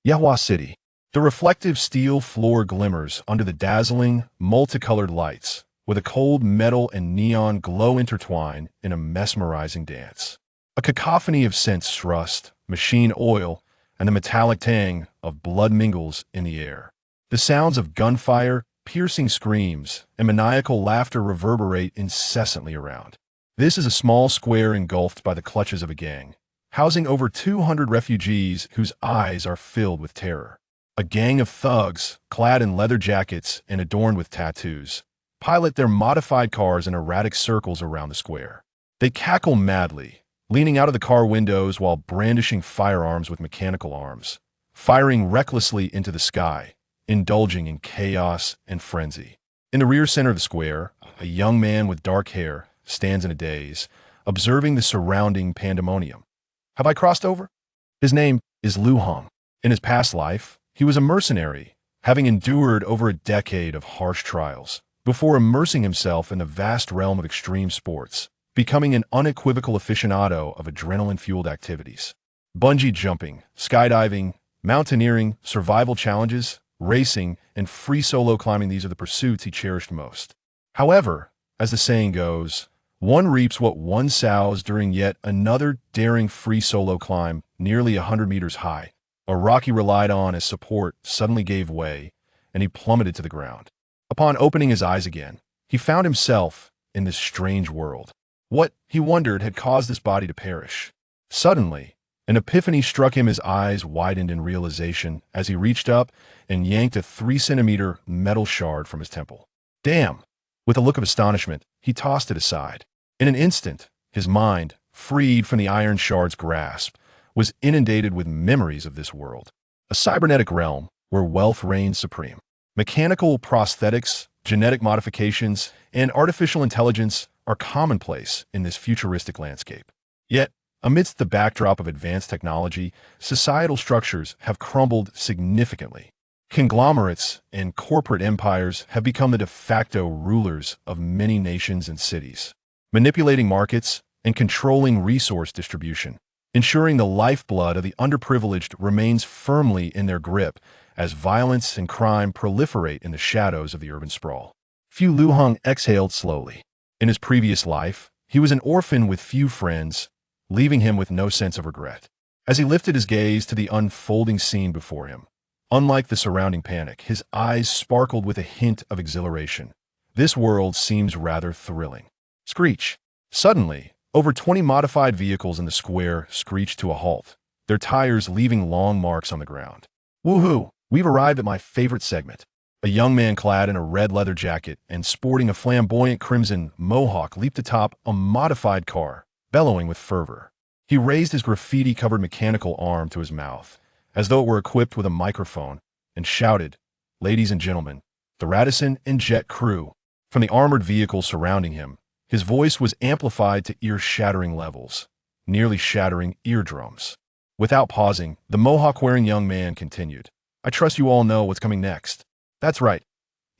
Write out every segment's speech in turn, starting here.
Yahua City. The reflective steel floor glimmers under the dazzling, multicolored lights, with a cold metal and neon glow intertwined in a mesmerizing dance. A cacophony of scents, rust, machine oil, and the metallic tang of blood mingles in the air. The sounds of gunfire, piercing screams, and maniacal laughter reverberate incessantly around. This is a small square engulfed by the clutches of a gang, housing over 200 refugees whose eyes are filled with terror. A gang of thugs, clad in leather jackets and adorned with tattoos, pilot their modified cars in erratic circles around the square. They cackle madly, leaning out of the car windows while brandishing firearms with mechanical arms, firing recklessly into the sky, indulging in chaos and frenzy. In the rear center of the square, a young man with dark hair stands in a daze, observing the surrounding pandemonium. Have I crossed over? His name is Lu Hong. In his past life, he was a mercenary, having endured over a decade of harsh trials, before immersing himself in the vast realm of extreme sports, becoming an unequivocal aficionado of adrenaline-fueled activities. Bungee jumping, skydiving, mountaineering, survival challenges, racing, and free solo climbing, these are the pursuits he cherished most. However, as the saying goes, one reaps what one sows. During yet another daring free solo climb nearly 100 meters high, a rock he relied on as support suddenly gave way, and he plummeted to the ground. Upon opening his eyes again, he found himself in this strange world. What, he wondered, had caused this body to perish? Suddenly, an epiphany struck him. His eyes widened in realization as he reached up and yanked a 3-centimeter metal shard from his temple. Damn! With a look of astonishment, he tossed it aside. In an instant, his mind, freed from the iron shard's grasp, was inundated with memories of this world. A cybernetic realm where wealth reigned supreme. Mechanical prosthetics, genetic modifications, and artificial intelligence are commonplace in this futuristic landscape. Yet, amidst the backdrop of advanced technology, societal structures have crumbled significantly. Conglomerates and corporate empires have become the de facto rulers of many nations and cities, manipulating markets and controlling resource distribution, ensuring the lifeblood of the underprivileged remains firmly in their grip as violence and crime proliferate in the shadows of the urban sprawl. Lu Hong exhaled slowly. In his previous life, he was an orphan with few friends, leaving him with no sense of regret. As he lifted his gaze to the unfolding scene before him, unlike the surrounding panic, his eyes sparkled with a hint of exhilaration. This world seems rather thrilling. Screech. Suddenly, over 20 modified vehicles in the square screeched to a halt, their tires leaving long marks on the ground. Woohoo! We've arrived at my favorite segment. A young man clad in a red leather jacket and sporting a flamboyant crimson mohawk leaped atop a modified car, bellowing with fervor. He raised his graffiti-covered mechanical arm to his mouth, as though it were equipped with a microphone, and shouted, "Ladies and gentlemen, the Radisson and Jet crew." From the armored vehicles surrounding him, his voice was amplified to ear-shattering levels, nearly shattering eardrums. Without pausing, the mohawk-wearing young man continued, "I trust you all know what's coming next. That's right.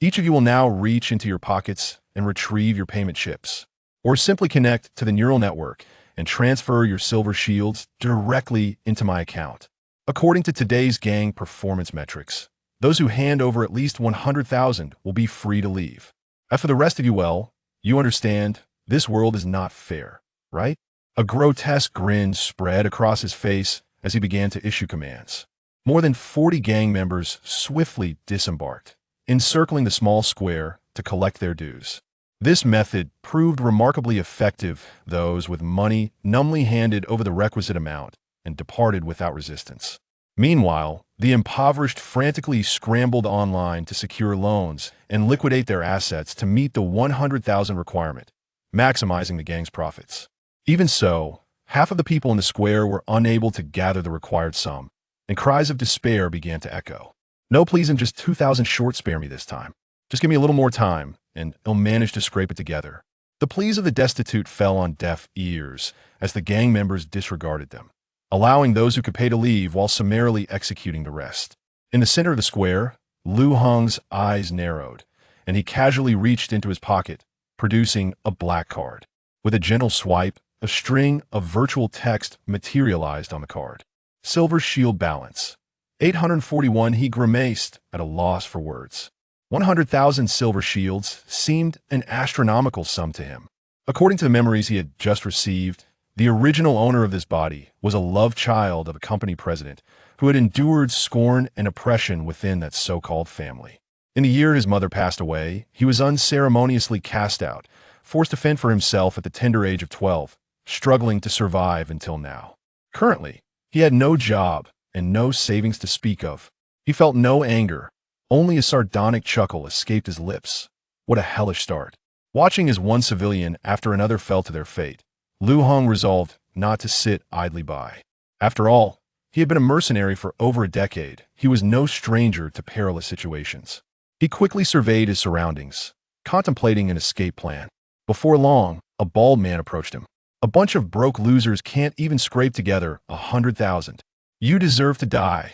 Each of you will now reach into your pockets and retrieve your payment chips, or simply connect to the neural network and transfer your silver shields directly into my account. According to today's gang performance metrics, those who hand over at least 100,000 will be free to leave. As for the rest of you, well, you understand, this world is not fair, right?" A grotesque grin spread across his face as he began to issue commands. More than 40 gang members swiftly disembarked, encircling the small square to collect their dues. This method proved remarkably effective. Those with money numbly handed over the requisite amount and departed without resistance. Meanwhile, the impoverished frantically scrambled online to secure loans and liquidate their assets to meet the 100,000 requirement, maximizing the gang's profits. Even so, half of the people in the square were unable to gather the required sum, and cries of despair began to echo. "No, please, and just 2,000 short, spare me this time. Just give me a little more time, and I'll manage to scrape it together." The pleas of the destitute fell on deaf ears as the gang members disregarded them, allowing those who could pay to leave while summarily executing the rest. In the center of the square, Lu Hong's eyes narrowed, and he casually reached into his pocket, producing a black card. With a gentle swipe, a string of virtual text materialized on the card. "Silver shield balance. 841, he grimaced, at a loss for words. 100,000 silver shields seemed an astronomical sum to him. According to the memories he had just received, the original owner of this body was a love child of a company president who had endured scorn and oppression within that so-called family. In the year his mother passed away, he was unceremoniously cast out, forced to fend for himself at the tender age of 12, struggling to survive until now. Currently, he had no job and no savings to speak of. He felt no anger. Only a sardonic chuckle escaped his lips. What a hellish start. Watching as one civilian after another fell to their fate, Lu Hong resolved not to sit idly by. After all, he had been a mercenary for over a decade. He was no stranger to perilous situations. He quickly surveyed his surroundings, contemplating an escape plan. Before long, a bald man approached him. A bunch of broke losers can't even scrape together 100,000. You deserve to die.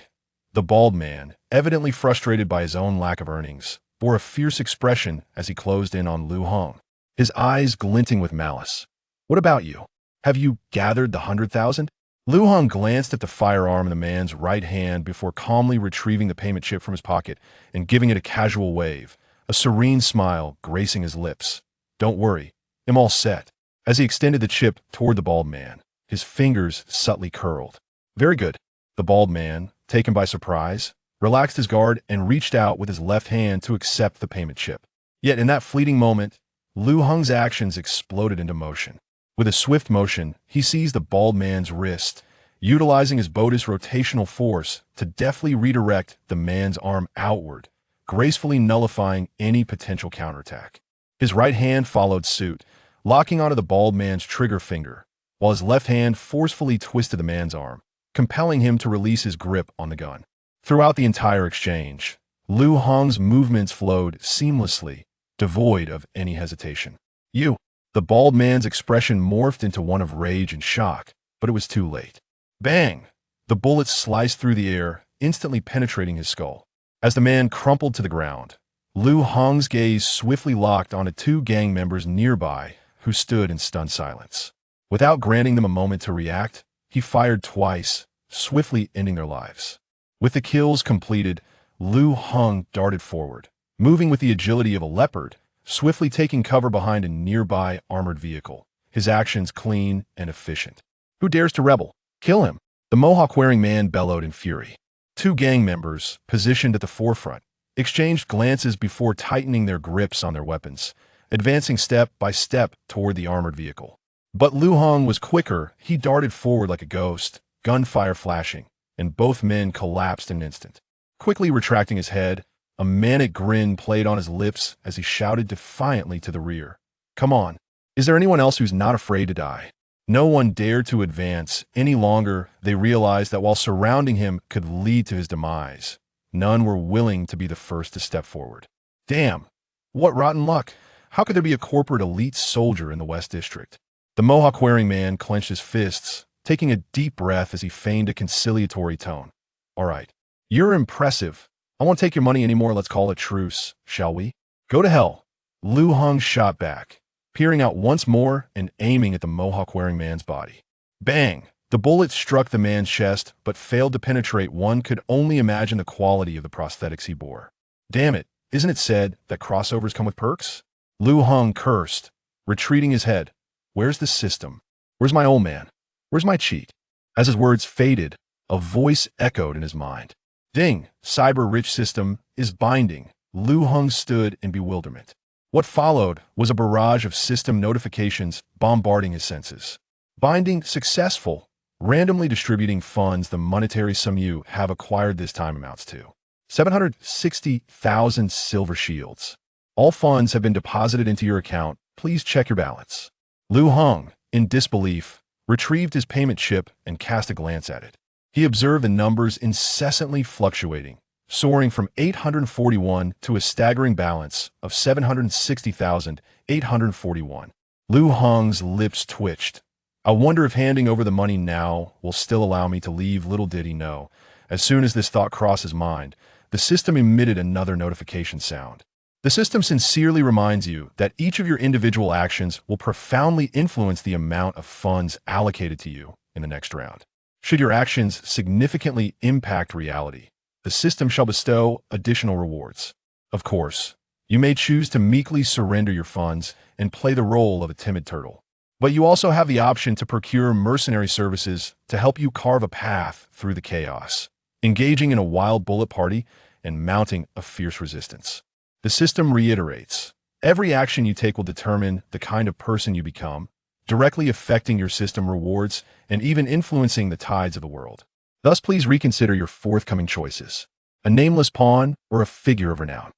The bald man, evidently frustrated by his own lack of earnings, bore a fierce expression as he closed in on Lu Hong, his eyes glinting with malice. What about you? Have you gathered the 100,000? Lu Hong glanced at the firearm in the man's right hand before calmly retrieving the payment chip from his pocket and giving it a casual wave, a serene smile gracing his lips. Don't worry, I'm all set. As he extended the chip toward the bald man, his fingers subtly curled. Very good. The bald man, taken by surprise, relaxed his guard and reached out with his left hand to accept the payment chip. Yet in that fleeting moment, Lu Hong's actions exploded into motion. With a swift motion, he seized the bald man's wrist, utilizing his Bodhi's rotational force to deftly redirect the man's arm outward, gracefully nullifying any potential counterattack. His right hand followed suit, locking onto the bald man's trigger finger, while his left hand forcefully twisted the man's arm, compelling him to release his grip on the gun. Throughout the entire exchange, Lu Hong's movements flowed seamlessly, devoid of any hesitation. You! The bald man's expression morphed into one of rage and shock, but it was too late. Bang! The bullet sliced through the air, instantly penetrating his skull. As the man crumpled to the ground, Lu Hong's gaze swiftly locked onto two gang members nearby who stood in stunned silence. Without granting them a moment to react, he fired twice, swiftly ending their lives. With the kills completed, Lu Hong darted forward, moving with the agility of a leopard, swiftly taking cover behind a nearby armored vehicle, his actions clean and efficient. Who dares to rebel? Kill him! The mohawk-wearing man bellowed in fury. Two gang members, positioned at the forefront, exchanged glances before tightening their grips on their weapons, advancing step by step toward the armored vehicle. But Lu Hong was quicker. He darted forward like a ghost, gunfire flashing, and both men collapsed in an instant. Quickly retracting his head, a manic grin played on his lips as he shouted defiantly to the rear. Come on, is there anyone else who's not afraid to die? No one dared to advance any longer. They realized that while surrounding him could lead to his demise, none were willing to be the first to step forward. Damn, what rotten luck. How could there be a corporate elite soldier in the West District? The mohawk-wearing man clenched his fists, taking a deep breath as he feigned a conciliatory tone. All right, you're impressive. I won't take your money anymore. Let's call a truce, shall we? Go to hell. Lu Hong shot back, peering out once more and aiming at the mohawk-wearing man's body. Bang! The bullet struck the man's chest, but failed to penetrate. One could only imagine the quality of the prosthetics he bore. Damn it, isn't it said that crossovers come with perks? Lu Hong cursed, retreating his head. Where's the system? Where's my old man? Where's my cheat? As his words faded, a voice echoed in his mind. Ding, cyber-rich system is binding. Lu Hong stood in bewilderment. What followed was a barrage of system notifications bombarding his senses. Binding successful. Randomly distributing funds. The monetary sum you have acquired this time amounts to 760,000 silver shields. All funds have been deposited into your account. Please check your balance. Lu Hong, in disbelief, retrieved his payment chip and cast a glance at it. He observed the numbers incessantly fluctuating, soaring from 841 to a staggering balance of 760,841. Lu Hong's lips twitched. I wonder if handing over the money now will still allow me to leave. Little did he know. As soon as this thought crossed his mind, the system emitted another notification sound. The system sincerely reminds you that each of your individual actions will profoundly influence the amount of funds allocated to you in the next round. Should your actions significantly impact reality, the system shall bestow additional rewards. Of course, you may choose to meekly surrender your funds and play the role of a timid turtle. But you also have the option to procure mercenary services to help you carve a path through the chaos, engaging in a wild bullet party and mounting a fierce resistance. The system reiterates, every action you take will determine the kind of person you become, directly affecting your system rewards and even influencing the tides of the world. Thus, please reconsider your forthcoming choices: a nameless pawn or a figure of renown.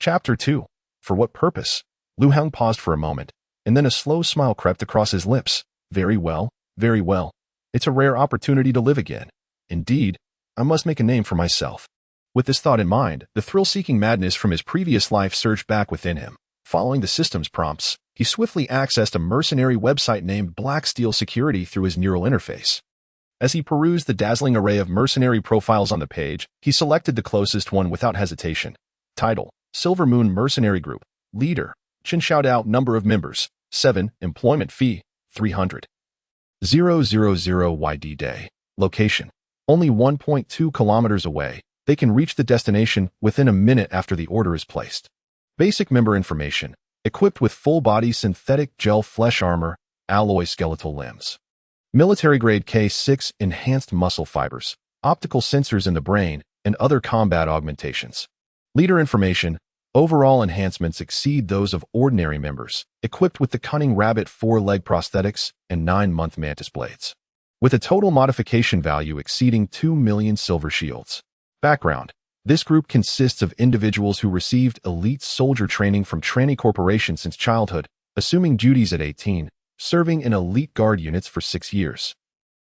Chapter 2. For what purpose? Lu Heng paused for a moment, and then a slow smile crept across his lips. Very well, very well. It's a rare opportunity to live again. Indeed, I must make a name for myself. With this thought in mind, the thrill-seeking madness from his previous life surged back within him. Following the system's prompts, he swiftly accessed a mercenary website named Black Steel Security through his neural interface. As he perused the dazzling array of mercenary profiles on the page, he selected the closest one without hesitation. Title: Silver Moon Mercenary Group. Leader: Chin Xiaodao. Number of members: 7. Employment fee: 300. 000 YD day. Location: only 1.2 kilometers away. They can reach the destination within a minute after the order is placed. Basic member information: equipped with full-body synthetic gel flesh armor, alloy skeletal limbs. Military-grade K6 enhanced muscle fibers, optical sensors in the brain, and other combat augmentations. Leader information: overall enhancements exceed those of ordinary members, equipped with the cunning rabbit 4-leg prosthetics and 9-month mantis blades. With a total modification value exceeding 2 million silver shields. Background: this group consists of individuals who received elite soldier training from Tranny Corporation since childhood, assuming duties at 18, serving in elite guard units for 6 years,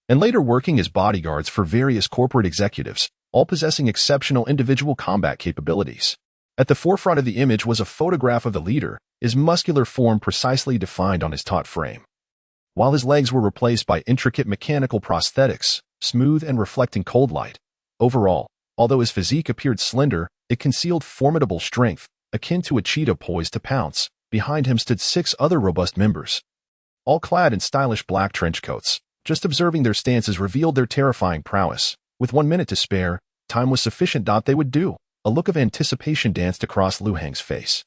and later working as bodyguards for various corporate executives, all possessing exceptional individual combat capabilities. At the forefront of the image was a photograph of the leader, his muscular form precisely defined on his taut frame, while his legs were replaced by intricate mechanical prosthetics, smooth and reflecting cold light. Overall, although his physique appeared slender, it concealed formidable strength, akin to a cheetah poised to pounce. Behind him stood 6 other robust members, all clad in stylish black trench coats. Just observing their stances revealed their terrifying prowess. With 1 minute to spare, time was sufficient. They would do. A look of anticipation danced across Lu Heng's face.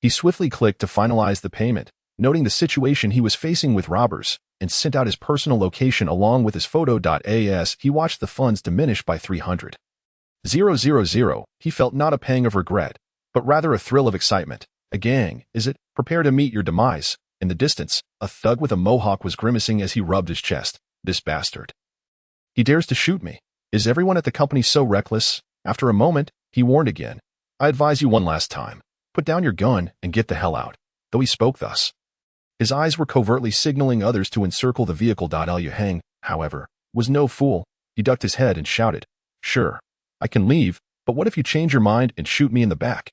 He swiftly clicked to finalize the payment, noting the situation he was facing with robbers, and sent out his personal location along with his photo.as. He watched the funds diminish by 300. 000. He felt not a pang of regret, but rather a thrill of excitement. A gang, is it? Prepare to meet your demise. In the distance, a thug with a mohawk was grimacing as he rubbed his chest. This bastard. He dares to shoot me. Is everyone at the company so reckless? After a moment, he warned again. I advise you one last time. Put down your gun and get the hell out. Though he spoke thus, his eyes were covertly signaling others to encircle the vehicle. Liu Heng, however, was no fool. He ducked his head and shouted, Sure, I can leave, but what if you change your mind and shoot me in the back?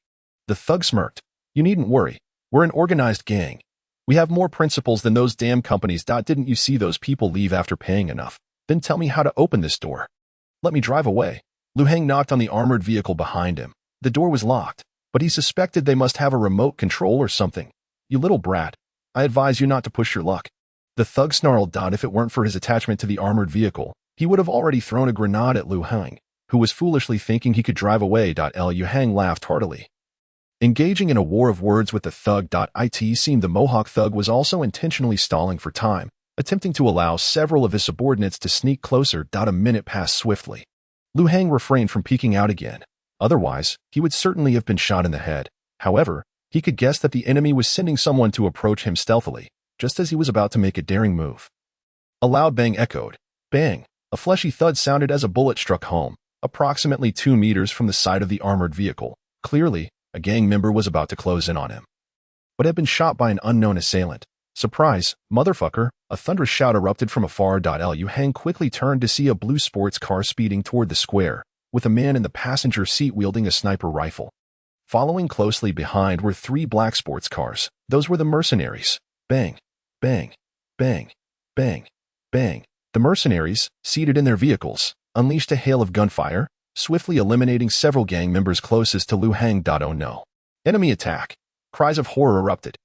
The thug smirked. You needn't worry. We're an organized gang. We have more principles than those damn companies. Didn't you see those people leave after paying enough? Then tell me how to open this door. Let me drive away. Lu Heng knocked on the armored vehicle behind him. The door was locked, but he suspected they must have a remote control or something. You little brat. I advise you not to push your luck. The thug snarled. If it weren't for his attachment to the armored vehicle, he would have already thrown a grenade at Lu Heng, who was foolishly thinking he could drive away. Liu Heng laughed heartily. Engaging in a war of words with the thug. It seemed the Mohawk thug was also intentionally stalling for time, attempting to allow several of his subordinates to sneak closer. A minute passed swiftly. Lu Heng refrained from peeking out again. Otherwise, he would certainly have been shot in the head. However, he could guess that the enemy was sending someone to approach him stealthily, just as he was about to make a daring move. A loud bang echoed. Bang! A fleshy thud sounded as a bullet struck home, approximately 2 meters from the side of the armored vehicle. Clearly, a gang member was about to close in on him, but had been shot by an unknown assailant. Surprise, motherfucker! A thunderous shout erupted from afar. Liu Heng quickly turned to see a blue sports car speeding toward the square, with a man in the passenger seat wielding a sniper rifle. Following closely behind were 3 black sports cars. Those were the mercenaries. Bang! Bang! Bang! Bang! Bang! The mercenaries, seated in their vehicles, unleashed a hail of gunfire, swiftly eliminating several gang members closest to Lu Heng. Oh no. Enemy attack. Cries of horror erupted.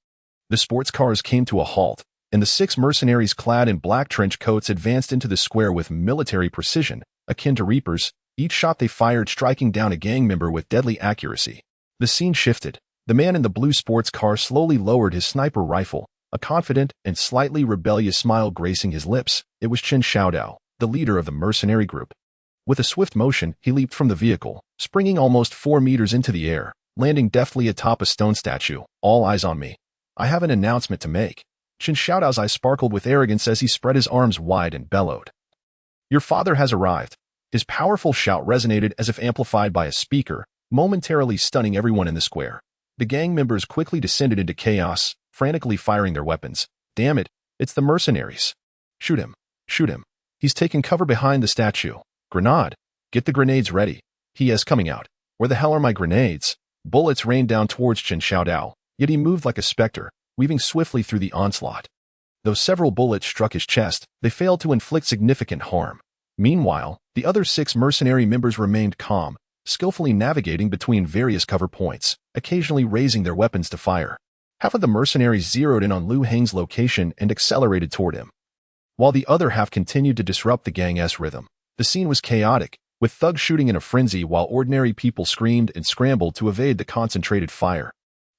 The sports cars came to a halt, and the 6 mercenaries clad in black trench coats advanced into the square with military precision, akin to reapers. each shot they fired striking down a gang member with deadly accuracy. The scene shifted. The man in the blue sports car slowly lowered his sniper rifle, a confident and slightly rebellious smile gracing his lips. It was Chen Xiaodao, the leader of the mercenary group. With a swift motion, he leaped from the vehicle, springing almost 4 meters into the air, landing deftly atop a stone statue. All eyes on me. I have an announcement to make. Chen Xiaodao's eyes sparkled with arrogance as he spread his arms wide and bellowed. Your father has arrived. His powerful shout resonated as if amplified by a speaker, momentarily stunning everyone in the square. The gang members quickly descended into chaos, frantically firing their weapons. Damn it, it's the mercenaries. Shoot him. Shoot him. He's taken cover behind the statue. Grenade. Get the grenades ready. He is coming out. Where the hell are my grenades? Bullets rained down towards Chen Xiaodao, yet he moved like a specter, weaving swiftly through the onslaught. Though several bullets struck his chest, they failed to inflict significant harm. Meanwhile, the other 6 mercenary members remained calm, skillfully navigating between various cover points, occasionally raising their weapons to fire. Half of the mercenaries zeroed in on Lu Heng's location and accelerated toward him, while the other half continued to disrupt the gang's rhythm. The scene was chaotic, with thugs shooting in a frenzy while ordinary people screamed and scrambled to evade the concentrated fire.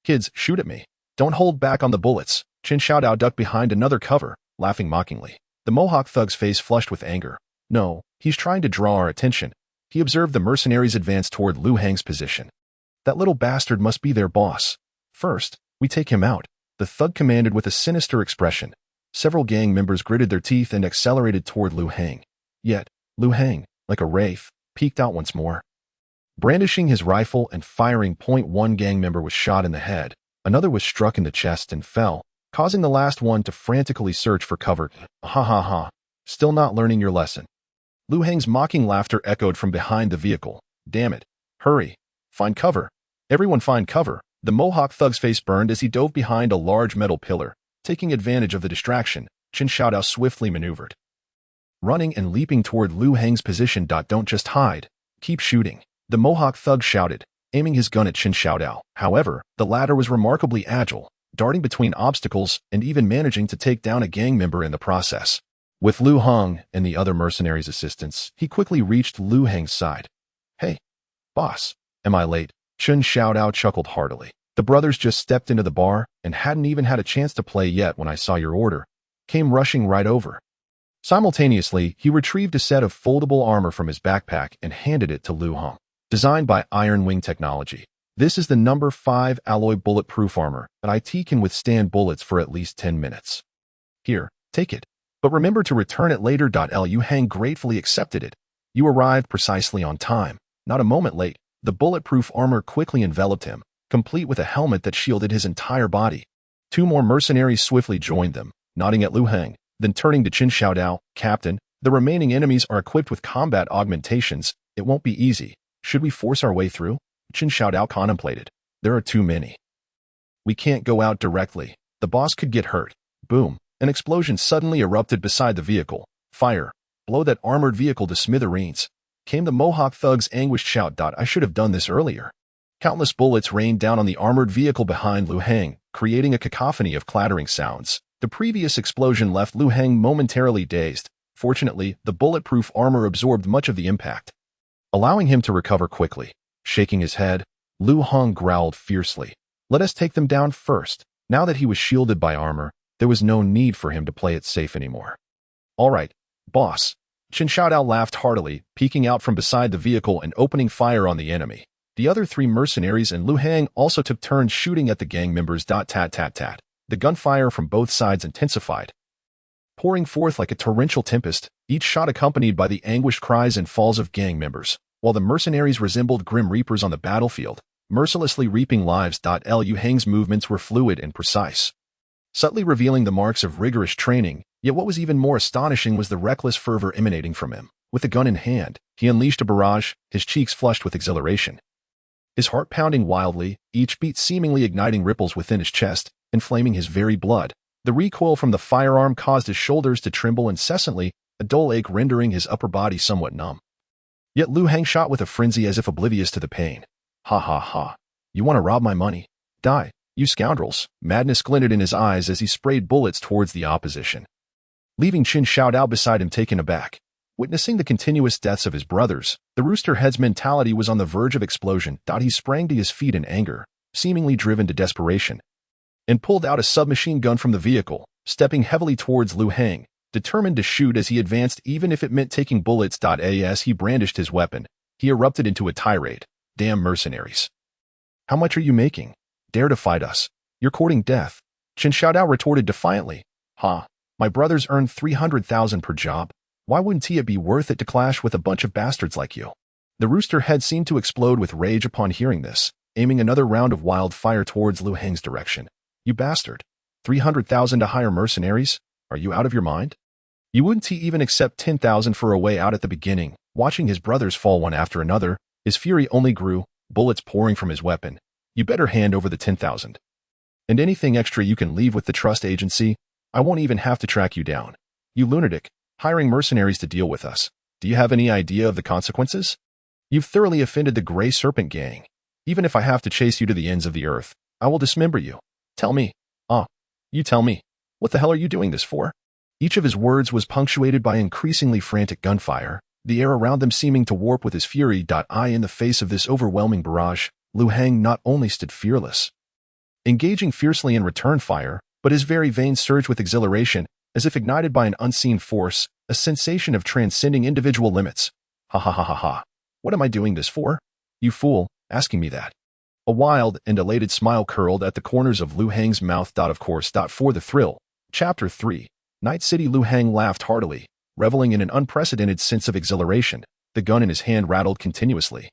Kids, shoot at me. Don't hold back on the bullets. Chen Xiaodao ducked behind another cover, laughing mockingly. The Mohawk thug's face flushed with anger. No, he's trying to draw our attention. He observed the mercenaries advance toward Lu Heng's position. That little bastard must be their boss. First, we take him out, the thug commanded with a sinister expression. Several gang members gritted their teeth and accelerated toward Lu Heng. Yet, Lu Heng, like a wraith, peeked out once more. Brandishing his rifle and firing, one gang member was shot in the head. Another was struck in the chest and fell, causing the last one to frantically search for cover. Ha ha ha. Still not learning your lesson. Lu Heng's mocking laughter echoed from behind the vehicle. Damn it. Hurry. Find cover. Everyone find cover. The Mohawk thug's face burned as he dove behind a large metal pillar. Taking advantage of the distraction, Chen Xiaodao swiftly maneuvered, running and leaping toward Lu Heng's position. Don't just hide. Keep shooting. The Mohawk thug shouted, aiming his gun at Chen Xiaodao. However, the latter was remarkably agile, darting between obstacles and even managing to take down a gang member in the process. With Lu Heng and the other mercenaries' assistance, he quickly reached Lu Heng's side. Hey, boss, am I late? Chen Xiaodao chuckled heartily. The brothers just stepped into the bar and hadn't even had a chance to play yet when I saw your order. Came rushing right over. Simultaneously, he retrieved a set of foldable armor from his backpack and handed it to Lu Heng. Designed by Iron Wing Technology, this is the number 5 alloy bulletproof armor that IT can withstand bullets for at least 10 minutes. Here, take it. But remember to return it later. Lu Heng gratefully accepted it. You arrived precisely on time, not a moment late. The bulletproof armor quickly enveloped him, complete with a helmet that shielded his entire body. 2 more mercenaries swiftly joined them, nodding at Lu Heng, then turning to Chen Xiaodao. Captain, the remaining enemies are equipped with combat augmentations. It won't be easy. Should we force our way through? Chen Xiaodao contemplated. There are too many. We can't go out directly. The boss could get hurt. Boom. An explosion suddenly erupted beside the vehicle. Fire. Blow that armored vehicle to smithereens. Came the Mohawk thug's anguished shout. I should have done this earlier. Countless bullets rained down on the armored vehicle behind Lu Heng, creating a cacophony of clattering sounds. The previous explosion left Lu Heng momentarily dazed. Fortunately, the bulletproof armor absorbed much of the impact, allowing him to recover quickly. Shaking his head, Lu Heng growled fiercely. Let us take them down first. Now that he was shielded by armor, there was no need for him to play it safe anymore. All right, boss. Chen Xiaodao laughed heartily, peeking out from beside the vehicle and opening fire on the enemy. The other 3 mercenaries and Lu Heng also took turns shooting at the gang members. Tat tat tat. The gunfire from both sides intensified, pouring forth like a torrential tempest, each shot accompanied by the anguished cries and falls of gang members. While the mercenaries resembled grim reapers on the battlefield, mercilessly reaping lives. Lu Heng's movements were fluid and precise, subtly revealing the marks of rigorous training. Yet what was even more astonishing was the reckless fervor emanating from him. With a gun in hand, he unleashed a barrage, his cheeks flushed with exhilaration, his heart pounding wildly, each beat seemingly igniting ripples within his chest, inflaming his very blood. The recoil from the firearm caused his shoulders to tremble incessantly, a dull ache rendering his upper body somewhat numb. Yet Lu Heng shot with a frenzy as if oblivious to the pain. Ha ha ha. You want to rob my money? Die, you scoundrels. Madness glinted in his eyes as he sprayed bullets towards the opposition, leaving Chen Xiaodao beside him taken aback. Witnessing the continuous deaths of his brothers, the Rooster Head's mentality was on the verge of explosion. He sprang to his feet in anger, seemingly driven to desperation, and pulled out a submachine gun from the vehicle, stepping heavily towards Liu Hang, determined to shoot as he advanced even if it meant taking bullets. As he brandished his weapon, he erupted into a tirade. Damn mercenaries. How much are you making? Dare to fight us. You're courting death. Chen Xiaodao retorted defiantly. My brothers earn 300,000 per job. Why wouldn't it be worth it to clash with a bunch of bastards like you? The Rooster Head seemed to explode with rage upon hearing this, aiming another round of wildfire towards Liu Hang's direction. You bastard. 300,000 to hire mercenaries? Are you out of your mind? You wouldn't even accept 10,000 for a way out at the beginning. Watching his brothers fall one after another, his fury only grew, bullets pouring from his weapon. You better hand over the 10,000. And anything extra you can leave with the trust agency. I won't even have to track you down. You lunatic, hiring mercenaries to deal with us. Do you have any idea of the consequences? You've thoroughly offended the Grey Serpent Gang. Even if I have to chase you to the ends of the earth, I will dismember you. Tell me. You tell me. What the hell are you doing this for? Each of his words was punctuated by increasingly frantic gunfire, the air around them seeming to warp with his fury. In the face of this overwhelming barrage, Liu Hang not only stood fearless, engaging fiercely in return fire, but his very veins surged with exhilaration, as if ignited by an unseen force, a sensation of transcending individual limits. Ha. What am I doing this for? You fool, asking me that. A wild and elated smile curled at the corners of Liu Hang's mouth. Of course. For the thrill. Chapter 3. Night City. Liu Hang laughed heartily, reveling in an unprecedented sense of exhilaration. The gun in his hand rattled continuously,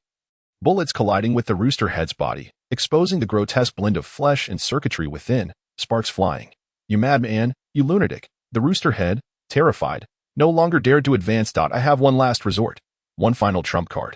bullets colliding with the Rooster Head's body, exposing the grotesque blend of flesh and circuitry within, sparks flying. You madman, you lunatic. The Rooster Head, terrified, no longer dared to advance. I have one last resort, one final trump card.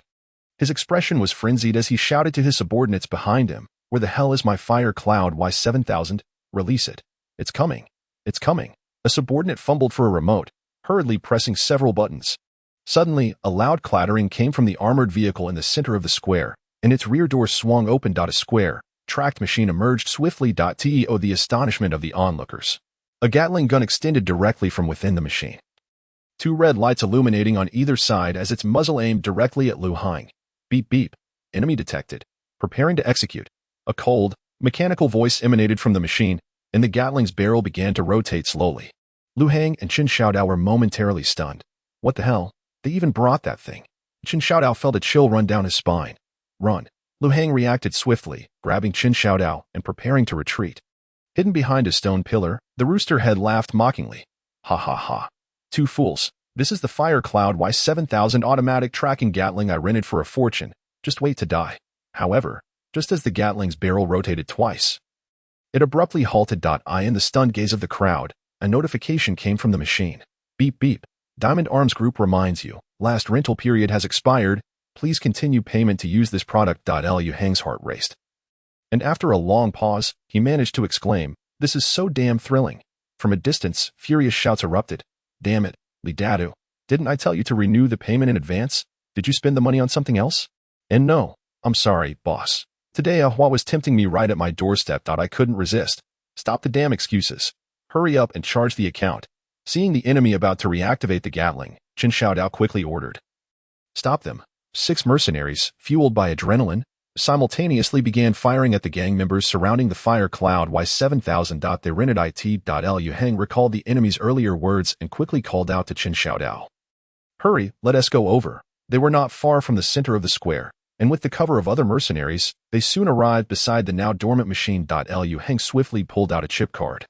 His expression was frenzied as he shouted to his subordinates behind him, where the hell is my fire cloud Y7000? Release it. It's coming. It's coming. A subordinate fumbled for a remote, hurriedly pressing several buttons. Suddenly, a loud clattering came from the armored vehicle in the center of the square, and its rear door swung open. A square, tracked machine emerged swiftly. To the astonishment of the onlookers, a Gatling gun extended directly from within the machine. Two red lights illuminating on either side as its muzzle aimed directly at Liu Hang. Beep beep. Enemy detected. Preparing to execute. A cold, mechanical voice emanated from the machine, and the Gatling's barrel began to rotate slowly. Liu Hang and Chen Xiaodao were momentarily stunned. What the hell? They even brought that thing. Chen Xiaodao felt a chill run down his spine. Run. Liu Hang reacted swiftly, grabbing Chen Xiaodao and preparing to retreat. Hidden behind a stone pillar, the Rooster Head laughed mockingly. Ha. Two fools. This is the Fire Cloud Y7000 automatic tracking Gatling I rented for a fortune. Just wait to die. However, just as the Gatling's barrel rotated twice, it abruptly halted. In the stunned gaze of the crowd, a notification came from the machine. Beep beep. Diamond Arms Group reminds you, last rental period has expired. Please continue payment to use this product. Liu Hang's heart raced, and after a long pause, he managed to exclaim, "This is so damn thrilling." From a distance, furious shouts erupted. Damn it, Li Dadu. Didn't I tell you to renew the payment in advance? Did you spend the money on something else? And no, I'm sorry, boss. Today Hua was tempting me right at my doorstep. I couldn't resist. Stop the damn excuses. Hurry up and charge the account. Seeing the enemy about to reactivate the Gatling, Chen Xiaodao quickly ordered. Stop them. 6 mercenaries, fueled by adrenaline, simultaneously began firing at the gang members surrounding the Fire Cloud Y7000. They rented it. Liu Hang recalled the enemy's earlier words and quickly called out to Chen Xiaodao. Hurry, let us go over. They were not far from the center of the square, and with the cover of other mercenaries, they soon arrived beside the now dormant machine. Liu Hang swiftly pulled out a chip card.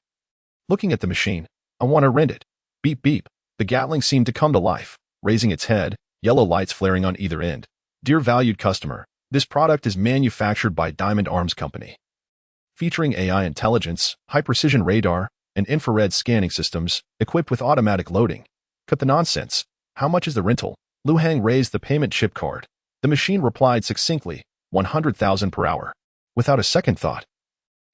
Looking at the machine, I want to rent it. Beep beep. The Gatling seemed to come to life, raising its head, yellow lights flaring on either end. Dear valued customer, this product is manufactured by Diamond Arms Company. Featuring AI intelligence, high-precision radar, and infrared scanning systems, equipped with automatic loading. Cut the nonsense. How much is the rental? Liu Hang raised the payment chip card. The machine replied succinctly, 100,000 per hour. Without a second thought,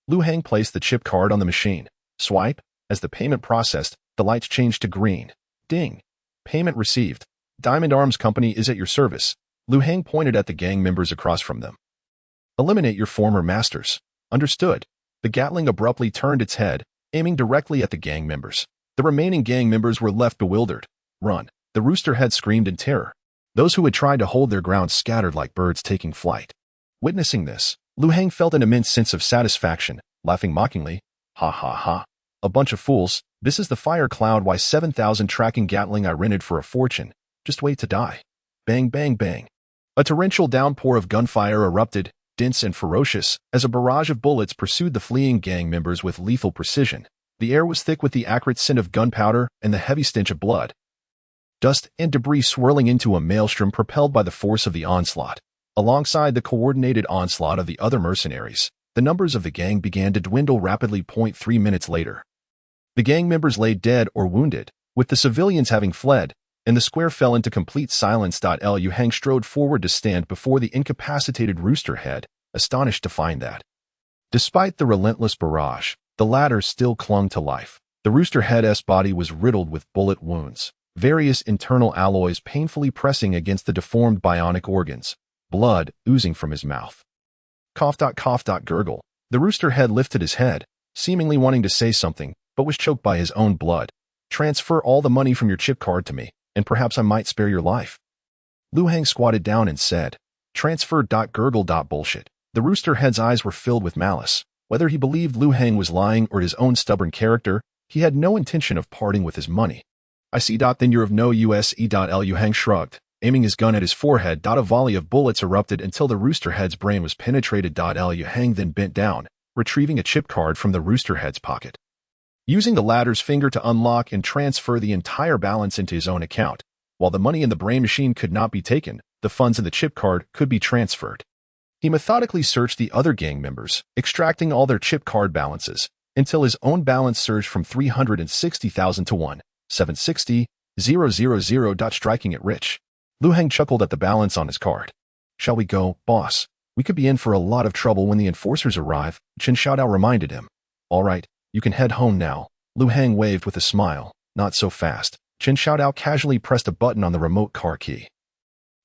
Liu Hang placed the chip card on the machine. Swipe. As the payment processed, the lights changed to green. Ding. Payment received. Diamond Arms Company is at your service. Liu Hang pointed at the gang members across from them. Eliminate your former masters. Understood. The Gatling abruptly turned its head, aiming directly at the gang members. The remaining gang members were left bewildered. Run. The rooster head screamed in terror. Those who had tried to hold their ground scattered like birds taking flight. Witnessing this, Lu Heng felt an immense sense of satisfaction, laughing mockingly. Ha ha ha. A bunch of fools. This is the fire cloud Y7000 tracking Gatling I rented for a fortune. Just wait to die. Bang bang bang. A torrential downpour of gunfire erupted, dense and ferocious, as a barrage of bullets pursued the fleeing gang members with lethal precision. The air was thick with the acrid scent of gunpowder and the heavy stench of blood. Dust and debris swirling into a maelstrom propelled by the force of the onslaught. Alongside the coordinated onslaught of the other mercenaries, the numbers of the gang began to dwindle rapidly. 3 minutes later, the gang members lay dead or wounded, with the civilians having fled, and the square fell into complete silence. Lu Heng strode forward to stand before the incapacitated rooster head, astonished to find that, despite the relentless barrage, the latter still clung to life. The rooster head's body was riddled with bullet wounds, various internal alloys painfully pressing against the deformed bionic organs, blood oozing from his mouth. Cough. Gurgle. The rooster head lifted his head, seemingly wanting to say something, but was choked by his own blood. Transfer all the money from your chip card to me, and perhaps I might spare your life. Lu Heng squatted down and said, Transfer. Gurgle. Bullshit. The rooster head's eyes were filled with malice. Whether he believed Lu Heng was lying or his own stubborn character, he had no intention of parting with his money. I see. Then you're of no use. Lu Heng shrugged, aiming his gun at his forehead. A volley of bullets erupted until the rooster head's brain was penetrated. Lu Heng then bent down, retrieving a chip card from the rooster head's pocket. Using the latter's finger to unlock and transfer the entire balance into his own account. While the money in the brain machine could not be taken, the funds in the chip card could be transferred. He methodically searched the other gang members, extracting all their chip card balances, until his own balance surged from 360,000 to 1,760,000, striking it rich. Lu Heng chuckled at the balance on his card. Shall we go, boss? We could be in for a lot of trouble when the enforcers arrive, Chen Xiaodao reminded him. All right, you can head home now. Lu Heng waved with a smile. Not so fast. Chen Xiaodao casually pressed a button on the remote car key,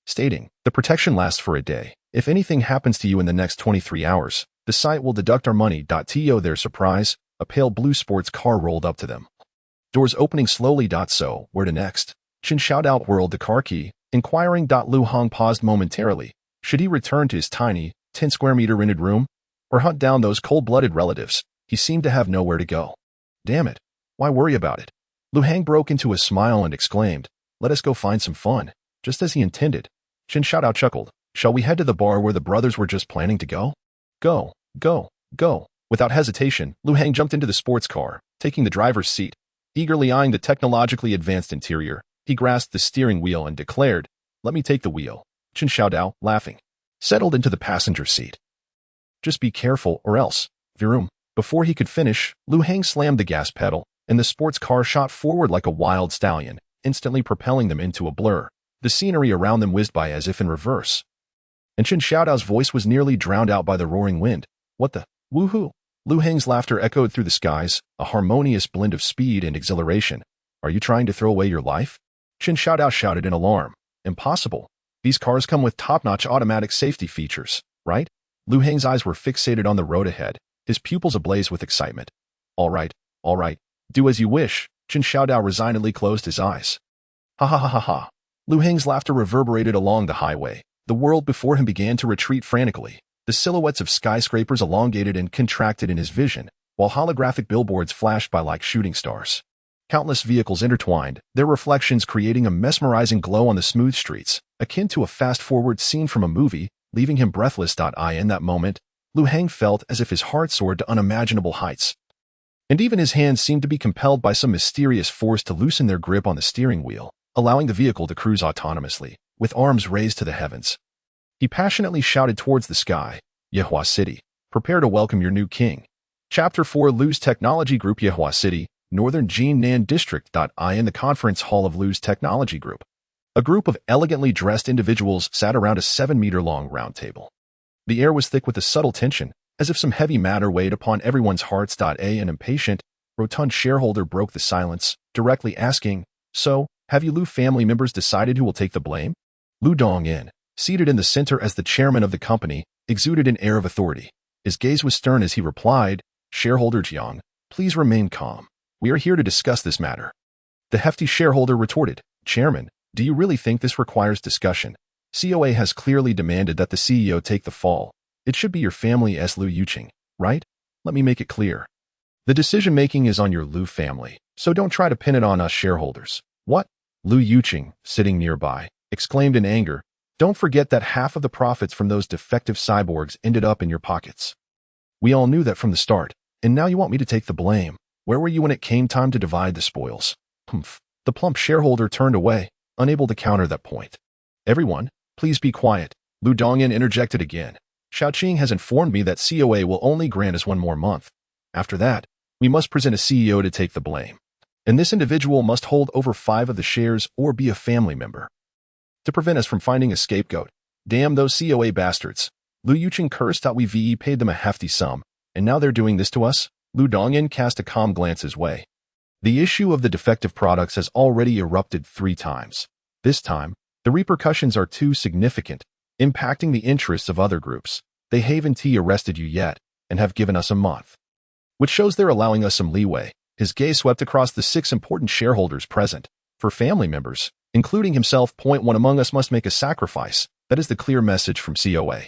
stating, the protection lasts for a day. If anything happens to you in the next 23 hours, the site will deduct our money. To their surprise, a pale blue sports car rolled up to them. Doors opening slowly. So, where to next? Chen Xiaodao whirled the car key, inquiring. Lu Heng paused momentarily. Should he return to his tiny, 10-square-meter rented room, or hunt down those cold-blooded relatives? He seemed to have nowhere to go. Damn it. Why worry about it? Lu Heng broke into a smile and exclaimed, let us go find some fun. Just as he intended. Chen Xiaodao chuckled. Shall we head to the bar where the brothers were just planning to go? Go. Without hesitation, Lu Heng jumped into the sports car, taking the driver's seat. Eagerly eyeing the technologically advanced interior, he grasped the steering wheel and declared, let me take the wheel. Chen Xiaodao, laughing, settled into the passenger seat. Just be careful or else. Virum. Before he could finish, Lu Heng slammed the gas pedal, and the sports car shot forward like a wild stallion, instantly propelling them into a blur. The scenery around them whizzed by as if in reverse. And Chen Xiaodao's voice was nearly drowned out by the roaring wind. What the? Woohoo! Lu Heng's laughter echoed through the skies, a harmonious blend of speed and exhilaration. Are you trying to throw away your life? Chen Xiaodao shouted in alarm. Impossible. These cars come with top-notch automatic safety features, right? Lu Heng's eyes were fixated on the road ahead, his pupils ablaze with excitement. All right. Do as you wish. Chen Xiaodao resignedly closed his eyes. Ha ha ha ha ha. Lu Heng's laughter reverberated along the highway. The world before him began to retreat frantically. The silhouettes of skyscrapers elongated and contracted in his vision, while holographic billboards flashed by like shooting stars. Countless vehicles intertwined, their reflections creating a mesmerizing glow on the smooth streets, akin to a fast-forward scene from a movie, leaving him breathless. In that moment, Lu Heng felt as if his heart soared to unimaginable heights. And even his hands seemed to be compelled by some mysterious force to loosen their grip on the steering wheel, allowing the vehicle to cruise autonomously, with arms raised to the heavens. He passionately shouted towards the sky, Yehua City, prepare to welcome your new king. Chapter 4 Lu's Technology Group Yehua City, Northern Jinan District. In the conference hall of Lu's Technology Group, a group of elegantly dressed individuals sat around a 7-meter-long round table. The air was thick with a subtle tension, as if some heavy matter weighed upon everyone's hearts. An impatient, rotund shareholder broke the silence, directly asking, so, have you Lu family members decided who will take the blame? Lu Dongyin, seated in the center as the chairman of the company, exuded an air of authority. His gaze was stern as he replied, Shareholder Jiang, please remain calm. We are here to discuss this matter. The hefty shareholder retorted, Chairman, Do you really think this requires discussion? COA has clearly demanded that the CEO take the fall. It should be your family as Lu Yuqing, right? Let me make it clear. The decision-making is on your Lu family, so don't try to pin it on us shareholders. What? Lu Yuqing, sitting nearby, exclaimed in anger. Don't forget that half of the profits from those defective cyborgs ended up in your pockets. We all knew that from the start, and now you want me to take the blame. Where were you when it came time to divide the spoils? Humph. The plump shareholder turned away, unable to counter that point. Everyone, please be quiet. Lu Dongyan interjected again. Shaoqing has informed me that COA will only grant us 1 more month. After that, we must present a CEO to take the blame. And this individual must hold over 5 of the shares or be a family member. To prevent us from finding a scapegoat. Damn those COA bastards. Lu Yuqing cursed out. We paid them a hefty sum, and now they're doing this to us? Lu Dongyan cast a calm glance his way. The issue of the defective products has already erupted 3 times. This time, the repercussions are too significant, impacting the interests of other groups. They haven't arrested you yet, and have given us a month. Which shows they're allowing us some leeway. His gaze swept across the 6 important shareholders present. For family members, including himself, one among us must make a sacrifice. That is the clear message from COA.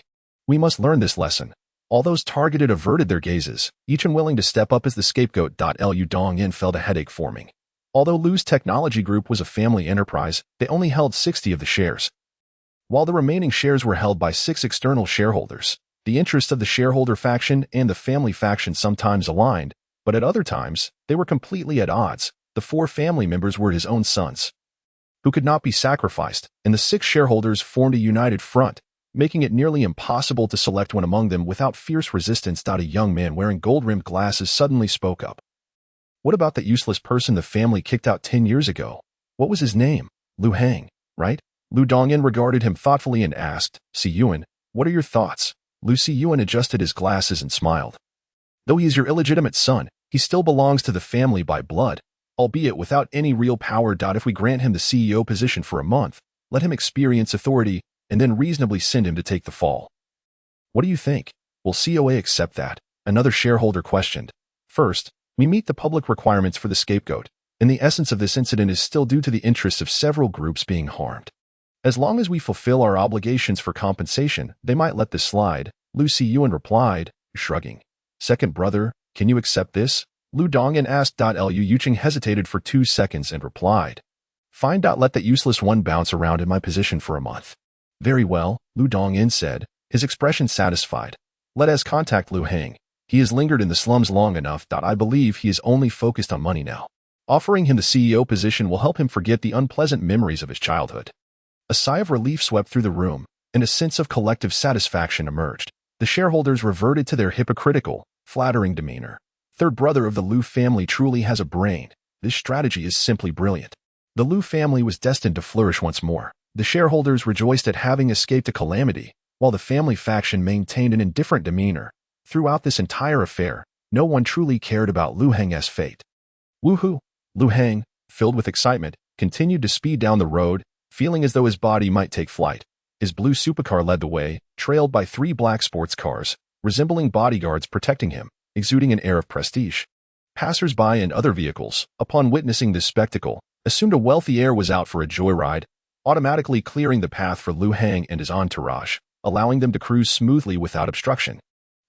We must learn this lesson. All those targeted averted their gazes, each unwilling to step up as the scapegoat. Lu Dongyan felt a headache forming. Although Lu's technology group was a family enterprise, they only held 60 of the shares. While the remaining shares were held by 6 external shareholders, the interests of the shareholder faction and the family faction sometimes aligned, but at other times, they were completely at odds. The 4 family members were his own sons, who could not be sacrificed, and the 6 shareholders formed a united front, making it nearly impossible to select one among them without fierce resistance. A young man wearing gold-rimmed glasses suddenly spoke up. What about that useless person the family kicked out 10 years ago? What was his name? Lu Hang, right? Lu Dongyan regarded him thoughtfully and asked, Si Yuan, what are your thoughts? Lu Si Yuan adjusted his glasses and smiled. Though he is your illegitimate son, he still belongs to the family by blood, albeit without any real power. If we grant him the CEO position for a month, let him experience authority, and then reasonably send him to take the fall. What do you think? Will COA accept that? Another shareholder questioned. First, we meet the public requirements for the scapegoat, and the essence of this incident is still due to the interests of several groups being harmed. As long as we fulfill our obligations for compensation, they might let this slide, Lu Si Yuan replied, shrugging. Second brother, can you accept this? Lu Dongyan asked. Lu Yuqing hesitated for 2 seconds and replied. Fine. Let that useless one bounce around in my position for a month. Very well, Lu Dongyan said, his expression satisfied. Let us contact Lu Hang. He has lingered in the slums long enough. I believe he is only focused on money now. Offering him the CEO position will help him forget the unpleasant memories of his childhood. A sigh of relief swept through the room, and a sense of collective satisfaction emerged. The shareholders reverted to their hypocritical, flattering demeanor. Third brother of the Lu family truly has a brain. This strategy is simply brilliant. The Lu family was destined to flourish once more. The shareholders rejoiced at having escaped a calamity, while the family faction maintained an indifferent demeanor. Throughout this entire affair, no one truly cared about Lu Hang's fate. Woohoo! Lu Hang, filled with excitement, continued to speed down the road, feeling as though his body might take flight. His blue supercar led the way, trailed by 3 black sports cars, resembling bodyguards protecting him, exuding an air of prestige. Passers-by and other vehicles, upon witnessing this spectacle, assumed a wealthy heir was out for a joyride, automatically clearing the path for Lu Hang and his entourage, allowing them to cruise smoothly without obstruction.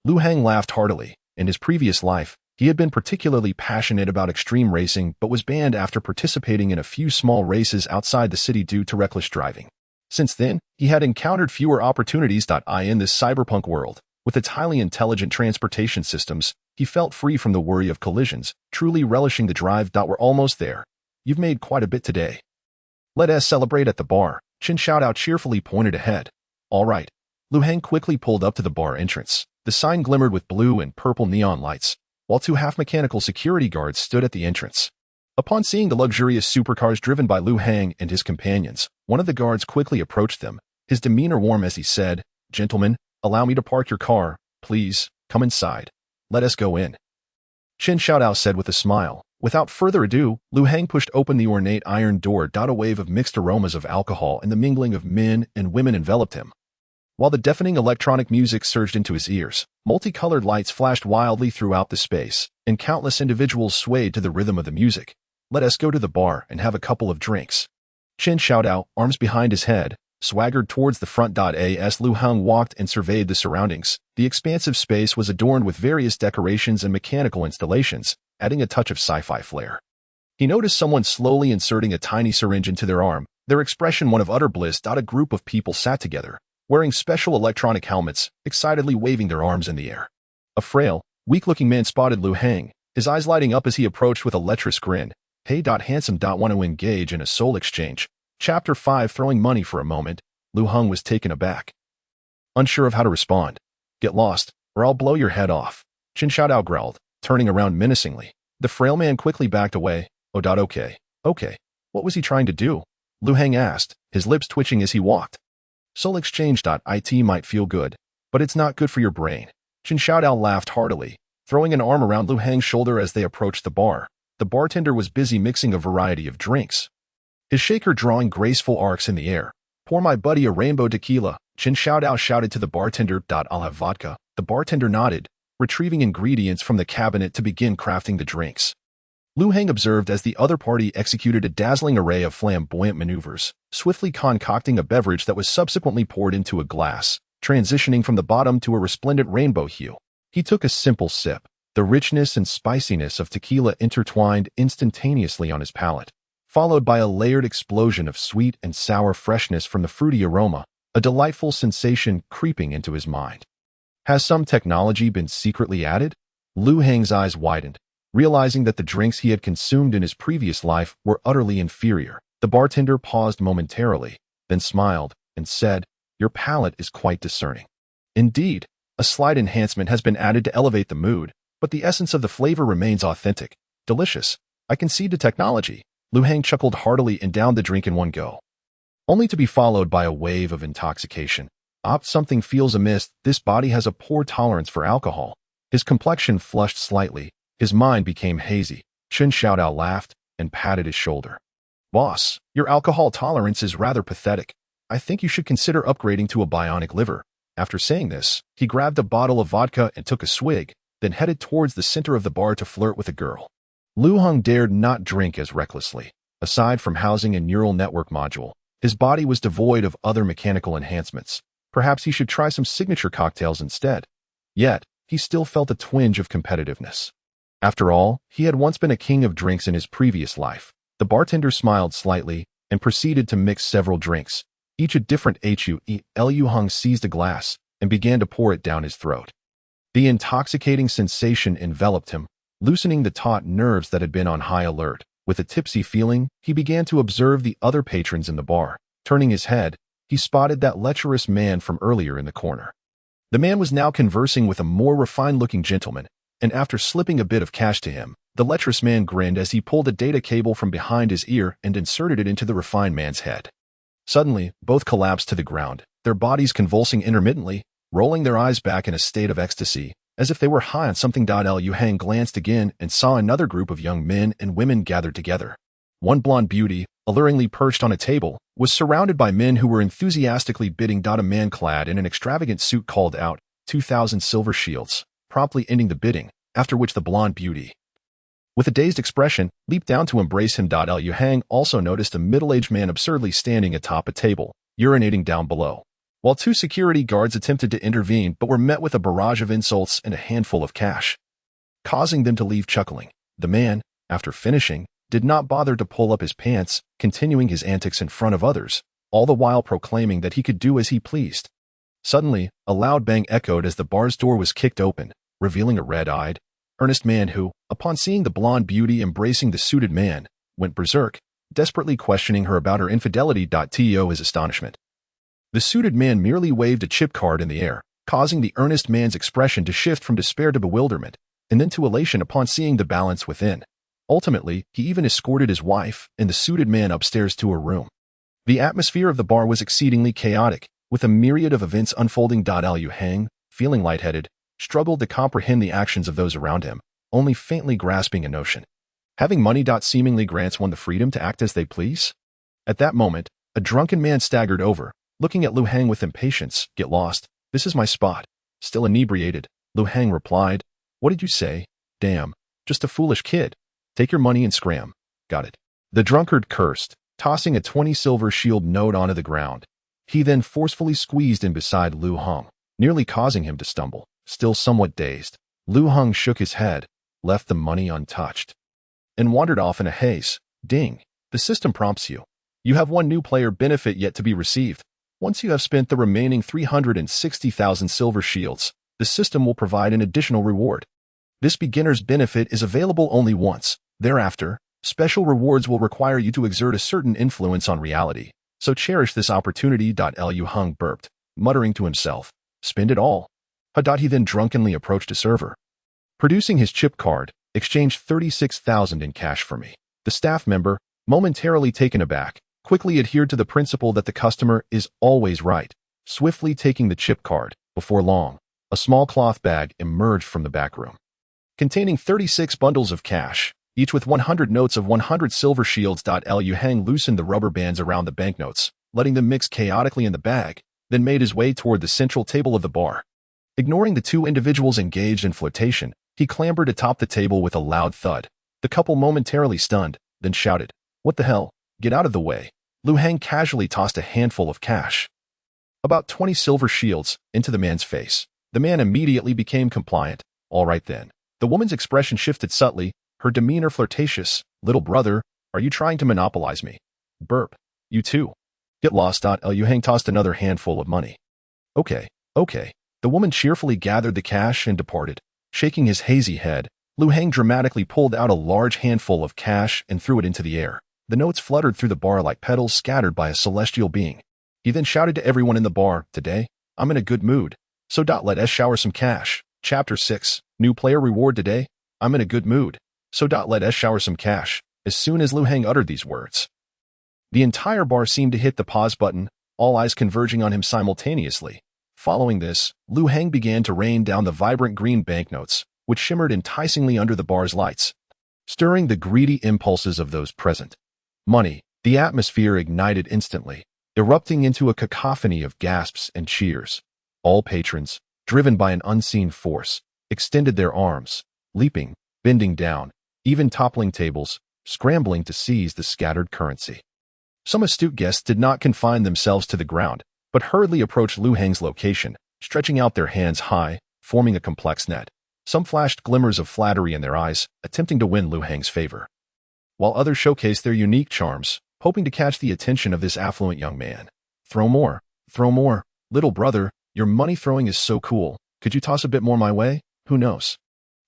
Lu Hang laughed heartily. In his previous life, he had been particularly passionate about extreme racing but was banned after participating in a few small races outside the city due to reckless driving. Since then, he had encountered fewer opportunities. In this cyberpunk world, with its highly intelligent transportation systems, he felt free from the worry of collisions, truly relishing the drive. We're almost there. You've made quite a bit today. Let us celebrate at the bar. Chin Shout-Out cheerfully pointed ahead. All right. Lu Hang quickly pulled up to the bar entrance. The sign glimmered with blue and purple neon lights, while 2 half-mechanical security guards stood at the entrance. Upon seeing the luxurious supercars driven by Lu Hang and his companions, one of the guards quickly approached them, his demeanor warm as he said, Gentlemen, allow me to park your car, please, come inside. Let us go in. Chin Shout-Out said with a smile. Without further ado, Lu Hang pushed open the ornate iron door. A wave of mixed aromas of alcohol and the mingling of men and women enveloped him. While the deafening electronic music surged into his ears, multicolored lights flashed wildly throughout the space, and countless individuals swayed to the rhythm of the music. Let us go to the bar and have a couple of drinks. Chen Xiaodao, arms behind his head, swaggered towards the front. As Lu Heng walked and surveyed the surroundings, the expansive space was adorned with various decorations and mechanical installations, adding a touch of sci-fi flair. He noticed someone slowly inserting a tiny syringe into their arm, their expression one of utter bliss. A group of people sat together, wearing special electronic helmets, excitedly waving their arms in the air. A frail, weak-looking man spotted Lu Heng, his eyes lighting up as he approached with a lecherous grin. Hey, handsome. Want to engage in a soul exchange? Chapter 5. Throwing money. For a moment, Lu Heng was taken aback. Unsure of how to respond. Get lost, or I'll blow your head off, Chen Xiaodao growled, turning around menacingly. The frail man quickly backed away. Okay. What was he trying to do? Lu Heng asked, his lips twitching as he walked. Soul exchange. It might feel good, but it's not good for your brain. Chen Xiaodao laughed heartily, throwing an arm around Lu Heng's shoulder as they approached the bar. The bartender was busy mixing a variety of drinks, his shaker drawing graceful arcs in the air. Pour my buddy a rainbow tequila, Chen Xiaodao shouted to the bartender. I'll have vodka. The bartender nodded, retrieving ingredients from the cabinet to begin crafting the drinks. Lu Heng observed as the other party executed a dazzling array of flamboyant maneuvers, swiftly concocting a beverage that was subsequently poured into a glass, transitioning from the bottom to a resplendent rainbow hue. He took a simple sip. The richness and spiciness of tequila intertwined instantaneously on his palate, followed by a layered explosion of sweet and sour freshness from the fruity aroma, a delightful sensation creeping into his mind. Has some technology been secretly added? Lu Heng's eyes widened, realizing that the drinks he had consumed in his previous life were utterly inferior. The bartender paused momentarily, then smiled and said, "Your palate is quite discerning. Indeed, a slight enhancement has been added to elevate the mood, but the essence of the flavor remains authentic. Delicious. I concede to technology." Lu Heng chuckled heartily and downed the drink in one go, only to be followed by a wave of intoxication. Something feels amiss. This body has a poor tolerance for alcohol. His complexion flushed slightly. His mind became hazy. Chen Xiaodao laughed and patted his shoulder. "Boss, your alcohol tolerance is rather pathetic. I think you should consider upgrading to a bionic liver." After saying this, he grabbed a bottle of vodka and took a swig, then headed towards the center of the bar to flirt with a girl. Lu Heng dared not drink as recklessly. Aside from housing a neural network module, his body was devoid of other mechanical enhancements. Perhaps he should try some signature cocktails instead. Yet, he still felt a twinge of competitiveness. After all, he had once been a king of drinks in his previous life. The bartender smiled slightly and proceeded to mix several drinks, each a different hue. Lu Heng seized a glass and began to pour it down his throat. The intoxicating sensation enveloped him, loosening the taut nerves that had been on high alert. With a tipsy feeling, he began to observe the other patrons in the bar. Turning his head, he spotted that lecherous man from earlier in the corner. The man was now conversing with a more refined-looking gentleman, and after slipping a bit of cash to him, the lecherous man grinned as he pulled a data cable from behind his ear and inserted it into the refined man's head. Suddenly, both collapsed to the ground, their bodies convulsing intermittently, rolling their eyes back in a state of ecstasy, as if they were high on something. Lu Heng glanced again and saw another group of young men and women gathered together. One blonde beauty, alluringly perched on a table, was surrounded by men who were enthusiastically bidding. A man clad in an extravagant suit called out, 2,000 silver shields, promptly ending the bidding, after which the blonde beauty, with a dazed expression, leaped down to embrace him. Lu Heng also noticed a middle-aged man absurdly standing atop a table, urinating down below, while two security guards attempted to intervene but were met with a barrage of insults and a handful of cash, causing them to leave chuckling. The man, after finishing, did not bother to pull up his pants, continuing his antics in front of others, all the while proclaiming that he could do as he pleased. Suddenly, a loud bang echoed as the bar's door was kicked open, revealing a red-eyed, earnest man who, upon seeing the blonde beauty embracing the suited man, went berserk, desperately questioning her about her infidelity. To his astonishment, the suited man merely waved a chip card in the air, causing the earnest man's expression to shift from despair to bewilderment, and then to elation upon seeing the balance within. Ultimately, he even escorted his wife and the suited man upstairs to a room. The atmosphere of the bar was exceedingly chaotic, with a myriad of events unfolding. Lu Heng, feeling lightheaded, struggled to comprehend the actions of those around him, only faintly grasping a notion. Having money. Seemingly grants one the freedom to act as they please? At that moment, a drunken man staggered over, looking at Lu Heng with impatience. "Get lost. This is my spot." Still inebriated, Lu Heng replied, "What did you say?" "Damn, just a foolish kid. Take your money and scram." "Got it." The drunkard cursed, tossing a 20 silver shield note onto the ground. He then forcefully squeezed in beside Lu Heng, nearly causing him to stumble. Still somewhat dazed, Lu Heng shook his head, left the money untouched, and wandered off in a haze. Ding! The system prompts you. You have one new player benefit yet to be received. Once you have spent the remaining 360,000 silver shields, the system will provide an additional reward. This beginner's benefit is available only once. Thereafter, special rewards will require you to exert a certain influence on reality, so cherish this opportunity. Lu Heng burped, muttering to himself, "Spend it all." He then drunkenly approached a server. Producing his chip card, exchanged 36,000 in cash for me. The staff member, momentarily taken aback, quickly adhered to the principle that the customer is always right, swiftly taking the chip card. Before long, a small cloth bag emerged from the back room, containing 36 bundles of cash, each with 100 notes of 100 silver shields. Lu Heng loosened the rubber bands around the banknotes, letting them mix chaotically in the bag, then made his way toward the central table of the bar. Ignoring the two individuals engaged in flirtation, he clambered atop the table with a loud thud. The couple, momentarily stunned, then shouted, "What the hell? Get out of the way." Lu Heng casually tossed a handful of cash, about 20 silver shields, into the man's face. The man immediately became compliant. All right then. The woman's expression shifted subtly, her demeanor flirtatious. "Little brother, are you trying to monopolize me?" Burp. "You too. Get lost." Lu Heng tossed another handful of money. Okay. The woman cheerfully gathered the cash and departed. Shaking his hazy head, Lu Heng dramatically pulled out a large handful of cash and threw it into the air. The notes fluttered through the bar like petals scattered by a celestial being. He then shouted to everyone in the bar, "Today, I'm in a good mood, so let us shower some cash." Chapter 6, New Player Reward. Today, I'm in a good mood, so let us shower some cash. As soon as Lu Heng uttered these words, the entire bar seemed to hit the pause button, all eyes converging on him simultaneously. Following this, Lu Heng began to rain down the vibrant green banknotes, which shimmered enticingly under the bar's lights, stirring the greedy impulses of those present. Money. The atmosphere ignited instantly, erupting into a cacophony of gasps and cheers. All patrons, driven by an unseen force, extended their arms, leaping, bending down, even toppling tables, scrambling to seize the scattered currency. Some astute guests did not confine themselves to the ground, but hurriedly approached Lu Heng's location, stretching out their hands high, forming a complex net. Some flashed glimmers of flattery in their eyes, attempting to win Lu Heng's favor, while others showcased their unique charms, hoping to catch the attention of this affluent young man. Throw more. Little brother, your money throwing is so cool. Could you toss a bit more my way? Who knows?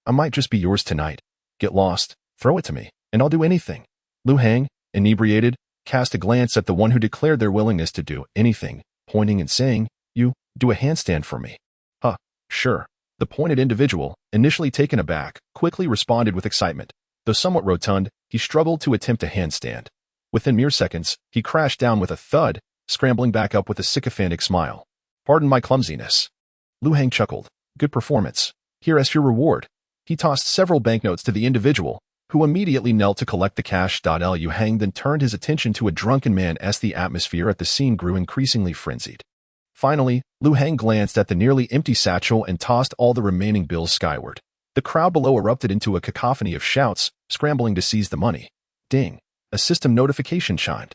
I might just be yours tonight. Get lost, throw it to me, and I'll do anything." Lu Heng, inebriated, cast a glance at the one who declared their willingness to do anything, pointing and saying, "You, do a handstand for me." Sure." The pointed individual, initially taken aback, quickly responded with excitement. Though somewhat rotund, he struggled to attempt a handstand. Within mere seconds, he crashed down with a thud, scrambling back up with a sycophantic smile. "Pardon my clumsiness." Lu Heng chuckled. "Good performance. Here's your reward." He tossed several banknotes to the individual, who immediately knelt to collect the cash. Lu Heng then turned his attention to a drunken man as the atmosphere at the scene grew increasingly frenzied. Finally, Lu Heng glanced at the nearly empty satchel and tossed all the remaining bills skyward. The crowd below erupted into a cacophony of shouts, scrambling to seize the money. Ding! A system notification chimed.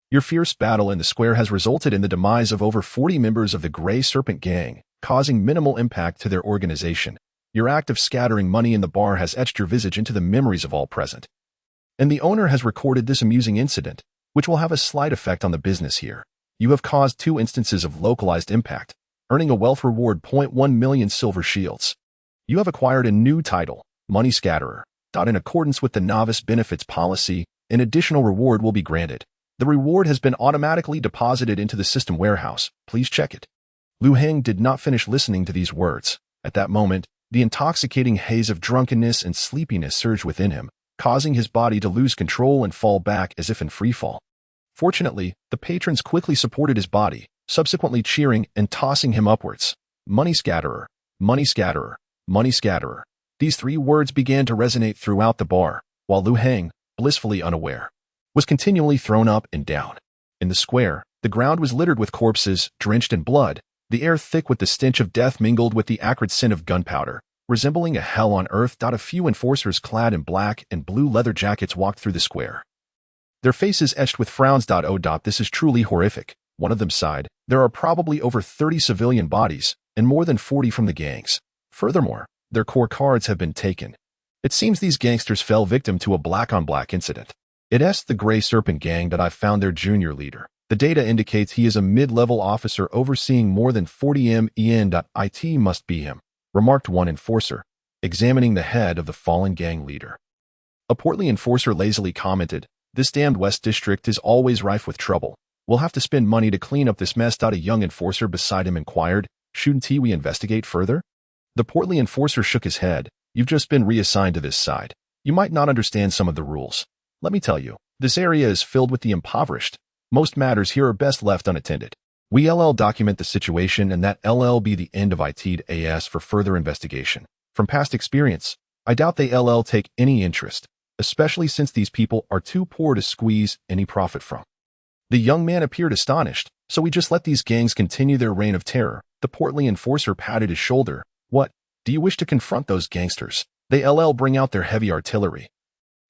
Your fierce battle in the square has resulted in the demise of over 40 members of the Grey Serpent Gang, causing minimal impact to their organization. Your act of scattering money in the bar has etched your visage into the memories of all present. And the owner has recorded this amusing incident, which will have a slight effect on the business here. You have caused 2 instances of localized impact, earning a wealth reward 0.1 million silver shields. You have acquired a new title, Money Scatterer. In accordance with the novice benefits policy, an additional reward will be granted. The reward has been automatically deposited into the system warehouse. Please check it. Lu Heng did not finish listening to these words. At that moment, the intoxicating haze of drunkenness and sleepiness surged within him, causing his body to lose control and fall back as if in freefall. Fortunately, the patrons quickly supported his body, subsequently cheering and tossing him upwards. Money Scatterer, Money Scatterer, Money Scatterer. These 3 words began to resonate throughout the bar, while Lu Heng, blissfully unaware, was continually thrown up and down. In the square, the ground was littered with corpses, drenched in blood, the air thick with the stench of death mingled with the acrid scent of gunpowder, resembling a hell on earth. A few enforcers clad in black and blue leather jackets walked through the square, their faces etched with frowns. Oh, this is truly horrific. One of them sighed. There are probably over 30 civilian bodies, and more than 40 from the gangs. Furthermore, their core cards have been taken. It seems these gangsters fell victim to a black-on-black incident. It's the Gray Serpent Gang that I've found their junior leader. The data indicates he is a mid-level officer overseeing more than 40 MEN. It must be him, remarked one enforcer, examining the head of the fallen gang leader. A portly enforcer lazily commented, "This damned West District is always rife with trouble. We'll have to spend money to clean up this mess." A young enforcer beside him inquired, "Shouldn't we investigate further?" The portly enforcer shook his head. "You've just been reassigned to this side. You might not understand some of the rules. Let me tell you, this area is filled with the impoverished. Most matters here are best left unattended. We document the situation and that be the end of it for further investigation. From past experience, I doubt they take any interest, especially since these people are too poor to squeeze any profit from." The young man appeared astonished. "So we just let these gangs continue their reign of terror?" The portly enforcer patted his shoulder. "What? Do you wish to confront those gangsters? They bring out their heavy artillery.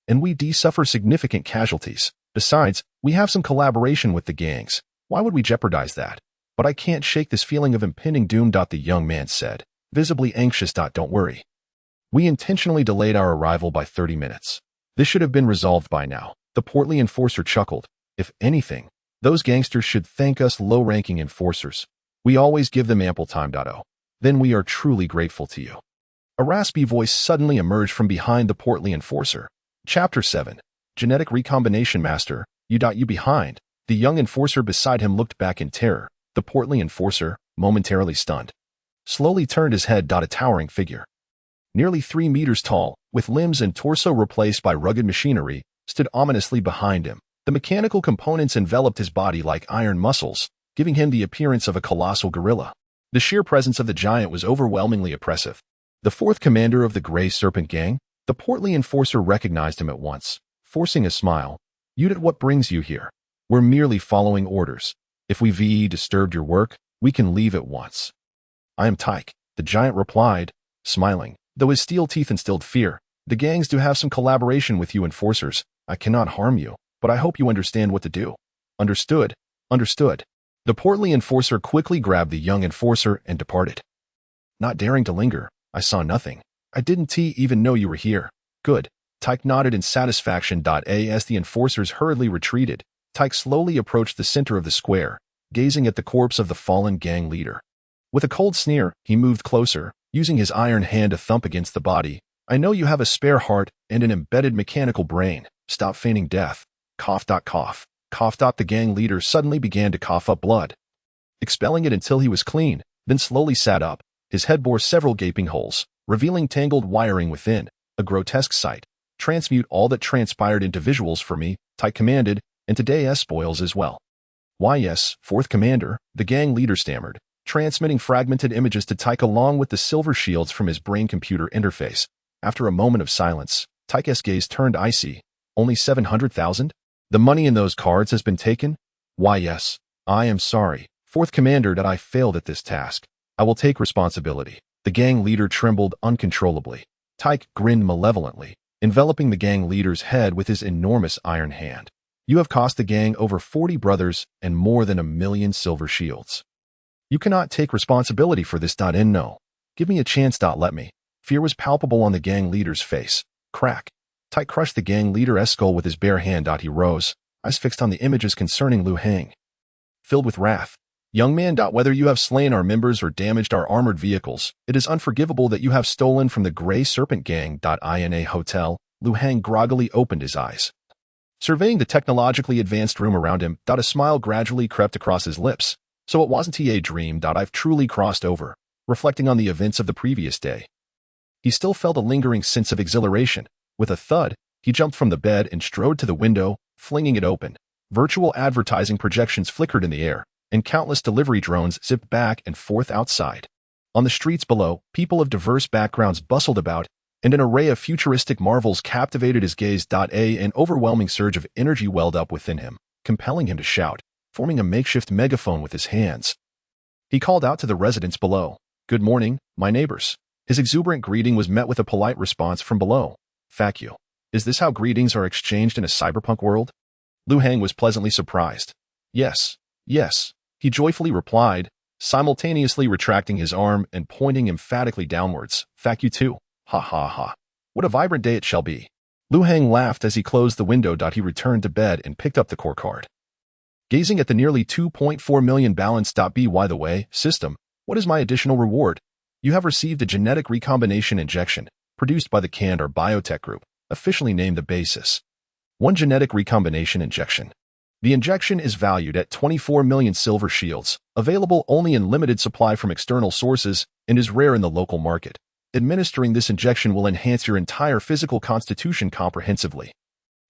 And we suffer significant casualties. Besides, we have some collaboration with the gangs. Why would we jeopardize that? But I can't shake this feeling of impending doom." The young man said, visibly anxious. "Don't worry. We intentionally delayed our arrival by 30 minutes. This should have been resolved by now." The portly enforcer chuckled. "If anything, those gangsters should thank us low-ranking enforcers. We always give them ample time. Then we are truly grateful to you." A raspy voice suddenly emerged from behind the portly enforcer. Chapter 7. Genetic Recombination Master, you behind. The young enforcer beside him looked back in terror. The portly enforcer, momentarily stunned, slowly turned his head. A towering figure, nearly 3 meters tall, with limbs and torso replaced by rugged machinery, stood ominously behind him. The mechanical components enveloped his body like iron muscles, giving him the appearance of a colossal gorilla. The sheer presence of the giant was overwhelmingly oppressive. The fourth commander of the Gray Serpent Gang? The portly enforcer recognized him at once, forcing a smile. "What brings you here?" "We're merely following orders. If we've disturbed your work, we can leave at once." "I am Tyke," the giant replied, smiling, though his steel teeth instilled fear. "The gangs do have some collaboration with you enforcers. I cannot harm you, but I hope you understand what to do." "Understood. Understood." The portly enforcer quickly grabbed the young enforcer and departed. Not daring to linger, "I saw nothing. I didn't even know you were here." "Good." Tyke nodded in satisfaction. As the enforcers hurriedly retreated, Tyke slowly approached the center of the square, gazing at the corpse of the fallen gang leader. With a cold sneer, he moved closer, using his iron hand to thump against the body. "I know you have a spare heart and an embedded mechanical brain. Stop feigning death. Cough. Cough. Cough. The gang leader suddenly began to cough up blood, expelling it until he was clean, then slowly sat up. His head bore several gaping holes, revealing tangled wiring within. A grotesque sight. "Transmute all that transpired into visuals for me," Tyke commanded, "and today's spoils as well." "Why yes, fourth commander," the gang leader stammered, transmitting fragmented images to Tyke along with the silver shields from his brain-computer interface. After a moment of silence, Tyke's gaze turned icy. "Only 700,000? The money in those cards has been taken?" "Why yes. I am sorry, fourth commander, that I failed at this task. I will take responsibility." The gang leader trembled uncontrollably. Tyke grinned malevolently, enveloping the gang leader's head with his enormous iron hand. "You have cost the gang over 40 brothers and more than 1,000,000 silver shields. You cannot take responsibility for this. No. Give me a chance. Let me." Fear was palpable on the gang leader's face. Crack. Tyke crushed the gang leader's skull with his bare hand. He rose, eyes fixed on the images concerning Liu Heng, filled with wrath. "Young man, whether you have slain our members or damaged our armored vehicles, it is unforgivable that you have stolen from the Gray Serpent Gang. In a hotel, Liu Heng groggily opened his eyes, surveying the technologically advanced room around him. A smile gradually crept across his lips. "So it wasn't a dream. I've truly crossed over," reflecting on the events of the previous day. He still felt a lingering sense of exhilaration. With a thud, he jumped from the bed and strode to the window, flinging it open. Virtual advertising projections flickered in the air, and countless delivery drones zipped back and forth outside. On the streets below, people of diverse backgrounds bustled about, and an array of futuristic marvels captivated his gaze. An overwhelming surge of energy welled up within him, compelling him to shout, forming a makeshift megaphone with his hands. He called out to the residents below, "Good morning, my neighbors." His exuberant greeting was met with a polite response from below. "Fuck you. Is this how greetings are exchanged in a cyberpunk world?" Lu Hang was pleasantly surprised. Yes, yes, he joyfully replied, simultaneously retracting his arm and pointing emphatically downwards. Fuck you too. Ha ha ha. What a vibrant day it shall be. Lu Hang laughed as he closed the window. He returned to bed and picked up the core card. Gazing at the nearly 2.4 million balance. By the way, system, what is my additional reward? You have received a genetic recombination injection, produced by the Candor Biotech Group, officially named the Basis. One genetic recombination injection. The injection is valued at 24 million silver shields, available only in limited supply from external sources, and is rare in the local market. Administering this injection will enhance your entire physical constitution comprehensively,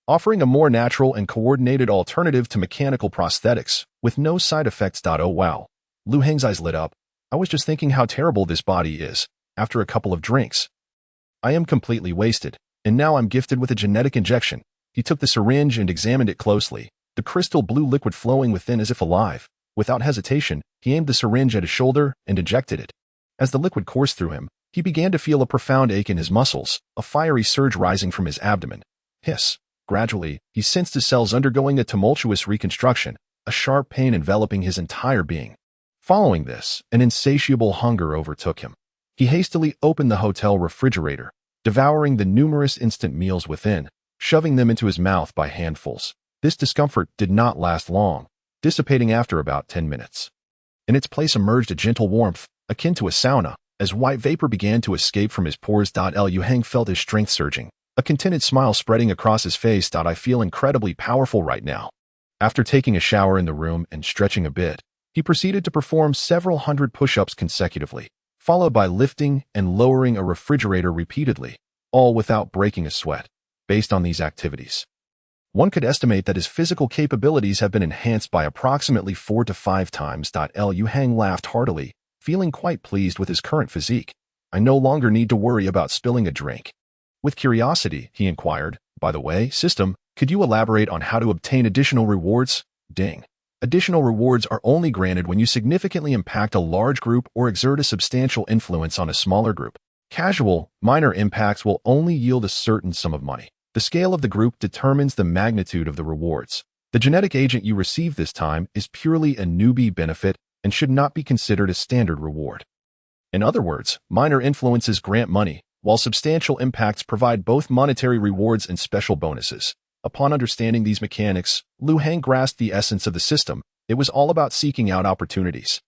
offering a more natural and coordinated alternative to mechanical prosthetics, with no side effects. Oh wow. Lu Hang's eyes lit up. I was just thinking how terrible this body is, after a couple of drinks. I am completely wasted, and now I'm gifted with a genetic injection. He took the syringe and examined it closely, the crystal blue liquid flowing within as if alive. Without hesitation, he aimed the syringe at his shoulder and injected it. As the liquid coursed through him, he began to feel a profound ache in his muscles, a fiery surge rising from his abdomen. Hiss. Gradually, he sensed his cells undergoing a tumultuous reconstruction, a sharp pain enveloping his entire being. Following this, an insatiable hunger overtook him. He hastily opened the hotel refrigerator, devouring the numerous instant meals within, shoving them into his mouth by handfuls. This discomfort did not last long, dissipating after about 10 minutes. In its place emerged a gentle warmth, akin to a sauna, as white vapor began to escape from his pores. Lu Hang felt his strength surging, a contented smile spreading across his face. I feel incredibly powerful right now. After taking a shower in the room and stretching a bit, he proceeded to perform several hundred push-ups consecutively, followed by lifting and lowering a refrigerator repeatedly, all without breaking a sweat. Based on these activities, one could estimate that his physical capabilities have been enhanced by approximately 4 to 5 times. Lu Hang laughed heartily, feeling quite pleased with his current physique. I no longer need to worry about spilling a drink. With curiosity, he inquired, by the way, system, could you elaborate on how to obtain additional rewards? Ding. Additional rewards are only granted when you significantly impact a large group or exert a substantial influence on a smaller group. Casual, minor impacts will only yield a certain sum of money. The scale of the group determines the magnitude of the rewards. The genetic agent you receive this time is purely a newbie benefit and should not be considered a standard reward. In other words, minor influences grant money, while substantial impacts provide both monetary rewards and special bonuses. Upon understanding these mechanics, Lu Hang grasped the essence of the system. It was all about seeking out opportunities.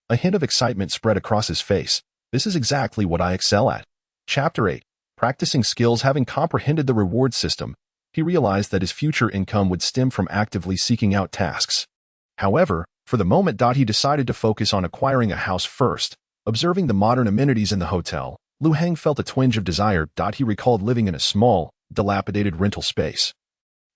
A hint of excitement spread across his face. This is exactly what I excel at. Chapter 8. Practicing skills. Having comprehended the reward system, he realized that his future income would stem from actively seeking out tasks. However, for the moment, he decided to focus on acquiring a house first. Observing the modern amenities in the hotel, Lu Hang felt a twinge of desire. He recalled living in a small, dilapidated rental space.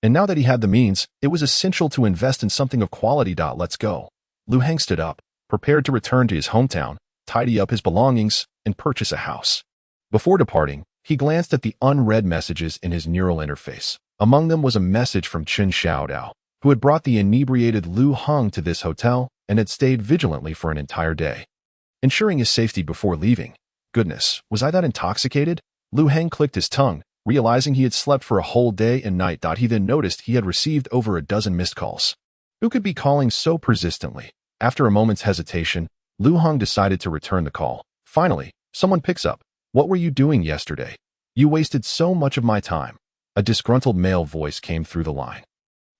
And now that he had the means, it was essential to invest in something of quality. Let's go. Lu Hang stood up, prepared to return to his hometown, tidy up his belongings, and purchase a house. Before departing, he glanced at the unread messages in his neural interface. Among them was a message from Chen Xiaodao, who had brought the inebriated Lu Hang to this hotel and had stayed vigilantly for an entire day, ensuring his safety before leaving. Goodness, was I that intoxicated? Lu Hang clicked his tongue, realizing he had slept for a whole day and night. He then noticed he had received over a dozen missed calls. Who could be calling so persistently? After a moment's hesitation, Lu Hang decided to return the call. Finally, someone picks up. What were you doing yesterday? You wasted so much of my time. A disgruntled male voice came through the line.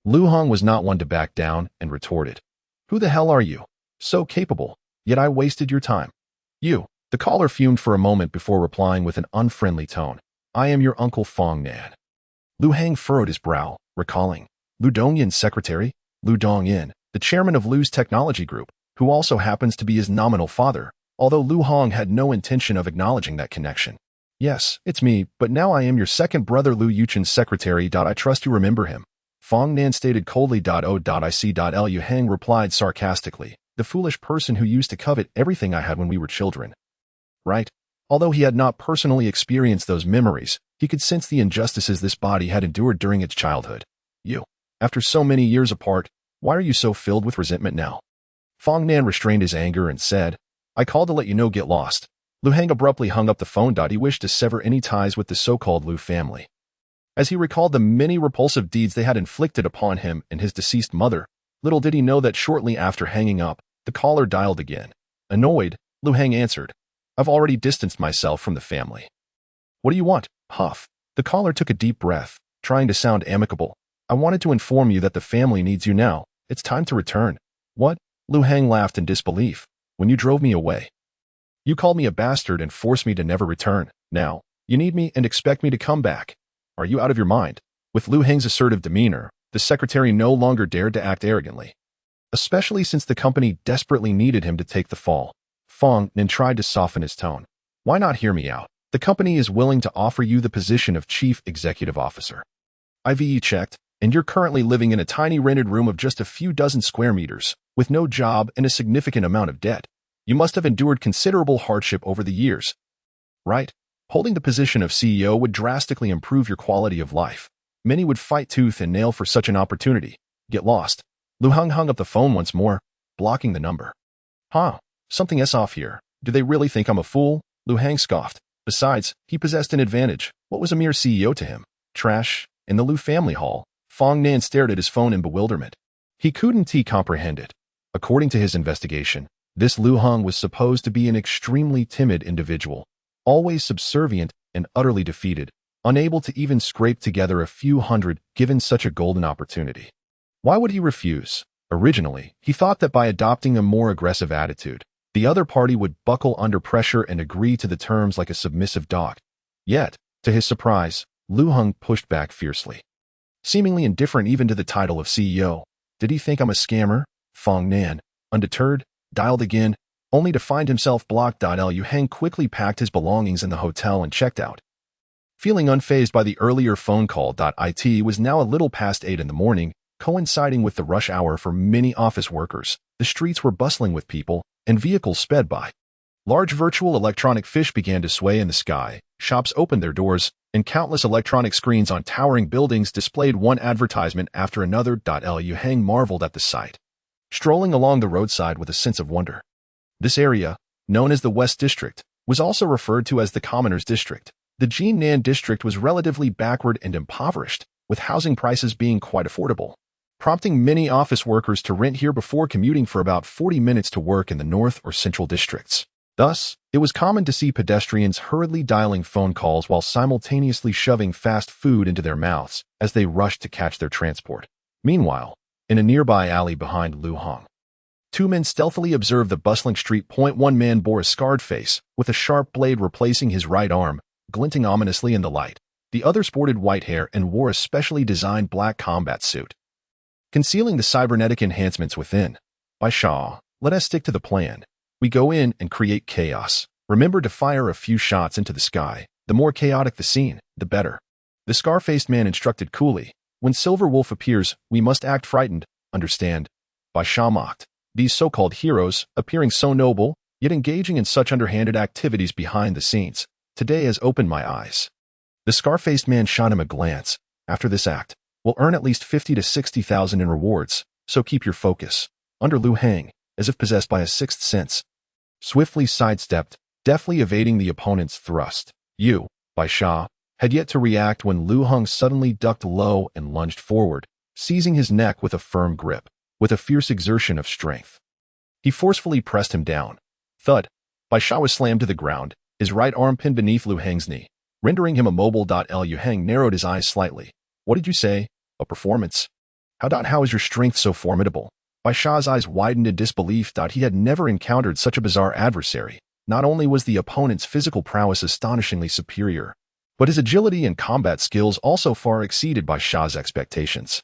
Lu Hang was not one to back down and retorted. Who the hell are you? So capable, yet I wasted your time. You. The caller fumed for a moment before replying with an unfriendly tone. I am your Uncle Fong Nan. Lu Hang furrowed his brow, recalling Lu Dongyin's secretary, Lu Dongyin, the chairman of Lu's technology group, who also happens to be his nominal father, although Lu Hang had no intention of acknowledging that connection. Yes, it's me, but now I am your second brother Lu Yuchen's secretary. I trust you remember him. Fong Nan stated coldly. I see. Lu Hang replied sarcastically, the foolish person who used to covet everything I had when we were children. Right? Although he had not personally experienced those memories, he could sense the injustices this body had endured during its childhood. You. After so many years apart, why are you so filled with resentment now? Fong Nan restrained his anger and said, I called to let you know, get lost. Lu Hang abruptly hung up the phone. He wished to sever any ties with the so-called Lu family. As he recalled the many repulsive deeds they had inflicted upon him and his deceased mother, little did he know that shortly after hanging up, the caller dialed again. Annoyed, Lu Heng answered, "I've already distanced myself from the family." "What do you want?" Huff. The caller took a deep breath, trying to sound amicable. "I wanted to inform you that the family needs you now. It's time to return." "What?" Lu Heng laughed in disbelief. "When you drove me away. You called me a bastard and forced me to never return. Now, you need me and expect me to come back. Are you out of your mind?" With Lu Heng's assertive demeanor, the secretary no longer dared to act arrogantly, especially since the company desperately needed him to take the fall. Fong Nin tried to soften his tone. "Why not hear me out? The company is willing to offer you the position of chief executive officer. I've checked, and you're currently living in a tiny rented room of just a few dozen square meters, with no job and a significant amount of debt. You must have endured considerable hardship over the years, right? Holding the position of CEO would drastically improve your quality of life. Many would fight tooth and nail for such an opportunity. Get lost." Lu Heng hung up the phone once more, blocking the number. "Huh, something is off here. Do they really think I'm a fool?" Lu Heng scoffed. Besides, he possessed an advantage. What was a mere CEO to him? Trash. In the Lu family hall, Fong Nan stared at his phone in bewilderment. He couldn't comprehend it. According to his investigation, this Lu Heng was supposed to be an extremely timid individual, always subservient and utterly defeated, unable to even scrape together a few hundred given such a golden opportunity. Why would he refuse? Originally, he thought that by adopting a more aggressive attitude, the other party would buckle under pressure and agree to the terms like a submissive dog. Yet, to his surprise, Lu Heng pushed back fiercely. Seemingly indifferent even to the title of CEO. Did he think I'm a scammer? Fong Nan, undeterred, dialed again, only to find himself blocked. Lu Heng quickly packed his belongings in the hotel and checked out. Feeling unfazed by the earlier phone call. It was now a little past 8 in the morning, coinciding with the rush hour for many office workers. The streets were bustling with people, and vehicles sped by. Large virtual electronic fish began to sway in the sky, shops opened their doors, and countless electronic screens on towering buildings displayed one advertisement after another. Lu Heng marveled at the sight, strolling along the roadside with a sense of wonder. This area, known as the West District, was also referred to as the Commoners District. The Jinan District was relatively backward and impoverished, with housing prices being quite affordable, prompting many office workers to rent here before commuting for about 40 minutes to work in the North or Central districts. Thus, it was common to see pedestrians hurriedly dialing phone calls while simultaneously shoving fast food into their mouths as they rushed to catch their transport. Meanwhile, in a nearby alley behind Lu Heng, two men stealthily observed the bustling street. One man bore a scarred face, with a sharp blade replacing his right arm, glinting ominously in the light. The other sported white hair and wore a specially designed black combat suit, concealing the cybernetic enhancements within. "By Shaw, let us stick to the plan. We go in and create chaos. Remember to fire a few shots into the sky. The more chaotic the scene, the better." The scar-faced man instructed coolly. "When Silver Wolf appears, we must act frightened, understand?" By Shaw mocked. These so-called heroes, appearing so noble, yet engaging in such underhanded activities behind the scenes, today has opened my eyes. The scar-faced man shot him a glance. "After this act, we'll earn at least 50 to 60,000 in rewards, so keep your focus." Under Lu Heng, as if possessed by a sixth sense, swiftly sidestepped, deftly evading the opponent's thrust. By Shaw, had yet to react when Lu Heng suddenly ducked low and lunged forward, seizing his neck with a firm grip. With a fierce exertion of strength, he forcefully pressed him down. Thud. Bai Sha was slammed to the ground, his right arm pinned beneath Lu Heng's knee, rendering him immobile. Lu Heng narrowed his eyes slightly. "What did you say? A performance? How is your strength so formidable?" Bai Sha's eyes widened in disbelief. He had never encountered such a bizarre adversary. Not only was the opponent's physical prowess astonishingly superior, but his agility and combat skills also far exceeded Bai Sha's expectations.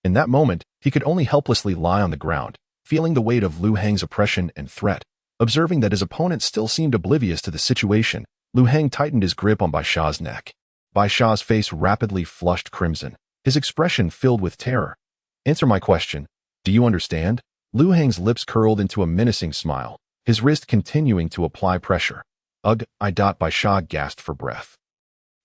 In that moment, he could only helplessly lie on the ground, feeling the weight of Lu Heng's oppression and threat. Observing that his opponent still seemed oblivious to the situation, Lu Heng tightened his grip on Bai Sha's neck. Bai Sha's face rapidly flushed crimson, his expression filled with terror. "Answer my question. Do you understand?" Lu Heng's lips curled into a menacing smile, his wrist continuing to apply pressure. "Ugh, Bai Sha gasped for breath.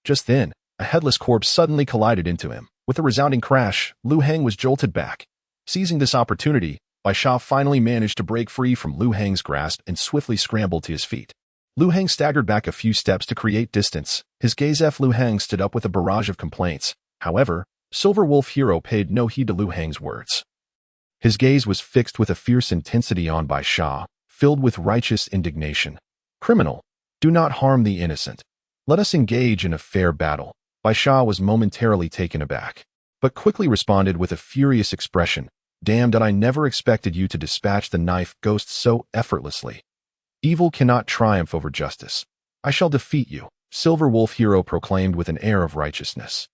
Just then, a headless corpse suddenly collided into him. With a resounding crash, Lu Heng was jolted back. Seizing this opportunity, Bai Sha finally managed to break free from Lu Heng's grasp and swiftly scrambled to his feet. Lu Heng staggered back a few steps to create distance. His gaze. Lu Heng stood up with a barrage of complaints. However, Silver Wolf Hero paid no heed to Liu Hang's words. His gaze was fixed with a fierce intensity on Bai Sha, filled with righteous indignation. Criminal, do not harm the innocent. Let us engage in a fair battle. Bai Sha was momentarily taken aback, but quickly responded with a furious expression. Damn, that I never expected you to dispatch the knife ghost so effortlessly. Evil cannot triumph over justice. I shall defeat you, Silver Wolf Hero proclaimed with an air of righteousness.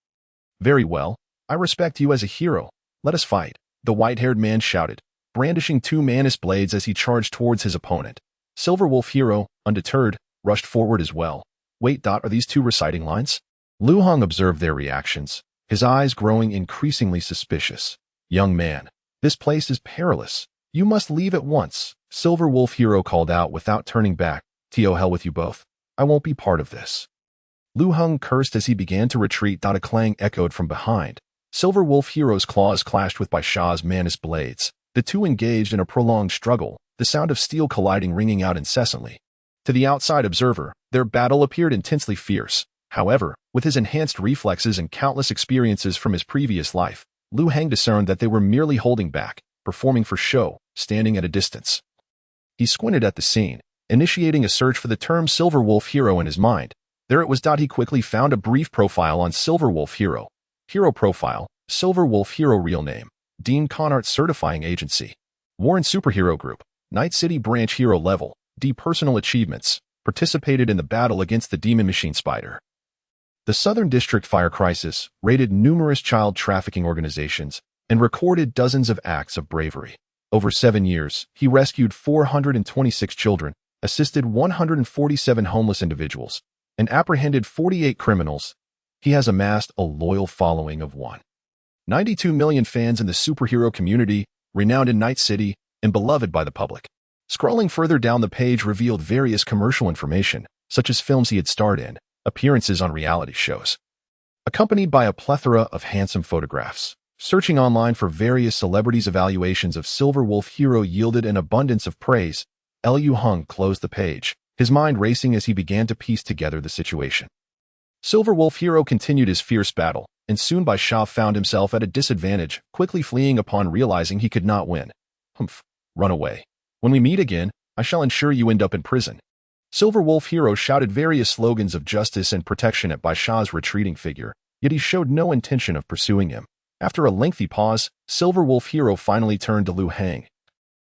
Very well, I respect you as a hero. Let us fight, the white-haired man shouted, brandishing two Manus blades as he charged towards his opponent. Silver Wolf Hero, undeterred, rushed forward as well. Wait, are these two reciting lines? Liu Hang observed their reactions, his eyes growing increasingly suspicious. Young man, this place is perilous. You must leave at once, Silver Wolf Hero called out without turning back. To hell with you both. I won't be part of this. Liu Hang cursed as he began to retreat. A clang echoed from behind. Silver Wolf Hero's claws clashed with Bai Sha's Manus blades. The two engaged in a prolonged struggle, the sound of steel colliding ringing out incessantly. To the outside observer, their battle appeared intensely fierce. However, with his enhanced reflexes and countless experiences from his previous life, Liu Hang discerned that they were merely holding back, performing for show, standing at a distance. He squinted at the scene, initiating a search for the term Silver Wolf Hero in his mind. There it was. He quickly found a brief profile on Silver Wolf Hero. Hero profile, Silver Wolf Hero real name, Dean Conart Certifying Agency. Warren Superhero Group, Night City Branch Hero Level, D Personal Achievements, participated in the battle against the Demon Machine Spider. The Southern District Fire Crisis raided numerous child trafficking organizations and recorded dozens of acts of bravery. Over 7 years, he rescued 426 children, assisted 147 homeless individuals, and apprehended 48 criminals. He has amassed a loyal following of 1.92 million fans in the superhero community, renowned in Night City and beloved by the public. Scrolling further down the page revealed various commercial information, such as films he had starred in, appearances on reality shows, accompanied by a plethora of handsome photographs. Searching online for various celebrities' evaluations of Silver Wolf Hero yielded an abundance of praise. Liu Hang closed the page, his mind racing as he began to piece together the situation. Silver Wolf Hero continued his fierce battle, and soon Bai Sha found himself at a disadvantage, quickly fleeing upon realizing he could not win. Humph, run away. When we meet again, I shall ensure you end up in prison. Silver Wolf Hero shouted various slogans of justice and protection at Bai Sha's retreating figure, yet he showed no intention of pursuing him. After a lengthy pause, Silver Wolf Hero finally turned to Liu Hang,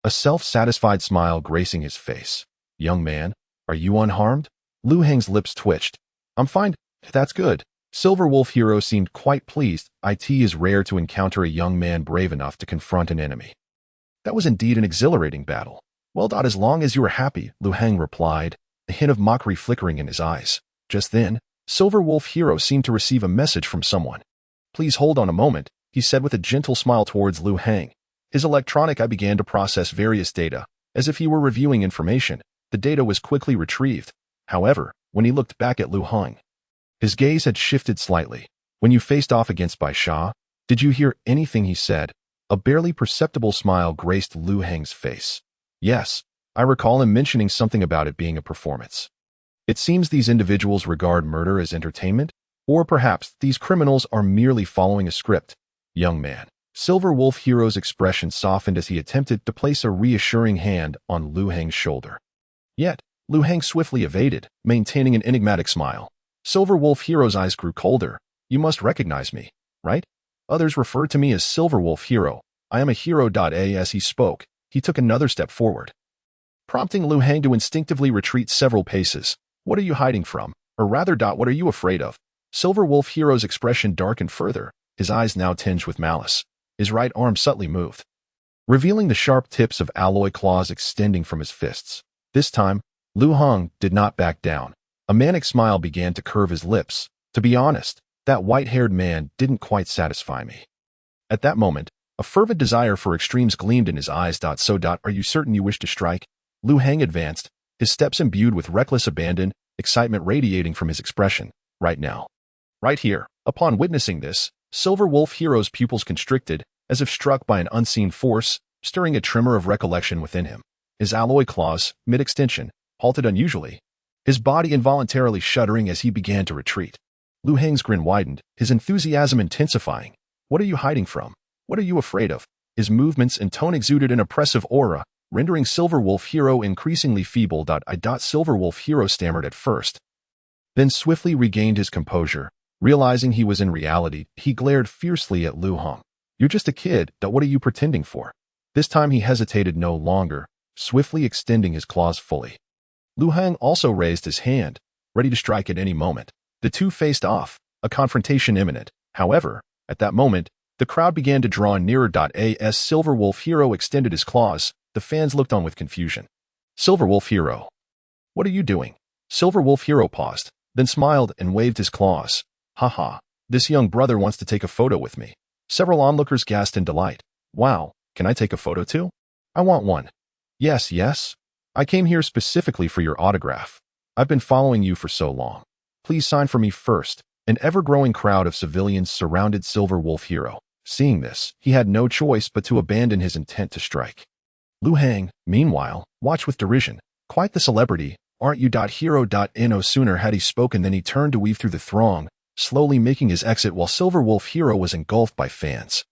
a self-satisfied smile gracing his face. Young man, are you unharmed? Liu Hang's lips twitched. I'm fine. That's good. Silver Wolf Hero seemed quite pleased. It is rare to encounter a young man brave enough to confront an enemy. That was indeed an exhilarating battle. Well, as long as you are happy, Liu Hang replied, a hint of mockery flickering in his eyes. Just then, Silver Wolf Hero seemed to receive a message from someone. Please hold on a moment, he said with a gentle smile towards Liu Hang. His electronic eye began to process various data, as if he were reviewing information. The data was quickly retrieved. However, when he looked back at Liu Hang, his gaze had shifted slightly. When you faced off against Bai Sha, did you hear anything he said? A barely perceptible smile graced Liu Hang's face. Yes, I recall him mentioning something about it being a performance. It seems these individuals regard murder as entertainment, or perhaps these criminals are merely following a script. Young man. Silver Wolf Hero's expression softened as he attempted to place a reassuring hand on Liu Hang's shoulder. Yet, Liu Hang swiftly evaded, maintaining an enigmatic smile. Silver Wolf Hero's eyes grew colder. You must recognize me, right? Others refer to me as Silver Wolf Hero. I am a hero. As he spoke, he took another step forward, prompting Liu Hang to instinctively retreat several paces. What are you hiding from? Or rather, what are you afraid of? Silver Wolf Hero's expression darkened further, his eyes now tinged with malice. His right arm subtly moved, revealing the sharp tips of alloy claws extending from his fists. This time, Liu Hang did not back down. A manic smile began to curve his lips. To be honest, that white-haired man didn't quite satisfy me. At that moment, a fervent desire for extremes gleamed in his eyes. Are you certain you wish to strike? Liu Hang advanced, his steps imbued with reckless abandon, excitement radiating from his expression. Right now. Right here. Upon witnessing this, Silver Wolf Hero's pupils constricted, as if struck by an unseen force, stirring a tremor of recollection within him. His alloy claws, mid-extension, halted unusually, his body involuntarily shuddering as he began to retreat. Lu Hang's grin widened, his enthusiasm intensifying. What are you hiding from? What are you afraid of? His movements and tone exuded an oppressive aura, rendering Silverwolf Hero increasingly feeble. Silverwolf Hero stammered at first, then swiftly regained his composure. Realizing he was in reality, he glared fiercely at Lu Hang. You're just a kid, what are you pretending for? This time he hesitated no longer, swiftly extending his claws fully. Lu Hang also raised his hand, ready to strike at any moment. The two faced off, a confrontation imminent. However, at that moment, the crowd began to draw nearer. As Silverwolf Hero extended his claws, the fans looked on with confusion. Silverwolf Hero. What are you doing? Silverwolf Hero paused, then smiled and waved his claws. Haha, this young brother wants to take a photo with me. Several onlookers gasped in delight. Wow, can I take a photo too? I want one. Yes. I came here specifically for your autograph. I've been following you for so long. Please sign for me first. An ever-growing crowd of civilians surrounded Silverwolf Hero. Seeing this, he had no choice but to abandon his intent to strike. Lu Hang, meanwhile, watched with derision. Quite the celebrity, aren't you? Hero. No sooner had he spoken than he turned to weave through the throng, slowly making his exit while Silverwolf Hero was engulfed by fans.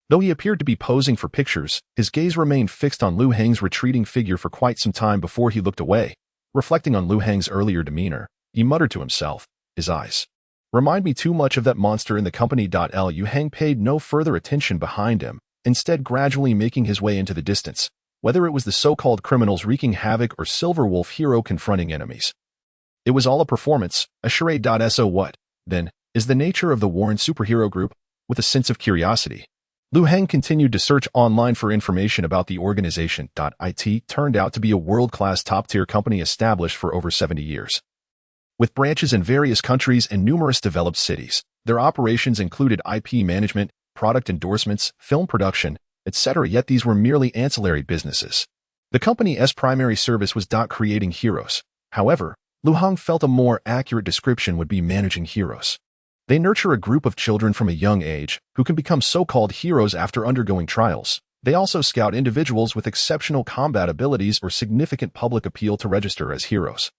Though he appeared to be posing for pictures, his gaze remained fixed on Lu Hang's retreating figure for quite some time before he looked away. Reflecting on Lu Hang's earlier demeanor, he muttered to himself, his eyes remind me too much of that monster in the company. Lu Hang paid no further attention behind him, instead gradually making his way into the distance, whether it was the so-called criminals wreaking havoc or Silverwolf Hero confronting enemies. It was all a performance, a charade. So what, then, is the nature of the Warren superhero group? With a sense of curiosity, Lu Hang continued to search online for information about the organization. It turned out to be a world-class top-tier company established for over 70 years. With branches in various countries and numerous developed cities, their operations included IP management, product endorsements, film production, etc. Yet these were merely ancillary businesses. The company's primary service was creating heroes. However, Lu Hang felt a more accurate description would be managing heroes. They nurture a group of children from a young age who can become so-called heroes after undergoing trials. They also scout individuals with exceptional combat abilities or significant public appeal to register as heroes.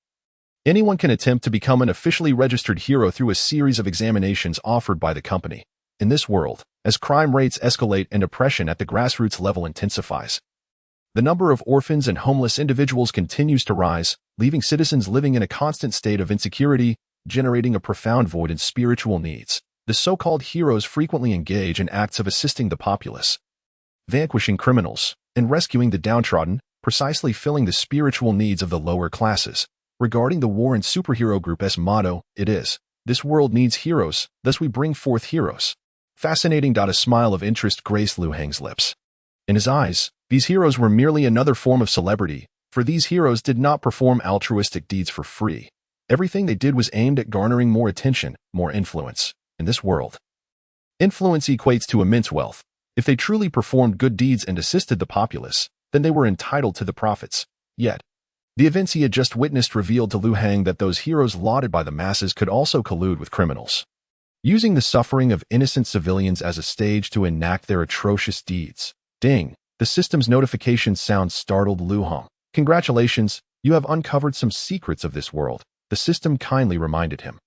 Anyone can attempt to become an officially registered hero through a series of examinations offered by the company. In this world, as crime rates escalate and oppression at the grassroots level intensifies, the number of orphans and homeless individuals continues to rise, leaving citizens living in a constant state of insecurity, generating a profound void in spiritual needs. The so-called heroes frequently engage in acts of assisting the populace, vanquishing criminals, and rescuing the downtrodden, precisely filling the spiritual needs of the lower classes. Regarding the Warren superhero group's motto, it is, "This world needs heroes, thus we bring forth heroes." Fascinating. A smile of interest graced Lu Hang's lips. In his eyes, these heroes were merely another form of celebrity, for these heroes did not perform altruistic deeds for free. Everything they did was aimed at garnering more attention, more influence. In this world, influence equates to immense wealth. If they truly performed good deeds and assisted the populace, then they were entitled to the profits. Yet, the events he had just witnessed revealed to Lu Hang that those heroes lauded by the masses could also collude with criminals, using the suffering of innocent civilians as a stage to enact their atrocious deeds. Ding! The system's notification sound startled Lu Hang. Congratulations, you have uncovered some secrets of this world, the system kindly reminded him.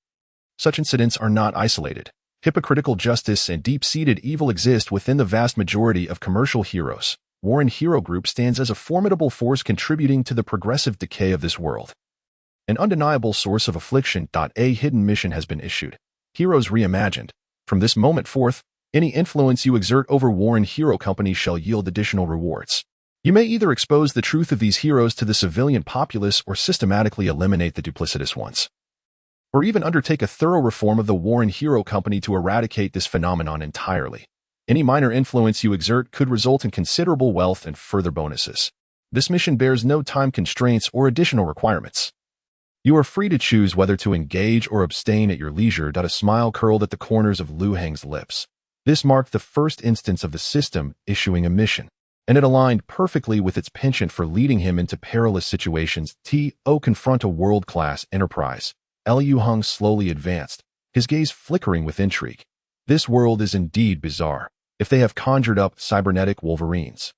Such incidents are not isolated. Hypocritical justice and deep-seated evil exist within the vast majority of commercial heroes. Warren Hero Group stands as a formidable force contributing to the progressive decay of this world. An undeniable source of affliction. A hidden mission has been issued. Heroes Reimagined. From this moment forth, any influence you exert over Warren Hero Company shall yield additional rewards. You may either expose the truth of these heroes to the civilian populace or systematically eliminate the duplicitous ones, or even undertake a thorough reform of the Warren Hero Company to eradicate this phenomenon entirely. Any minor influence you exert could result in considerable wealth and further bonuses. This mission bears no time constraints or additional requirements. You are free to choose whether to engage or abstain at your leisure. A smile curled at the corners of Lu Hang's lips. This marked the first instance of the system issuing a mission, and it aligned perfectly with its penchant for leading him into perilous situations. Confront a world-class enterprise. Lu Hang slowly advanced, his gaze flickering with intrigue. This world is indeed bizarre. If they have conjured up cybernetic Wolverines,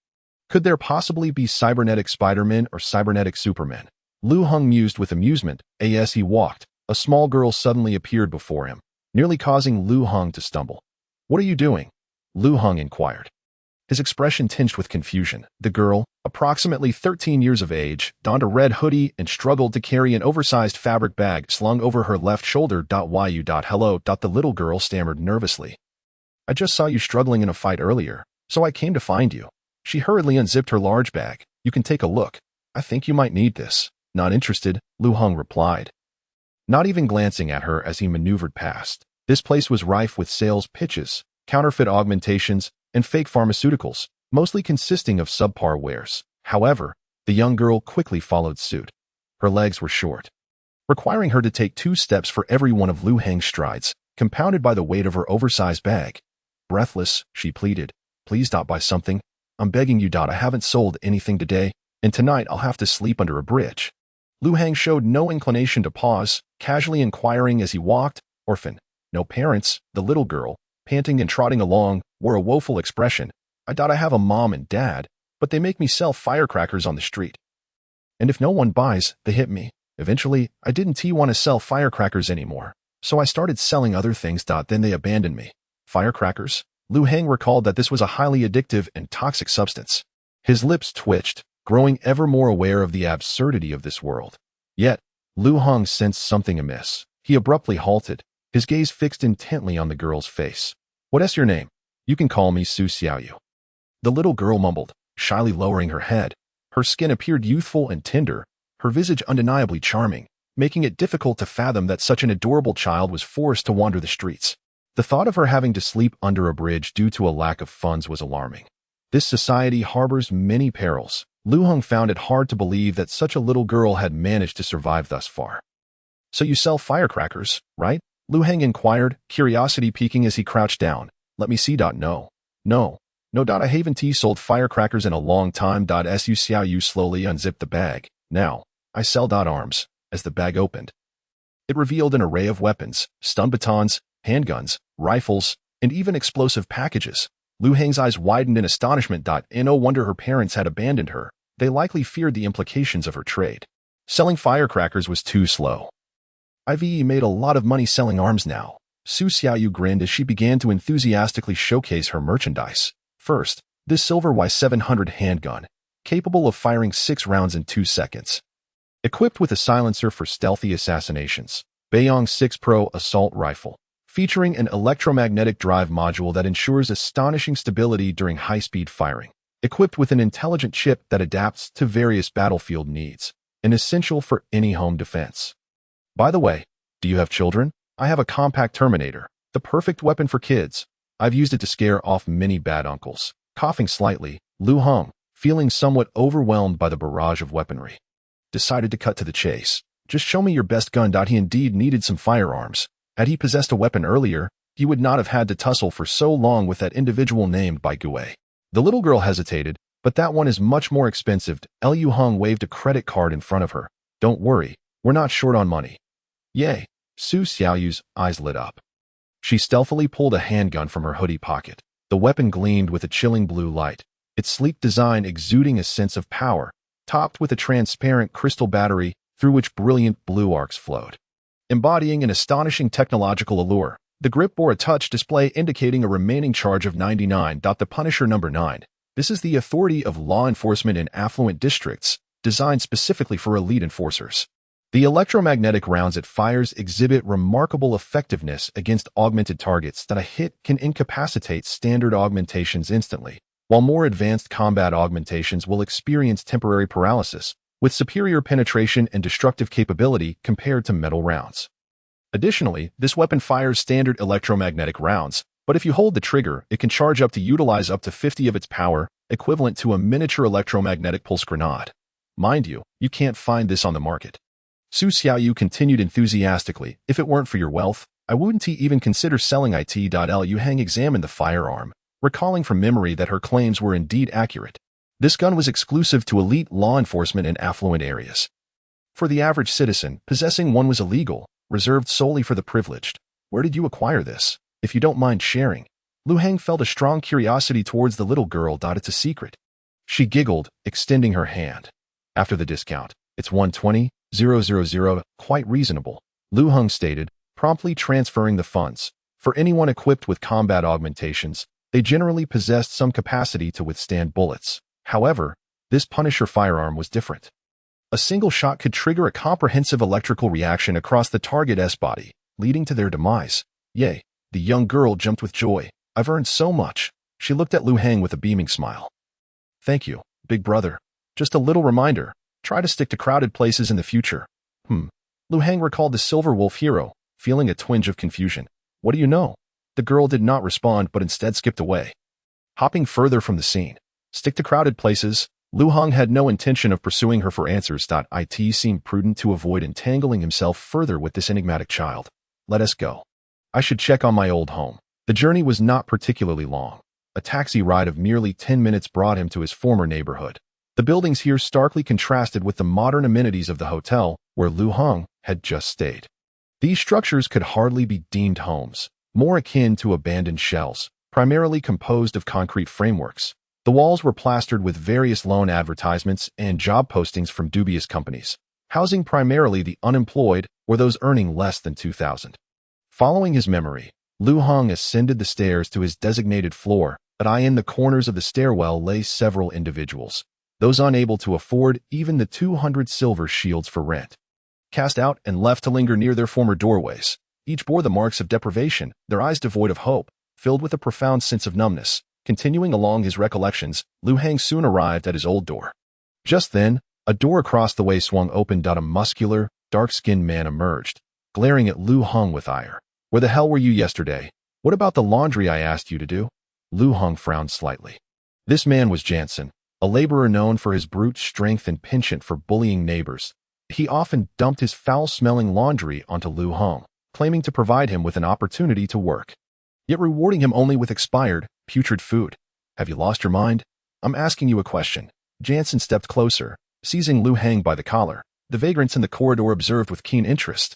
could there possibly be cybernetic Spider-Men or cybernetic Supermen? Lu Hang mused with amusement. As he walked, a small girl suddenly appeared before him. nearly causing Lu Heng to stumble. "What are you doing?" Lu Heng inquired. His expression tinged with confusion. The girl, approximately 13 years of age, donned a red hoodie and struggled to carry an oversized fabric bag slung over her left shoulder. "Hello." The little girl stammered nervously. "I just saw you struggling in a fight earlier, so I came to find you." She hurriedly unzipped her large bag. "You can take a look. I think you might need this." "Not interested," Lu Heng replied, not even glancing at her as he maneuvered past. This place was rife with sales pitches, counterfeit augmentations, and fake pharmaceuticals, mostly consisting of subpar wares. However, the young girl quickly followed suit. Her legs were short, requiring her to take 2 steps for every one of Lu Heng's strides, compounded by the weight of her oversized bag. Breathless, she pleaded, "Please stop by something. I'm begging you. I haven't sold anything today, and tonight I'll have to sleep under a bridge." Lu Heng showed no inclination to pause, casually inquiring as he walked. "Orphan. No parents." The little girl, panting and trotting along, wore a woeful expression. I have a mom and dad, but they make me sell firecrackers on the street. And if no one buys, they hit me. Eventually, I didn't want to sell firecrackers anymore, so I started selling other things. Then they abandoned me." Firecrackers? Lu Heng recalled that this was a highly addictive and toxic substance. His lips twitched, growing ever more aware of the absurdity of this world. Yet, Lu Heng sensed something amiss. He abruptly halted, his gaze fixed intently on the girl's face. "What's your name?" "You can call me Su Xiaoyu." The little girl mumbled, shyly lowering her head. Her skin appeared youthful and tender, her visage undeniably charming, making it difficult to fathom that such an adorable child was forced to wander the streets. The thought of her having to sleep under a bridge due to a lack of funds was alarming. This society harbors many perils. Lu Heng found it hard to believe that such a little girl had managed to survive thus far. "So you sell firecrackers, right?" Lu Heng inquired, curiosity peaking as he crouched down. "Let me see. No. I haven't sold firecrackers in a long time. Su Xiaoyu slowly unzipped the bag. "Now, I sell arms." As the bag opened, it revealed an array of weapons, stun batons, handguns, rifles, and even explosive packages. Lu Heng's eyes widened in astonishment. No wonder her parents had abandoned her. They likely feared the implications of her trade. Selling firecrackers was too slow. "I've made a lot of money selling arms now." Su Xiaoyu grinned as she began to enthusiastically showcase her merchandise. First, this silver Y700 handgun, capable of firing 6 rounds in 2 seconds. Equipped with a silencer for stealthy assassinations. Beiyang 6 Pro assault rifle, featuring an electromagnetic drive module that ensures astonishing stability during high-speed firing. Equipped with an intelligent chip that adapts to various battlefield needs, and essential for any home defense. "By the way, do you have children? I have a compact Terminator, the perfect weapon for kids. I've used it to scare off many bad uncles." Coughing slightly, Lu Heng, feeling somewhat overwhelmed by the barrage of weaponry, decided to cut to the chase. "Just show me your best gun." He indeed needed some firearms. Had he possessed a weapon earlier, he would not have had to tussle for so long with that individual named Bai Gue. The little girl hesitated, "But that one is much more expensive." Lu Heng waved a credit card in front of her. "Don't worry, we're not short on money." "Yay." Su Xiaoyu's eyes lit up. She stealthily pulled a handgun from her hoodie pocket. The weapon gleamed with a chilling blue light, its sleek design exuding a sense of power, topped with a transparent crystal battery through which brilliant blue arcs flowed. Embodying an astonishing technological allure, the grip bore a touch display indicating a remaining charge of 99. The Punisher No. 9. This is the authority of law enforcement in affluent districts, designed specifically for elite enforcers. The electromagnetic rounds it fires exhibit remarkable effectiveness against augmented targets that a hit can incapacitate standard augmentations instantly, while more advanced combat augmentations will experience temporary paralysis, with superior penetration and destructive capability compared to metal rounds. Additionally, this weapon fires standard electromagnetic rounds, but if you hold the trigger, it can charge up to utilize up to 50 of its power, equivalent to a miniature electromagnetic pulse grenade. Mind you, you can't find this on the market. Su Xiaoyu continued enthusiastically, "If it weren't for your wealth, I wouldn't even consider selling it." Lu Heng examined the firearm, recalling from memory that her claims were indeed accurate. This gun was exclusive to elite law enforcement in affluent areas. For the average citizen, possessing one was illegal, reserved solely for the privileged. "Where did you acquire this, if you don't mind sharing?" Lu Heng felt a strong curiosity towards the little girl. "It's a secret." She giggled, extending her hand. "After the discount, it's 120,000, quite reasonable," Lu Heng stated, promptly transferring the funds. For anyone equipped with combat augmentations, they generally possessed some capacity to withstand bullets. However, this Punisher firearm was different. A single shot could trigger a comprehensive electrical reaction across the target's body, leading to their demise. Yay, the young girl jumped with joy. I've earned so much. She looked at Liu Hang with a beaming smile. Thank you, big brother. Just a little reminder, try to stick to crowded places in the future. Liu Hang recalled the Silver Wolf hero, feeling a twinge of confusion. What do you know? The girl did not respond but instead skipped away. Hopping further from the scene. Stick to crowded places. Liu Hang had no intention of pursuing her for answers. It seemed prudent to avoid entangling himself further with this enigmatic child. Let us go. I should check on my old home. The journey was not particularly long. A taxi ride of merely 10 minutes brought him to his former neighborhood. The buildings here starkly contrasted with the modern amenities of the hotel where Liu Hang had just stayed. These structures could hardly be deemed homes, more akin to abandoned shells, primarily composed of concrete frameworks. The walls were plastered with various loan advertisements and job postings from dubious companies, housing primarily the unemployed or those earning less than $2,000. Following his memory, Liu Hang ascended the stairs to his designated floor, but in the corners of the stairwell lay several individuals, those unable to afford even the 200 silver shields for rent. Cast out and left to linger near their former doorways, each bore the marks of deprivation, their eyes devoid of hope, filled with a profound sense of numbness. Continuing along his recollections, Liu Hang soon arrived at his old door. Just then, a door across the way swung open. A muscular, dark-skinned man emerged, glaring at Liu Hang with ire. Where the hell were you yesterday? What about the laundry I asked you to do? Liu Hang frowned slightly. This man was Jansen, a laborer known for his brute strength and penchant for bullying neighbors. He often dumped his foul-smelling laundry onto Liu Hang, claiming to provide him with an opportunity to work, yet rewarding him only with expired, putrid food. Have you lost your mind? I'm asking you a question. Jansen stepped closer, seizing Liu Hang by the collar. The vagrants in the corridor observed with keen interest,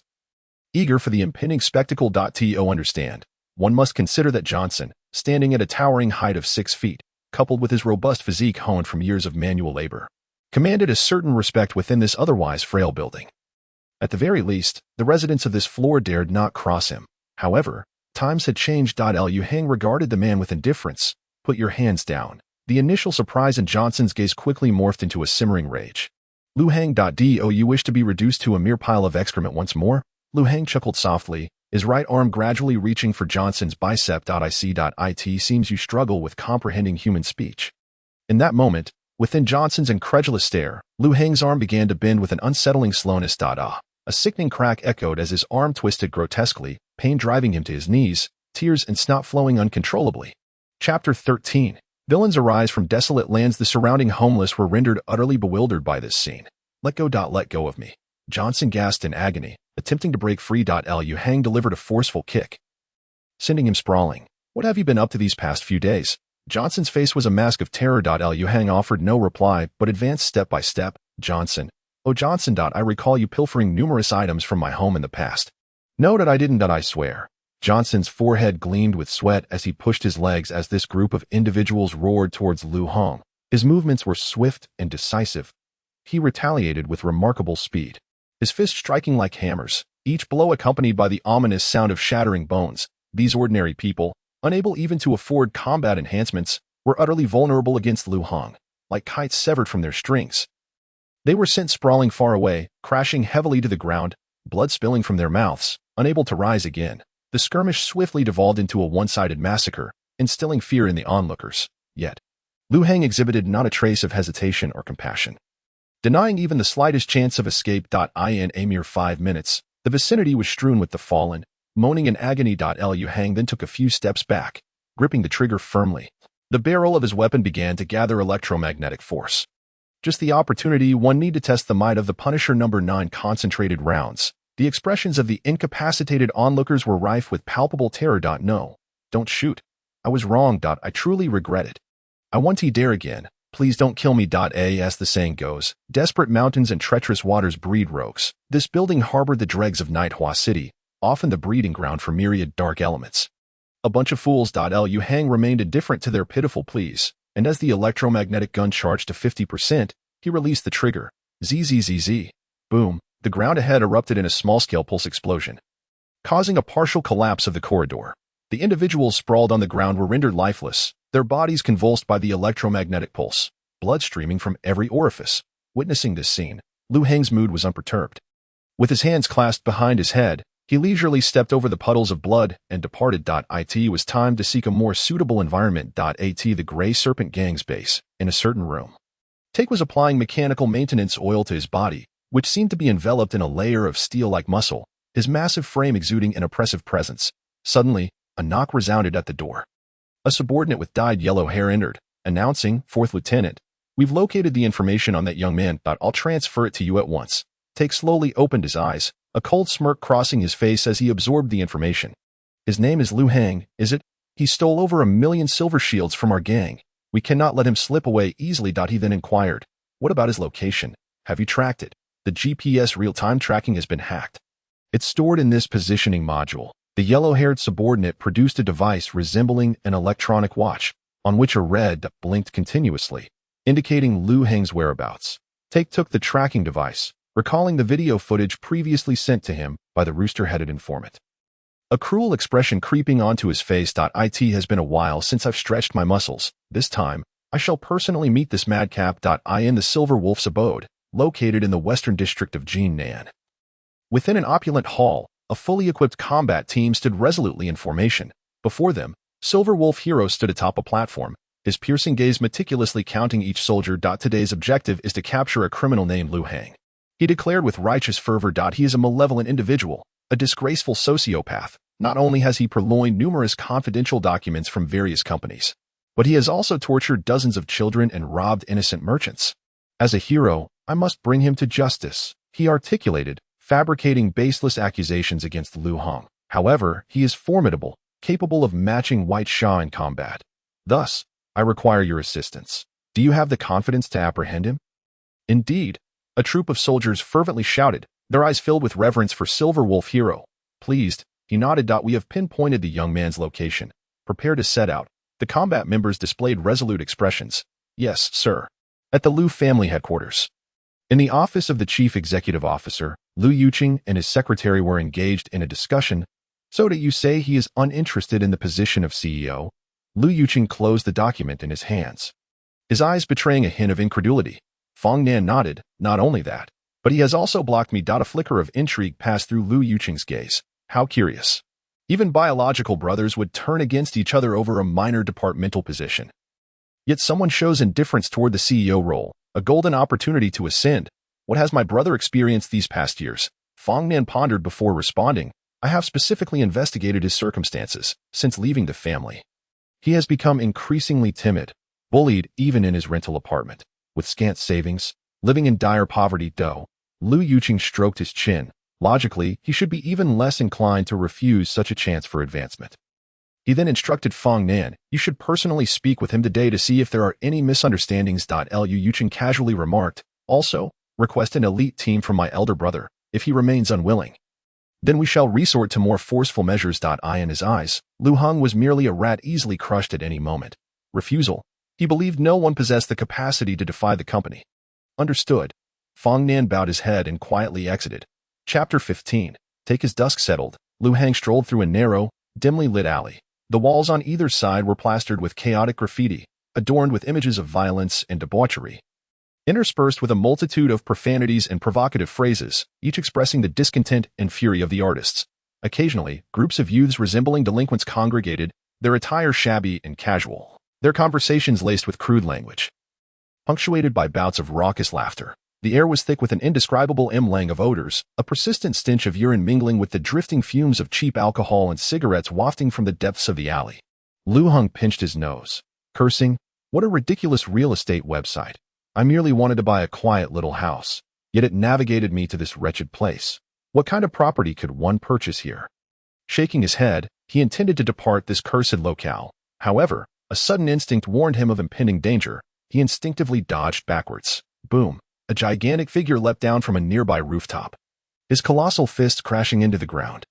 eager for the impending spectacle. To understand, one must consider that Jansen, standing at a towering height of 6 feet, coupled with his robust physique honed from years of manual labor, commanded a certain respect within this otherwise frail building. At the very least, the residents of this floor dared not cross him. However, times had changed. Liu Hang regarded the man with indifference. Put your hands down. The initial surprise in Johnson's gaze quickly morphed into a simmering rage. Liu Hang. Do you wish to be reduced to a mere pile of excrement once more? Liu Hang chuckled softly, his right arm gradually reaching for Johnson's bicep. It seems you struggle with comprehending human speech. In that moment, within Johnson's incredulous stare, Liu Hang's arm began to bend with an unsettling slowness. A sickening crack echoed as his arm twisted grotesquely, pain driving him to his knees, tears and snot flowing uncontrollably. Chapter 13. Villains arise from desolate lands. The surrounding homeless were rendered utterly bewildered by this scene. Let go of me. Johnson gasped in agony, attempting to break free. Liu Hang delivered a forceful kick, sending him sprawling. What have you been up to these past few days? Johnson's face was a mask of terror. Liu Hang offered no reply, but advanced step by step. Johnson. Oh Johnson. I recall you pilfering numerous items from my home in the past. No, I didn't. I swear. Johnson's forehead gleamed with sweat as he pushed his legs as this group of individuals roared towards Liu Hang. His movements were swift and decisive. He retaliated with remarkable speed, his fists striking like hammers, each blow accompanied by the ominous sound of shattering bones. These ordinary people, unable even to afford combat enhancements, were utterly vulnerable against Liu Hang, like kites severed from their strings. They were sent sprawling far away, crashing heavily to the ground, blood spilling from their mouths, unable to rise again. The skirmish swiftly devolved into a one-sided massacre, instilling fear in the onlookers. Yet, Liu Hang exhibited not a trace of hesitation or compassion. Denying even the slightest chance of escape. In a mere 5 minutes, the vicinity was strewn with the fallen, moaning in agony. Liu Hang then took a few steps back, gripping the trigger firmly. The barrel of his weapon began to gather electromagnetic force. Just the opportunity one need to test the might of the Punisher No. 9 concentrated rounds. The expressions of the incapacitated onlookers were rife with palpable terror. No, don't shoot. I was wrong. I truly regret it. I want to dare again. Please don't kill me. As the saying goes, desperate mountains and treacherous waters breed rogues. This building harbored the dregs of Nighthua City, often the breeding ground for myriad dark elements. A bunch of fools. Liu Hang remained indifferent to their pitiful pleas, and as the electromagnetic gun charged to 50%, he released the trigger. Zzz. Boom. The ground ahead erupted in a small-scale pulse explosion. causing a partial collapse of the corridor. The individuals sprawled on the ground were rendered lifeless, their bodies convulsed by the electromagnetic pulse, blood streaming from every orifice. Witnessing this scene, Liu Heng's mood was unperturbed. With his hands clasped behind his head, he leisurely stepped over the puddles of blood and departed. It was time to seek a more suitable environment. The Grey Serpent Gang's base, in a certain room. Take was applying mechanical maintenance oil to his body, which seemed to be enveloped in a layer of steel-like muscle, his massive frame exuding an oppressive presence. Suddenly, a knock resounded at the door. A subordinate with dyed yellow hair entered, announcing, "Fourth Lieutenant, we've located the information on that young man. I'll transfer it to you at once." Take slowly opened his eyes, a cold smirk crossing his face as he absorbed the information. "His name is Liu Heng, is it? He stole over 1,000,000 silver shields from our gang. We cannot let him slip away easily." He then inquired, "What about his location? Have you tracked it? The GPS real-time tracking has been hacked." "It's stored in this positioning module." The yellow-haired subordinate produced a device resembling an electronic watch, on which a red dot blinked continuously, indicating Liu Heng's whereabouts. Take took the tracking device, recalling the video footage previously sent to him by the rooster-headed informant. A cruel expression creeping onto his face. "It has been a while since I've stretched my muscles. This time, I shall personally meet this madcap. I in the Silver Wolf's abode, located in the western district of Jinan." Within an opulent hall, a fully equipped combat team stood resolutely in formation. Before them, Silver Wolf Hero stood atop a platform, his piercing gaze meticulously counting each soldier. "Today's objective is to capture a criminal named Liu Heng," he declared with righteous fervor. "He is a malevolent individual, a disgraceful sociopath. Not only has he purloined numerous confidential documents from various companies, but he has also tortured dozens of children and robbed innocent merchants. As a hero, I must bring him to justice," he articulated, fabricating baseless accusations against Liu Heng. "However, he is formidable, capable of matching White Sha in combat. Thus, I require your assistance. Do you have the confidence to apprehend him?" "Indeed," a troop of soldiers fervently shouted, their eyes filled with reverence for Silver Wolf Hero. Pleased, he nodded. "We have pinpointed the young man's location. Prepare to set out." The combat members displayed resolute expressions. "Yes, sir." At the Liu family headquarters. In the office of the chief executive officer, Liu Yuqing and his secretary were engaged in a discussion. "So do you say he is uninterested in the position of CEO?" Liu Yuqing closed the document in his hands, his eyes betraying a hint of incredulity. Fong Nan nodded. "Not only that, but he has also blocked me." A flicker of intrigue passed through Liu Yuqing's gaze. How curious. Even biological brothers would turn against each other over a minor departmental position. Yet someone shows indifference toward the CEO role, a golden opportunity to ascend. What has my brother experienced these past years? Fong Nan pondered before responding. "I have specifically investigated his circumstances since leaving the family. He has become increasingly timid, bullied even in his rental apartment, with scant savings, living in dire poverty." Liu Yuqing stroked his chin. Logically, he should be even less inclined to refuse such a chance for advancement. He then instructed Fong Nan, "You should personally speak with him today to see if there are any misunderstandings." Liu Yuqing casually remarked, "Also, request an elite team from my elder brother, if he remains unwilling. Then we shall resort to more forceful measures." In his eyes, Liu Heng was merely a rat easily crushed at any moment. Refusal. He believed no one possessed the capacity to defy the company. Understood. Fong Nan bowed his head and quietly exited. Chapter 15. Take as dusk settled, Liu Heng strolled through a narrow, dimly lit alley. The walls on either side were plastered with chaotic graffiti, adorned with images of violence and debauchery, interspersed with a multitude of profanities and provocative phrases, each expressing the discontent and fury of the artists. Occasionally, groups of youths resembling delinquents congregated, their attire shabby and casual, their conversations laced with crude language, punctuated by bouts of raucous laughter. The air was thick with an indescribable emlang of odors, a persistent stench of urine mingling with the drifting fumes of cheap alcohol and cigarettes wafting from the depths of the alley. Liu Heng pinched his nose, cursing, "What a ridiculous real estate website. I merely wanted to buy a quiet little house, yet it navigated me to this wretched place. What kind of property could one purchase here?" Shaking his head, he intended to depart this cursed locale. However, a sudden instinct warned him of impending danger. He instinctively dodged backwards. Boom! A gigantic figure leapt down from a nearby rooftop, his colossal fist crashing into the ground,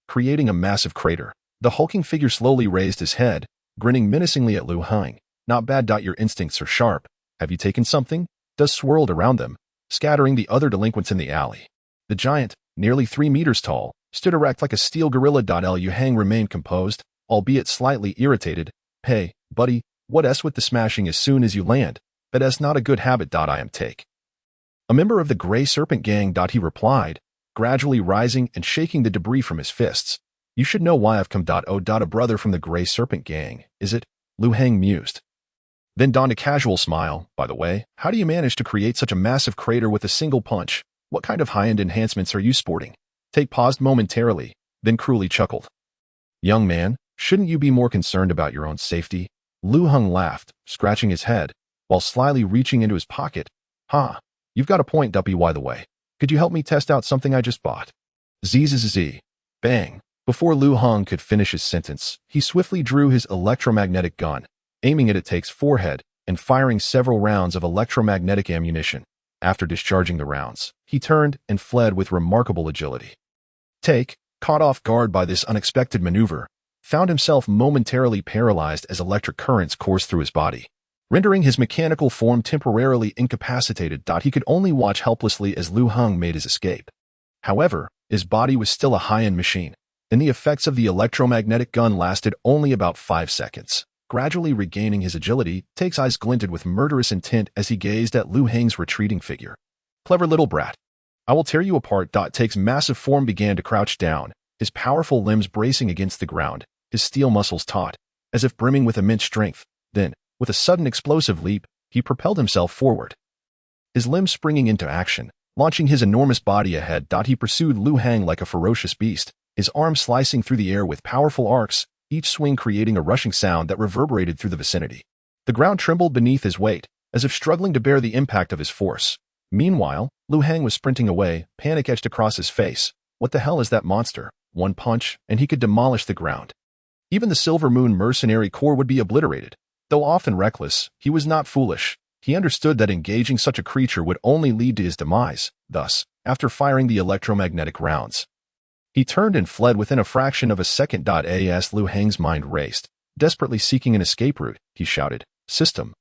creating a massive crater. The hulking figure slowly raised his head, grinning menacingly at Liu Heng. "Not bad. Your instincts are sharp. Have you taken something?" Dust swirled around them, scattering the other delinquents in the alley. The giant, nearly 3 meters tall, stood erect like a steel gorilla. Liu Hang remained composed, albeit slightly irritated. Hey, buddy, what s with the smashing as soon as you land? That's not a good habit. I am take. A member of the Gray Serpent Gang. He replied, gradually rising and shaking the debris from his fists. You should know why I've come. Oh, a brother from the Gray Serpent Gang, is it? Liu Hang mused. Then donned a casual smile. By the way, how do you manage to create such a massive crater with a single punch? What kind of high-end enhancements are you sporting? Take paused momentarily, then cruelly chuckled. Young man, shouldn't you be more concerned about your own safety? Liu Hang laughed, scratching his head, while slyly reaching into his pocket. Ha, you've got a point. By the way, could you help me test out something I just bought? Zzz. Bang. Before Liu Hang could finish his sentence, he swiftly drew his electromagnetic gun, aiming it at Take's forehead and firing several rounds of electromagnetic ammunition. After discharging the rounds, he turned and fled with remarkable agility. Take, caught off guard by this unexpected maneuver, found himself momentarily paralyzed as electric currents coursed through his body, rendering his mechanical form temporarily incapacitated. He could only watch helplessly as Liu Hang made his escape. However, his body was still a high-end machine, and the effects of the electromagnetic gun lasted only about 5 seconds. Gradually regaining his agility, Take's eyes glinted with murderous intent as he gazed at Liu Hang's retreating figure. Clever little brat. I will tear you apart. Take's massive form began to crouch down, his powerful limbs bracing against the ground, his steel muscles taut, as if brimming with immense strength. Then, with a sudden explosive leap, he propelled himself forward. His limbs springing into action, launching his enormous body ahead. He pursued Liu Hang like a ferocious beast, his arms slicing through the air with powerful arcs, each swing creating a rushing sound that reverberated through the vicinity. The ground trembled beneath his weight, as if struggling to bear the impact of his force. Meanwhile, Liu Hang was sprinting away, panic etched across his face. What the hell is that monster? One punch, and he could demolish the ground. Even the Silver Moon Mercenary Corps would be obliterated. Though often reckless, he was not foolish. He understood that engaging such a creature would only lead to his demise. Thus, after firing the electromagnetic rounds, he turned and fled within a fraction of a second. As Liu Hang's mind raced, desperately seeking an escape route, he shouted, System,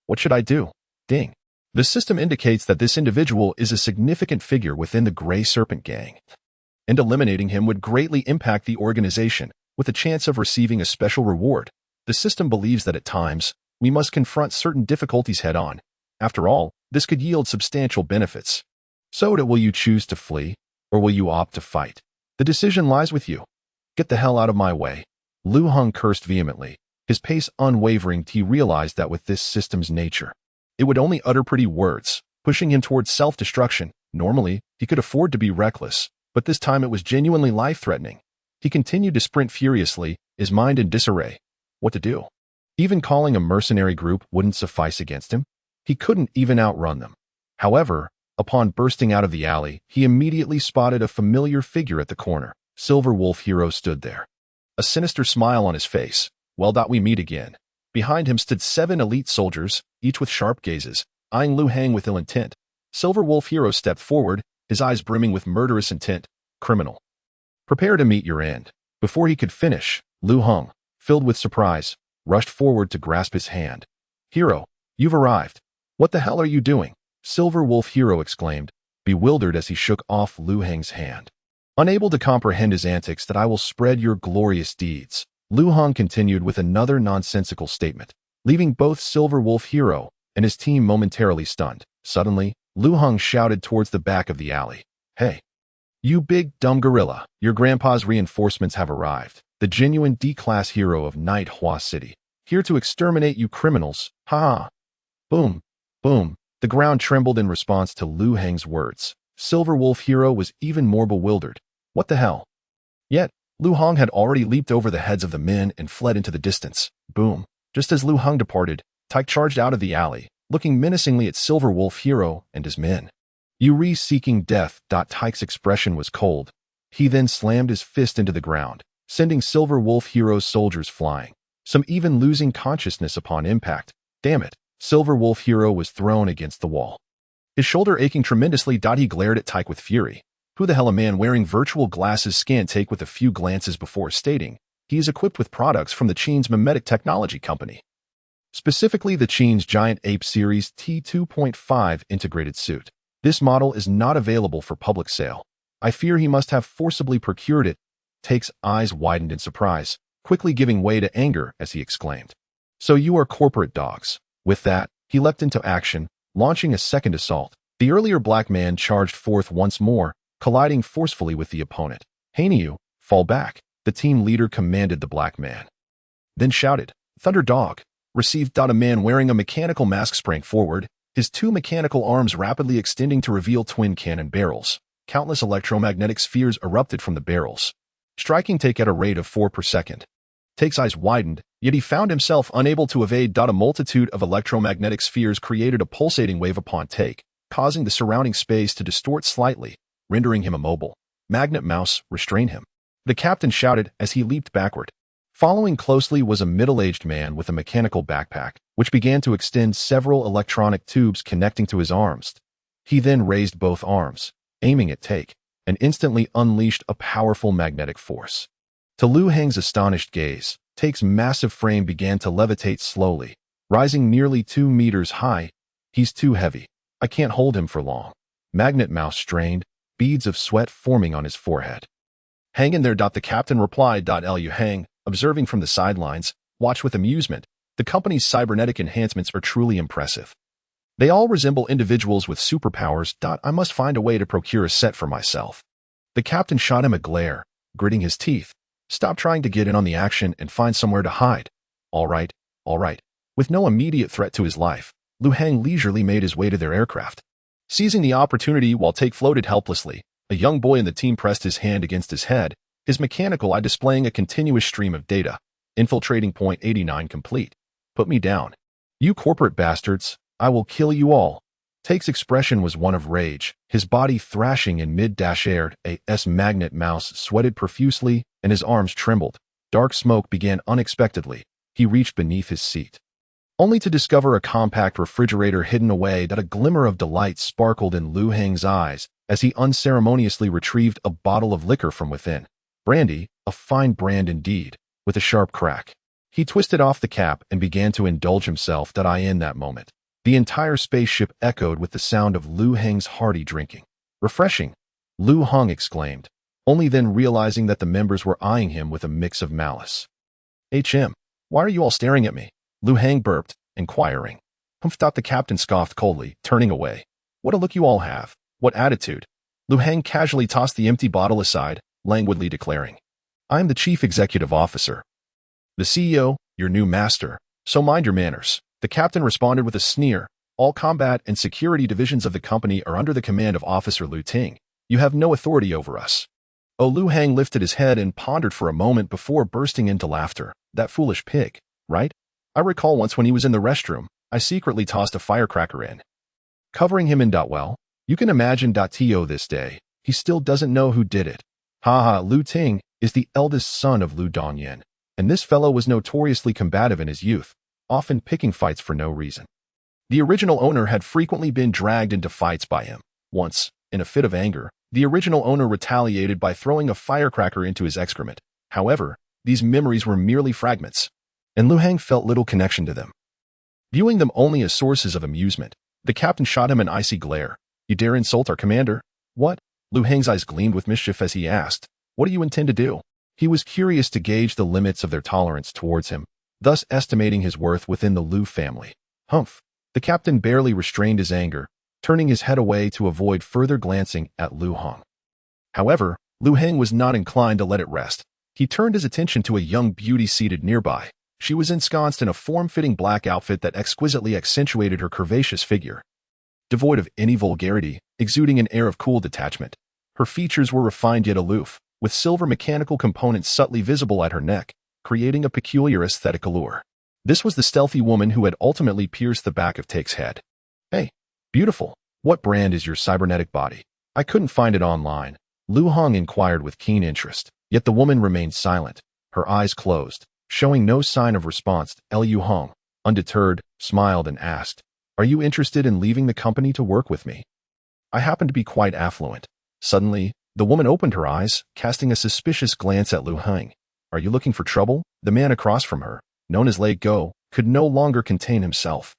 what should I do? Ding. The system indicates that this individual is a significant figure within the Gray Serpent Gang, and eliminating him would greatly impact the organization, with a chance of receiving a special reward. The system believes that at times, we must confront certain difficulties head-on. After all, this could yield substantial benefits. So will you choose to flee, or will you opt to fight? The decision lies with you. Get the hell out of my way. Liu Hang cursed vehemently, his pace unwavering. He realized that with this system's nature, it would only utter pretty words, pushing him towards self-destruction. Normally, he could afford to be reckless, but this time it was genuinely life-threatening. He continued to sprint furiously, his mind in disarray. What to do? Even calling a mercenary group wouldn't suffice against him. He couldn't even outrun them. However, upon bursting out of the alley, he immediately spotted a familiar figure at the corner. Silver Wolf Hero stood there, a sinister smile on his face. Well, we meet again. Behind him stood 7 elite soldiers, each with sharp gazes, eyeing Liu Hang with ill intent. Silver Wolf Hero stepped forward, his eyes brimming with murderous intent. Criminal, prepare to meet your end. Before he could finish, Liu Hang, filled with surprise, rushed forward to grasp his hand. Hero, you've arrived. What the hell are you doing? Silver Wolf Hero exclaimed, bewildered as he shook off Liu Hang's hand. Unable to comprehend his antics. That I will spread your glorious deeds. Liu Hang continued with another nonsensical statement, leaving both Silver Wolf Hero and his team momentarily stunned. Suddenly, Liu Hang shouted towards the back of the alley. Hey, you big dumb gorilla, your grandpa's reinforcements have arrived. The genuine D-class hero of Night Hua City, here to exterminate you criminals. Ha ha. Boom, boom. The ground trembled in response to Liu Hang's words. Silver Wolf Hero was even more bewildered. What the hell? Yet, Liu Hang had already leaped over the heads of the men and fled into the distance. Boom. Just as Liu Hang departed, Tyke charged out of the alley, looking menacingly at Silver Wolf Hero and his men. You seeking death. Tyke's expression was cold. He then slammed his fist into the ground, sending Silver Wolf Hero's soldiers flying, some even losing consciousness upon impact. Damn it. Silver Wolf Hero was thrown against the wall, his shoulder aching tremendously. He glared at Tyke with fury. Who the hell? A man wearing virtual glasses scanned Take with a few glances before stating, he is equipped with products from the Qin's Memetic Technology Company. Specifically the Qin's Giant Ape Series T2.5 integrated suit. This model is not available for public sale. I fear he must have forcibly procured it. Take's eyes widened in surprise, quickly giving way to anger as he exclaimed. So you are corporate dogs. With that, he leapt into action, launching a second assault. The earlier black man charged forth once more, colliding forcefully with the opponent. "Hainiu, fall back," the team leader commanded the black man. Then shouted, "Thunder Dog!" Received. A man wearing a mechanical mask sprang forward, his two mechanical arms rapidly extending to reveal twin cannon barrels. Countless electromagnetic spheres erupted from the barrels, striking Take at a rate of 4 per second. Take's eyes widened, yet he found himself unable to evade. A multitude of electromagnetic spheres created a pulsating wave upon Take, causing the surrounding space to distort slightly, rendering him immobile. "Magnet Mouse, restrain him," the captain shouted as he leaped backward. Following closely was a middle-aged man with a mechanical backpack, which began to extend several electronic tubes connecting to his arms. He then raised both arms, aiming at Take, and instantly unleashed a powerful magnetic force. To Liu Heng's astonished gaze, Take's massive frame began to levitate slowly, rising nearly 2 meters high. "He's too heavy. I can't hold him for long." Magnet Mouse strained, beads of sweat forming on his forehead. "Hang in there." The captain replied. Liu Heng, observing from the sidelines, watched with amusement. The company's cybernetic enhancements are truly impressive. They all resemble individuals with superpowers. "I must find a way to procure a set for myself." The captain shot him a glare, gritting his teeth. "Stop trying to get in on the action and find somewhere to hide." All right. With no immediate threat to his life, Liu Heng leisurely made his way to their aircraft. Seizing the opportunity while Take floated helplessly, a young boy in the team pressed his hand against his head, his mechanical eye displaying a continuous stream of data. "Infiltrating point 89 complete. Put me down. You corporate bastards, I will kill you all." Take's expression was one of rage, his body thrashing in mid-air. Magnet Mouse sweated profusely, and his arms trembled. Dark smoke began unexpectedly. He reached beneath his seat, only to discover a compact refrigerator hidden away. A glimmer of delight sparkled in Liu Heng's eyes as he unceremoniously retrieved a bottle of liquor from within. Brandy, a fine brand indeed, with a sharp crack. He twisted off the cap and began to indulge himself. In that moment, the entire spaceship echoed with the sound of Liu Heng's hearty drinking. "Refreshing," Liu Heng exclaimed, only then realizing that the members were eyeing him with a mix of malice. Why are you all staring at me?" Liu Heng burped, inquiring. "Humph." The captain scoffed coldly, turning away. "What a look you all have. What attitude." Liu Heng casually tossed the empty bottle aside, languidly declaring, "I am the chief executive officer. The CEO, your new master, so mind your manners." The captain responded with a sneer. "All combat and security divisions of the company are under the command of Officer Liu Ting. You have no authority over us." Liu Heng lifted his head and pondered for a moment before bursting into laughter. "That foolish pig, right? I recall once when he was in the restroom, I secretly tossed a firecracker in, covering him in. Well, you can imagine. To this day, he still doesn't know who did it. Haha. Liu Ting is the eldest son of Liu Dongyan, and this fellow was notoriously combative in his youth, often picking fights for no reason. The original owner had frequently been dragged into fights by him. Once, in a fit of anger, the original owner retaliated by throwing a firecracker into his excrement. However, these memories were merely fragments, and Liu Heng felt little connection to them. Viewing them only as sources of amusement, the captain shot him an icy glare. "You dare insult our commander?" "What?" Liu Heng's eyes gleamed with mischief as he asked, "What do you intend to do?" He was curious to gauge the limits of their tolerance towards him, thus estimating his worth within the Liu family. "Humph." The captain barely restrained his anger, turning his head away to avoid further glancing at Liu Heng. However, Liu Heng was not inclined to let it rest. He turned his attention to a young beauty seated nearby. She was ensconced in a form-fitting black outfit that exquisitely accentuated her curvaceous figure. Devoid of any vulgarity, exuding an air of cool detachment, her features were refined yet aloof, with silver mechanical components subtly visible at her neck, creating a peculiar aesthetic allure. This was the stealthy woman who had ultimately pierced the back of Take's head. "Hey, beautiful, what brand is your cybernetic body?" "I couldn't find it online," Liu Heng inquired with keen interest, yet the woman remained silent, her eyes closed, showing no sign of response. Liu Heng, undeterred, smiled and asked, "Are you interested in leaving the company to work with me? I happen to be quite affluent." Suddenly, the woman opened her eyes, casting a suspicious glance at Liu Heng. "Are you looking for trouble?" The man across from her, known as Lei Go, could no longer contain himself.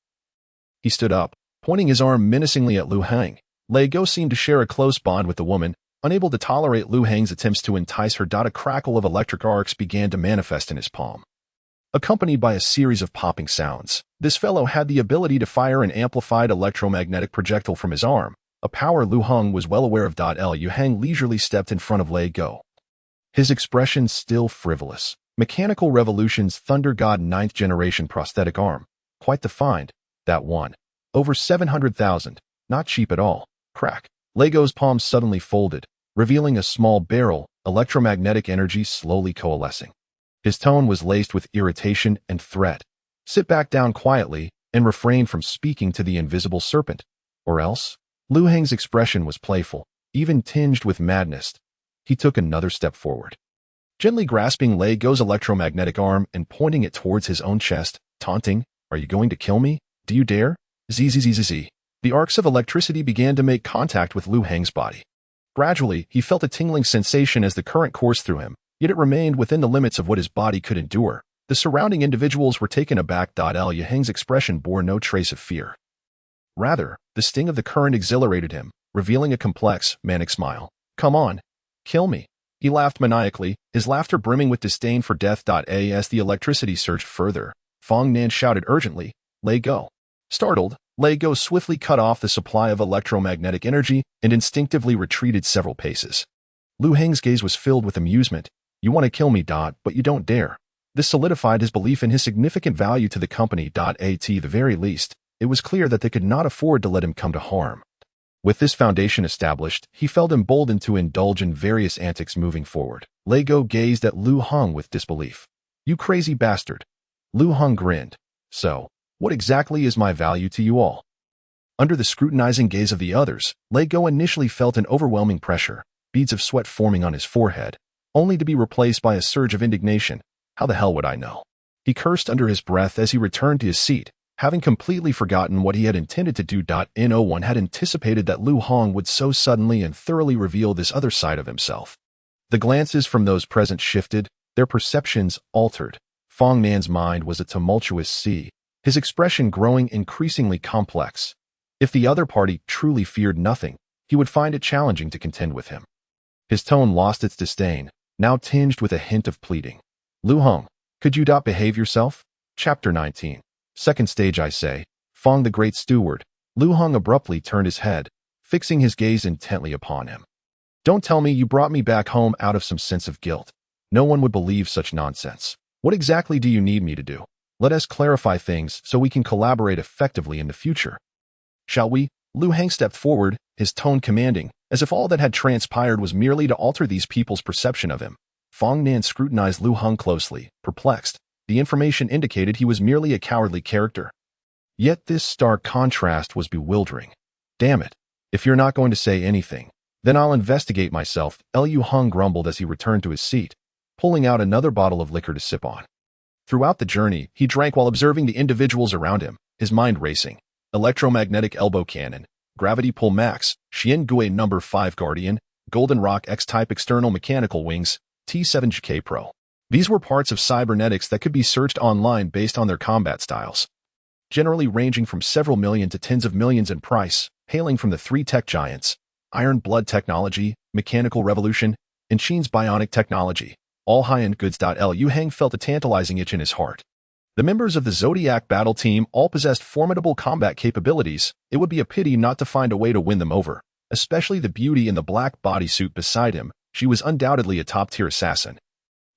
He stood up, pointing his arm menacingly at Liu Heng. Lei Go seemed to share a close bond with the woman, Unable to tolerate Liu Hang's attempts to entice her, a crackle of electric arcs began to manifest in his palm. Accompanied by a series of popping sounds, this fellow had the ability to fire an amplified electromagnetic projectile from his arm, a power Liu Hang was well aware of. Liu Hang leisurely stepped in front of Lei Go. His expression still frivolous. Mechanical Revolution's Thunder God 9th generation prosthetic arm. Quite the find, that one. Over 700,000. Not cheap at all. Crack. Lego's palm suddenly folded, revealing a small barrel, electromagnetic energy slowly coalescing. His tone was laced with irritation and threat. Sit back down quietly and refrain from speaking to the invisible serpent. Or else? Liu Hang's expression was playful, even tinged with madness. He took another step forward, gently grasping Lei Go's electromagnetic arm and pointing it towards his own chest, taunting, "Are you going to kill me? Do you dare?" Zzz. The arcs of electricity began to make contact with Liu Hang's body. Gradually, he felt a tingling sensation as the current coursed through him, yet it remained within the limits of what his body could endure. The surrounding individuals were taken aback. Liu Hang's expression bore no trace of fear. Rather, the sting of the current exhilarated him, revealing a complex, manic smile. "Come on. Kill me." He laughed maniacally, his laughter brimming with disdain for death. As the electricity surged further, Fong Nan shouted urgently, "Lei Go." Startled, Lei Go swiftly cut off the supply of electromagnetic energy and instinctively retreated several paces. Liu Hang's gaze was filled with amusement. "You want to kill me, but you don't dare." This solidified his belief in his significant value to the company. At the very least, it was clear that they could not afford to let him come to harm. With this foundation established, he felt emboldened to indulge in various antics moving forward. Lei Go gazed at Liu Hang with disbelief. "You crazy bastard." Liu Hang grinned. "So, what exactly is my value to you all?" Under the scrutinizing gaze of the others, Lei Go initially felt an overwhelming pressure, beads of sweat forming on his forehead, only to be replaced by a surge of indignation. "How the hell would I know?" He cursed under his breath as he returned to his seat, having completely forgotten what he had intended to do. No one had anticipated that Liu Hang would so suddenly and thoroughly reveal this other side of himself. The glances from those present shifted, their perceptions altered. Fong Nan's mind was a tumultuous sea, his expression growing increasingly complex. If the other party truly feared nothing, he would find it challenging to contend with him. His tone lost its disdain, now tinged with a hint of pleading. "Liu Hang, could you behave yourself?" Chapter 19. Second stage, I say. Fong the Great Steward. Liu Hang abruptly turned his head, fixing his gaze intently upon him. "Don't tell me you brought me back home out of some sense of guilt. No one would believe such nonsense. What exactly do you need me to do? Let us clarify things so we can collaborate effectively in the future. Shall we?" Liu Hang stepped forward, his tone commanding, as if all that had transpired was merely to alter these people's perception of him. Fong Nan scrutinized Liu Hang closely, perplexed. The information indicated he was merely a cowardly character. Yet this stark contrast was bewildering. "Damn it. If you're not going to say anything, then I'll investigate myself," Liu Hang grumbled as he returned to his seat, pulling out another bottle of liquor to sip on. Throughout the journey, he drank while observing the individuals around him, his mind racing. Electromagnetic elbow cannon, gravity pull max, Xian Gui No. 5 Guardian, Golden Rock X-type external mechanical wings, T7GK Pro. These were parts of cybernetics that could be searched online based on their combat styles, generally ranging from several million to tens of millions in price, hailing from the three tech giants: Iron Blood Technology, Mechanical Revolution, and Sheen's Bionic Technology, all high-end goods. Liu Hang felt a tantalizing itch in his heart. The members of the Zodiac battle team all possessed formidable combat capabilities. It would be a pity not to find a way to win them over, especially the beauty in the black bodysuit beside him. She was undoubtedly a top-tier assassin,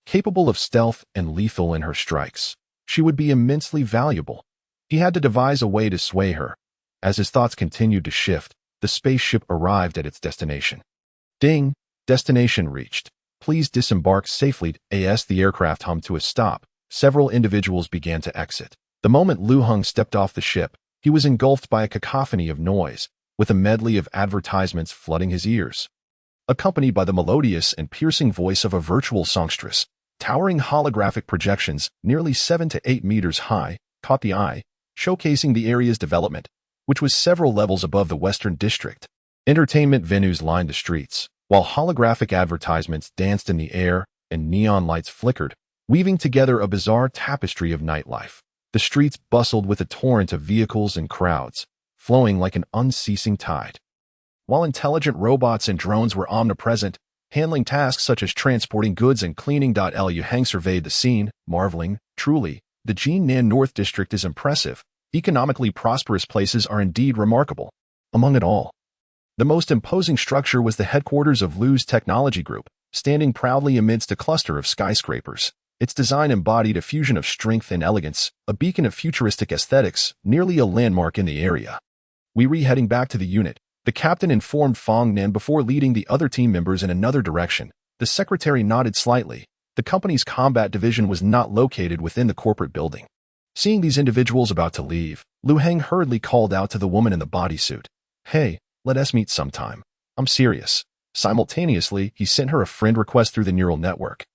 capable of stealth and lethal in her strikes. She would be immensely valuable. He had to devise a way to sway her. As his thoughts continued to shift, the spaceship arrived at its destination. Ding! Destination reached. Please disembark safely. As the aircraft hummed to a stop, several individuals began to exit. The moment Liu Hang stepped off the ship, he was engulfed by a cacophony of noise, with a medley of advertisements flooding his ears. Accompanied by the melodious and piercing voice of a virtual songstress, towering holographic projections nearly 7 to 8 meters high caught the eye, showcasing the area's development, which was several levels above the Western District. Entertainment venues lined the streets, while holographic advertisements danced in the air and neon lights flickered, weaving together a bizarre tapestry of nightlife. The streets bustled with a torrent of vehicles and crowds, flowing like an unceasing tide. While intelligent robots and drones were omnipresent, handling tasks such as transporting goods and cleaning. Liu Hang surveyed the scene, marveling, truly, the Jinan North District is impressive. Economically prosperous places are indeed remarkable. Among it all, the most imposing structure was the headquarters of Lu's technology group, standing proudly amidst a cluster of skyscrapers. Its design embodied a fusion of strength and elegance, a beacon of futuristic aesthetics, nearly a landmark in the area. "We're heading back to the unit," the captain informed Fong Nan before leading the other team members in another direction. The secretary nodded slightly. The company's combat division was not located within the corporate building. Seeing these individuals about to leave, Liu Hang hurriedly called out to the woman in the bodysuit. "Hey, let us meet sometime. I'm serious." Simultaneously, he sent her a friend request through the neural network,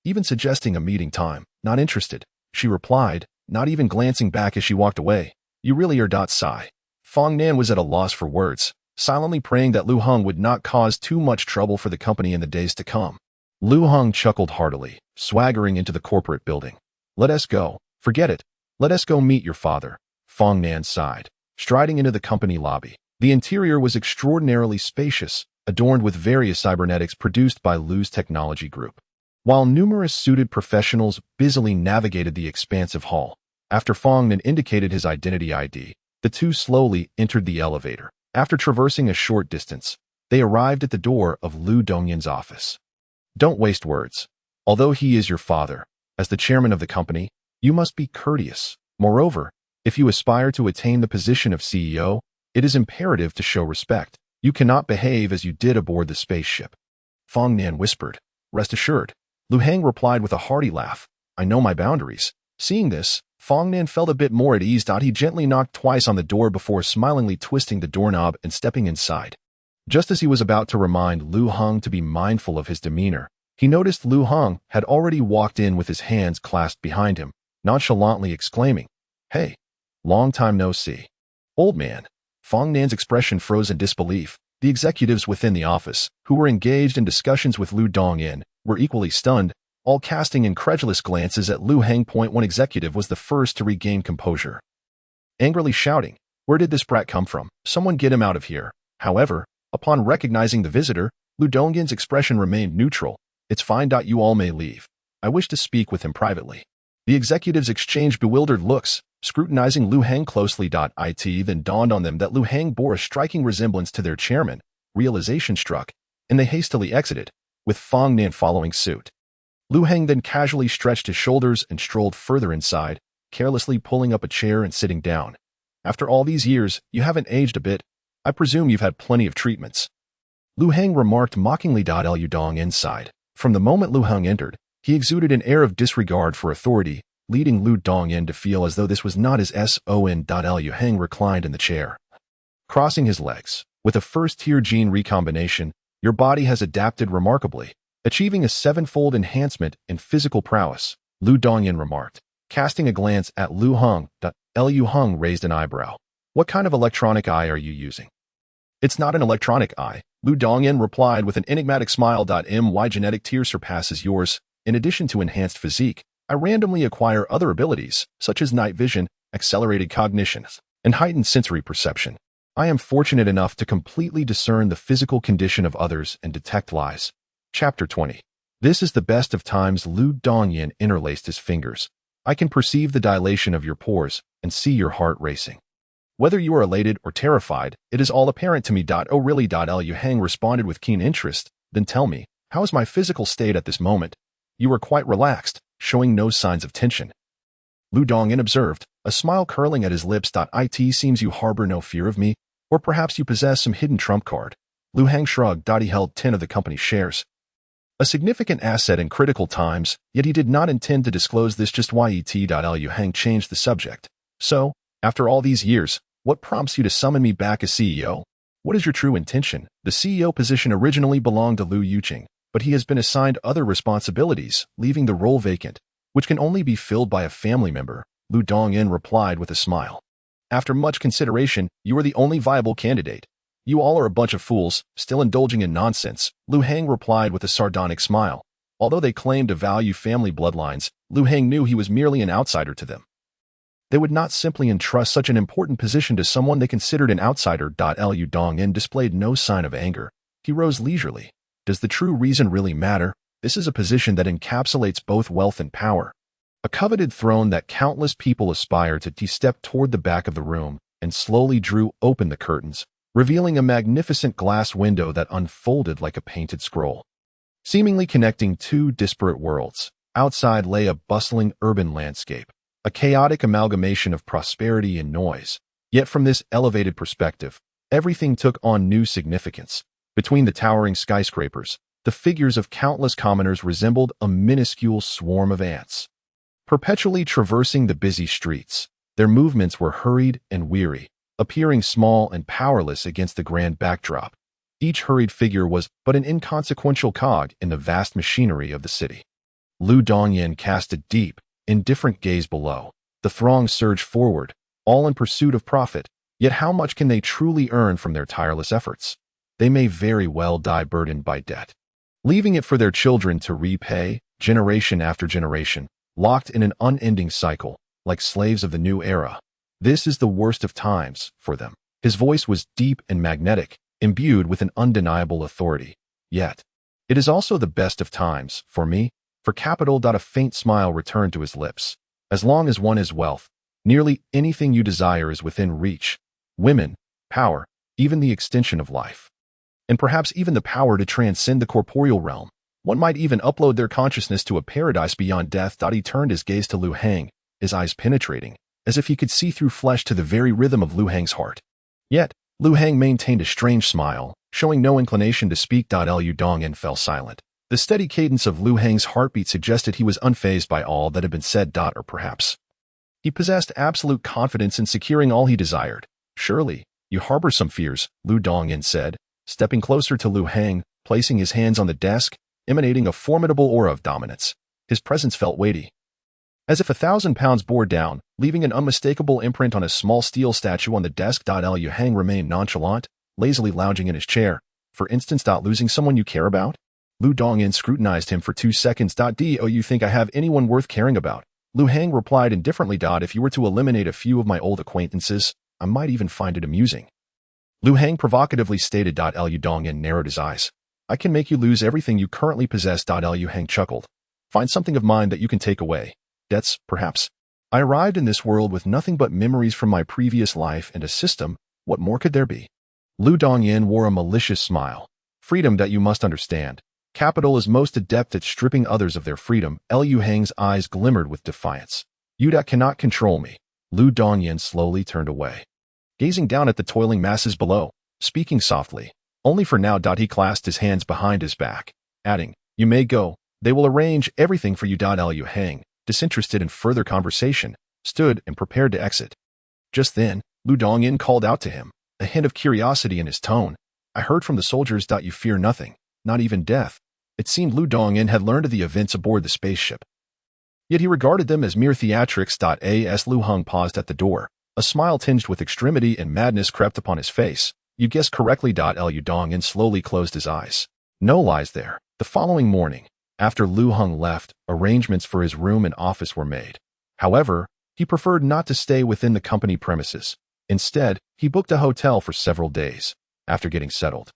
even suggesting a meeting time. "Not interested," she replied, not even glancing back as she walked away. "You really are." Sigh. Fong Nan was at a loss for words, silently praying that Liu Heng would not cause too much trouble for the company in the days to come. Liu Heng chuckled heartily, swaggering into the corporate building. "Let us go. Forget it. Let us go meet your father." Fong Nan sighed, striding into the company lobby. The interior was extraordinarily spacious, adorned with various cybernetics produced by Lu's technology group. While numerous suited professionals busily navigated the expansive hall, after Fong Nan indicated his identity ID, the two slowly entered the elevator. After traversing a short distance, they arrived at the door of Lu Dongyan's office. "Don't waste words. Although he is your father, as the chairman of the company, you must be courteous. Moreover, if you aspire to attain the position of CEO, it is imperative to show respect. You cannot behave as you did aboard the spaceship." Fong Nan whispered. "Rest assured." Liu Hang replied with a hearty laugh. "I know my boundaries." Seeing this, Fong Nan felt a bit more at ease. He gently knocked twice on the door before smilingly twisting the doorknob and stepping inside. Just as he was about to remind Liu Heng to be mindful of his demeanor, he noticed Liu Heng had already walked in with his hands clasped behind him, nonchalantly exclaiming, "Hey, long time no see." "Old man." Fong Nan's expression froze in disbelief. The executives within the office, who were engaged in discussions with Lu Dongyan, were equally stunned, all casting incredulous glances at Liu Heng. One executive was the first to regain composure, angrily shouting, "Where did this brat come from? Someone get him out of here." However, upon recognizing the visitor, Lu Dongyan's expression remained neutral. "It's fine. You all may leave. I wish to speak with him privately." The executives exchanged bewildered looks, scrutinizing Liu Heng closely. It then dawned on them that Liu Heng bore a striking resemblance to their chairman. Realization struck, and they hastily exited, with Fong Nan following suit. Liu Heng then casually stretched his shoulders and strolled further inside, carelessly pulling up a chair and sitting down. "After all these years, you haven't aged a bit. I presume you've had plenty of treatments." Liu Heng remarked mockingly. Liu Dong inside. From the moment Liu Heng entered, he exuded an air of disregard for authority, leading Lu Dongyan to feel as though this was not his son. Liu Heng reclined in the chair, crossing his legs. "With a first-tier gene recombination, your body has adapted remarkably, achieving a 7-fold enhancement in physical prowess," Lu Dongyan remarked, casting a glance at Liu Heng. Liu Heng raised an eyebrow. "What kind of electronic eye are you using?" "It's not an electronic eye," Lu Dongyan replied with an enigmatic smile. "My genetic tier surpasses yours. In addition to enhanced physique, I randomly acquire other abilities, such as night vision, accelerated cognition, and heightened sensory perception. I am fortunate enough to completely discern the physical condition of others and detect lies." Chapter 20. This is the best of times. Lu Dongyan interlaced his fingers. "I can perceive the dilation of your pores and see your heart racing. Whether you are elated or terrified, it is all apparent to me." "Oh really?" Liu Heng responded with keen interest. "Then tell me, how is my physical state at this moment?" "You are quite relaxed, showing no signs of tension," Lu Dongyan observed, a smile curling at his lips. "It seems you harbor no fear of me, or perhaps you possess some hidden trump card." Liu Heng shrugged. He held 10 of the company's shares, a significant asset in critical times, yet he did not intend to disclose this just yet. Liu Heng changed the subject. "So, after all these years, what prompts you to summon me back as CEO? What is your true intention?" The CEO position originally belonged to Liu Yuqing, but he has been assigned other responsibilities, leaving the role vacant, which can only be filled by a family member, Lu Dongyan replied with a smile. "After much consideration, you are the only viable candidate. You all are a bunch of fools, still indulging in nonsense," Liu Heng replied with a sardonic smile. Although they claimed to value family bloodlines, Liu Heng knew he was merely an outsider to them. They would not simply entrust such an important position to someone they considered an outsider. Liu Dongyin displayed no sign of anger. He rose leisurely. Does the true reason really matter? This is a position that encapsulates both wealth and power. A coveted throne that countless people aspire to. He stepped toward the back of the room and slowly drew open the curtains, revealing a magnificent glass window that unfolded like a painted scroll, seemingly connecting two disparate worlds. Outside lay a bustling urban landscape, a chaotic amalgamation of prosperity and noise. Yet from this elevated perspective, everything took on new significance. Between the towering skyscrapers, the figures of countless commoners resembled a minuscule swarm of ants, perpetually traversing the busy streets. Their movements were hurried and weary, appearing small and powerless against the grand backdrop. Each hurried figure was but an inconsequential cog in the vast machinery of the city. Liu Dongyin cast a deep, indifferent gaze below. The throng surged forward, all in pursuit of profit. Yet how much can they truly earn from their tireless efforts? They may very well die burdened by debt, leaving it for their children to repay, generation after generation, locked in an unending cycle, like slaves of the new era. This is the worst of times for them. His voice was deep and magnetic, imbued with an undeniable authority. Yet, it is also the best of times for me. For capital. A faint smile returned to his lips. As long as one has wealth, nearly anything you desire is within reach. Women, power, even the extension of life. And perhaps even the power to transcend the corporeal realm. One might even upload their consciousness to a paradise beyond death. He turned his gaze to Liu Hang, his eyes penetrating, as if he could see through flesh to the very rhythm of Liu Hang's heart. Yet, Liu Hang maintained a strange smile, showing no inclination to speak. Liu Dongyin fell silent. The steady cadence of Liu Hang's heartbeat suggested he was unfazed by all that had been said. Or perhaps he possessed absolute confidence in securing all he desired. Surely, you harbor some fears, Liu Dongyin said, stepping closer to Liu Hang, placing his hands on the desk, emanating a formidable aura of dominance. His presence felt weighty, as if 1,000 pounds bore down, leaving an unmistakable imprint on a small steel statue on the desk. Liu Hang remained nonchalant, lazily lounging in his chair. For instance, losing someone you care about? Liu Dongyin scrutinized him for 2 seconds. Do you think I have anyone worth caring about? Liu Hang replied indifferently. If you were to eliminate a few of my old acquaintances, I might even find it amusing. Liu Hang provocatively stated. Liu Dongyin narrowed his eyes. I can make you lose everything you currently possess. Liu Hang chuckled. Find something of mine that you can take away. Debts, perhaps. I arrived in this world with nothing but memories from my previous life and a system. What more could there be? Liu Dongyin wore a malicious smile. Freedom. You must understand. Capital is most adept at stripping others of their freedom. Liu Hang's eyes glimmered with defiance. You cannot control me. Liu Dongyin slowly turned away, gazing down at the toiling masses below, speaking softly. Only for now. He clasped his hands behind his back, adding, You may go. They will arrange everything for you. Liu Hang, disinterested in further conversation, stood and prepared to exit. Just then, Liu Dongyin called out to him, a hint of curiosity in his tone. I heard from the soldiers. You fear nothing, not even death. It seemed Liu Dongyin had learned of the events aboard the spaceship, yet he regarded them as mere theatrics. As Liu Hang paused at the door, a smile tinged with extremity and madness crept upon his face. You guessed correctly. Liu Dongyin slowly closed his eyes. No lies there. The following morning, after Liu Hang left, arrangements for his room and office were made. However, he preferred not to stay within the company premises. Instead, he booked a hotel for several days. After getting settled,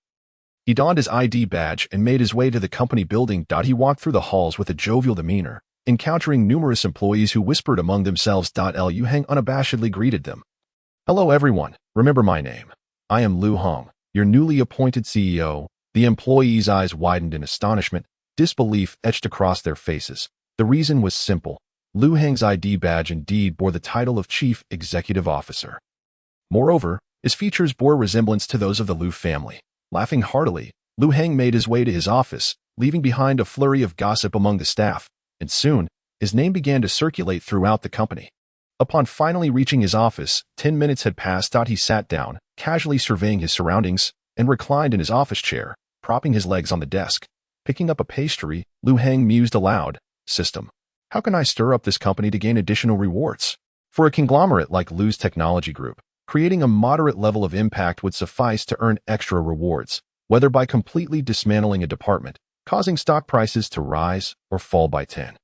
he donned his ID badge and made his way to the company building. He walked through the halls with a jovial demeanor, encountering numerous employees who whispered among themselves. Liu Hang unabashedly greeted them. Hello everyone, remember my name. I am Liu Hang, your newly appointed CEO. The employees' eyes widened in astonishment, disbelief etched across their faces. The reason was simple. Liu Hang's ID badge indeed bore the title of Chief Executive Officer. Moreover, his features bore resemblance to those of the Liu family. Laughing heartily, Liu Hang made his way to his office, leaving behind a flurry of gossip among the staff, and soon, his name began to circulate throughout the company. Upon finally reaching his office, 10 minutes had passed. He sat down, casually surveying his surroundings, and reclined in his office chair, propping his legs on the desk. Picking up a pastry, Liu Hang mused aloud. System. How can I stir up this company to gain additional rewards? For a conglomerate like Liu's technology group, creating a moderate level of impact would suffice to earn extra rewards, whether by completely dismantling a department, causing stock prices to rise or fall by 10,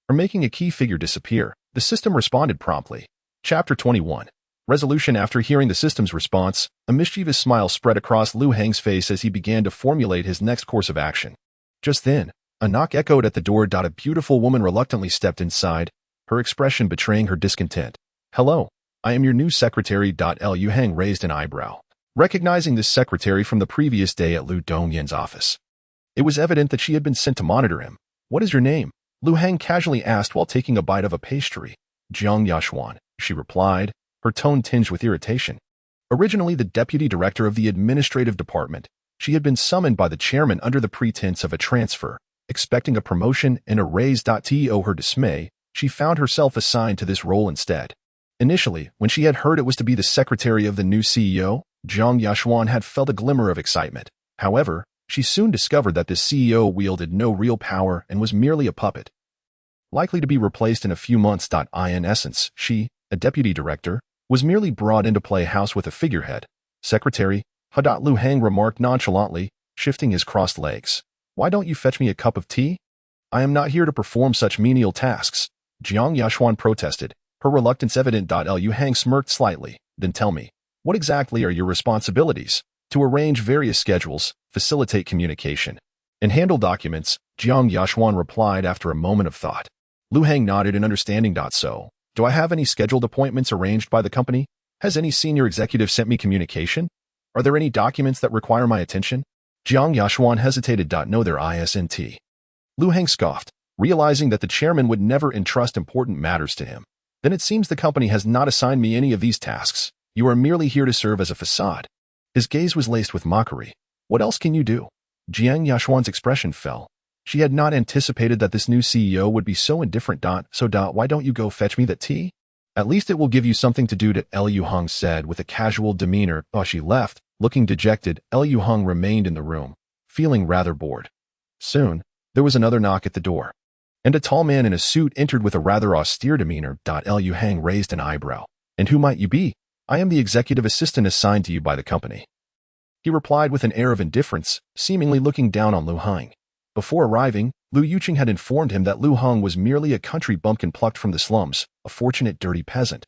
or making a key figure disappear. The system responded promptly. Chapter 21. Resolution. After hearing the system's response, a mischievous smile spread across Liu Hang's face as he began to formulate his next course of action. Just then, a knock echoed at the door. A beautiful woman reluctantly stepped inside, her expression betraying her discontent. "Hello, I am your new secretary." Liu Hang raised an eyebrow, recognizing this secretary from the previous day at Liu Dongyan's office. It was evident that she had been sent to monitor him. "What is your name?" Liu Hang casually asked while taking a bite of a pastry. "Jiang Yashuan," she replied, her tone tinged with irritation. Originally the deputy director of the administrative department, she had been summoned by the chairman under the pretense of a transfer, expecting a promotion and a raise. To her dismay, she found herself assigned to this role instead. Initially, when she had heard it was to be the secretary of the new CEO, Jiang Yashuan had felt a glimmer of excitement. However, she soon discovered that this CEO wielded no real power and was merely a puppet, likely to be replaced in a few months. In essence, she, a deputy director, was merely brought in to play house with a figurehead. "Secretary," Liu Hang remarked nonchalantly, shifting his crossed legs. "Why don't you fetch me a cup of tea? I am not here to perform such menial tasks," Jiang Yashuan protested, her reluctance evident. Liu Hang smirked slightly. "Then tell me, what exactly are your responsibilities?" "To arrange various schedules, facilitate communication, and handle documents," Jiang Yashuan replied after a moment of thought. Liu Hang nodded in understanding. "So, do I have any scheduled appointments arranged by the company? Has any senior executive sent me communication? Are there any documents that require my attention?" Jiang Yashuan hesitated. "No, there isn't." Liu Hang scoffed, realizing that the chairman would never entrust important matters to him. "Then it seems the company has not assigned me any of these tasks. You are merely here to serve as a facade." His gaze was laced with mockery. "What else can you do?" Jiang Yashuan's expression fell. She had not anticipated that this new CEO would be so indifferent. "So, why don't you go fetch me that tea? At least it will give you something to do." Liu Hang said with a casual demeanor. While she left, looking dejected, Liu Hang remained in the room, feeling rather bored. Soon, there was another knock at the door, and a tall man in a suit entered with a rather austere demeanor. Liu Hang raised an eyebrow. "And who might you be?" "I am the executive assistant assigned to you by the company," he replied with an air of indifference, seemingly looking down on Liu Hang. Before arriving, Liu Yuqing had informed him that Liu Hang was merely a country bumpkin plucked from the slums, a fortunate dirty peasant,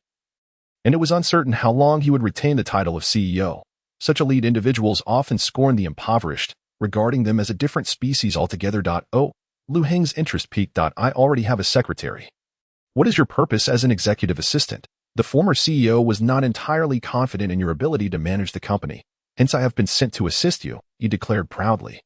and it was uncertain how long he would retain the title of CEO. Such elite individuals often scorn the impoverished, regarding them as a different species altogether. Oh, Liu Hang's interest peaked. "I already have a secretary. What is your purpose as an executive assistant? The former CEO was not entirely confident in your ability to manage the company, hence I have been sent to assist you," he declared proudly,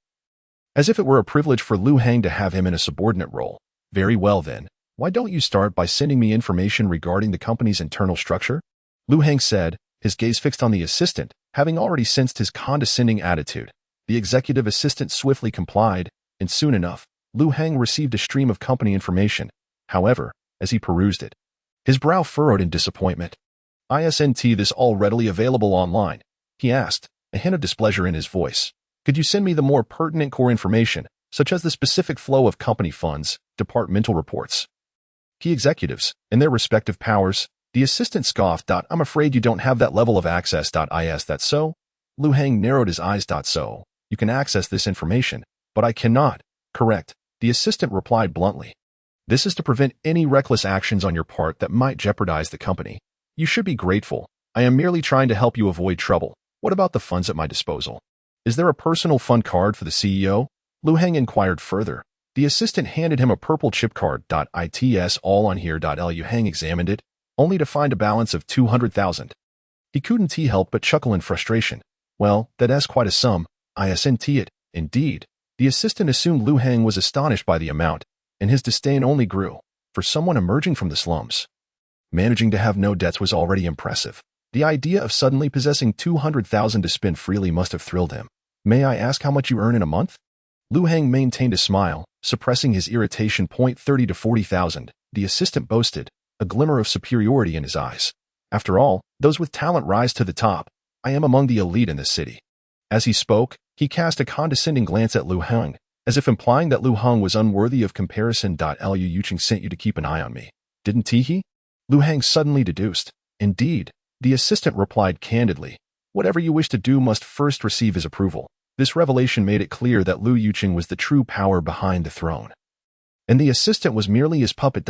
as if it were a privilege for Liu Hang to have him in a subordinate role. "Very well then, why don't you start by sending me information regarding the company's internal structure?" Liu Hang said, his gaze fixed on the assistant, having already sensed his condescending attitude. The executive assistant swiftly complied, and soon enough, Liu Hang received a stream of company information. However, as he perused it, his brow furrowed in disappointment. "Isn't this all readily available online?" he asked, a hint of displeasure in his voice. "Could you send me the more pertinent core information, such as the specific flow of company funds, departmental reports, key executives, and their respective powers?" The assistant scoffed. "I'm afraid you don't have that level of access. Is that so?" Liu Hang narrowed his eyes. "So, you can access this information, but I cannot." "Correct," the assistant replied bluntly. "This is to prevent any reckless actions on your part that might jeopardize the company. You should be grateful. I am merely trying to help you avoid trouble. What about the funds at my disposal? Is there a personal fund card for the CEO?" Liu Hang inquired further. The assistant handed him a purple chip card. "It's all on here." Liu Hang examined it, only to find a balance of 200,000. He couldn't help but chuckle in frustration. "Well, that's quite a sum. Isn't it?" Indeed, the assistant assumed Liu Hang was astonished by the amount, and his disdain only grew. For someone emerging from the slums, managing to have no debts was already impressive. The idea of suddenly possessing 200,000 to spend freely must have thrilled him. "May I ask how much you earn in a month?" Liu Hang maintained a smile, suppressing his irritation. "30 to 40,000, the assistant boasted, a glimmer of superiority in his eyes. "After all, those with talent rise to the top. I am among the elite in this city." As he spoke, he cast a condescending glance at Liu Hang, as if implying that Liu Hang was unworthy of comparison. "Liu Yuqing sent you to keep an eye on me, didn't he?" Liu Hang suddenly deduced. "Indeed," the assistant replied candidly. "Whatever you wish to do must first receive his approval." This revelation made it clear that Liu Yuqing was the true power behind the throne, and the assistant was merely his puppet.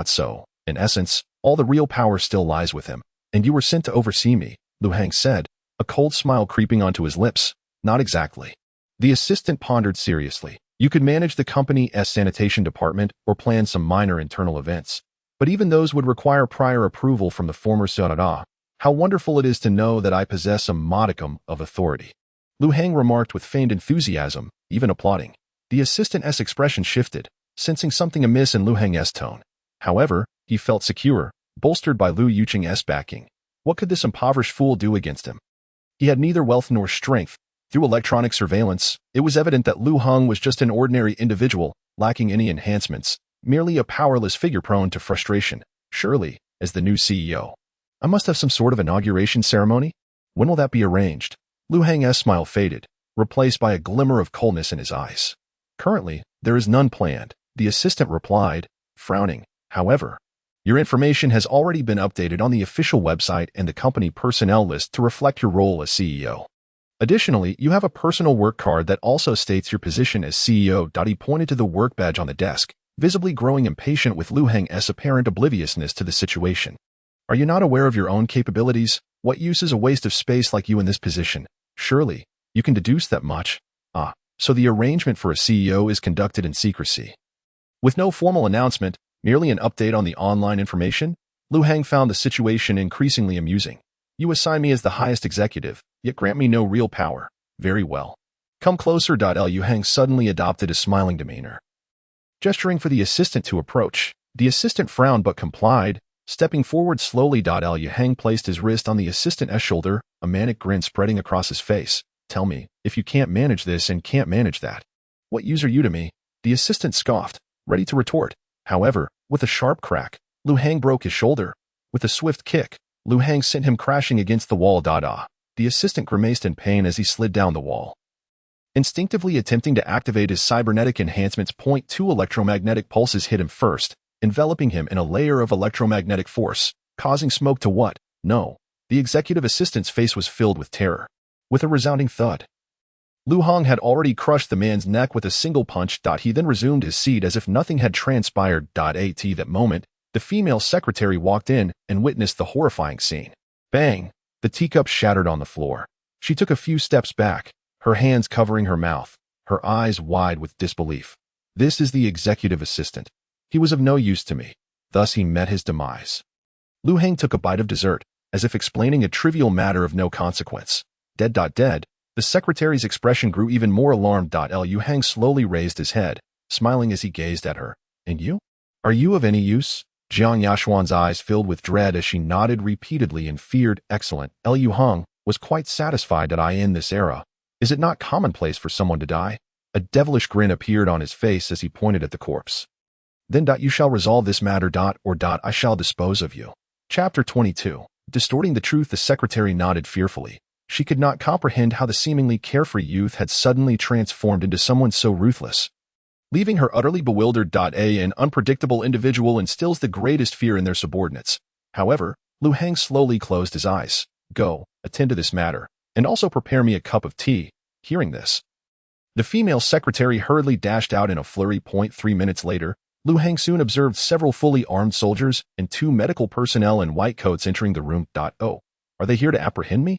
So, in essence, All the real power still lies with him, and you were sent to oversee me, Lu Hang said, a cold smile creeping onto his lips. Not exactly. The assistant pondered seriously. You could manage the company's sanitation department or plan some minor internal events, but even those would require prior approval from the former Sonara. How wonderful it is to know that I possess a modicum of authority. Lu Hang remarked with feigned enthusiasm, even applauding. The assistant's expression shifted, sensing something amiss in Lu Hang's tone. However, he felt secure, bolstered by Lu Yuqing's backing. What could this impoverished fool do against him? He had neither wealth nor strength. Through electronic surveillance, it was evident that Lu Hang was just an ordinary individual, lacking any enhancements, merely a powerless figure prone to frustration. Surely, as the new CEO, I must have some sort of inauguration ceremony? When will that be arranged? Lu Hang's smile faded, replaced by a glimmer of coldness in his eyes. Currently, there is none planned, the assistant replied, frowning. However, your information has already been updated on the official website and the company personnel list to reflect your role as CEO. Additionally, you have a personal work card that also states your position as CEO. He pointed to the work badge on the desk, visibly growing impatient with Lu Hang's apparent obliviousness to the situation. Are you not aware of your own capabilities? What use is a waste of space like you in this position? Surely, you can deduce that much. So the arrangement for a CEO is conducted in secrecy. With no formal announcement, merely an update on the online information, Lu Hang found the situation increasingly amusing. You assign me as the highest executive, yet grant me no real power. Very well. Come closer. Lu Hang suddenly adopted a smiling demeanor. Gesturing for the assistant to approach, the assistant frowned but complied, stepping forward slowly. Lu Hang placed his wrist on the assistant's shoulder, a manic grin spreading across his face. Tell me, if you can't manage this and can't manage that, what use are you to me? The assistant scoffed, ready to retort. However, with a sharp crack, Lu Hang broke his shoulder. With a swift kick, Lu Hang sent him crashing against the wall. The assistant grimaced in pain as he slid down the wall. Instinctively attempting to activate his cybernetic enhancements, .2 electromagnetic pulses hit him first, enveloping him in a layer of electromagnetic force, causing smoke to what? No. The executive assistant's face was filled with terror. With a resounding thud, Lu Hang had already crushed the man's neck with a single punch. He then resumed his seat as if nothing had transpired. At that moment, the female secretary walked in and witnessed the horrifying scene. Bang! The teacup shattered on the floor. She took a few steps back, her hands covering her mouth, her eyes wide with disbelief. This is the executive assistant. He was of no use to me. Thus he met his demise. Lu Hang took a bite of dessert, as if explaining a trivial matter of no consequence. Dead. The secretary's expression grew even more alarmed. Lu Hang slowly raised his head, smiling as he gazed at her. And you? Are you of any use? Jiang Yashuan's eyes filled with dread as she nodded repeatedly and feared. Excellent. Lu Hang was quite satisfied that in this era, is it not commonplace for someone to die? A devilish grin appeared on his face as he pointed at the corpse. Then. You shall resolve this matter. I shall dispose of you. Chapter 22. Distorting the truth. The secretary nodded fearfully. She could not comprehend how the seemingly carefree youth had suddenly transformed into someone so ruthless. Leaving her utterly bewildered. An unpredictable individual instills the greatest fear in their subordinates. However, Lu Hang slowly closed his eyes. Go, attend to this matter, and also prepare me a cup of tea. Hearing this, the female secretary hurriedly dashed out in a flurry. 3 minutes later, Lu Hang soon observed several fully armed soldiers and 2 medical personnel in white coats entering the room. Oh, are they here to apprehend me?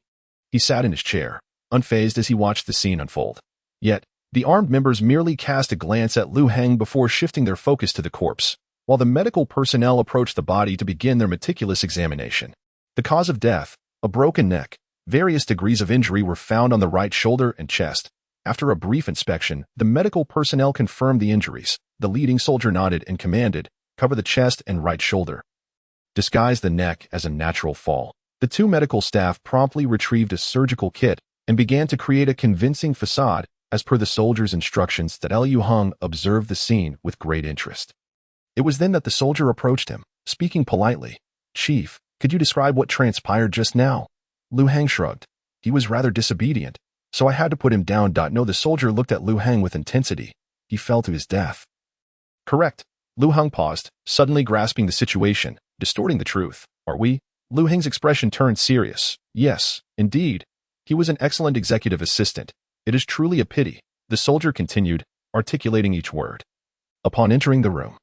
He sat in his chair, unfazed as he watched the scene unfold. Yet, the armed members merely cast a glance at Lu Hang before shifting their focus to the corpse, while the medical personnel approached the body to begin their meticulous examination. The cause of death, a broken neck. Various degrees of injury were found on the right shoulder and chest. After a brief inspection, the medical personnel confirmed the injuries. The leading soldier nodded and commanded, cover the chest and right shoulder. Disguise the neck as a natural fall. The 2 medical staff promptly retrieved a surgical kit and began to create a convincing facade, as per the soldier's instructions. Lu Hang observed the scene with great interest. It was then that the soldier approached him, speaking politely. Chief, could you describe what transpired just now? Lu Hang shrugged. He was rather disobedient, so I had to put him down. No, the soldier looked at Lu Hang with intensity. He fell to his death. Correct. Lu Hang paused, suddenly grasping the situation, distorting the truth. Are we? Lu Hang's expression turned serious. Yes, indeed. He was an excellent executive assistant. It is truly a pity, the soldier continued, articulating each word. Upon entering the room,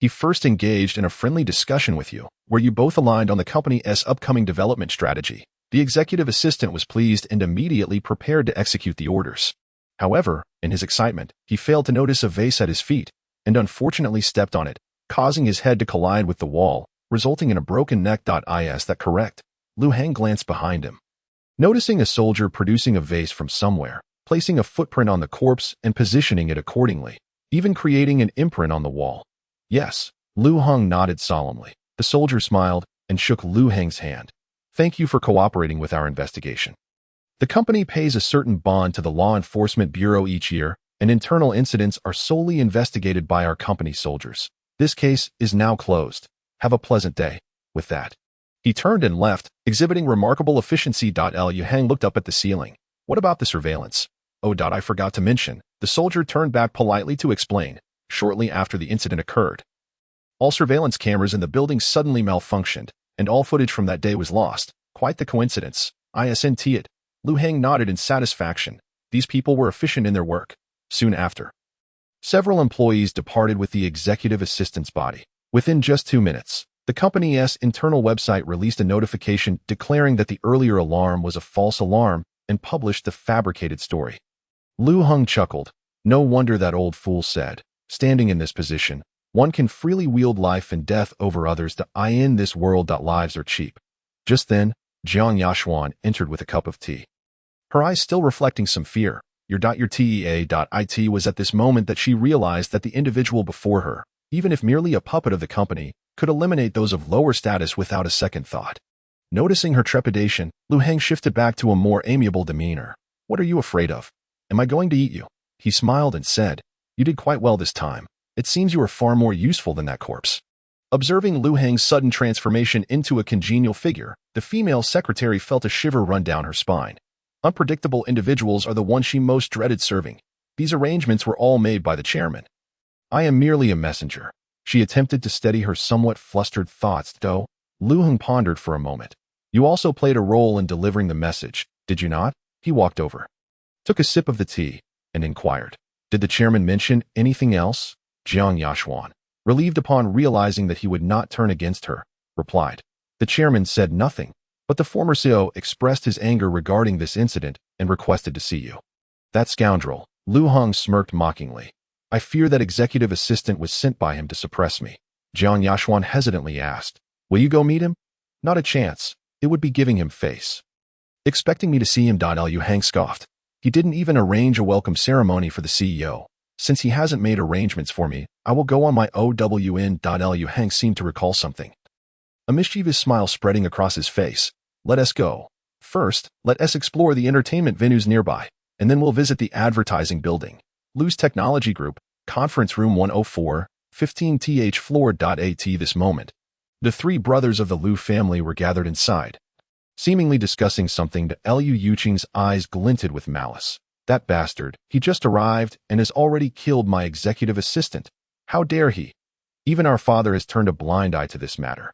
He first engaged in a friendly discussion with you, where you both aligned on the company's upcoming development strategy. The executive assistant was pleased and immediately prepared to execute the orders. However, in his excitement, he failed to notice a vase at his feet, and unfortunately stepped on it, causing his head to collide with the wall, resulting in a broken neck. Is that correct? Lu Heng glanced behind him. Noticing a soldier producing a vase from somewhere, placing a footprint on the corpse and positioning it accordingly, even creating an imprint on the wall. Yes, Lu Heng nodded solemnly. The soldier smiled and shook Lu Heng's hand. Thank you for cooperating with our investigation. The company pays a certain bond to the Law Enforcement Bureau each year, and internal incidents are solely investigated by our company soldiers. This case is now closed. Have a pleasant day. With that, he turned and left, exhibiting remarkable efficiency. Lu Heng looked up at the ceiling. What about the surveillance? Oh, I forgot to mention. The soldier turned back politely to explain. Shortly after the incident occurred, all surveillance cameras in the building suddenly malfunctioned, and all footage from that day was lost. Quite the coincidence. Isn't it? Lu Heng nodded in satisfaction. These people were efficient in their work. Soon after, several employees departed with the executive assistant's body. Within just 2 minutes, the company's internal website released a notification declaring that the earlier alarm was a false alarm and published the fabricated story. Lu Heng chuckled. No wonder that old fool said, standing in this position, one can freely wield life and death over others. In this world, lives are cheap. Just then, Jiang Yashuan entered with a cup of tea. Her eyes still reflecting some fear. Your tea was at this moment that she realized that the individual before her, even if merely a puppet of the company, could eliminate those of lower status without a second thought. Noticing her trepidation, Lu Heng shifted back to a more amiable demeanor. What are you afraid of? Am I going to eat you? He smiled and said, You did quite well this time. It seems you are far more useful than that corpse. Observing Lu Heng's sudden transformation into a congenial figure, the female secretary felt a shiver run down her spine. Unpredictable individuals are the ones she most dreaded serving. These arrangements were all made by the chairman. I am merely a messenger. She attempted to steady her somewhat flustered thoughts, though. Lu Heng pondered for a moment. You also played a role in delivering the message, did you not? He walked over, took a sip of the tea, and inquired. Did the chairman mention anything else? Jiang Yashuan, relieved upon realizing that he would not turn against her, replied. The chairman said nothing, but the former CEO expressed his anger regarding this incident and requested to see you. That scoundrel, Lu Heng smirked mockingly. I fear that executive assistant was sent by him to suppress me. Jiang Yashuan hesitantly asked, Will you go meet him? Not a chance. It would be giving him face. Expecting me to see him. Lu Heng scoffed. He didn't even arrange a welcome ceremony for the CEO. Since he hasn't made arrangements for me, I will go on my own. Lu Heng seemed to recall something. A mischievous smile spreading across his face. Let us go. First, let us explore the entertainment venues nearby, and then we'll visit the advertising building. Lu's Technology Group, Conference Room 104, 15th floor. At this moment, the three brothers of the Lu family were gathered inside, seemingly discussing something. Liu Yuqing's eyes glinted with malice. That bastard, he just arrived and has already killed my executive assistant. How dare he? Even our father has turned a blind eye to this matter.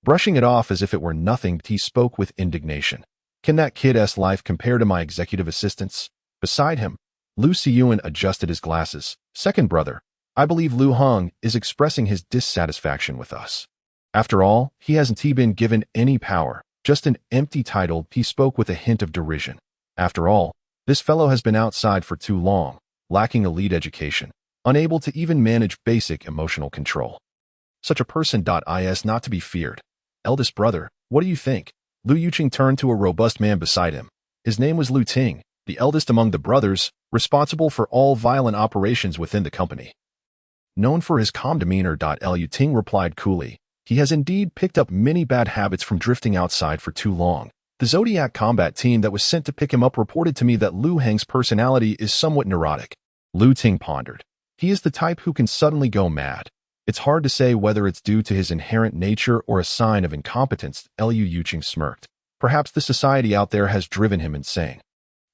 Brushing it off as if it were nothing, he spoke with indignation. Can that kid's life compare to my executive assistant's? Beside him, Lu Xiyuan adjusted his glasses. Second brother, I believe Lu Heng is expressing his dissatisfaction with us. After all, he hasn't been given any power, just an empty title. He spoke with a hint of derision. After all, this fellow has been outside for too long, lacking elite education, unable to even manage basic emotional control. Such a person is not to be feared. Eldest brother, what do you think? Liu Yuqing turned to a robust man beside him. His name was Lu Ting, the eldest among the brothers, responsible for all violent operations within the company. Known for his calm demeanor. Liu Ting replied coolly. He has indeed picked up many bad habits from drifting outside for too long. The Zodiac combat team that was sent to pick him up reported to me that Lu Heng's personality is somewhat neurotic. Lu Ting pondered. He is the type who can suddenly go mad. It's hard to say whether it's due to his inherent nature or a sign of incompetence. Liu Yuqing smirked. Perhaps the society out there has driven him insane,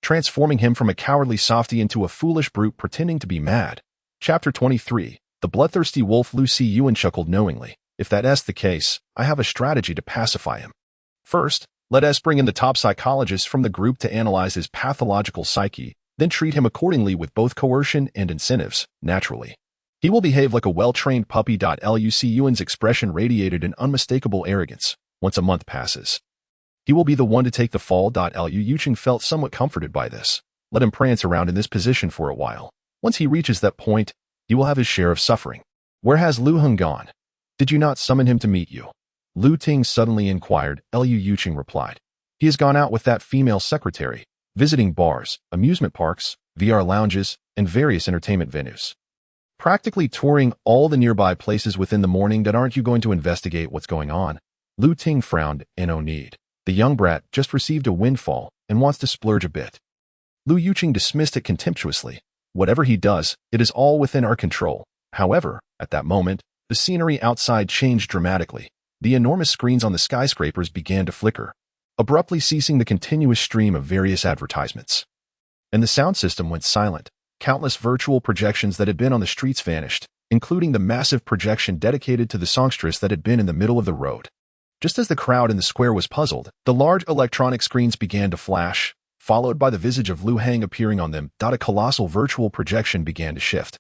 transforming him from a cowardly softy into a foolish brute pretending to be mad. Chapter 23. The Bloodthirsty Wolf. Lu Xiyuan chuckled knowingly. If that's the case, I have a strategy to pacify him. First, let us bring in the top psychologist from the group to analyze his pathological psyche, then treat him accordingly with both coercion and incentives. Naturally, He will behave like a well-trained puppy. Lu Yuan's expression radiated an unmistakable arrogance. Once a month passes, he will be the one to take the fall. Lu Yuching felt somewhat comforted by this. Let him prance around in this position for a while. Once he reaches that point, he will have his share of suffering. Where has Lu Heng gone? Did you not summon him to meet you? Lu Ting suddenly inquired. Lu Yuching replied. He has gone out with that female secretary, visiting bars, amusement parks, VR lounges, and various entertainment venues. Practically touring all the nearby places within the morning. Aren't you going to investigate what's going on? Lu Ting frowned. No need. The young brat just received a windfall and wants to splurge a bit. Lu Yuching dismissed it contemptuously. Whatever he does, it is all within our control. However, at that moment, the scenery outside changed dramatically. The enormous screens on the skyscrapers began to flicker, abruptly ceasing the continuous stream of various advertisements. And the sound system went silent. Countless virtual projections that had been on the streets vanished, including the massive projection dedicated to the songstress that had been in the middle of the road. Just as the crowd in the square was puzzled, the large electronic screens began to flash, followed by the visage of Lu Heng appearing on them. A colossal virtual projection began to shift,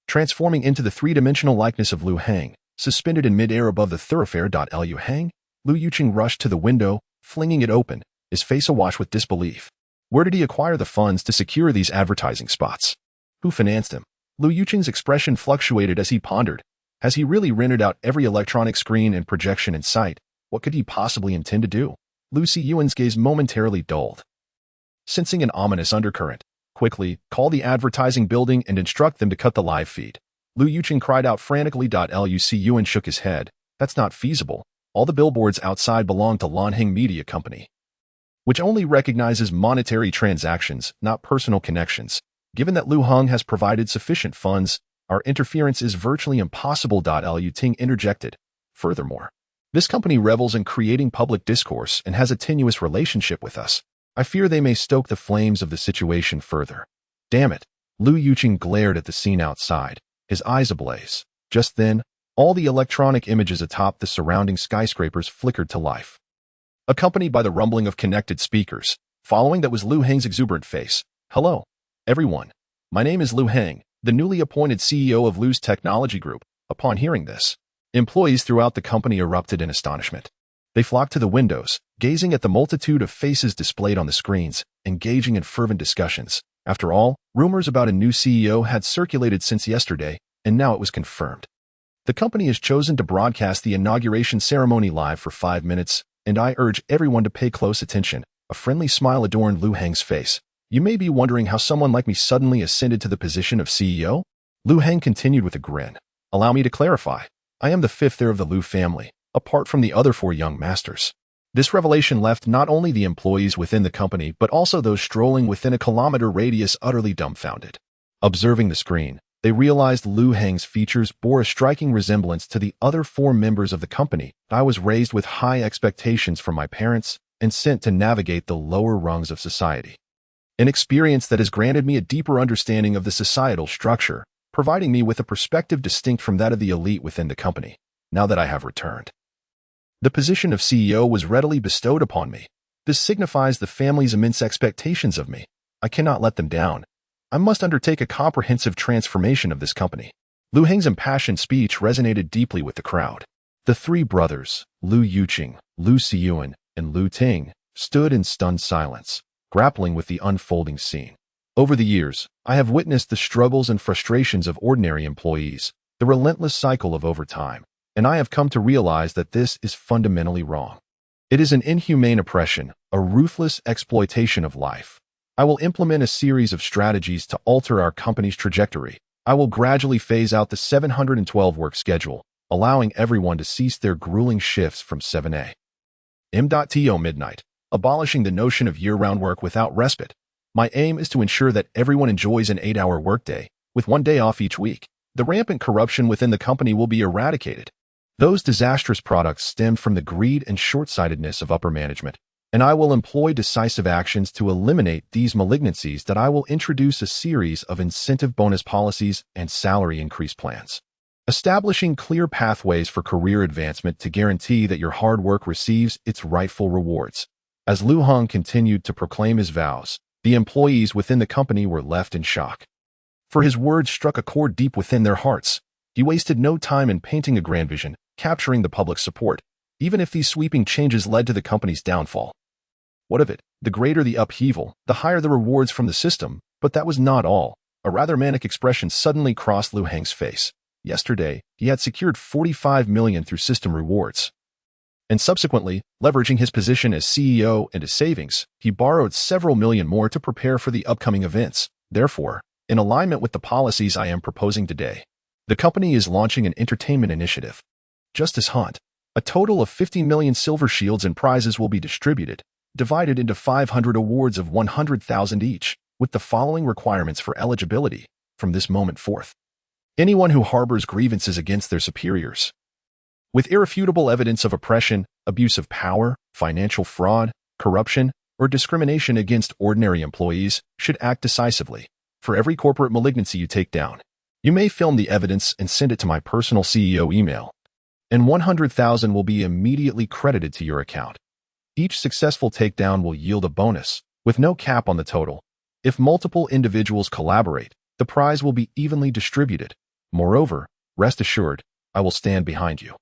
transforming into the three-dimensional likeness of Lu Heng, suspended in mid-air above the thoroughfare. Lu Heng? Lu Yuching rushed to the window, flinging it open, his face awash with disbelief. Where did he acquire the funds to secure these advertising spots? Who financed him? Lu Yuching's expression fluctuated as he pondered. Has he really rented out every electronic screen and projection in sight? What could he possibly intend to do? Lu Yuan's gaze momentarily dulled. Sensing an ominous undercurrent, quickly, call the advertising building and instruct them to cut the live feed. Lu Yuching cried out frantically. Lu Yuan shook his head. That's not feasible. All the billboards outside belong to Lanheng Media Company, which only recognizes monetary transactions, not personal connections. Given that Lu Heng has provided sufficient funds, our interference is virtually impossible. Lu Ting interjected. Furthermore, this company revels in creating public discourse and has a tenuous relationship with us. I fear they may stoke the flames of the situation further. Damn it. Lu Yuching glared at the scene outside, his eyes ablaze. Just then, all the electronic images atop the surrounding skyscrapers flickered to life, accompanied by the rumbling of connected speakers. Following that was Lu Heng's exuberant face. Hello, everyone. My name is Lu Heng, the newly appointed CEO of Lu's Technology Group. Upon hearing this, employees throughout the company erupted in astonishment. They flocked to the windows, gazing at the multitude of faces displayed on the screens, engaging in fervent discussions. After all, rumors about a new CEO had circulated since yesterday, and now it was confirmed. The company has chosen to broadcast the inauguration ceremony live for 5 minutes, and I urge everyone to pay close attention. A friendly smile adorned Lu Heng's face. You may be wondering how someone like me suddenly ascended to the position of CEO? Lu Heng continued with a grin. Allow me to clarify. I am the fifth heir of the Lu family, apart from the other 4 young masters. This revelation left not only the employees within the company but also those strolling within a kilometer radius utterly dumbfounded. Observing the screen, they realized Lu Heng's features bore a striking resemblance to the other 4 members of the company. I was raised with high expectations from my parents and sent to navigate the lower rungs of society. An experience that has granted me a deeper understanding of the societal structure, providing me with a perspective distinct from that of the elite within the company. Now that I have returned, the position of CEO was readily bestowed upon me. This signifies the family's immense expectations of me. I cannot let them down. I must undertake a comprehensive transformation of this company. Lu Heng's impassioned speech resonated deeply with the crowd. The 3 brothers, Lu Yuching, Lu Yuan, and Lu Ting, stood in stunned silence, grappling with the unfolding scene. Over the years, I have witnessed the struggles and frustrations of ordinary employees, the relentless cycle of overtime, and I have come to realize that this is fundamentally wrong. It is an inhumane oppression, a ruthless exploitation of life. I will implement a series of strategies to alter our company's trajectory. I will gradually phase out the 712 work schedule, allowing everyone to cease their grueling shifts from 7 a.m. to midnight, abolishing the notion of year-round work without respite. My aim is to ensure that everyone enjoys an 8-hour workday, with 1 day off each week. The rampant corruption within the company will be eradicated. Those disastrous products stemmed from the greed and short-sightedness of upper management, and I will employ decisive actions to eliminate these malignancies. I will introduce a series of incentive bonus policies and salary increase plans, establishing clear pathways for career advancement to guarantee that your hard work receives its rightful rewards. As Lu Heng continued to proclaim his vows, the employees within the company were left in shock. for his words struck a chord deep within their hearts. He wasted no time in painting a grand vision, capturing the public's support, even if these sweeping changes led to the company's downfall. What of it? The greater the upheaval, the higher the rewards from the system, but that was not all. A rather manic expression suddenly crossed Liu Heng's face. Yesterday, he had secured 45 million through system rewards. And subsequently, leveraging his position as CEO and his savings, he borrowed several million more to prepare for the upcoming events. Therefore, in alignment with the policies I am proposing today, the company is launching an entertainment initiative. Justice Hunt. A total of 50 million silver shields and prizes will be distributed, divided into 500 awards of 100,000 each, with the following requirements for eligibility from this moment forth. Anyone who harbors grievances against their superiors, with irrefutable evidence of oppression, abuse of power, financial fraud, corruption, or discrimination against ordinary employees, should act decisively. For every corporate malignancy you take down, you may film the evidence and send it to my personal CEO email, and 100,000 will be immediately credited to your account. Each successful takedown will yield a bonus, with no cap on the total. If multiple individuals collaborate, the prize will be evenly distributed. Moreover, rest assured, I will stand behind you.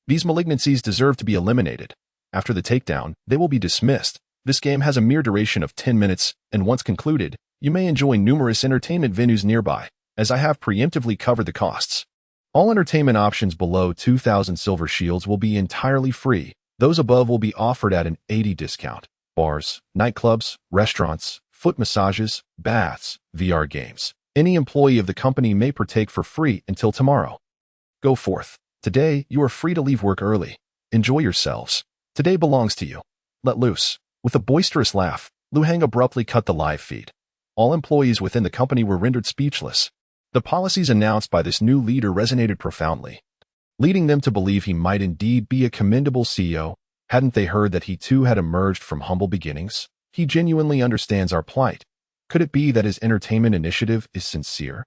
These malignancies deserve to be eliminated. After the takedown, they will be dismissed. This game has a mere duration of 10 minutes, and once concluded, you may enjoy numerous entertainment venues nearby, as I have preemptively covered the costs. All entertainment options below 2,000 silver shields will be entirely free. Those above will be offered at an 80% discount. Bars, nightclubs, restaurants, foot massages, baths, VR games. Any employee of the company may partake for free until tomorrow. Go forth. Today, you are free to leave work early. Enjoy yourselves. Today belongs to you. Let loose. With a boisterous laugh, Liu Heng abruptly cut the live feed. All employees within the company were rendered speechless. The policies announced by this new leader resonated profoundly, leading them to believe he might indeed be a commendable CEO. Hadn't they heard that he too had emerged from humble beginnings? He genuinely understands our plight. Could it be that his entertainment initiative is sincere?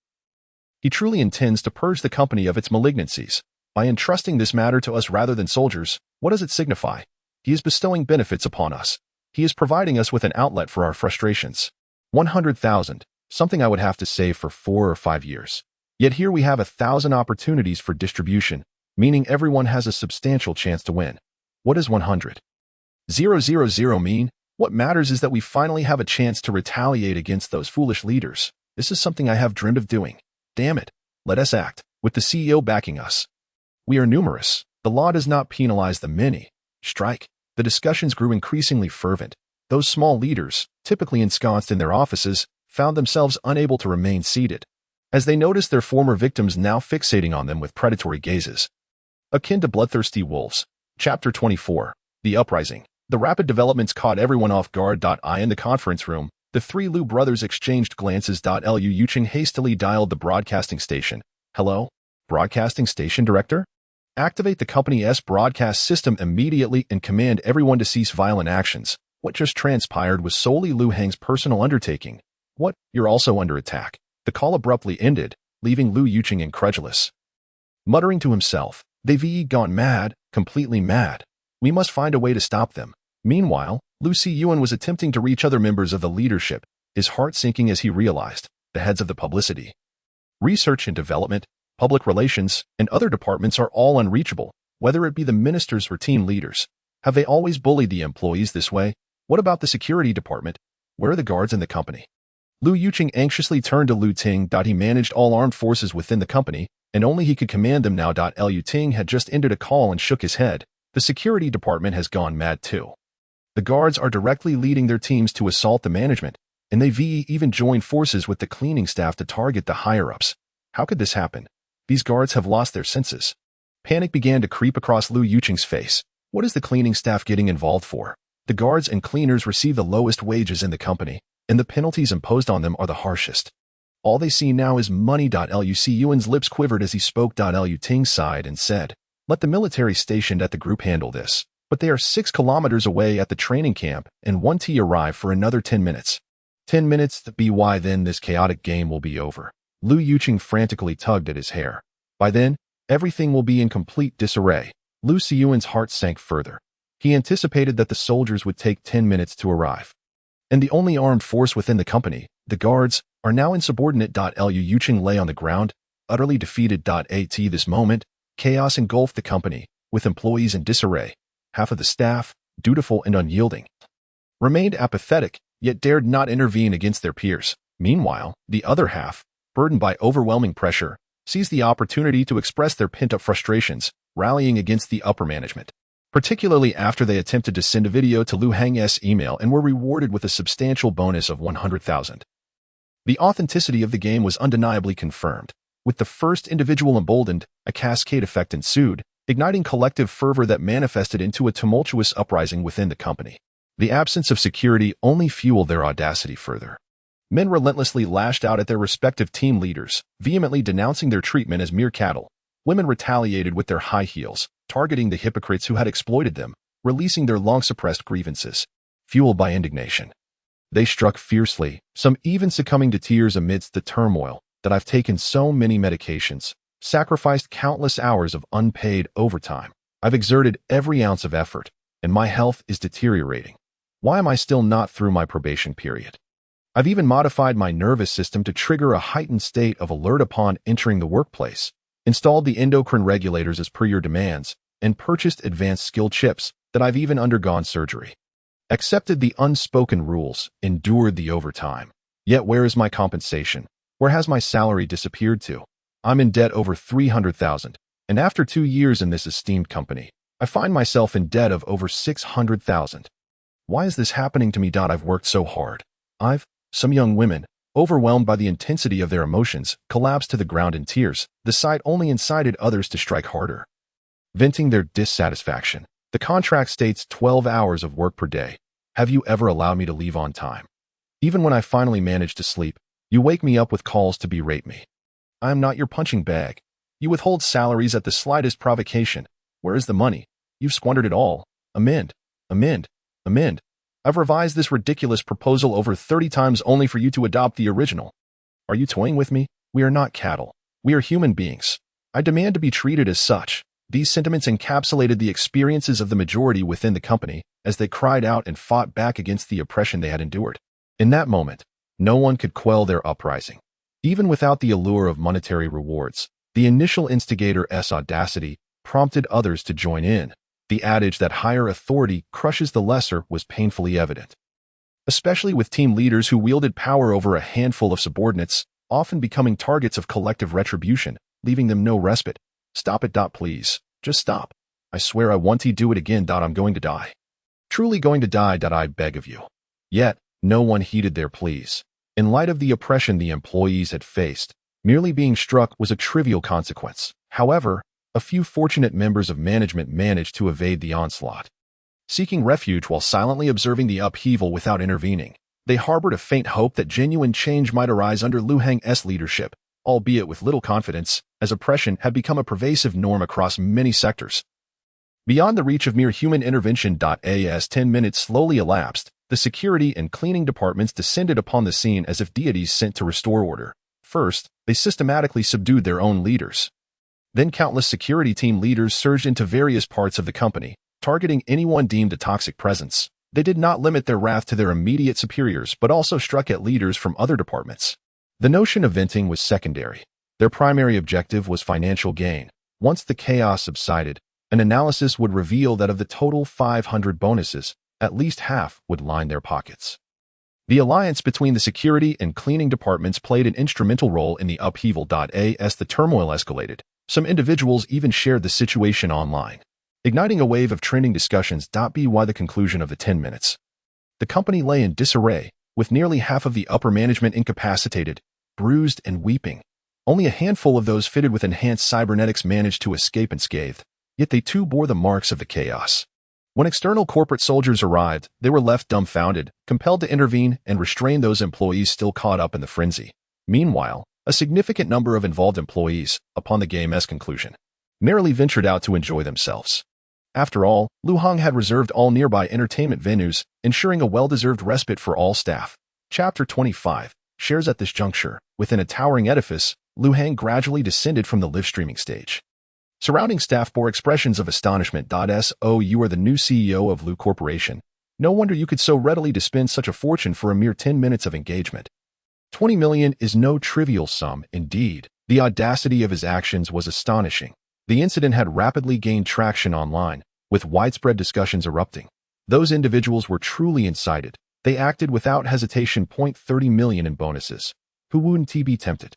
He truly intends to purge the company of its malignancies. By entrusting this matter to us rather than soldiers, what does it signify? He is bestowing benefits upon us. He is providing us with an outlet for our frustrations. 100,000, something I would have to save for 4 or 5 years. Yet here we have 1,000 opportunities for distribution, meaning everyone has a substantial chance to win. What does 100,000 mean? What matters is that we finally have a chance to retaliate against those foolish leaders. This is something I have dreamed of doing. Damn it. Let us act, with the CEO backing us. We are numerous. The law does not penalize the many. Strike. The discussions grew increasingly fervent. Those small leaders, typically ensconced in their offices, found themselves unable to remain seated, as they noticed their former victims now fixating on them with predatory gazes, akin to bloodthirsty wolves. Chapter 24. The Uprising. The rapid developments caught everyone off guard. In the conference room, the three Liu brothers exchanged glances. Liu Yuqing hastily dialed the broadcasting station. Hello? Broadcasting station director? Activate the company's broadcast system immediately and command everyone to cease violent actions. What just transpired was solely Liu Heng's personal undertaking. What? You're also under attack. The call abruptly ended, leaving Liu Yuqing incredulous. Muttering to himself, they've gone mad, completely mad. We must find a way to stop them. Meanwhile, Liu Xiyuan was attempting to reach other members of the leadership, his heart sinking as he realized the heads of the publicity, research and development, public relations, and other departments are all unreachable, whether it be the ministers or team leaders. Have they always bullied the employees this way? What about the security department? Where are the guards in the company? Liu Yuqing anxiously turned to Liu Ting. He managed all armed forces within the company, and only he could command them now. Liu Ting had just ended a call and shook his head. The security department has gone mad too. The guards are directly leading their teams to assault the management, and they've even joined forces with the cleaning staff to target the higher-ups. How could this happen? These guards have lost their senses. Panic began to creep across Liu Yuqing's face. What is the cleaning staff getting involved for? The guards and cleaners receive the lowest wages in the company, and the penalties imposed on them are the harshest. All they see now is money. Liu Xiyuan's lips quivered as he spoke. Liu Ting sighed and said, let the military stationed at the group handle this. But they are 6 kilometers away at the training camp, and 1T arrive for another 10 minutes. 10 minutes, then this chaotic game will be over. Liu Yuqing frantically tugged at his hair. By then, everything will be in complete disarray. Liu Xiyuan's heart sank further. He anticipated that the soldiers would take 10 minutes to arrive. And the only armed force within the company, the guards, are now insubordinate. Lu Yuching lay on the ground, utterly defeated. At this moment, chaos engulfed the company, with employees in disarray. Half of the staff, dutiful and unyielding, remained apathetic, yet dared not intervene against their peers. Meanwhile, the other half, burdened by overwhelming pressure, seized the opportunity to express their pent-up frustrations, rallying against the upper management, particularly after they attempted to send a video to Lu Hang's email and were rewarded with a substantial bonus of 100,000. The authenticity of the game was undeniably confirmed. With the first individual emboldened, a cascade effect ensued, igniting collective fervor that manifested into a tumultuous uprising within the company. The absence of security only fueled their audacity further. Men relentlessly lashed out at their respective team leaders, vehemently denouncing their treatment as mere cattle. Women retaliated with their high heels, targeting the hypocrites who had exploited them, releasing their long-suppressed grievances. Fueled by indignation, they struck fiercely, some even succumbing to tears amidst the turmoil. That I've taken so many medications, sacrificed countless hours of unpaid overtime. I've exerted every ounce of effort, and my health is deteriorating. Why am I still not through my probation period? I've even modified my nervous system to trigger a heightened state of alert upon entering the workplace, installed the endocrine regulators as per your demands, and purchased advanced skill chips that I've even undergone surgery. Accepted the unspoken rules, endured the overtime. Yet where is my compensation? Where has my salary disappeared to? I'm in debt over 300,000, and after 2 years in this esteemed company, I find myself in debt of over 600,000. Why is this happening to me? I've worked so hard. Some young women, overwhelmed by the intensity of their emotions, collapsed to the ground in tears. The sight only incited others to strike harder. Venting their dissatisfaction, the contract states 12 hours of work per day. Have you ever allowed me to leave on time? Even when I finally manage to sleep, you wake me up with calls to berate me. I am not your punching bag. You withhold salaries at the slightest provocation. Where is the money? You've squandered it all. Amend. Amend. Amend. I've revised this ridiculous proposal over 30 times only for you to adopt the original. Are you toying with me? We are not cattle. We are human beings. I demand to be treated as such. These sentiments encapsulated the experiences of the majority within the company as they cried out and fought back against the oppression they had endured. In that moment, no one could quell their uprising. Even without the allure of monetary rewards, the initial instigator's audacity prompted others to join in. The adage that higher authority crushes the lesser was painfully evident, especially with team leaders who wielded power over a handful of subordinates, often becoming targets of collective retribution, leaving them no respite. Stop it. Please. Just stop. I swear I won't do it again. I'm going to die. Truly going to die. I beg of you. Yet, no one heeded their pleas. In light of the oppression the employees had faced, merely being struck was a trivial consequence. However, a few fortunate members of management managed to evade the onslaught. Seeking refuge while silently observing the upheaval without intervening, they harbored a faint hope that genuine change might arise under Lu Hang's leadership, albeit with little confidence, as oppression had become a pervasive norm across many sectors. Beyond the reach of mere human intervention. As 10 minutes slowly elapsed, the security and cleaning departments descended upon the scene as if deities sent to restore order. First, they systematically subdued their own leaders. Then countless security team leaders surged into various parts of the company, targeting anyone deemed a toxic presence. They did not limit their wrath to their immediate superiors but also struck at leaders from other departments. The notion of venting was secondary. Their primary objective was financial gain. Once the chaos subsided, an analysis would reveal that of the total 500 bonuses, at least half would line their pockets. The alliance between the security and cleaning departments played an instrumental role in the upheaval. As the turmoil escalated, some individuals even shared the situation online, igniting a wave of trending discussions. By the conclusion of the 10 minutes, the company lay in disarray, with nearly half of the upper management incapacitated, bruised, and weeping. Only a handful of those fitted with enhanced cybernetics managed to escape unscathed, yet they too bore the marks of the chaos. When external corporate soldiers arrived, they were left dumbfounded, compelled to intervene and restrain those employees still caught up in the frenzy. Meanwhile, a significant number of involved employees, upon the game's conclusion, merrily ventured out to enjoy themselves. After all, Lu Hang had reserved all nearby entertainment venues, ensuring a well-deserved respite for all staff. Chapter 25 shares at this juncture, within a towering edifice, Lu Hang gradually descended from the live streaming stage. Surrounding staff bore expressions of astonishment. Oh, you are the new CEO of Lu Corporation. No wonder you could so readily dispense such a fortune for a mere 10 minutes of engagement. 20 million is no trivial sum, indeed. The audacity of his actions was astonishing. The incident had rapidly gained traction online, with widespread discussions erupting. Those individuals were truly incited. They acted without hesitation. 30 million in bonuses. Who wouldn't be tempted?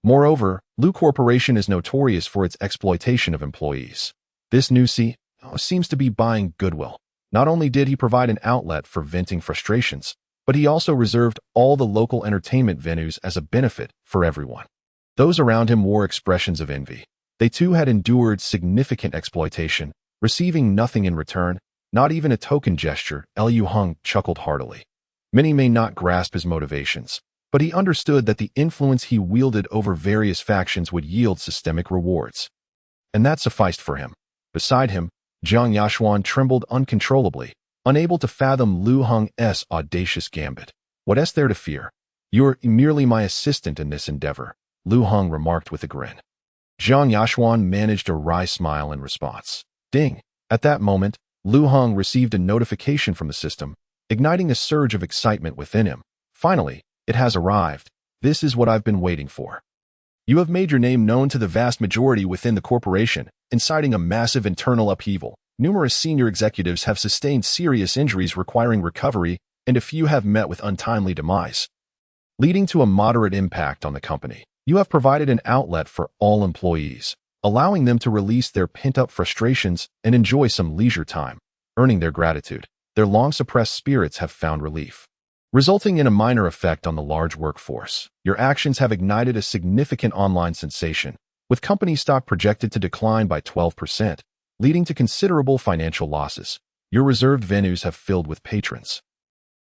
Moreover, Lu Corporation is notorious for its exploitation of employees. This new CEO seems to be buying goodwill. Not only did he provide an outlet for venting frustrations, but he also reserved all the local entertainment venues as a benefit for everyone. Those around him wore expressions of envy. They too had endured significant exploitation, receiving nothing in return, not even a token gesture. Lu Hung chuckled heartily. Many may not grasp his motivations, but he understood that the influence he wielded over various factions would yield systemic rewards. And that sufficed for him. Beside him, Jiang Yashuan trembled uncontrollably, unable to fathom Lu Hung's audacious gambit. What is there to fear? You're merely my assistant in this endeavor, Lu Hung remarked with a grin. Jiang Yashuan managed a wry smile in response. Ding! At that moment, Lu Hung received a notification from the system, igniting a surge of excitement within him. Finally, it has arrived. This is what I've been waiting for. You have made your name known to the vast majority within the corporation, inciting a massive internal upheaval. Numerous senior executives have sustained serious injuries requiring recovery, and a few have met with untimely demise, leading to a moderate impact on the company. You have provided an outlet for all employees, allowing them to release their pent-up frustrations and enjoy some leisure time, earning their gratitude. Their long-suppressed spirits have found relief, resulting in a minor effect on the large workforce. Your actions have ignited a significant online sensation, with company stock projected to decline by 12%, leading to considerable financial losses. Your reserved venues have filled with patrons,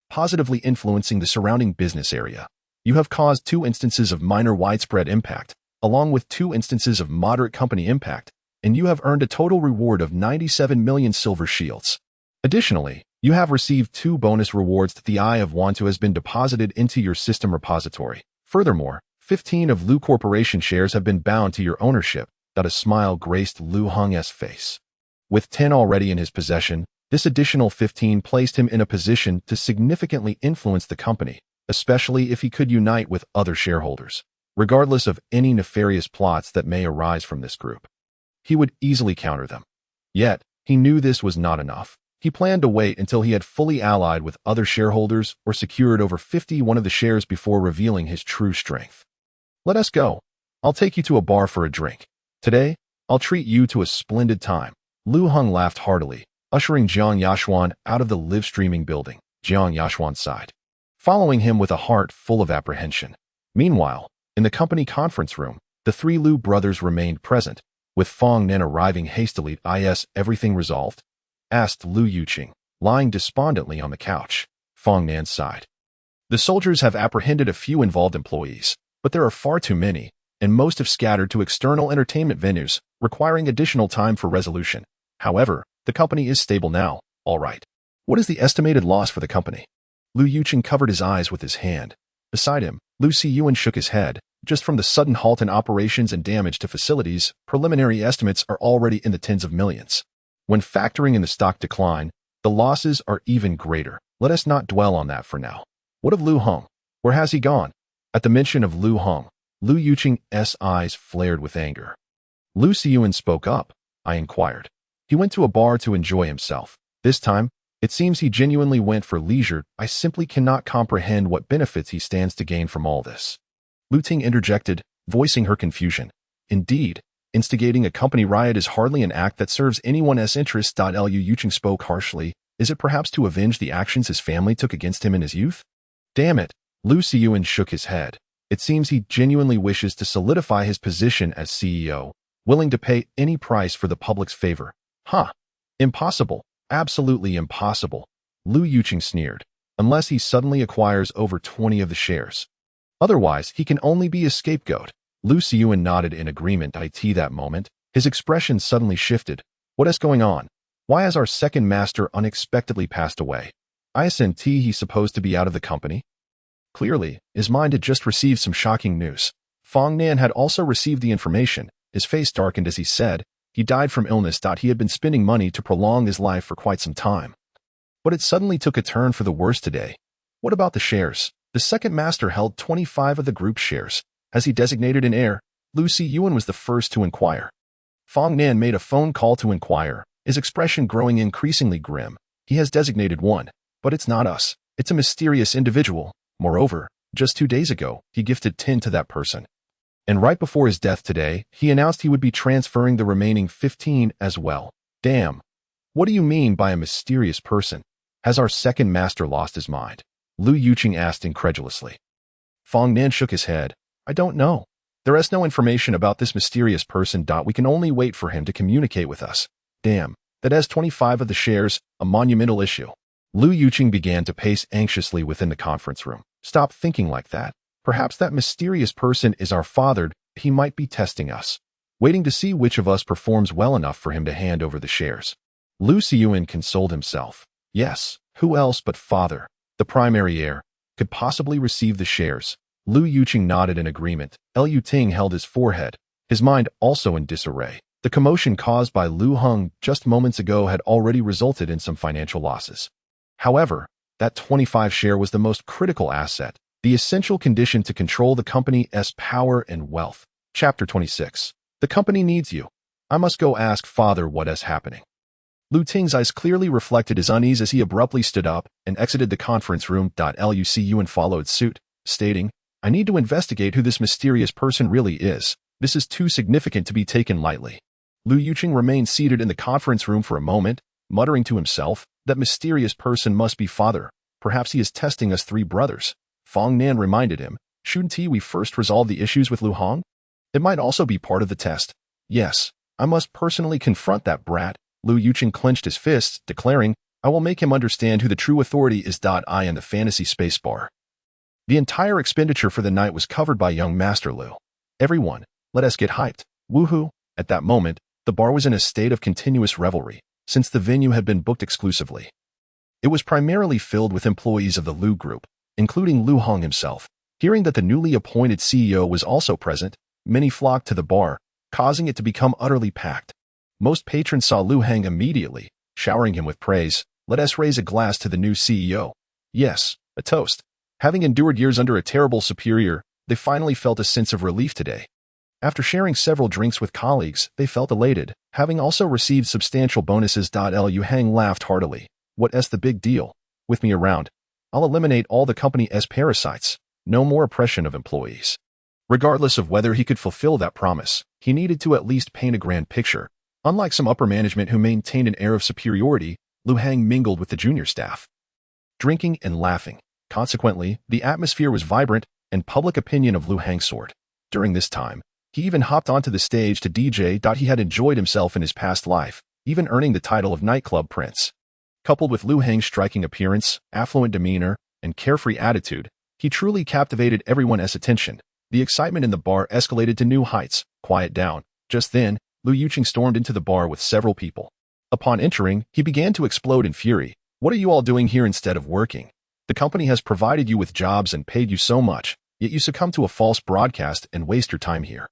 positively influencing the surrounding business area. You have caused 2 instances of minor widespread impact, along with 2 instances of moderate company impact, and you have earned a total reward of 97 million silver shields. Additionally, you have received 2 bonus rewards that the Eye of Wantu has been deposited into your system repository. Furthermore, 15 of Lu Corporation shares have been bound to your ownership. That a smile graced Lu Hung's face. With 10 already in his possession, this additional 15 placed him in a position to significantly influence the company, especially if he could unite with other shareholders, regardless of any nefarious plots that may arise from this group. He would easily counter them. Yet, he knew this was not enough. He planned to wait until he had fully allied with other shareholders or secured over 51 of the shares before revealing his true strength. Let us go. I'll take you to a bar for a drink. Today, I'll treat you to a splendid time. Lu Hung laughed heartily, ushering Jiang Yashuan out of the live-streaming building. Jiang Yashuan sighed, following him with a heart full of apprehension. Meanwhile, in the company conference room, the 3 Lu brothers remained present, with Fong Nen arriving hastily. Is everything resolved? Asked Lu Yuqing, lying despondently on the couch. Fong Nen sighed. The soldiers have apprehended a few involved employees, but there are far too many, and most have scattered to external entertainment venues, requiring additional time for resolution. However, the company is stable now. All right. What is the estimated loss for the company? Lu Yuqing covered his eyes with his hand. Beside him, Lu Siyuan shook his head. Just from the sudden halt in operations and damage to facilities, preliminary estimates are already in the tens of millions. When factoring in the stock decline, the losses are even greater. Let us not dwell on that for now. What of Lu Hung? Where has he gone? At the mention of Lu Hung, Lu Yuqing's eyes flared with anger. Lu Siyuan spoke up. I inquired. He went to a bar to enjoy himself. This time, it seems he genuinely went for leisure. I simply cannot comprehend what benefits he stands to gain from all this. Lu Ting interjected, voicing her confusion. Indeed, instigating a company riot is hardly an act that serves anyone's interests. Lu Yuqing spoke harshly. Is it perhaps to avenge the actions his family took against him in his youth? Damn it. Lu Siyuan shook his head. It seems he genuinely wishes to solidify his position as CEO, willing to pay any price for the public's favor. Huh. Impossible. Absolutely impossible. Lu Yuqing sneered. Unless he suddenly acquires over 20 of the shares. Otherwise, he can only be a scapegoat. Lu Siyuan nodded in agreement. That moment, his expression suddenly shifted. What is going on? Why has our second master unexpectedly passed away? Isn't he supposed to be out of the company? Clearly, his mind had just received some shocking news. Fong Nan had also received the information. His face darkened as he said, he died from illness. He had been spending money to prolong his life for quite some time. But it suddenly took a turn for the worse today. What about the shares? The second master held 25 of the group's shares. As he designated an heir, Lu Siyuan was the first to inquire. Fong Nan made a phone call to inquire, his expression growing increasingly grim. He has designated one, but it's not us. It's a mysterious individual. Moreover, just 2 days ago, he gifted tin to that person. And right before his death today, he announced he would be transferring the remaining 15 as well. Damn. What do you mean by a mysterious person? Has our second master lost his mind? Lu Yuqing asked incredulously. Fong Nan shook his head. I don't know. There is no information about this mysterious person. We can only wait for him to communicate with us. Damn, that has 25 of the shares, a monumental issue. Lu Yuqing began to pace anxiously within the conference room. Stop thinking like that. Perhaps that mysterious person is our father. He might be testing us, waiting to see which of us performs well enough for him to hand over the shares. Lu Siyuan consoled himself. Yes, who else but father, the primary heir, could possibly receive the shares? Lu Yuqing nodded in agreement. Lu Ting held his forehead, his mind also in disarray. The commotion caused by Lu Heng just moments ago had already resulted in some financial losses. However, that 25 share was the most critical asset, the essential condition to control the company's power and wealth. Chapter 26. The company needs you. I must go ask father what is happening. Lu Ting's eyes clearly reflected his unease as he abruptly stood up and exited the conference room. Lu Siyuan followed suit, stating, I need to investigate who this mysterious person really is. This is too significant to be taken lightly. Lu Yuqing remained seated in the conference room for a moment, muttering to himself, that mysterious person must be father. Perhaps he is testing us three brothers. Fong Nan reminded him, shouldn't we first resolve the issues with Lu Heng? It might also be part of the test. Yes, I must personally confront that brat. Lu Yuqing clenched his fists, declaring, I will make him understand who the true authority is. I am the fantasy space bar. The entire expenditure for the night was covered by young Master Lu. Everyone, let us get hyped. Woohoo! At that moment, the bar was in a state of continuous revelry, since the venue had been booked exclusively. It was primarily filled with employees of the Lu Group, including Lu Heng himself. Hearing that the newly appointed CEO was also present, many flocked to the bar, causing it to become utterly packed. Most patrons saw Lu Heng immediately, showering him with praise. Let us raise a glass to the new CEO. Yes, a toast. Having endured years under a terrible superior, they finally felt a sense of relief today. After sharing several drinks with colleagues, they felt elated, having also received substantial bonuses. Lu Heng laughed heartily. What's the big deal? With me around, I'll eliminate all the company's parasites. No more oppression of employees. Regardless of whether he could fulfill that promise, he needed to at least paint a grand picture. Unlike some upper management who maintained an air of superiority, Lu Heng mingled with the junior staff, drinking and laughing. Consequently, the atmosphere was vibrant, and public opinion of Lu Heng soared. During this time, he even hopped onto the stage to DJ. He had enjoyed himself in his past life, even earning the title of nightclub prince. Coupled with Lu Heng's striking appearance, affluent demeanor, and carefree attitude, he truly captivated everyone's attention. The excitement in the bar escalated to new heights. Quiet down. Just then, Lu Yuqing stormed into the bar with several people. Upon entering, he began to explode in fury. What are you all doing here instead of working? The company has provided you with jobs and paid you so much, yet you succumb to a false broadcast and waste your time here.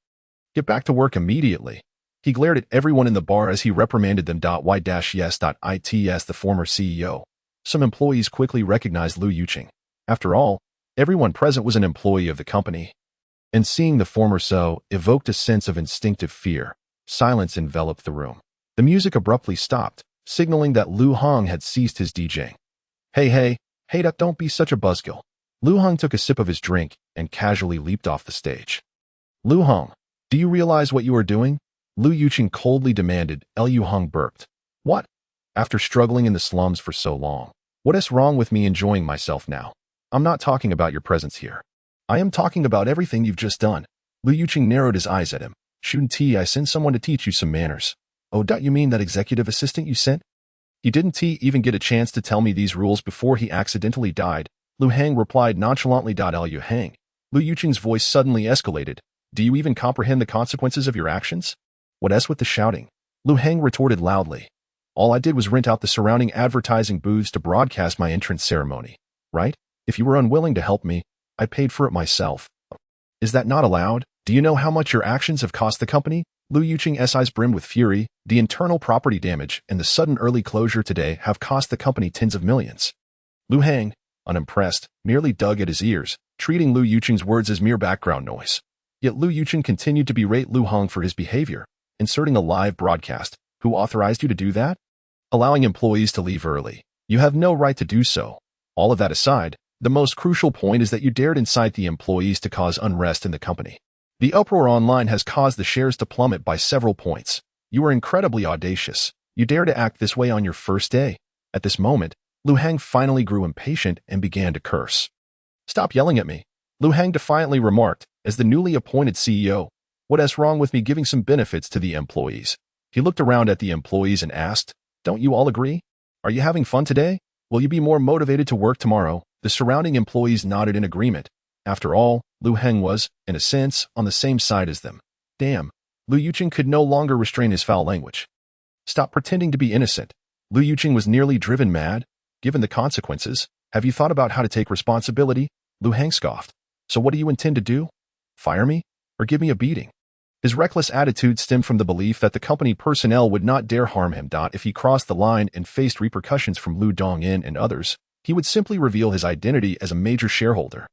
Get back to work immediately. He glared at everyone in the bar as he reprimanded them. Yes. It's the former CEO. Some employees quickly recognized Lu Yuqing. After all, everyone present was an employee of the company. And seeing the former so evoked a sense of instinctive fear. Silence enveloped the room. The music abruptly stopped, signaling that Lu Heng had ceased his DJing. Hey, don't be such a buzzkill. Lu Heng took a sip of his drink and casually leaped off the stage. Lu Heng, do you realize what you are doing? Lu Yuqing coldly demanded. Lu Heng burped. What? After struggling in the slums for so long, what is wrong with me enjoying myself now? I'm not talking about your presence here. I am talking about everything you've just done. Lu Yuqing narrowed his eyes at him. Shouldn't I send someone to teach you some manners? Oh, you mean that executive assistant you sent? He didn't even get a chance to tell me these rules before he accidentally died. Lu Heng replied nonchalantly. Lu Heng. Lu Yuqing's voice suddenly escalated. Do you even comprehend the consequences of your actions? What's with the shouting? Lu Heng retorted loudly. All I did was rent out the surrounding advertising booths to broadcast my entrance ceremony. Right? If you were unwilling to help me, I paid for it myself. Is that not allowed? Do you know how much your actions have cost the company? Lu Yuqing's eyes brimmed with fury. The internal property damage and the sudden early closure today have cost the company tens of millions. Lu Heng, unimpressed, merely dug at his ears, treating Lu Yuqing's words as mere background noise. Yet Lu Yuqing continued to berate Lu Hong for his behavior, inserting a live broadcast. Who authorized you to do that? Allowing employees to leave early. You have no right to do so. All of that aside, the most crucial point is that you dared incite the employees to cause unrest in the company. The uproar online has caused the shares to plummet by several points. You are incredibly audacious. You dare to act this way on your first day. At this moment, Lu Hang finally grew impatient and began to curse. Stop yelling at me, Lu Hang defiantly remarked, as the newly appointed CEO. What is wrong with me giving some benefits to the employees? He looked around at the employees and asked, don't you all agree? Are you having fun today? Will you be more motivated to work tomorrow? The surrounding employees nodded in agreement. After all, Lu Heng was, in a sense, on the same side as them. Damn, Lu Yuqing could no longer restrain his foul language. Stop pretending to be innocent. Lu Yuqing was nearly driven mad. Given the consequences, have you thought about how to take responsibility? Lu Heng scoffed. So what do you intend to do? Fire me? Or give me a beating? His reckless attitude stemmed from the belief that the company personnel would not dare harm him. If he crossed the line and faced repercussions from Lu Dongyin and others, he would simply reveal his identity as a major shareholder.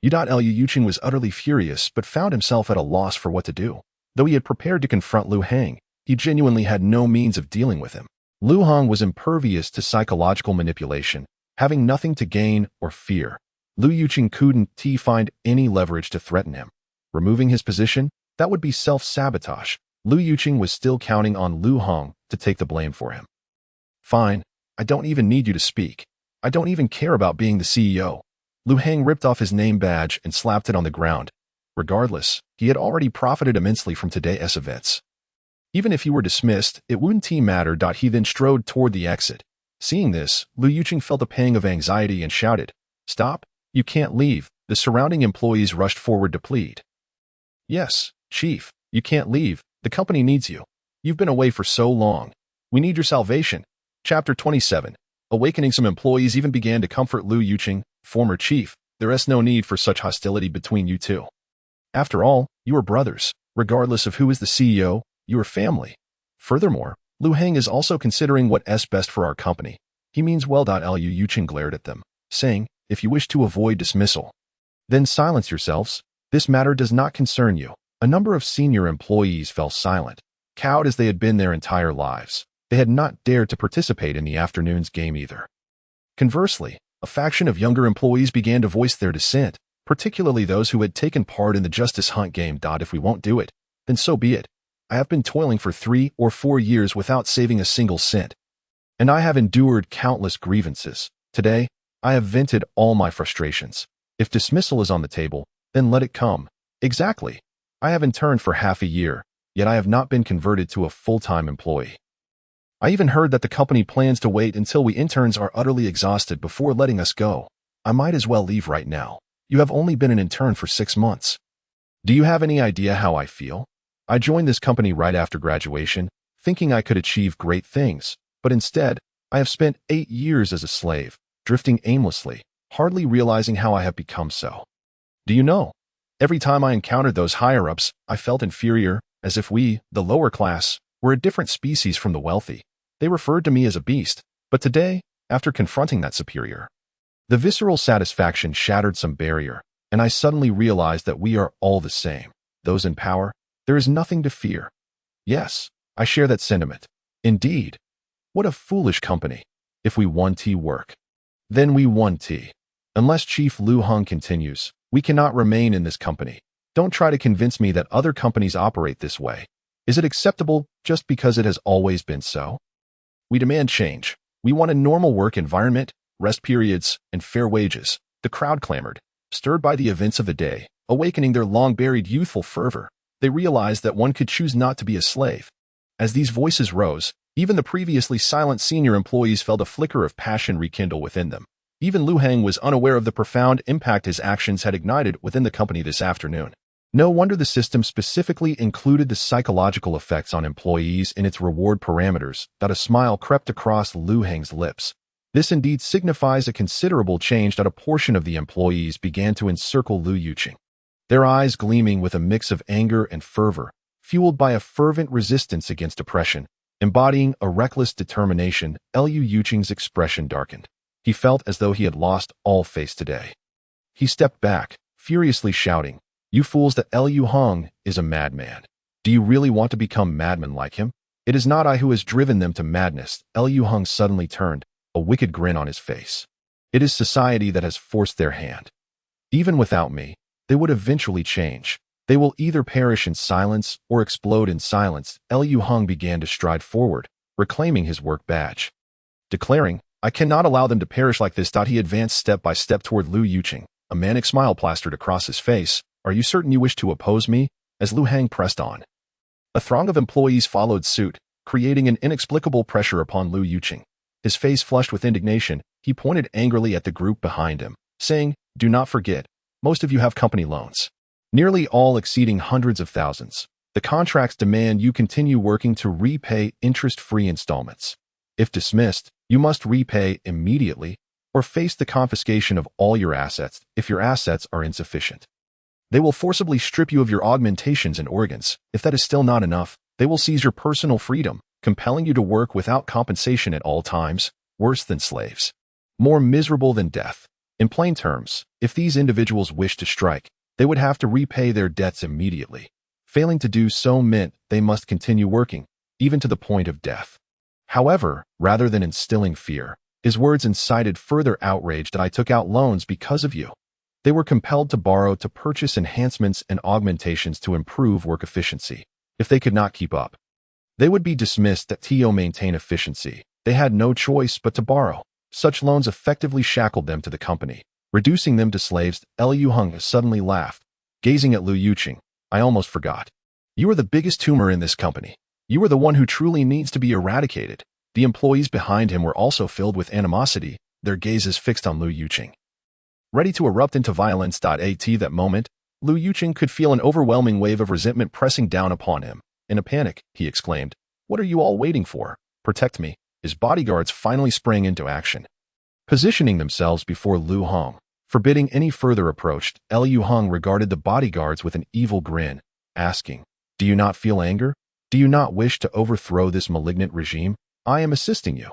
Lu Yuqing was utterly furious but found himself at a loss for what to do. Though he had prepared to confront Lu Hang, he genuinely had no means of dealing with him. Lu Hang was impervious to psychological manipulation, having nothing to gain or fear. Lu Yuqing couldn't find any leverage to threaten him. Removing his position, that would be self-sabotage. Lu Yuqing was still counting on Lu Hang to take the blame for him. Fine, I don't even need you to speak. I don't even care about being the CEO. Lu Hang ripped off his name badge and slapped it on the ground. Regardless, he had already profited immensely from today's events. Even if he were dismissed, it wouldn't matter. He then strode toward the exit. Seeing this, Lu Yuqing felt a pang of anxiety and shouted, Stop, you can't leave. The surrounding employees rushed forward to plead. Yes, Chief, you can't leave. The company needs you. You've been away for so long. We need your salvation. Chapter 27. Awakening. Some employees even began to comfort Lu Yuqing, former chief. There is no need for such hostility between you two. After all, you are brothers. Regardless of who is the CEO, you are family. Furthermore, Lu Hang is also considering what is best for our company. He means well. Lu Yuqing glared at them, saying, if you wish to avoid dismissal, then silence yourselves. This matter does not concern you. A number of senior employees fell silent, cowed as they had been their entire lives. They had not dared to participate in the afternoon's game either. Conversely, a faction of younger employees began to voice their dissent, particularly those who had taken part in the Justice Hunt game. If we won't do it, then so be it. I have been toiling for 3 or 4 years without saving a single cent. And I have endured countless grievances. Today, I have vented all my frustrations. If dismissal is on the table, then let it come. Exactly. I have interned for half a year, yet I have not been converted to a full-time employee. I even heard that the company plans to wait until we interns are utterly exhausted before letting us go. I might as well leave right now. You have only been an intern for 6 months. Do you have any idea how I feel? I joined this company right after graduation, thinking I could achieve great things, but instead, I have spent 8 years as a slave, drifting aimlessly, hardly realizing how I have become so. Do you know? Every time I encountered those higher-ups, I felt inferior, as if we, the lower class, were a different species from the wealthy. They referred to me as a beast, but today, after confronting that superior, the visceral satisfaction shattered some barrier, and I suddenly realized that we are all the same. Those in power, there is nothing to fear. Yes, I share that sentiment. Indeed. What a foolish company. If we want work, then we want. Unless Chief Lu Hang continues, we cannot remain in this company. Don't try to convince me that other companies operate this way. Is it acceptable just because it has always been so? We demand change. We want a normal work environment, rest periods, and fair wages. The crowd clamored, stirred by the events of the day, awakening their long-buried youthful fervor. They realized that one could choose not to be a slave. As these voices rose, even the previously silent senior employees felt a flicker of passion rekindle within them. Even Lu Hang was unaware of the profound impact his actions had ignited within the company this afternoon. No wonder the system specifically included the psychological effects on employees in its reward parameters. A smile crept across Lu Hang's lips. This indeed signifies a considerable change. A portion of the employees began to encircle Lu Yuqing, their eyes gleaming with a mix of anger and fervor, fueled by a fervent resistance against oppression. Embodying a reckless determination, Lu Yuqing's expression darkened. He felt as though he had lost all face today. He stepped back, furiously shouting, "You fools, that Lu Hong is a madman. Do you really want to become madmen like him? It is not I who has driven them to madness." Lu Hong suddenly turned, a wicked grin on his face. "It is society that has forced their hand. Even without me, they would eventually change. They will either perish in silence or explode in silence." Lu Hong began to stride forward, reclaiming his work badge. Declaring, "I cannot allow them to perish like this." He advanced step by step toward Lu Yuqing, a manic smile plastered across his face. "Are you certain you wish to oppose me?" As Lu Hang pressed on. A throng of employees followed suit, creating an inexplicable pressure upon Lu Yuqing. His face flushed with indignation, he pointed angrily at the group behind him, saying, "Do not forget, most of you have company loans, nearly all exceeding hundreds of thousands. The contracts demand you continue working to repay interest-free installments. If dismissed, you must repay immediately or face the confiscation of all your assets if your assets are insufficient. They will forcibly strip you of your augmentations and organs. If that is still not enough, they will seize your personal freedom, compelling you to work without compensation at all times, worse than slaves, more miserable than death. In plain terms, if these individuals wish to strike, they would have to repay their debts immediately. Failing to do so meant they must continue working, even to the point of death." However, rather than instilling fear, his words incited further outrage. "That I took out loans because of you. They were compelled to borrow to purchase enhancements and augmentations to improve work efficiency. If they could not keep up, they would be dismissed. To maintain efficiency, they had no choice but to borrow. Such loans effectively shackled them to the company, reducing them to slaves." Lu Hung suddenly laughed, gazing at Lu Yuqing. "I almost forgot. You are the biggest tumor in this company. You are the one who truly needs to be eradicated." The employees behind him were also filled with animosity, their gazes fixed on Lu Yuqing, ready to erupt into violence. At that moment, Lu Yuqing could feel an overwhelming wave of resentment pressing down upon him. In a panic, he exclaimed, "What are you all waiting for? Protect me." His bodyguards finally sprang into action, positioning themselves before Lu Hong. Forbidding any further approach, Lu Hong regarded the bodyguards with an evil grin, asking, "Do you not feel anger? Do you not wish to overthrow this malignant regime? I am assisting you."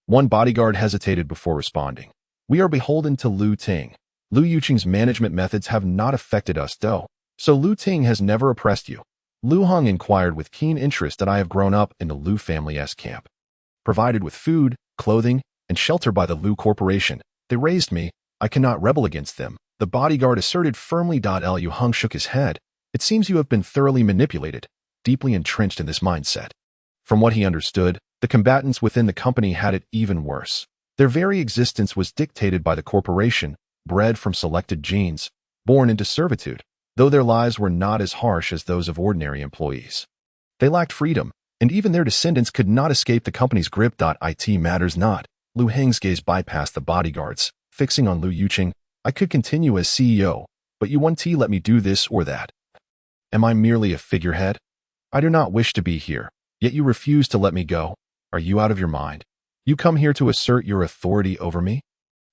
One bodyguard hesitated before responding. "We are beholden to Lu Ting. Lu Yuqing's management methods have not affected us though, so Lu Ting has never oppressed you." Lu Hong inquired with keen interest. "That I have grown up in the Lu family's camp, provided with food, clothing, and shelter by the Lu Corporation. They raised me. I cannot rebel against them," the bodyguard asserted firmly. Lu Hong shook his head. "It seems you have been thoroughly manipulated, deeply entrenched in this mindset." From what he understood, the combatants within the company had it even worse. Their very existence was dictated by the corporation, bred from selected genes, born into servitude, though their lives were not as harsh as those of ordinary employees. They lacked freedom, and even their descendants could not escape the company's grip. It matters not. Lu Heng's gaze bypassed the bodyguards, fixing on Lu Yuqing. "I could continue as CEO, but you won't let me do this or that. Am I merely a figurehead? I do not wish to be here, yet you refuse to let me go. Are you out of your mind? You come here to assert your authority over me?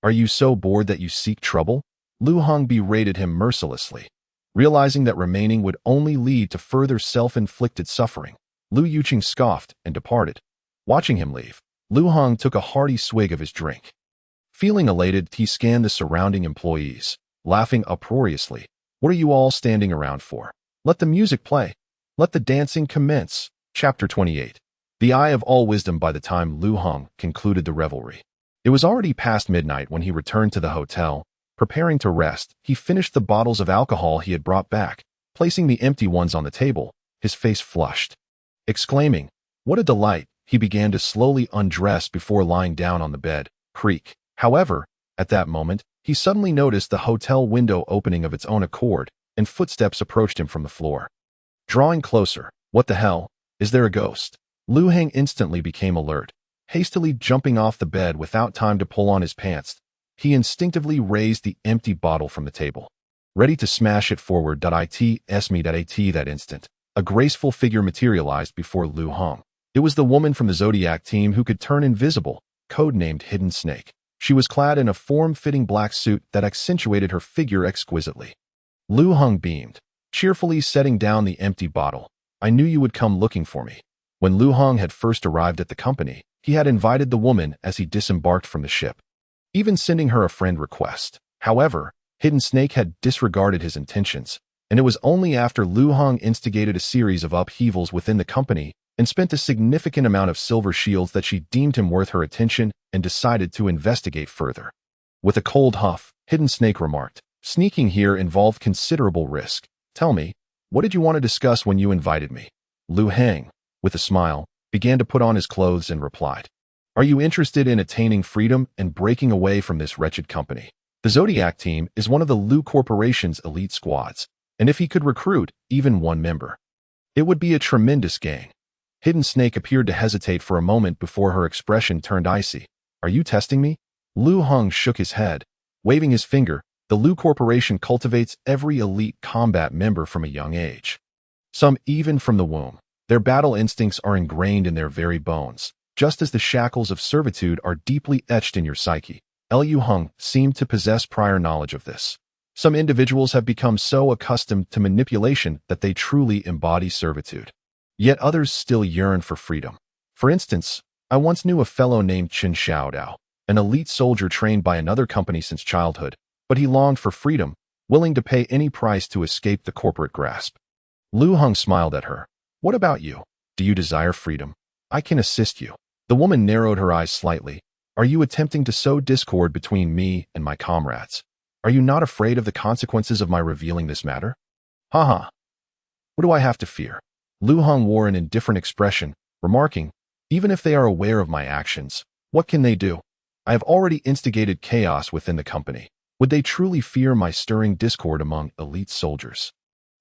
Are you so bored that you seek trouble?" Lu Hong berated him mercilessly. Realizing that remaining would only lead to further self-inflicted suffering, Lu Yuqing scoffed and departed. Watching him leave, Lu Hong took a hearty swig of his drink. Feeling elated, he scanned the surrounding employees, laughing uproariously. "What are you all standing around for? Let the music play. Let the dancing commence." Chapter 28. The Eye of All Wisdom. By the time Lu Hong concluded the revelry, it was already past midnight when he returned to the hotel. Preparing to rest, he finished the bottles of alcohol he had brought back, placing the empty ones on the table, his face flushed. Exclaiming, "What a delight," he began to slowly undress before lying down on the bed. Creak. However, at that moment, he suddenly noticed the hotel window opening of its own accord, and footsteps approached him from the floor. Drawing closer, "What the hell? Is there a ghost?" Lu Heng instantly became alert. Hastily jumping off the bed without time to pull on his pants, he instinctively raised the empty bottle from the table, ready to smash it forward. That instant, a graceful figure materialized before Lu Hong. It was the woman from the Zodiac team who could turn invisible, codenamed Hidden Snake. She was clad in a form-fitting black suit that accentuated her figure exquisitely. Lu Hong beamed, cheerfully setting down the empty bottle. "I knew you would come looking for me." When Lu Hong had first arrived at the company, he had invited the woman as he disembarked from the ship. even sending her a friend request. However, Hidden Snake had disregarded his intentions, and it was only after Lu Heng instigated a series of upheavals within the company and spent a significant amount of silver shields that she deemed him worth her attention and decided to investigate further. With a cold huff, Hidden Snake remarked, "Sneaking here involved considerable risk. Tell me, what did you want to discuss when you invited me?" Lu Heng, with a smile, began to put on his clothes and replied, "Are you interested in attaining freedom and breaking away from this wretched company? The Zodiac team is one of the Lu Corporation's elite squads, and if he could recruit even one member, it would be a tremendous gain." Hidden Snake appeared to hesitate for a moment before her expression turned icy. "Are you testing me?" Lu Heng shook his head, waving his finger. "The Lu Corporation cultivates every elite combat member from a young age, some even from the womb. Their battle instincts are ingrained in their very bones, just as the shackles of servitude are deeply etched in your psyche." Lu Heng seemed to possess prior knowledge of this. Some individuals have become so accustomed to manipulation that they truly embody servitude. Yet others still yearn for freedom. For instance, I once knew a fellow named Chen Xiaodao, an elite soldier trained by another company since childhood, but he longed for freedom, willing to pay any price to escape the corporate grasp. Lu Heng smiled at her. "What about you? Do you desire freedom? I can assist you." The woman narrowed her eyes slightly. "Are you attempting to sow discord between me and my comrades? Are you not afraid of the consequences of my revealing this matter?" "Haha. What do I have to fear?" Lu Heng wore an indifferent expression, remarking, "Even if they are aware of my actions, what can they do? I have already instigated chaos within the company. Would they truly fear my stirring discord among elite soldiers?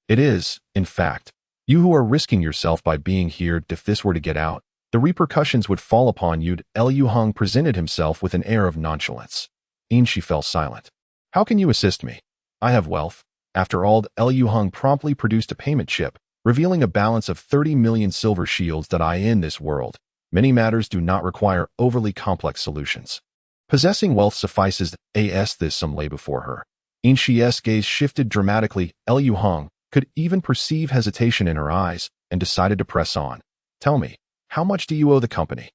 It is, in fact, you who are risking yourself by being here. If this were to get out, the repercussions would fall upon you." Lu Heng presented himself with an air of nonchalance. She fell silent. "How can you assist me? I have wealth." After all, Lu Heng promptly produced a payment chip, revealing a balance of 30 million silver shields. In this world, many matters do not require overly complex solutions. Possessing wealth suffices. This some lay before her. Shi's gaze shifted dramatically. Lu Heng could even perceive hesitation in her eyes and decided to press on. "Tell me, how much do you owe the company?"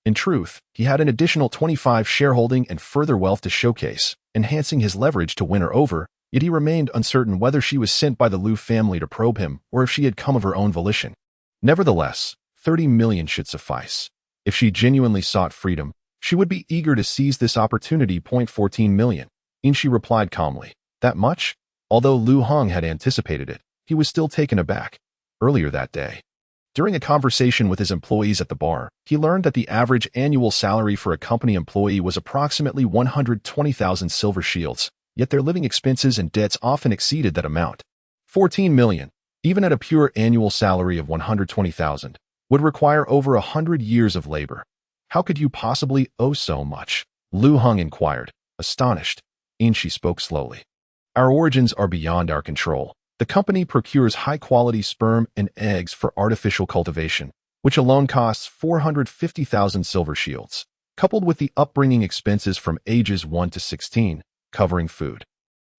In truth, he had an additional 25 shareholding and further wealth to showcase, enhancing his leverage to win her over, yet he remained uncertain whether she was sent by the Lu family to probe him or if she had come of her own volition. Nevertheless, 30 million should suffice. If she genuinely sought freedom, she would be eager to seize this opportunity. 14 million. She replied calmly. "That much?" Although Lu Heng had anticipated it, he was still taken aback. Earlier that day, during a conversation with his employees at the bar, he learned that the average annual salary for a company employee was approximately 120,000 silver shields, yet their living expenses and debts often exceeded that amount. 14 million, even at a pure annual salary of 120,000, would require over 100 years of labor. "How could you possibly owe so much?" Lu Heng inquired, astonished. She spoke slowly. "Our origins are beyond our control. The company procures high-quality sperm and eggs for artificial cultivation, which alone costs 450,000 silver shields, coupled with the upbringing expenses from ages 1 to 16, covering food,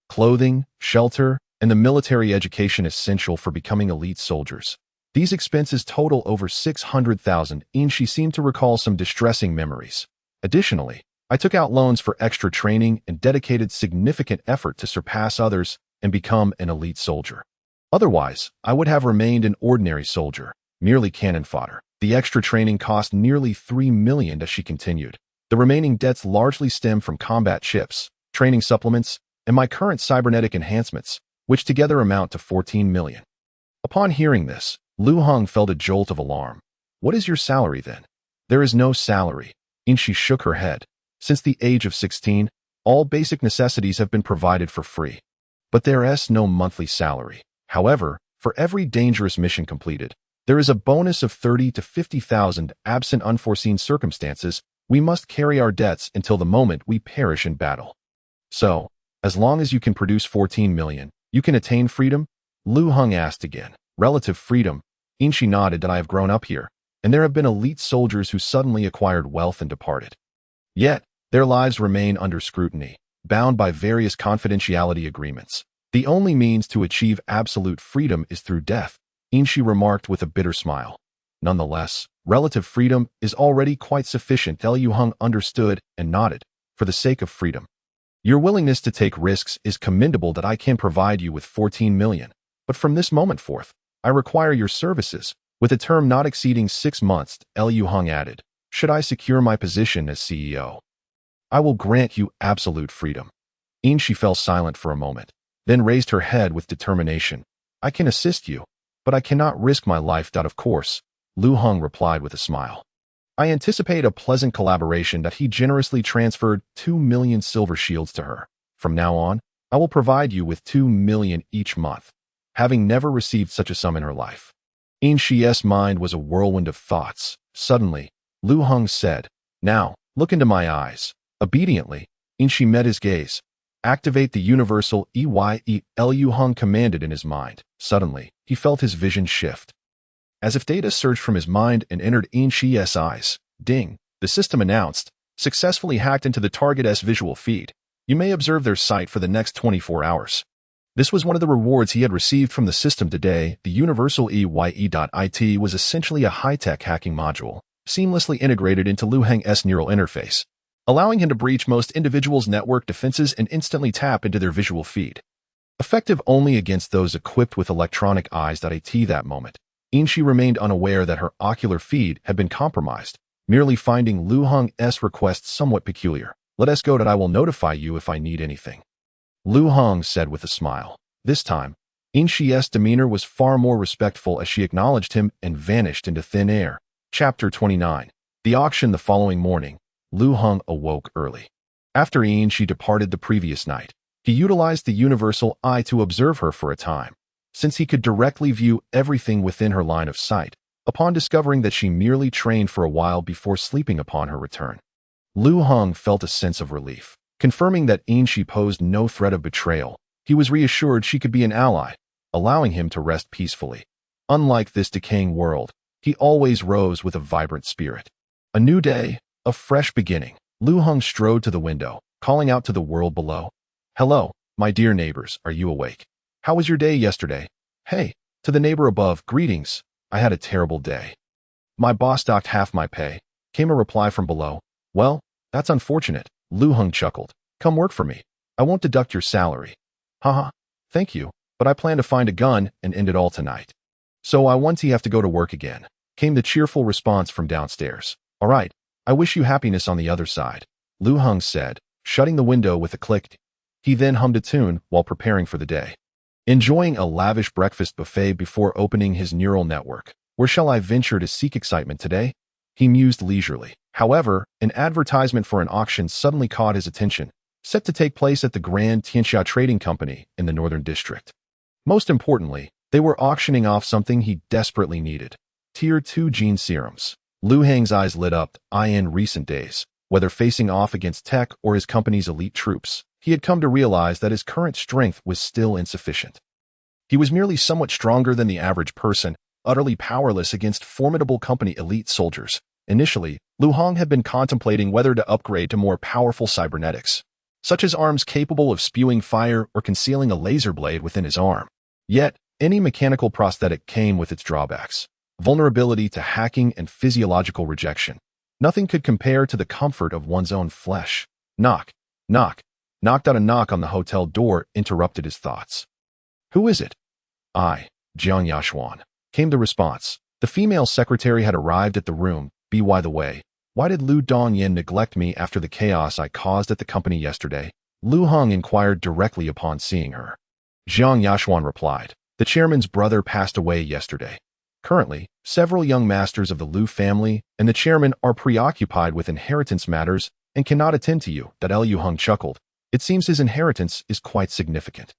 clothing, shelter, and the military education essential for becoming elite soldiers. These expenses total over 600,000. She seemed to recall some distressing memories. Additionally, I took out loans for extra training and dedicated significant effort to surpass others and become an elite soldier. Otherwise, I would have remained an ordinary soldier, merely cannon fodder. The extra training cost nearly 3 million." As she continued, "The remaining debts largely stem from combat chips, training supplements, and my current cybernetic enhancements, which together amount to 14 million. Upon hearing this, Lu Heng felt a jolt of alarm. "What is your salary then?" "There is no salary." She shook her head. "Since the age of 16, all basic necessities have been provided for free. But there is no monthly salary. However, for every dangerous mission completed, there is a bonus of 30 to 50,000. Absent unforeseen circumstances, we must carry our debts until the moment we perish in battle. So, as long as you can produce 14 million, you can attain freedom?" Lu Heng asked again. "Relative freedom." She nodded. "I have grown up here, and there have been elite soldiers who suddenly acquired wealth and departed. Yet, their lives remain under scrutiny, bound by various confidentiality agreements. The only means to achieve absolute freedom is through death," she remarked with a bitter smile. "Nonetheless, relative freedom is already quite sufficient." Lu Heng understood and nodded. for the sake of freedom. Your willingness to take risks is commendable that I can provide you with 14 million. But from this moment forth, I require your services, with a term not exceeding 6 months, Liu Hong added. Should I secure my position as CEO, I will grant you absolute freedom. She fell silent for a moment, then raised her head with determination. I can assist you, but I cannot risk my life. Of course, Liu Hong replied with a smile. I anticipate a pleasant collaboration. He generously transferred 2 million silver shields to her. From now on, I will provide you with 2 million each month, having never received such a sum in her life. Xi's mind was a whirlwind of thoughts. Suddenly, Liu Hong said, Now, look into my eyes. Obediently, Xi met his gaze. Activate the universal EYE, Liu Hong commanded in his mind. Suddenly, he felt his vision shift. As if data surged from his mind and entered Xi's eyes. Ding, the system announced, successfully hacked into the target's visual feed. You may observe their sight for the next 24 hours. This was one of the rewards he had received from the system today. The universal EYE.IT was essentially a high-tech hacking module, seamlessly integrated into Liu Hong's neural interface, allowing him to breach most individuals' network defenses and instantly tap into their visual feed. Effective only against those equipped with electronic eyes. At that moment, Xi remained unaware that her ocular feed had been compromised, merely finding Liu Hong's request somewhat peculiar. Let us go. I will notify you if I need anything, Liu Hong said with a smile. This time, Xi's demeanor was far more respectful as she acknowledged him and vanished into thin air. Chapter 29. The auction. The following morning, Liu Hong awoke early. After Xi departed the previous night, he utilized the universal eye to observe her for a time, since he could directly view everything within her line of sight, upon discovering that she merely trained for a while before sleeping. Upon her return, Liu Hong felt a sense of relief. Confirming that Xi posed no threat of betrayal, he was reassured she could be an ally, allowing him to rest peacefully. Unlike this decaying world, he always rose with a vibrant spirit. A new day, a fresh beginning. Liu Hong strode to the window, calling out to the world below. Hello, my dear neighbors, are you awake? How was your day yesterday? Hey, to the neighbor above, greetings. I had a terrible day. My boss docked half my pay, came a reply from below. Well, that's unfortunate. Liu Hong chuckled. Come work for me. I won't deduct your salary. Haha, thank you, but I plan to find a gun and end it all tonight. So I want to have to go to work again, came the cheerful response from downstairs. All right, I wish you happiness on the other side, Liu Hong said, shutting the window with a click. He then hummed a tune while preparing for the day. Enjoying a lavish breakfast buffet before opening his neural network. Where shall I venture to seek excitement today? He mused leisurely. However, an advertisement for an auction suddenly caught his attention, set to take place at the Grand Tianxia Trading Company in the Northern District. Most importantly, they were auctioning off something he desperately needed. Tier 2 gene serums. Liu Hong's eyes lit up. In recent days, whether facing off against tech or his company's elite troops, he had come to realize that his current strength was still insufficient. He was merely somewhat stronger than the average person, utterly powerless against formidable company elite soldiers. Initially, Liu Hong had been contemplating whether to upgrade to more powerful cybernetics, such as arms capable of spewing fire or concealing a laser blade within his arm. Yet, any mechanical prosthetic came with its drawbacks: vulnerability to hacking and physiological rejection. Nothing could compare to the comfort of one's own flesh. Knock, knock. Knocked out. A knock on the hotel door interrupted his thoughts. Who is it? I, Jiang Yashuan, came the response. The female secretary had arrived at the room. By the way, why did Liu Dongyan neglect me after the chaos I caused at the company yesterday? Liu Hong inquired directly upon seeing her. Jiang Yashuan replied. The chairman's brother passed away yesterday. Currently, several young masters of the Liu family and the chairman are preoccupied with inheritance matters and cannot attend to you. Liu Hong chuckled. It seems his inheritance is quite significant.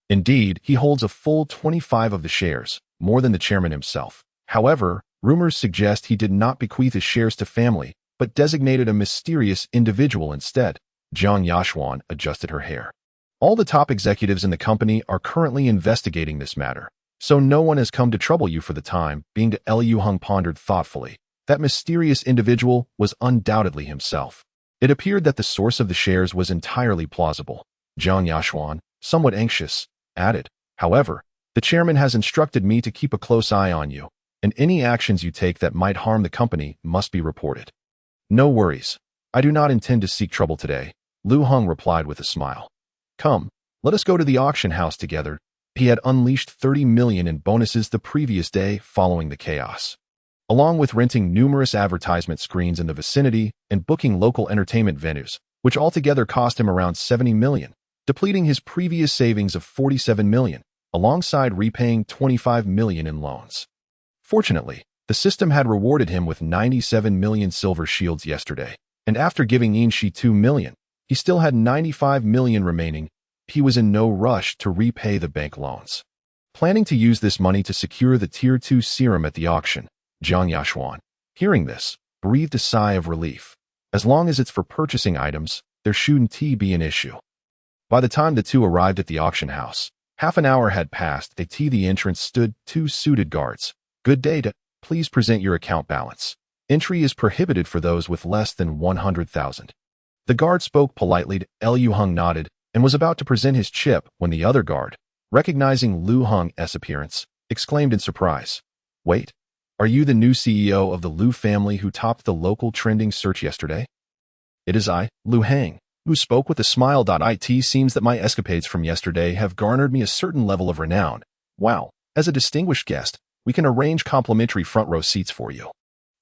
Indeed, he holds a full 25 of the shares, more than the chairman himself. However, rumors suggest he did not bequeath his shares to family, but designated a mysterious individual instead. Jiang Yashuan adjusted her hair. All the top executives in the company are currently investigating this matter, so no one has come to trouble you for the time being. Liu Hong pondered thoughtfully. That mysterious individual was undoubtedly himself. It appeared that the source of the shares was entirely plausible. Jiang Yashuan, somewhat anxious, added, however, the chairman has instructed me to keep a close eye on you, and any actions you take that might harm the company must be reported. No worries. I do not intend to seek trouble today. Lu Heng replied with a smile. Come, let us go to the auction house together. He had unleashed 30 million in bonuses the previous day following the chaos. Along with renting numerous advertisement screens in the vicinity and booking local entertainment venues, which altogether cost him around 70 million, depleting his previous savings of 47 million, alongside repaying 25 million in loans. Fortunately, the system had rewarded him with 97 million silver shields yesterday, and after giving Yinshi 2 million, he still had 95 million remaining. He was in no rush to repay the bank loans. Planning to use this money to secure the Tier 2 serum at the auction, Jiang Yashuan, hearing this, breathed a sigh of relief. As long as it's for purchasing items, there shouldn't be an issue. By the time the two arrived at the auction house, half an hour had passed. At the entrance stood two suited guards. Good day. Please present your account balance. Entry is prohibited for those with less than 100,000. The guard spoke politely. Lu Heng nodded and was about to present his chip when the other guard, recognizing Lu Heng's appearance, exclaimed in surprise. Wait, are you the new CEO of the Lu family who topped the local trending search yesterday? It is I, Lu Heng, who spoke with a smile. It seems that my escapades from yesterday have garnered me a certain level of renown. Wow, as a distinguished guest, we can arrange complimentary front row seats for you.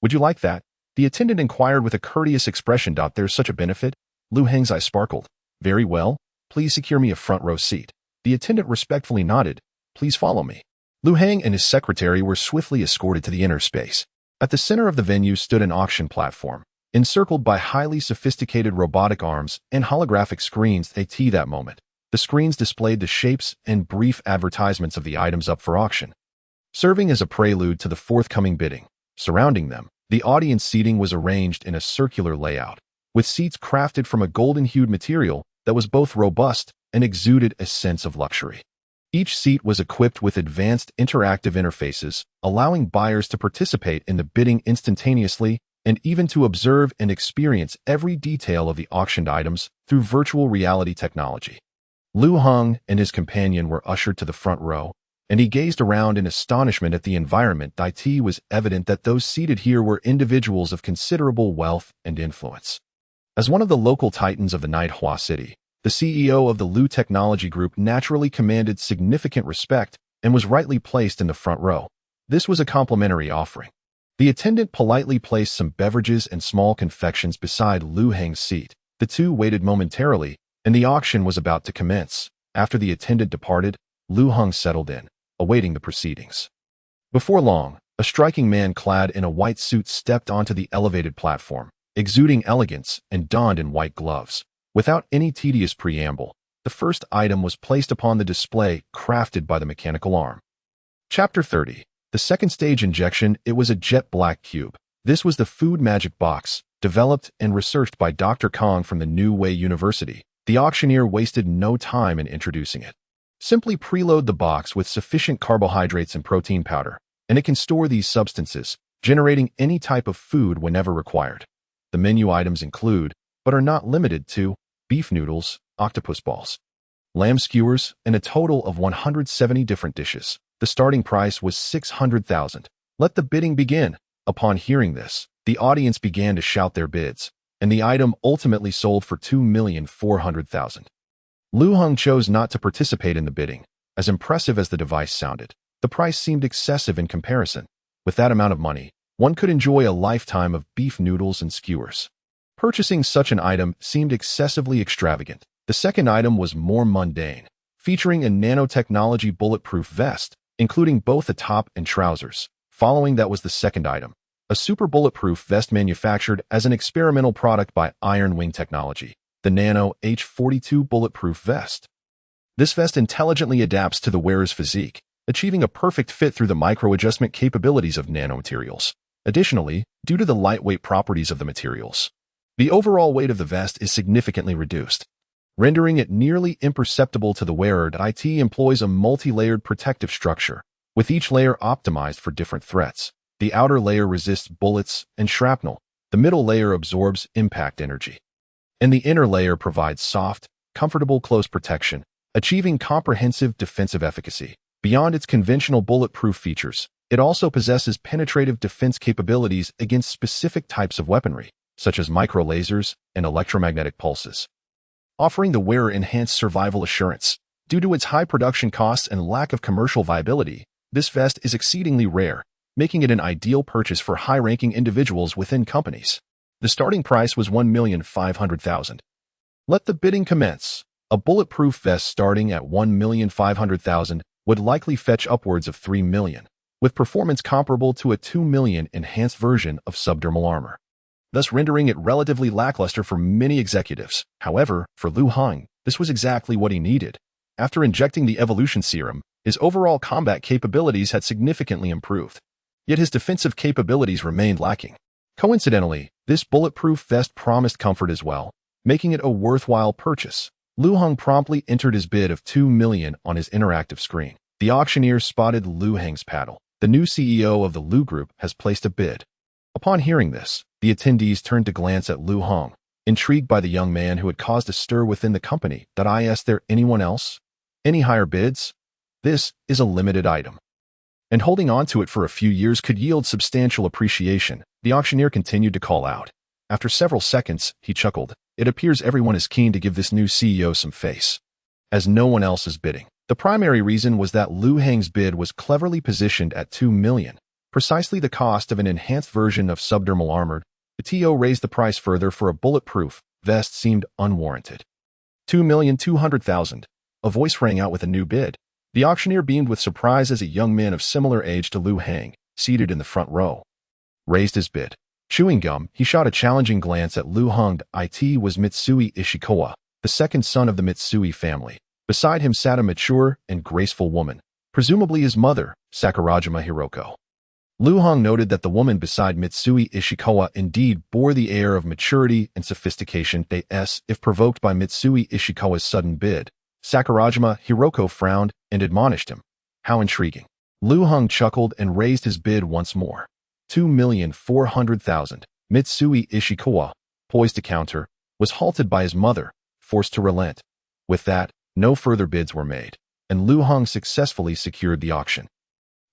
Would you like that? The attendant inquired with a courteous expression. There's such a benefit? Lu Heng's eye sparkled. Very well, please secure me a front row seat. The attendant respectfully nodded. Please follow me. Lu Heng and his secretary were swiftly escorted to the inner space. At the center of the venue stood an auction platform, encircled by highly sophisticated robotic arms and holographic screens. At that moment, the screens displayed the shapes and brief advertisements of the items up for auction, serving as a prelude to the forthcoming bidding. Surrounding them, the audience seating was arranged in a circular layout, with seats crafted from a golden-hued material that was both robust and exuded a sense of luxury. Each seat was equipped with advanced interactive interfaces, allowing buyers to participate in the bidding instantaneously and even to observe and experience every detail of the auctioned items through virtual reality technology. Lu Heng and his companion were ushered to the front row, and he gazed around in astonishment at the environment. It was evident that those seated here were individuals of considerable wealth and influence. As one of the local titans of the Nighthua City, the CEO of the Lu Technology Group naturally commanded significant respect and was rightly placed in the front row. This was a complimentary offering. The attendant politely placed some beverages and small confections beside Lu Heng's seat. The two waited momentarily, and the auction was about to commence. After the attendant departed, Lu Heng settled in, awaiting the proceedings. Before long, a striking man clad in a white suit stepped onto the elevated platform, exuding elegance and donned in white gloves. Without any tedious preamble, the first item was placed upon the display, crafted by the mechanical arm. Chapter 30. The second stage injection. It was a jet black cube. This was the food magic box, developed and researched by Dr. Kong from the New Way University. The auctioneer wasted no time in introducing it. Simply preload the box with sufficient carbohydrates and protein powder, and it can store these substances, generating any type of food whenever required. The menu items include, but are not limited to, beef noodles, octopus balls, lamb skewers, and a total of 170 different dishes. The starting price was 600,000. Let the bidding begin. Upon hearing this, the audience began to shout their bids, and the item ultimately sold for 2,400,000. Lu Heng chose not to participate in the bidding. As impressive as the device sounded, the price seemed excessive in comparison. With that amount of money, one could enjoy a lifetime of beef noodles and skewers. Purchasing such an item seemed excessively extravagant. The second item was more mundane, featuring a nanotechnology bulletproof vest, including both the top and trousers. Following that was the second item, a super bulletproof vest manufactured as an experimental product by Iron Wing Technology, the Nano H42 bulletproof vest. This vest intelligently adapts to the wearer's physique, achieving a perfect fit through the micro-adjustment capabilities of nanomaterials. Additionally, due to the lightweight properties of the materials, the overall weight of the vest is significantly reduced, rendering it nearly imperceptible to the wearer. It employs a multi-layered protective structure, with each layer optimized for different threats. The outer layer resists bullets and shrapnel, the middle layer absorbs impact energy, and the inner layer provides soft, comfortable close protection, achieving comprehensive defensive efficacy. Beyond its conventional bulletproof features, it also possesses penetrative defense capabilities against specific types of weaponry, such as micro-lasers and electromagnetic pulses. offering the wearer enhanced survival assurance. Due to its high production costs and lack of commercial viability, this vest is exceedingly rare, making it an ideal purchase for high-ranking individuals within companies. The starting price was $1,500,000. Let the bidding commence. A bulletproof vest starting at $1,500,000 would likely fetch upwards of $3 million, with performance comparable to a $2 million enhanced version of subdermal armor, thus rendering it relatively lackluster for many executives. However, for Lu Heng, this was exactly what he needed. After injecting the evolution serum, his overall combat capabilities had significantly improved. Yet his defensive capabilities remained lacking. Coincidentally, this bulletproof vest promised comfort as well, making it a worthwhile purchase. Lu Heng promptly entered his bid of $2 million on his interactive screen. The auctioneer spotted Lu Heng's paddle. The new CEO of the Lu Group has placed a bid. Upon hearing this, the attendees turned to glance at Lu Heng, intrigued by the young man who had caused a stir within the company. Is there anyone else? Any higher bids? This is a limited item, and holding on to it for a few years could yield substantial appreciation. The auctioneer continued to call out. After several seconds, he chuckled. It appears everyone is keen to give this new CEO some face, as no one else is bidding. The primary reason was that Lu Heng's bid was cleverly positioned at $2 million, precisely the cost of an enhanced version of subdermal armor. The TO raised the price further for a bulletproof vest seemed unwarranted. $2,200,000. A voice rang out with a new bid. The auctioneer beamed with surprise as a young man of similar age to Lu Heng, seated in the front row, raised his bid. Chewing gum, he shot a challenging glance at Lu Heng. It was Mitsui Ishikawa, the second son of the Mitsui family. Beside him sat a mature and graceful woman, presumably his mother, Sakurajima Hiroko. Lu Heng noted that the woman beside Mitsui Ishikawa indeed bore the air of maturity and sophistication. If provoked by Mitsui Ishikawa's sudden bid, Sakurajima Hiroko frowned and admonished him. How intriguing. Lu Heng chuckled and raised his bid once more. $2,400,000. Mitsui Ishikawa, poised to counter, was halted by his mother, forced to relent. With that, no further bids were made, and Lu Heng successfully secured the auction.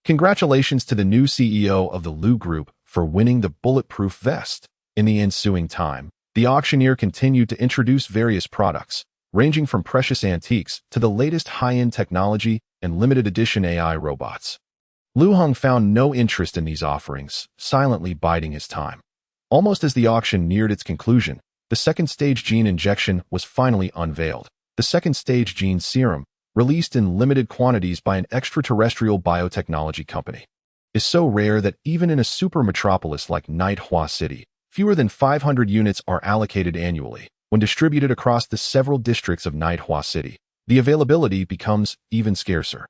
Congratulations to the new CEO of the Lu Group for winning the bulletproof vest. In the ensuing time, the auctioneer continued to introduce various products, ranging from precious antiques to the latest high-end technology and limited edition AI robots. Lu Heng found no interest in these offerings, silently biding his time. Almost as the auction neared its conclusion, the second-stage gene injection was finally unveiled. The second-stage gene serum, released in limited quantities by an extraterrestrial biotechnology company, is so rare that even in a super metropolis like Nighthua City, fewer than 500 units are allocated annually. When distributed across the several districts of Nighthua City, the availability becomes even scarcer.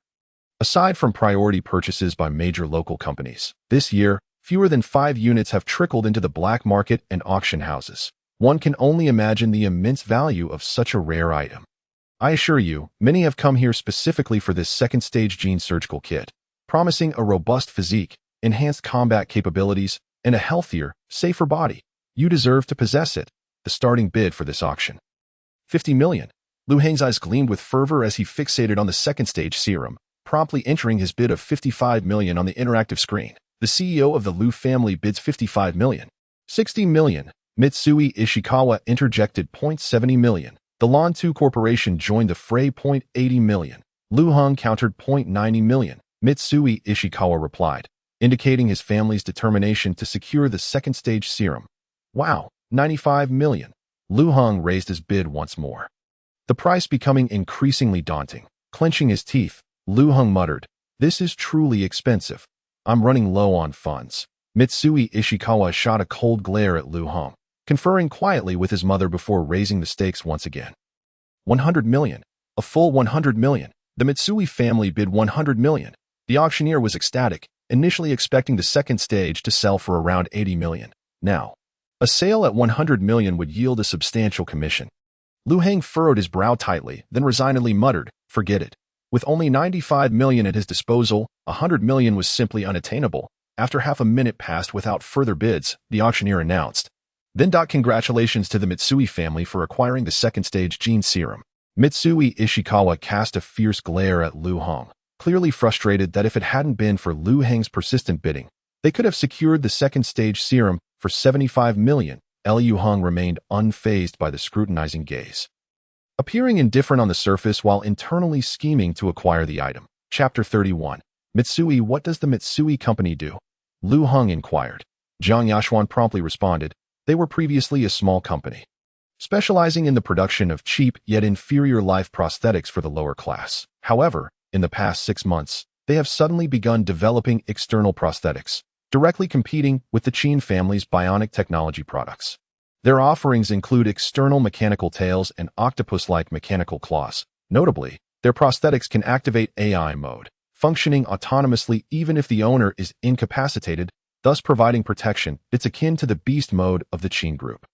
Aside from priority purchases by major local companies, this year, fewer than 5 units have trickled into the black market and auction houses. One can only imagine the immense value of such a rare item. I assure you, many have come here specifically for this second-stage gene surgical kit, promising a robust physique, enhanced combat capabilities, and a healthier, safer body. You deserve to possess it. The starting bid for this auction. $50 million. Lu Heng's eyes gleamed with fervor as he fixated on the second-stage serum, promptly entering his bid of $55 million on the interactive screen. The CEO of the Lu family bids $55 million. $60 million. Mitsui Ishikawa interjected $70 million. The Lon 2 Corporation joined the fray $80 million. Lu Heng countered $90 million. Mitsui Ishikawa replied, indicating his family's determination to secure the second-stage serum. Wow, $95 million. Lu Heng raised his bid once more, the price becoming increasingly daunting. Clenching his teeth, Lu Heng muttered, "This is truly expensive. I'm running low on funds." Mitsui Ishikawa shot a cold glare at Lu Heng, conferring quietly with his mother before raising the stakes once again. $100 million. A full $100 million. The Mitsui family bid $100 million. The auctioneer was ecstatic, initially expecting the second stage to sell for around $80 million. Now, a sale at $100 million would yield a substantial commission. Lu Heng furrowed his brow tightly, then resignedly muttered, "Forget it." With only $95 million at his disposal, $100 million was simply unattainable. After half a minute passed without further bids, the auctioneer announced, "Then congratulations to the Mitsui family for acquiring the second-stage gene serum." Mitsui Ishikawa cast a fierce glare at Lu Heng, clearly frustrated that if it hadn't been for Lu Heng's persistent bidding, they could have secured the second-stage serum for $75 million. Lu Heng remained unfazed by the scrutinizing gaze. appearing indifferent on the surface while internally scheming to acquire the item. Chapter 31. Mitsui. What does the Mitsui company do? Lu Heng inquired. Jiang Yashuan promptly responded. They were previously a small company, specializing in the production of cheap yet inferior life prosthetics for the lower class. However, in the past 6 months, they have suddenly begun developing external prosthetics, directly competing with the Qin family's bionic technology products. Their offerings include external mechanical tails and octopus-like mechanical claws. Notably, their prosthetics can activate AI mode, functioning autonomously even if the owner is incapacitated, thus providing protection. It's akin to the beast mode of the Qin group.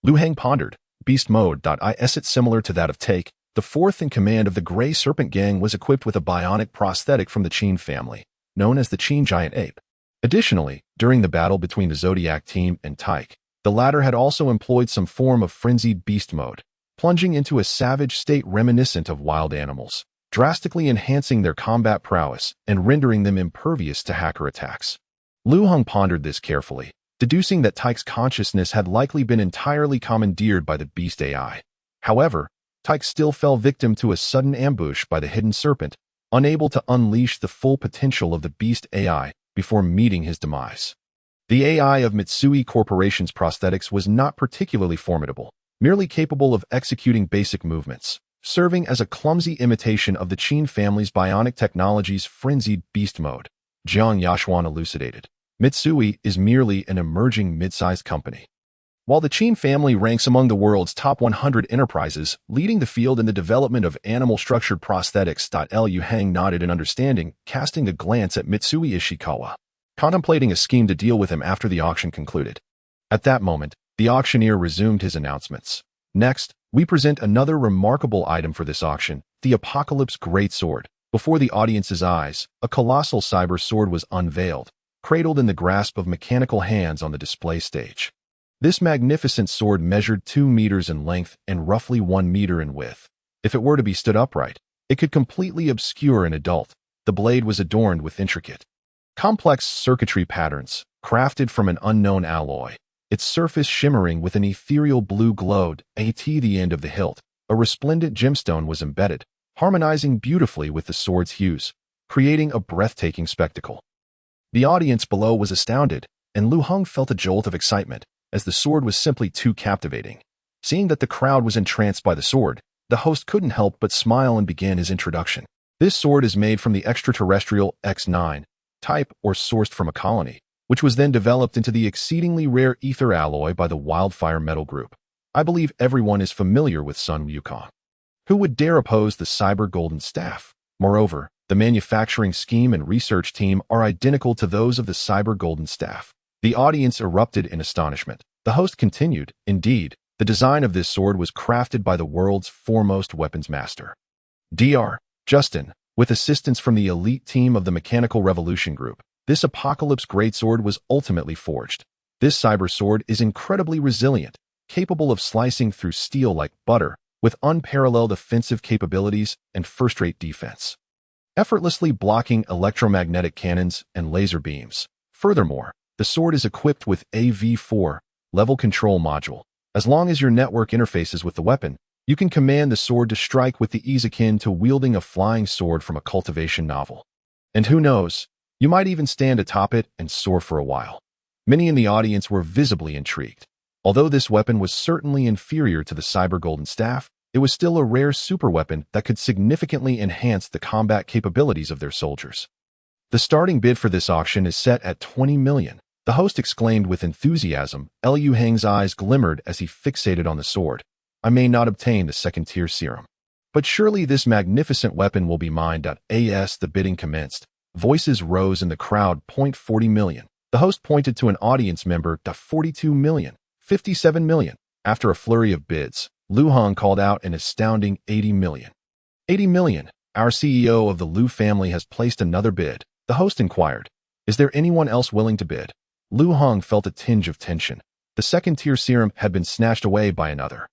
Lu Heng pondered. Beast mode. Is it similar to that of Take? The fourth in command of the Gray Serpent Gang was equipped with a bionic prosthetic from the Qin family, known as the Qin Giant Ape. Additionally, during the battle between the Zodiac team and Tyke, the latter had also employed some form of frenzied beast mode, plunging into a savage state reminiscent of wild animals, drastically enhancing their combat prowess and rendering them impervious to hacker attacks. Lu Heng pondered this carefully, deducing that Tyke's consciousness had likely been entirely commandeered by the beast AI. However, Tyke still fell victim to a sudden ambush by the hidden serpent, unable to unleash the full potential of the beast AI before meeting his demise. The AI of Mitsui Corporation's prosthetics was not particularly formidable, merely capable of executing basic movements, serving as a clumsy imitation of the Qin family's bionic technology's frenzied beast mode. Jiang Yashuan elucidated. Mitsui is merely an emerging mid-sized company. While the Qin family ranks among the world's top 100 enterprises, leading the field in the development of animal-structured prosthetics. Lu Heng nodded in understanding, casting a glance at Mitsui Ishikawa, contemplating a scheme to deal with him after the auction concluded. At that moment, the auctioneer resumed his announcements. Next, we present another remarkable item for this auction, the Apocalypse Greatsword. Before the audience's eyes, a colossal cyber sword was unveiled, cradled in the grasp of mechanical hands on the display stage. This magnificent sword measured 2 meters in length and roughly 1 meter in width. If it were to be stood upright, it could completely obscure an adult. The blade was adorned with intricate, complex circuitry patterns, crafted from an unknown alloy, its surface shimmering with an ethereal blue glow. At the end of the hilt, a resplendent gemstone was embedded, harmonizing beautifully with the sword's hues, creating a breathtaking spectacle. The audience below was astounded, and Lu Heng felt a jolt of excitement, as the sword was simply too captivating. Seeing that the crowd was entranced by the sword, the host couldn't help but smile and began his introduction. This sword is made from the extraterrestrial X9 type or sourced from a colony, which was then developed into the exceedingly rare ether alloy by the Wildfire Metal Group. I believe everyone is familiar with Sun Wukong. Who would dare oppose the Cyber Golden Staff? Moreover, the manufacturing scheme and research team are identical to those of the Cyber Golden Staff. The audience erupted in astonishment. The host continued, indeed, the design of this sword was crafted by the world's foremost weapons master, Dr. Justin, with assistance from the elite team of the Mechanical Revolution Group. This Apocalypse Greatsword was ultimately forged. This cyber sword is incredibly resilient, capable of slicing through steel like butter, with unparalleled offensive capabilities and first-rate defense, effortlessly blocking electromagnetic cannons and laser beams. Furthermore, the sword is equipped with a V4 level control module. As long as your network interfaces with the weapon, you can command the sword to strike with the ease akin to wielding a flying sword from a cultivation novel. And who knows, you might even stand atop it and soar for a while. Many in the audience were visibly intrigued. Although this weapon was certainly inferior to the Cyber Golden Staff, it was still a rare superweapon that could significantly enhance the combat capabilities of their soldiers. The starting bid for this auction is set at 20 million. The host exclaimed with enthusiasm. Lu Heng's eyes glimmered as he fixated on the sword. I may not obtain the second-tier serum, but surely this magnificent weapon will be mine. As the bidding commenced, voices rose in the crowd. 40 million. The host pointed to an audience member. 42 million. 57 million. After a flurry of bids, Lu Heng called out an astounding 80 million. 80 million. Our CEO of the Lu family has placed another bid. The host inquired, is there anyone else willing to bid? Lu Heng felt a tinge of tension. The second-tier serum had been snatched away by another,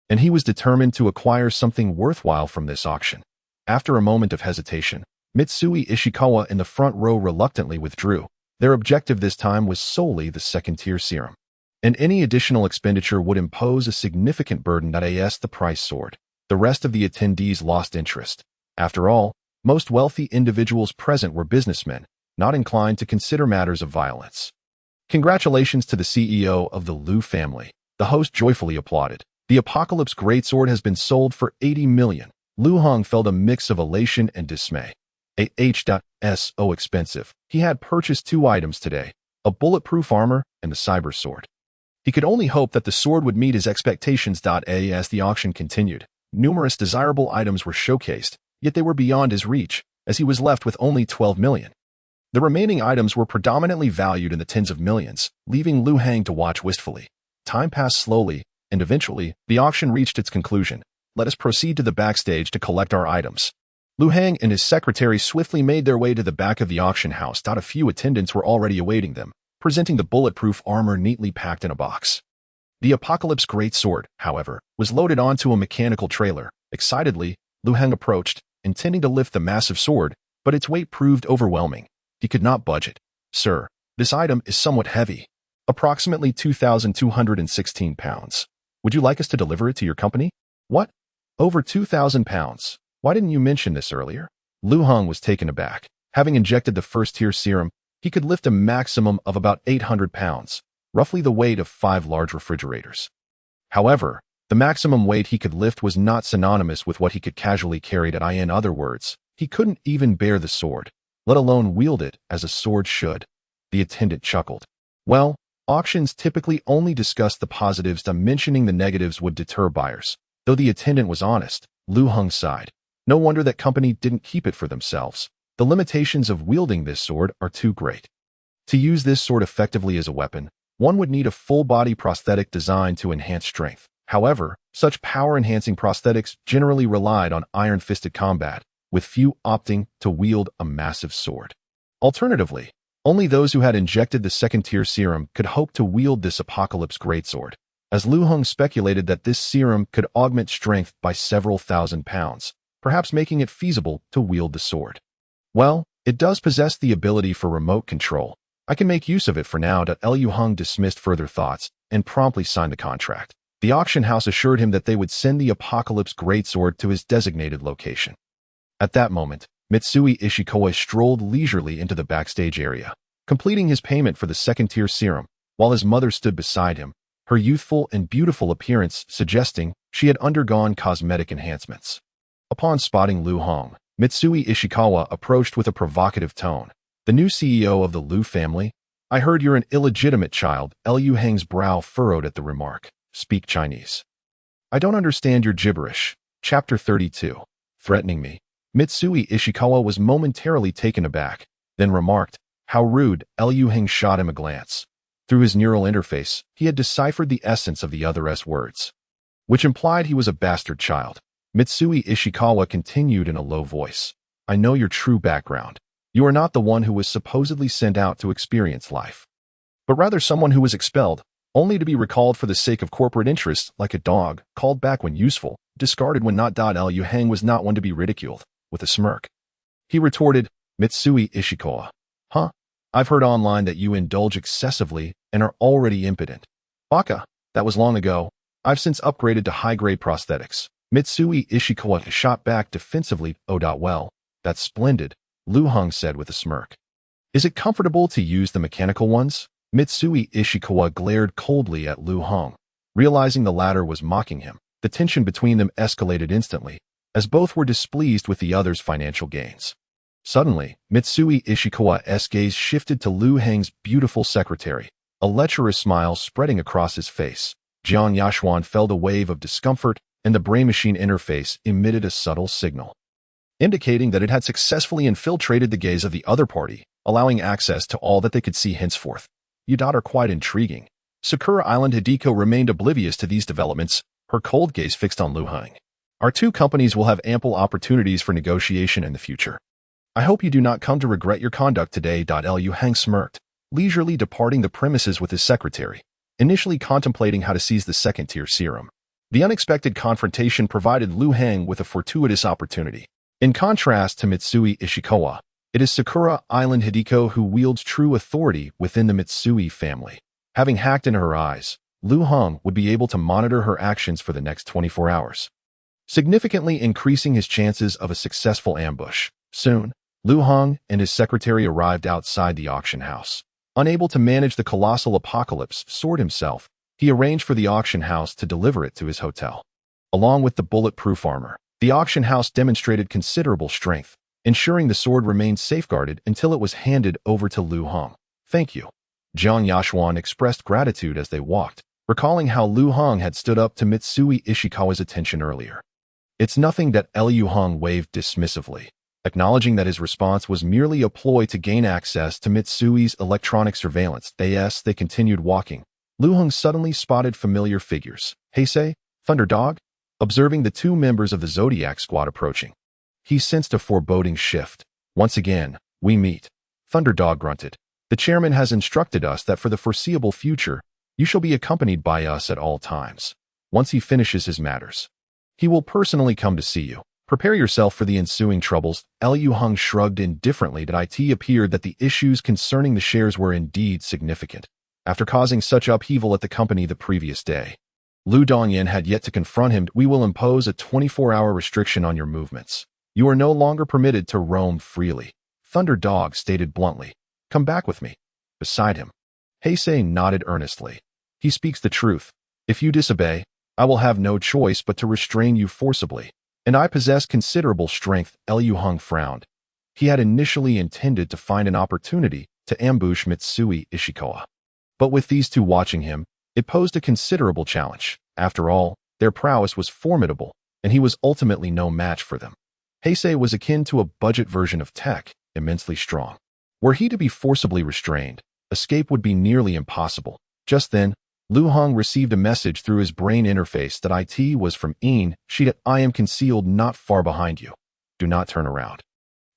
and he was determined to acquire something worthwhile from this auction. After a moment of hesitation, Mitsui Ishikawa in the front row reluctantly withdrew. Their objective this time was solely the second-tier serum, and any additional expenditure would impose a significant burden. As the price soared, The rest of the attendees lost interest. After all, most wealthy individuals present were businessmen, not inclined to consider matters of violence. Congratulations to the CEO of the Liu family, the host joyfully applauded. The Apocalypse Greatsword has been sold for 80 million. Lu Heng felt a mix of elation and dismay. So expensive. He had purchased 2 items today, a bulletproof armor and the cyber sword. He could only hope that the sword would meet his expectations. As the auction continued, numerous desirable items were showcased, yet they were beyond his reach, as he was left with only 12 million. The remaining items were predominantly valued in the tens of millions, leaving Lu Heng to watch wistfully. Time passed slowly, and eventually, the auction reached its conclusion. Let us proceed to the backstage to collect our items. Lu Heng and his secretary swiftly made their way to the back of the auction house. A few attendants were already awaiting them, presenting the bulletproof armor neatly packed in a box. The Apocalypse Greatsword, however, was loaded onto a mechanical trailer. Excitedly, Lu Heng approached, intending to lift the massive sword, but its weight proved overwhelming. He could not budge it. Sir, this item is somewhat heavy. Approximately 2,216 pounds. Would you like us to deliver it to your company? What? Over 2,000 pounds. Why didn't you mention this earlier? Lu Heng was taken aback. Having injected the first-tier serum, he could lift a maximum of about 800 pounds, roughly the weight of 5 large refrigerators. However, the maximum weight he could lift was not synonymous with what he could casually carry. In other words, he couldn't even bear the sword, let alone wield it as a sword should. The attendant chuckled. Well, auctions typically only discuss the positives. Mentioning the negatives would deter buyers. Though the attendant was honest, Lu Heng sighed. No wonder that company didn't keep it for themselves. The limitations of wielding this sword are too great. To use this sword effectively as a weapon, one would need a full-body prosthetic designed to enhance strength. However, such power-enhancing prosthetics generally relied on iron-fisted combat, with few opting to wield a massive sword. Alternatively, only those who had injected the second-tier serum could hope to wield this Apocalypse Greatsword, as Lu Heng speculated that this serum could augment strength by several thousand pounds, perhaps making it feasible to wield the sword. Well, it does possess the ability for remote control. I can make use of it for now. Lu Heng dismissed further thoughts and promptly signed the contract. The auction house assured him that they would send the Apocalypse Greatsword to his designated location. At that moment, Mitsui Ishikawa strolled leisurely into the backstage area, completing his payment for the second-tier serum, while his mother stood beside him, her youthful and beautiful appearance suggesting she had undergone cosmetic enhancements. Upon spotting Lu Heng, Mitsui Ishikawa approached with a provocative tone. The new CEO of the Liu family? I heard you're an illegitimate child. Lu Heng's brow furrowed at the remark. Speak Chinese. I don't understand your gibberish. Chapter 32. Threatening me. Mitsui Ishikawa was momentarily taken aback, then remarked, how rude. Lu Heng shot him a glance. Through his neural interface, he had deciphered the essence of the other's words, which implied he was a bastard child. Mitsui Ishikawa continued in a low voice. I know your true background. You are not the one who was supposedly sent out to experience life, but rather someone who was expelled, only to be recalled for the sake of corporate interests, like a dog, called back when useful, discarded when not. Lu Heng was not one to be ridiculed. With a smirk, he retorted, Mitsui Ishikawa. Huh? I've heard online that you indulge excessively and are already impotent. Baka, that was long ago. I've since upgraded to high-grade prosthetics. Mitsui Ishikawa shot back defensively. Oh, well, that's splendid, Lu Heng said with a smirk. Is it comfortable to use the mechanical ones? Mitsui Ishikawa glared coldly at Lu Heng. Realizing the latter was mocking him, the tension between them escalated instantly, as both were displeased with the other's financial gains. Suddenly, Mitsui Ishikawa's gaze shifted to Lu Heng's beautiful secretary, a lecherous smile spreading across his face. Jiang Yashuan felt a wave of discomfort, and the brain-machine interface emitted a subtle signal, indicating that it had successfully infiltrated the gaze of the other party, allowing access to all that they could see henceforth. You are quite intriguing. Sakura Island Hideko remained oblivious to these developments, her cold gaze fixed on Lu Heng. Our two companies will have ample opportunities for negotiation in the future. I hope you do not come to regret your conduct today. Lu Heng smirked, leisurely departing the premises with his secretary, initially contemplating how to seize the second-tier serum. The unexpected confrontation provided Lu Heng with a fortuitous opportunity. In contrast to Mitsui Ishikawa, it is Sakura Island Hideko who wields true authority within the Mitsui family. Having hacked into her eyes, Lu Heng would be able to monitor her actions for the next 24 hours. significantly increasing his chances of a successful ambush. Soon, Lu Hong and his secretary arrived outside the auction house. Unable to manage the colossal apocalypse sword himself, he arranged for the auction house to deliver it to his hotel. Along with the bulletproof armor, the auction house demonstrated considerable strength, ensuring the sword remained safeguarded until it was handed over to Lu Hong. "Thank you." Jiang Yashuan expressed gratitude as they walked, recalling how Lu Hong had stood up to Mitsui Ishikawa's attention earlier. "It's nothing," that Lu Hong waved dismissively, acknowledging that his response was merely a ploy to gain access to Mitsui's electronic surveillance. As they continued walking, Lu Hong suddenly spotted familiar figures. "Heisei, Thunderdog?" Observing the two members of the Zodiac squad approaching, he sensed a foreboding shift. "Once again, we meet." Thunderdog grunted. "The chairman has instructed us that for the foreseeable future, you shall be accompanied by us at all times. Once he finishes his matters, he will personally come to see you. Prepare yourself for the ensuing troubles." Lu Hong shrugged indifferently. It appeared that the issues concerning the shares were indeed significant, after causing such upheaval at the company the previous day. Lu Dongyan had yet to confront him. "We will impose a 24-hour restriction on your movements. You are no longer permitted to roam freely," Thunderdog stated bluntly. "Come back with me." Beside him, Heisei nodded earnestly. "He speaks the truth. If you disobey, I will have no choice but to restrain you forcibly. And I possess considerable strength." Lu Hong frowned. He had initially intended to find an opportunity to ambush Mitsui Ishikawa. But with these two watching him, it posed a considerable challenge. After all, their prowess was formidable, and he was ultimately no match for them. Heisei was akin to a budget version of Tech, immensely strong. Were he to be forcibly restrained, escape would be nearly impossible. Just then, Lu Hong received a message through his brain interface that it was from Een. "I am concealed not far behind you. Do not turn around.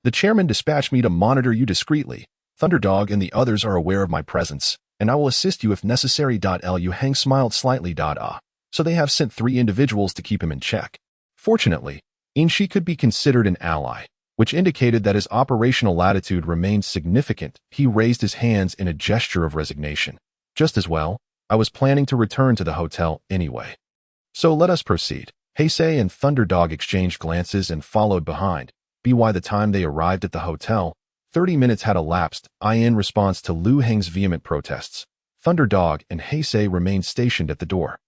The chairman dispatched me to monitor you discreetly. Thunderdog and the others are aware of my presence, and I will assist you if necessary." Lu Hong smiled slightly. So they have sent 3 individuals to keep him in check. Fortunately, Een could be considered an ally, which indicated that his operational latitude remained significant. He raised his hands in a gesture of resignation. "Just as well. I was planning to return to the hotel anyway. So let us proceed." Heisei and Thunderdog exchanged glances and followed behind. By the time they arrived at the hotel, 30 minutes had elapsed. In response to Lu Hong's vehement protests, Thunderdog and Heisei remained stationed at the door,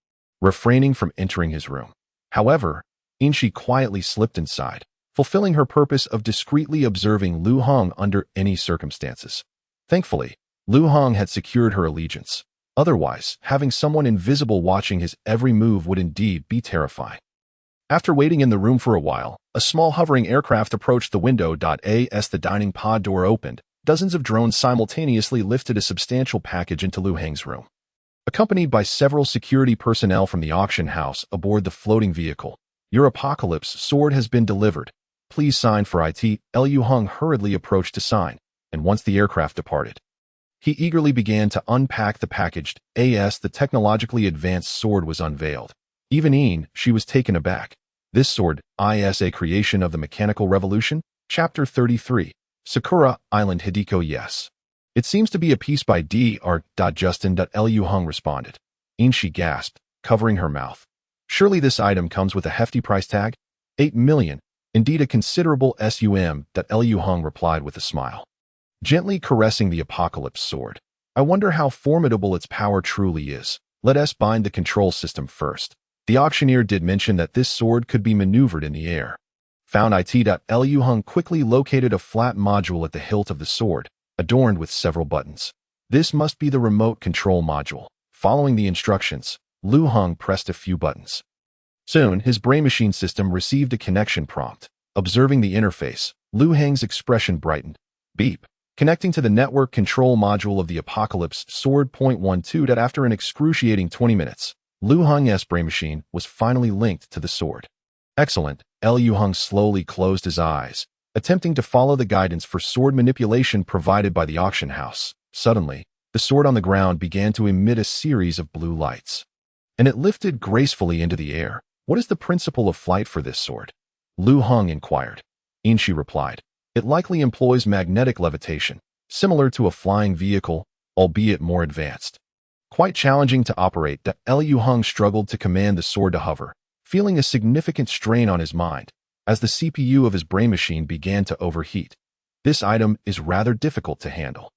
refraining from entering his room. However, Een quietly slipped inside, fulfilling her purpose of discreetly observing Lu Hong under any circumstances. Thankfully, Lu Hong had secured her allegiance. Otherwise, having someone invisible watching his every move would indeed be terrifying. After waiting in the room for a while, a small hovering aircraft approached the window. As the dining pod door opened, dozens of drones simultaneously lifted a substantial package into Lu Hong's room. Accompanied by several security personnel from the auction house aboard the floating vehicle, "Your apocalypse sword has been delivered. Please sign for it." Lu Hong hurriedly approached to sign, and once the aircraft departed, he eagerly began to unpack the package. As the technologically advanced sword was unveiled, even Een was taken aback. "This sword is a creation of the Mechanical Revolution?" Chapter 33. Sakura Island Hideko. "Yes. It seems to be a piece by Dr. Justin." Lu Hong responded. Een gasped, covering her mouth. "Surely this item comes with a hefty price tag?" 8 million. "Indeed a considerable sum." Lu Hong replied with a smile, gently caressing the apocalypse sword. "I wonder how formidable its power truly is. Let us bind the control system first." The auctioneer did mention that this sword could be maneuvered in the air. Found it. Lu Hong quickly located a flat module at the hilt of the sword, adorned with several buttons. This must be the remote control module. Following the instructions, Lu Hong pressed a few buttons. Soon, his brain machine system received a connection prompt. Observing the interface, Lu Hong's expression brightened. "Beep. Connecting to the network control module of the Apocalypse Sword. 12. After an excruciating 20 minutes, Lu Hong's brain machine was finally linked to the sword. "Excellent." Lu Hong slowly closed his eyes, attempting to follow the guidance for sword manipulation provided by the auction house. Suddenly, the sword on the ground began to emit a series of blue lights, and it lifted gracefully into the air. "What is the principle of flight for this sword?" Lu Hong inquired. Een replied. "It likely employs magnetic levitation, similar to a flying vehicle, albeit more advanced. Quite challenging to operate." Lu Hong struggled to command the sword to hover, feeling a significant strain on his mind, as the CPU of his brain machine began to overheat. This item is rather difficult to handle.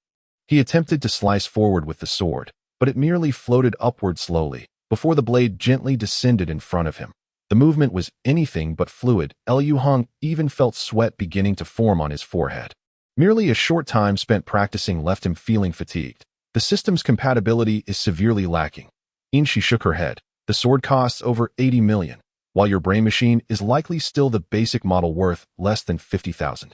He attempted to slice forward with the sword, but it merely floated upward slowly, before the blade gently descended in front of him. The movement was anything but fluid. Liu Hong even felt sweat beginning to form on his forehead. Merely a short time spent practicing left him feeling fatigued. The system's compatibility is severely lacking. Inshi shook her head. The sword costs over 80 million, while your brain machine is likely still the basic model worth less than 50,000.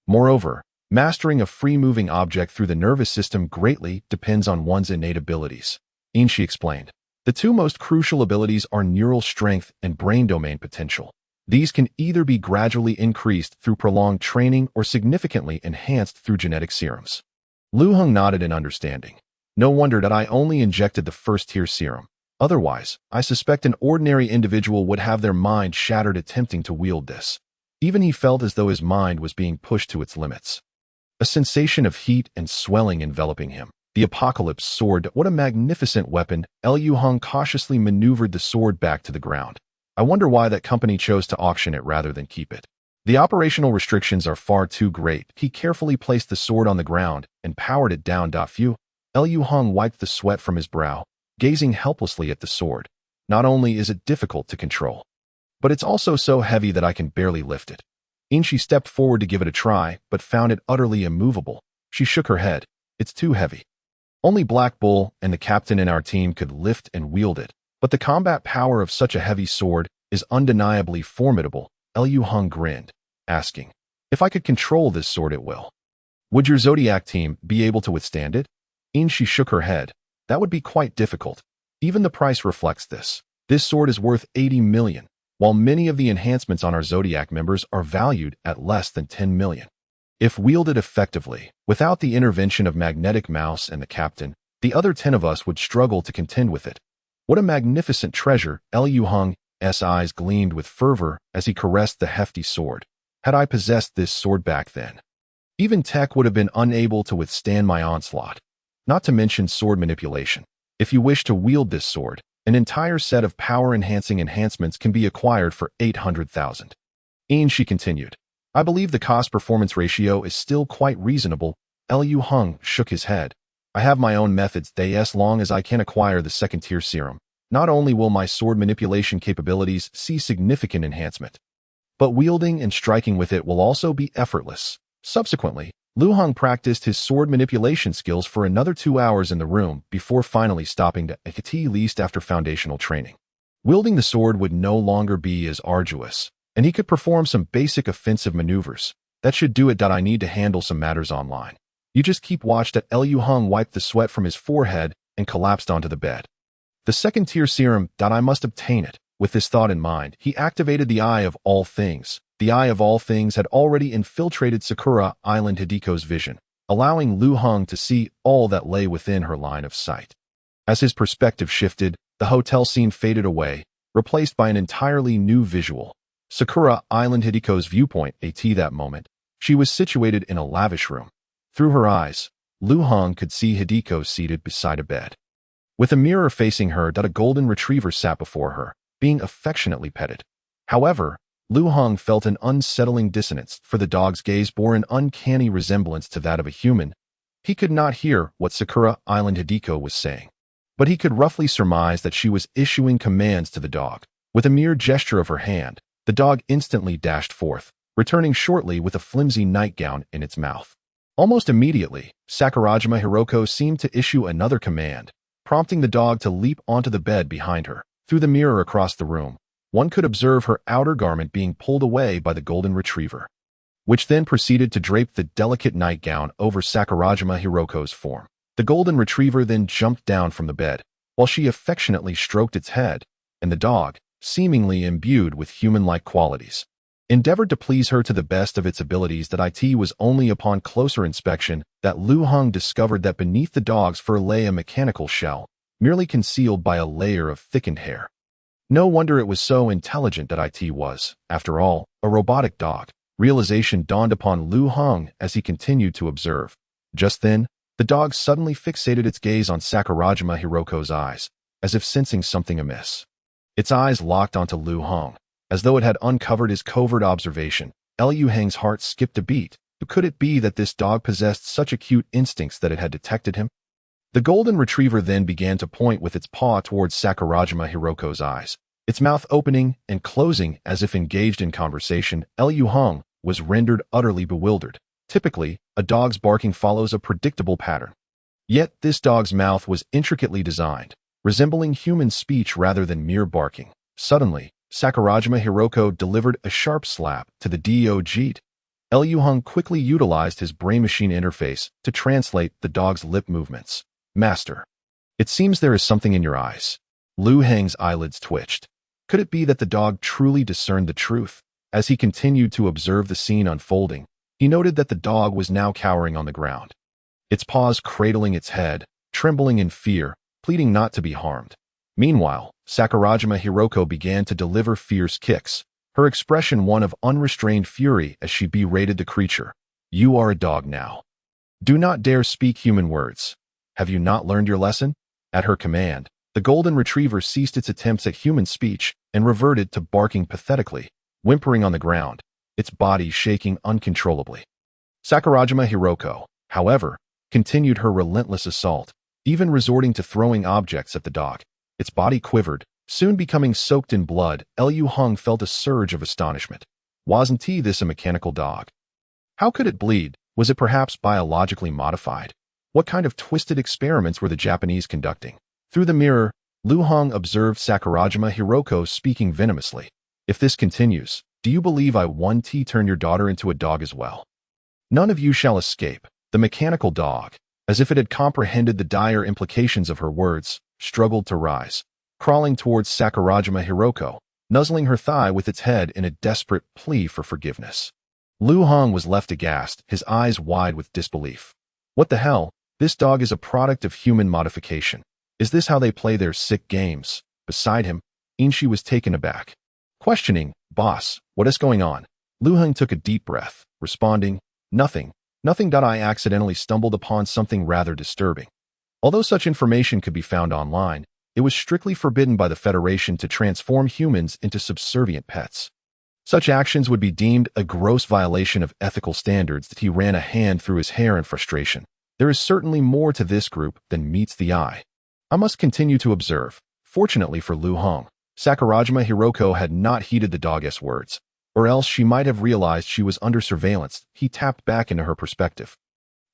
Moreover, mastering a free-moving object through the nervous system greatly depends on one's innate abilities. Inshi explained. The two most crucial abilities are neural strength and brain domain potential. These can either be gradually increased through prolonged training or significantly enhanced through genetic serums. Lu Heng nodded in understanding. No wonder that I only injected the first-tier serum. Otherwise, I suspect an ordinary individual would have their mind shattered attempting to wield this. Even he felt as though his mind was being pushed to its limits. A sensation of heat and swelling enveloping him. The Apocalypse Sword. What a magnificent weapon! Liu Heng cautiously maneuvered the sword back to the ground. I wonder why that company chose to auction it rather than keep it. The operational restrictions are far too great. He carefully placed the sword on the ground and powered it down. Phew. Liu Heng wiped the sweat from his brow, gazing helplessly at the sword. Not only is it difficult to control, but it's also so heavy that I can barely lift it. Inshi stepped forward to give it a try, but found it utterly immovable. She shook her head. It's too heavy. Only Black Bull and the captain in our team could lift and wield it, but the combat power of such a heavy sword is undeniably formidable. Liu Heng grinned, asking, if I could control this sword at will, would your Zodiac team be able to withstand it? Inshi shook her head. That would be quite difficult. Even the price reflects this. This sword is worth 80 million, while many of the enhancements on our Zodiac members are valued at less than 10 million. If wielded effectively, without the intervention of Magnetic Mouse and the captain, the other 10 of us would struggle to contend with it. What a magnificent treasure! Liu Heng's eyes gleamed with fervor as he caressed the hefty sword. Had I possessed this sword back then, even tech would have been unable to withstand my onslaught. Not to mention sword manipulation. If you wish to wield this sword, an entire set of power-enhancing enhancements can be acquired for 800,000. She continued. I believe the cost-performance ratio is still quite reasonable. Liu Heng shook his head. I have my own methods. As long as I can acquire the second-tier serum, not only will my sword manipulation capabilities see significant enhancement, but wielding and striking with it will also be effortless. Subsequently, Lu Heng practiced his sword manipulation skills for another 2 hours in the room before finally stopping to at least after foundational training. Wielding the sword would no longer be as arduous, and he could perform some basic offensive maneuvers. That should do it. I need to handle some matters online. You just keep watch. Liu Heng wiped the sweat from his forehead and collapsed onto the bed. The second-tier serum. I must obtain it. With this thought in mind, he activated the Eye of All Things. The Eye of All Things had already infiltrated Sakura Island Hidiko's vision, allowing Lu Heng to see all that lay within her line of sight. As his perspective shifted, the hotel scene faded away, replaced by an entirely new visual. Sakura Island Hidiko's viewpoint. At that moment, she was situated in a lavish room. Through her eyes, Lu Heng could see Hideko seated beside a bed. With a mirror facing her, a golden retriever sat before her, being affectionately petted. However, Lu Heng felt an unsettling dissonance, for the dog's gaze bore an uncanny resemblance to that of a human. He could not hear what Sakura Island Hideko was saying, but he could roughly surmise that she was issuing commands to the dog. With a mere gesture of her hand, the dog instantly dashed forth, returning shortly with a flimsy nightgown in its mouth. Almost immediately, Sakurajima Hiroko seemed to issue another command, prompting the dog to leap onto the bed behind her. Through the mirror across the room, one could observe her outer garment being pulled away by the golden retriever, which then proceeded to drape the delicate nightgown over Sakurajima Hiroko's form. The golden retriever then jumped down from the bed, while she affectionately stroked its head, and the dog, seemingly imbued with human-like qualities, endeavored to please her to the best of its abilities. It was only upon closer inspection that Lu Heng discovered that beneath the dog's fur lay a mechanical shell, merely concealed by a layer of thickened hair. No wonder it was so intelligent. It was, after all, a robotic dog. Realization dawned upon Lu Heng as he continued to observe. Just then, the dog suddenly fixated its gaze on Sakurajima Hiroko's eyes, as if sensing something amiss. Its eyes locked onto Lu Hong, as though it had uncovered his covert observation. Liu Hang's heart skipped a beat. Could it be that this dog possessed such acute instincts that it had detected him? The golden retriever then began to point with its paw towards Sakurajima Hiroko's eyes, its mouth opening and closing as if engaged in conversation. Liu Hong was rendered utterly bewildered. Typically, a dog's barking follows a predictable pattern. Yet this dog's mouth was intricately designed, resembling human speech rather than mere barking. Suddenly, Sakurajima Hiroko delivered a sharp slap to the dog. Liu Hong quickly utilized his brain-machine interface to translate the dog's lip movements. Master, it seems there is something in your eyes. Lu Hang's eyelids twitched. Could it be that the dog truly discerned the truth? As he continued to observe the scene unfolding, he noted that the dog was now cowering on the ground, its paws cradling its head, trembling in fear, pleading not to be harmed. Meanwhile, Sakurajima Hiroko began to deliver fierce kicks, her expression one of unrestrained fury as she berated the creature. You are a dog now. Do not dare speak human words. Have you not learned your lesson? At her command, the golden retriever ceased its attempts at human speech and reverted to barking pathetically, whimpering on the ground, its body shaking uncontrollably. Sakurajima Hiroko, however, continued her relentless assault, even resorting to throwing objects at the dog. Its body quivered, soon becoming soaked in blood. Liu Hong felt a surge of astonishment. Wasn't this a mechanical dog? How could it bleed? Was it perhaps biologically modified? What kind of twisted experiments were the Japanese conducting? Through the mirror, Lu Hong observed Sakurajima Hiroko speaking venomously. If this continues, do you believe I want to turn your daughter into a dog as well? None of you shall escape. The mechanical dog, as if it had comprehended the dire implications of her words, struggled to rise, crawling towards Sakurajima Hiroko, nuzzling her thigh with its head in a desperate plea for forgiveness. Lu Hong was left aghast, his eyes wide with disbelief. What the hell? This dog is a product of human modification. Is this how they play their sick games? Beside him, Inshi was taken aback. Questioning, Boss, what is going on? Lu Hong took a deep breath, responding, Nothing. Nothing. I accidentally stumbled upon something rather disturbing. Although such information could be found online, it was strictly forbidden by the Federation to transform humans into subservient pets. Such actions would be deemed a gross violation of ethical standards. That he ran a hand through his hair in frustration. There is certainly more to this group than meets the eye. I must continue to observe. Fortunately for Lu Hong, Sakurajima Hiroko had not heeded the dog's words, or else she might have realized she was under surveillance. He tapped back into her perspective.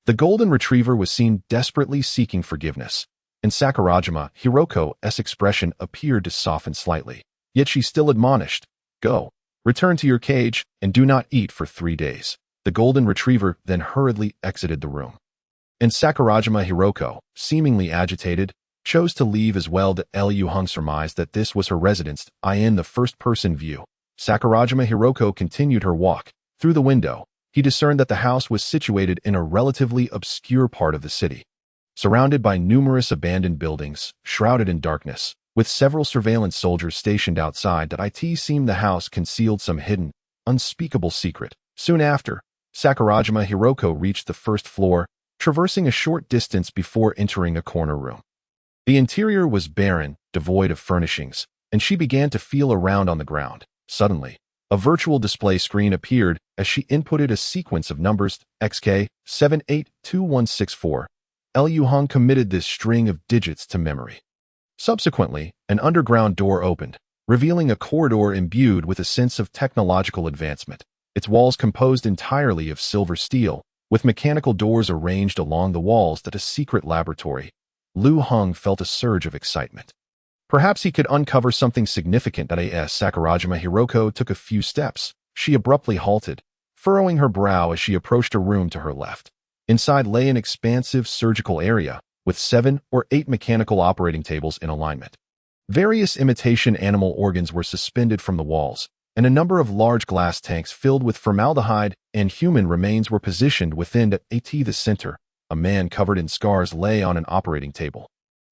The golden retriever was seen desperately seeking forgiveness, and Sakurajima Hiroko's expression appeared to soften slightly. Yet she still admonished, Go, return to your cage, and do not eat for 3 days. The golden retriever then hurriedly exited the room. And Sakurajima Hiroko, seemingly agitated, chose to leave as well. Liu Hong surmised that this was her residence. In the first-person view, Sakurajima Hiroko continued her walk. Through the window, he discerned that the house was situated in a relatively obscure part of the city, surrounded by numerous abandoned buildings, shrouded in darkness, with several surveillance soldiers stationed outside. It seemed the house concealed some hidden, unspeakable secret. Soon after, Sakurajima Hiroko reached the first floor, traversing a short distance before entering a corner room. The interior was barren, devoid of furnishings, and she began to feel around on the ground. Suddenly, a virtual display screen appeared as she inputted a sequence of numbers, XK 782164. Liu Hong committed this string of digits to memory. Subsequently, an underground door opened, revealing a corridor imbued with a sense of technological advancement. Its walls composed entirely of silver steel, with mechanical doors arranged along the walls. A secret laboratory. Lu Hong felt a surge of excitement. Perhaps he could uncover something significant. As Sakurajima Hiroko took a few steps, she abruptly halted, furrowing her brow as she approached a room to her left. Inside lay an expansive surgical area, with 7 or 8 mechanical operating tables in alignment. Various imitation animal organs were suspended from the walls, and a number of large glass tanks filled with formaldehyde and human remains were positioned within. At the center, a man covered in scars lay on an operating table,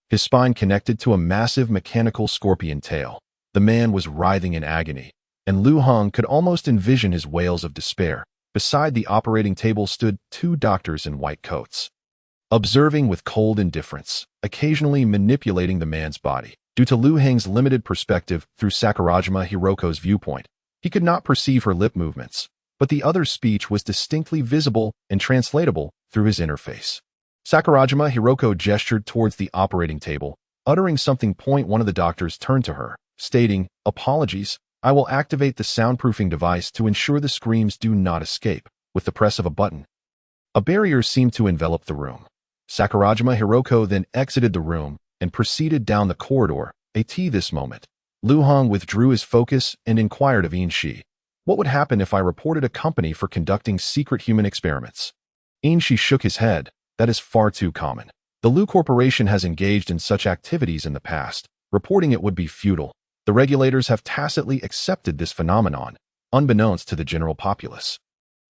his spine connected to a massive mechanical scorpion tail. The man was writhing in agony, and Lu Hong could almost envision his wails of despair. Beside the operating table stood 2 doctors in white coats, observing with cold indifference, occasionally manipulating the man's body. Due to Liu Heng's limited perspective through Sakurajima Hiroko's viewpoint, he could not perceive her lip movements, but the other's speech was distinctly visible and translatable through his interface. Sakurajima Hiroko gestured towards the operating table, uttering something. One of the doctors turned to her, stating, "Apologies, I will activate the soundproofing device to ensure the screams do not escape," with the press of a button. A barrier seemed to envelop the room. Sakurajima Hiroko then exited the room and proceeded down the corridor. This moment, Liu Heng withdrew his focus and inquired of Yin Shi, "What would happen if I reported a company for conducting secret human experiments?" Yin Shi shook his head. "That is far too common. The Liu Corporation has engaged in such activities in the past. Reporting it would be futile. The regulators have tacitly accepted this phenomenon, unbeknownst to the general populace.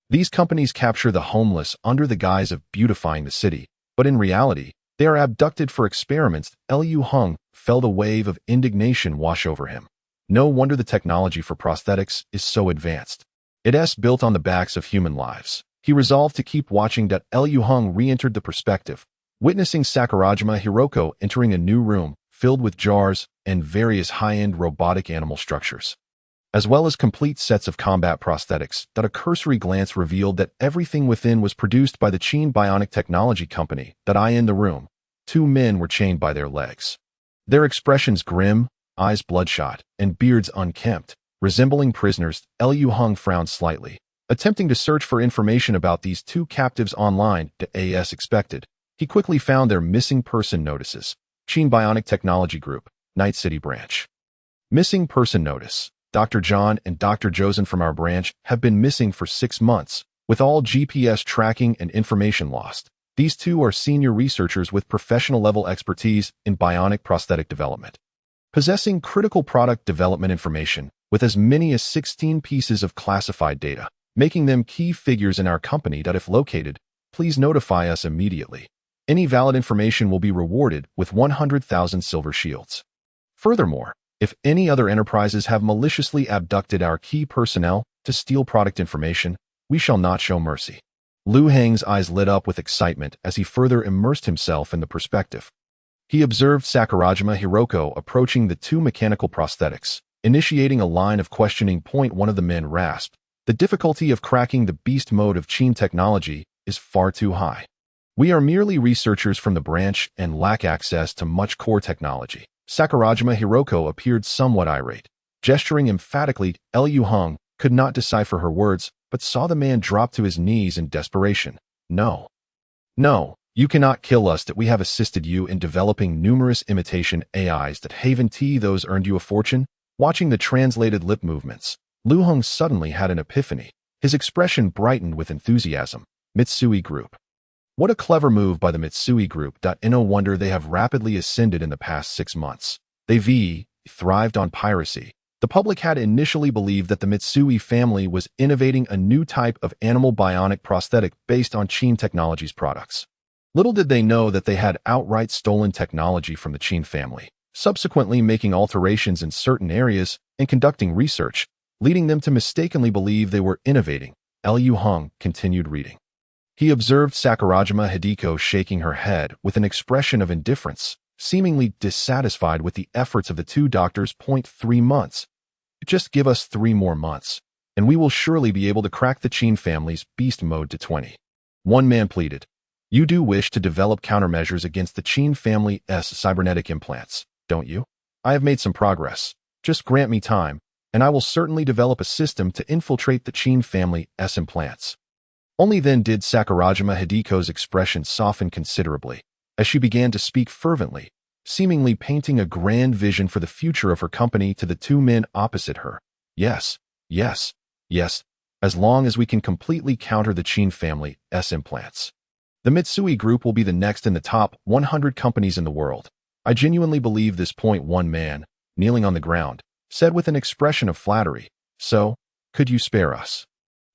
These companies capture the homeless under the guise of beautifying the city, but in reality, they are abducted for experiments." Liu Heng felt a wave of indignation wash over him. No wonder the technology for prosthetics is so advanced. It's built on the backs of human lives. He resolved to keep watching. Liu Heng re-entered the perspective, witnessing Sakurajima Hiroko entering a new room filled with jars and various high-end robotic animal structures, as well as complete sets of combat prosthetics. A cursory glance revealed that everything within was produced by the Qin Bionic Technology Company. In the room, two men were chained by their legs. Their expressions grim, eyes bloodshot, and beards unkempt, resembling prisoners. Liu Heng frowned slightly, attempting to search for information about these two captives online. As expected, he quickly found their missing person notices. Qin Bionic Technology Group, Night City Branch. Missing person notice. Dr. John and Dr. Josen from our branch have been missing for 6 months, with all GPS tracking and information lost. These two are senior researchers with professional-level expertise in bionic prosthetic development, possessing critical product development information with as many as 16 pieces of classified data, making them key figures in our company. If located, please notify us immediately. Any valid information will be rewarded with 100,000 silver shields. Furthermore, if any other enterprises have maliciously abducted our key personnel to steal product information, we shall not show mercy." Liu Heng's eyes lit up with excitement as he further immersed himself in the perspective. He observed Sakurajima Hiroko approaching the two mechanical prosthetics, initiating a line of questioning. One of the men rasped, "The difficulty of cracking the beast mode of Qin technology is far too high. We are merely researchers from the branch and lack access to much core technology." Sakurajima Hiroko appeared somewhat irate. Gesturing emphatically, Liu Heng could not decipher her words, but saw the man drop to his knees in desperation. "No. No, you cannot kill us. We have assisted you in developing numerous imitation AIs that haven't those earned you a fortune." Watching the translated lip movements, Liu Heng suddenly had an epiphany. His expression brightened with enthusiasm. Mitsui Group. What a clever move by the Mitsui Group. No wonder they have rapidly ascended in the past 6 months. They've thrived on piracy. The public had initially believed that the Mitsui family was innovating a new type of animal bionic prosthetic based on Qin Technology's products. Little did they know that they had outright stolen technology from the Qin family, subsequently making alterations in certain areas and conducting research, leading them to mistakenly believe they were innovating. Liu Heng continued reading. He observed Sakurajima Hideko shaking her head with an expression of indifference, seemingly dissatisfied with the efforts of the two doctors. 3 months. Just give us 3 more months, and we will surely be able to crack the Qin family's beast mode to 20. One man pleaded. "You do wish to develop countermeasures against the Qin family's cybernetic implants, don't you? I have made some progress. Just grant me time, and I will certainly develop a system to infiltrate the Qin family's implants." Only then did Sakurajima Hideko's expression soften considerably, as she began to speak fervently, seemingly painting a grand vision for the future of her company to the two men opposite her. "Yes, yes, yes, as long as we can completely counter the Qin family's implants. The Mitsui Group will be the next in the top 100 companies in the world. I genuinely believe this." One man, kneeling on the ground, said with an expression of flattery, "So, could you spare us?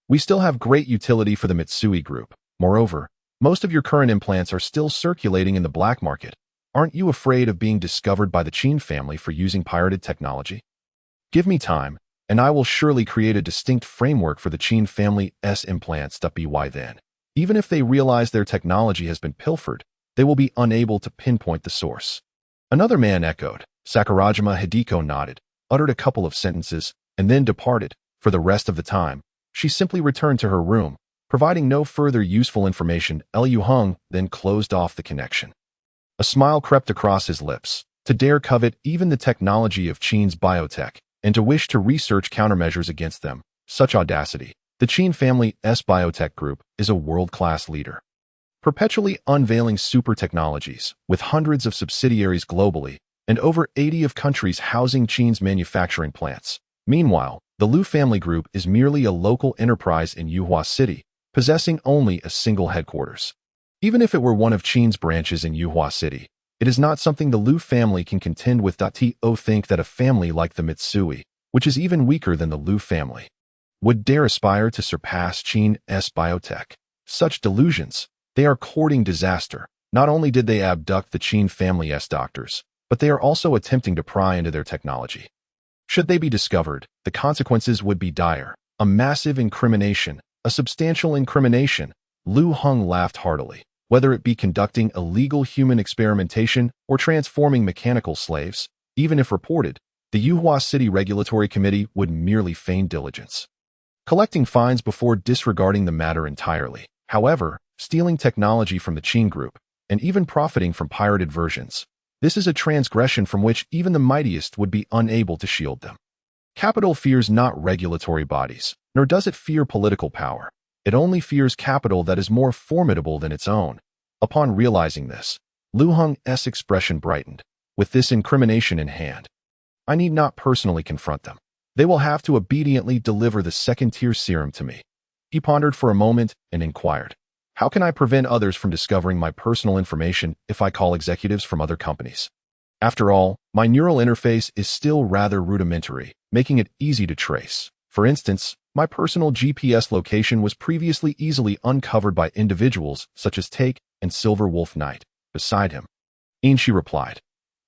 We still have great utility for the Mitsui Group. Moreover, most of your current implants are still circulating in the black market. Aren't you afraid of being discovered by the Qin family for using pirated technology? Give me time, and I will surely create a distinct framework for the Qin family's implants. By then, even if they realize their technology has been pilfered, they will be unable to pinpoint the source." Another man echoed, Sakurajima Hideko nodded, uttered a couple of sentences, and then departed. For the rest of the time, she simply returned to her room, providing no further useful information. Liu Hung then closed off the connection. A smile crept across his lips. To dare covet even the technology of Qin's biotech, and to wish to research countermeasures against them, such audacity. The Qin family's biotech group is a world-class leader, perpetually unveiling super technologies, with hundreds of subsidiaries globally, and over 80 of countries housing Qin's manufacturing plants. Meanwhile, the Liu family group is merely a local enterprise in Yuhua City, possessing only a single headquarters. Even if it were one of Qin's branches in Yuhua City, it is not something the Liu family can contend with. To think that a family like the Mitsui, which is even weaker than the Liu family, would dare aspire to surpass Qin's biotech. Such delusions, they are courting disaster. Not only did they abduct the Qin family's doctors, but they are also attempting to pry into their technology. Should they be discovered, the consequences would be dire. A massive incrimination, a substantial incrimination. Liu Hung laughed heartily. Whether it be conducting illegal human experimentation or transforming mechanical slaves, even if reported, the Yuhua City Regulatory Committee would merely feign diligence, collecting fines before disregarding the matter entirely. However, stealing technology from the Qin group, and even profiting from pirated versions, this is a transgression from which even the mightiest would be unable to shield them. Capital fears not regulatory bodies, nor does it fear political power. It only fears capital that is more formidable than its own. Upon realizing this, Liu Hung's expression brightened. With this incrimination in hand, I need not personally confront them. They will have to obediently deliver the second-tier serum to me. He pondered for a moment and inquired, how can I prevent others from discovering my personal information if I call executives from other companies? After all, my neural interface is still rather rudimentary, making it easy to trace. For instance, my personal GPS location was previously easily uncovered by individuals such as Take and Silver Wolf Knight. Beside him, Inchi replied,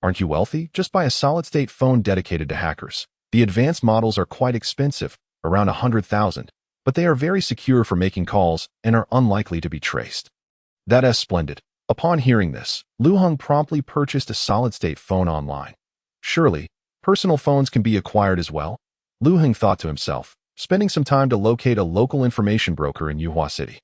aren't you wealthy? Just buy a solid-state phone dedicated to hackers. The advanced models are quite expensive, around 100,000, but they are very secure for making calls and are unlikely to be traced. That's splendid. Upon hearing this, Liu Hung promptly purchased a solid-state phone online. Surely, personal phones can be acquired as well? Liu Hung thought to himself, spending some time to locate a local information broker in Yuhua City.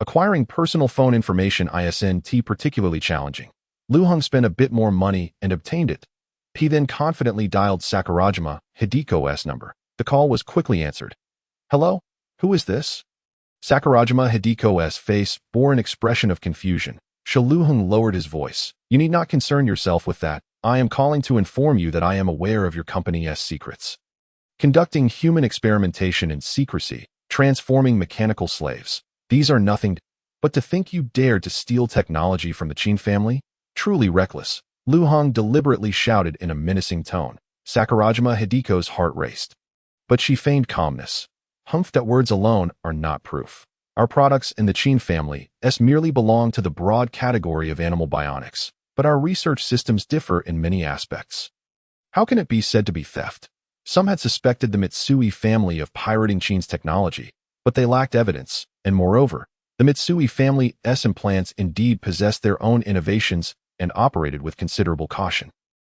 Acquiring personal phone information isn't particularly challenging. Liu Hung spent a bit more money and obtained it. He then confidently dialed Sakurajima Hideko's number. The call was quickly answered. Hello? Who is this? Sakurajima Hideko's face bore an expression of confusion. Liu Hung lowered his voice. You need not concern yourself with that. I am calling to inform you that I am aware of your company's secrets. Conducting human experimentation in secrecy, transforming mechanical slaves. These are nothing but to think you dared to steal technology from the Qin family? Truly reckless. Liu Hung deliberately shouted in a menacing tone. Sakurajima Hideko's heart raced. But she feigned calmness. Humph, that words alone are not proof. Our products in the Qin family merely belong to the broad category of animal bionics, but our research systems differ in many aspects. How can it be said to be theft? Some had suspected the Mitsui family of pirating Qin's technology, but they lacked evidence, and moreover, the Mitsui family's implants indeed possessed their own innovations and operated with considerable caution,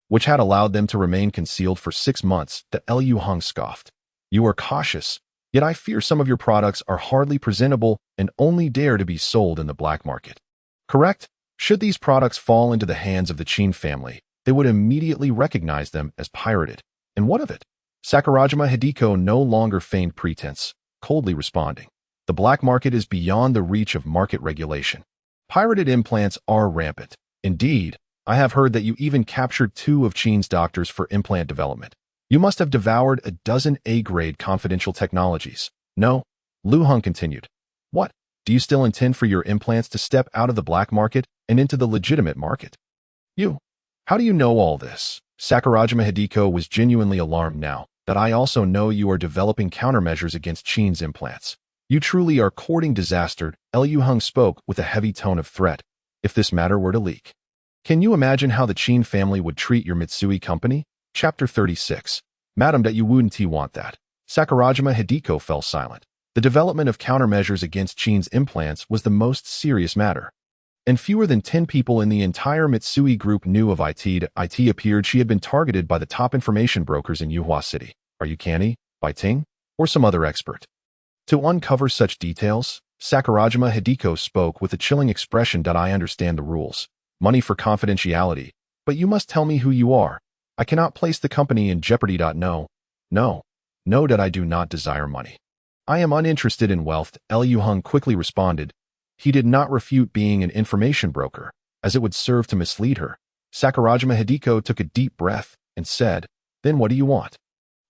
which had allowed them to remain concealed for 6 months. That Liu Hung scoffed. You are cautious, yet I fear some of your products are hardly presentable and only dare to be sold in the black market. Correct? Should these products fall into the hands of the Qin family, they would immediately recognize them as pirated. And what of it? Sakurajima Hideko no longer feigned pretense, coldly responding. The black market is beyond the reach of market regulation. Pirated implants are rampant. Indeed, I have heard that you even captured 2 of Qin's doctors for implant development. You must have devoured a dozen A-grade confidential technologies. No, Liu Hung continued. What? Do you still intend for your implants to step out of the black market and into the legitimate market? How do you know all this? Sakurajima Hideko was genuinely alarmed now that I also know you are developing countermeasures against Qin's implants. You truly are courting disaster. Liu Hung spoke with a heavy tone of threat. If this matter were to leak, can you imagine how the Qin family would treat your Mitsui company? Chapter 36. Madam, that you wouldn't want that. Sakurajima Hideko fell silent. The development of countermeasures against Qin's implants was the most serious matter. and fewer than 10 people in the entire Mitsui group knew of it. It appeared she had been targeted by the top information brokers in Yuhua City. Are you Canny, Bai Ting, or some other expert? To uncover such details, Sakurajima Hideko spoke with a chilling expression. I understand the rules. Money for confidentiality, but you must tell me who you are. I cannot place the company in jeopardy. No, that I do not desire money. I am uninterested in wealth, Liu Hung quickly responded. He did not refute being an information broker, as it would serve to mislead her. Sakurajima Hideko took a deep breath and said, then what do you want?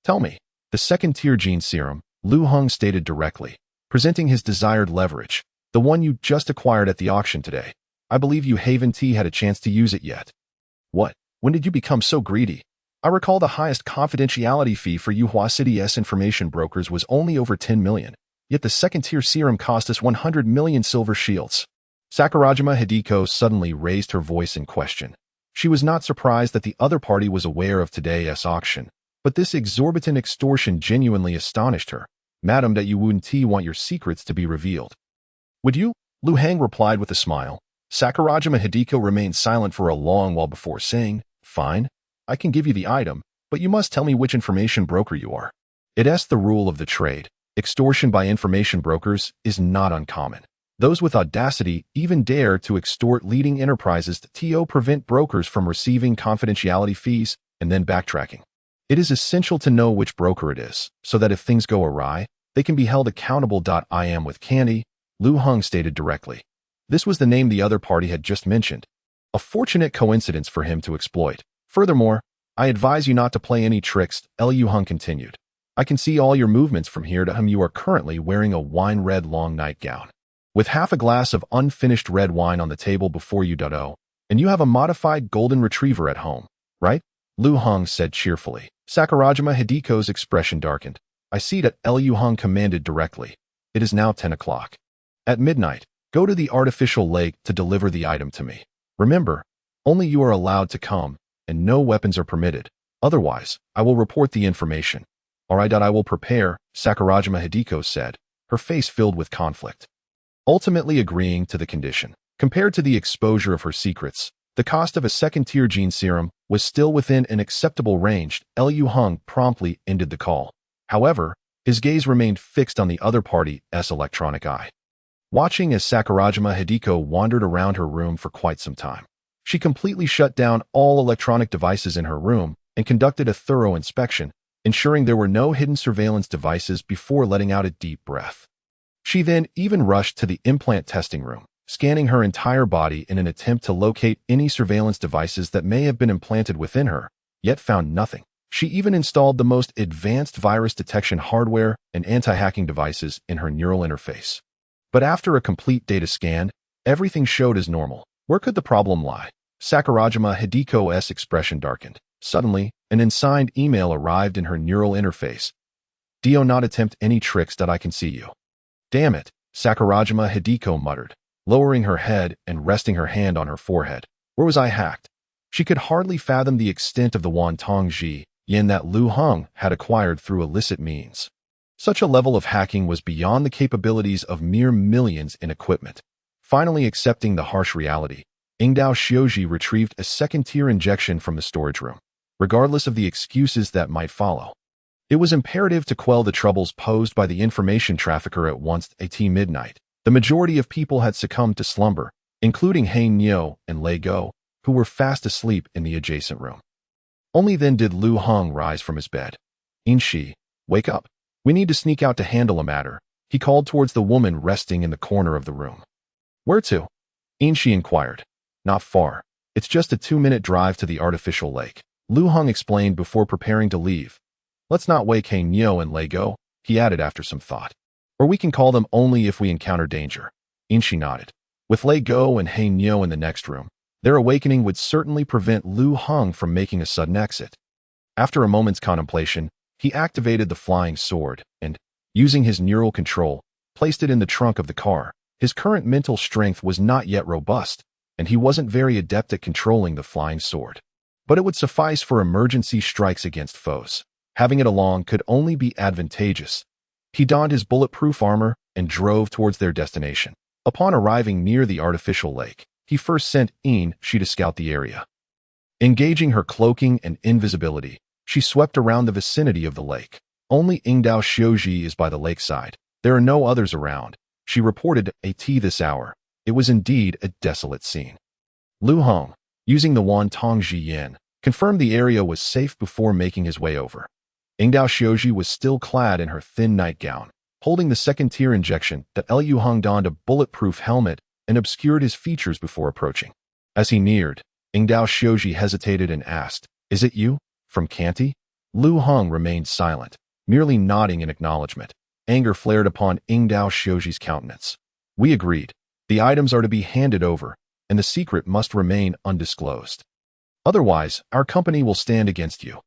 Tell me. The second-tier gene serum, Liu Hung stated directly, presenting his desired leverage, the one you just acquired at the auction today. I believe you haven't had a chance to use it yet. What? When did you become so greedy? I recall the highest confidentiality fee for Yuhua City's information brokers was only over 10 million, yet the second-tier serum cost us 100 million silver shields. Sakurajima Hideko suddenly raised her voice in question. She was not surprised that the other party was aware of today's auction, but this exorbitant extortion genuinely astonished her. Madam, that you wouldn't want your secrets to be revealed. Would you? Liu Hang replied with a smile. Sakurajima Hideko remained silent for a long while before saying, fine, I can give you the item, but you must tell me which information broker you are. It's the rule of the trade. Extortion by information brokers is not uncommon. Those with audacity even dare to extort leading enterprises to prevent brokers from receiving confidentiality fees and then backtracking. It is essential to know which broker it is, so that if things go awry, they can be held accountable. I am with Candy, Liu Hung stated directly. This was the name the other party had just mentioned. A fortunate coincidence for him to exploit. Furthermore, I advise you not to play any tricks, Liu Hung continued. I can see all your movements from here. You are currently wearing a wine-red long nightgown, with half a glass of unfinished red wine on the table before you. And you have a modified golden retriever at home, right? Liu Hung said cheerfully. Sakurajima Hideko's expression darkened. I see that, Liu Hung commanded directly. It is now 10 o'clock. At midnight, go to the artificial lake to deliver the item to me. Remember, only you are allowed to come, and no weapons are permitted. Otherwise, I will report the information. All right, I will prepare, Sakurajima Hideko said, her face filled with conflict. Ultimately agreeing to the condition. Compared to the exposure of her secrets, the cost of a second-tier gene serum was still within an acceptable range. Liu Hung promptly ended the call. However, his gaze remained fixed on the other party's electronic eye. Watching as Sakurajima Hideko wandered around her room for quite some time. She completely shut down all electronic devices in her room and conducted a thorough inspection, ensuring there were no hidden surveillance devices before letting out a deep breath. She then even rushed to the implant testing room, scanning her entire body in an attempt to locate any surveillance devices that may have been implanted within her, yet found nothing. She even installed the most advanced virus detection hardware and anti-hacking devices in her neural interface. But after a complete data scan, everything showed as normal. Where could the problem lie? Sakurajima Hideko's expression darkened. Suddenly, an unsigned email arrived in her neural interface. Do not attempt any tricks that I can see you. Damn it, Sakurajima Hideko muttered, lowering her head and resting her hand on her forehead. Where was I hacked? She could hardly fathom the extent of the Wantong Ji yen that Liu Hung had acquired through illicit means. Such a level of hacking was beyond the capabilities of mere millions in equipment. Finally accepting the harsh reality, Ingdao Xiuji retrieved a second-tier injection from the storage room, regardless of the excuses that might follow. It was imperative to quell the troubles posed by the information trafficker at once. At midnight, the majority of people had succumbed to slumber, including Han Niu and Lei Go, who were fast asleep in the adjacent room. Only then did Liu Hung rise from his bed. Inshi, wake up. We need to sneak out to handle a matter, he called towards the woman resting in the corner of the room. Where to? Inshi inquired. Not far. It's just a 2-minute drive to the artificial lake, Liu Hung explained before preparing to leave. Let's not wake Han Niu and Lei Go, he added after some thought. Or we can call them only if we encounter danger. Inshi nodded. With Lei Go and Han Niu in the next room, their awakening would certainly prevent Liu Hung from making a sudden exit. After a moment's contemplation, he activated the flying sword and, using his neural control, placed it in the trunk of the car. His current mental strength was not yet robust, and he wasn't very adept at controlling the flying sword. But it would suffice for emergency strikes against foes. Having it along could only be advantageous. He donned his bulletproof armor and drove towards their destination. Upon arriving near the artificial lake, he first sent Shi to scout the area. Engaging her cloaking and invisibility, she swept around the vicinity of the lake. Only Ingdao Xiuji is by the lakeside. There are no others around, she reported at this hour. It was indeed a desolate scene. Lu Hong, using the wand Tongji Yin, confirmed the area was safe before making his way over. Ingdao Xiuji was still clad in her thin nightgown, holding the second-tier injection that Lu Hong donned a bulletproof helmet and obscured his features before approaching. As he neared, Ingdao Xiuji hesitated and asked, "Is it you? From Canty?" Lu Hong remained silent, merely nodding in acknowledgement. Anger flared upon Ingdao Xiuji's countenance. "We agreed. The items are to be handed over, and the secret must remain undisclosed. Otherwise, our company will stand against you."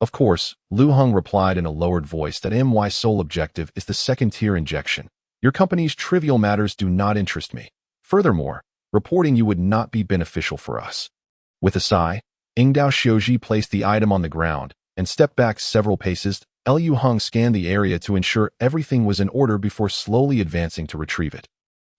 Of course, Lu Hong replied in a lowered voice that my sole objective is the second-tier injection. Your company's trivial matters do not interest me. Furthermore, reporting you would not be beneficial for us. With a sigh, Ingdao Xiuji placed the item on the ground and stepped back several paces. Lu Hong scanned the area to ensure everything was in order before slowly advancing to retrieve it.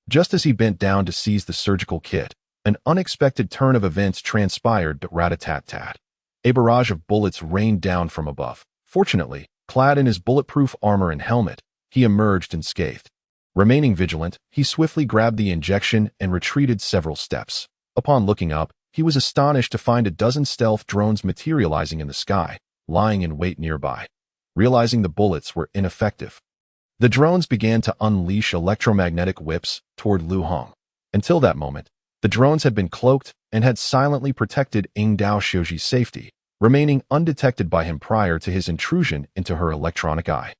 Just as he bent down to seize the surgical kit, an unexpected turn of events transpired. Rat-a-tat-tat. A barrage of bullets rained down from above. Fortunately, clad in his bulletproof armor and helmet, he emerged unscathed. Remaining vigilant, he swiftly grabbed the injection and retreated several steps. Upon looking up, he was astonished to find a dozen stealth drones materializing in the sky, lying in wait nearby. Realizing the bullets were ineffective, the drones began to unleash electromagnetic whips toward Lu Hong. Until that moment, the drones had been cloaked and had silently protected Ingdao Xiuji's safety, remaining undetected by him prior to his intrusion into her electronic eye.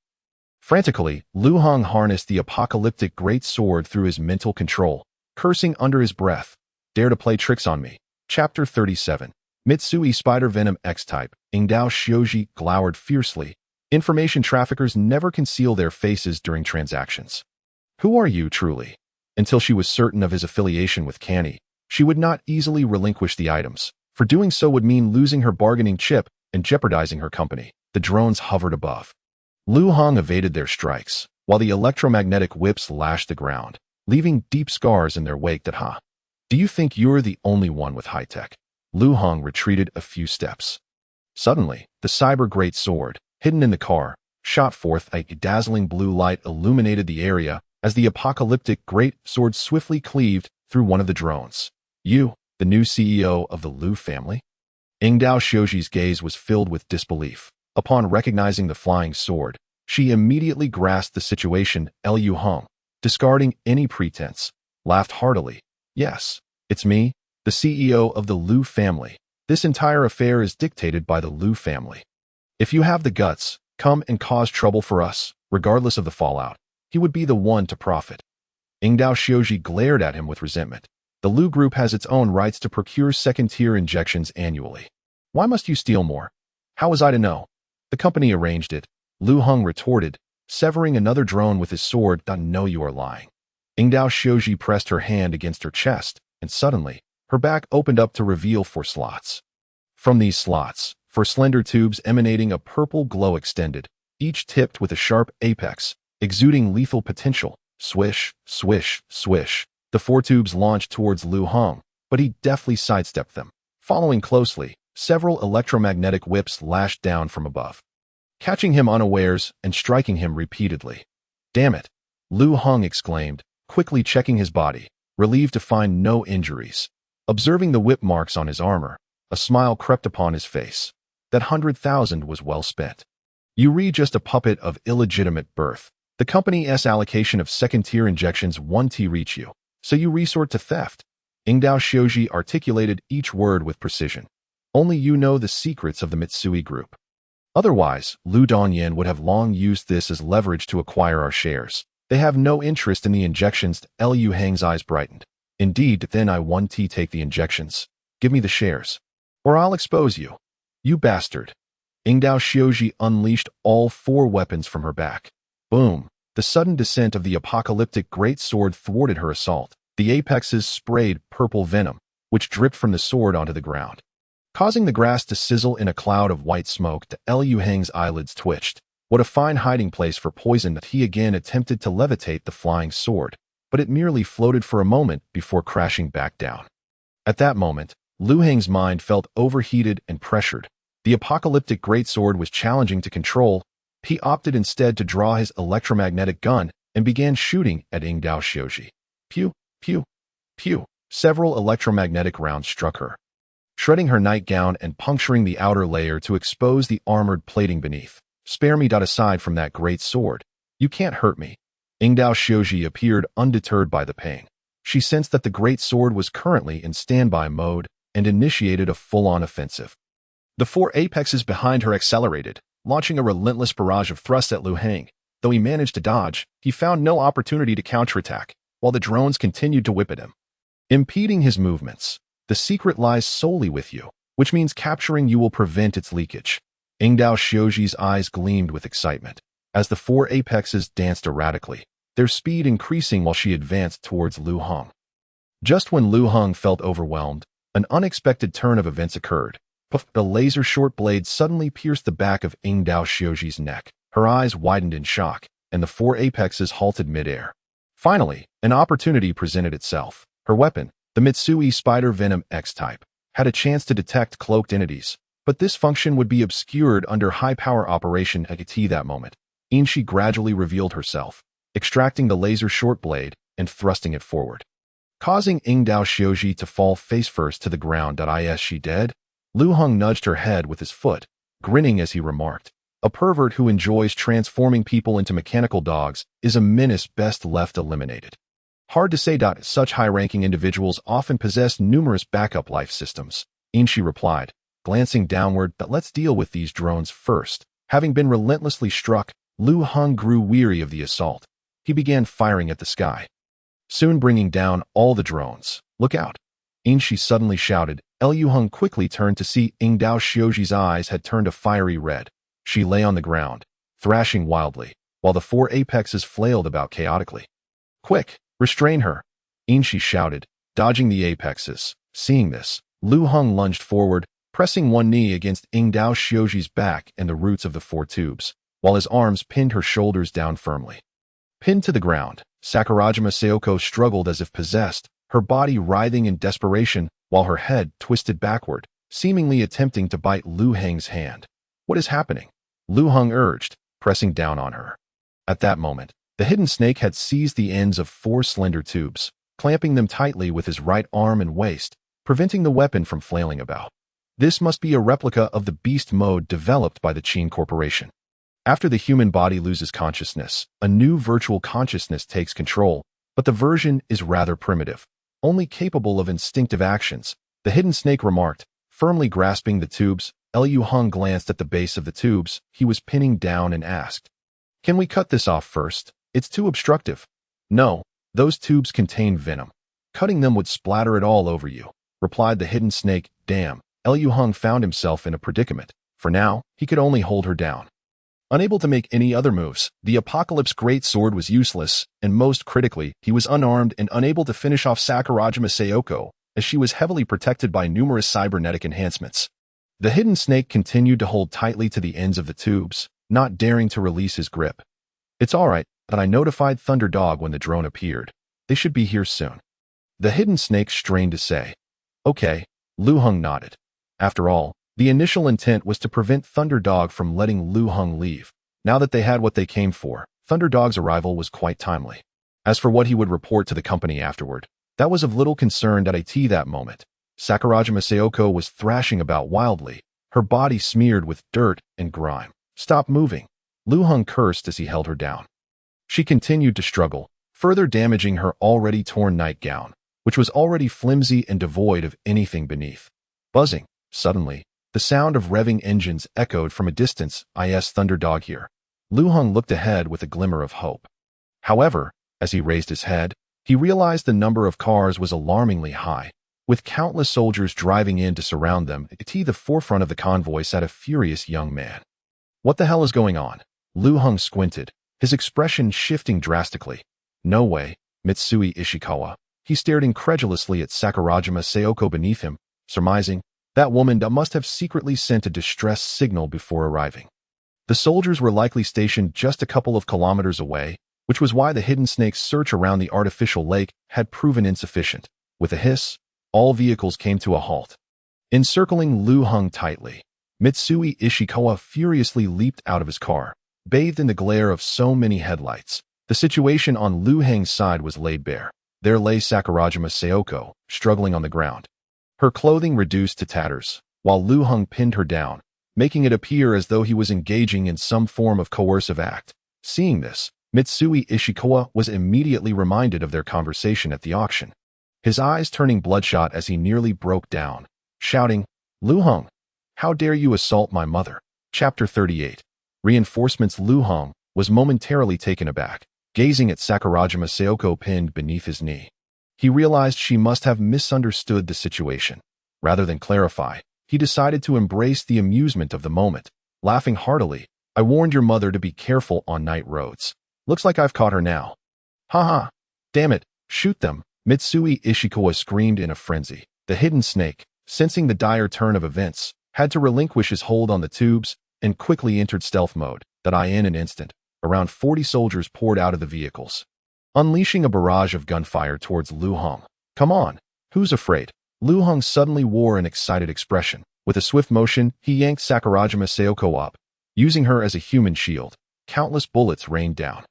Frantically, Lu Hong harnessed the apocalyptic great sword through his mental control, cursing under his breath, "Dare to play tricks on me." Chapter 37. Mitsui Spider Venom X-Type. Ingdao Xiuji glowered fiercely. Information traffickers never conceal their faces during transactions. Who are you, truly? Until she was certain of his affiliation with Canny, she would not easily relinquish the items, for doing so would mean losing her bargaining chip and jeopardizing her company. The drones hovered above. Lu Hong evaded their strikes, while the electromagnetic whips lashed the ground, leaving deep scars in their wake. Do you think you're the only one with high-tech? Lu Hong retreated a few steps. Suddenly, the cyber great sword, hidden in the car, shot forth. A dazzling blue light illuminated the area as the apocalyptic great sword swiftly cleaved through one of the drones. "You, the new CEO of the Lu family?" Ingdao Xiuji's gaze was filled with disbelief. Upon recognizing the flying sword, she immediately grasped the situation. Lu Hong, discarding any pretense, laughed heartily. "Yes, it's me, the CEO of the Lu family. This entire affair is dictated by the Lu family. If you have the guts, come and cause trouble for us, regardless of the fallout. He would be the one to profit." Ingdao Xiuji glared at him with resentment. "The Lu Group has its own rights to procure second-tier injections annually. Why must you steal more? How was I to know? The company arranged it," Lu Hong retorted, severing another drone with his sword. "No, you are lying." Ingdao Xiuji pressed her hand against her chest, and suddenly, her back opened up to reveal 4 slots. From these slots, 4 slender tubes emanating a purple glow extended, each tipped with a sharp apex, exuding lethal potential. Swish, swish, swish. The 4 tubes launched towards Lu Hong, but he deftly sidestepped them. Following closely, several electromagnetic whips lashed down from above, catching him unawares and striking him repeatedly. "Damn it!" Lu Hong exclaimed, quickly checking his body, relieved to find no injuries. Observing the whip marks on his armor, a smile crept upon his face. That 100,000 was well spent. You re just a puppet of illegitimate birth. The company's allocation of second-tier injections won't reach you, so you resort to theft. Ingdao Xiuji articulated each word with precision. Only you know the secrets of the Mitsui Group. Otherwise, Lu Dongyan would have long used this as leverage to acquire our shares. They have no interest in the injections. Lu Hang's eyes brightened. "Indeed, then I want to take the injections. Give me the shares, or I'll expose you. You bastard." Ingdao Xiuji unleashed all 4 weapons from her back. Boom! The sudden descent of the apocalyptic great sword thwarted her assault. The apexes sprayed purple venom, which dripped from the sword onto the ground, causing the grass to sizzle in a cloud of white smoke. Lu Hang's eyelids twitched. What a fine hiding place for poison. That he again attempted to levitate the flying sword, but it merely floated for a moment before crashing back down. At that moment, Lu Heng's mind felt overheated and pressured. The apocalyptic greatsword was challenging to control. He opted instead to draw his electromagnetic gun and began shooting at Ingdao Xiuji. Pew, pew, pew. Several electromagnetic rounds struck her, shredding her nightgown and puncturing the outer layer to expose the armored plating beneath. Spare me. Aside from that great sword, you can't hurt me. Ingdao Xiuji appeared undeterred by the pain. She sensed that the great sword was currently in standby mode and initiated a full-on offensive. The four apexes behind her accelerated, launching a relentless barrage of thrusts at Lu Heng. Though he managed to dodge, he found no opportunity to counterattack, while the drones continued to whip at him, impeding his movements. The secret lies solely with you, which means capturing you will prevent its leakage. Ingdao Xiuji's eyes gleamed with excitement as the four apexes danced erratically, their speed increasing while she advanced towards Lu Heng. Just when Lu Heng felt overwhelmed, an unexpected turn of events occurred. Puff! A laser short blade suddenly pierced the back of Ingdao Xiuji's neck. Her eyes widened in shock, and the four apexes halted midair. Finally, an opportunity presented itself. Her weapon, the Mitsui Spider Venom X-type, had a chance to detect cloaked entities, but this function would be obscured under high-power operation at that moment. She gradually revealed herself, extracting the laser short blade and thrusting it forward, causing Ingdao Xiuji to fall face-first to the ground. Is she dead? Lu Heng nudged her head with his foot, grinning as he remarked, "A pervert who enjoys transforming people into mechanical dogs is a menace best left eliminated." Hard to say. Such high-ranking individuals often possess numerous backup life systems. She replied, glancing downward. "But let's deal with these drones first." Having been relentlessly struck, Lu Heng grew weary of the assault. He began firing at the sky, soon bringing down all the drones. "Look out!" She suddenly shouted. Lu Heng quickly turned to see Ingdao Xiuji's eyes had turned a fiery red. She lay on the ground, thrashing wildly, while the four apexes flailed about chaotically. "Quick! Restrain her!" she shouted, dodging the apexes. Seeing this, Lu Heng lunged forward, pressing one knee against Ingdao Xiuji's back and the roots of the four tubes, while his arms pinned her shoulders down firmly. Pinned to the ground, Sakurajima Sayoko struggled as if possessed, her body writhing in desperation while her head twisted backward, seemingly attempting to bite Lu Heng's hand. "What is happening?" Lu Heng urged, pressing down on her. At that moment, the hidden snake had seized the ends of four slender tubes, clamping them tightly with his right arm and waist, preventing the weapon from flailing about. This must be a replica of the beast mode developed by the Qin Corporation. After the human body loses consciousness, a new virtual consciousness takes control, but the version is rather primitive, only capable of instinctive actions. The hidden snake remarked, firmly grasping the tubes. Lu Heng glanced at the base of the tubes he was pinning down and asked, "Can we cut this off first? It's too obstructive." "No, those tubes contain venom. Cutting them would splatter it all over you," replied the hidden snake. Damn, Lu Heng found himself in a predicament. For now, he could only hold her down. Unable to make any other moves, the Apocalypse Greatsword was useless, and most critically, he was unarmed and unable to finish off Sakurajima Sayoko, as she was heavily protected by numerous cybernetic enhancements. The hidden snake continued to hold tightly to the ends of the tubes, not daring to release his grip. "It's all right, but I notified Thunder Dog when the drone appeared. They should be here soon." The hidden snake strained to say. "Okay," Lu Heng nodded. After all, the initial intent was to prevent Thunder Dog from letting Lu Heng leave. Now that they had what they came for, Thunder Dog's arrival was quite timely. As for what he would report to the company afterward, that was of little concern at that moment. Sakurajima Sayoko was thrashing about wildly, her body smeared with dirt and grime. "Stop moving," Lu Heng cursed as he held her down. She continued to struggle, further damaging her already torn nightgown, which was already flimsy and devoid of anything beneath. Buzzing. Suddenly, the sound of revving engines echoed from a distance. "Is Thunder Dog here?" Lu Heng looked ahead with a glimmer of hope. However, as he raised his head, he realized the number of cars was alarmingly high, with countless soldiers driving in to surround them. At the forefront of the convoy sat a furious young man. "What the hell is going on?" Lu Heng squinted, his expression shifting drastically. "No way, Mitsui Ishikawa." He stared incredulously at Sakurajima Sayoko beneath him, surmising, that woman must have secretly sent a distress signal before arriving. The soldiers were likely stationed just a couple of kilometers away, which was why the hidden snake's search around the artificial lake had proven insufficient. With a hiss, all vehicles came to a halt. Encircling Lu Heng tightly, Mitsui Ishikawa furiously leaped out of his car, bathed in the glare of so many headlights. The situation on Lu Heng's side was laid bare. There lay Sakurajima Sayoko, struggling on the ground, her clothing reduced to tatters, while Lu Heng pinned her down, making it appear as though he was engaging in some form of coercive act. Seeing this, Mitsui Ishikawa was immediately reminded of their conversation at the auction, his eyes turning bloodshot as he nearly broke down, shouting, "Lu Heng, how dare you assault my mother?" Chapter 38. Reinforcements. Lu Heng was momentarily taken aback, gazing at Sakurajima Sayoko pinned beneath his knee. He realized she must have misunderstood the situation. Rather than clarify, he decided to embrace the amusement of the moment, laughing heartily. "I warned your mother to be careful on night roads. Looks like I've caught her now." "Haha. Damn it, shoot them," Mitsui Ishikawa screamed in a frenzy. The hidden snake, sensing the dire turn of events, had to relinquish his hold on the tubes and quickly entered stealth mode. In an instant, around 40 soldiers poured out of the vehicles, unleashing a barrage of gunfire towards Lu Heng. "Come on, who's afraid?" Lu Heng suddenly wore an excited expression. With a swift motion, he yanked Sakurajima Sayoko up, using her as a human shield. Countless bullets rained down,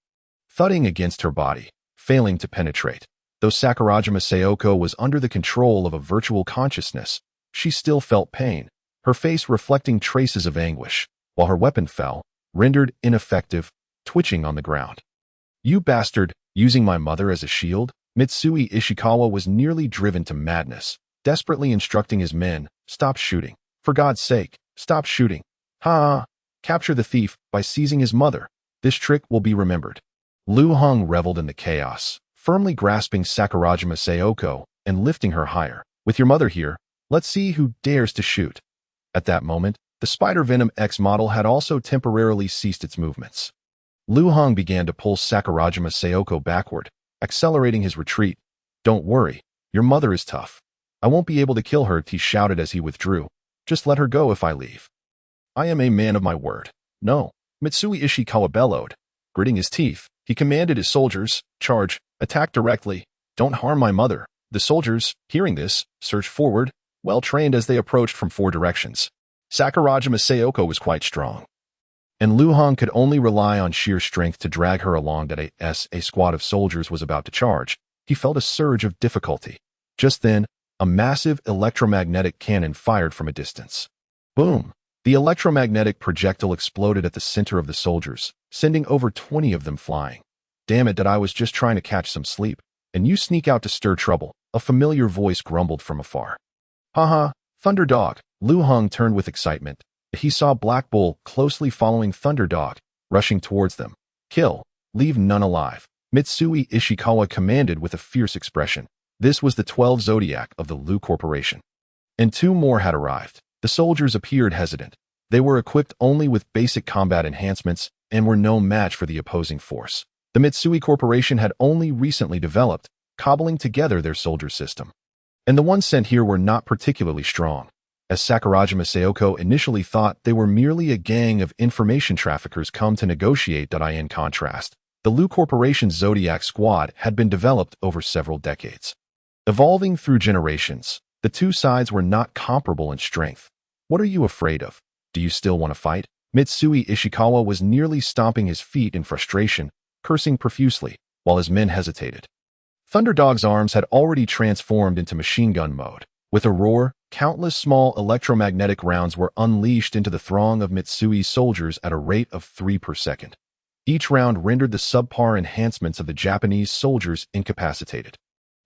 thudding against her body, failing to penetrate. Though Sakurajima Sayoko was under the control of a virtual consciousness, she still felt pain, her face reflecting traces of anguish, while her weapon fell, rendered ineffective, twitching on the ground. "You bastard, using my mother as a shield?" Mitsui Ishikawa was nearly driven to madness, desperately instructing his men, "Stop shooting. For God's sake, stop shooting. Ha! Capture the thief by seizing his mother. This trick will be remembered." Lu Heng reveled in the chaos, firmly grasping Sakurajima Sayoko and lifting her higher. "With your mother here, let's see who dares to shoot." At that moment, the Spider Venom X model had also temporarily ceased its movements. Lu Heng began to pull Sakurajima Sayoko backward, accelerating his retreat. "Don't worry, your mother is tough. I won't be able to kill her," he shouted as he withdrew. "Just let her go if I leave. I am a man of my word." "No," Mitsui Ishikawa bellowed. Gritting his teeth, he commanded his soldiers, "Charge, attack directly. Don't harm my mother." The soldiers, hearing this, surged forward, well trained as they approached from 4 directions. Sakurajima Sayoko was quite strong, and Lu Heng could only rely on sheer strength to drag her along. As a squad of soldiers was about to charge, he felt a surge of difficulty. Just then, a massive electromagnetic cannon fired from a distance. Boom! The electromagnetic projectile exploded at the center of the soldiers, sending over 20 of them flying. "Damn it, I was just trying to catch some sleep, and you sneak out to stir trouble," a familiar voice grumbled from afar. "Haha, Thunder Dog." Lu Heng turned with excitement. He saw Black Bull closely following Thunder Dog, rushing towards them. "Kill, leave none alive," Mitsui Ishikawa commanded with a fierce expression. This was the 12 Zodiac of the Lu Corporation, and 2 more had arrived. The soldiers appeared hesitant. They were equipped only with basic combat enhancements and were no match for the opposing force. The Mitsui Corporation had only recently developed, cobbling together their soldier system, and the ones sent here were not particularly strong. As Sakurajima Sayoko initially thought they were merely a gang of information traffickers come to negotiate. In contrast, the Lu Corporation's Zodiac Squad had been developed over several decades. Evolving through generations, the 2 sides were not comparable in strength. "What are you afraid of? Do you still want to fight?" Mitsui Ishikawa was nearly stomping his feet in frustration, cursing profusely, while his men hesitated. Thunderdog's arms had already transformed into machine gun mode. With a roar, countless small electromagnetic rounds were unleashed into the throng of Mitsui's soldiers at a rate of 3 per second. Each round rendered the subpar enhancements of the Japanese soldiers incapacitated.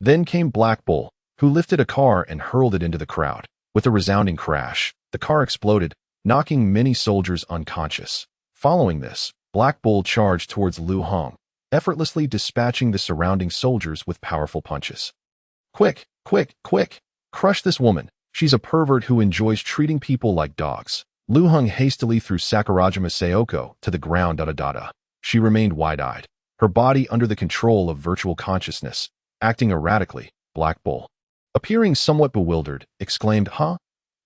Then came Black Bull, who lifted a car and hurled it into the crowd. With a resounding crash, the car exploded, knocking many soldiers unconscious. Following this, Black Bull charged towards Lu Heng, effortlessly dispatching the surrounding soldiers with powerful punches. "Quick, quick, quick! Crush this woman. She's a pervert who enjoys treating people like dogs." Lu Heng hastily threw Sakurajima Sayoko to the ground. She remained wide-eyed, her body under the control of virtual consciousness, acting erratically. Black Bull, appearing somewhat bewildered, exclaimed, "Huh?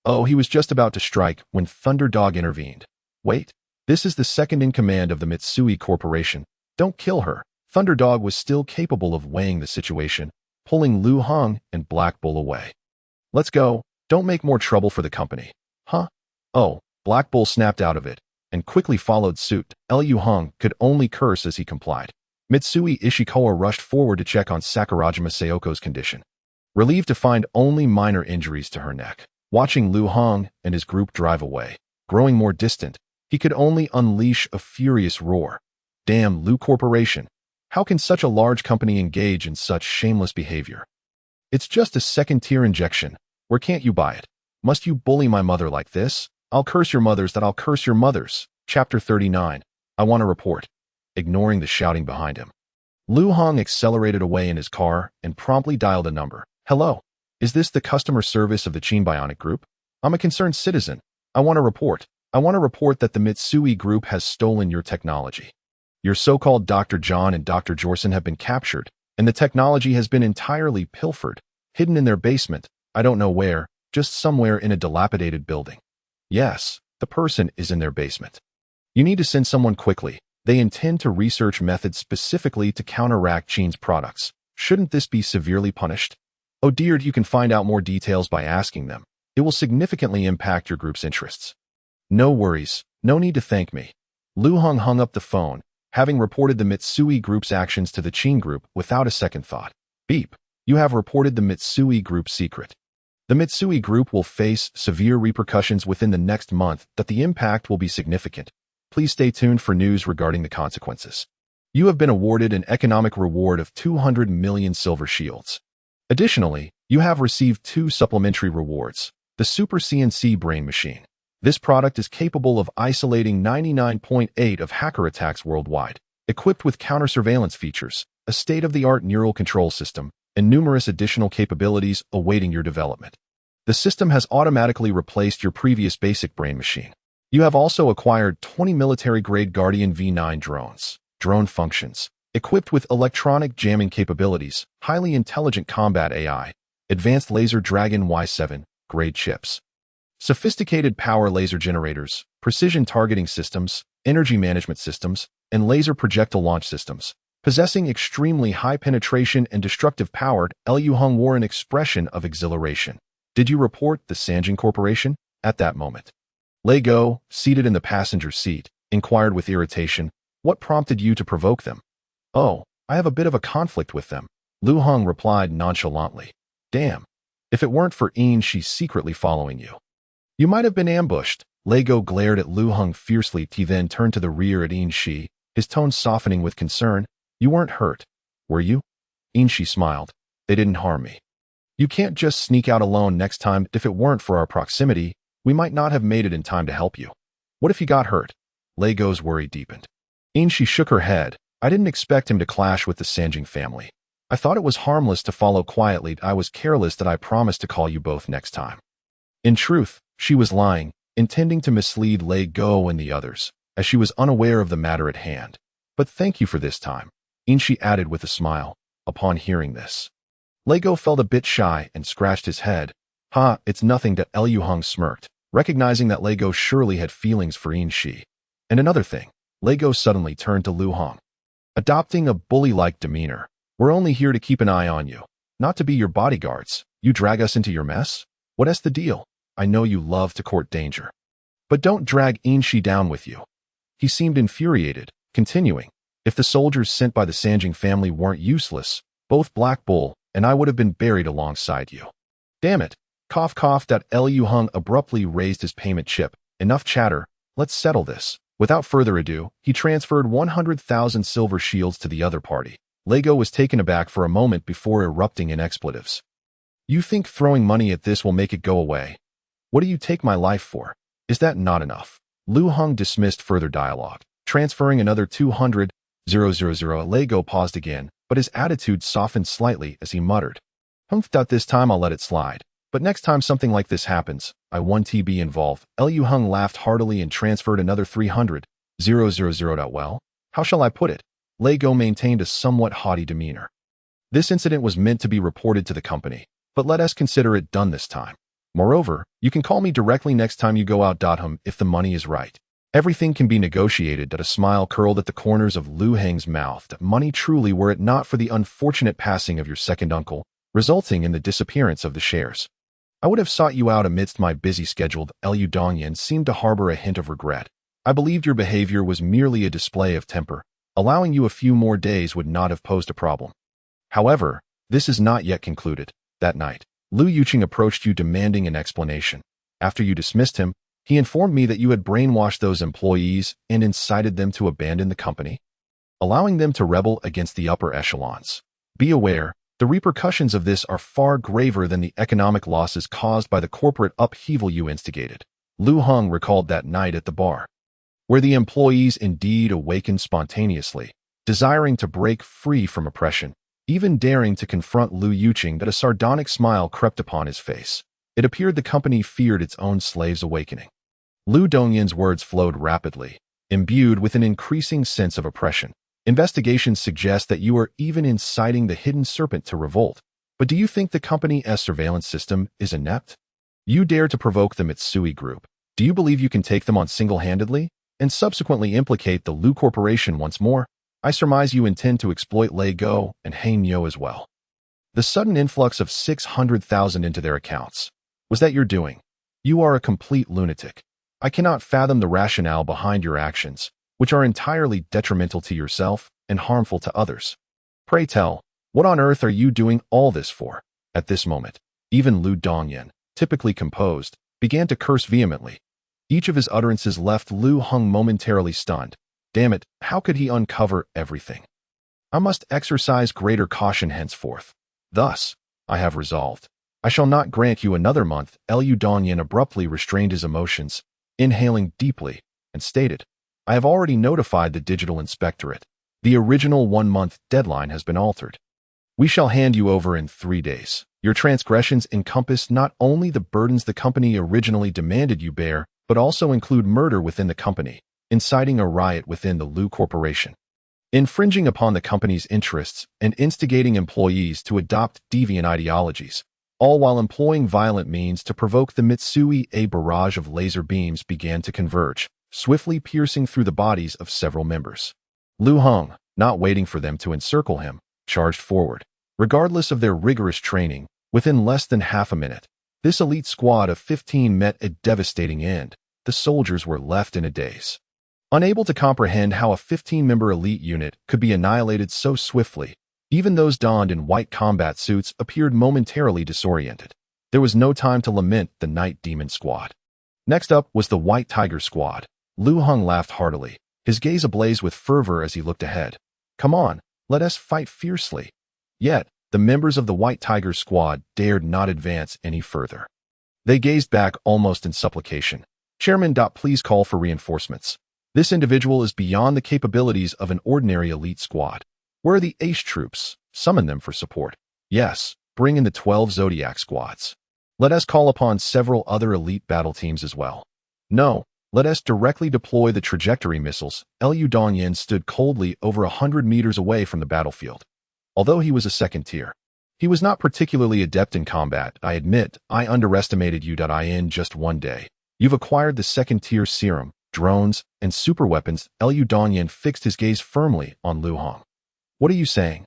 Oh, he was just about to strike when Thunder Dog intervened. Wait, this is the second in command of the Mitsui Corporation. Don't kill her." Thunder Dog was still capable of weighing the situation, pulling Lu Heng and Black Bull away. Let's go. Don't make more trouble for the company. Huh? Oh, Black Bull snapped out of it and quickly followed suit. Liu Hong could only curse as he complied. Mitsui Ishikawa rushed forward to check on Sakurajima Sayoko's condition, relieved to find only minor injuries to her neck. Watching Liu Hong and his group drive away, growing more distant, he could only unleash a furious roar. Damn Liu Corporation. How can such a large company engage in such shameless behavior? It's just a second-tier injection. Where can't you buy it? Must you bully my mother like this? I'll curse your mothers that I'll curse your mothers. Chapter 39. I want to report. Ignoring the shouting behind him, Liu Hong accelerated away in his car and promptly dialed a number. Hello. Is this the customer service of the Qin Bionic Group? I'm a concerned citizen. I want to report. I want to report that the Mitsui Group has stolen your technology. Your so-called Dr. John and Dr. Jorson have been captured, and the technology has been entirely pilfered, hidden in their basement. I don't know where, just somewhere in a dilapidated building. Yes, the person is in their basement. You need to send someone quickly. They intend to research methods specifically to counteract Qin's products. Shouldn't this be severely punished? Oh dear, you can find out more details by asking them. It will significantly impact your group's interests. No worries, no need to thank me. Liu Hong hung up the phone, having reported the Mitsui Group's actions to the Qin Group without a second thought. Beep. You have reported the Mitsui Group's secret. The Mitsui Group will face severe repercussions within the next month, that the impact will be significant. Please stay tuned for news regarding the consequences. You have been awarded an economic reward of 200 million silver shields. Additionally, you have received 2 supplementary rewards. The Super CNC Brain Machine. This product is capable of isolating 99.8% of hacker attacks worldwide, equipped with counter-surveillance features, a state-of-the-art neural control system, and numerous additional capabilities awaiting your development. The system has automatically replaced your previous basic brain machine. You have also acquired 20 military-grade Guardian V9 drones, drone functions, equipped with electronic jamming capabilities, highly intelligent combat AI, advanced laser Dragon Y7 grade chips, sophisticated power laser generators, precision targeting systems, energy management systems, and laser projectile launch systems. Possessing extremely high penetration and destructive power, Liu Hong wore an expression of exhilaration. Did you report the Sanjin Corporation? At that moment, Lei Go, seated in the passenger seat, inquired with irritation, what prompted you to provoke them? Oh, I have a bit of a conflict with them. Liu Hong replied nonchalantly. Damn. If it weren't for Yin Shi secretly following you, you might have been ambushed. Lei Go glared at Liu Hong fiercely. He then turned to the rear at Yin Shi, his tone softening with concern. You weren't hurt, were you? Yin Shi smiled. They didn't harm me. You can't just sneak out alone next time. If it weren't for our proximity, we might not have made it in time to help you. What if he got hurt? Lei Go's worry deepened. Yin Shi shook her head. I didn't expect him to clash with the Sanjing family. I thought it was harmless to follow quietly. I was careless that I promised to call you both next time. In truth, she was lying, intending to mislead Lei Go and the others, as she was unaware of the matter at hand. But thank you for this time, Yin Shi added with a smile. Upon hearing this, Lei Go felt a bit shy and scratched his head. Ha, it's nothing. That Liu Hong smirked, recognizing that Lei Go surely had feelings for Yin Shi. And another thing, Lei Go suddenly turned to Liu Hong, adopting a bully-like demeanor. We're only here to keep an eye on you, not to be your bodyguards. You drag us into your mess? What's the deal? I know you love to court danger, but don't drag Yin Shi down with you. He seemed infuriated, continuing, if the soldiers sent by the Sanjing family weren't useless, both Black Bull and I would have been buried alongside you. Damn it. Cough cough. Liu Hong abruptly raised his payment chip. Enough chatter. Let's settle this. Without further ado, he transferred 100,000 silver shields to the other party. Lei Go was taken aback for a moment before erupting in expletives. You think throwing money at this will make it go away? What do you take my life for? Is that not enough? Liu Hong dismissed further dialogue, transferring another 200,000. Lei Go paused again, but his attitude softened slightly as he muttered, Humph. This time I'll let it slide. But next time something like this happens, I want to be involved. Liu Hong laughed heartily and transferred another 300,000. Well, how shall I put it? Lei Go maintained a somewhat haughty demeanor. This incident was meant to be reported to the company, but let us consider it done this time. Moreover, you can call me directly next time you go out. If the money is right, everything can be negotiated. A smile curled at the corners of Liu Heng's mouth. Money truly, were it not for the unfortunate passing of your second uncle, resulting in the disappearance of the shares. I would have sought you out amidst my busy schedule. Liu Dongyan seemed to harbor a hint of regret. I believed your behavior was merely a display of temper. Allowing you a few more days would not have posed a problem. However, this is not yet concluded. That night, Lu Yuqing approached you demanding an explanation. After you dismissed him, he informed me that you had brainwashed those employees and incited them to abandon the company, allowing them to rebel against the upper echelons. Be aware, the repercussions of this are far graver than the economic losses caused by the corporate upheaval you instigated. Lu Heng recalled that night at the bar, where the employees indeed awakened spontaneously, desiring to break free from oppression, even daring to confront Lu Yuqing. That a sardonic smile crept upon his face. It appeared the company feared its own slaves awakening. Lu Dongyan's words flowed rapidly, imbued with an increasing sense of oppression. Investigations suggest that you are even inciting the hidden serpent to revolt. But do you think the company's surveillance system is inept? You dare to provoke the Mitsui Group. Do you believe you can take them on single-handedly and subsequently implicate the Lu Corporation once more? I surmise you intend to exploit Lei Go and Hein Yo as well. The sudden influx of 600,000 into their accounts. Was that your doing? You are a complete lunatic. I cannot fathom the rationale behind your actions, which are entirely detrimental to yourself and harmful to others. Pray tell, what on earth are you doing all this for? At this moment, even Lu Dongyan, typically composed, began to curse vehemently. Each of his utterances left Lu Heng momentarily stunned. Damn it, how could he uncover everything? I must exercise greater caution henceforth. Thus, I have resolved. I shall not grant you another month. Liu Dongyan abruptly restrained his emotions, inhaling deeply, and stated, I have already notified the Digital Inspectorate. The original 1-month deadline has been altered. We shall hand you over in 3 days. Your transgressions encompass not only the burdens the company originally demanded you bear, but also include murder within the company, inciting a riot within the Lu Corporation, infringing upon the company's interests, and instigating employees to adopt deviant ideologies, all while employing violent means to provoke the Mitsui. A barrage of laser beams began to converge, swiftly piercing through the bodies of several members. Lu Heng, not waiting for them to encircle him, charged forward. Regardless of their rigorous training, within less than half a minute, this elite squad of 15 met a devastating end. The soldiers were left in a daze, unable to comprehend how a 15-member elite unit could be annihilated so swiftly. Even those donned in white combat suits appeared momentarily disoriented. There was no time to lament the Night Demon Squad. Next up was the White Tiger Squad. Lu Heng laughed heartily, his gaze ablaze with fervor as he looked ahead. Come on, let us fight fiercely. Yet, the members of the White Tiger Squad dared not advance any further. They gazed back almost in supplication. Chairman. Please call for reinforcements. This individual is beyond the capabilities of an ordinary elite squad. Where are the ace troops? Summon them for support. Yes, bring in the 12 Zodiac squads. Let us call upon several other elite battle teams as well. No, let us directly deploy the trajectory missiles. Liu Dongyan stood coldly over 100 meters away from the battlefield. Although he was a second tier, he was not particularly adept in combat. I admit, I underestimated you. In just 1 day, you've acquired the second-tier serum, drones, and superweapons. Liu Dongyan fixed his gaze firmly on Lu Heng. What are you saying?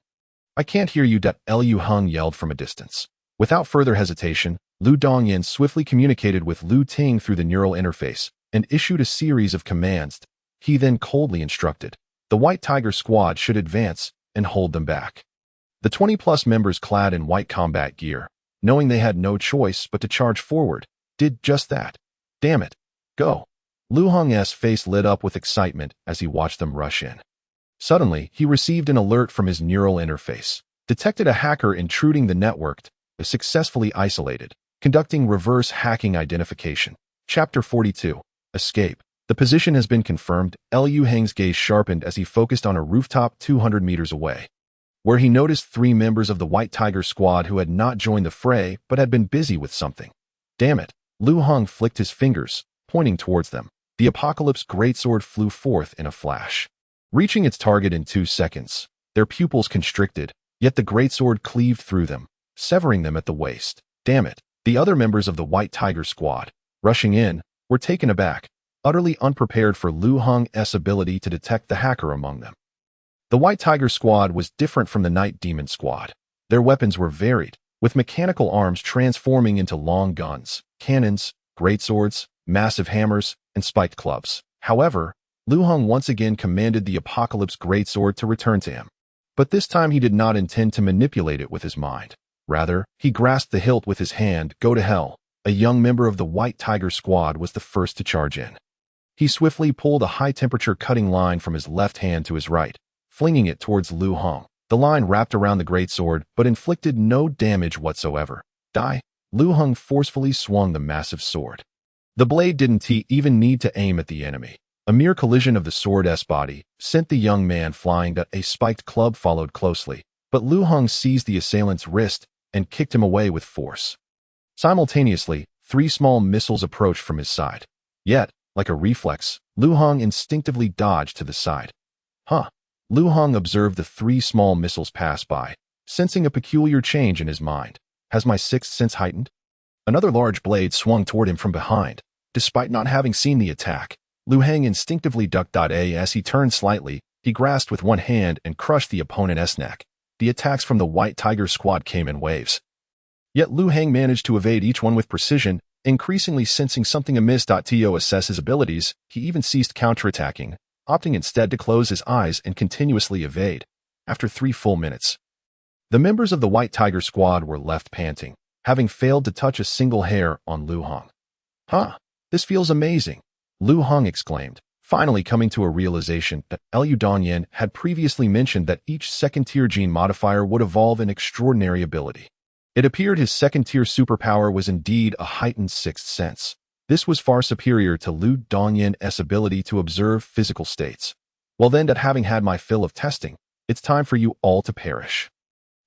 I can't hear you. Liu Heng yelled from a distance. Without further hesitation, Lu Dongyan swiftly communicated with Lu Ting through the neural interface and issued a series of commands. He then coldly instructed, the White Tiger Squad should advance and hold them back. The 20-plus members clad in white combat gear, knowing they had no choice but to charge forward, did just that. Damn it. Go. Lu Heng's face lit up with excitement as he watched them rush in. Suddenly, he received an alert from his neural interface. Detected a hacker intruding the network, successfully isolated, conducting reverse hacking identification. Chapter 42. Escape. The position has been confirmed. Liu Heng's gaze sharpened as he focused on a rooftop 200 meters away, where he noticed 3 members of the White Tiger Squad who had not joined the fray but had been busy with something. Damn it. Lu Heng flicked his fingers, pointing towards them. The Apocalypse Greatsword flew forth in a flash, reaching its target in 2 seconds. Their pupils constricted, yet the Greatsword cleaved through them, severing them at the waist. Damn it. The other members of the White Tiger Squad, rushing in, were taken aback, utterly unprepared for Lu Heng's ability to detect the hacker among them. The White Tiger Squad was different from the Night Demon Squad. Their weapons were varied, with mechanical arms transforming into long guns, cannons, greatswords, massive hammers, and spiked clubs. However, Lu Heng once again commanded the Apocalypse Greatsword to return to him. But this time he did not intend to manipulate it with his mind. Rather, he grasped the hilt with his hand. Go to hell. A young member of the White Tiger Squad was the first to charge in. He swiftly pulled a high-temperature cutting line from his left hand to his right, flinging it towards Lu Heng. The line wrapped around the greatsword, but inflicted no damage whatsoever. Die! Lu Heng forcefully swung the massive sword. The blade didn't even need to aim at the enemy. A mere collision of the sword's body sent the young man flying. A spiked club followed closely, but Lu Heng seized the assailant's wrist and kicked him away with force. Simultaneously, 3 small missiles approached from his side. Yet, like a reflex, Lu Heng instinctively dodged to the side. Lu Heng observed the 3 small missiles pass by, sensing a peculiar change in his mind. Has my sixth sense heightened? Another large blade swung toward him from behind. Despite not having seen the attack, Lu Heng instinctively ducked. As he turned slightly, he grasped with one hand and crushed the opponent's neck. The attacks from the White Tiger Squad came in waves. Yet Lu Heng managed to evade each one with precision, increasingly sensing something amiss. To assess his abilities, he even ceased counterattacking, opting instead to close his eyes and continuously evade. After 3 full minutes, the members of the White Tiger Squad were left panting, having failed to touch a single hair on Lu Heng. This feels amazing, Lu Heng exclaimed, finally coming to a realization that Liu Donyan had previously mentioned that each second-tier gene modifier would evolve an extraordinary ability. It appeared his second-tier superpower was indeed a heightened sixth sense. This was far superior to Liu Donyan's ability to observe physical states. Well then, that having had my fill of testing, it's time for you all to perish.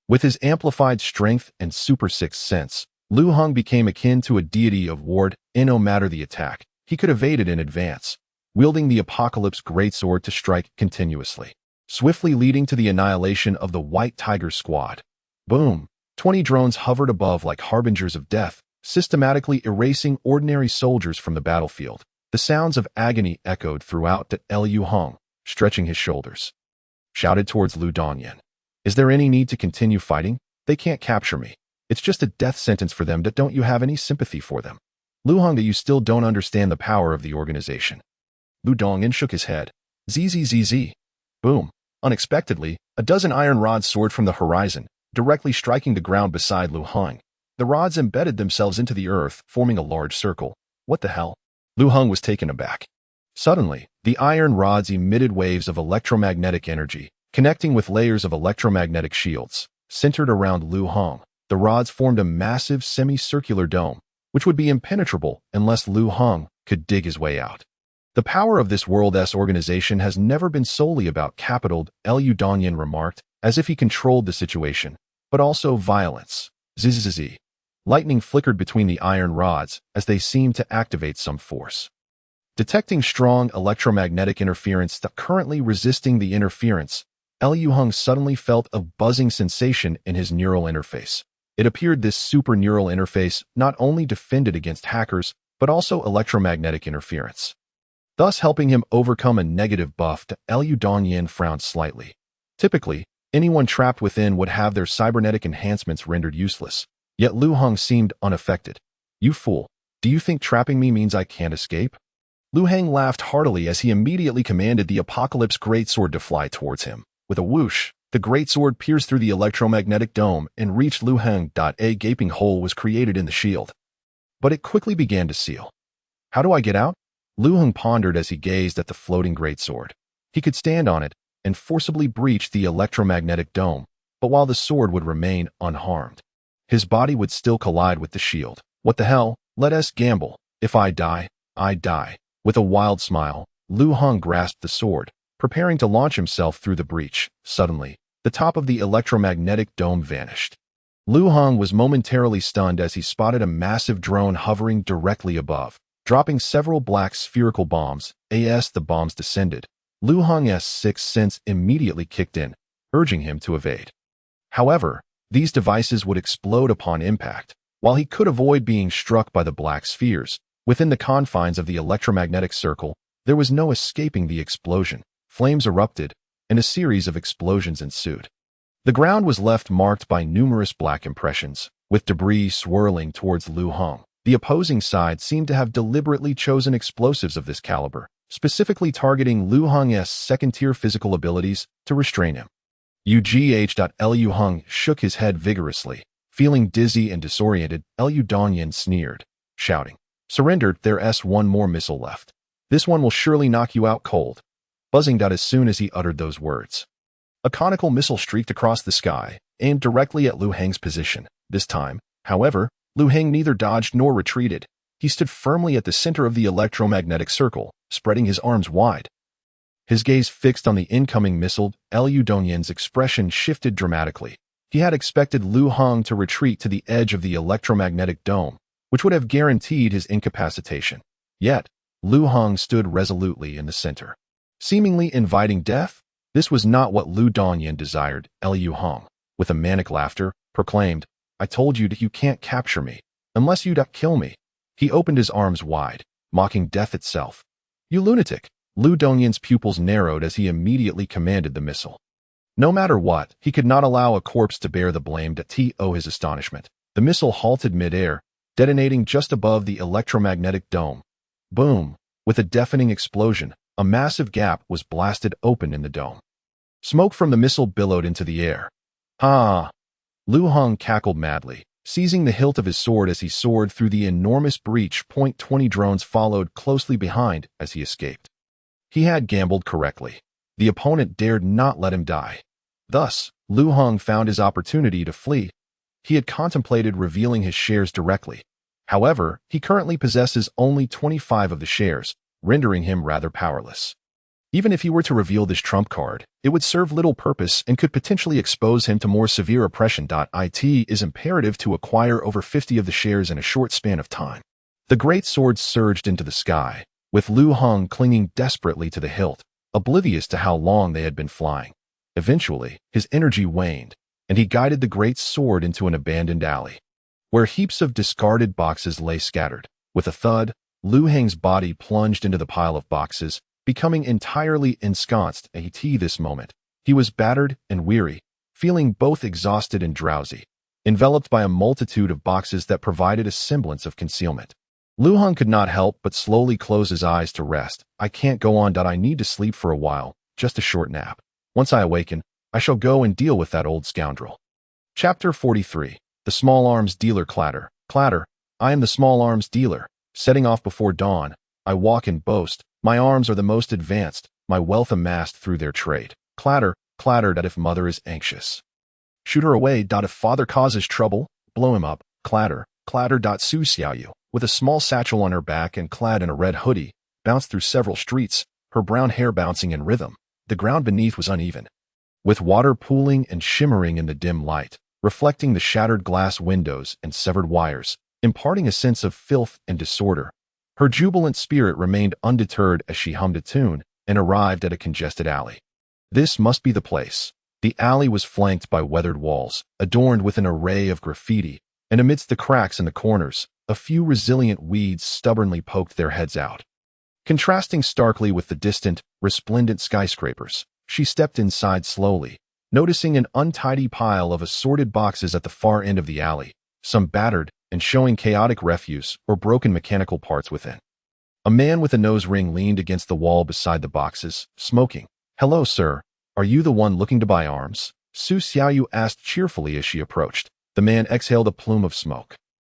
With his amplified strength and super sixth sense, Lu Heng became akin to a deity of war. No matter the attack, he could evade it in advance, wielding the Apocalypse Greatsword to strike continuously, swiftly leading to the annihilation of the White Tiger Squad. Boom! 20 drones hovered above like harbingers of death, systematically erasing ordinary soldiers from the battlefield. The sounds of agony echoed throughout. Liu Heng, stretching his shoulders, shouted towards Liu Donyan. Is there any need to continue fighting? They can't capture me. It's just a death sentence for them. Don't you have any sympathy for them? Lu Heng, you still don't understand the power of the organization. Liu Donyan shook his head. Zzz. Boom. Unexpectedly, a dozen iron rods soared from the horizon, directly striking the ground beside Lu Heng. The rods embedded themselves into the earth, forming a large circle. What the hell? Lu Heng was taken aback. Suddenly, the iron rods emitted waves of electromagnetic energy, connecting with layers of electromagnetic shields. Centered around Lu Heng, the rods formed a massive semicircular dome, which would be impenetrable unless Lu Heng could dig his way out. The power of this world's organization has never been solely about capital, Liu Donyan remarked, as if he controlled the situation, but also violence. Zzz. Lightning flickered between the iron rods as they seemed to activate some force. Detecting strong electromagnetic interference currently resisting the interference, Liu Heng suddenly felt a buzzing sensation in his neural interface. It appeared this super neural interface not only defended against hackers, but also electromagnetic interference, thus helping him overcome a negative buff. Liu Donyan frowned slightly. Typically, anyone trapped within would have their cybernetic enhancements rendered useless, yet Lu Heng seemed unaffected. You fool, do you think trapping me means I can't escape? Lu Heng laughed heartily as he immediately commanded the Apocalypse Greatsword to fly towards him. With a whoosh, the greatsword pierced through the electromagnetic dome and reached Lu Heng. A gaping hole was created in the shield, but it quickly began to seal. How do I get out? Lu Heng pondered as he gazed at the floating greatsword. He could stand on it and forcibly breach the electromagnetic dome, but while the sword would remain unharmed, his body would still collide with the shield. What the hell? Let us gamble. If I die, I die. With a wild smile, Lu Heng grasped the sword, preparing to launch himself through the breach. Suddenly, the top of the electromagnetic dome vanished. Lu Heng was momentarily stunned as he spotted a massive drone hovering directly above, dropping several black spherical bombs. As the bombs descended, Lu Heng's sixth sense immediately kicked in, urging him to evade. However, these devices would explode upon impact. While he could avoid being struck by the black spheres, within the confines of the electromagnetic circle, there was no escaping the explosion. Flames erupted, and a series of explosions ensued. The ground was left marked by numerous black impressions, with debris swirling towards Lu Hong. The opposing side seemed to have deliberately chosen explosives of this caliber, specifically targeting Lu Hong's second-tier physical abilities to restrain him. Lu Hong shook his head vigorously. Feeling dizzy and disoriented, Lu Dongyun sneered, shouting, "Surrender, there's one more missile left. This one will surely knock you out cold," buzzing out as soon as he uttered those words. A conical missile streaked across the sky, aimed directly at Lu Heng's position. This time, however, Lu Heng neither dodged nor retreated. He stood firmly at the center of the electromagnetic circle, spreading his arms wide. His gaze fixed on the incoming missile, Lu Dongyun's expression shifted dramatically. He had expected Lu Hong to retreat to the edge of the electromagnetic dome, which would have guaranteed his incapacitation. Yet, Lu Hong stood resolutely in the center. Seemingly inviting death, this was not what Lu Dongyun desired. Lu Hong, with a manic laughter, proclaimed, "I told you that you can't capture me, unless you kill me." He opened his arms wide, mocking death itself. "You lunatic!" Lu Dongyun's pupils narrowed as he immediately commanded the missile. No matter what, he could not allow a corpse to bear the blame. His astonishment. The missile halted mid-air, detonating just above the electromagnetic dome. Boom! With a deafening explosion, a massive gap was blasted open in the dome. Smoke from the missile billowed into the air. "Ha!" Lu Hong cackled madly, seizing the hilt of his sword as he soared through the enormous breach. 20 drones followed closely behind as he escaped. He had gambled correctly. The opponent dared not let him die. Thus, Lu Hong found his opportunity to flee. He had contemplated revealing his shares directly. However, he currently possesses only 25 of the shares, rendering him rather powerless. Even if he were to reveal this trump card, it would serve little purpose and could potentially expose him to more severe oppression. It is imperative to acquire over 50 of the shares in a short span of time. The great sword surged into the sky, with Lu Hong clinging desperately to the hilt, oblivious to how long they had been flying. Eventually, his energy waned, and he guided the great sword into an abandoned alley, where heaps of discarded boxes lay scattered. With a thud, Lu Heng's body plunged into the pile of boxes, becoming entirely ensconced. At this moment, he was battered and weary, feeling both exhausted and drowsy, enveloped by a multitude of boxes that provided a semblance of concealment. Lu Hong could not help but slowly close his eyes to rest. "I can't go on. I need to sleep for a while, just a short nap. Once I awaken, I shall go and deal with that old scoundrel." Chapter 43. The Small Arms Dealer. Clatter, clatter. I am the small arms dealer. Setting off before dawn, I walk and boast. My arms are the most advanced, my wealth amassed through their trade. Clatter, clatter. That if mother is anxious, shoot her away. If father causes trouble, blow him up. Clatter, clatter. Su Xiaoyu, with a small satchel on her back and clad in a red hoodie, bounced through several streets, her brown hair bouncing in rhythm. The ground beneath was uneven, with water pooling and shimmering in the dim light, reflecting the shattered glass windows and severed wires, imparting a sense of filth and disorder. Her jubilant spirit remained undeterred as she hummed a tune and arrived at a congested alley. This must be the place. The alley was flanked by weathered walls, adorned with an array of graffiti, and amidst the cracks in the corners, a few resilient weeds stubbornly poked their heads out. Contrasting starkly with the distant, resplendent skyscrapers, she stepped inside slowly, noticing an untidy pile of assorted boxes at the far end of the alley, some battered and showing chaotic refuse or broken mechanical parts within. A man with a nose ring leaned against the wall beside the boxes, smoking. "Hello, sir. Are you the one looking to buy arms?" Su Xiaoyu asked cheerfully as she approached. The man exhaled a plume of smoke,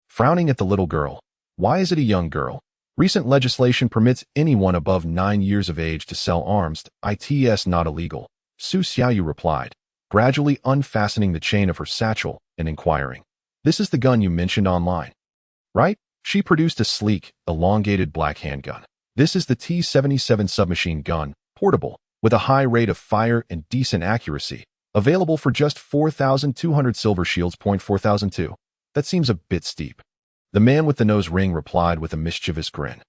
frowning at the little girl. "Why is it a young girl? Recent legislation permits anyone above 9 years of age to sell arms. It's not illegal," Su Xiaoyu replied, gradually unfastening the chain of her satchel and inquiring. "This is the gun you mentioned online, right?" She produced a sleek, elongated black handgun. "This is the T-77 submachine gun, portable, with a high rate of fire and decent accuracy, available for just 4,200 silver shields. 4,002. That seems a bit steep." The man with the nose ring replied with a mischievous grin.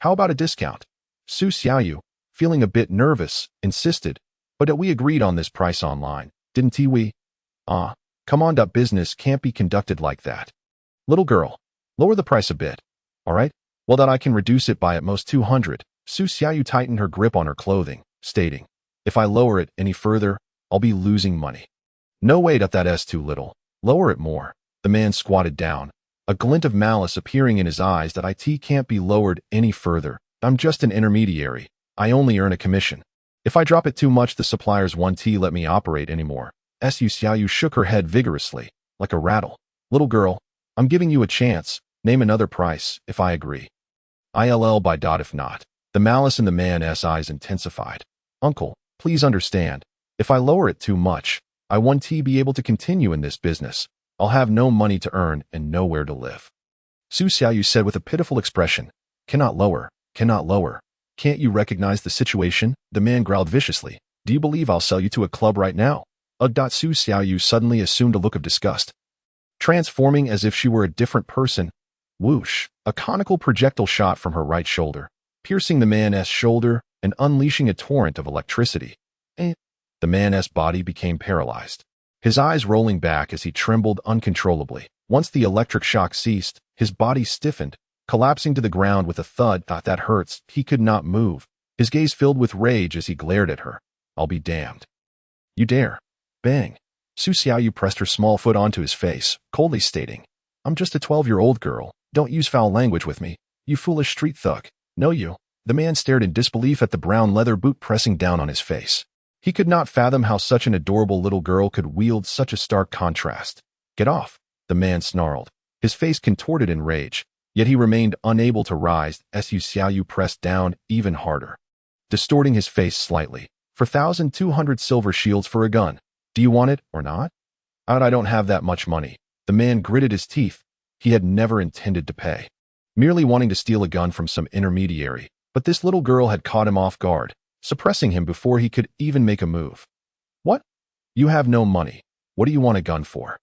"How about a discount?" Su Xiaoyu, feeling a bit nervous, insisted. "But we agreed on this price online, didn't we?" Come on. Business can't be conducted like that. Little girl, lower the price a bit. All right? Well, that I can reduce it by at most 200. Su Xiaoyu tightened her grip on her clothing, stating, "If I lower it any further, I'll be losing money." No, wait, that's too little. Lower it more. The man squatted down, a glint of malice appearing in his eyes. That it can't be lowered any further. I'm just an intermediary. I only earn a commission. If I drop it too much, the suppliers won't let me operate anymore. Su Xiaoyu shook her head vigorously, like a rattle. Little girl, I'm giving you a chance. Name another price, if I agree. Ill by dot if not. The malice in the man's eyes intensified. Uncle, please understand. If I lower it too much, I won't be able to continue in this business. I'll have no money to earn and nowhere to live. Su Xiaoyu said with a pitiful expression. Cannot lower, cannot lower. Can't you recognize the situation? The man growled viciously. Do you believe I'll sell you to a club right now? Su Xiaoyu suddenly assumed a look of disgust. Transforming as if she were a different person. Whoosh! A conical projectile shot from her right shoulder, piercing the man's shoulder and unleashing a torrent of electricity. The man's body became paralyzed, his eyes rolling back as he trembled uncontrollably. Once the electric shock ceased, his body stiffened, collapsing to the ground with a thud. That hurts. He could not move, his gaze filled with rage as he glared at her. I'll be damned. You dare. Bang. Su Xiaoyu pressed her small foot onto his face, coldly stating, I'm just a 12-year-old girl. Don't use foul language with me, you foolish street thug. No, you. The man stared in disbelief at the brown leather boot pressing down on his face. He could not fathom how such an adorable little girl could wield such a stark contrast. Get off, the man snarled, his face contorted in rage, yet he remained unable to rise. Su Xiaoyu pressed down even harder, distorting his face slightly. For 1,200 silver shields for a gun. Do you want it or not? I don't have that much money. The man gritted his teeth. He had never intended to pay, merely wanting to steal a gun from some intermediary. But this little girl had caught him off guard, suppressing him before he could even make a move. What? You have no money. What do you want a gun for?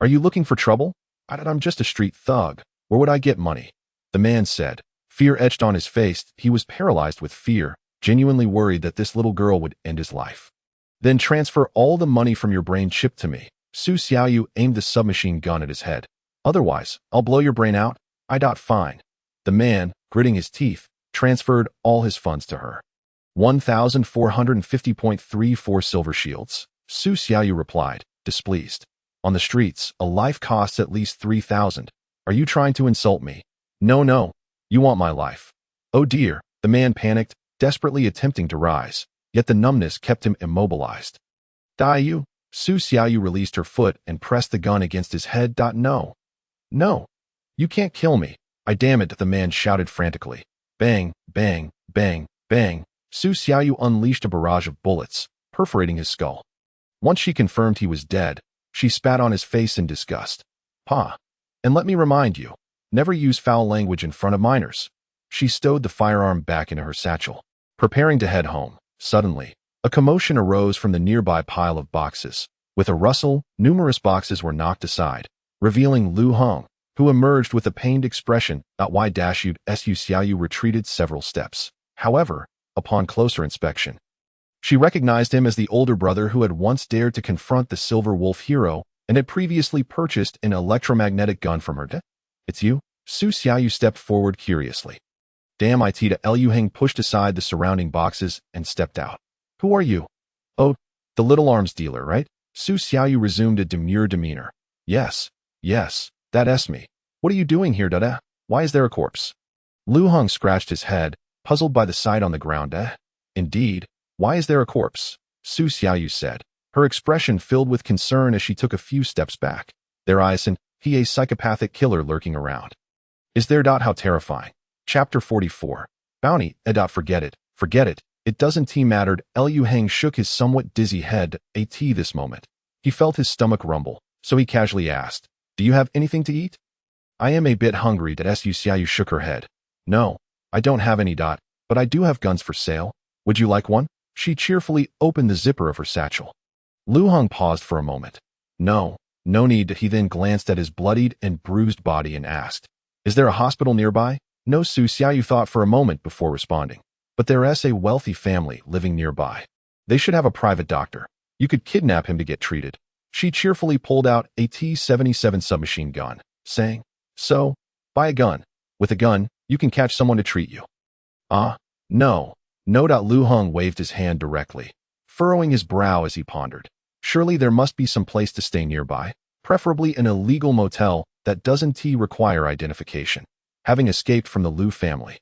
Are you looking for trouble? I'm just a street thug. Where would I get money? The man said, fear etched on his face. He was paralyzed with fear, genuinely worried that this little girl would end his life. Then transfer all the money from your brain chip to me. Su Xiaoyu aimed the submachine gun at his head. Otherwise, I'll blow your brain out. Fine. The man, gritting his teeth, transferred all his funds to her. 1,450.34 silver shields. Su Xiaoyu replied, displeased. On the streets, a life costs at least 3,000. Are you trying to insult me? No. You want my life. Oh dear, the man panicked, desperately attempting to rise, yet the numbness kept him immobilized. Die you? Su Xiaoyu released her foot and pressed the gun against his head. No. You can't kill me. Damn it, the man shouted frantically. Bang, bang, bang, bang. Su Xiaoyu unleashed a barrage of bullets, perforating his skull. Once she confirmed he was dead, she spat on his face in disgust. Pa. And let me remind you, never use foul language in front of minors. She stowed the firearm back into her satchel, preparing to head home. Suddenly, a commotion arose from the nearby pile of boxes. With a rustle, numerous boxes were knocked aside, revealing Lu Hong, who emerged with a pained expression. Su Xiaoyu retreated several steps. However, upon closer inspection, she recognized him as the older brother who had once dared to confront the Silver Wolf hero and had previously purchased an electromagnetic gun from her. It's you? Su Xiaoyu stepped forward curiously. Damn it! Liu Heng pushed aside the surrounding boxes and stepped out. Who are you? Oh, the little arms dealer, right? Su Xiaoyu resumed a demure demeanor. Yes, that's me. What are you doing here, Dada? Why is there a corpse? Lu Heng scratched his head, puzzled by the sight on the ground. Indeed, why is there a corpse? Su Xiaoyu said, her expression filled with concern as she took a few steps back. There isn't a psychopathic killer lurking around. Is there? How terrifying. Chapter 44. Bounty. Forget it. It doesn't matter. Liu Heng shook his somewhat dizzy head. This moment. He felt his stomach rumble, so he casually asked, do you have anything to eat? I am a bit hungry. Su Xiaoyu shook her head. No, I don't have any. But I do have guns for sale. Would you like one? She cheerfully opened the zipper of her satchel. Lu Heng paused for a moment. No need. He then glanced at his bloodied and bruised body and asked, is there a hospital nearby? No. Su Xiaoyu thought for a moment before responding. But there is a wealthy family living nearby. They should have a private doctor. You could kidnap him to get treated. She cheerfully pulled out a T-77 submachine gun, saying, so, buy a gun. With a gun, you can catch someone to treat you. No. Lu Heng waved his hand directly, furrowing his brow as he pondered. Surely there must be some place to stay nearby, preferably an illegal motel that doesn't require identification. Having escaped from the Liu family,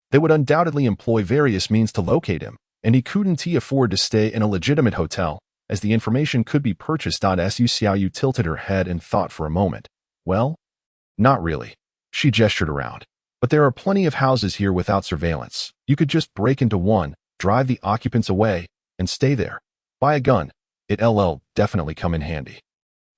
they would undoubtedly employ various means to locate him, and he couldn't afford to stay in a legitimate hotel, as the information could be purchased. Su Xiaoyu tilted her head and thought for a moment. Well, not really. She gestured around. But there are plenty of houses here without surveillance. You could just break into one, drive the occupants away, and stay there. Buy a gun. It'll definitely come in handy.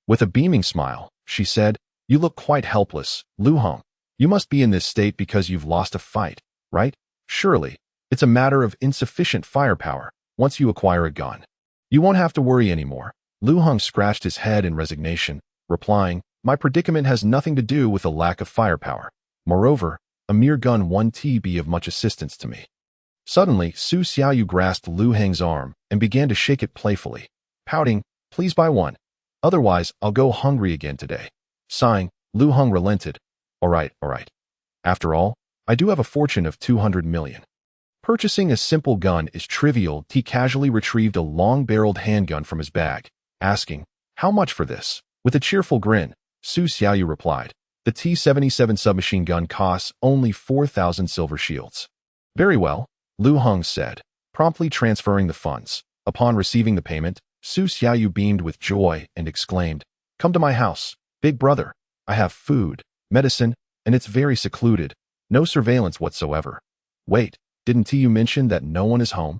With a beaming smile, she said, "You look quite helpless, Lu Hong. You must be in this state because you've lost a fight, right? Surely, it's a matter of insufficient firepower. Once you acquire a gun, you won't have to worry anymore." Lu Hong scratched his head in resignation, replying, "My predicament has nothing to do with a lack of firepower. Moreover, a mere gun won't be of much assistance to me." Suddenly, Su Xiaoyu grasped Lu Hong's arm and began to shake it playfully, pouting, "Please buy one. Otherwise, I'll go hungry again today." Sighing, Lu Hong relented. All right. After all, I do have a fortune of 200 million. Purchasing a simple gun is trivial. He casually retrieved a long-barreled handgun from his bag, asking, "How much for this?" With a cheerful grin, Su Xiaoyu replied, "The T-77 submachine gun costs only 4,000 silver shields." "Very well," Lu Hong said, promptly transferring the funds. Upon receiving the payment, Su Xiaoyu beamed with joy and exclaimed, "Come to my house, big brother. I have food, medicine, and it's very secluded. No surveillance whatsoever. Wait, didn't you mention that no one is home?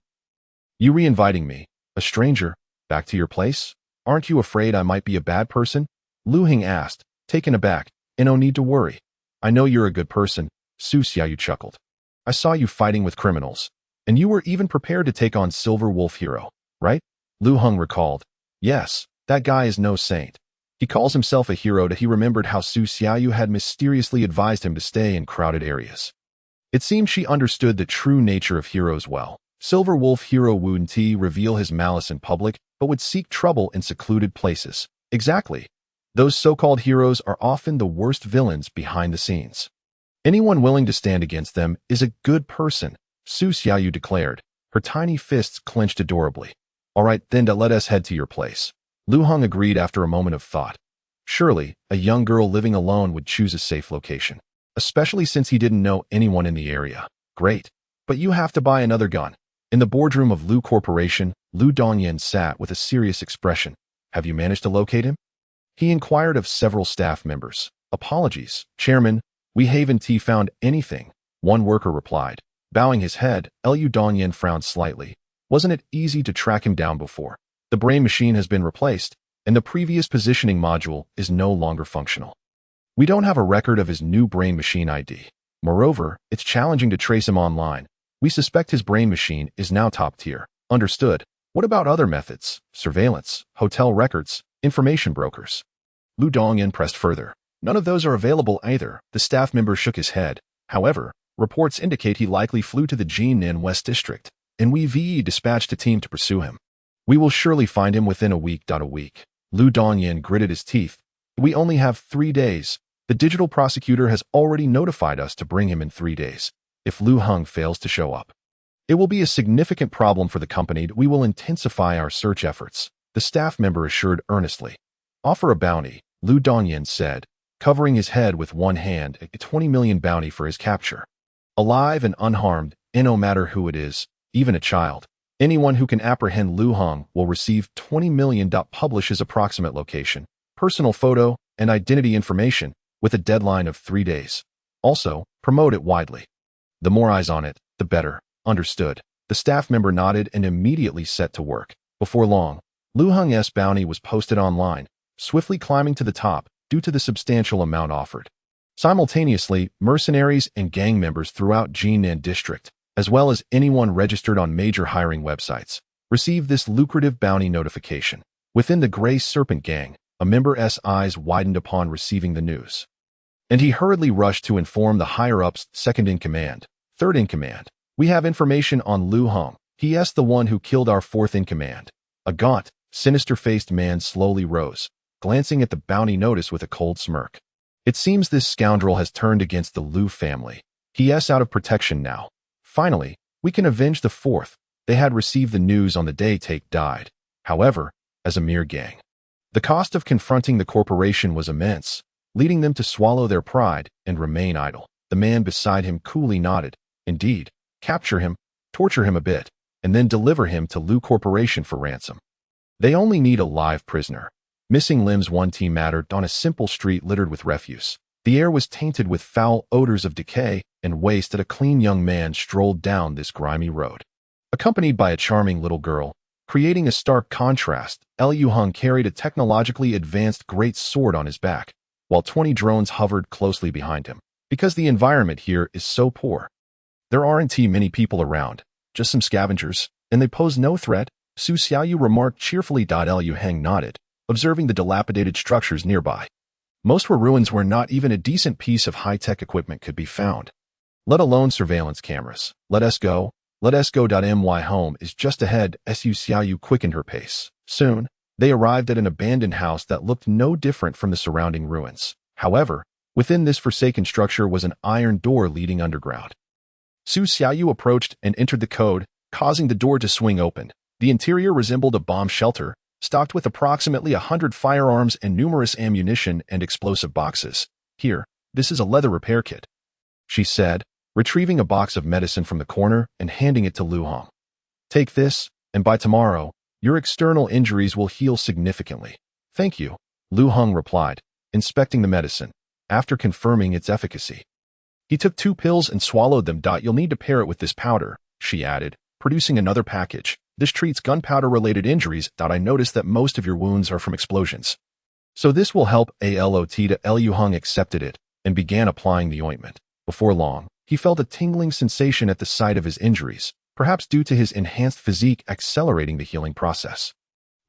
You re-inviting me, a stranger, back to your place? Aren't you afraid I might be a bad person?" Lu Hong asked, taken aback. "No need to worry. I know you're a good person," Su Xiaoyu chuckled. "I saw you fighting with criminals, and you were even prepared to take on Silver Wolf Hero, right?" Lu Hong recalled. "Yes, that guy is no saint. He calls himself a hero." He remembered how Su Xiaoyu had mysteriously advised him to stay in crowded areas. It seemed she understood the true nature of heroes well. Silver Wolf Hero wouldn't reveal his malice in public, but would seek trouble in secluded places. Exactly. Those so-called heroes are often the worst villains behind the scenes. Anyone willing to stand against them is a good person, Su Xiaoyu declared, her tiny fists clenched adorably. "All right, then let us head to your place." Lu Hong agreed after a moment of thought. Surely, a young girl living alone would choose a safe location, especially since he didn't know anyone in the area. "Great. But you have to buy another gun." In the boardroom of Lu Corporation, Lu Dongyan sat with a serious expression. "Have you managed to locate him?" He inquired of several staff members. "Apologies, Chairman, we haven't found anything," one worker replied. Bowing his head, Lu Dongyan frowned slightly. "Wasn't it easy to track him down before? The brain machine has been replaced, and the previous positioning module is no longer functional. We don't have a record of his new brain machine ID. Moreover, it's challenging to trace him online. We suspect his brain machine is now top tier." "Understood. What about other methods? Surveillance, hotel records, information brokers?" Lu Dongyan pressed further. "None of those are available either." The staff member shook his head. "However, reports indicate he likely flew to the Jinan West District, and we've dispatched a team to pursue him. We will surely find him within a week. Lu Dongyan gritted his teeth. "We only have 3 days. The digital prosecutor has already notified us to bring him in 3 days. If Lu Hong fails to show up, it will be a significant problem for the company. We will intensify our search efforts," the staff member assured earnestly. "Offer a bounty," Lu Dongyan said, covering his head with one hand, "a 20 million bounty for his capture. Alive and unharmed, and no matter who it is, even a child. Anyone who can apprehend Lu Hong will receive 20 million. Publish his approximate location, personal photo, and identity information, with a deadline of 3 days. Also, promote it widely. The more eyes on it, the better." "Understood." The staff member nodded and immediately set to work. Before long, Lu Hong's bounty was posted online, swiftly climbing to the top due to the substantial amount offered. Simultaneously, mercenaries and gang members throughout Jinan District, as well as anyone registered on major hiring websites, received this lucrative bounty notification. Within the Grey Serpent Gang, a member's eyes widened upon receiving the news, and he hurriedly rushed to inform the higher-ups, second in command, third in command. "We have information on Lu Hong. He is the one who killed our fourth in command." A gaunt, sinister-faced man slowly rose, glancing at the bounty notice with a cold smirk. "It seems this scoundrel has turned against the Lu family. He is out of protection now. Finally, we can avenge the fourth." They had received the news on the day Take died. However, as a mere gang. The cost of confronting the corporation was immense, leading them to swallow their pride and remain idle. The man beside him coolly nodded. Indeed, capture him, torture him a bit, and then deliver him to Lu Corporation for ransom. They only need a live prisoner. Missing limbs. One team mattered on a simple street littered with refuse. The air was tainted with foul odors of decay and waste as a clean young man strolled down this grimy road. Accompanied by a charming little girl, creating a stark contrast, Liu Hung carried a technologically advanced great sword on his back, while 20 drones hovered closely behind him. Because the environment here is so poor, there aren't many people around, just some scavengers, and they pose no threat, Su Xiaoyu remarked cheerfully. Liu Hang nodded, observing the dilapidated structures nearby. Most were ruins where not even a decent piece of high-tech equipment could be found, let alone surveillance cameras. Let us go. My home is just ahead. Su Xiaoyu quickened her pace. Soon, they arrived at an abandoned house that looked no different from the surrounding ruins. However, within this forsaken structure was an iron door leading underground. Su Xiaoyu approached and entered the code, causing the door to swing open. The interior resembled a bomb shelter, stocked with approximately 100 firearms and numerous ammunition and explosive boxes. Here, this is a leather repair kit, she said, retrieving a box of medicine from the corner and handing it to Liu Hong. Take this, and by tomorrow, your external injuries will heal significantly. Thank you, Liu Hong replied, inspecting the medicine, after confirming its efficacy. He took 2 pills and swallowed them. You'll need to pair it with this powder, she added, producing another package. This treats gunpowder-related injuries. I noticed that most of your wounds are from explosions. So this will help a lot. Liu Hong accepted it and began applying the ointment. Before long, he felt a tingling sensation at the site of his injuries, perhaps due to his enhanced physique accelerating the healing process.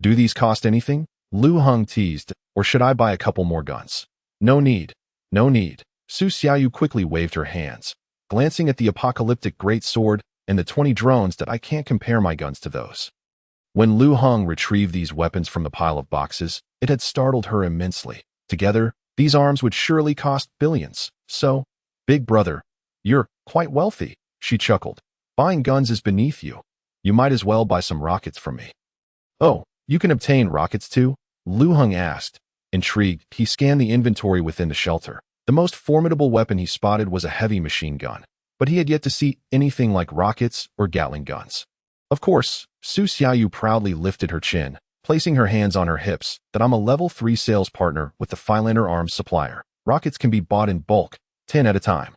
Do these cost anything? Liu Hong teased, or should I buy a couple more guns? No need. No need. Su Xiaoyu quickly waved her hands, glancing at the apocalyptic great sword and the 20 drones. I can't compare my guns to those. When Liu Hong retrieved these weapons from the pile of boxes, it had startled her immensely. Together, these arms would surely cost billions. So, big brother, you're quite wealthy, she chuckled. Buying guns is beneath you. You might as well buy some rockets from me. Oh, you can obtain rockets too? Liu Hong asked. Intrigued, he scanned the inventory within the shelter. The most formidable weapon he spotted was a heavy machine gun, but he had yet to see anything like rockets or Gatling guns. Of course, Su Xiaoyu proudly lifted her chin, placing her hands on her hips, that I'm a level 3 sales partner with the Phylander Arms supplier. Rockets can be bought in bulk, 10 at a time.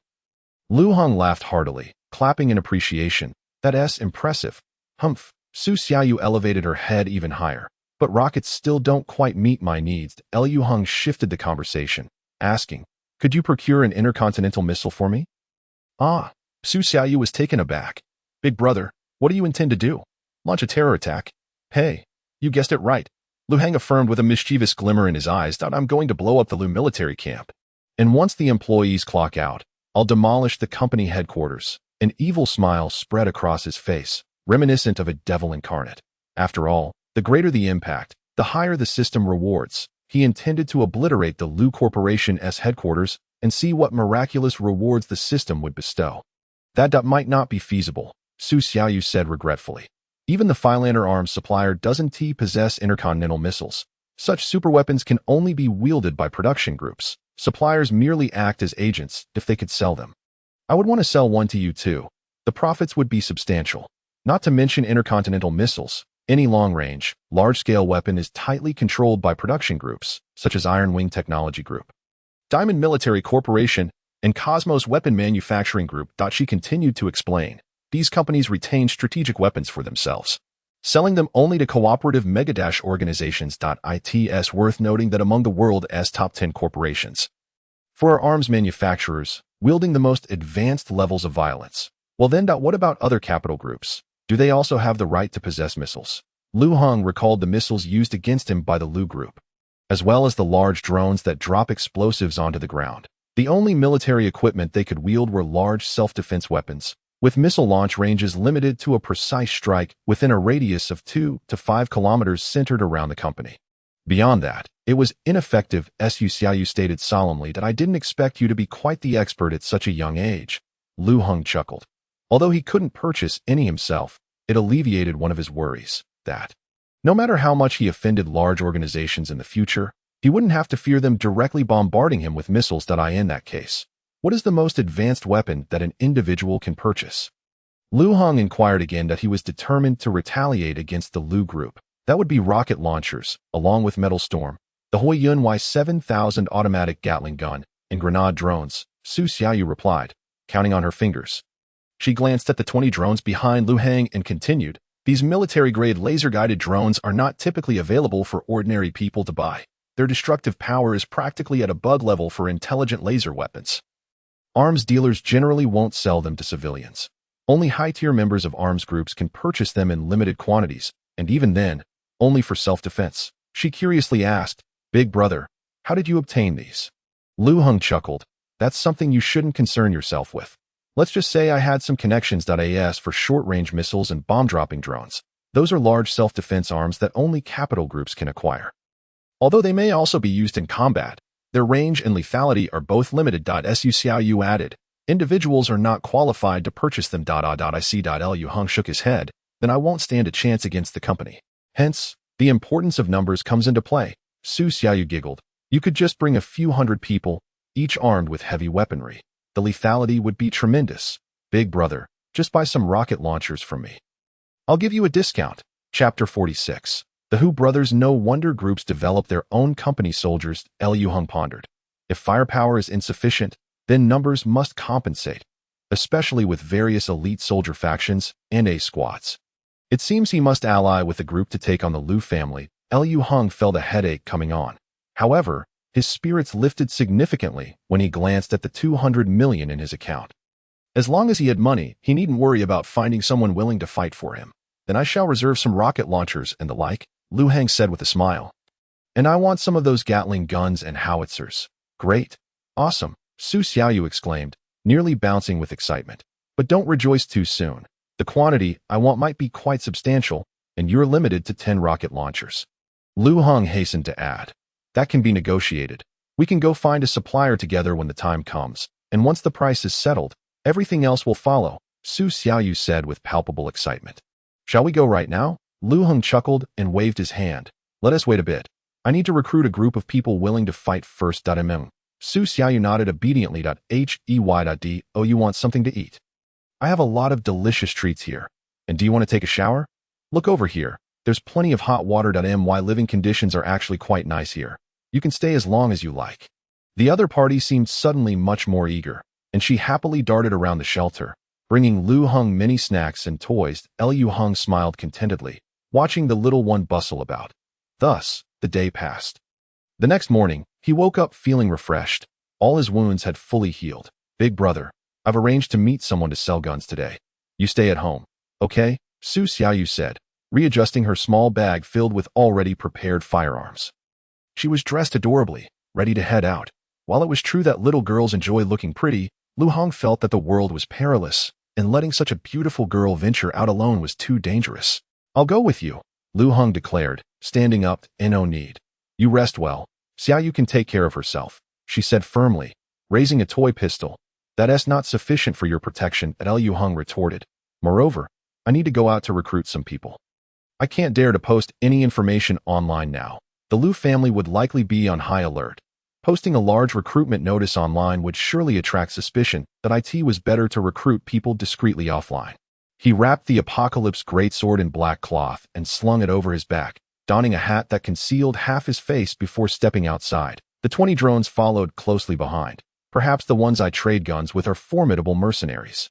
Liu Hong laughed heartily, clapping in appreciation. That's impressive. Humph. Su Xiaoyu elevated her head even higher. But rockets still don't quite meet my needs. Liu Hong shifted the conversation, asking, could you procure an intercontinental missile for me? Ah, Su Xiaoyu was taken aback. Big brother, what do you intend to do? Launch a terror attack? Hey, you guessed it right. Liu Hang affirmed with a mischievous glimmer in his eyes. I'm going to blow up the Lu military camp. And once the employees clock out, I'll demolish the company headquarters. An evil smile spread across his face, reminiscent of a devil incarnate. After all, the greater the impact, the higher the system rewards. He intended to obliterate the Lu Corporation's headquarters and see what miraculous rewards the system would bestow. That might not be feasible, Su Xiaoyu said regretfully. Even the Phylander Arms supplier doesn't possess intercontinental missiles. Such superweapons can only be wielded by production groups. Suppliers merely act as agents if they could sell them. I would want to sell one to you too. The profits would be substantial. Not to mention intercontinental missiles. Any long-range, large-scale weapon is tightly controlled by production groups, such as Iron Wing Technology Group, Diamond Military Corporation, and Cosmos Weapon Manufacturing Group. She continued to explain. These companies retain strategic weapons for themselves, selling them only to cooperative mega organizations. It's worth noting that among the world's top 10 corporations, for our arms manufacturers, wielding the most advanced levels of violence. Well then, what about other capital groups? Do they also have the right to possess missiles? Liu Hong recalled the missiles used against him by the Lu Group, as well as the large drones that drop explosives onto the ground. The only military equipment they could wield were large self-defense weapons, with missile launch ranges limited to a precise strike within a radius of 2 to 5 kilometers centered around the company. Beyond that, it was ineffective. Su Xiaoyu stated solemnly. I didn't expect you to be quite the expert at such a young age. Liu Hong chuckled. Although he couldn't purchase any himself, it alleviated one of his worries. No matter how much he offended large organizations in the future, he wouldn't have to fear them directly bombarding him with missiles. In that case, what is the most advanced weapon that an individual can purchase? Lu Heng inquired again that he was determined to retaliate against the Lu group. That would be rocket launchers, along with Metal Storm, the Huiyun Y7000 automatic Gatling gun, and grenade drones, Su Xiaoyu replied, counting on her fingers. She glanced at the 20 drones behind Lu Heng and continued, these military-grade laser-guided drones are not typically available for ordinary people to buy. Their destructive power is practically at a bug level for intelligent laser weapons. Arms dealers generally won't sell them to civilians. Only high-tier members of arms groups can purchase them in limited quantities, and even then, only for self-defense. She curiously asked, Big brother, how did you obtain these? Lu Heng chuckled, that's something you shouldn't concern yourself with. Let's just say I had some connections. As for short-range missiles and bomb-dropping drones, those are large self-defense arms that only capital groups can acquire. Although they may also be used in combat, their range and lethality are both limited. Su Xiaoyu added, individuals are not qualified to purchase them. I see. Lu Heng shook his head, then I won't stand a chance against the company. Hence, the importance of numbers comes into play. Su Xiaoyu giggled, you could just bring a few hundred people, each armed with heavy weaponry. The lethality would be tremendous. Big brother, just buy some rocket launchers from me. I'll give you a discount. Chapter 46. The Hu brothers. No wonder groups develop their own company soldiers. Lu Heng pondered. If firepower is insufficient, then numbers must compensate, especially with various elite soldier factions and A squads. It seems he must ally with the group to take on the Lu family. Lu Heng felt a headache coming on. However, his spirits lifted significantly when he glanced at the 200 million in his account. As long as he had money, he needn't worry about finding someone willing to fight for him. Then I shall reserve some rocket launchers and the like, Lu Heng said with a smile. And I want some of those Gatling guns and howitzers. Great. Awesome, Su Xiaoyu exclaimed, nearly bouncing with excitement. But don't rejoice too soon. The quantity I want might be quite substantial, and you're limited to 10 rocket launchers. Lu Heng hastened to add. That can be negotiated. We can go find a supplier together when the time comes, and once the price is settled, everything else will follow, Su Xiaoyu said with palpable excitement. Shall we go right now? Lu Heng chuckled and waved his hand. Let us wait a bit. I need to recruit a group of people willing to fight first. Su Xiaoyu nodded obediently. Oh, you want something to eat? I have a lot of delicious treats here. And do you want to take a shower? Look over here. There's plenty of hot water. My living conditions are actually quite nice here. You can stay as long as you like. The other party seemed suddenly much more eager, and she happily darted around the shelter, bringing Lu Heng many snacks and toys. Lu Heng smiled contentedly, watching the little one bustle about. Thus, the day passed. The next morning, he woke up feeling refreshed. All his wounds had fully healed. Big brother, I've arranged to meet someone to sell guns today. You stay at home, okay? Su Xiaoyu said, readjusting her small bag filled with already prepared firearms. She was dressed adorably, ready to head out. While it was true that little girls enjoy looking pretty, Lu Heng felt that the world was perilous, and letting such a beautiful girl venture out alone was too dangerous. I'll go with you, Lu Heng declared, standing up. No need. You rest well. Xiaoyu can take care of herself, she said firmly, raising a toy pistol. That's not sufficient for your protection, Lu Heng retorted. Moreover, I need to go out to recruit some people. I can't dare to post any information online now. The Lu family would likely be on high alert. Posting a large recruitment notice online would surely attract suspicion. It was better to recruit people discreetly offline. He wrapped the Apocalypse greatsword in black cloth and slung it over his back, donning a hat that concealed half his face before stepping outside. The 20 drones followed closely behind. Perhaps the ones I trade guns with are formidable mercenaries.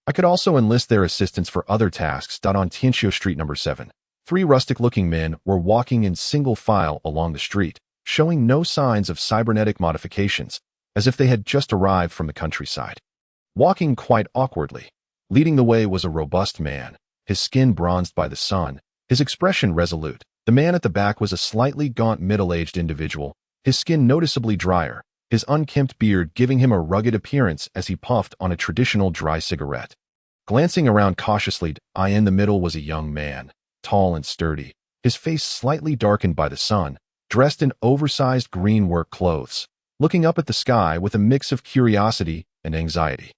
I could also enlist their assistance for other tasks. On Tianxiu Street No. 7. 3 rustic-looking men were walking in single file along the street, showing no signs of cybernetic modifications, as if they had just arrived from the countryside. Walking quite awkwardly. Leading the way was a robust man, his skin bronzed by the sun, his expression resolute. The man at the back was a slightly gaunt middle-aged individual, his skin noticeably drier, his unkempt beard giving him a rugged appearance as he puffed on a traditional dry cigarette. Glancing around cautiously, in the middle was a young man, tall and sturdy, his face slightly darkened by the sun, dressed in oversized green work clothes, looking up at the sky with a mix of curiosity and anxiety.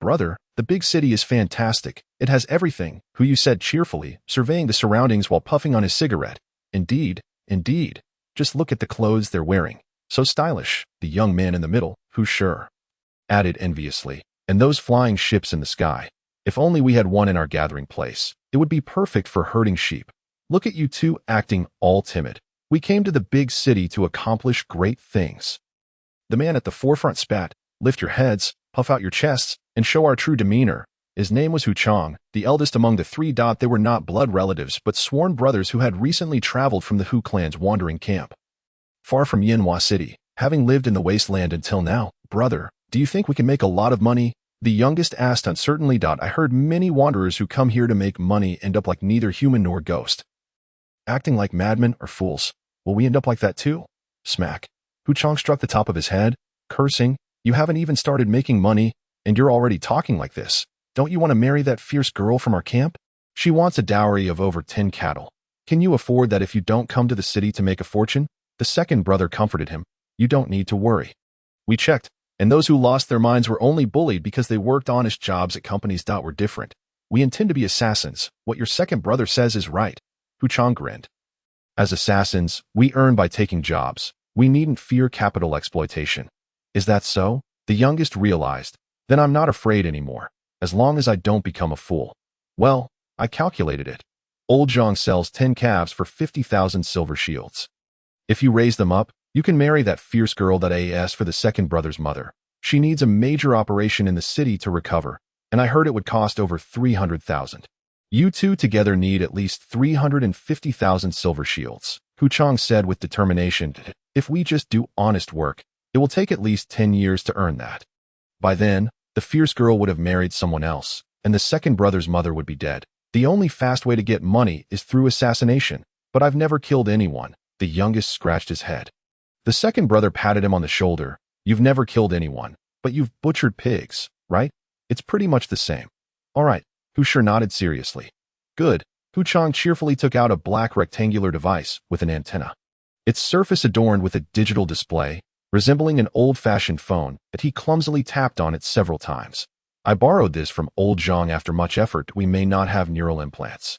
Brother, the big city is fantastic. It has everything, Hu said cheerfully, surveying the surroundings while puffing on his cigarette. Indeed, indeed. Just look at the clothes they're wearing. So stylish, the young man in the middle, Hu sure added enviously. And those flying ships in the sky. If only we had one in our gathering place. It would be perfect for herding sheep. Look at you two acting all timid. We came to the big city to accomplish great things. The man at the forefront spat. Lift your heads, puff out your chests, and show our true demeanor. His name was Hu Chang, the eldest among the three. They were not blood relatives but sworn brothers who had recently traveled from the Hu clan's wandering camp. Far from Yinhua City, having lived in the wasteland until now. Brother, do you think we can make a lot of money? The youngest asked uncertainly. I heard many wanderers who come here to make money end up like neither human nor ghost. Acting like madmen or fools. Will we end up like that too? Smack. Hu Chang struck the top of his head, cursing. You haven't even started making money, and you're already talking like this. Don't you want to marry that fierce girl from our camp? She wants a dowry of over 10 cattle. Can you afford that if you don't come to the city to make a fortune? The second brother comforted him. You don't need to worry. We checked, and those who lost their minds were only bullied because they worked honest jobs at companies. We're different. We intend to be assassins. What your second brother says is right. Hu Chang grinned. As assassins, we earn by taking jobs. We needn't fear capital exploitation. Is that so? The youngest realized. Then I'm not afraid anymore, as long as I don't become a fool. Well, I calculated it. Old Zhang sells 10 calves for 50,000 silver shields. If you raise them up, you can marry that fierce girl. As for the second brother's mother, she needs a major operation in the city to recover, and I heard it would cost over 300,000. You two together need at least 350,000 silver shields, Hu Chang said with determination. If we just do honest work, it will take at least 10 years to earn that. By then, the fierce girl would have married someone else, and the second brother's mother would be dead. The only fast way to get money is through assassination, but I've never killed anyone. The youngest scratched his head. The second brother patted him on the shoulder. You've never killed anyone, but you've butchered pigs, right? It's pretty much the same. All right, Hu sure nodded seriously. Good. Hu Chang cheerfully took out a black rectangular device with an antenna. Its surface adorned with a digital display, resembling an old-fashioned phone that he clumsily tapped on it several times. I borrowed this from old Zhang after much effort. We may not have neural implants,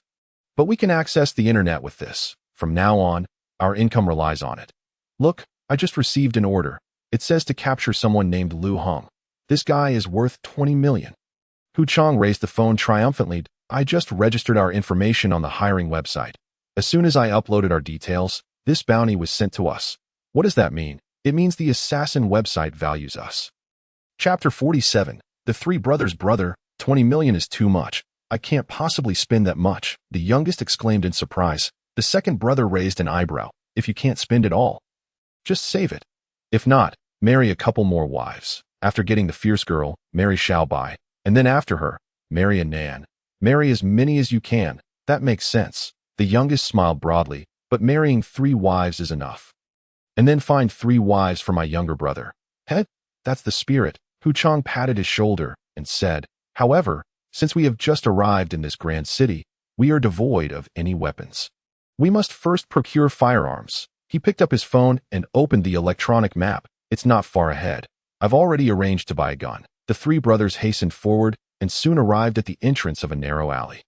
but we can access the internet with this. From now on, our income relies on it. Look, I just received an order. It says to capture someone named Lu Hong. This guy is worth 20 million. Hu Chang raised the phone triumphantly. I just registered our information on the hiring website. As soon as I uploaded our details, this bounty was sent to us. What does that mean? It means the assassin website values us. Chapter 47. The Three Brothers. Brother, 20 million is too much. I can't possibly spend that much, the youngest exclaimed in surprise. The second brother raised an eyebrow. If you can't spend it all, just save it. If not, marry a couple more wives. After getting the fierce girl, marry Xiaobai, and then after her, marry a Nan. Marry as many as you can. That makes sense. The youngest smiled broadly, but marrying 3 wives is enough. And then find 3 wives for my younger brother. Heh? That's the spirit. Hu Chang patted his shoulder and said, however, since we have just arrived in this grand city, we are devoid of any weapons. We must first procure firearms. He picked up his phone and opened the electronic map. It's not far ahead. I've already arranged to buy a gun. The 3 brothers hastened forward and soon arrived at the entrance of a narrow alley.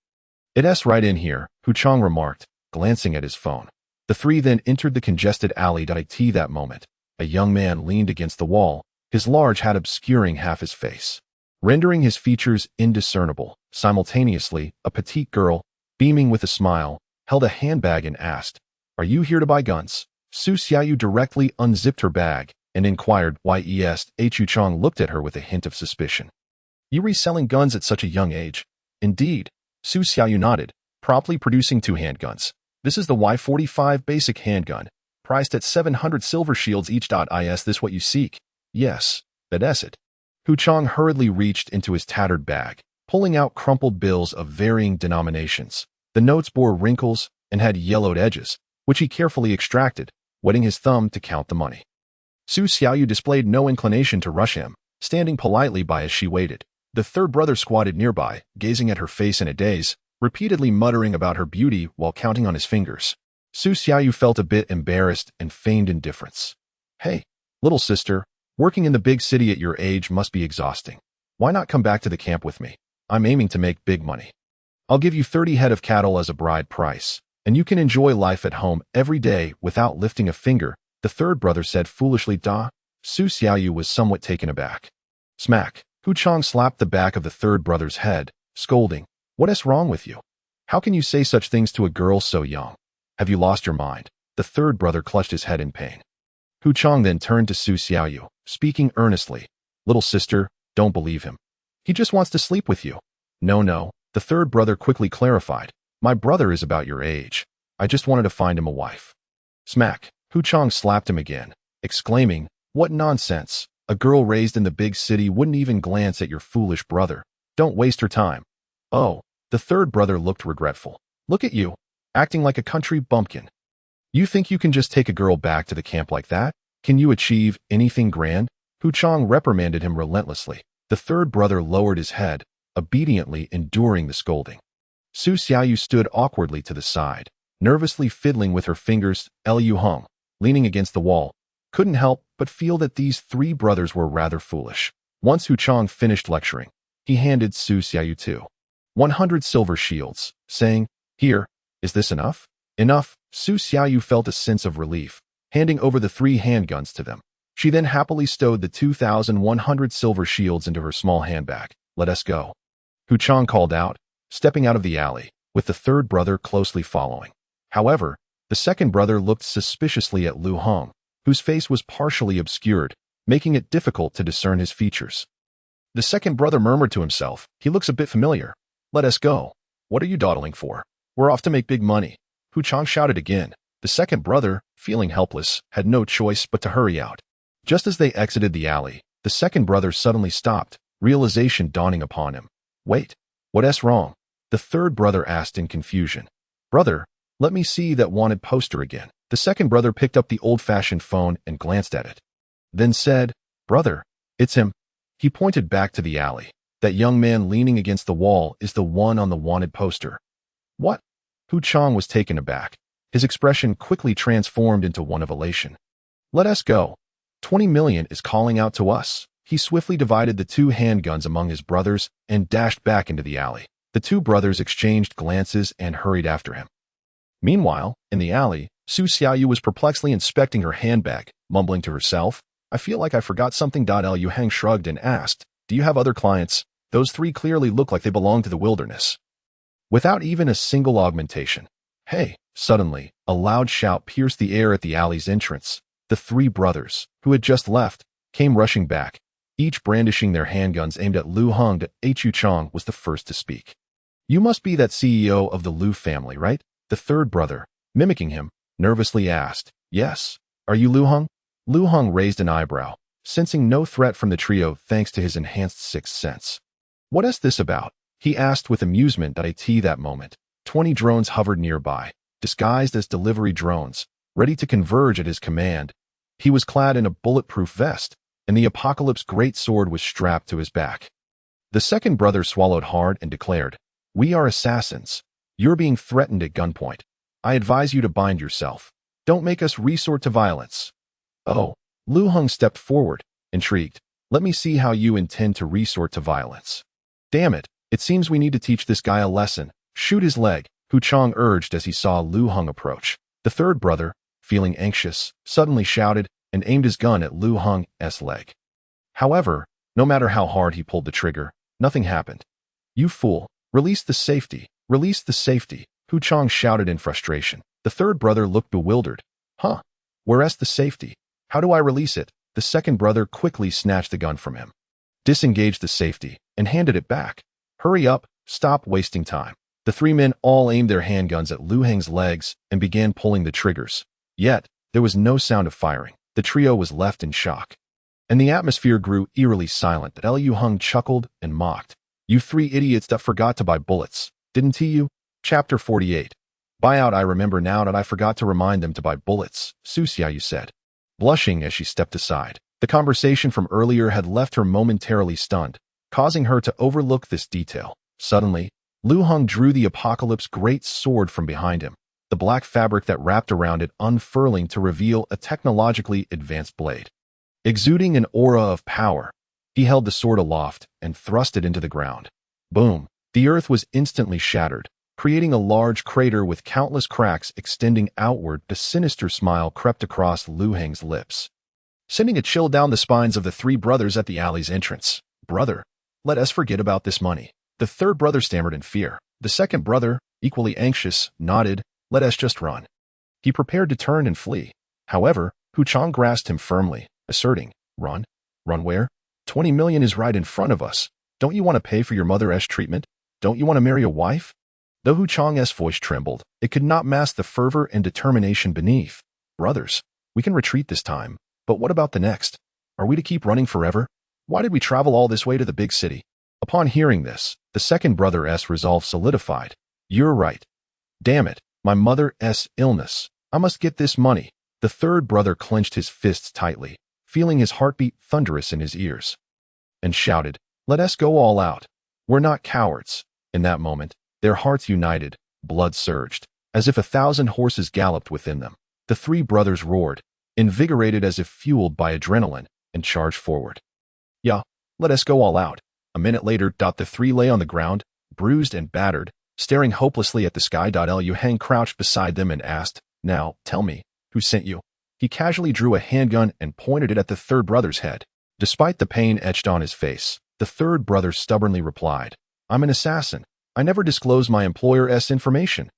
It's right in here, Hu Chang remarked, glancing at his phone. The 3 then entered the congested alley. At that moment, a young man leaned against the wall, his large hat obscuring half his face, rendering his features indiscernible. Simultaneously, a petite girl, beaming with a smile, held a handbag and asked, "Are you here to buy guns?" Su Xiaoyu directly unzipped her bag and inquired why. Hu Chang looked at her with a hint of suspicion. You reselling guns at such a young age? Indeed. Su Xiaoyu nodded, promptly producing 2 handguns. This is the Y45 basic handgun, priced at 700 silver shields each. Is this what you seek? Yes, that's it. Hu Chang hurriedly reached into his tattered bag, pulling out crumpled bills of varying denominations. The notes bore wrinkles and had yellowed edges, which he carefully extracted, wetting his thumb to count the money. Su Xiaoyu displayed no inclination to rush him, standing politely by as she waited. The third brother squatted nearby, gazing at her face in a daze, repeatedly muttering about her beauty while counting on his fingers. Su Xiaoyu felt a bit embarrassed and feigned indifference. Hey, little sister, working in the big city at your age must be exhausting. Why not come back to the camp with me? I'm aiming to make big money. I'll give you 30 head of cattle as a bride price, and you can enjoy life at home every day without lifting a finger, the third brother said foolishly. Su Xiaoyu was somewhat taken aback. Smack! Hu Chang slapped the back of the third brother's head, scolding, "What is wrong with you? How can you say such things to a girl so young? Have you lost your mind?" The third brother clutched his head in pain. Hu Chang then turned to Su Xiaoyu, speaking earnestly, "Little sister, don't believe him. He just wants to sleep with you." No, the third brother quickly clarified, "My brother is about your age. I just wanted to find him a wife." Smack! Hu Chang slapped him again, exclaiming, "What nonsense! A girl raised in the big city wouldn't even glance at your foolish brother. Don't waste her time." Oh, the third brother looked regretful. "Look at you, acting like a country bumpkin. You think you can just take a girl back to the camp like that? Can you achieve anything grand?" Hu Chang reprimanded him relentlessly. The third brother lowered his head, obediently enduring the scolding. Su Xiaoyu stood awkwardly to the side, nervously fiddling with her fingers. Liu Hong, leaning against the wall, couldn't help but feel that these three brothers were rather foolish. Once Hu Chang finished lecturing, he handed Su Xiaoyu 100 silver shields, saying, "Here, is this enough?" "Enough." Su Xiaoyu felt a sense of relief, handing over the 3 handguns to them. She then happily stowed the 2,100 silver shields into her small handbag. "Let us go," Hu Chang called out, stepping out of the alley, with the third brother closely following. However, the second brother looked suspiciously at Liu Hong, whose face was partially obscured, making it difficult to discern his features. The second brother murmured to himself, "He looks a bit familiar. Let us go." "What are you dawdling for? We're off to make big money," Hu Chang shouted again. The second brother, feeling helpless, had no choice but to hurry out. Just as they exited the alley, the second brother suddenly stopped, realization dawning upon him. "Wait, what's wrong?" the third brother asked in confusion. "Brother, let me see that wanted poster again." The second brother picked up the old-fashioned phone and glanced at it, then said, "Brother, it's him." He pointed back to the alley. "That young man leaning against the wall is the one on the wanted poster." "What?" Hu Chang was taken aback. His expression quickly transformed into one of elation. "Let us go. 20 million is calling out to us." He swiftly divided the 2 handguns among his brothers and dashed back into the alley. The 2 brothers exchanged glances and hurried after him. Meanwhile, in the alley, Su Xiaoyu was perplexedly inspecting her handbag, mumbling to herself, "I feel like I forgot something." Liu Hang shrugged and asked, "Do you have other clients? Those 3 clearly look like they belong to the wilderness." Without even a single augmentation. "Hey!" Suddenly, a loud shout pierced the air at the alley's entrance. The 3 brothers, who had just left, came rushing back, each brandishing their handguns aimed at Liu Hong. Hu Chang was the first to speak. "You must be that CEO of the Liu family, right?" The third brother, mimicking him, nervously asked. "Yes. Are you Liu Hong?" Liu Hong raised an eyebrow, sensing no threat from the trio thanks to his enhanced sixth sense. "What is this about?" he asked with amusement. At that moment, 20 drones hovered nearby, disguised as delivery drones, ready to converge at his command. He was clad in a bulletproof vest, and the Apocalypse great sword was strapped to his back. The second brother swallowed hard and declared, "We are assassins. You're being threatened at gunpoint. I advise you to bind yourself. Don't make us resort to violence." "Oh," Liu Hong stepped forward, intrigued. "Let me see how you intend to resort to violence." "Damn it, it seems we need to teach this guy a lesson. Shoot his leg," Hu Chang urged as he saw Liu Hong approach. The third brother, feeling anxious, suddenly shouted and aimed his gun at Liu Hong's leg. However, no matter how hard he pulled the trigger, nothing happened. "You fool, release the safety, release the safety," Hu Chang shouted in frustration. The third brother looked bewildered. "Huh? Where's the safety? How do I release it?" The second brother quickly snatched the gun from him, disengaged the safety, and handed it back. "Hurry up, stop wasting time." The 3 men all aimed their handguns at Liu Heng's legs and began pulling the triggers. Yet, there was no sound of firing. The trio was left in shock, and the atmosphere grew eerily silent. Liu Hong chuckled and mocked. "You 3 idiots that forgot to buy bullets, didn't you?" Chapter 48. Buyout. "I remember now that I forgot to remind them to buy bullets," Su Xiaoyu said, blushing as she stepped aside. The conversation from earlier had left her momentarily stunned, causing her to overlook this detail. Suddenly, Liu Hong drew the Apocalypse great sword from behind him, the black fabric that wrapped around it unfurling to reveal a technologically advanced blade. Exuding an aura of power, He held the sword aloft and thrust it into the ground. Boom! The earth was instantly shattered, creating a large crater with countless cracks extending outward. A sinister smile crept across Lu Heng's lips, sending a chill down the spines of the three brothers at the alley's entrance. "Brother, let us forget about this money." The third brother stammered in fear. The second brother, equally anxious, nodded. "Let us just run." He prepared to turn and flee. However, Hu Chang grasped him firmly, asserting, "Run? Run where? 20 million is right in front of us. Don't you want to pay for your mother's treatment? Don't you want to marry a wife?" Though Hu Chang's voice trembled, it could not mask the fervor and determination beneath. "Brothers, we can retreat this time, but what about the next? Are we to keep running forever? Why did we travel all this way to the big city?" Upon hearing this, the second brother's resolve solidified. "You're right. Damn it, my mother's illness. I must get this money." The third brother clenched his fists tightly, feeling his heartbeat thunderous in his ears, and shouted, "Let us go all out. We're not cowards." In that moment, their hearts united, blood surged, as if 1,000 horses galloped within them. The three brothers roared, invigorated as if fueled by adrenaline, and charged forward. "Yeah, let us go all out." A minute later, the three lay on the ground, bruised and battered, staring hopelessly at the sky. Liu Heng crouched beside them and asked, "Now, tell me, who sent you?" He casually drew a handgun and pointed it at the third brother's head. Despite the pain etched on his face, the third brother stubbornly replied, "I'm an assassin. I never disclose my employer's information."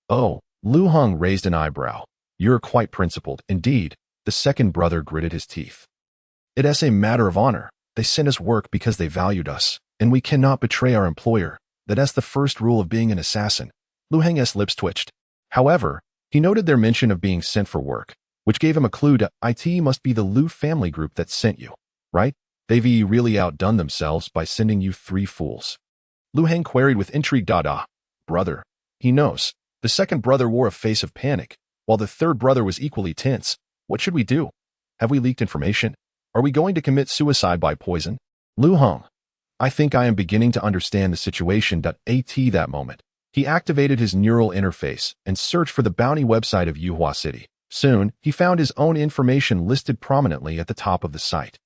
"Oh," Lu Heng raised an eyebrow. "You're quite principled, indeed." The second brother gritted his teeth. "It's a matter of honor. They sent us work because they valued us, and we cannot betray our employer. That's the first rule of being an assassin." Lu Heng's lips twitched. However, he noted their mention of being sent for work, which gave him a clue to it must be the Lu family group that sent you, right? They've really outdone themselves by sending you three fools. Lu Heng queried with intrigue. Brother, he knows. The second brother wore a face of panic, while the third brother was equally tense. What should we do? Have we leaked information? Are we going to commit suicide by poison? Lu Heng, I think I am beginning to understand the situation. At that moment, he activated his neural interface and searched for the bounty website of Yuhua City. Soon, he found his own information listed prominently at the top of the site,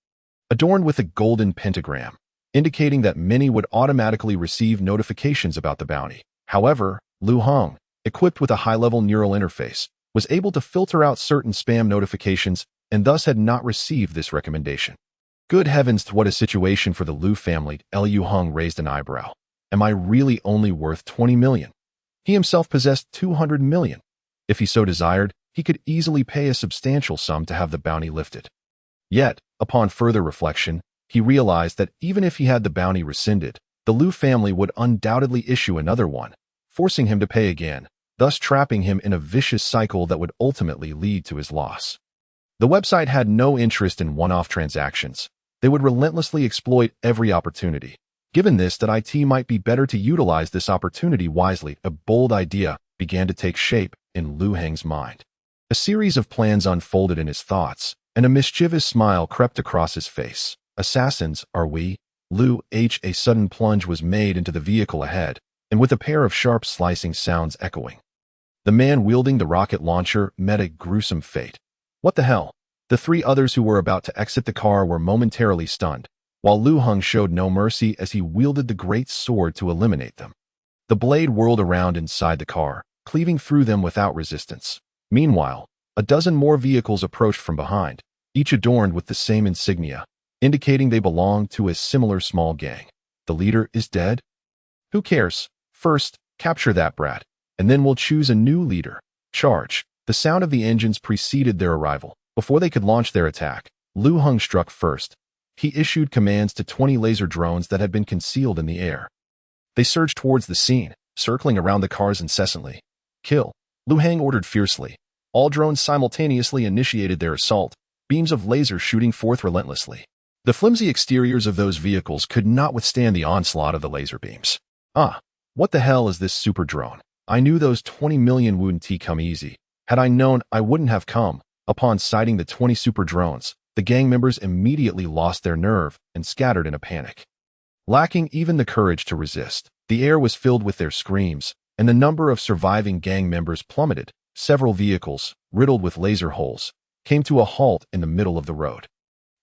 adorned with a golden pentagram, indicating that many would automatically receive notifications about the bounty. However, Lu Heng, equipped with a high-level neural interface, was able to filter out certain spam notifications and thus had not received this recommendation. Good heavens, what a situation for the Lu family. Lu Heng raised an eyebrow. Am I really only worth 20 million? He himself possessed 200 million. If he so desired, he could easily pay a substantial sum to have the bounty lifted. Yet, upon further reflection, he realized that even if he had the bounty rescinded, the Lu family would undoubtedly issue another one, forcing him to pay again, thus trapping him in a vicious cycle that would ultimately lead to his loss. The website had no interest in one-off transactions. They would relentlessly exploit every opportunity. Given this, that it might be better to utilize this opportunity wisely, a bold idea began to take shape in Lu Heng's mind. A series of plans unfolded in his thoughts, and a mischievous smile crept across his face. Assassins, are we? A sudden plunge was made into the vehicle ahead, and with a pair of sharp slicing sounds echoing, the man wielding the rocket launcher met a gruesome fate. What the hell? The three others who were about to exit the car were momentarily stunned, while Lu Heng showed no mercy as he wielded the great sword to eliminate them. The blade whirled around inside the car, cleaving through them without resistance. Meanwhile, a dozen more vehicles approached from behind, each adorned with the same insignia, indicating they belonged to a similar small gang. The leader is dead? Who cares? First, capture that brat, and then we'll choose a new leader. Charge. The sound of the engines preceded their arrival. Before they could launch their attack, Lu Heng struck first. He issued commands to 20 laser drones that had been concealed in the air. They surged towards the scene, circling around the cars incessantly. Kill. Lu Heng ordered fiercely. All drones simultaneously initiated their assault, beams of laser shooting forth relentlessly. The flimsy exteriors of those vehicles could not withstand the onslaught of the laser beams. What the hell is this super drone? I knew those 20 million wouldn't come easy. Had I known, I wouldn't have come. Upon sighting the 20 super drones, the gang members immediately lost their nerve and scattered in a panic. Lacking even the courage to resist, the air was filled with their screams, and the number of surviving gang members plummeted. Several vehicles, riddled with laser holes, came to a halt in the middle of the road,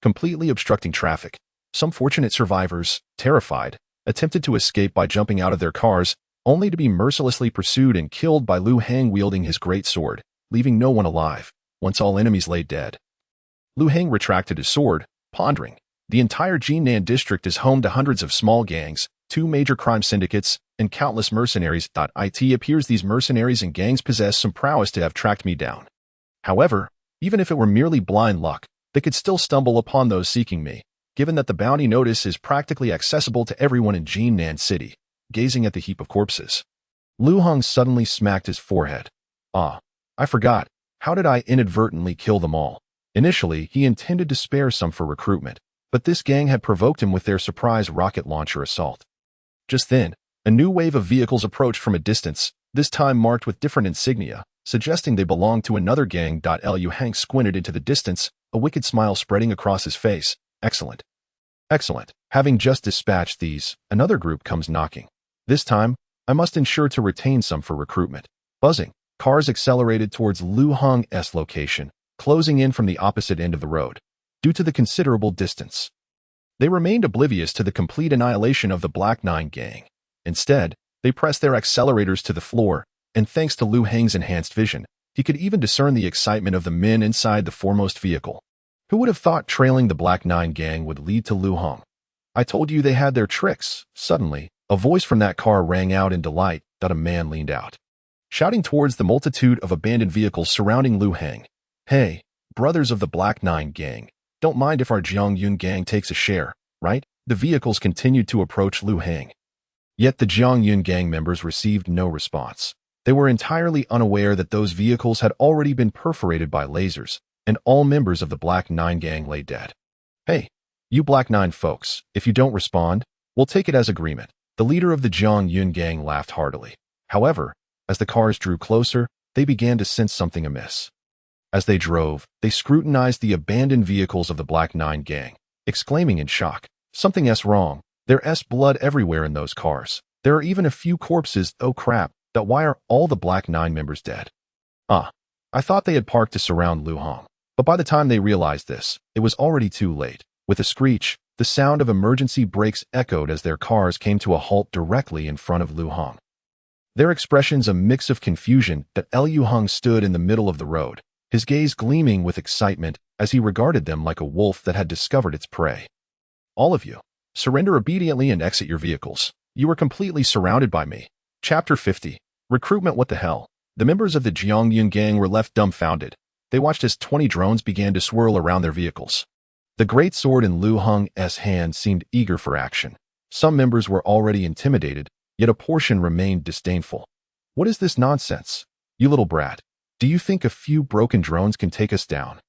completely obstructing traffic. Some fortunate survivors, terrified, attempted to escape by jumping out of their cars, only to be mercilessly pursued and killed by Liu Hang wielding his great sword, leaving no one alive, once all enemies lay dead. Liu Hang retracted his sword, pondering. The entire Jinan district is home to hundreds of small gangs, 2 major crime syndicates, and countless mercenaries. It appears these mercenaries and gangs possess some prowess to have tracked me down. However, even if it were merely blind luck, they could still stumble upon those seeking me, given that the bounty notice is practically accessible to everyone in Jinan City. Gazing at the heap of corpses, Liu Hang suddenly smacked his forehead. Ah, I forgot. How did I inadvertently kill them all? Initially, he intended to spare some for recruitment, but this gang had provoked him with their surprise rocket launcher assault. Just then, a new wave of vehicles approached from a distance, this time marked with different insignia, suggesting they belonged to another gang. Liu Hang squinted into the distance, a wicked smile spreading across his face. Excellent. Excellent. Having just dispatched these, another group comes knocking. This time, I must ensure to retain some for recruitment. Buzzing, cars accelerated towards Liu Hang's location, closing in from the opposite end of the road. Due to the considerable distance, they remained oblivious to the complete annihilation of the Black Nine gang. Instead, they pressed their accelerators to the floor, and thanks to Liu Hang's enhanced vision, he could even discern the excitement of the men inside the foremost vehicle. Who would have thought trailing the Black Nine gang would lead to Liu Hang? I told you they had their tricks. Suddenly, a voice from that car rang out in delight. A man leaned out, shouting towards the multitude of abandoned vehicles surrounding Liu Hang. Hey, brothers of the Black Nine gang, don't mind if our Jiangyun gang takes a share, right? The vehicles continued to approach Liu Hang. Yet the Jiangyun gang members received no response. They were entirely unaware that those vehicles had already been perforated by lasers, and all members of the Black Nine gang lay dead. Hey, you Black Nine folks, if you don't respond, we'll take it as agreement. The leader of the Jiangyun gang laughed heartily. However, as the cars drew closer, they began to sense something amiss. As they drove, they scrutinized the abandoned vehicles of the Black Nine gang, exclaiming in shock, "Something's wrong. There's blood everywhere in those cars. There are even a few corpses. Oh crap, why are all the Black Nine members dead?" I thought they had parked to surround Liu Hang. But by the time they realized this, it was already too late. With a screech, the sound of emergency brakes echoed as their cars came to a halt directly in front of Liu Hang. Their expressions a mix of confusion. Liu Hang stood in the middle of the road, his gaze gleaming with excitement as he regarded them like a wolf that had discovered its prey. All of you, surrender obediently and exit your vehicles. You are completely surrounded by me. Chapter 50. Recruitment. What the hell? The members of the Jiangyun gang were left dumbfounded. They watched as 20 drones began to swirl around their vehicles. The great sword in Liu Hang's hand seemed eager for action. Some members were already intimidated, yet a portion remained disdainful. What is this nonsense? You little brat. Do you think a few broken drones can take us down?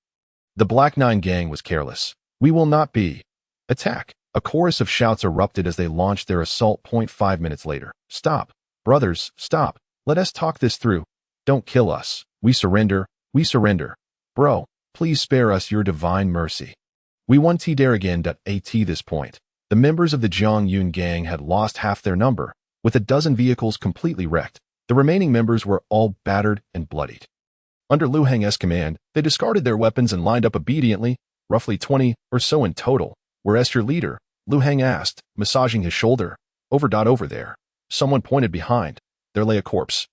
The Black Nine gang was careless. We will not be. Attack. A chorus of shouts erupted as they launched their assault. 5 minutes later. Stop. Brothers, stop. Let us talk this through. Don't kill us. We surrender. We surrender. Bro, please spare us your divine mercy. We won there again. At this point, the members of the Jiangyun gang had lost half their number, with a dozen vehicles completely wrecked. The remaining members were all battered and bloodied. Under Liu Hang's command, they discarded their weapons and lined up obediently, roughly 20 or so in total. Whereas your leader? Liu Hang asked, massaging his shoulder. Over there. Someone pointed behind. There lay a corpse.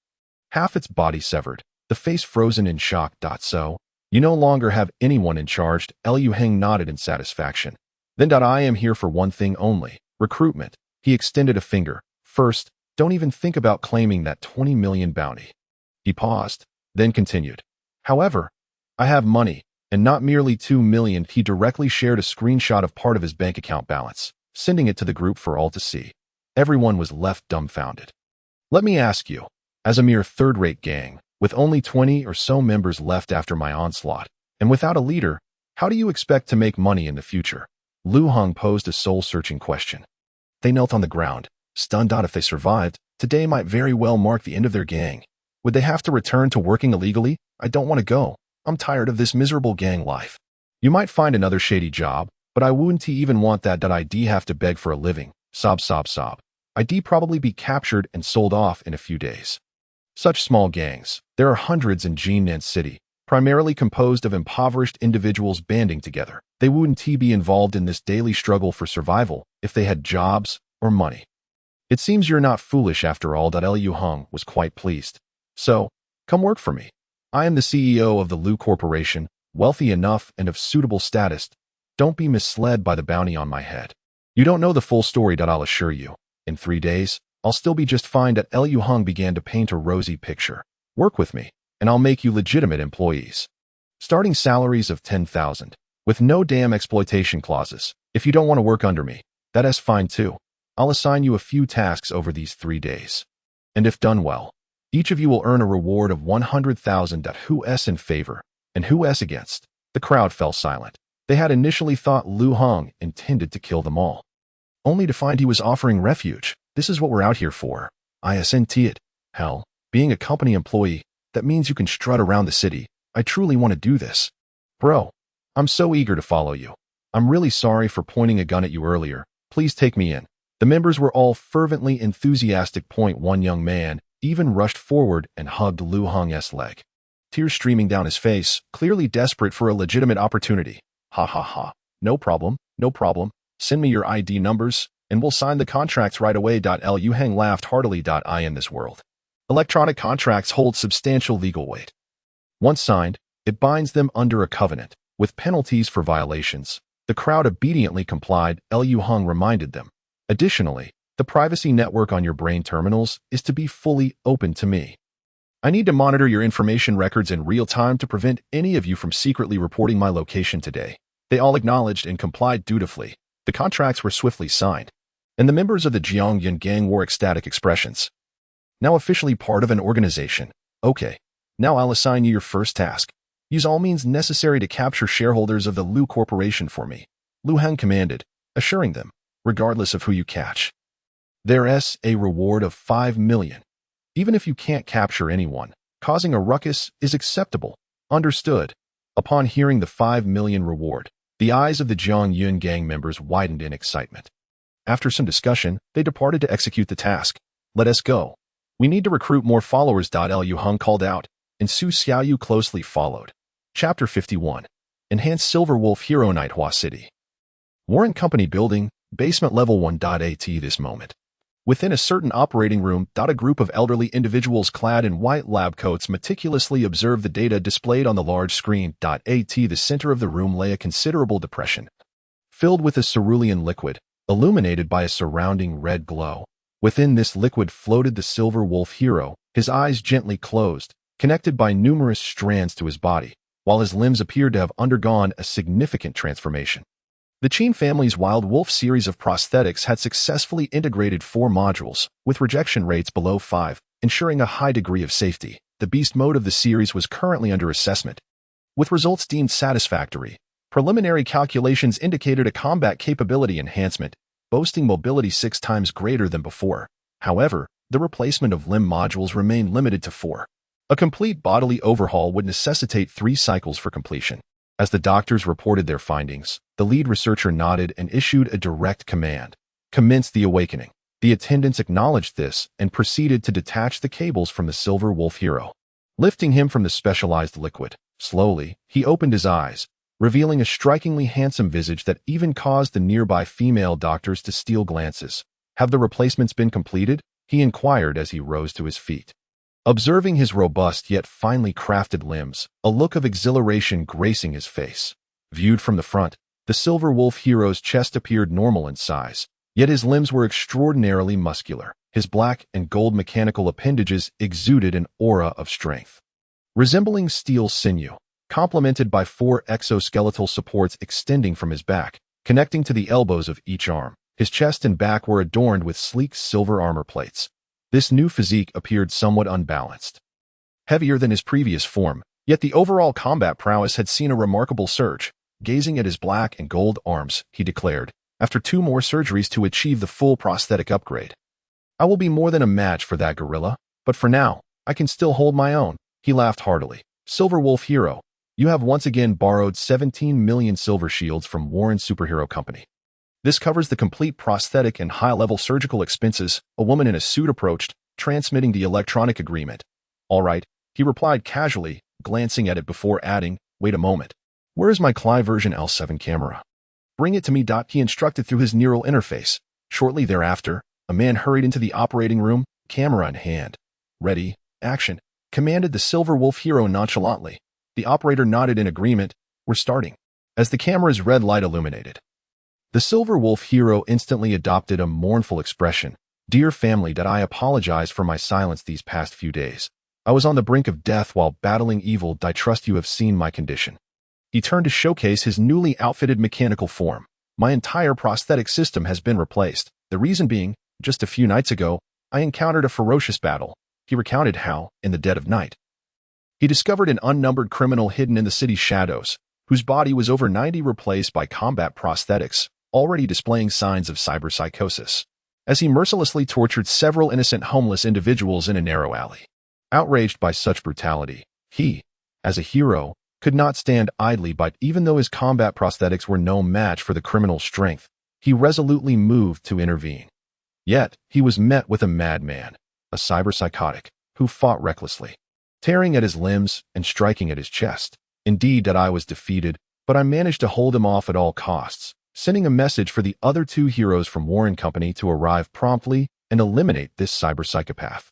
Half its body severed, the face frozen in shock. So, you no longer have anyone in charge. Liu Hang nodded in satisfaction. Then I am here for one thing only, recruitment. He extended a finger. First, don't even think about claiming that 20 million bounty. He paused, then continued. However, I have money, and not merely 2 million. He directly shared a screenshot of part of his bank account balance, sending it to the group for all to see. Everyone was left dumbfounded. Let me ask you, as a mere third-rate gang, with only 20 or so members left after my onslaught, and without a leader, how do you expect to make money in the future? Liu Hang posed a soul-searching question. They knelt on the ground, stunned. If they survived, today might very well mark the end of their gang. Would they have to return to working illegally? I don't want to go. I'm tired of this miserable gang life. You might find another shady job, but I wouldn't even want that. I'd have to beg for a living. Sob, sob, sob. I'd probably be captured and sold off in a few days. Such small gangs. There are hundreds in Jinan City. primarily composed of impoverished individuals banding together. They wouldn't be involved in this daily struggle for survival if they had jobs or money. It seems you're not foolish after all. Liu Hong was quite pleased. So, come work for me. I am the CEO of the Lu Corporation, wealthy enough and of suitable status. Don't be misled by the bounty on my head. You don't know the full story. I'll assure you. In 3 days, I'll still be just fine. Liu Hong began to paint a rosy picture. Work with me, and I'll make you legitimate employees. Starting salaries of 10,000, with no damn exploitation clauses. If you don't want to work under me, that's fine too. I'll assign you a few tasks over these 3 days. And if done well, each of you will earn a reward of 100,000. Who's in favor, and who's against? The crowd fell silent. They had initially thought Liu Hong intended to kill them all, only to find he was offering refuge. This is what we're out here for. Isn't it? Hell, being a company employee, that means you can strut around the city. I truly want to do this. Bro, I'm so eager to follow you. I'm really sorry for pointing a gun at you earlier. Please take me in. The members were all fervently enthusiastic. One young man even rushed forward and hugged Liu Hong's leg, tears streaming down his face, clearly desperate for a legitimate opportunity. Ha ha ha. No problem, no problem. Send me your ID numbers, and we'll sign the contracts right away. Liu Hong laughed heartily. In this world, electronic contracts hold substantial legal weight. Once signed, it binds them under a covenant, with penalties for violations. The crowd obediently complied. Liu Hong reminded them. Additionally, the privacy network on your brain terminals is to be fully open to me. I need to monitor your information records in real time to prevent any of you from secretly reporting my location today. They all acknowledged and complied dutifully. The contracts were swiftly signed, and the members of the Jiangyun gang wore ecstatic expressions. Now officially part of an organization. Okay, now I'll assign you your first task. Use all means necessary to capture shareholders of the Lu Corporation for me. Liu Hong commanded, assuring them, regardless of who you catch, there's a reward of 5 million. Even if you can't capture anyone, causing a ruckus is acceptable. Understood. Upon hearing the 5 million reward, the eyes of the Jiangyun gang members widened in excitement. After some discussion, they departed to execute the task. Let us go. We need to recruit more followers. Liu Hong called out, and Su Xiaoyu closely followed. Chapter 51. Enhanced Silver Wolf Hero Night Hua City. Warrant Company Building, basement level 1.at. This moment, within a certain operating room, a group of elderly individuals clad in white lab coats meticulously observed the data displayed on the large screen. At the center of the room lay a considerable depression, filled with a cerulean liquid, illuminated by a surrounding red glow. Within this liquid floated the Silver Wolf hero, his eyes gently closed, connected by numerous strands to his body, while his limbs appeared to have undergone a significant transformation. The Qin family's Wild Wolf series of prosthetics had successfully integrated 4 modules, with rejection rates below 5, ensuring a high degree of safety. The beast mode of the series was currently under assessment, with results deemed satisfactory. Preliminary calculations indicated a combat capability enhancement, boasting mobility 6 times greater than before. However, the replacement of limb modules remained limited to 4. A complete bodily overhaul would necessitate 3 cycles for completion. As the doctors reported their findings, the lead researcher nodded and issued a direct command. Commence the awakening. The attendants acknowledged this and proceeded to detach the cables from the Silver Wolf hero. Lifting him from the specialized liquid, slowly, he opened his eyes, revealing a strikingly handsome visage that even caused the nearby female doctors to steal glances. Have the replacements been completed? He inquired as he rose to his feet. Observing his robust yet finely crafted limbs, a look of exhilaration gracing his face. Viewed from the front, the Silver Wolf hero's chest appeared normal in size, yet his limbs were extraordinarily muscular. His black and gold mechanical appendages exuded an aura of strength, resembling steel sinew, complemented by 4 exoskeletal supports extending from his back, connecting to the elbows of each arm. His chest and back were adorned with sleek silver armor plates. This new physique appeared somewhat unbalanced, heavier than his previous form, yet the overall combat prowess had seen a remarkable surge. Gazing at his black and gold arms, he declared, after 2 more surgeries to achieve the full prosthetic upgrade. I will be more than a match for that gorilla, but for now, I can still hold my own. He laughed heartily. Silver Wolf hero, you have once again borrowed 17 million silver shields from Warren Superhero Company. This covers the complete prosthetic and high-level surgical expenses. A woman in a suit approached, transmitting the electronic agreement. All right, he replied casually, glancing at it before adding, "Wait a moment. Where is my Clive version L7 camera? Bring it to me." He instructed through his neural interface. Shortly thereafter, a man hurried into the operating room, camera in hand. "Ready, action," commanded the Silver Wolf hero nonchalantly. The operator nodded in agreement. "We're starting." As the camera's red light illuminated, the Silver Wolf hero instantly adopted a mournful expression. "Dear family, I apologize for my silence these past few days. I was on the brink of death while battling evil. I trust you have seen my condition." He turned to showcase his newly outfitted mechanical form. "My entire prosthetic system has been replaced. The reason being, just a few nights ago, I encountered a ferocious battle." He recounted how, in the dead of night, he discovered an unnumbered criminal hidden in the city's shadows, whose body was over 90 replaced by combat prosthetics, already displaying signs of cyberpsychosis, as he mercilessly tortured several innocent homeless individuals in a narrow alley. Outraged by such brutality, he, as a hero, could not stand idly by. Even though his combat prosthetics were no match for the criminal's strength, he resolutely moved to intervene. Yet, he was met with a madman, a cyberpsychotic, who fought recklessly, tearing at his limbs and striking at his chest. Indeed, I was defeated, but I managed to hold him off at all costs, sending a message for the other two heroes from Warren Company to arrive promptly and eliminate this cyberpsychopath.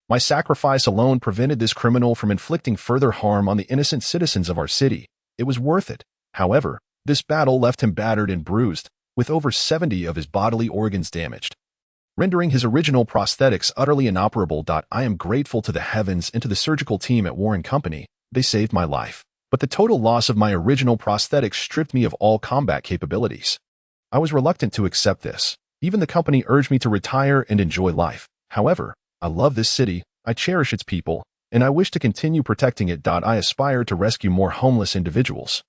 My sacrifice alone prevented this criminal from inflicting further harm on the innocent citizens of our city. It was worth it. However, this battle left him battered and bruised, with over 70 of his bodily organs damaged, rendering his original prosthetics utterly inoperable. I am grateful to the heavens and to the surgical team at Warren Company. They saved my life. But the total loss of my original prosthetics stripped me of all combat capabilities. I was reluctant to accept this. Even the company urged me to retire and enjoy life. However, I love this city, I cherish its people, and I wish to continue protecting it. I aspire to rescue more homeless individuals,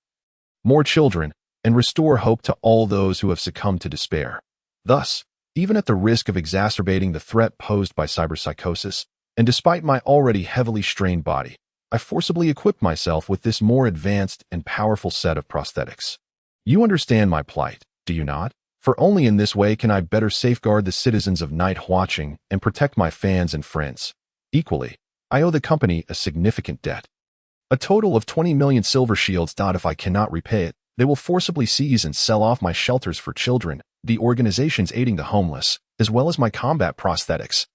more children, and restore hope to all those who have succumbed to despair. Thus, even at the risk of exacerbating the threat posed by cyberpsychosis, and despite my already heavily strained body, I forcibly equipped myself with this more advanced and powerful set of prosthetics. You understand my plight, do you not? For only in this way can I better safeguard the citizens of Night Watching and protect my fans and friends. Equally, I owe the company a significant debt. A total of 20 million silver shields. If I cannot repay it, they will forcibly seize and sell off my shelters for children, the organizations aiding the homeless, as well as my combat prosthetics.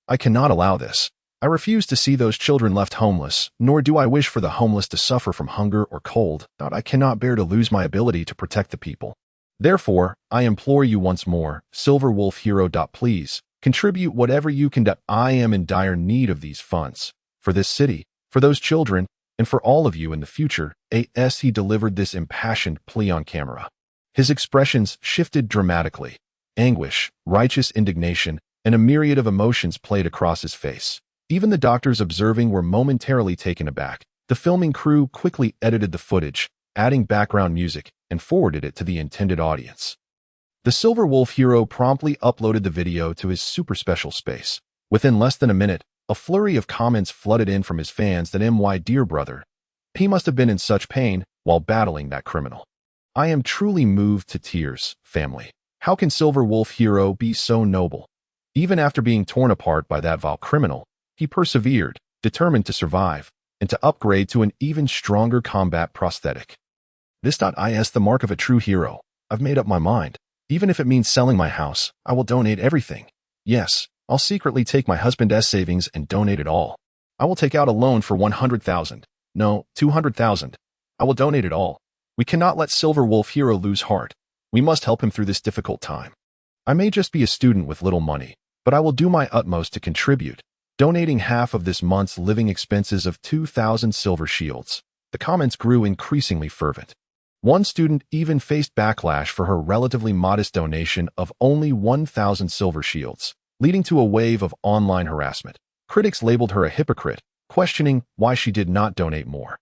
I cannot allow this. I refuse to see those children left homeless, nor do I wish for the homeless to suffer from hunger or cold. I cannot bear to lose my ability to protect the people. Therefore, I implore you once more, Silver Wolf hero. Please, contribute whatever you can. I am in dire need of these funds. For this city, for those children, and for all of you in the future. As he delivered this impassioned plea on camera, his expressions shifted dramatically. Anguish, righteous indignation, and a myriad of emotions played across his face. Even the doctors observing were momentarily taken aback. The filming crew quickly edited the footage, adding background music, and forwarded it to the intended audience. The Silver Wolf hero promptly uploaded the video to his super special space. Within less than a minute, a flurry of comments flooded in from his fans that my dear brother, he must have been in such pain while battling that criminal. I am truly moved to tears, family. How can Silver Wolf hero be so noble? Even after being torn apart by that vile criminal, he persevered, determined to survive, and to upgrade to an even stronger combat prosthetic. This is the mark of a true hero. I've made up my mind. Even if it means selling my house, I will donate everything. Yes, I'll secretly take my husband's savings and donate it all. I will take out a loan for 100,000. No, 200,000. I will donate it all. We cannot let Silver Wolf hero lose heart. We must help him through this difficult time. I may just be a student with little money, but I will do my utmost to contribute, donating half of this month's living expenses of 2,000 silver shields. The comments grew increasingly fervent. One student even faced backlash for her relatively modest donation of only 1,000 silver shields, leading to a wave of online harassment. Critics labeled her a hypocrite, questioning why she did not donate more.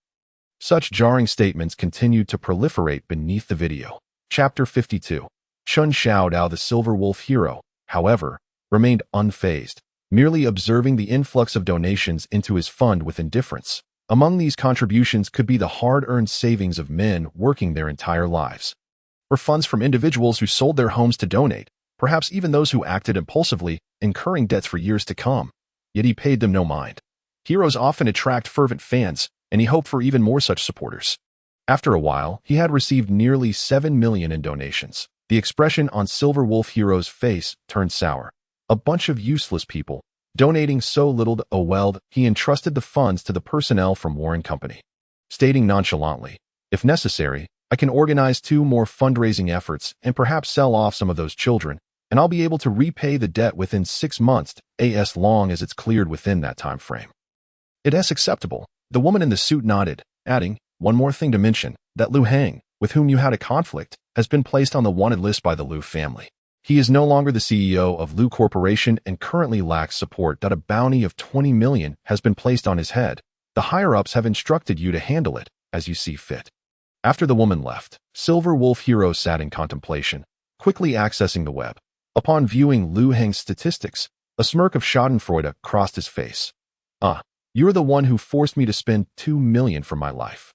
Such jarring statements continued to proliferate beneath the video. Chapter 52. Chun Xiao Dao, the Silver Wolf hero, however, remained unfazed, merely observing the influx of donations into his fund with indifference. Among these contributions could be the hard-earned savings of men working their entire lives, or funds from individuals who sold their homes to donate, perhaps even those who acted impulsively, incurring debts for years to come. Yet he paid them no mind. Heroes often attract fervent fans, and he hoped for even more such supporters. After a while, he had received nearly 7 million in donations. The expression on Silver Wolf Hero's face turned sour. A bunch of useless people, donating so little to, oh well, he entrusted the funds to the personnel from Warren Company, stating nonchalantly, if necessary, I can organize 2 more fundraising efforts and perhaps sell off some of those children, and I'll be able to repay the debt within 6 months, as long as it's cleared within that time frame. It is acceptable. The woman in the suit nodded, adding, one more thing to mention, that Liu Hang, with whom you had a conflict, has been placed on the wanted list by the Liu family. He is no longer the CEO of Liu Corporation and currently lacks support. A bounty of 20 million has been placed on his head. The higher-ups have instructed you to handle it as you see fit. After the woman left, Silver Wolf Hero sat in contemplation, quickly accessing the web. Upon viewing Liu Hang's statistics, a smirk of schadenfreude crossed his face. You're the one who forced me to spend 2 million for my life.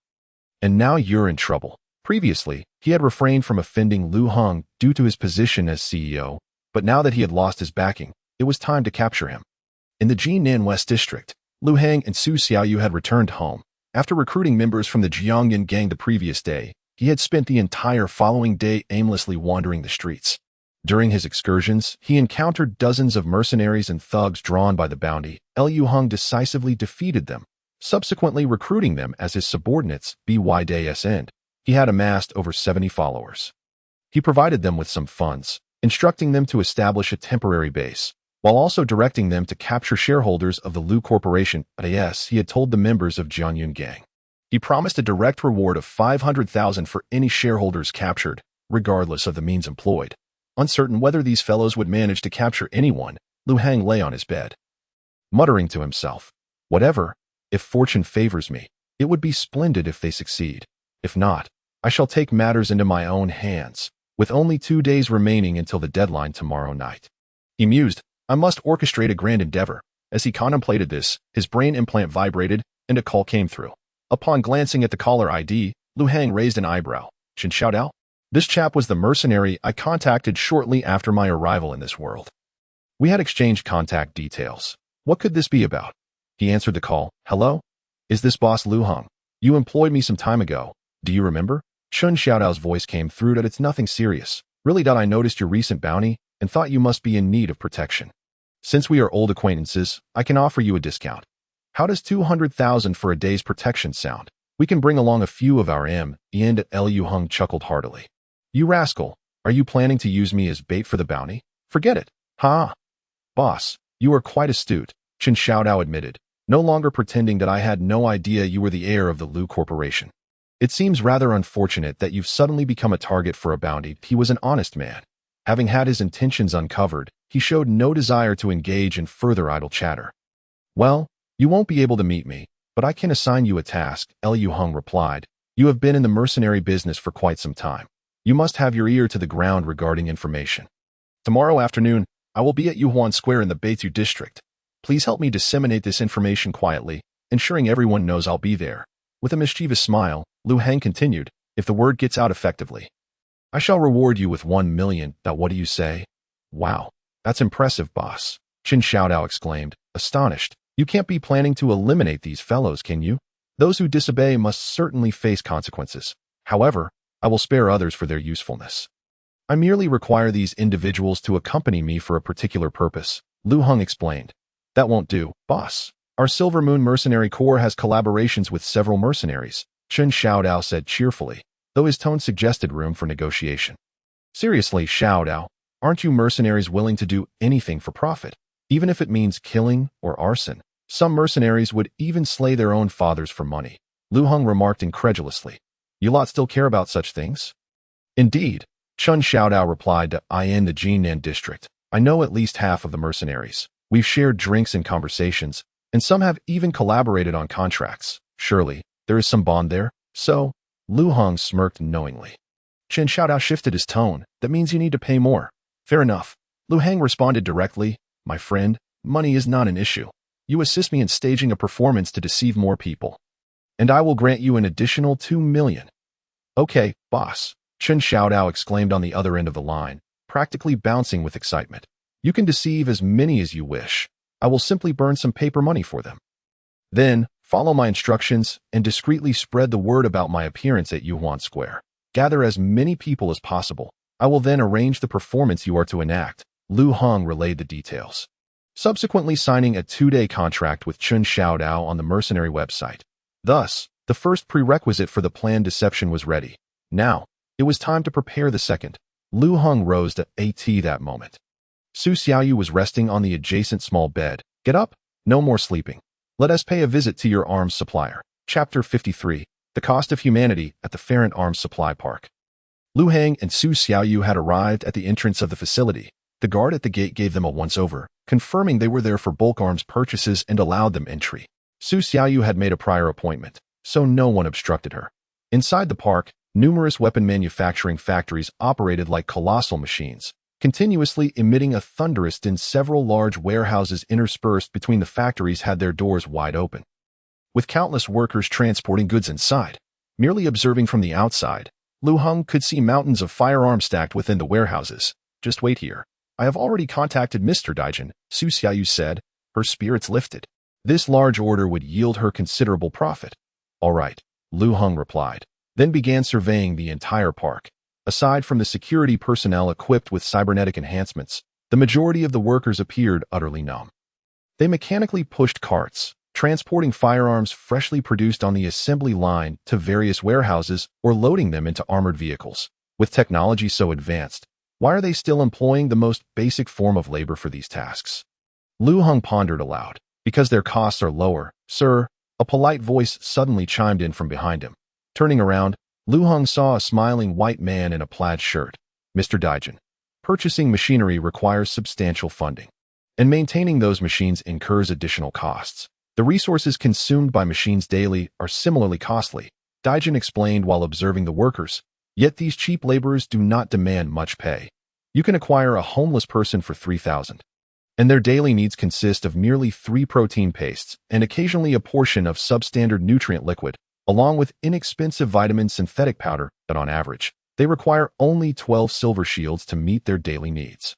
And now you're in trouble. Previously, he had refrained from offending Liu Hang due to his position as CEO, but now that he had lost his backing, it was time to capture him. In the Jinan West District, Liu Hang and Su Xiaoyu had returned home. After recruiting members from the Jiangyan gang the previous day, he had spent the entire following day aimlessly wandering the streets. During his excursions, he encountered dozens of mercenaries and thugs drawn by the bounty. Liu Hang decisively defeated them, subsequently recruiting them as his subordinates. By day's end, he had amassed over 70 followers. He provided them with some funds, instructing them to establish a temporary base, while also directing them to capture shareholders of the Liu Corporation. Yes, he had told the members of Jiangyan gang. He promised a direct reward of 500,000 for any shareholders captured, regardless of the means employed. Uncertain whether these fellows would manage to capture anyone, Liu Hang lay on his bed, muttering to himself, whatever, if fortune favors me, it would be splendid if they succeed. If not, I shall take matters into my own hands, with only 2 days remaining until the deadline tomorrow night. He mused, I must orchestrate a grand endeavor. As he contemplated this, his brain implant vibrated, and a call came through. Upon glancing at the caller ID, Liu Hang raised an eyebrow. Chen Xiaodao? This chap was the mercenary I contacted shortly after my arrival in this world. We had exchanged contact details. What could this be about? He answered the call. Hello? Is this boss Liu Hang? You employed me some time ago. Do you remember? Chen Xiaodao's voice came through that it's nothing serious. Really, I noticed your recent bounty and thought you must be in need of protection. Since we are old acquaintances, I can offer you a discount. How does 200,000 for a day's protection sound? We can bring along a few of our and Liu Hang chuckled heartily. You rascal, are you planning to use me as bait for the bounty? Forget it. Ha! Boss, you are quite astute, Chen Xiaodao admitted, no longer pretending that I had no idea you were the heir of the Liu Corporation. It seems rather unfortunate that you've suddenly become a target for a bounty. He was an honest man. Having had his intentions uncovered, he showed no desire to engage in further idle chatter. Well, you won't be able to meet me, but I can assign you a task, Liu Hang replied. You have been in the mercenary business for quite some time. You must have your ear to the ground regarding information. Tomorrow afternoon, I will be at Yuhuan Square in the Beitu district. Please help me disseminate this information quietly, ensuring everyone knows I'll be there. With a mischievous smile, Liu Hang continued, if the word gets out effectively, I shall reward you with 1 million. What do you say? Wow, that's impressive, boss, Chen Xiaodao exclaimed, astonished. You can't be planning to eliminate these fellows, can you? Those who disobey must certainly face consequences. However, I will spare others for their usefulness. I merely require these individuals to accompany me for a particular purpose, Liu Hang explained. That won't do, boss. Our Silver Moon Mercenary Corps has collaborations with several mercenaries, Chen Xiaodao said cheerfully, though his tone suggested room for negotiation. Seriously, Xiaodao, aren't you mercenaries willing to do anything for profit, even if it means killing or arson? Some mercenaries would even slay their own fathers for money, Liu Hang remarked incredulously. You lot still care about such things? Indeed, Chen Xiaodao replied to in the Jinan district. I know at least half of the mercenaries. We've shared drinks and conversations, and some have even collaborated on contracts. Surely, there is some bond there? So, Liu Hang smirked knowingly. Chen Xiaodao shifted his tone. That means you need to pay more. Fair enough. Liu Hang responded directly. My friend, money is not an issue. You assist me in staging a performance to deceive more people, and I will grant you an additional 2 million. Okay, boss, Chen Xiaodao exclaimed on the other end of the line, practically bouncing with excitement. You can deceive as many as you wish. I will simply burn some paper money for them. Then, Follow my instructions and discreetly spread the word about my appearance at Yuhuan Square. Gather as many people as possible. I will then arrange the performance you are to enact. Lu Heng relayed the details, subsequently signing a 2-day contract with Chun Xiaodao on the mercenary website. Thus, the first prerequisite for the planned deception was ready. Now, it was time to prepare the second. Lu Heng rose to AT that moment. Su Xiaoyu was resting on the adjacent small bed. Get up. No more sleeping. Let us pay a visit to your arms supplier. Chapter 53. The Cost of Humanity at the Ferrant Arms Supply Park. Lu Heng and Su Xiaoyu had arrived at the entrance of the facility. The guard at the gate gave them a once-over, confirming they were there for bulk arms purchases and allowed them entry. Su Xiaoyu had made a prior appointment, so no one obstructed her. Inside the park, numerous weapon manufacturing factories operated like colossal machines, continuously emitting a thunderous din. Several large warehouses interspersed between the factories had their doors wide open, with countless workers transporting goods inside. Merely observing from the outside, Lu Heng could see mountains of firearms stacked within the warehouses. Just wait here. I have already contacted Mr. Daijin, Su Xiaoyu said, her spirits lifted. This large order would yield her considerable profit. All right, Lu Heng replied, then began surveying the entire park. Aside from the security personnel equipped with cybernetic enhancements, the majority of the workers appeared utterly numb. They mechanically pushed carts, transporting firearms freshly produced on the assembly line to various warehouses or loading them into armored vehicles. With technology so advanced, why are they still employing the most basic form of labor for these tasks? Lu Heng pondered aloud. Because their costs are lower, sir. A polite voice suddenly chimed in from behind him. Turning around, Lu Heng saw a smiling white man in a plaid shirt. Mr. Daijin, purchasing machinery requires substantial funding, and maintaining those machines incurs additional costs. The resources consumed by machines daily are similarly costly, Daijin explained while observing the workers. Yet these cheap laborers do not demand much pay. You can acquire a homeless person for 3,000. And their daily needs consist of merely 3 protein pastes and occasionally a portion of substandard nutrient liquid, along with inexpensive vitamin synthetic powder, but on average, they require only 12 silver shields to meet their daily needs.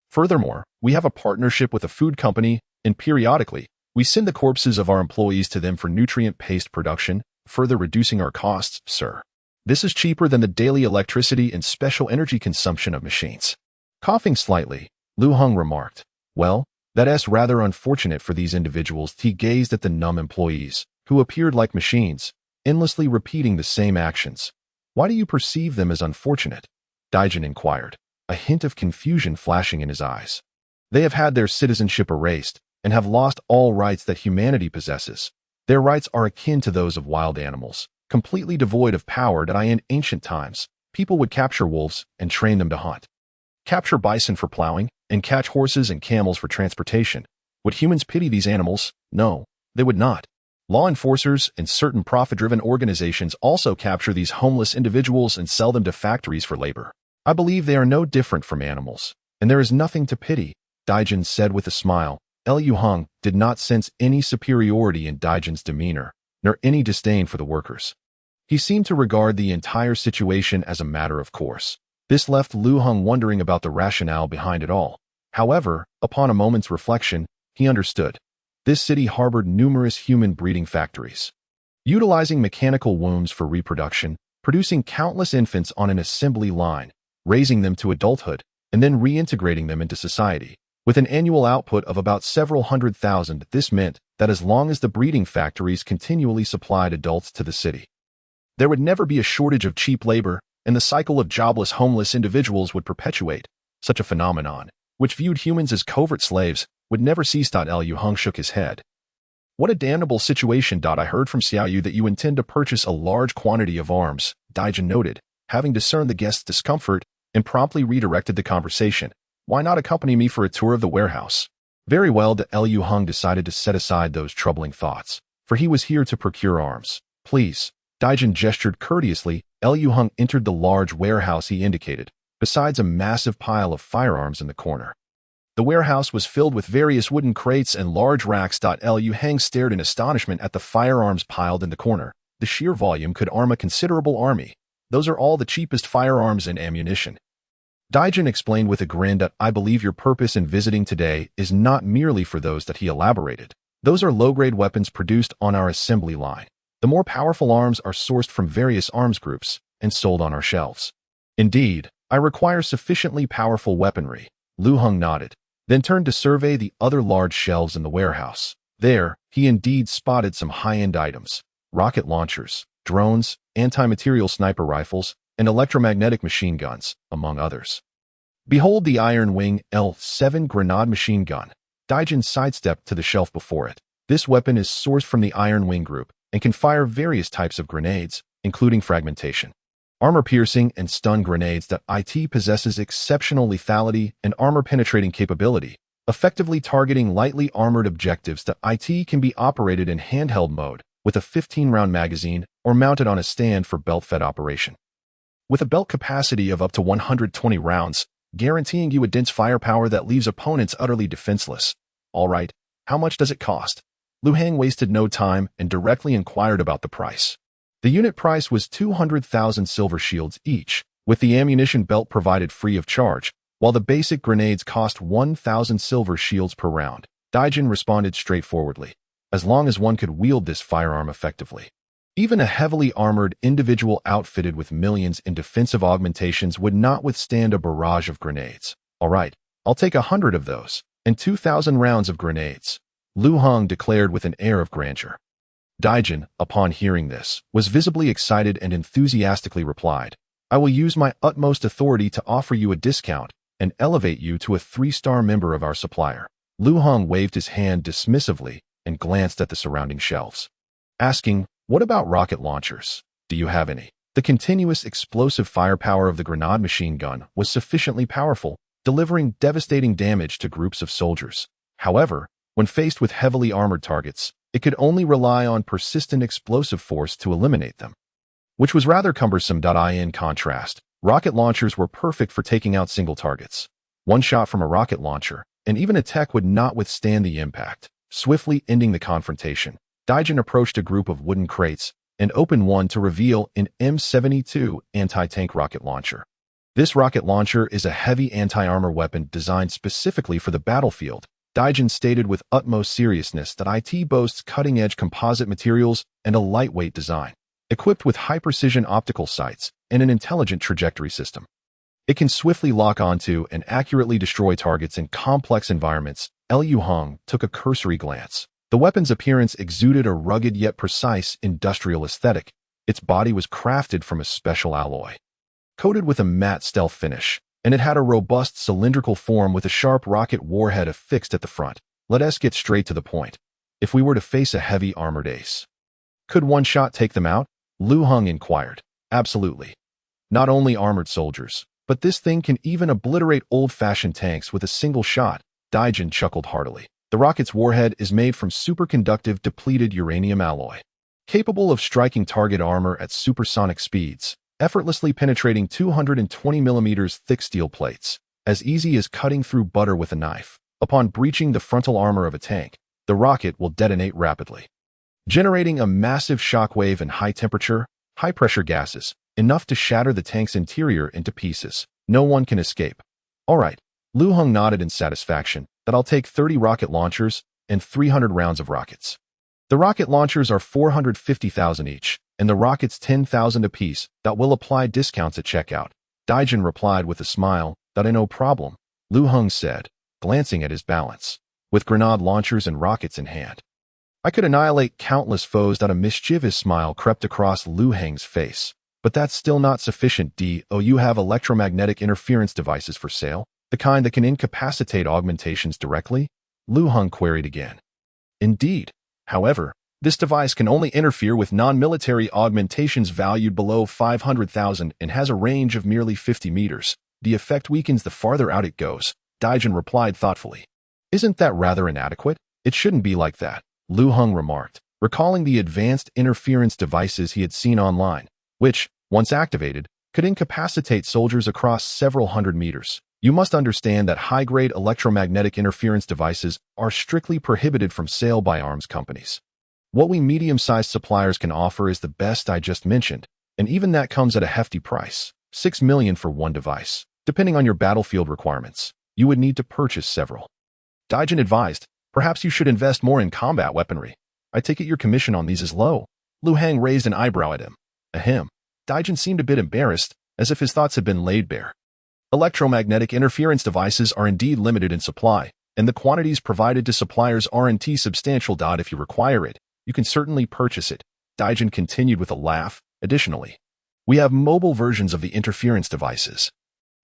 Furthermore, we have a partnership with a food company, and periodically, we send the corpses of our employees to them for nutrient paste production, further reducing our costs, sir. This is cheaper than the daily electricity and special energy consumption of machines. Coughing slightly, Lu Heng remarked, well, that's rather unfortunate for these individuals. He gazed at the numb employees, who appeared like machines, endlessly repeating the same actions. Why do you perceive them as unfortunate? Daijin inquired, a hint of confusion flashing in his eyes. They have had their citizenship erased and have lost all rights that humanity possesses. Their rights are akin to those of wild animals, completely devoid of power. That in ancient times, people would capture wolves and train them to hunt, capture bison for plowing, and catch horses and camels for transportation. Would humans pity these animals? No, they would not. Law enforcers and certain profit-driven organizations also capture these homeless individuals and sell them to factories for labor. I believe they are no different from animals, and there is nothing to pity, Daijin said with a smile. Lu Heng did not sense any superiority in Daijin's demeanor, nor any disdain for the workers. He seemed to regard the entire situation as a matter of course. This left Lu Heng wondering about the rationale behind it all. However, upon a moment's reflection, he understood. This city harbored numerous human breeding factories, utilizing mechanical wombs for reproduction, producing countless infants on an assembly line, raising them to adulthood, and then reintegrating them into society. With an annual output of about several 100,000, this meant that as long as the breeding factories continually supplied adults to the city, there would never be a shortage of cheap labor, and the cycle of jobless homeless individuals would perpetuate. Such a phenomenon, which viewed humans as covert slaves, would never cease. Lu Heng shook his head. What a damnable situation. I heard from Xiaoyu that you intend to purchase a large quantity of arms, Daijin noted, having discerned the guest's discomfort, and promptly redirected the conversation. Why not accompany me for a tour of the warehouse? Very well. Lu Heng decided to set aside those troubling thoughts, for he was here to procure arms. Please. Daijin gestured courteously. Lu Heng entered the large warehouse he indicated, besides a massive pile of firearms in the corner. The warehouse was filled with various wooden crates and large racks. Lu Heng stared in astonishment at the firearms piled in the corner. The sheer volume could arm a considerable army. Those are all the cheapest firearms and ammunition. Daijin explained with a grin that I believe your purpose in visiting today is not merely for those that he elaborated. Those are low-grade weapons produced on our assembly line. The more powerful arms are sourced from various arms groups and sold on our shelves. Indeed, I require sufficiently powerful weaponry. Lu Heng nodded, then turned to survey the other large shelves in the warehouse. There, he indeed spotted some high-end items: rocket launchers, drones, anti-material sniper rifles, and electromagnetic machine guns, among others. Behold the Iron Wing L7 grenade machine gun. Daijin sidestepped to the shelf before it. This weapon is sourced from the Iron Wing group and can fire various types of grenades, including fragmentation, armor-piercing, and stun grenades. That IT possesses exceptional lethality and armor-penetrating capability, effectively targeting lightly armored objectives. That IT can be operated in handheld mode with a 15-round magazine or mounted on a stand for belt-fed operation. With a belt capacity of up to 120 rounds, guaranteeing you a dense firepower that leaves opponents utterly defenseless. All right, how much does it cost? Lu Heng wasted no time and directly inquired about the price. The unit price was 200,000 silver shields each, with the ammunition belt provided free of charge, while the basic grenades cost 1,000 silver shields per round. Daijin responded straightforwardly, as long as one could wield this firearm effectively. Even a heavily armored individual outfitted with millions in defensive augmentations would not withstand a barrage of grenades. All right, I'll take 100 of those, and 2,000 rounds of grenades, Lu Heng declared with an air of grandeur. Daijin, upon hearing this, was visibly excited and enthusiastically replied, I will use my utmost authority to offer you a discount and elevate you to a 3-star member of our supplier. Lu Heng waved his hand dismissively and glanced at the surrounding shelves, asking, what about rocket launchers? Do you have any? The continuous explosive firepower of the grenade machine gun was sufficiently powerful, delivering devastating damage to groups of soldiers. However, when faced with heavily armored targets, it could only rely on persistent explosive force to eliminate them, which was rather cumbersome. In contrast, rocket launchers were perfect for taking out single targets. One shot from a rocket launcher, and even a tech would not withstand the impact. Swiftly ending the confrontation, Daijin approached a group of wooden crates and opened one to reveal an M72 anti-tank rocket launcher. This rocket launcher is a heavy anti-armor weapon designed specifically for the battlefield. Daijin stated with utmost seriousness that IT boasts cutting-edge composite materials and a lightweight design, equipped with high-precision optical sights and an intelligent trajectory system. It can swiftly lock onto and accurately destroy targets in complex environments. Lu Heng took a cursory glance. The weapon's appearance exuded a rugged yet precise industrial aesthetic. Its body was crafted from a special alloy, coated with a matte stealth finish, and it had a robust cylindrical form with a sharp rocket warhead affixed at the front. Let us get straight to the point. If we were to face a heavy armored ace, could one shot take them out? Lu Heng inquired. Absolutely. Not only armored soldiers, but this thing can even obliterate old-fashioned tanks with a single shot. Daijin chuckled heartily. The rocket's warhead is made from superconductive depleted uranium alloy, capable of striking target armor at supersonic speeds, effortlessly penetrating 220mm thick steel plates, as easy as cutting through butter with a knife. Upon breaching the frontal armor of a tank, the rocket will detonate rapidly, generating a massive shockwave and high-temperature, high-pressure gases, enough to shatter the tank's interior into pieces. No one can escape. All right, Lu Heng nodded in satisfaction, that I'll take 30 rocket launchers and 300 rounds of rockets. The rocket launchers are 450,000 each, and the rockets 10,000 apiece. That will apply discounts at checkout. Daijin replied with a smile, that no problem, Lu Heng said, glancing at his balance. With grenade launchers and rockets in hand, I could annihilate countless foes. That a mischievous smile crept across Lu Heng's face. But that's still not sufficient. You have electromagnetic interference devices for sale? The kind that can incapacitate augmentations directly? Lu Heng queried again. Indeed. However, this device can only interfere with non-military augmentations valued below 500,000 and has a range of merely 50 meters. The effect weakens the farther out it goes, Daijin replied thoughtfully. Isn't that rather inadequate? It shouldn't be like that, Lu Heng remarked, recalling the advanced interference devices he had seen online, which, once activated, could incapacitate soldiers across several hundred meters. You must understand that high-grade electromagnetic interference devices are strictly prohibited from sale by arms companies. What we medium-sized suppliers can offer is the best I just mentioned, and even that comes at a hefty price, 6 million for one device. Depending on your battlefield requirements, you would need to purchase several. Daijin advised, Perhaps you should invest more in combat weaponry. I take it your commission on these is low. Lu Hang raised an eyebrow at him. Ahem. Daijin seemed a bit embarrassed, as if his thoughts had been laid bare. Electromagnetic interference devices are indeed limited in supply, and the quantities provided to suppliers aren't substantial. If you require it, you can certainly purchase it. Daijin continued with a laugh. Additionally, we have mobile versions of the interference devices,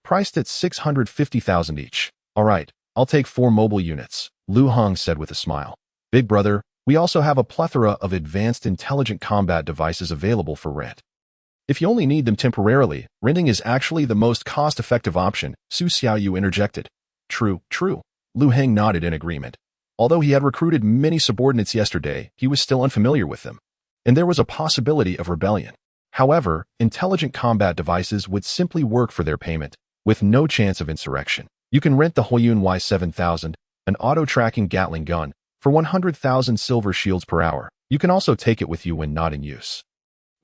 priced at 650,000 each. All right, I'll take 4 mobile units, Lu Hang said with a smile. Big brother, we also have a plethora of advanced intelligent combat devices available for rent. If you only need them temporarily, renting is actually the most cost-effective option, Su Xiaoyu interjected. True. Lu Hang nodded in agreement. Although he had recruited many subordinates yesterday, he was still unfamiliar with them, and there was a possibility of rebellion. However, intelligent combat devices would simply work for their payment, with no chance of insurrection. You can rent the Huiyun Y7000, an auto-tracking Gatling gun, for 100,000 silver shields per hour. You can also take it with you when not in use,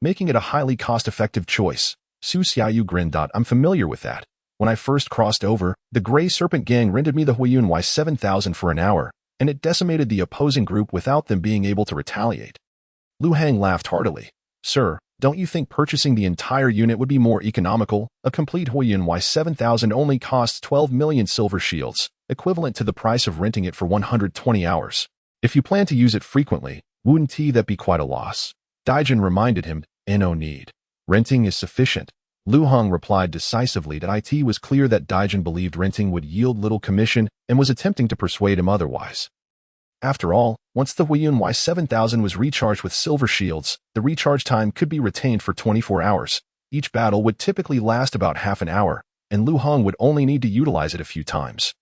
making it a highly cost-effective choice. Su Xiaoyu grinned. I'm familiar with that. When I first crossed over, the Grey Serpent Gang rented me the Huiyun Y7000 for an hour, and it decimated the opposing group without them being able to retaliate. Lu Hang laughed heartily. Sir, don't you think purchasing the entire unit would be more economical? A complete Huiyun Y7000 only costs 12 million silver shields, equivalent to the price of renting it for 120 hours. If you plan to use it frequently, wouldn't that be quite a loss? Daijin reminded him, no need. Renting is sufficient. Lu Hang replied decisively that it was clear that Daijin believed renting would yield little commission and was attempting to persuade him otherwise. After all, once the Huiyun Y7000 was recharged with silver shields, the recharge time could be retained for 24 hours. Each battle would typically last about half an hour, and Lu Hang would only need to utilize it a few times,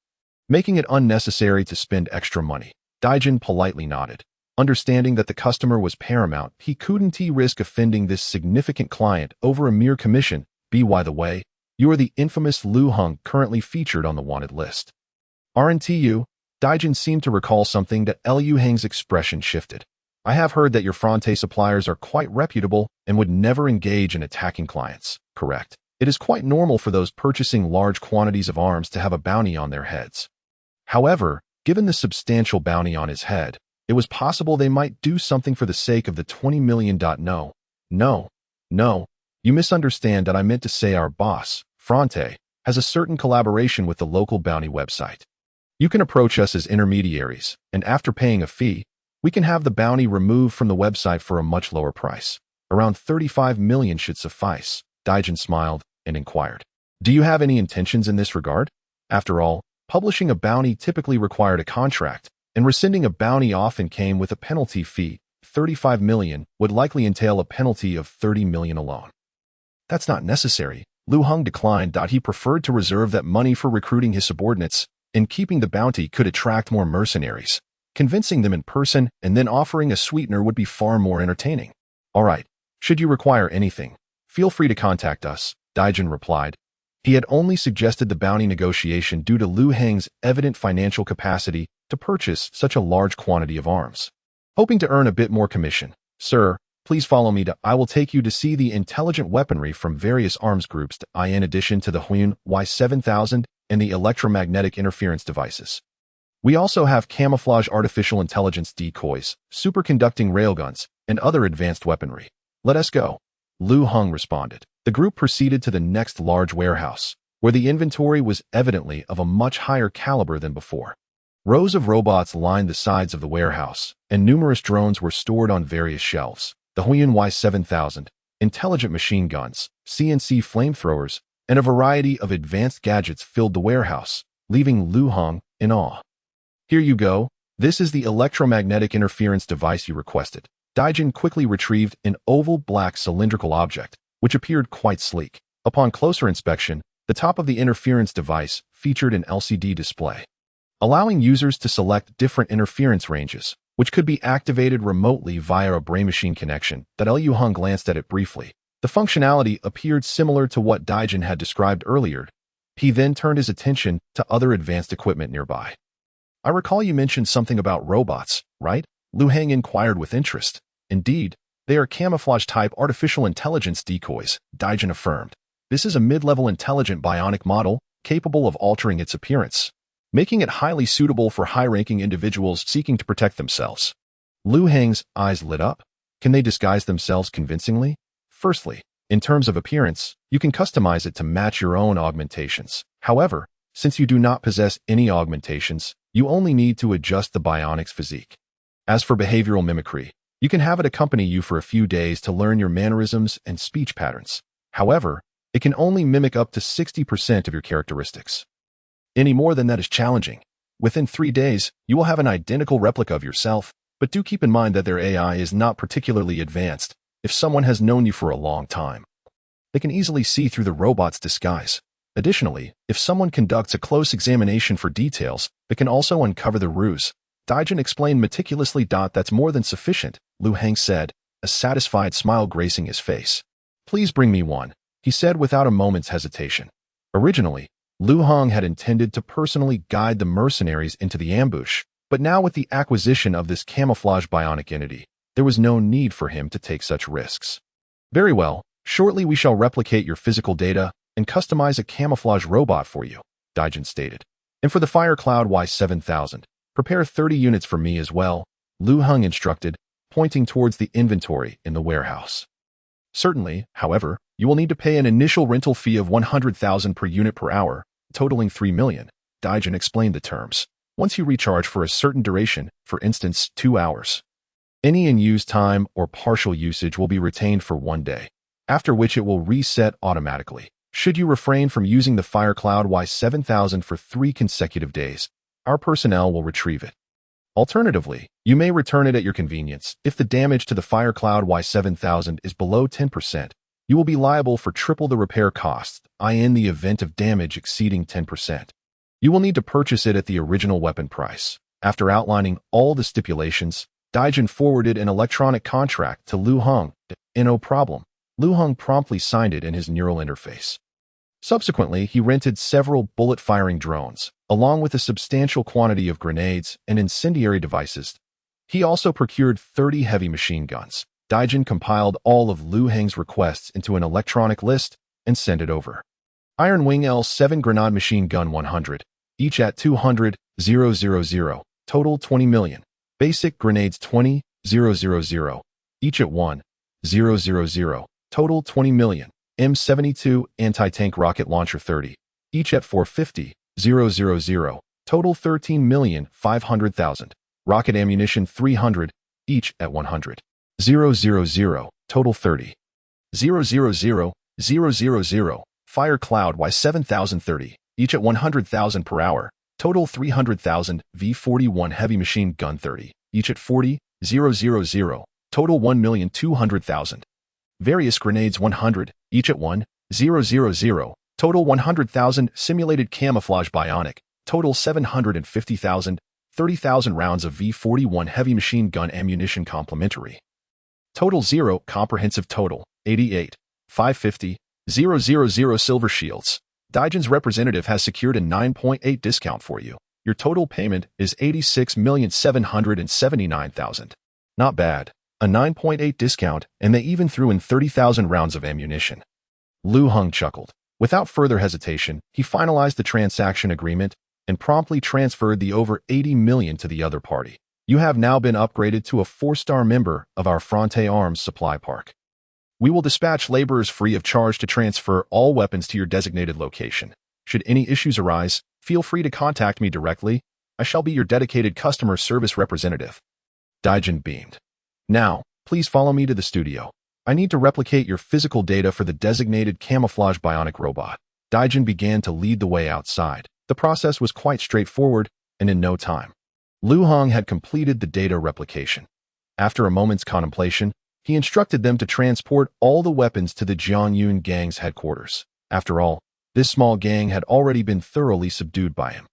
making it unnecessary to spend extra money. Daijin politely nodded. Understanding that the customer was paramount, he couldn't risk offending this significant client over a mere commission. By the way, you are the infamous Lu Hang currently featured on the wanted list. Aren't you? Daijin seemed to recall something that Lu Hang's expression shifted. I have heard that your Fronte suppliers are quite reputable and would never engage in attacking clients, correct? It is quite normal for those purchasing large quantities of arms to have a bounty on their heads. However, given the substantial bounty on his head, it was possible they might do something for the sake of the 20 million. No. You misunderstand that I meant to say our boss, Fronte, has a certain collaboration with the local bounty website. You can approach us as intermediaries, and after paying a fee, we can have the bounty removed from the website for a much lower price. Around 35 million should suffice. Daijin smiled and inquired. Do you have any intentions in this regard? After all, publishing a bounty typically required a contract, and rescinding a bounty often came with a penalty fee. 35 million would likely entail a penalty of 30 million alone. That's not necessary. Lu Hang declined. He preferred to reserve that money for recruiting his subordinates, and keeping the bounty could attract more mercenaries. Convincing them in person and then offering a sweetener would be far more entertaining. All right, should you require anything, feel free to contact us, Daijin replied. He had only suggested the bounty negotiation due to Lu Hang's evident financial capacity to purchase such a large quantity of arms, hoping to earn a bit more commission. Sir, please follow me. I will take you to see the intelligent weaponry from various arms groups in addition to the Huiyun Y7000 and the electromagnetic interference devices. We also have camouflage artificial intelligence decoys, superconducting railguns, and other advanced weaponry. Let us go. Lu Hang responded. The group proceeded to the next large warehouse, where the inventory was evidently of a much higher caliber than before. Rows of robots lined the sides of the warehouse, and numerous drones were stored on various shelves. The Huiyun Y7000, intelligent machine guns, CNC flamethrowers, and a variety of advanced gadgets filled the warehouse, leaving Lu Hang in awe. Here you go. This is the electromagnetic interference device you requested. Daijin quickly retrieved an oval black cylindrical object, which appeared quite sleek. Upon closer inspection, the top of the interference device featured an LCD display, allowing users to select different interference ranges, which could be activated remotely via a brain-machine connection. Lu Hang glanced at it briefly. The functionality appeared similar to what Daijin had described earlier. He then turned his attention to other advanced equipment nearby. I recall you mentioned something about robots, right? Lu Hang inquired with interest. Indeed, they are camouflage-type artificial intelligence decoys, Daijin affirmed. This is a mid-level intelligent bionic model, capable of altering its appearance, making it highly suitable for high-ranking individuals seeking to protect themselves. Liu Heng's eyes lit up. Can they disguise themselves convincingly? Firstly, in terms of appearance, you can customize it to match your own augmentations. However, since you do not possess any augmentations, you only need to adjust the bionic's physique. As for behavioral mimicry, you can have it accompany you for a few days to learn your mannerisms and speech patterns. However, it can only mimic up to 60% of your characteristics. Any more than that is challenging. Within 3 days, you will have an identical replica of yourself, but do keep in mind that their AI is not particularly advanced. If someone has known you for a long time, they can easily see through the robot's disguise. Additionally, if someone conducts a close examination for details, they can also uncover the ruse. Daijin explained meticulously. That's more than sufficient, Liu Heng said, a satisfied smile gracing his face. Please bring me one, he said without a moment's hesitation. Originally, Liu Heng had intended to personally guide the mercenaries into the ambush, but now with the acquisition of this camouflage bionic entity, there was no need for him to take such risks. Very well, shortly we shall replicate your physical data and customize a camouflage robot for you, Daijin stated. And for the Fire Cloud Y7000, prepare 30 units for me as well, Liu Heng instructed, pointing towards the inventory in the warehouse. Certainly, however, you will need to pay an initial rental fee of 100,000 per unit per hour, totaling 3 million, Daijin explained the terms. Once you recharge for a certain duration, for instance 2 hours. Any unused time or partial usage will be retained for 1 day, after which it will reset automatically. Should you refrain from using the Fire Cloud Y7000 for 3 consecutive days, our personnel will retrieve it. Alternatively, you may return it at your convenience. If the damage to the Fire Cloud Y7000 is below 10%, you will be liable for triple the repair costs, in the event of damage exceeding 10%. You will need to purchase it at the original weapon price. After outlining all the stipulations, Daijin forwarded an electronic contract to Liu Heng. No problem. Liu Heng promptly signed it in his neural interface. Subsequently, he rented several bullet-firing drones, along with a substantial quantity of grenades and incendiary devices. He also procured 30 heavy machine guns. Daijin compiled all of Liu Heng's requests into an electronic list and sent it over. Iron Wing L7 Grenade Machine Gun 100, each at 200,000, total 20 million. Basic Grenades 20,000, each at 1,000, total 20 million. M72 Anti-Tank Rocket Launcher 30, each at 450,000, total 13,500,000. Rocket Ammunition 300, each at 100,000, total 30,000. Fire Cloud Y7030, each at 100,000 per hour, total 300,000. V41 Heavy Machine Gun 30, each at 40,000, total 1,200,000. Various Grenades 100, each at 1,000, total 100,000. Simulated Camouflage Bionic, total 750,000. 30,000 rounds of V41 Heavy Machine Gun Ammunition Complementary. Total 0. Comprehensive total, 88,550,000. Silver Shields. Daijin's representative has secured a 9.8 discount for you. Your total payment is 86,779,000. Not bad. A 9.8 discount, and they even threw in 30,000 rounds of ammunition. Liu Heng chuckled. Without further hesitation, he finalized the transaction agreement and promptly transferred the over 80 million to the other party. You have now been upgraded to a 4-star member of our Fronte Arms supply park. We will dispatch laborers free of charge to transfer all weapons to your designated location. Should any issues arise, feel free to contact me directly. I shall be your dedicated customer service representative. Daijin beamed. Now, please follow me to the studio. I need to replicate your physical data for the designated camouflage bionic robot. Daijin began to lead the way outside. The process was quite straightforward, and in no time, Liu Heng had completed the data replication. After a moment's contemplation, he instructed them to transport all the weapons to the Jiangyun gang's headquarters. After all, this small gang had already been thoroughly subdued by him.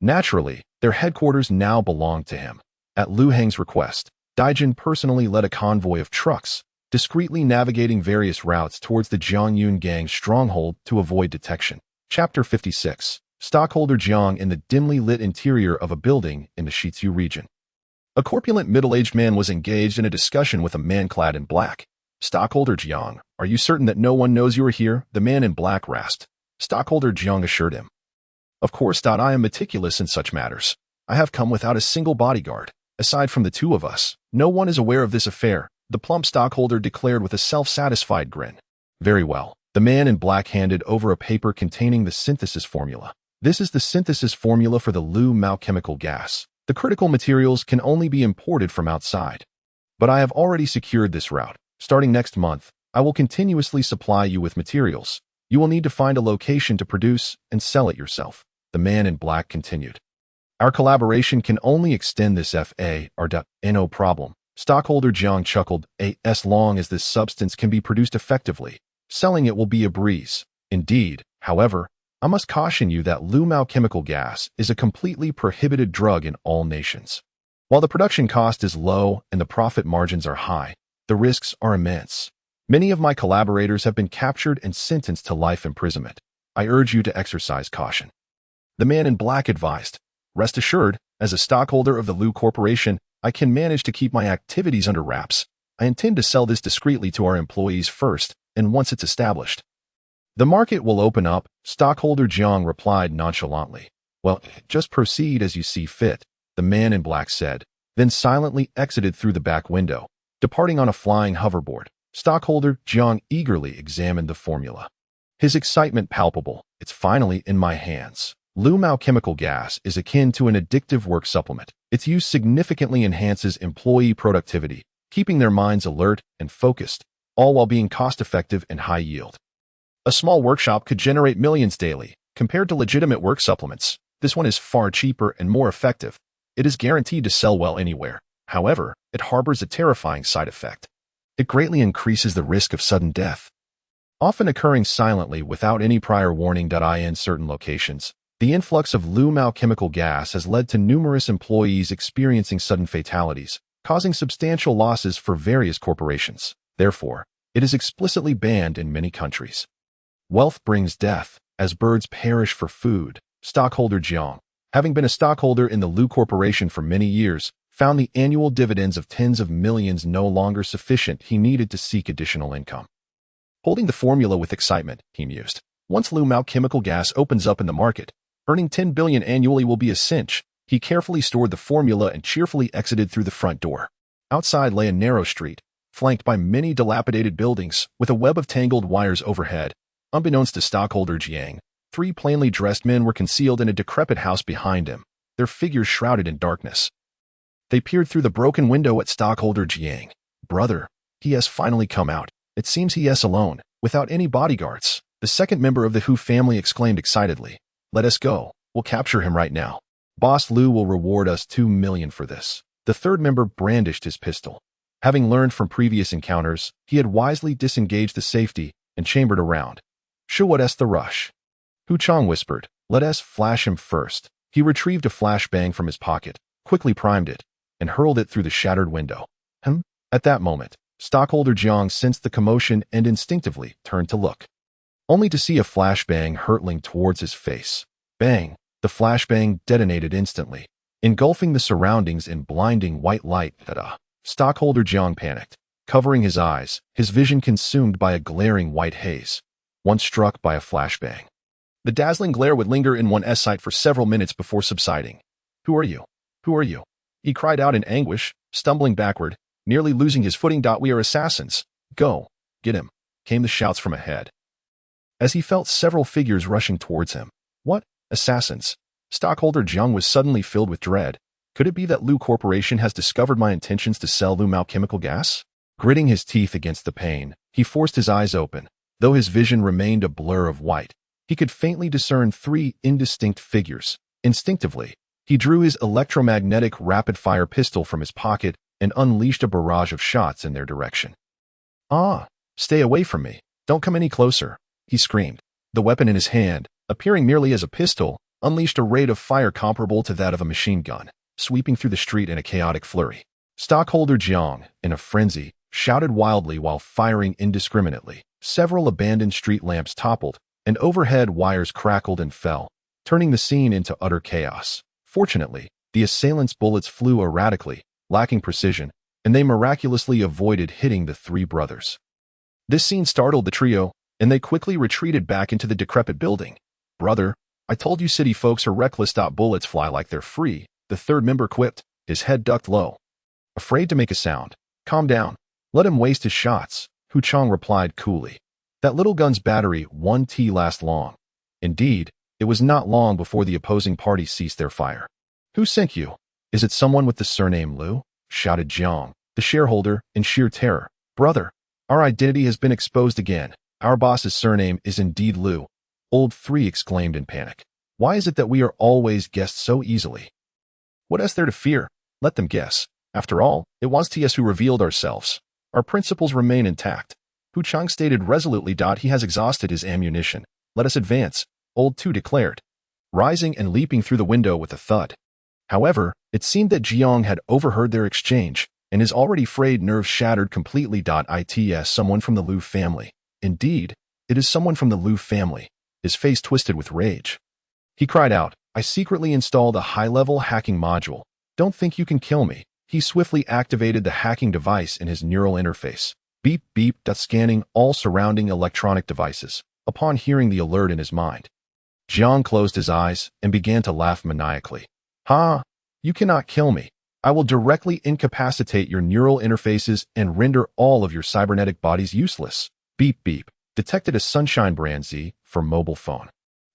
Naturally, their headquarters now belonged to him. At Liu Heng's request, Daijin personally led a convoy of trucks, discreetly navigating various routes towards the Jiangyun gang's stronghold to avoid detection. Chapter 56. Stockholder Jiang in the dimly lit interior of a building in the Shizhou region. A corpulent middle-aged man was engaged in a discussion with a man clad in black. Stockholder Jiang, are you certain that no one knows you are here? The man in black rasped. Stockholder Jiang assured him. Of course, I am meticulous in such matters. I have come without a single bodyguard. Aside from the two of us, no one is aware of this affair, the plump stockholder declared with a self-satisfied grin. Very well. The man in black handed over a paper containing the synthesis formula. This is the synthesis formula for the Lu-Mao chemical gas. The critical materials can only be imported from outside. But I have already secured this route. Starting next month, I will continuously supply you with materials. You will need to find a location to produce and sell it yourself. The man in black continued. Our collaboration can only extend this no problem. Stockholder Jiang chuckled, as long as this substance can be produced effectively. Selling it will be a breeze. Indeed, however, I must caution you that Lu-Mao chemical gas is a completely prohibited drug in all nations. While the production cost is low and the profit margins are high, the risks are immense. Many of my collaborators have been captured and sentenced to life imprisonment. I urge you to exercise caution. The man in black advised, rest assured, as a stockholder of the Lu Corporation, I can manage to keep my activities under wraps. I intend to sell this discreetly to our employees first, and once it's established, the market will open up, stockholder Jiang replied nonchalantly. Well, just proceed as you see fit, the man in black said, then silently exited through the back window, departing on a flying hoverboard. Stockholder Jiang eagerly examined the formula. His excitement palpable. It's finally in my hands. Lu-Mao chemical gas is akin to an addictive work supplement. Its use significantly enhances employee productivity, keeping their minds alert and focused, all while being cost-effective and high yield. A small workshop could generate millions daily. Compared to legitimate work supplements, this one is far cheaper and more effective. It is guaranteed to sell well anywhere. However, it harbors a terrifying side effect. It greatly increases the risk of sudden death. Often occurring silently without any prior warning. In certain locations, the influx of Lu-Mao chemical gas has led to numerous employees experiencing sudden fatalities, causing substantial losses for various corporations. Therefore, it is explicitly banned in many countries. Wealth brings death, as birds perish for food. Stockholder Jiang, having been a stockholder in the Lu Corporation for many years, found the annual dividends of tens of millions no longer sufficient. He needed to seek additional income. Holding the formula with excitement, he mused. Once Lu-Mao chemical gas opens up in the market, earning 10 billion annually will be a cinch. He carefully stored the formula and cheerfully exited through the front door. Outside lay a narrow street, flanked by many dilapidated buildings, with a web of tangled wires overhead. Unbeknownst to stockholder Jiang, 3 plainly dressed men were concealed in a decrepit house behind him, their figures shrouded in darkness. They peered through the broken window at stockholder Jiang. Brother, he has finally come out. It seems he is alone, without any bodyguards. The second member of the Hu family exclaimed excitedly. Let us go. We'll capture him right now. Boss Lu will reward us 2 million for this. The third member brandished his pistol. Having learned from previous encounters, he had wisely disengaged the safety and chambered around. What is the rush? Hu Chong whispered, let us flash him first. He retrieved a flashbang from his pocket, quickly primed it, and hurled it through the shattered window. At that moment, stockholder Jiang sensed the commotion and instinctively turned to look, only to see a flashbang hurtling towards his face. Bang! The flashbang detonated instantly, engulfing the surroundings in blinding white light. Stockholder Jiang panicked, covering his eyes, his vision consumed by a glaring white haze. Once struck by a flashbang, the dazzling glare would linger in one's sight for several minutes before subsiding. Who are you? Who are you? He cried out in anguish, stumbling backward, nearly losing his footing. We are assassins. Go, get him, came the shouts from ahead, as he felt several figures rushing towards him. What? Assassins? Stockholder Jiang was suddenly filled with dread. Could it be that Lu Corporation has discovered my intentions to sell Lu-Mao chemical gas? Gritting his teeth against the pain, he forced his eyes open. Though his vision remained a blur of white, he could faintly discern 3 indistinct figures. Instinctively, he drew his electromagnetic rapid-fire pistol from his pocket and unleashed a barrage of shots in their direction. Stay away from me. Don't come any closer, he screamed. The weapon in his hand, appearing merely as a pistol, unleashed a rate of fire comparable to that of a machine gun, sweeping through the street in a chaotic flurry. Stockholder Jiang, in a frenzy, shouted wildly while firing indiscriminately. Several abandoned street lamps toppled, and overhead wires crackled and fell, turning the scene into utter chaos. Fortunately, the assailants' bullets flew erratically, lacking precision, and they miraculously avoided hitting the 3 brothers. This scene startled the trio, and they quickly retreated back into the decrepit building. Brother, I told you city folks are reckless. Bullets fly like they're free, the third member quipped, his head ducked low. Afraid to make a sound. Calm down. Let him waste his shots, Hu Chang replied coolly. That little gun's battery won't last long. Indeed, it was not long before the opposing party ceased their fire. Who sent you? Is it someone with the surname Liu? Shouted Jiang, the shareholder, in sheer terror. Brother, our identity has been exposed again. Our boss's surname is indeed Liu. Old Three exclaimed in panic. Why is it that we are always guessed so easily? What is there to fear? Let them guess. After all, it was TS who revealed ourselves. Our principles remain intact. Hu Chang stated resolutely. He has exhausted his ammunition. Let us advance, Old Two declared, rising and leaping through the window with a thud. However, it seemed that Jiang had overheard their exchange, and his already frayed nerves shattered completely. It's someone from the Liu family. Indeed, it is someone from the Liu family. His face twisted with rage. He cried out, I secretly installed a high-level hacking module. Don't think you can kill me. He swiftly activated the hacking device in his neural interface. Beep, beep, scanning all surrounding electronic devices. Upon hearing the alert in his mind, Jiang closed his eyes and began to laugh maniacally. Ha! You cannot kill me. I will directly incapacitate your neural interfaces and render all of your cybernetic bodies useless. Beep, beep. Detected a Sunshine Brand Z for mobile phone.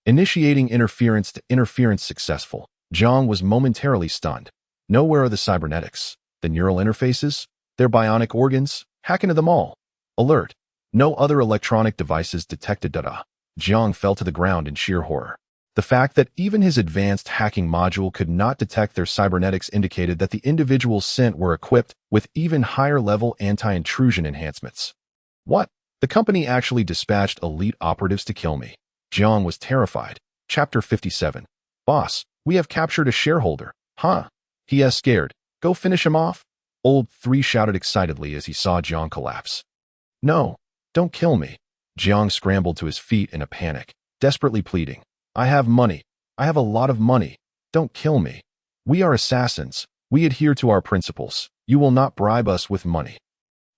Initiating interference to interference successful. Jiang was momentarily stunned. Nowhere are the cybernetics, the neural interfaces, their bionic organs, hack into them all. Alert. No other electronic devices detected. Jiang fell to the ground in sheer horror. The fact that even his advanced hacking module could not detect their cybernetics indicated that the individuals sent were equipped with even higher-level anti-intrusion enhancements. What? The company actually dispatched elite operatives to kill me. Jiang was terrified. Chapter 57. Boss, we have captured a shareholder. Huh? He is scared. Go finish him off? Old Three shouted excitedly as he saw Jiang collapse. No, don't kill me. Jiang scrambled to his feet in a panic, desperately pleading. I have money. I have a lot of money. Don't kill me. We are assassins. We adhere to our principles. You will not bribe us with money.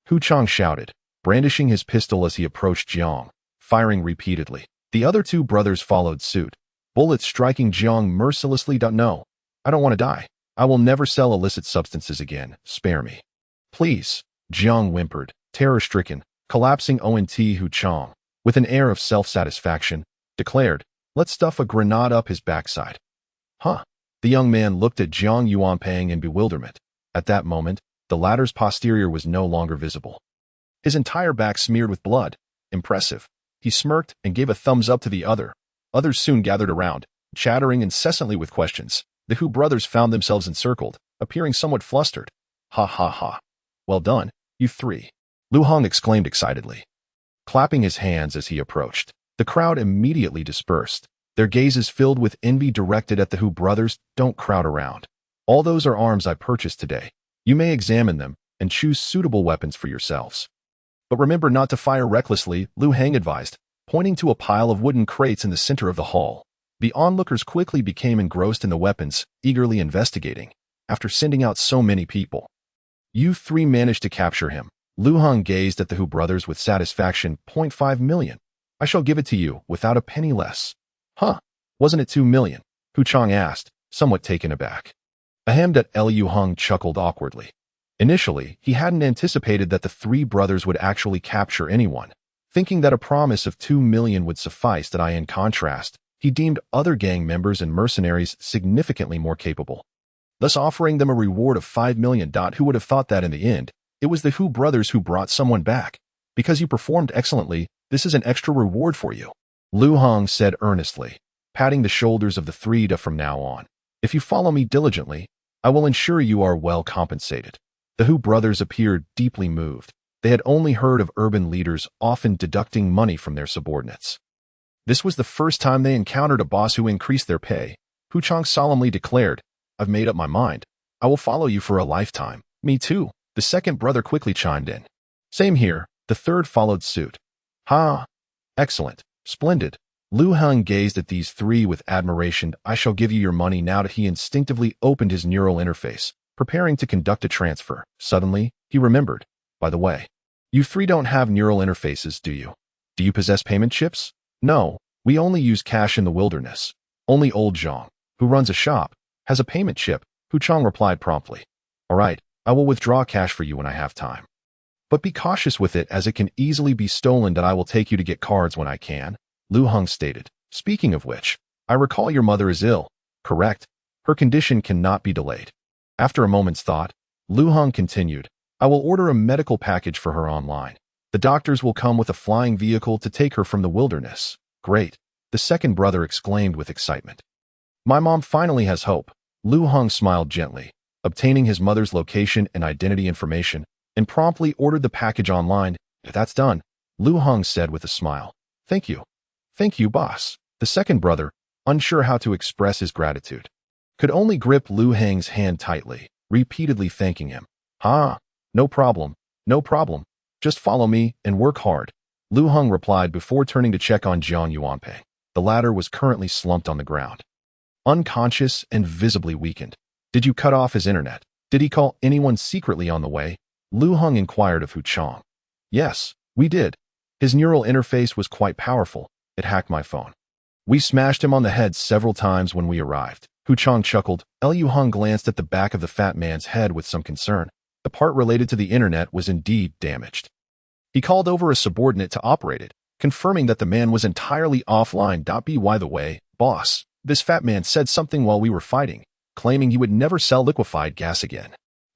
Hu Chang shouted, brandishing his pistol as he approached Jiang, firing repeatedly. The other two brothers followed suit, bullets striking Jiang mercilessly. No, I don't want to die. I will never sell illicit substances again. Spare me. Please, Jiang whimpered, terror-stricken, collapsing. Hu Chang, with an air of self-satisfaction, declared, let's stuff a grenade up his backside. Huh? The young man looked at Jiang Yuanping in bewilderment. At that moment, the latter's posterior was no longer visible. His entire back smeared with blood. Impressive. He smirked and gave a thumbs up to the other. Others soon gathered around, chattering incessantly with questions. The Hu brothers found themselves encircled, appearing somewhat flustered. Ha ha ha. Well done, you three. Lu Hong exclaimed excitedly, clapping his hands as he approached. The crowd immediately dispersed, their gazes filled with envy directed at the Hu brothers. Don't crowd around. All those are arms I purchased today. You may examine them and choose suitable weapons for yourselves. But remember not to fire recklessly, Lu Hang advised, pointing to a pile of wooden crates in the center of the hall. The onlookers quickly became engrossed in the weapons, eagerly investigating, after sending out so many people. You three managed to capture him. Lu Hong gazed at the Hu brothers with satisfaction. 0.5 million. I shall give it to you without a penny less. Huh? Wasn't it 2 million? Hu Chang asked, somewhat taken aback. Ahem. Liu Hong chuckled awkwardly. Initially, he hadn't anticipated that the three brothers would actually capture anyone, thinking that a promise of 2 million would suffice. In contrast, he deemed other gang members and mercenaries significantly more capable, thus offering them a reward of 5 million. Who would have thought that in the end, it was the Hu brothers who brought someone back? Because you performed excellently, this is an extra reward for you, Lu Hong said earnestly, patting the shoulders of the three. From now on, if you follow me diligently, I will ensure you are well compensated. The Hu brothers appeared deeply moved. They had only heard of urban leaders often deducting money from their subordinates. This was the first time they encountered a boss who increased their pay. Hu Chang solemnly declared, I've made up my mind. I will follow you for a lifetime. Me too, the second brother quickly chimed in. Same here, the third followed suit. Ha! Excellent. Splendid. Lu Hong gazed at these three with admiration. I shall give you your money now. He instinctively opened his neural interface, preparing to conduct a transfer. Suddenly, he remembered. By the way, you three don't have neural interfaces, do you? Do you possess payment chips? No, we only use cash in the wilderness. Only old Zhang, who runs a shop, has a payment chip, Hu Chang replied promptly. All right, I will withdraw cash for you when I have time. But be cautious with it as it can easily be stolen. That I will take you to get cards when I can, Lu Heng stated. Speaking of which, I recall your mother is ill, correct? Her condition cannot be delayed. After a moment's thought, Lu Heng continued, I will order a medical package for her online. The doctors will come with a flying vehicle to take her from the wilderness. Great, the second brother exclaimed with excitement. My mom finally has hope. Lu Heng smiled gently, obtaining his mother's location and identity information, and promptly ordered the package online. That's done, Lu Heng said with a smile. Thank you. Thank you, boss. The second brother, unsure how to express his gratitude, could only grip Lu Heng's hand tightly, repeatedly thanking him. No problem, no problem. Just follow me and work hard, Lu Heng replied before turning to check on Jiang Yuanping. The latter was currently slumped on the ground, unconscious and visibly weakened. Did you cut off his internet? Did he call anyone secretly on the way? Lu Heng inquired of Hu Chang. Yes, we did. His neural interface was quite powerful. It hacked my phone. We smashed him on the head several times when we arrived. Hu Chang chuckled. Lu Heng glanced at the back of the fat man's head with some concern. The part related to the internet was indeed damaged. He called over a subordinate to operate it, confirming that the man was entirely offline. By the way, boss, this fat man said something while we were fighting, claiming he would never sell liquefied gas again.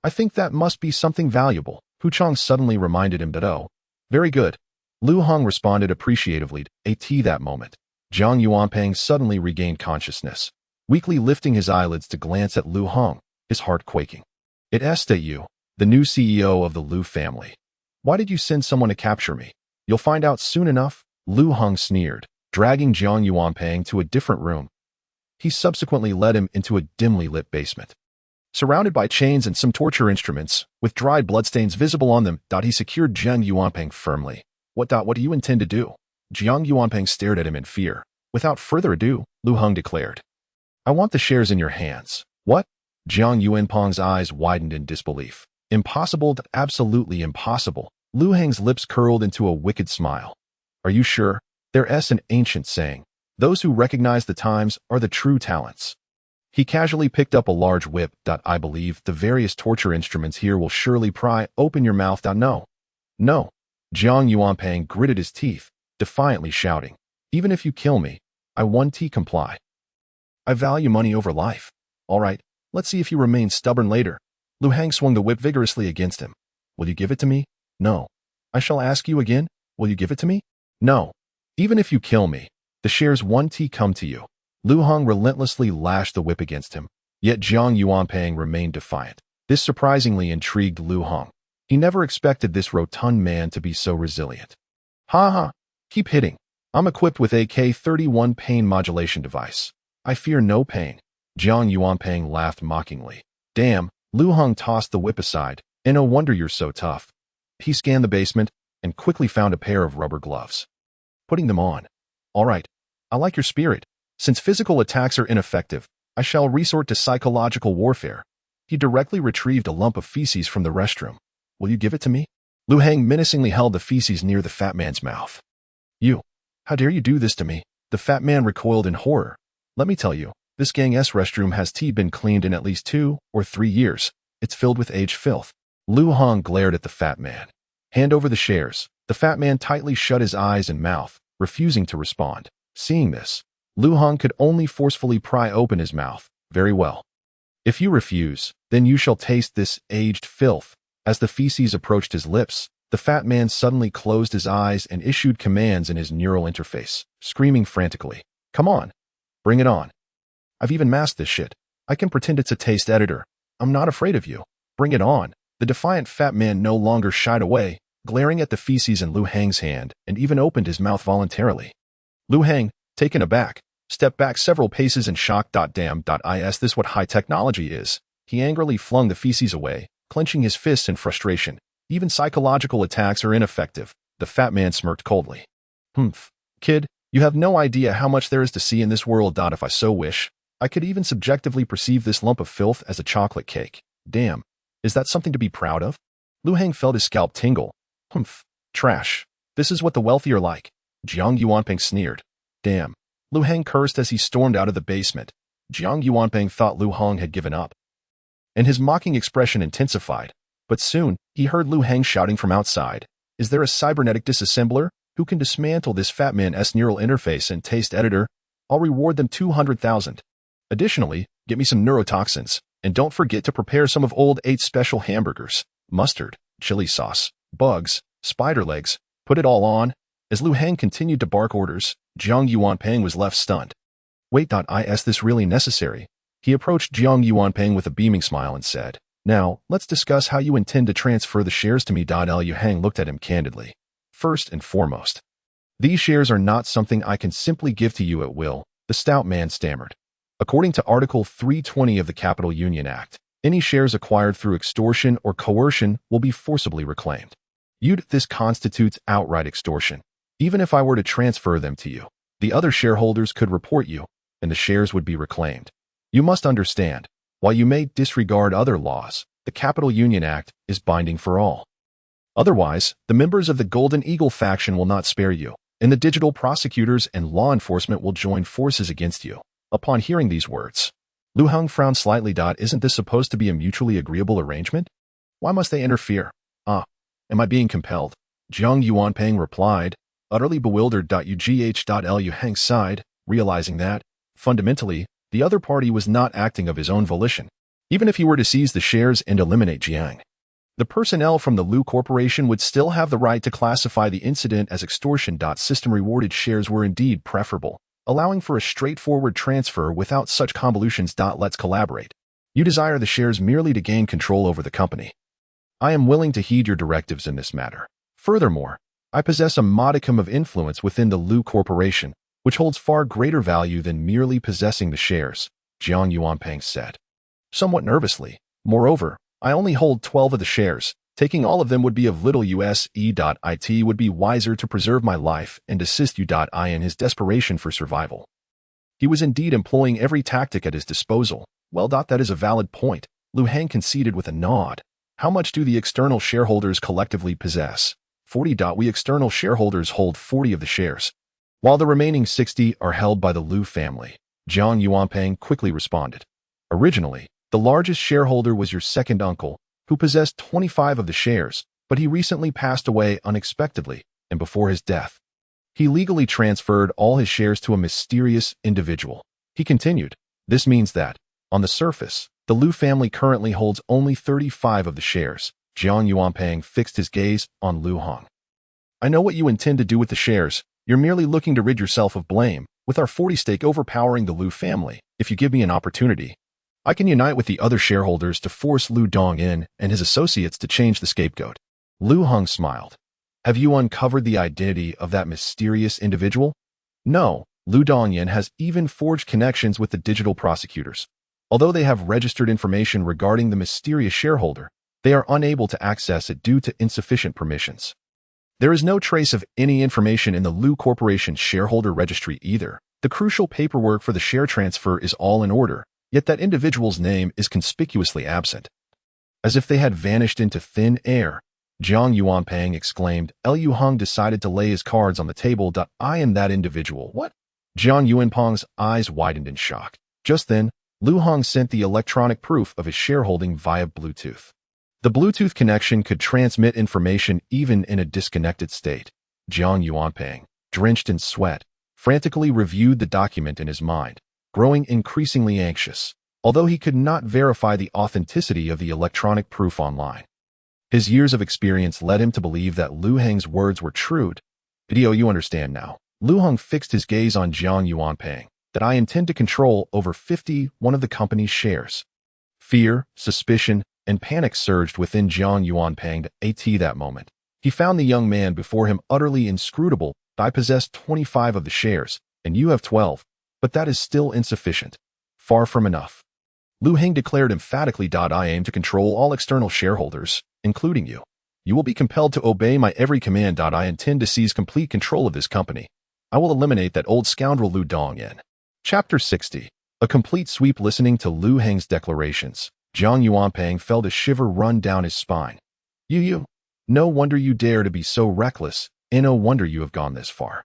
I think that must be something valuable. Hu Chang suddenly reminded him that, oh, very good. Lu Heng responded appreciatively. That moment, Jiang Yuanping suddenly regained consciousness, weakly lifting his eyelids to glance at Lu Heng, his heart quaking. It's you, the new CEO of the Lu family. Why did you send someone to capture me? You'll find out soon enough, Lu Heng sneered, dragging Jiang Yuanping to a different room. He subsequently led him into a dimly lit basement. Surrounded by chains and some torture instruments, with dried bloodstains visible on them, he secured Jiang Yuanping firmly. What do you intend to do? Jiang Yuanping stared at him in fear. Without further ado, Lu Heng declared, I want the shares in your hands. What? Jiang Yuanping's eyes widened in disbelief. Impossible, absolutely impossible. Lu Heng's lips curled into a wicked smile. Are you sure? There's an ancient saying. Those who recognize the times are the true talents. He casually picked up a large whip. I believe the various torture instruments here will surely pry open your mouth. No. No. Jiang Yuanping gritted his teeth, defiantly shouting, even if you kill me, I won't comply. I value money over life. All right, let's see if you remain stubborn later. Lu Heng swung the whip vigorously against him. Will you give it to me? No. I shall ask you again. Will you give it to me? No. Even if you kill me, the shares won't come to you. Lu Heng relentlessly lashed the whip against him, yet Jiang Yuanping remained defiant. This surprisingly intrigued Lu Heng. He never expected this rotund man to be so resilient. Keep hitting. I'm equipped with AK-31 pain modulation device. I fear no pain. Jiang Yuanping laughed mockingly. Damn, Lu Heng tossed the whip aside. And no wonder you're so tough. He scanned the basement and quickly found a pair of rubber gloves. Putting them on. All right, I like your spirit. Since physical attacks are ineffective, I shall resort to psychological warfare. He directly retrieved a lump of feces from the restroom. Will you give it to me? Lu Heng menacingly held the feces near the fat man's mouth. You, how dare you do this to me? The fat man recoiled in horror. Let me tell you, this gang's restroom has been cleaned in at least 2 or 3 years. It's filled with aged filth. Lu Heng glared at the fat man. Hand over the shares. The fat man tightly shut his eyes and mouth, refusing to respond. Seeing this, Lu Heng could only forcefully pry open his mouth. Very well. If you refuse, then you shall taste this aged filth. As the feces approached his lips, the fat man suddenly closed his eyes and issued commands in his neural interface, screaming frantically. Come on. Bring it on. I've even masked this shit. I can pretend it's a taste editor. I'm not afraid of you. Bring it on. The defiant fat man no longer shied away, glaring at the feces in Lu Heng's hand, and even opened his mouth voluntarily. Lu Heng, taken aback, stepped back several paces in shock. Damn, is this what high technology is? He angrily flung the feces away, clenching his fists in frustration. Even psychological attacks are ineffective. The fat man smirked coldly. Kid, you have no idea how much there is to see in this world. If I so wish, I could even subjectively perceive this lump of filth as a chocolate cake. Damn, is that something to be proud of? Lu Heng felt his scalp tingle. Trash. This is what the wealthy are like. Jiang Yuanping sneered. Damn, Lu Heng cursed as he stormed out of the basement. Jiang Yuanping thought Lu Heng had given up, and his mocking expression intensified. But soon, he heard Lu Heng shouting from outside, "Is there a cybernetic disassembler who can dismantle this fat man's neural interface and taste editor? I'll reward them 200,000. Additionally, get me some neurotoxins, and don't forget to prepare some of Old 8's special hamburgers, mustard, chili sauce, bugs, spider legs, put it all on." As Lu Heng continued to bark orders, Jiang Yuanping was left stunned. "Wait, is this really necessary?" He approached Jiang Yuanping with a beaming smile and said, "Now, let's discuss how you intend to transfer the shares to me." Liu Heng looked at him candidly. "First and foremost, these shares are not something I can simply give to you at will," the stout man stammered. "According to Article 320 of the Capital Union Act, any shares acquired through extortion or coercion will be forcibly reclaimed. This constitutes outright extortion. Even if I were to transfer them to you, the other shareholders could report you, and the shares would be reclaimed. You must understand, while you may disregard other laws, the Capital Union Act is binding for all. Otherwise, the members of the Golden Eagle faction will not spare you, and the digital prosecutors and law enforcement will join forces against you." Upon hearing these words, Lu Heng frowned slightly. "Isn't this supposed to be a mutually agreeable arrangement? Why must they interfere? Am I being compelled?" Jiang Yuanping replied, utterly bewildered. Liu Heng sighed, realizing that, fundamentally, the other party was not acting of his own volition. Even if he were to seize the shares and eliminate Jiang, the personnel from the Lu Corporation would still have the right to classify the incident as extortion. System-rewarded shares were indeed preferable, allowing for a straightforward transfer without such convolutions. Let's collaborate. You desire the shares merely to gain control over the company. I am willing to heed your directives in this matter. Furthermore, I possess a modicum of influence within the Lu Corporation, which holds far greater value than merely possessing the shares," Jiang Yuanping said, somewhat nervously. "Moreover, I only hold 12 of the shares. Taking all of them would be of little use. It would be wiser to preserve my life and assist you. In his desperation for survival, he was indeed employing every tactic at his disposal. "Well, that is a valid point," Lu Heng conceded with a nod. "How much do the external shareholders collectively possess?" 40. We external shareholders hold 40 of the shares, while the remaining 60 are held by the Lu family, Jiang Yuanping quickly responded. "Originally, the largest shareholder was your second uncle, who possessed 25 of the shares, but he recently passed away unexpectedly, and before his death, he legally transferred all his shares to a mysterious individual." He continued, "This means that, on the surface, the Lu family currently holds only 35 of the shares." Jiang Yuanping fixed his gaze on Lu Heng. "I know what you intend to do with the shares. You're merely looking to rid yourself of blame, with our 40 stake overpowering the Lu family. If you give me an opportunity, I can unite with the other shareholders to force Lu Dongyin and his associates to change the scapegoat." Lu Heng smiled. "Have you uncovered the identity of that mysterious individual?" "No, Lu Dongyin has even forged connections with the digital prosecutors. Although they have registered information regarding the mysterious shareholder, they are unable to access it due to insufficient permissions. There is no trace of any information in the Lu Corporation shareholder registry either. The crucial paperwork for the share transfer is all in order, yet that individual's name is conspicuously absent." As if they had vanished into thin air, Jiang Yuanping exclaimed. Lu Heng decided to lay his cards on the table. "I am that individual." "What?" Jiang Yuanping's eyes widened in shock. Just then, Lu Heng sent the electronic proof of his shareholding via Bluetooth. The Bluetooth connection could transmit information even in a disconnected state. Jiang Yuanping, drenched in sweat, frantically reviewed the document in his mind, growing increasingly anxious, although he could not verify the authenticity of the electronic proof online. His years of experience led him to believe that Lu Heng's words were true. You understand now." Lu Heng fixed his gaze on Jiang Yuanping, "that I intend to control over 51 of the company's shares." Fear, suspicion, and panic surged within Jiang Yuanping at that moment. He found the young man before him utterly inscrutable. "I possess 25 of the shares, and you have 12, but that is still insufficient. Far from enough." Lu Heng declared emphatically. "I aim to control all external shareholders, including you. You will be compelled to obey my every command. I intend to seize complete control of this company. I will eliminate that old scoundrel Lu Dongyin." Chapter 60. A complete sweep. Listening to Lu Heng's declarations, Jiang Yuanping felt a shiver run down his spine. You. No wonder you dare to be so reckless, and no wonder you have gone this far,"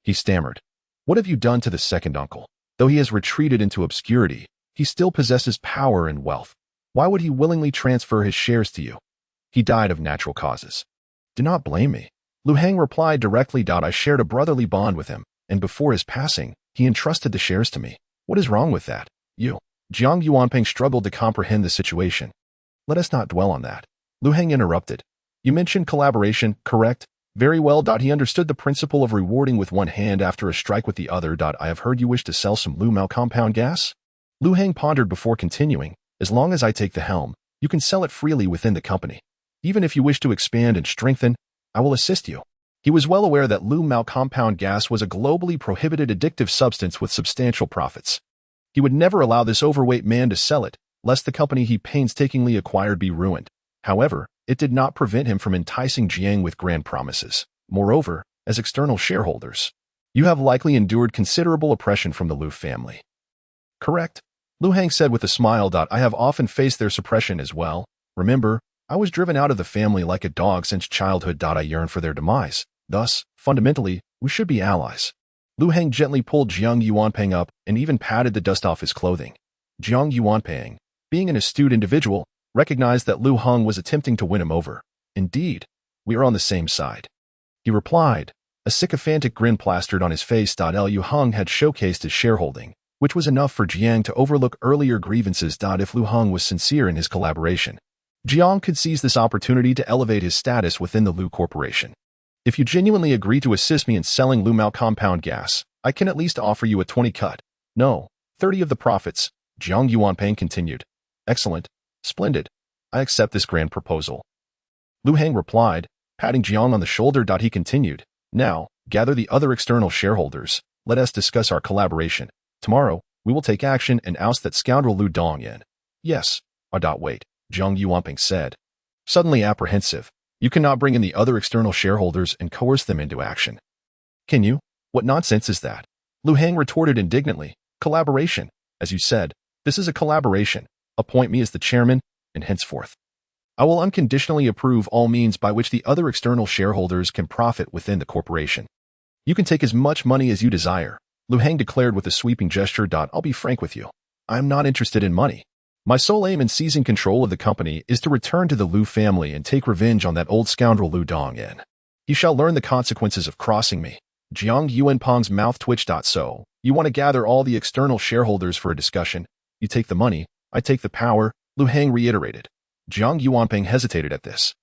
he stammered. What have you done to the second uncle? Though he has retreated into obscurity, he still possesses power and wealth. Why would he willingly transfer his shares to you? He died of natural causes. Do not blame me. Lu Heng replied directly. I shared a brotherly bond with him, and before his passing, he entrusted the shares to me. What is wrong with that? You. Jiang Yuanping struggled to comprehend the situation. Let us not dwell on that. Lu Heng interrupted. You mentioned collaboration, correct? Very well. He understood the principle of rewarding with one hand after a strike with the other. I have heard you wish to sell some Lu Mao compound gas? Lu Heng pondered before continuing. As long as I take the helm, you can sell it freely within the company. Even if you wish to expand and strengthen, I will assist you. He was well aware that Lu Mao compound gas was a globally prohibited addictive substance with substantial profits. He would never allow this overweight man to sell it, lest the company he painstakingly acquired be ruined. However, it did not prevent him from enticing Jiang with grand promises. Moreover, as external shareholders, you have likely endured considerable oppression from the Lu family. Correct? Lu Heng said with a smile. I have often faced their suppression as well. Remember, I was driven out of the family like a dog since childhood. I yearn for their demise. Thus, fundamentally, we should be allies. Lu Heng gently pulled Jiang Yuanping up and even patted the dust off his clothing. Jiang Yuanping, being an astute individual, recognized that Lu Heng was attempting to win him over. Indeed, we are on the same side. He replied, a sycophantic grin plastered on his face. Lu Heng had showcased his shareholding, which was enough for Jiang to overlook earlier grievances. If Lu Heng was sincere in his collaboration, Jiang could seize this opportunity to elevate his status within the Lu Corporation. If you genuinely agree to assist me in selling Lu Mao compound gas, I can at least offer you a 20 cut. No, 30 of the profits, Jiang Yuanping continued. Excellent. Splendid. I accept this grand proposal. Lu Heng replied, patting Jiang on the shoulder. He continued, now, gather the other external shareholders. Let us discuss our collaboration. Tomorrow, we will take action and oust that scoundrel Lu Dongyan. Yes. Wait, Jiang Yuanping said. Suddenly apprehensive. You cannot bring in the other external shareholders and coerce them into action. Can you? What nonsense is that? Lu Heng retorted indignantly. Collaboration. As you said, this is a collaboration. Appoint me as the chairman, and henceforth, I will unconditionally approve all means by which the other external shareholders can profit within the corporation. You can take as much money as you desire, Lu Heng declared with a sweeping gesture. I'll be frank with you. I am not interested in money. My sole aim in seizing control of the company is to return to the Lu family and take revenge on that old scoundrel Lu Dongyan. He shall learn the consequences of crossing me. Jiang Yuanping's mouth twitched. So, you want to gather all the external shareholders for a discussion? You take the money, I take the power, Lu Heng reiterated. Jiang Yuanping hesitated at this.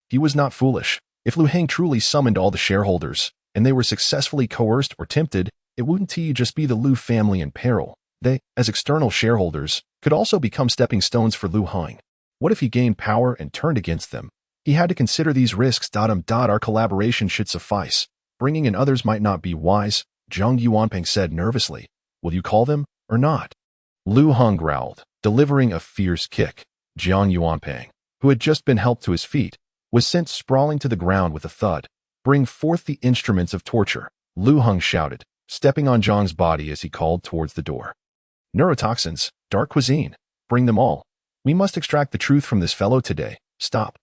He was not foolish. If Lu Heng truly summoned all the shareholders, and they were successfully coerced or tempted, it wouldn't just be the Lu family in peril. They, as external shareholders, could also become stepping stones for Lu Heng. What if he gained power and turned against them? He had to consider these risks. Our collaboration should suffice. Bringing in others might not be wise, Jiang Yuanping said nervously. Will you call them, or not? Lu Heng growled, delivering a fierce kick. Jiang Yuanping, who had just been helped to his feet, was sent sprawling to the ground with a thud. Bring forth the instruments of torture, Lu Heng shouted, stepping on Jiang's body as he called towards the door. Neurotoxins, dark cuisine, bring them all. We must extract the truth from this fellow today. Stop.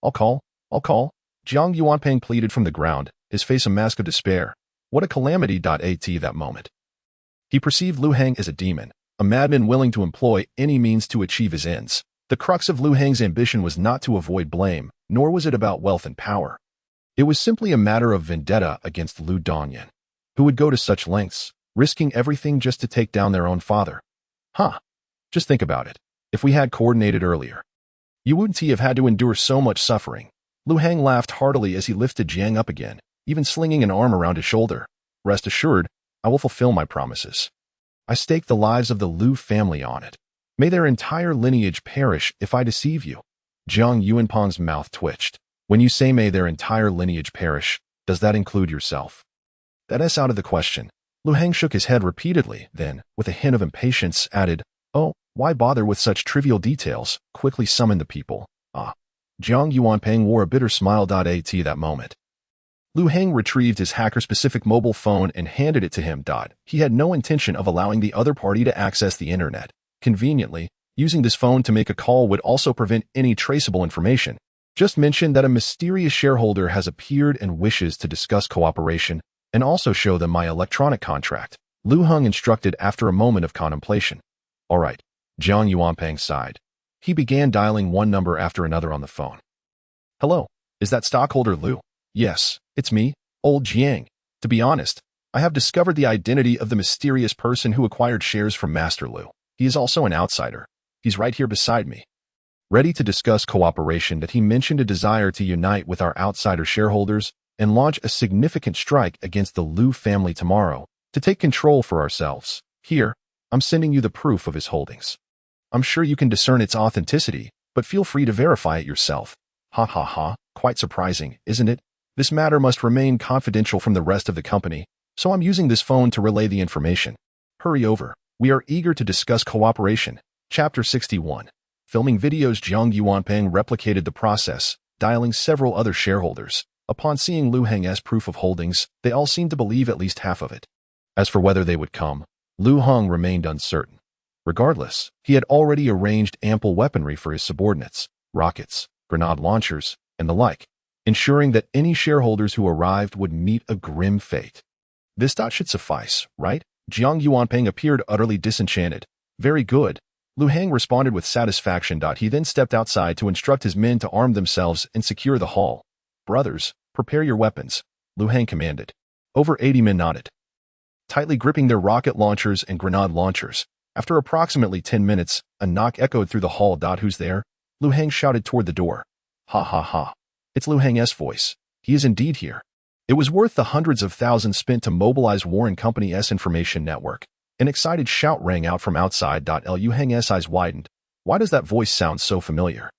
I'll call. Jiang Yuanping pleaded from the ground, his face a mask of despair. What a calamity. At that moment, he perceived Lu Heng as a demon, a madman willing to employ any means to achieve his ends. The crux of Lu Heng's ambition was not to avoid blame, nor was it about wealth and power. It was simply a matter of vendetta against Lu Dongyan, who would go to such lengths, risking everything just to take down their own father. Just think about it. If we had coordinated earlier, you wouldn't have had to endure so much suffering. Lu Heng laughed heartily as he lifted Jiang up again, even slinging an arm around his shoulder. Rest assured, I will fulfill my promises. I stake the lives of the Lu family on it. May their entire lineage perish if I deceive you. Jiang Yuanping's mouth twitched. When you say may their entire lineage perish, does that include yourself? That's out of the question. Lu Heng shook his head repeatedly, then, with a hint of impatience, added, Oh, why bother with such trivial details? Quickly summon the people. Jiang Yuanping wore a bitter smile. At that moment, Lu Heng retrieved his hacker-specific mobile phone and handed it to him. He had no intention of allowing the other party to access the internet. Conveniently, using this phone to make a call would also prevent any traceable information. Just mention that a mysterious shareholder has appeared and wishes to discuss cooperation. And also show them my electronic contract, Lu Heng instructed after a moment of contemplation. All right, Jiang Yuanpeng sighed. He began dialing one number after another on the phone. Hello, is that stockholder Lu? Yes, it's me, old Jiang. To be honest, I have discovered the identity of the mysterious person who acquired shares from Master Lu. He is also an outsider. He's right here beside me. Ready to discuss cooperation that he mentioned a desire to unite with our outsider shareholders and launch a significant strike against the Lu family tomorrow to take control for ourselves. Here, I'm sending you the proof of his holdings. I'm sure you can discern its authenticity, but feel free to verify it yourself. Ha ha ha, quite surprising, isn't it? This matter must remain confidential from the rest of the company, so I'm using this phone to relay the information. Hurry over. We are eager to discuss cooperation. Chapter 61. Filming videos. Jiang Yuanpeng replicated the process, dialing several other shareholders. Upon seeing Lu Heng's proof of holdings, they all seemed to believe at least half of it. As for whether they would come, Lu Heng remained uncertain. Regardless, he had already arranged ample weaponry for his subordinates, rockets, grenade launchers, and the like, ensuring that any shareholders who arrived would meet a grim fate. This should suffice, right? Jiang Yuanpeng appeared utterly disenchanted. Very good. Lu Heng responded with satisfaction. He then stepped outside to instruct his men to arm themselves and secure the hall. Brothers, prepare your weapons, Lu Heng commanded. Over 80 men nodded, tightly gripping their rocket launchers and grenade launchers. After approximately 10 minutes, a knock echoed through the hall. Who's there? Lu Heng shouted toward the door. Ha ha ha. It's Lu Heng's voice. He is indeed here. It was worth the hundreds of thousands spent to mobilize Warren Company's information network. An excited shout rang out from outside. Lu Heng's eyes widened. Why does that voice sound so familiar?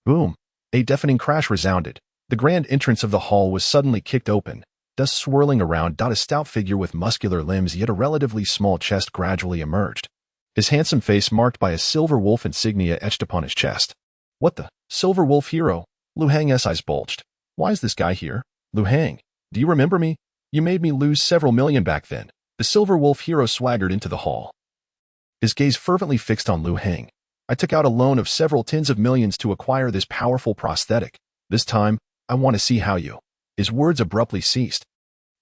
Boom. A deafening crash resounded. The grand entrance of the hall was suddenly kicked open, dust swirling around. A stout figure with muscular limbs yet a relatively small chest gradually emerged. His handsome face marked by a silver wolf insignia etched upon his chest. What the? Silver Wolf Hero? Lu Heng's eyes bulged. Why is this guy here? Lu Heng, do you remember me? You made me lose several million back then. The Silver Wolf Hero swaggered into the hall, his gaze fervently fixed on Lu Heng. I took out a loan of several tens of millions to acquire this powerful prosthetic. This time, I want to see how you. His words abruptly ceased.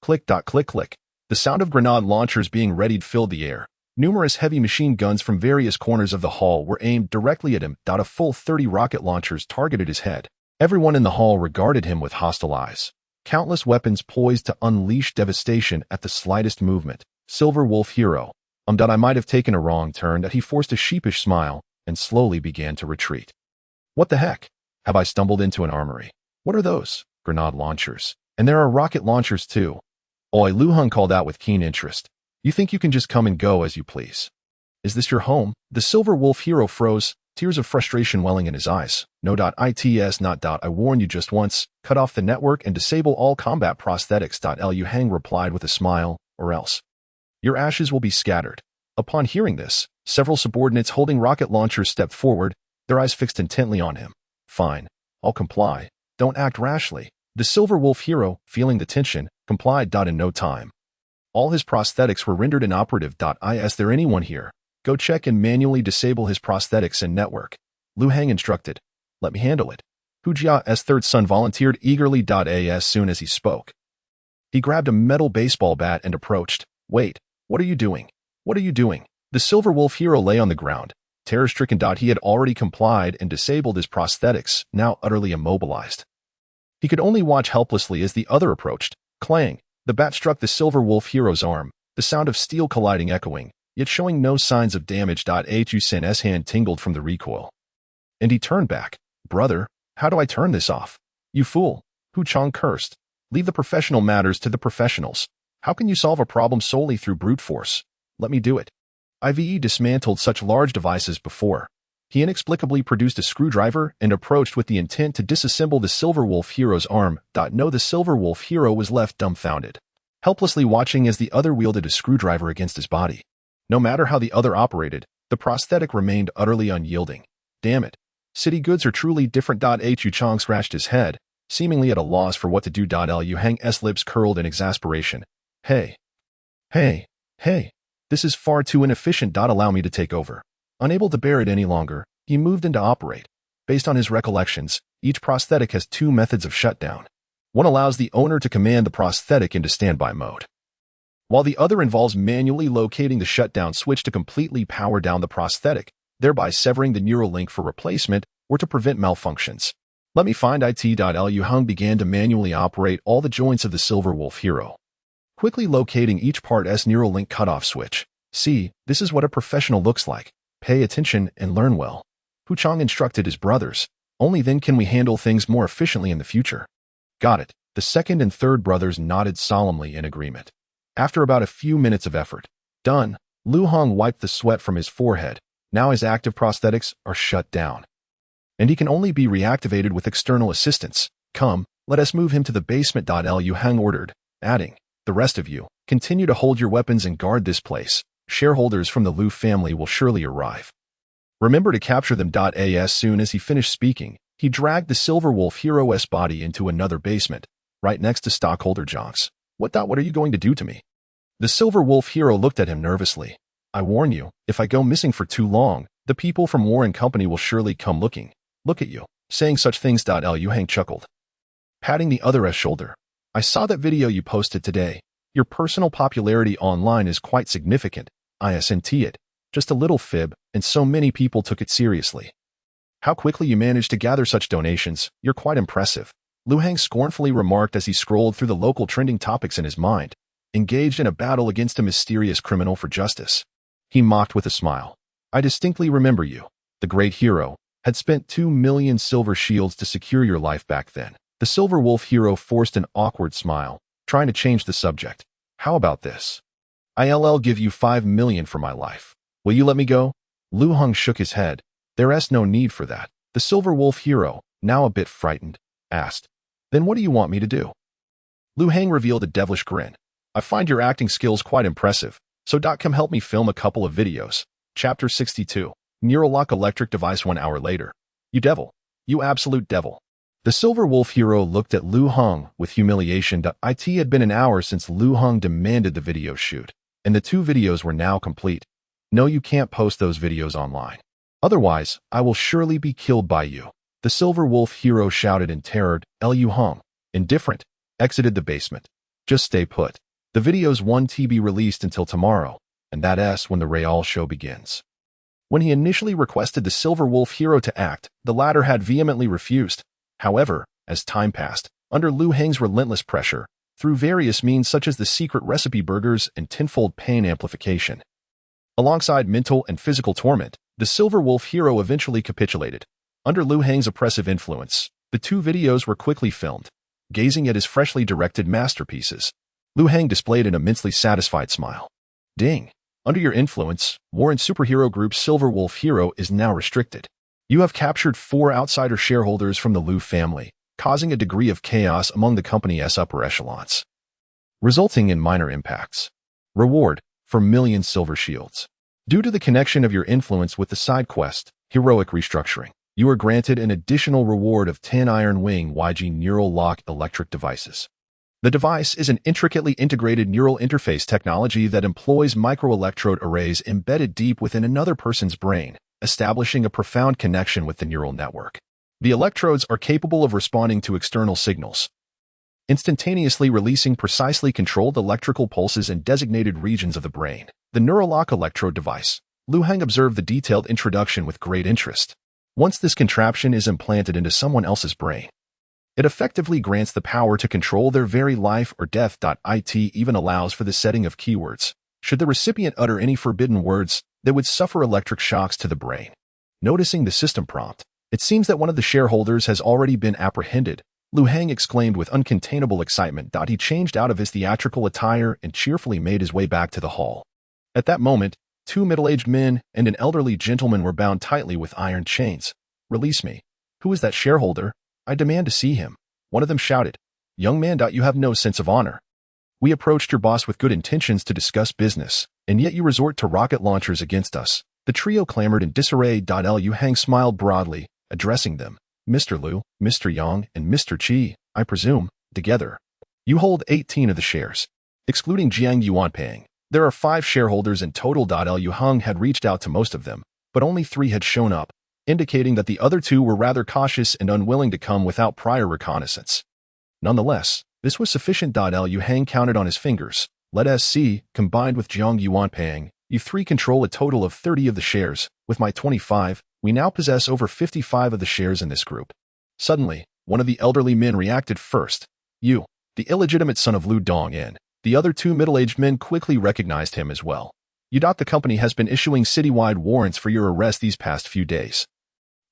Click. Click click. The sound of grenade launchers being readied filled the air. Numerous heavy machine guns from various corners of the hall were aimed directly at him. A full 30 rocket launchers targeted his head. Everyone in the hall regarded him with hostile eyes. Countless weapons poised to unleash devastation at the slightest movement. Silver Wolf Hero. I might have taken a wrong turn. He forced a sheepish smile and slowly began to retreat. What the heck? Have I stumbled into an armory? What are those? Grenade launchers. And there are rocket launchers too. Oi, Lu Heng called out with keen interest. You think you can just come and go as you please? Is this your home? The Silver Wolf Hero froze, tears of frustration welling in his eyes. No. It's not. I warned you just once. Cut off the network and disable all combat prosthetics. Lu Heng replied with a smile, or else your ashes will be scattered. Upon hearing this, several subordinates holding rocket launchers stepped forward, their eyes fixed intently on him. Fine, I'll comply. Don't act rashly. The Silver Wolf Hero, feeling the tension, complied. In no time, all his prosthetics were rendered inoperative. Is there anyone here? Go check and manually disable his prosthetics and network. Lu Heng instructed. Let me handle it. Hu Jia's third son volunteered eagerly. As soon as he spoke, he grabbed a metal baseball bat and approached. Wait, what are you doing? What are you doing? The Silver Wolf Hero lay on the ground, terror-stricken. He had already complied and disabled his prosthetics, now utterly immobilized. He could only watch helplessly as the other approached. Clang! The bat struck the Silver Wolf Hero's arm, the sound of steel colliding echoing, yet showing no signs of damage. Hu Sen's hand tingled from the recoil, and he turned back. Brother, how do I turn this off? You fool! Hu Chang cursed. Leave the professional matters to the professionals. How can you solve a problem solely through brute force? Let me do it. Ive dismantled such large devices before. He inexplicably produced a screwdriver and approached with the intent to disassemble the Silver Wolf Hero's arm. No, the Silver Wolf Hero was left dumbfounded, helplessly watching as the other wielded a screwdriver against his body. No matter how the other operated, the prosthetic remained utterly unyielding. Damn it. City goods are truly different. Hu Chang scratched his head, seemingly at a loss for what to do. Lu Heng's lips curled in exasperation. Hey. This is far too inefficient. Allow me to take over. Unable to bear it any longer, he moved into operate. Based on his recollections, each prosthetic has two methods of shutdown. One allows the owner to command the prosthetic into standby mode. while the other involves manually locating the shutdown switch to completely power down the prosthetic, thereby severing the neural link for replacement or to prevent malfunctions. Let me find it. Liu Heng began to manually operate all the joints of the Silver Wolf hero, quickly locating each part's neural link cutoff switch. See, this is what a professional looks like. Pay attention and learn well. Hu Chang instructed his brothers. Only then can we handle things more efficiently in the future. Got it. The second and third brothers nodded solemnly in agreement. After about a few minutes of effort, done, Liu Heng wiped the sweat from his forehead. Now his active prosthetics are shut down, and he can only be reactivated with external assistance. Come, let us move him to the basement. Liu Heng ordered, adding, the rest of you, continue to hold your weapons and guard this place. Shareholders from the Liu family will surely arrive. Remember to capture them. As soon as he finished speaking, he dragged the Silver Wolf hero's body into another basement, right next to stockholder Zhang's. What are you going to do to me? The Silver Wolf hero looked at him nervously. I warn you, if I go missing for too long, the people from War & Company will surely come looking. Look at you, saying such things. Liu Heng chuckled, patting the other's shoulder. I saw that video you posted today. Your personal popularity online is quite significant. Isn't it? Just a little fib, and so many people took it seriously. How quickly you managed to gather such donations, you're quite impressive. Liu Heng scornfully remarked as he scrolled through the local trending topics in his mind, engaged in a battle against a mysterious criminal for justice. He mocked with a smile. I distinctly remember you. The great hero had spent 2 million silver shields to secure your life back then. The Silver Wolf hero forced an awkward smile, trying to change the subject. How about this? I'll give you 5 million for my life. Will you let me go? Liu Heng shook his head. There's no need for that. The Silver Wolf hero, now a bit frightened, asked. Then what do you want me to do? Liu Heng revealed a devilish grin. I find your acting skills quite impressive, so come help me film a couple of videos. Chapter 62. Neural Lock Electric Device 1 hour later. You devil. You absolute devil. The Silver Wolf hero looked at Liu Heng with humiliation. It had been an hour since Liu Heng demanded the video shoot, and the 2 videos were now complete. No, you can't post those videos online. Otherwise, I will surely be killed by you. The Silver Wolf hero shouted in terror. Liu Heng, indifferent, exited the basement. Just stay put. The videos won't be released until tomorrow, and that's when the real show begins. When he initially requested the Silver Wolf hero to act, the latter had vehemently refused. However, as time passed, under Liu Heng's relentless pressure, through various means such as the secret recipe burgers and tenfold pain amplification, alongside mental and physical torment, the Silver Wolf hero eventually capitulated. Under Liu Heng's oppressive influence, the 2 videos were quickly filmed. Gazing at his freshly directed masterpieces, Liu Heng displayed an immensely satisfied smile. Ding! Under your influence, War and Superhero Group's Silver Wolf hero is now restricted. You have captured 4 outsider shareholders from the Liu family, causing a degree of chaos among the company's upper echelons, resulting in minor impacts. Reward for million silver shields. Due to the connection of your influence with the side quest, Heroic Restructuring, you are granted an additional reward of 10 Iron Wing YG Neural Lock Electric Devices. The device is an intricately integrated neural interface technology that employs microelectrode arrays embedded deep within another person's brain, establishing a profound connection with the neural network. The electrodes are capable of responding to external signals, instantaneously releasing precisely controlled electrical pulses in designated regions of the brain. The Neural Lock Electrode Device. Liu Heng observed the detailed introduction with great interest. Once this contraption is implanted into someone else's brain, it effectively grants the power to control their very life or death. It even allows for the setting of keywords. Should the recipient utter any forbidden words, they would suffer electric shocks to the brain. Noticing the system prompt, it seems that one of the shareholders has already been apprehended. Liu Heng exclaimed with uncontainable excitement. He changed out of his theatrical attire and cheerfully made his way back to the hall. At that moment, 2 middle-aged men and an elderly gentleman were bound tightly with iron chains. Release me. Who is that shareholder? I demand to see him. One of them shouted. Young man, you have no sense of honor. We approached your boss with good intentions to discuss business, and yet you resort to rocket launchers against us. The trio clamored in disarray. Liu Heng smiled broadly, addressing them. Mr. Liu, Mr. Yang, and Mr. Qi, I presume, together. You hold 18 of the shares, excluding Jiang Yuanping. There are 5 shareholders in total. Liu Heng had reached out to most of them, but only 3 had shown up, indicating that the other 2 were rather cautious and unwilling to come without prior reconnaissance. Nonetheless, this was sufficient. Liu Heng counted on his fingers, Let us see, combined with Jiang Yuanping, you three control a total of 30 of the shares. With my 25, we now possess over 55 of the shares in this group. Suddenly, one of the elderly men reacted first. You, the illegitimate son of Lu Dongyan. The other two middle-aged men quickly recognized him as well. The company has been issuing citywide warrants for your arrest these past few days.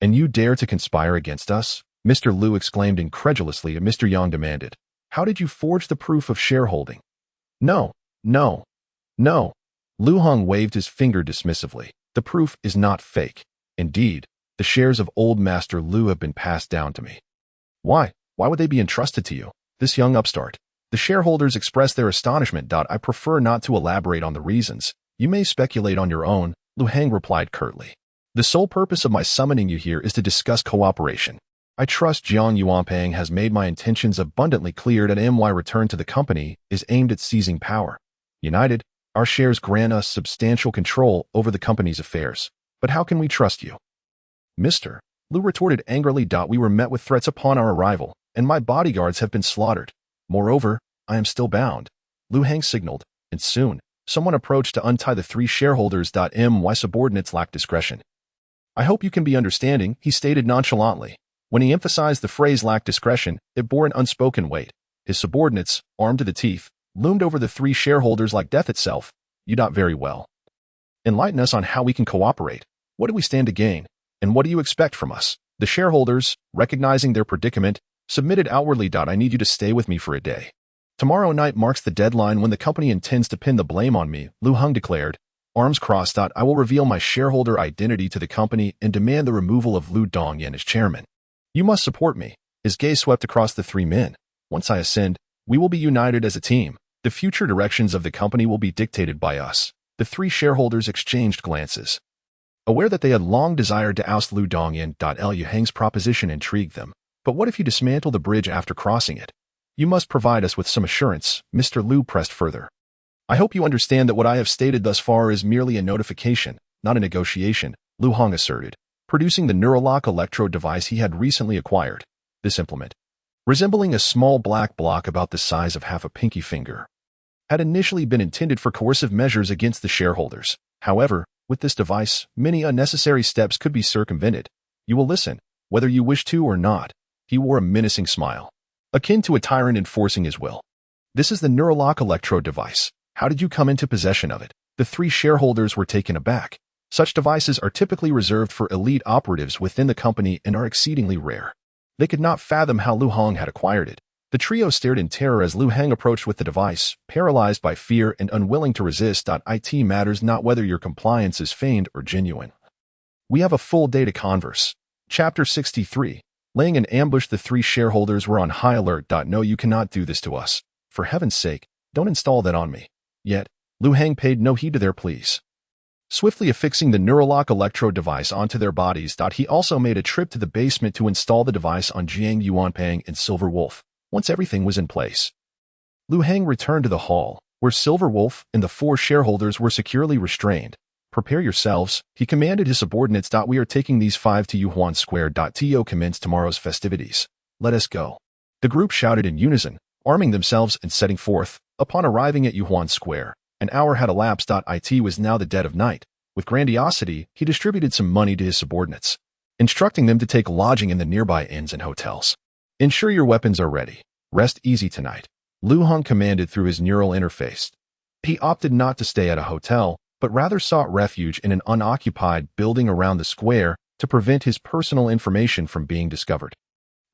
And you dare to conspire against us? Mr. Lu exclaimed incredulously, and Mr. Yang demanded. How did you forge the proof of shareholding? No. Lu Hong waved his finger dismissively. The proof is not fake. Indeed, the shares of old Master Lu have been passed down to me. Why? Why would they be entrusted to you? This young upstart. The shareholders expressed their astonishment. I prefer not to elaborate on the reasons. You may speculate on your own, Lu Hang replied curtly. The sole purpose of my summoning you here is to discuss cooperation. I trust Jiang Yuanping has made my intentions abundantly clear that my return to the company is aimed at seizing power. United, our shares grant us substantial control over the company's affairs. But how can we trust you? Mr. Lu retorted angrily. We were met with threats upon our arrival, and my bodyguards have been slaughtered. Moreover, I am still bound. Lu Hang signaled, and soon, someone approached to untie the three shareholders. My subordinates lack discretion. I hope you can be understanding, he stated nonchalantly. When he emphasized the phrase lack discretion, it bore an unspoken weight. His subordinates, armed to the teeth, loomed over the three shareholders like death itself. You very well. Enlighten us on how we can cooperate. What do we stand to gain? And what do you expect from us? The shareholders, recognizing their predicament, submitted outwardly. I need you to stay with me for a day. Tomorrow night marks the deadline when the company intends to pin the blame on me, Lu Hung declared. Arms crossed. I will reveal my shareholder identity to the company and demand the removal of Lu Dongyan as chairman. You must support me. His gaze swept across the three men. Once I ascend, we will be united as a team. The future directions of the company will be dictated by us. The three shareholders exchanged glances. Aware that they had long desired to oust Lu Dongyan, Lu Hang's proposition intrigued them. But what if you dismantle the bridge after crossing it? You must provide us with some assurance, Mr. Lu pressed further. I hope you understand that what I have stated thus far is merely a notification, not a negotiation, Lu Hong asserted, producing the Neurolock electrode device he had recently acquired. This implement, resembling a small black block about the size of half a pinky finger, had initially been intended for coercive measures against the shareholders. However, with this device, many unnecessary steps could be circumvented. You will listen, whether you wish to or not. He wore a menacing smile, akin to a tyrant enforcing his will. This is the Neurolock electrode device. How did you come into possession of it? The three shareholders were taken aback. Such devices are typically reserved for elite operatives within the company and are exceedingly rare. They could not fathom how Lu Hong had acquired it. The trio stared in terror as Lu Hang approached with the device, paralyzed by fear and unwilling to resist. It matters not whether your compliance is feigned or genuine. We have a full day to converse. Chapter 63. Laying an ambush. The three shareholders were on high alert. No, you cannot do this to us. For heaven's sake, don't install that on me. Yet, Lu Hang paid no heed to their pleas. Swiftly affixing the Neurolock electrode device onto their bodies. He also made a trip to the basement to install the device on Jiang Yuanping and Silver Wolf. Once everything was in place, Lu Hang returned to the hall, where Silver Wolf and the four shareholders were securely restrained. Prepare yourselves, he commanded his subordinates. We are taking these five to Yuhuan Square. To commence tomorrow's festivities. Let us go. The group shouted in unison, arming themselves and setting forth. Upon arriving at Yuhuan Square, an hour had elapsed. It was now the dead of night. With grandiosity, he distributed some money to his subordinates, instructing them to take lodging in the nearby inns and hotels. Ensure your weapons are ready. Rest easy tonight, Lu Hong commanded through his neural interface. He opted not to stay at a hotel, but rather sought refuge in an unoccupied building around the square to prevent his personal information from being discovered.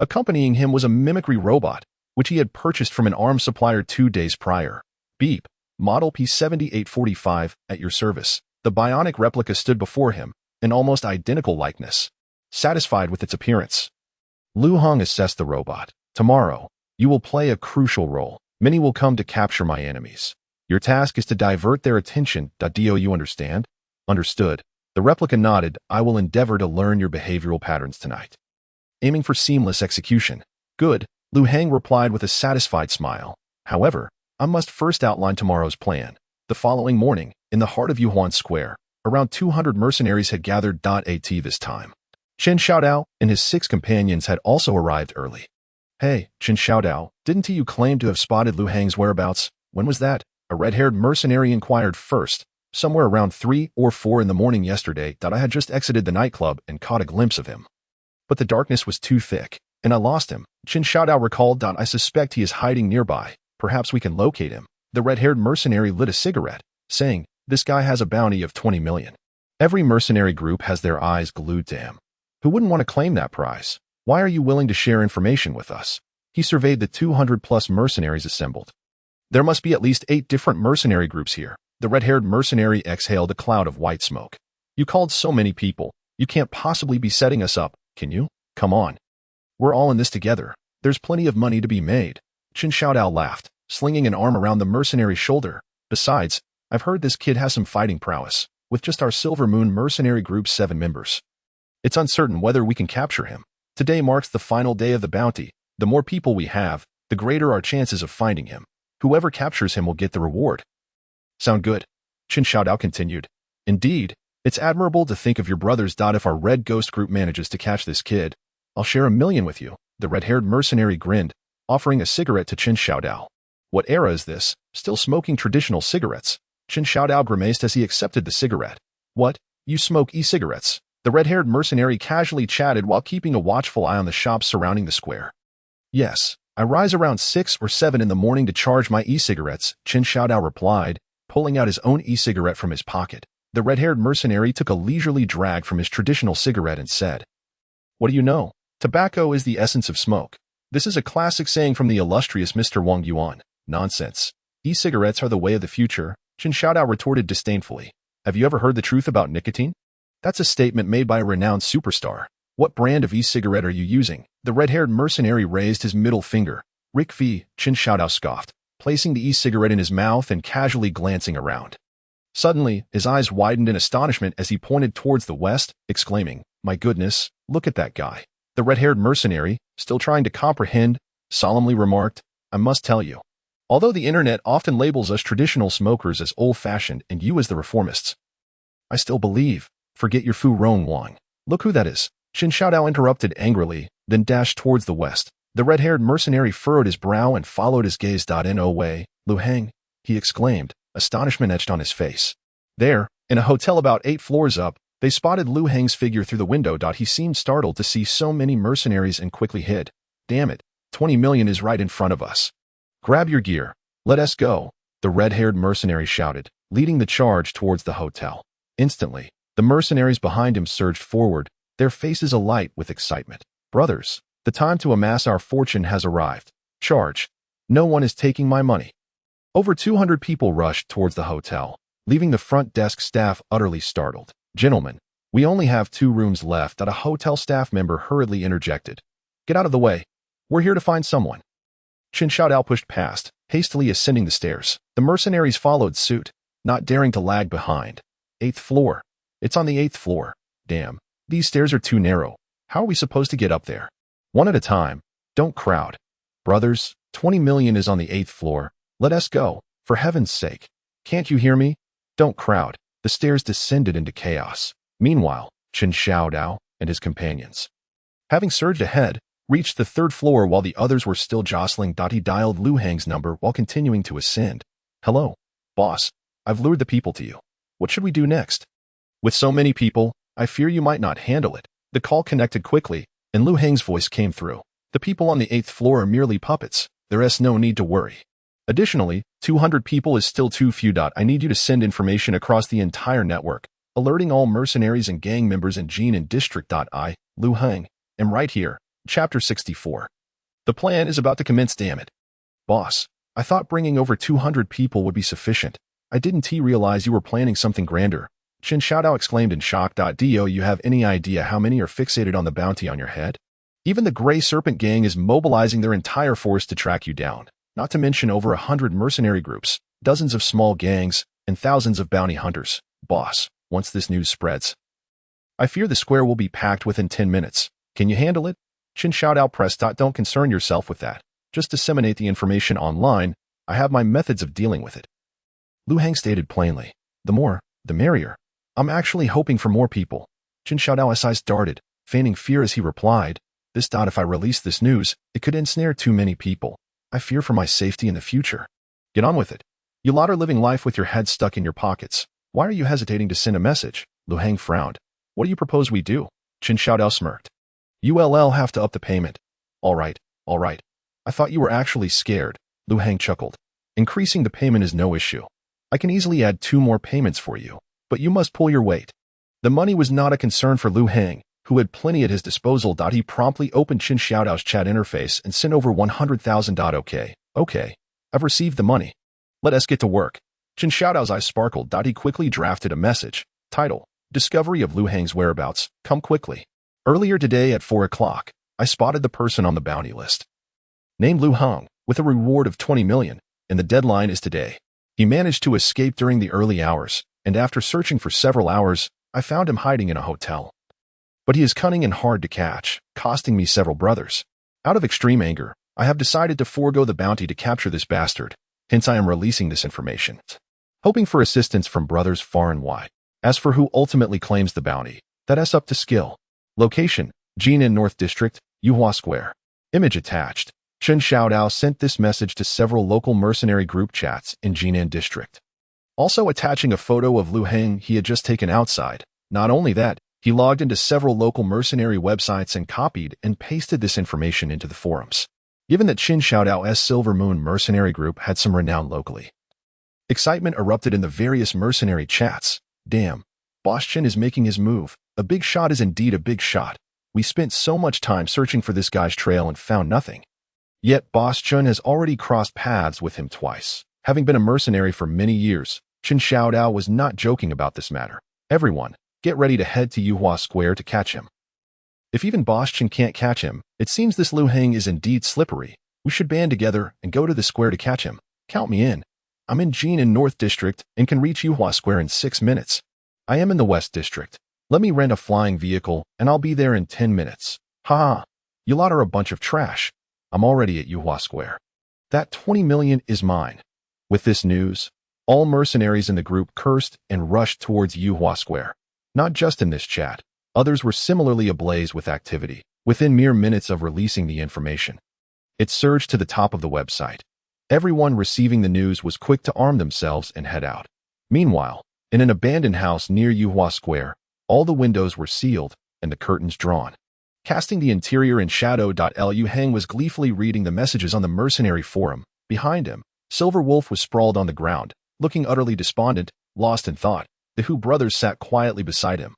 Accompanying him was a mimicry robot, which he had purchased from an arms supplier 2 days prior. Beep, model P7845, at your service. The bionic replica stood before him, an almost identical likeness. Satisfied with its appearance, Lu Hong assessed the robot. Tomorrow, you will play a crucial role. Many will come to capture my enemies. Your task is to divert their attention. Do you understand? Understood. The replica nodded. I will endeavor to learn your behavioral patterns tonight. Aiming for seamless execution. Good, Lu Hang replied with a satisfied smile. However, I must first outline tomorrow's plan. The following morning, in the heart of Yuhuan Square, around 200 mercenaries had gathered. At this time, Chen Xiaodao and his 6 companions had also arrived early. Hey, Chen Xiaodao, didn't you claim to have spotted Lu Hang's whereabouts? When was that? A red-haired mercenary inquired first, somewhere around 3 or 4 in the morning yesterday, that I had just exited the nightclub and caught a glimpse of him. But the darkness was too thick, and I lost him. Chen Xiaodao recalled. I suspect he is hiding nearby. Perhaps we can locate him. The red-haired mercenary lit a cigarette, saying, "This guy has a bounty of 20 million. Every mercenary group has their eyes glued to him. Who wouldn't want to claim that prize? Why are you willing to share information with us?" He surveyed the 200-plus mercenaries assembled. "There must be at least 8 different mercenary groups here." The red-haired mercenary exhaled a cloud of white smoke. "You called so many people. You can't possibly be setting us up, can you? Come on. We're all in this together. There's plenty of money to be made." Chen Xiaodao laughed, slinging an arm around the mercenary's shoulder. "Besides, I've heard this kid has some fighting prowess, with just our Silver Moon mercenary group's 7 members. It's uncertain whether we can capture him. Today marks the final day of the bounty. The more people we have, the greater our chances of finding him. Whoever captures him will get the reward." "Sound good?" Chen Xiaodao continued. "Indeed, it's admirable to think of your brothers. If our Red Ghost group manages to catch this kid, I'll share 1 million with you." The red-haired mercenary grinned, offering a cigarette to Chen Xiaodao. "What era is this? Still smoking traditional cigarettes?" Chen Xiaodao grimaced as he accepted the cigarette. "What? You smoke e-cigarettes?" The red-haired mercenary casually chatted while keeping a watchful eye on the shops surrounding the square. "Yes, I rise around 6 or 7 in the morning to charge my e-cigarettes," Chen Xiaodao replied, pulling out his own e-cigarette from his pocket. The red-haired mercenary took a leisurely drag from his traditional cigarette and said, "What do you know? Tobacco is the essence of smoke. This is a classic saying from the illustrious Mr. Wang Yuan." "Nonsense. E-cigarettes are the way of the future," Chen Xiaodao retorted disdainfully. "Have you ever heard the truth about nicotine? That's a statement made by a renowned superstar. What brand of e-cigarette are you using?" The red-haired mercenary raised his middle finger. "Rick V," Chen Xiaodao scoffed, placing the e-cigarette in his mouth and casually glancing around. Suddenly, his eyes widened in astonishment as he pointed towards the west, exclaiming, "My goodness, look at that guy." The red-haired mercenary, still trying to comprehend, solemnly remarked, "I must tell you. Although the internet often labels us traditional smokers as old-fashioned and you as the reformists, I still believe. Forget your Fu Rong Wang. Look who that is." Chen Xiaodao interrupted angrily, then dashed towards the west. The red-haired mercenary furrowed his brow and followed his gaze. "No way, Lu Heng," he exclaimed, astonishment etched on his face. There, in a hotel about 8 floors up, they spotted Lu Heng's figure through the window. He seemed startled to see so many mercenaries and quickly hid. "Damn it, 20 million is right in front of us. Grab your gear. Let us go," the red-haired mercenary shouted, leading the charge towards the hotel. Instantly, the mercenaries behind him surged forward, their faces alight with excitement. "Brothers, the time to amass our fortune has arrived. Charge. No one is taking my money." Over 200 people rushed towards the hotel, leaving the front desk staff utterly startled. "Gentlemen, we only have 2 rooms left," a hotel staff member hurriedly interjected. "Get out of the way. We're here to find someone." Chen Xiaodao pushed past, hastily ascending the stairs. The mercenaries followed suit, not daring to lag behind. 8th floor. It's on the 8th floor. Damn, these stairs are too narrow. How are we supposed to get up there? One at a time. Don't crowd. Brothers, 20 million is on the 8th floor. Let us go, for heaven's sake. Can't you hear me? Don't crowd. The stairs descended into chaos. Meanwhile, Chen Xiaodao and his companions, having surged ahead, reached the 3rd floor while the others were still jostling. He dialed Lu Heng's number while continuing to ascend. "Hello, boss. I've lured the people to you. What should we do next?" "With so many people, I fear you might not handle it." The call connected quickly, and Lu Heng's voice came through. "The people on the 8th floor are merely puppets. There is no need to worry. Additionally, 200 people is still too few. I need you to send information across the entire network, alerting all mercenaries and gang members in Jin and District. I, Lu Heng, am right here." Chapter 64. The plan is about to commence. Damn it. Boss, I thought bringing over 200 people would be sufficient. I didn't realize you were planning something grander. Chen Xiaodao exclaimed in shock. Do you have any idea how many are fixated on the bounty on your head? Even the Grey Serpent gang is mobilizing their entire force to track you down, not to mention over 100 mercenary groups, dozens of small gangs, and thousands of bounty hunters. Boss, once this news spreads, I fear the square will be packed within 10 minutes. Can you handle it? Chen Xiaodao pressed. Don't concern yourself with that. Just disseminate the information online. I have my methods of dealing with it. Lu Heng stated plainly. The more, the merrier. I'm actually hoping for more people. Chen Xiaodao's eyes darted, feigning fear as he replied. If I release this news, it could ensnare too many people. I fear for my safety in the future. Get on with it. You lot are living life with your head stuck in your pockets. Why are you hesitating to send a message? Lu Heng frowned. What do you propose we do? Chen Xiaodao smirked. You'll have to up the payment. All right. I thought you were actually scared. Lu Heng chuckled. Increasing the payment is no issue. I can easily add 2 more payments for you, but you must pull your weight. The money was not a concern for Lu Heng, who had plenty at his disposal. He promptly opened Chen Xiaodao's chat interface and sent over 100,000. Okay. I've received the money. Let us get to work. Chen Xiaodao's eyes sparkled. He quickly drafted a message. Title: Discovery of Lu Heng's whereabouts. Come quickly. Earlier today at 4 o'clock, I spotted the person on the bounty list. Named Lu Heng, with a reward of 20 million, and the deadline is today. He managed to escape during the early hours, and after searching for several hours, I found him hiding in a hotel. But he is cunning and hard to catch, costing me several brothers. Out of extreme anger, I have decided to forego the bounty to capture this bastard. Hence I am releasing this information, hoping for assistance from brothers far and wide. As for who ultimately claims the bounty, that's up to skill. Location: Jinan North District, Yuhua Square. Image attached. Chen Xiaodao sent this message to several local mercenary group chats in Jinan District. Also attaching a photo of Lu Heng he had just taken outside. Not only that, he logged into several local mercenary websites and copied and pasted this information into the forums. Given that Chen Xiaodao's Silver Moon mercenary group had some renown locally, excitement erupted in the various mercenary chats. Damn, Boss Chen is making his move. A big shot is indeed a big shot. We spent so much time searching for this guy's trail and found nothing. Yet Boss Chen has already crossed paths with him twice. Having been a mercenary for many years, Chen Xiaodao was not joking about this matter. Everyone, get ready to head to Yuhua Square to catch him. If even Boss Chen can't catch him, it seems this Lu Heng is indeed slippery. We should band together and go to the square to catch him. Count me in. I'm in Jinan North District and can reach Yuhua Square in 6 minutes. I am in the West District. Let me rent a flying vehicle and I'll be there in 10 minutes. Ha! You lot are a bunch of trash. I'm already at Yuhua Square. That 20 million is mine. With this news, all mercenaries in the group cursed and rushed towards Yuhua Square. Not just in this chat, others were similarly ablaze with activity. Within mere minutes of releasing the information, it surged to the top of the website. Everyone receiving the news was quick to arm themselves and head out. Meanwhile, in an abandoned house near Yuhua Square, all the windows were sealed and the curtains drawn. Casting the interior in shadow. Lu Heng was gleefully reading the messages on the mercenary forum. Behind him, Silver Wolf was sprawled on the ground, looking utterly despondent, lost in thought. The Hu brothers sat quietly beside him,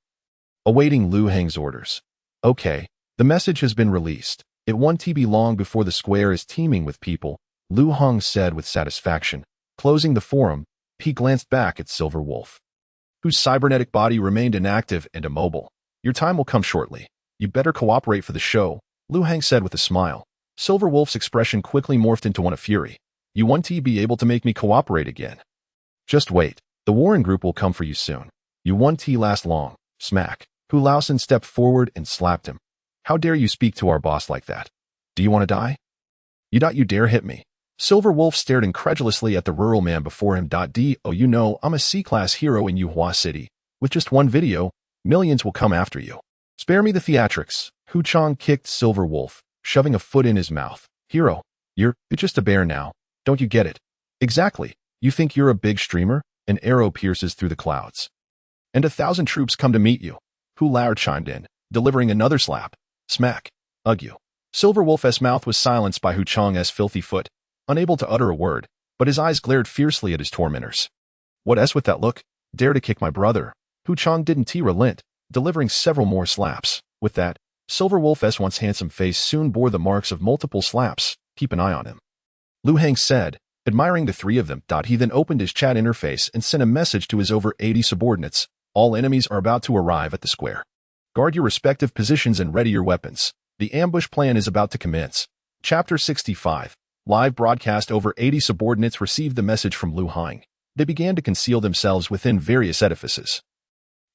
awaiting Lu Heng's orders. Okay, the message has been released. It won't be long before the square is teeming with people, Lu Heng said with satisfaction. Closing the forum, he glanced back at Silver Wolf, whose cybernetic body remained inactive and immobile. Your time will come shortly. You better cooperate for the show, Lu Heng said with a smile. Silver Wolf's expression quickly morphed into one of fury. You won't be able to make me cooperate again. Just wait. The Warren Group will come for you soon. You won't last long. Smack. Hu Laosen stepped forward and slapped him. How dare you speak to our boss like that? Do you want to die? You dare hit me. Silver Wolf stared incredulously at the rural man before him. You know, I'm a C-class hero in Yuhua City. With just one video, millions will come after you. Spare me the theatrics. Hu Chang kicked Silver Wolf, shoving a foot in his mouth. Hero, you're just a bear now. Don't you get it? Exactly. You think you're a big streamer? An arrow pierces through the clouds, and 1,000 troops come to meet you. Hu Lao chimed in, delivering another slap. Smack. Ugh you. Silver Wolf's mouth was silenced by Hu Chang's filthy foot, unable to utter a word, but his eyes glared fiercely at his tormentors. What with that look? Dare to kick my brother? Hu Chang didn't relent, delivering several more slaps. With that, Silver Wolf's once handsome face soon bore the marks of multiple slaps. Keep an eye on him, Lu Heng said, admiring the 3 of them. He then opened his chat interface and sent a message to his over 80 subordinates. All enemies are about to arrive at the square. Guard your respective positions and ready your weapons. The ambush plan is about to commence. Chapter 65. Live broadcast. Over 80 subordinates received the message from Lu Heng. They began to conceal themselves within various edifices,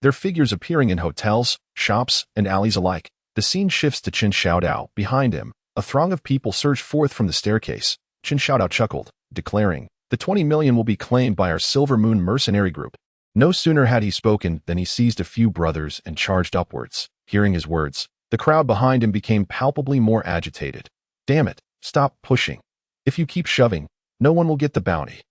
their figures appearing in hotels, shops, and alleys alike. The scene shifts to Chen Xiaodao. Behind him, a throng of people surged forth from the staircase. Chen Xiaodao chuckled, declaring, the 20 million will be claimed by our Silver Moon mercenary group. No sooner had he spoken than he seized a few brothers and charged upwards. Hearing his words, the crowd behind him became palpably more agitated. Damn it, stop pushing. If you keep shoving, no one will get the bounty.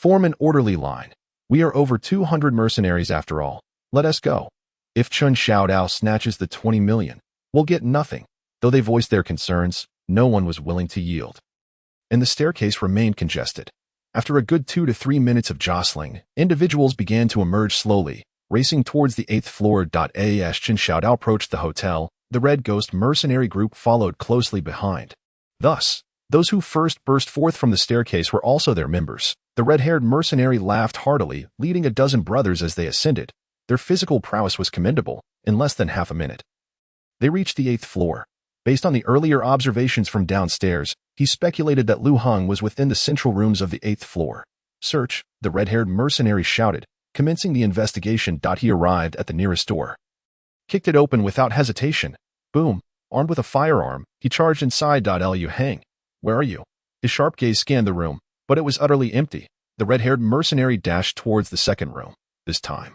Form an orderly line. We are over 200 mercenaries after all. Let us go. If Chun Xiaodao snatches the 20 million, we'll get nothing. Though they voiced their concerns, no one was willing to yield. And the staircase remained congested. After a good 2 to 3 minutes of jostling, individuals began to emerge slowly, racing towards the 8th floor. As Chun Xiaodao approached the hotel, the Red Ghost mercenary group followed closely behind. Thus, those who first burst forth from the staircase were also their members. The red-haired mercenary laughed heartily, leading a dozen brothers as they ascended. Their physical prowess was commendable. In less than half a minute, they reached the 8th floor. Based on the earlier observations from downstairs, he speculated that Lu Heng was within the central rooms of the 8th floor. Search, the red-haired mercenary shouted, commencing the investigation. He arrived at the nearest door, kicked it open without hesitation. Boom! Armed with a firearm, he charged inside. Lu Heng, where are you? His sharp gaze scanned the room, but it was utterly empty. The red-haired mercenary dashed towards the second room. This time,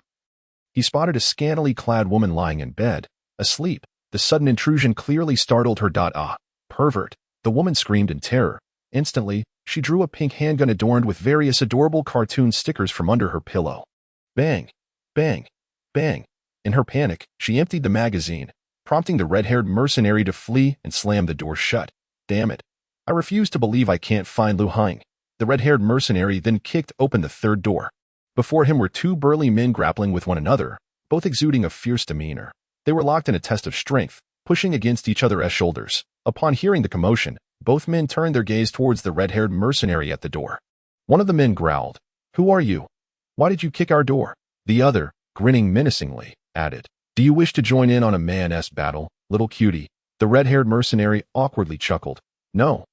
he spotted a scantily clad woman lying in bed, asleep. The sudden intrusion clearly startled her. Ah, pervert! The woman screamed in terror. Instantly, she drew a pink handgun adorned with various adorable cartoon stickers from under her pillow. Bang! Bang! Bang! In her panic, she emptied the magazine, prompting the red-haired mercenary to flee and slam the door shut. Damn it! I refuse to believe I can't find Lu Heng. The red-haired mercenary then kicked open the third door. Before him were two burly men grappling with one another, both exuding a fierce demeanor. They were locked in a test of strength, pushing against each other's shoulders. Upon hearing the commotion, both men turned their gaze towards the red-haired mercenary at the door. One of the men growled, "Who are you? Why did you kick our door?" The other, grinning menacingly, added, "Do you wish to join in on a man-s battle, little cutie?" The red-haired mercenary awkwardly chuckled. No,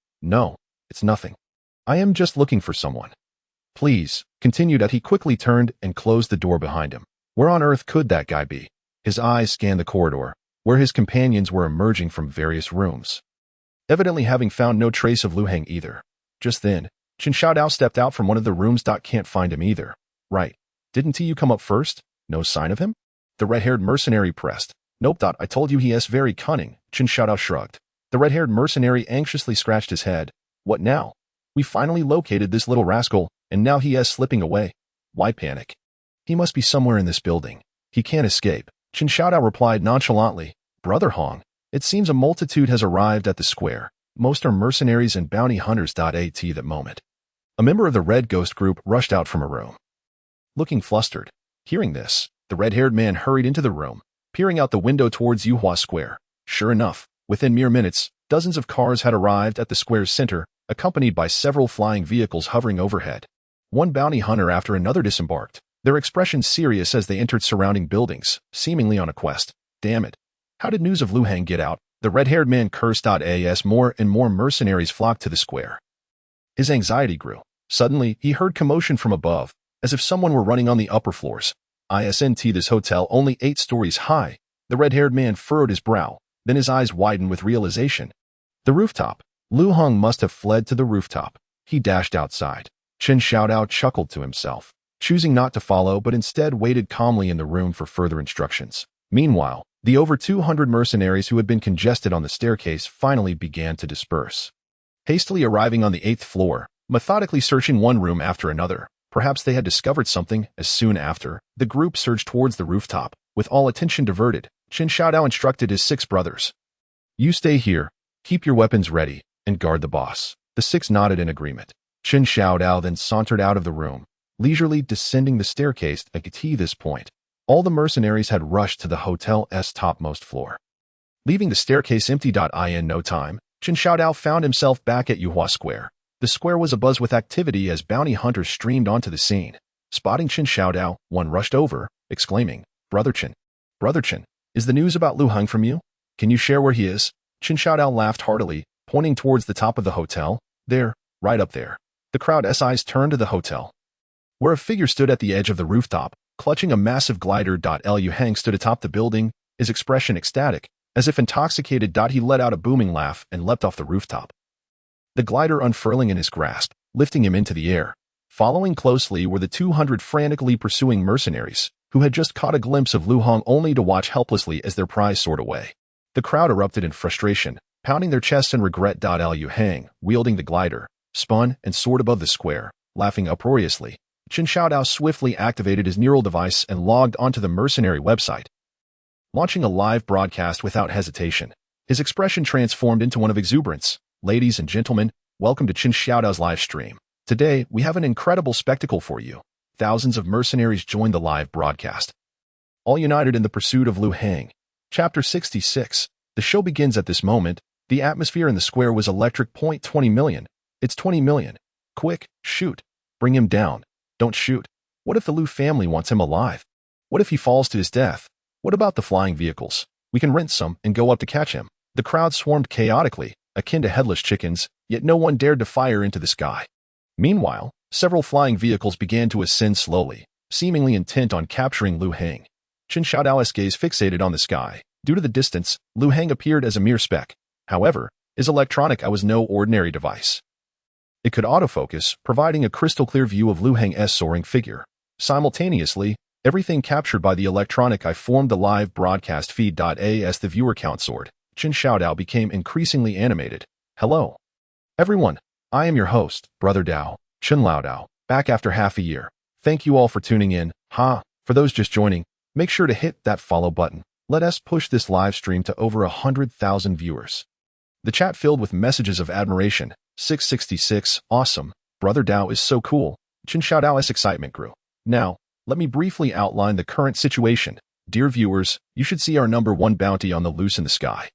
it's nothing. I am just looking for someone. Please," continued as he quickly turned and closed the door behind him. Where on earth could that guy be? His eyes scanned the corridor, where his companions were emerging from various rooms, evidently having found no trace of Lu Heng either. Just then, Chun Xiaodao stepped out from one of the rooms. Can't find him either. Right. Didn't you come up first? No sign of him? The red-haired mercenary pressed. Nope. I told you he is very cunning. Chun Xiaodao shrugged. The red-haired mercenary anxiously scratched his head. What now? We finally located this little rascal, and now he is slipping away. Why panic? He must be somewhere in this building. He can't escape. Chun Xiaodao replied nonchalantly. Brother Hong, it seems a multitude has arrived at the square. Most are mercenaries and bounty hunters. At that moment, a member of the Red Ghost group rushed out from a room, looking flustered. Hearing this, the red-haired man hurried into the room, peering out the window towards Yuhua Square. Sure enough, within mere minutes, dozens of cars had arrived at the square's center, accompanied by several flying vehicles hovering overhead. One bounty hunter after another disembarked, their expressions serious as they entered surrounding buildings, seemingly on a quest. Damn it. How did news of Lu Heng get out? The red-haired man cursed. As more and more mercenaries flocked to the square, his anxiety grew. Suddenly, he heard commotion from above, as if someone were running on the upper floors. Isn't this hotel only 8 stories high? The red-haired man furrowed his brow, then his eyes widened with realization. The rooftop. Lu Heng must have fled to the rooftop. He dashed outside. Chun Xiaodao chuckled to himself, choosing not to follow but instead waited calmly in the room for further instructions. Meanwhile, the over 200 mercenaries who had been congested on the staircase finally began to disperse. Hastily arriving on the 8th floor, methodically searching one room after another, perhaps they had discovered something. As soon after, the group surged towards the rooftop, with all attention diverted. Chun Xiaodao instructed his 6 brothers. You stay here, keep your weapons ready, and guard the boss. The 6 nodded in agreement. Chun Xiaodao then sauntered out of the room, leisurely descending the staircase. At this point, all the mercenaries had rushed to the hotel's topmost floor, leaving the staircase empty. In no time, Chun Xiaodao found himself back at Yuhua Square. The square was abuzz with activity as bounty hunters streamed onto the scene. Spotting Chun Xiaodao, one rushed over, exclaiming, Brother Chun, is the news about Lu Heng from you? Can you share where he is?" Chun Xiaodao laughed heartily, pointing towards the top of the hotel. There, right up there. The crowd's eyes turned to the hotel, where a figure stood at the edge of the rooftop, clutching a massive glider. Lu Heng stood atop the building, his expression ecstatic, as if intoxicated. He let out a booming laugh and leapt off the rooftop, the glider unfurling in his grasp, lifting him into the air. Following closely were the 200 frantically pursuing mercenaries, who had just caught a glimpse of Lu Heng only to watch helplessly as their prize soared away. The crowd erupted in frustration, pounding their chests in regret. Lu Heng, wielding the glider, spun and soared above the square, laughing uproariously. Chen Xiaodao swiftly activated his neural device and logged onto the mercenary website, launching a live broadcast without hesitation. His expression transformed into one of exuberance. Ladies and gentlemen, welcome to Chen Xiaodao's live stream. Today, we have an incredible spectacle for you. Thousands of mercenaries joined the live broadcast, all united in the pursuit of Lu Hang. Chapter 66. The show begins at this moment. The atmosphere in the square was electric. 20 million. It's 20 million. Quick, shoot. Bring him down. Don't shoot. What if the Lu family wants him alive? What if he falls to his death? What about the flying vehicles? We can rent some and go up to catch him. The crowd swarmed chaotically, akin to headless chickens, yet no one dared to fire into the sky. Meanwhile, several flying vehicles began to ascend slowly, seemingly intent on capturing Lu Hang. Chen Xiaodao's gaze fixated on the sky. Due to the distance, Lu Hang appeared as a mere speck. However, his electronic eye was no ordinary device. It could autofocus, providing a crystal-clear view of Lu Hang's soaring figure. Simultaneously, everything captured by the electronic eye formed the live broadcast feed. As the viewer count soared, Chen Xiaodao became increasingly animated. Hello, everyone. I am your host, Brother Dao, Chen Laodao, back after half a year. Thank you all for tuning in. For those just joining, make sure to hit that follow button. Let us push this live stream to over 100,000 viewers. The chat filled with messages of admiration. 666, awesome. Brother Dao is so cool. Chen Xiaodao's excitement grew. Now, let me briefly outline the current situation. Dear viewers, you should see our #1 bounty on the loose in the sky.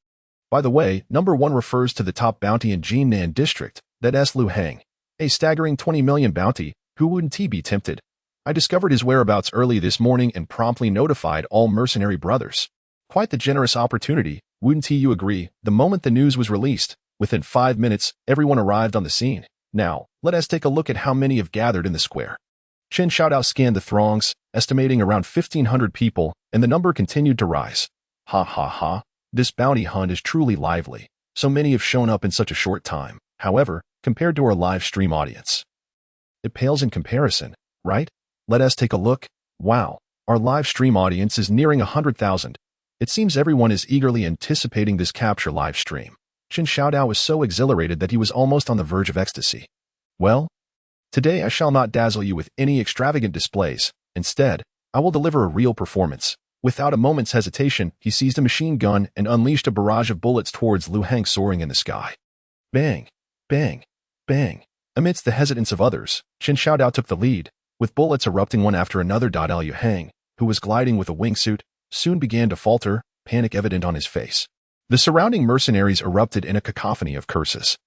By the way, #1 refers to the top bounty in Jinan district, that's Lu Hang. A staggering 20 million bounty. Who wouldn't he be tempted? I discovered his whereabouts early this morning and promptly notified all mercenary brothers. Quite the generous opportunity, wouldn't you agree? The moment the news was released, within 5 minutes, everyone arrived on the scene. Now, let us take a look at how many have gathered in the square. Chen Xiaodao scanned the throngs, estimating around 1,500 people, and the number continued to rise. This bounty hunt is truly lively. So many have shown up in such a short time. However, compared to our live stream audience, it pales in comparison, right? Let us take a look. Wow, our live stream audience is nearing 100,000. It seems everyone is eagerly anticipating this capture live stream. Chen Xiaodao was so exhilarated that he was almost on the verge of ecstasy. Well, today I shall not dazzle you with any extravagant displays. Instead, I will deliver a real performance. Without a moment's hesitation, he seized a machine gun and unleashed a barrage of bullets towards Lu Hang soaring in the sky. Bang, bang, bang. Amidst the hesitance of others, Chen Xiaodao took the lead, with bullets erupting one after another. Lu Hang, who was gliding with a wingsuit, soon began to falter, panic evident on his face. The surrounding mercenaries erupted in a cacophony of curses.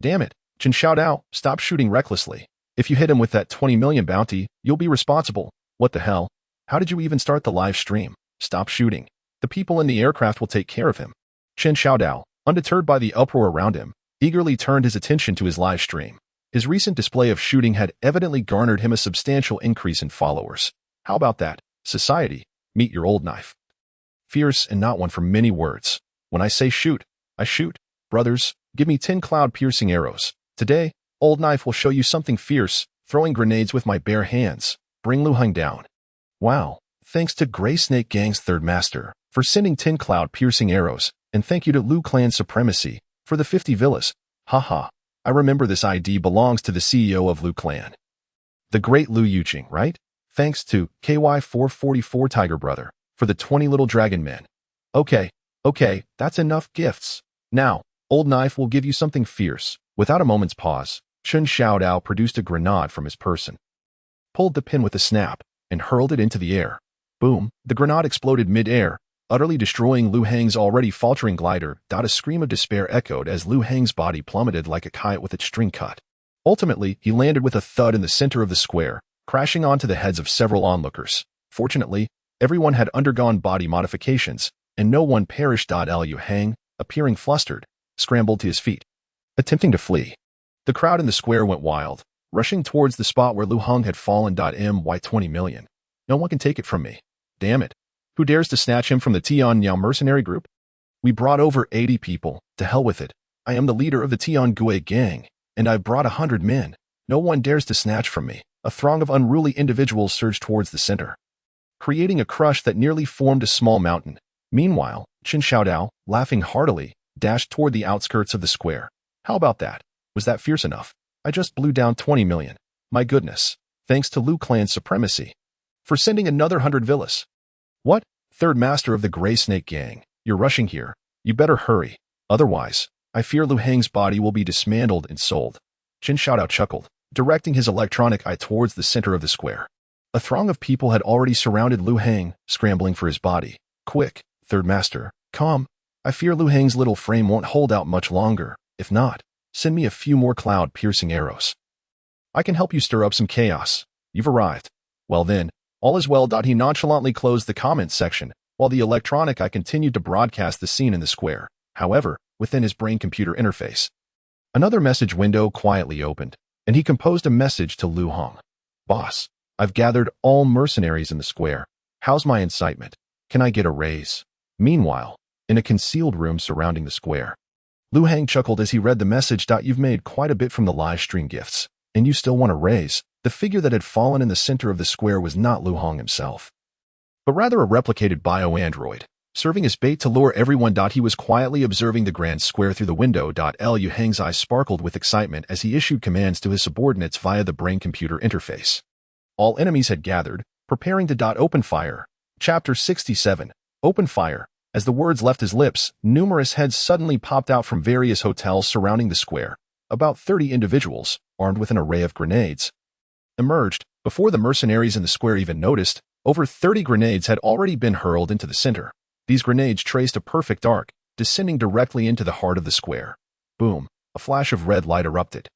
Damn it, Chen Xiaodao, stop shooting recklessly. If you hit him with that 20 million bounty, you'll be responsible. What the hell? How did you even start the live stream? Stop shooting. The people in the aircraft will take care of him. Chen Xiaodao, undeterred by the uproar around him, eagerly turned his attention to his live stream. His recent display of shooting had evidently garnered him a substantial increase in followers. How about that? Society, meet your old knife. Fierce and not one for many words. When I say shoot, I shoot. Brothers, give me 10 cloud-piercing arrows. Today, old knife will show you something fierce, throwing grenades with my bare hands. Bring Lu Hang down. Wow, thanks to Grey Snake Gang's third master for sending 10 cloud-piercing arrows, and thank you to Lu Clan Supremacy for the 50 villas. I remember this ID belongs to the CEO of Lu Clan. The great Lu Yuqing, right? Thanks to KY444 Tiger Brother for the 20 little dragon men. Okay, that's enough gifts. Now, old knife will give you something fierce. Without a moment's pause, Chen Xiaodao produced a grenade from his person, pulled the pin with a snap, and hurled it into the air. Boom, the grenade exploded mid-air, utterly destroying Lu Hang's already faltering glider. A scream of despair echoed as Lu Hang's body plummeted like a kite with its string cut. Ultimately, he landed with a thud in the center of the square, crashing onto the heads of several onlookers. Fortunately, everyone had undergone body modifications, and no one perished. Lu Hang, appearing flustered, scrambled to his feet, attempting to flee. The crowd in the square went wild, rushing towards the spot where Lu Hang had fallen. My 20 million. No one can take it from me. Damn it. Who dares to snatch him from the Tianyao mercenary group? We brought over 80 people. To hell with it. I am the leader of the Tiangui gang, and I've brought 100 men. No one dares to snatch from me. A throng of unruly individuals surged towards the center, creating a crush that nearly formed a small mountain. Meanwhile, Chen Xiaodao, laughing heartily, dashed toward the outskirts of the square. How about that? Was that fierce enough? I just blew down 20 million. My goodness. thanks to Lu clan's supremacy. For sending another 100 villas. What? Third master of the Grey Snake Gang, you're rushing here. You better hurry. Otherwise, I fear Lu Hang's body will be dismantled and sold. Qin Shaodao chuckled, directing his electronic eye towards the center of the square. A throng of people had already surrounded Lu Hang, scrambling for his body. Quick, Third Master, calm. I fear Lu Hang's little frame won't hold out much longer. If not, send me a few more cloud-piercing arrows. I can help you stir up some chaos. You've arrived. Well then, all is well. He nonchalantly closed the comments section, while the electronic eye continued to broadcast the scene in the square, however, within his brain-computer interface. Another message window quietly opened, and he composed a message to Lu Hang. Boss, I've gathered all mercenaries in the square. How's my incitement? Can I get a raise? Meanwhile, in a concealed room surrounding the square, Lu Hang chuckled as he read the message. You've made quite a bit from the live stream gifts, and you still want a raise. The figure that had fallen in the center of the square was not Lu Hang himself, but rather a replicated bio-android, serving as bait to lure everyone. He was quietly observing the grand square through the window. Lu Hang's eyes sparkled with excitement as he issued commands to his subordinates via the brain-computer interface. All enemies had gathered, preparing to open fire. Chapter 67. Open fire. As the words left his lips, numerous heads suddenly popped out from various hotels surrounding the square. About 30 individuals, armed with an array of grenades, emerged. Before the mercenaries in the square even noticed, over 30 grenades had already been hurled into the center. These grenades traced a perfect arc, descending directly into the heart of the square. Boom! A flash of red light erupted,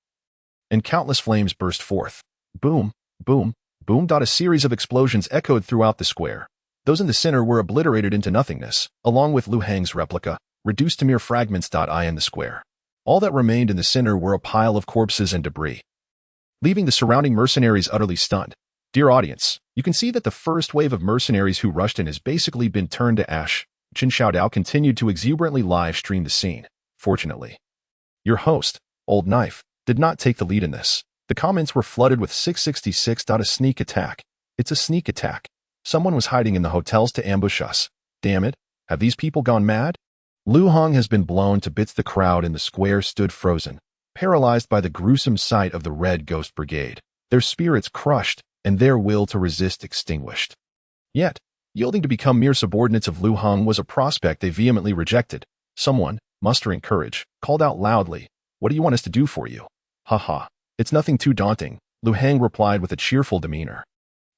and countless flames burst forth. Boom! Boom! Boom! A series of explosions echoed throughout the square. Those in the center were obliterated into nothingness, along with Lu Hang's replica, reduced to mere fragments. In the square, all that remained in the center were a pile of corpses and debris, leaving the surrounding mercenaries utterly stunned. Dear audience, you can see that the first wave of mercenaries who rushed in has basically been turned to ash. Qin Shaodao continued to exuberantly live stream the scene. Fortunately, your host, Old Knife, did not take the lead in this. The comments were flooded with 666. A sneak attack. It's a sneak attack. Someone was hiding in the hotels to ambush us. Damn it, have these people gone mad? Lu Hang has been blown to bits. The crowd in the square stood frozen, paralyzed by the gruesome sight of the Red Ghost Brigade, their spirits crushed and their will to resist extinguished. Yet, yielding to become mere subordinates of Lu Hang was a prospect they vehemently rejected. Someone, mustering courage, called out loudly, "What do you want us to do for you?" "Haha, it's nothing too daunting," Lu Hang replied with a cheerful demeanor.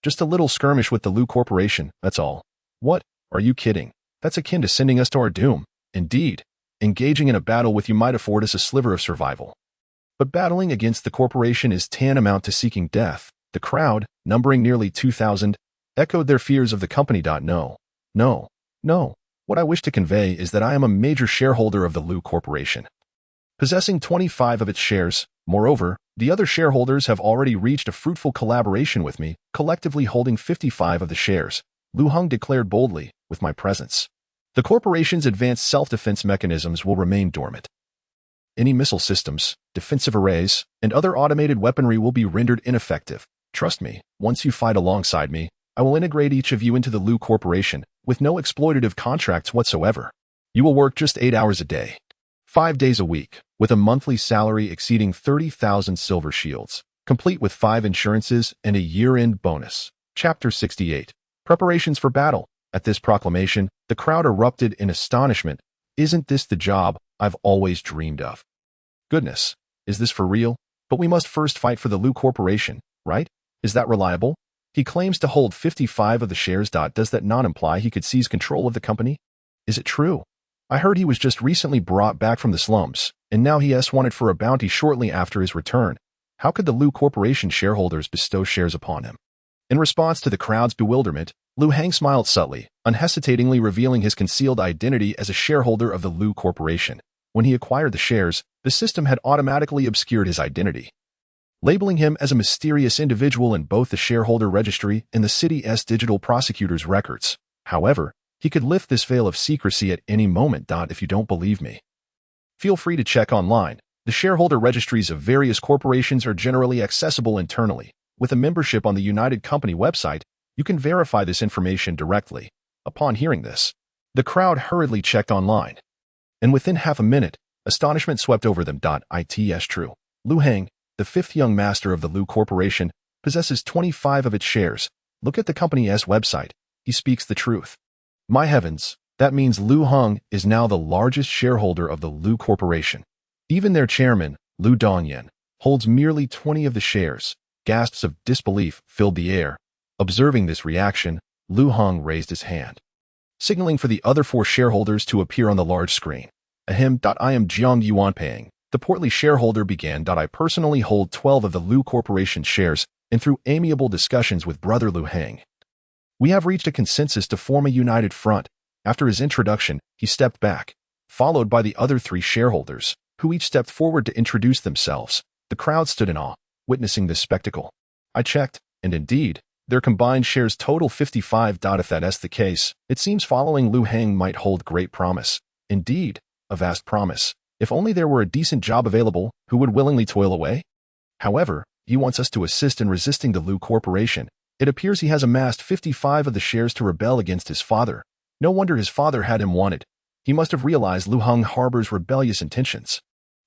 "Just a little skirmish with the Lu Corporation, that's all." "What? Are you kidding? That's akin to sending us to our doom." "Indeed, engaging in a battle with you might afford us a sliver of survival. But battling against the corporation is tantamount to seeking death." The crowd, numbering nearly 2,000, echoed their fears of the company. No. What I wish to convey is that I am a major shareholder of the Lu Corporation, possessing 25 of its shares. Moreover, the other shareholders have already reached a fruitful collaboration with me, collectively holding 55 of the shares. Lu Hang declared boldly, "With my presence, the corporation's advanced self-defense mechanisms will remain dormant. Any missile systems, defensive arrays, and other automated weaponry will be rendered ineffective. Trust me, once you fight alongside me, I will integrate each of you into the Lu Corporation, with no exploitative contracts whatsoever. You will work just 8 hours a day, 5 days a week, with a monthly salary exceeding 30,000 silver shields, complete with 5 insurances and a year-end bonus." Chapter 68. Preparations for battle. At this proclamation, the crowd erupted in astonishment. "Isn't this the job I've always dreamed of? Goodness, is this for real? But we must first fight for the Lu Corporation, right? Is that reliable? He claims to hold 55 of the shares. Does that not imply he could seize control of the company? Is it true? I heard he was just recently brought back from the slums, and now he wanted for a bounty shortly after his return. How could the Lu Corporation shareholders bestow shares upon him?" In response to the crowd's bewilderment, Lu Hang smiled subtly, unhesitatingly revealing his concealed identity as a shareholder of the Lu Corporation. When he acquired the shares, the system had automatically obscured his identity, labeling him as a mysterious individual in both the shareholder registry and the city's digital prosecutor's records. However, he could lift this veil of secrecy at any moment. If you don't believe me, feel free to check online. The shareholder registries of various corporations are generally accessible internally. With a membership on the United Company website, you can verify this information directly. Upon hearing this, the crowd hurriedly checked online, and within half a minute, astonishment swept over them. It's true. Lu Hang, the 5th young master of the Lu Corporation, possesses 25 of its shares. Look at the company's website. He speaks the truth. My heavens, that means Lu Heng is now the largest shareholder of the Lu Corporation. Even their chairman, Lu Dongyan, holds merely 20 of the shares. Gasps of disbelief filled the air. Observing this reaction, Lu Heng raised his hand, signaling for the other 4 shareholders to appear on the large screen. Ahem. I am Jiang Yuanping. The portly shareholder began. I personally hold 12 of the Lu Corporation shares, and through amiable discussions with brother Lu Heng, we have reached a consensus to form a united front. After his introduction, he stepped back, followed by the other 3 shareholders, who each stepped forward to introduce themselves. The crowd stood in awe, witnessing this spectacle. I checked, and indeed, their combined shares total 55. If that is the case, it seems following Lu Heng might hold great promise. Indeed, a vast promise. If only there were a decent job available, who would willingly toil away? However, he wants us to assist in resisting the Lu Corporation. It appears he has amassed 55 of the shares to rebel against his father. No wonder his father had him wanted. He must have realized Lu Heng harbors rebellious intentions.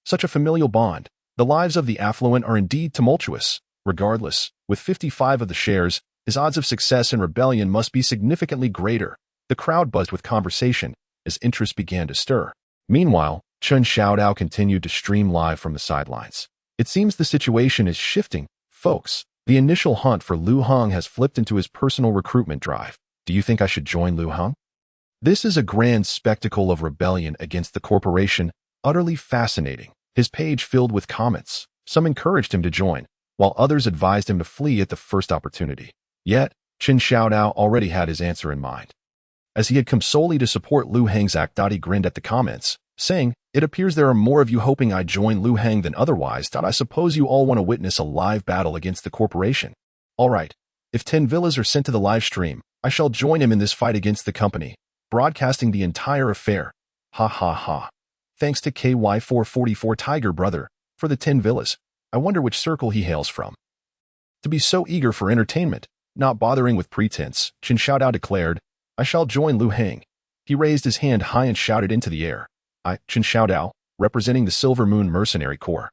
Such a familial bond. The lives of the affluent are indeed tumultuous. Regardless, with 55 of the shares, his odds of success in rebellion must be significantly greater. The crowd buzzed with conversation as interest began to stir. Meanwhile, Chen Xiaodao continued to stream live from the sidelines. It seems the situation is shifting, folks. The initial hunt for Lu Heng has flipped into his personal recruitment drive. Do you think I should join Lu Heng? This is a grand spectacle of rebellion against the corporation, utterly fascinating. His page filled with comments. Some encouraged him to join, while others advised him to flee at the first opportunity. Yet, Chen Xiaodao already had his answer in mind. As he had come solely to support Lu Heng's act, he grinned at the comments, saying, "It appears there are more of you hoping I join Lu Heng than otherwise. I suppose you all want to witness a live battle against the corporation. All right, if 10 villas are sent to the live stream, I shall join him in this fight against the company, broadcasting the entire affair. Ha ha ha. Thanks to KY444 Tiger Brother for the 10 villas. I wonder which circle he hails from. To be so eager for entertainment, not bothering with pretense, Chen Xiaodao declared, I shall join Lu Heng. He raised his hand high and shouted into the air. I, Chen Xiaodao, representing the Silver Moon Mercenary Corps.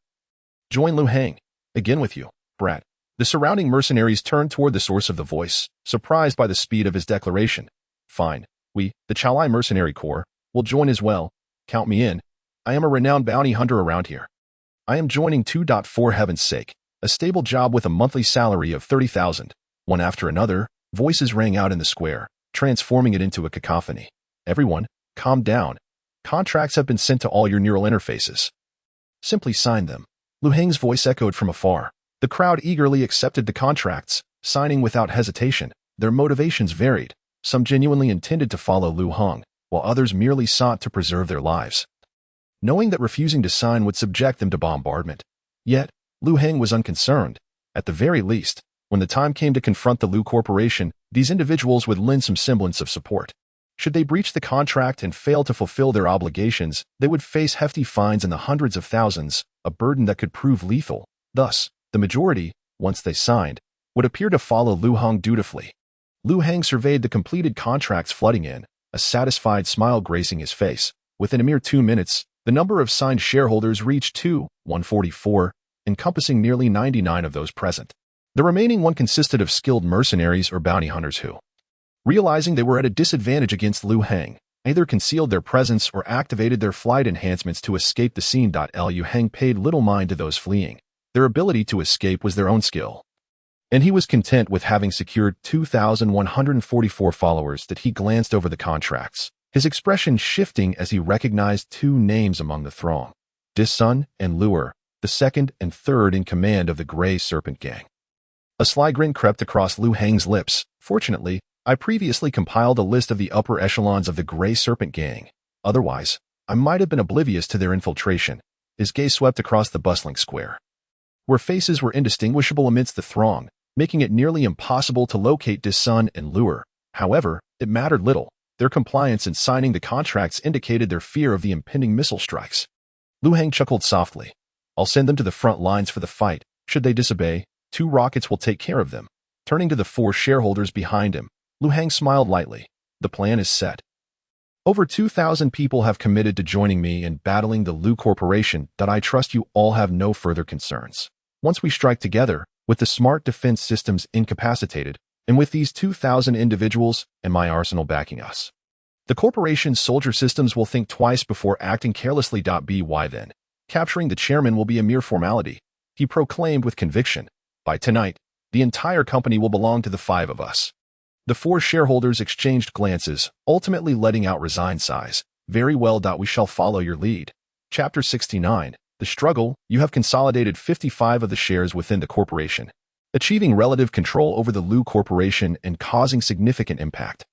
Join Lu Heng. Again with you, brat. The surrounding mercenaries turned toward the source of the voice, surprised by the speed of his declaration. Fine. We, the Chaolai Mercenary Corps, will join as well. Count me in. I am a renowned bounty hunter around here. I am joining 2. For heaven's sake, a stable job with a monthly salary of 30,000. One after another, voices rang out in the square, transforming it into a cacophony. Everyone, calm down. Contracts have been sent to all your neural interfaces. Simply sign them. Lu Heng's voice echoed from afar. The crowd eagerly accepted the contracts, signing without hesitation. Their motivations varied. Some genuinely intended to follow Lu Heng, while others merely sought to preserve their lives, knowing that refusing to sign would subject them to bombardment. Yet, Lu Heng was unconcerned. At the very least, when the time came to confront the Lu Corporation, these individuals would lend some semblance of support. Should they breach the contract and fail to fulfill their obligations, they would face hefty fines in the hundreds of thousands, a burden that could prove lethal. Thus, the majority, once they signed, would appear to follow Lu Heng dutifully. Lu Heng surveyed the completed contracts flooding in, a satisfied smile gracing his face. Within a mere 2 minutes, the number of signed shareholders reached 144, encompassing nearly 99 of those present. The remaining one consisted of skilled mercenaries or bounty hunters who, realizing they were at a disadvantage against Lu Heng, either concealed their presence or activated their flight enhancements to escape the scene. Lu Heng paid little mind to those fleeing. Their ability to escape was their own skill, and he was content with having secured 2,144 followers. That he glanced over the contracts, his expression shifting as he recognized 2 names among the throng. Disun and Luer, the second and third in command of the Gray Serpent Gang. A sly grin crept across Lu Heng's lips. Fortunately, I previously compiled a list of the upper echelons of the Gray Serpent Gang. Otherwise, I might have been oblivious to their infiltration. His gaze swept across the bustling square, where faces were indistinguishable amidst the throng, making it nearly impossible to locate Disun and Luer. However, it mattered little. Their compliance in signing the contracts indicated their fear of the impending missile strikes. Lu Heng chuckled softly. I'll send them to the front lines for the fight. Should they disobey, 2 rockets will take care of them. Turning to the 4 shareholders behind him, Lu Heng smiled lightly. The plan is set. Over 2,000 people have committed to joining me in battling the Lu Corporation. I trust you all have no further concerns. Once we strike together, With the smart defense systems incapacitated, and with these 2,000 individuals and my arsenal backing us, the corporation's soldier systems will think twice before acting carelessly. By then, capturing the chairman will be a mere formality, he proclaimed with conviction. By tonight, the entire company will belong to the 5 of us. The 4 shareholders exchanged glances, ultimately letting out resigned sighs. Very well. We shall follow your lead. Chapter 69. The struggle. You have consolidated 55 of the shares within the corporation, achieving relative control over the Lu Corporation and causing significant impact.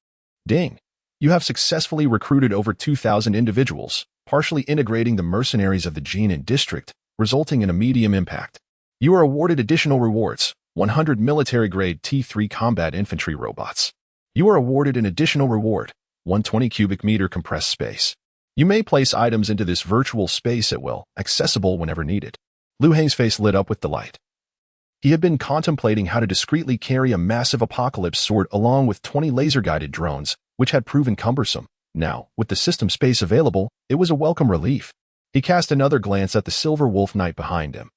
Ding. You have successfully recruited over 2,000 individuals, partially integrating the mercenaries of the Jinan district, resulting in a medium impact. You are awarded additional rewards, 100 military-grade T3 combat infantry robots. You are awarded an additional reward, 120 cubic meter compressed space. You may place items into this virtual space at will, accessible whenever needed. Lu Heng's face lit up with delight. He had been contemplating how to discreetly carry a massive apocalypse sword along with 20 laser-guided drones, which had proven cumbersome. Now, with the system space available, it was a welcome relief. He cast another glance at the Silver Wolf Knight behind him.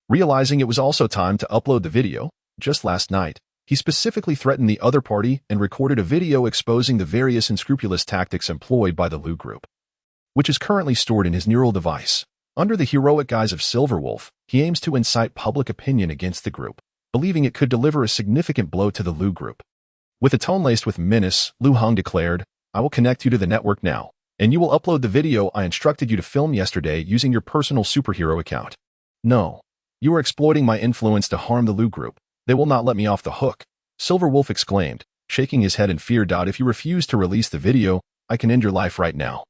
Realizing it was also time to upload the video, just last night, he specifically threatened the other party and recorded a video exposing the various unscrupulous tactics employed by the Lu Group, which is currently stored in his neural device. Under the heroic guise of Silver Wolf, he aims to incite public opinion against the group, believing it could deliver a significant blow to the Lu Group. With a tone laced with menace, Lu Heng declared, I will connect you to the network now, and you will upload the video I instructed you to film yesterday using your personal superhero account. No. You are exploiting my influence to harm the Lu Group. They will not let me off the hook, Silver Wolf exclaimed, shaking his head in fear. If you refuse to release the video, I can end your life right now.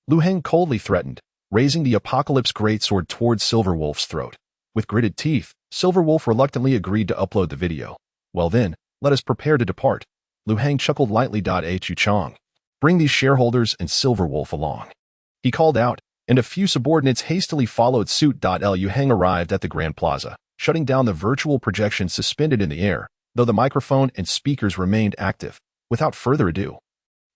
Lu Heng coldly threatened, raising the Apocalypse Greatsword towards Silver Wolf's throat. With gritted teeth, Silver Wolf reluctantly agreed to upload the video. Well then, let us prepare to depart. Lu Heng chuckled lightly. Chu Chang. Bring these shareholders and Silver Wolf along. He called out, and a few subordinates hastily followed suit. Lu Heng arrived at the Grand Plaza, shutting down the virtual projection suspended in the air, though the microphone and speakers remained active. Without further ado,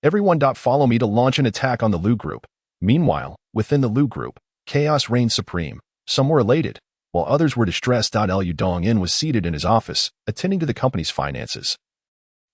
everyone. Follow me to launch an attack on the Lu Group. Meanwhile, within the Lu Group, chaos reigned supreme. Some were elated, while others were distressed. Lu Dongyin was seated in his office, attending to the company's finances,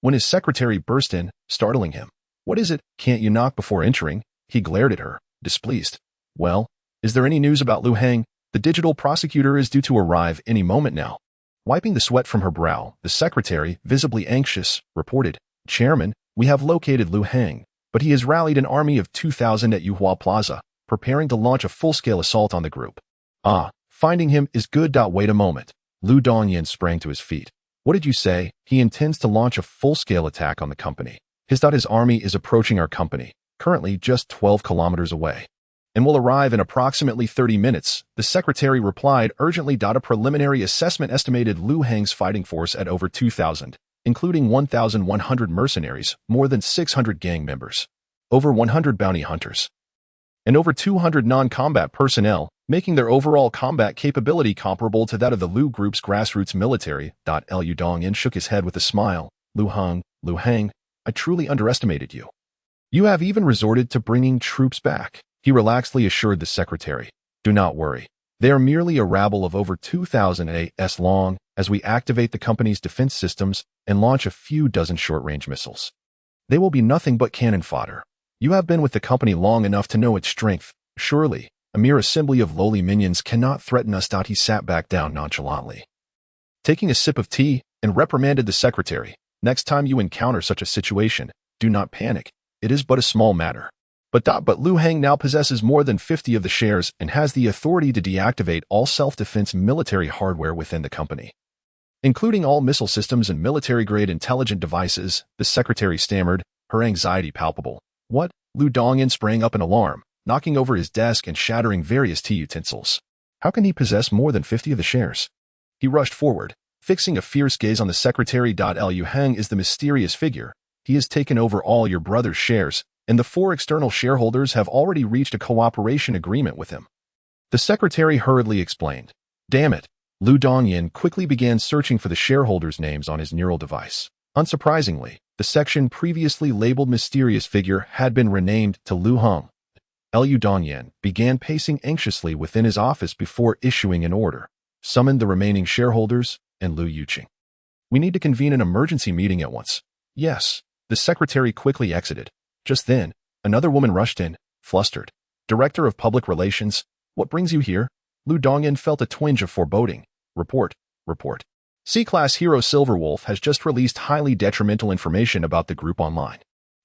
when his secretary burst in, startling him. What is it? Can't you knock before entering? He glared at her, displeased. Well, is there any news about Lu Heng? The digital prosecutor is due to arrive any moment now. Wiping the sweat from her brow, the secretary, visibly anxious, reported, Chairman, we have located Lu Heng, but he has rallied an army of 2,000 at Yuhua Plaza, preparing to launch a full-scale assault on the group. Ah, finding him is good. Wait a moment. Lu Dongyin sprang to his feet. What did you say? He intends to launch a full-scale attack on the company. His army is approaching our company, currently just 12 kilometers away, and will arrive in approximately 30 minutes, the secretary replied urgently. A preliminary assessment estimated Lu Heng's fighting force at over 2,000, including 1,100 mercenaries, more than 600 gang members, over 100 bounty hunters, and over 200 non-combat personnel, making their overall combat capability comparable to that of the Lu Group's grassroots military. Lu Dongyin shook his head with a smile. Lu Heng, I truly underestimated you. You have even resorted to bringing troops back, he relaxedly assured the secretary. Do not worry. They are merely a rabble of over 2,000 AS long as we activate the company's defense systems and launch a few dozen short-range missiles. They will be nothing but cannon fodder. You have been with the company long enough to know its strength. Surely, a mere assembly of lowly minions cannot threaten us. He sat back down nonchalantly, taking a sip of tea, and reprimanded the secretary. Next time you encounter such a situation, do not panic. It is but a small matter. But Lu Heng now possesses more than 50 of the shares and has the authority to deactivate all self-defense military hardware within the company, including all missile systems and military-grade intelligent devices, the secretary stammered, her anxiety palpable. What? Lu Dongyin sprang up in alarm, knocking over his desk and shattering various tea utensils. How can he possess more than 50 of the shares? He rushed forward, fixing a fierce gaze on the secretary. Lu Heng is the mysterious figure. He has taken over all your brother's shares, and the 4 external shareholders have already reached a cooperation agreement with him. The secretary hurriedly explained. Damn it. Lu Dongyin quickly began searching for the shareholders' names on his neural device. Unsurprisingly, the section previously labeled Mysterious Figure had been renamed to Lu Heng. Lu Dongyin began pacing anxiously within his office before issuing an order. Summoned the remaining shareholders, and Lu Yuqing. We need to convene an emergency meeting at once. Yes. The secretary quickly exited. Just then, another woman rushed in, flustered. Director of Public Relations, what brings you here? Lu Dongyan felt a twinge of foreboding. Report. C-class hero Silverwolf has just released highly detrimental information about the group online,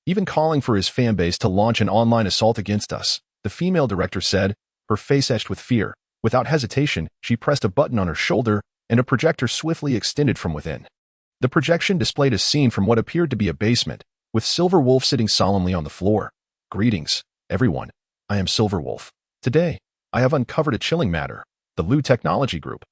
even calling for his fanbase to launch an online assault against us, the female director said, her face etched with fear. Without hesitation, she pressed a button on her shoulder, and a projector swiftly extended from within. The projection displayed a scene from what appeared to be a basement, with Silverwolf sitting solemnly on the floor. Greetings, everyone. I am Silverwolf. Today, I have uncovered a chilling matter. The Lu Technology Group,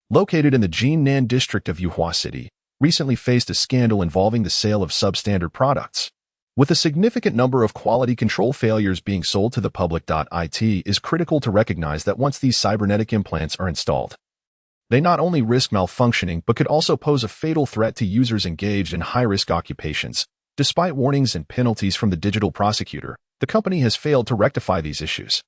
located in the Jinan district of Yuhua City, recently faced a scandal involving the sale of substandard products. With a significant number of quality control failures being sold to the public. It is critical to recognize that once these cybernetic implants are installed, they not only risk malfunctioning but could also pose a fatal threat to users engaged in high-risk occupations. Despite warnings and penalties from the digital prosecutor, the company has failed to rectify these issues.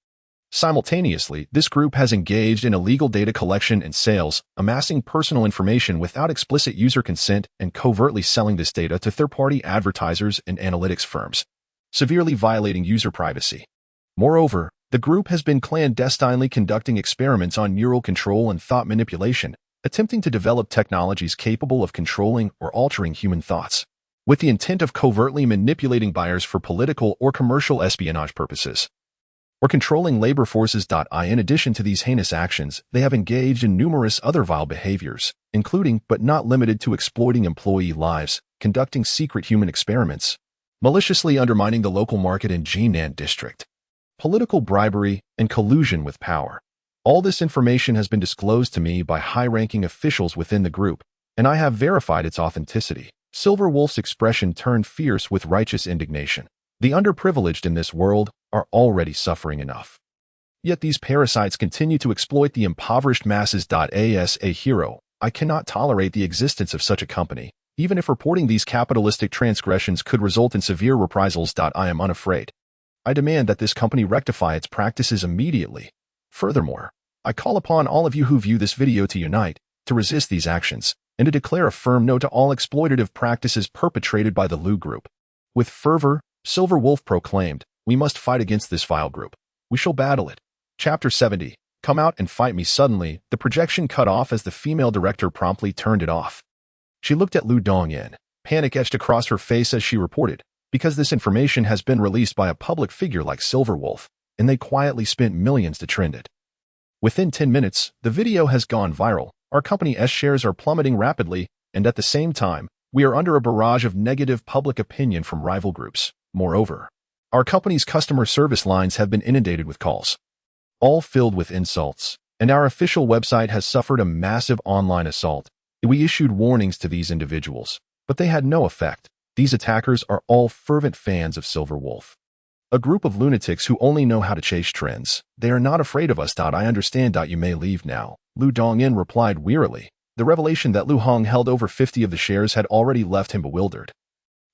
Simultaneously, this group has engaged in illegal data collection and sales, amassing personal information without explicit user consent and covertly selling this data to third-party advertisers and analytics firms, severely violating user privacy. Moreover, the group has been clandestinely conducting experiments on neural control and thought manipulation, attempting to develop technologies capable of controlling or altering human thoughts, with the intent of covertly manipulating buyers for political or commercial espionage purposes, or controlling labor forces. In addition to these heinous actions, they have engaged in numerous other vile behaviors, including but not limited to exploiting employee lives, conducting secret human experiments, maliciously undermining the local market in Jinan district, political bribery, and collusion with power. All this information has been disclosed to me by high-ranking officials within the group, and I have verified its authenticity. Silverwolf's expression turned fierce with righteous indignation. The underprivileged in this world are already suffering enough. Yet these parasites continue to exploit the impoverished masses. As a hero, I cannot tolerate the existence of such a company, even if reporting these capitalistic transgressions could result in severe reprisals. I am unafraid. I demand that this company rectify its practices immediately. Furthermore, I call upon all of you who view this video to unite, to resist these actions, and to declare a firm no to all exploitative practices perpetrated by the Lu Group. With fervor, Silverwolf proclaimed, we must fight against this vile group. We shall battle it. Chapter 70. Come out and fight me. Suddenly, the projection cut off as the female director promptly turned it off. She looked at Lu Dongyan. Panic etched across her face as she reported, because this information has been released by a public figure like Silverwolf, and they quietly spent millions to trend it. Within 10 minutes, the video has gone viral. Our company's shares are plummeting rapidly, and at the same time, we are under a barrage of negative public opinion from rival groups. Moreover, our company's customer service lines have been inundated with calls, all filled with insults, and our official website has suffered a massive online assault. We issued warnings to these individuals, but they had no effect. These attackers are all fervent fans of Silverwolf, a group of lunatics who only know how to chase trends. They are not afraid of us. I understand. You may leave now, Lu Dongyan replied wearily. The revelation that Lu Hong held over 50 of the shares had already left him bewildered.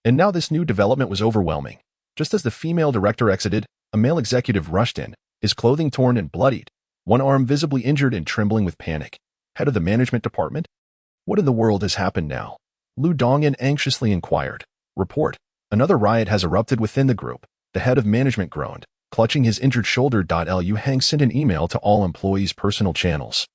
And now this new development was overwhelming. Just as the female director exited, a male executive rushed in, his clothing torn and bloodied, one arm visibly injured and trembling with panic. Head of the management department? What in the world has happened now? Lu Dongyan anxiously inquired. Report. Another riot has erupted within the group. The head of management groaned, clutching his injured shoulder. Lu Hang sent an email to all employees' personal channels,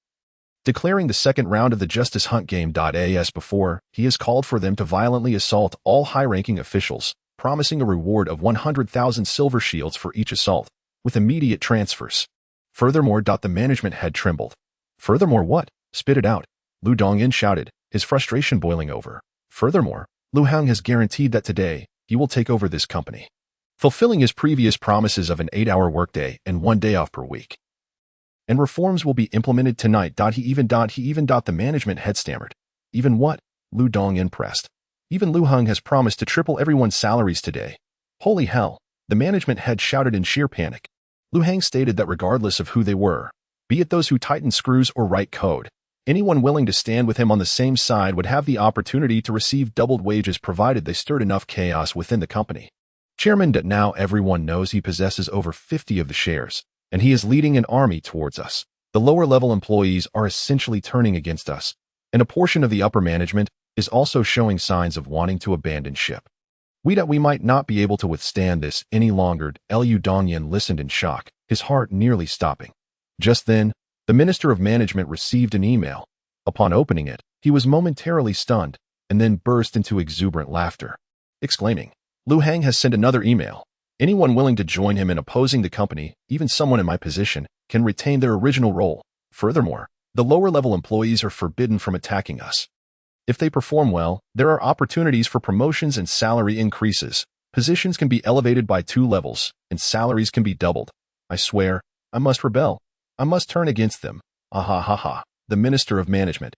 declaring the second round of the Justice Hunt game. As before, he has called for them to violently assault all high-ranking officials, promising a reward of 100,000 silver shields for each assault, with immediate transfers. Furthermore, the management head trembled. Furthermore what? Spit it out, Lu Dongyan shouted, his frustration boiling over. Furthermore, Lu Hang has guaranteed that today, he will take over this company, fulfilling his previous promises of an 8-hour workday and 1 day off per week. And reforms will be implemented tonight. The management head stammered. Even what? Lu Dongyan pressed. Even Lu Heng has promised to triple everyone's salaries today. Holy hell, the management head shouted in sheer panic. Lu Heng stated that regardless of who they were, be it those who tighten screws or write code, anyone willing to stand with him on the same side would have the opportunity to receive doubled wages provided they stirred enough chaos within the company. Chairman, now everyone knows he possesses over 50 of the shares, and he is leading an army towards us. The lower-level employees are essentially turning against us. and a portion of the upper management is also showing signs of wanting to abandon ship. We might not be able to withstand this any longer. Liu Dongyan listened in shock, his heart nearly stopping. Just then, the Minister of Management received an email. Upon opening it, he was momentarily stunned, and then burst into exuberant laughter, exclaiming, "Lu Hang has sent another email. Anyone willing to join him in opposing the company, even someone in my position, can retain their original role. Furthermore, the lower-level employees are forbidden from attacking us. If they perform well, there are opportunities for promotions and salary increases. Positions can be elevated by 2 levels, and salaries can be doubled. I swear, I must rebel. I must turn against them." Ah ha ha ha. The Minister of Management,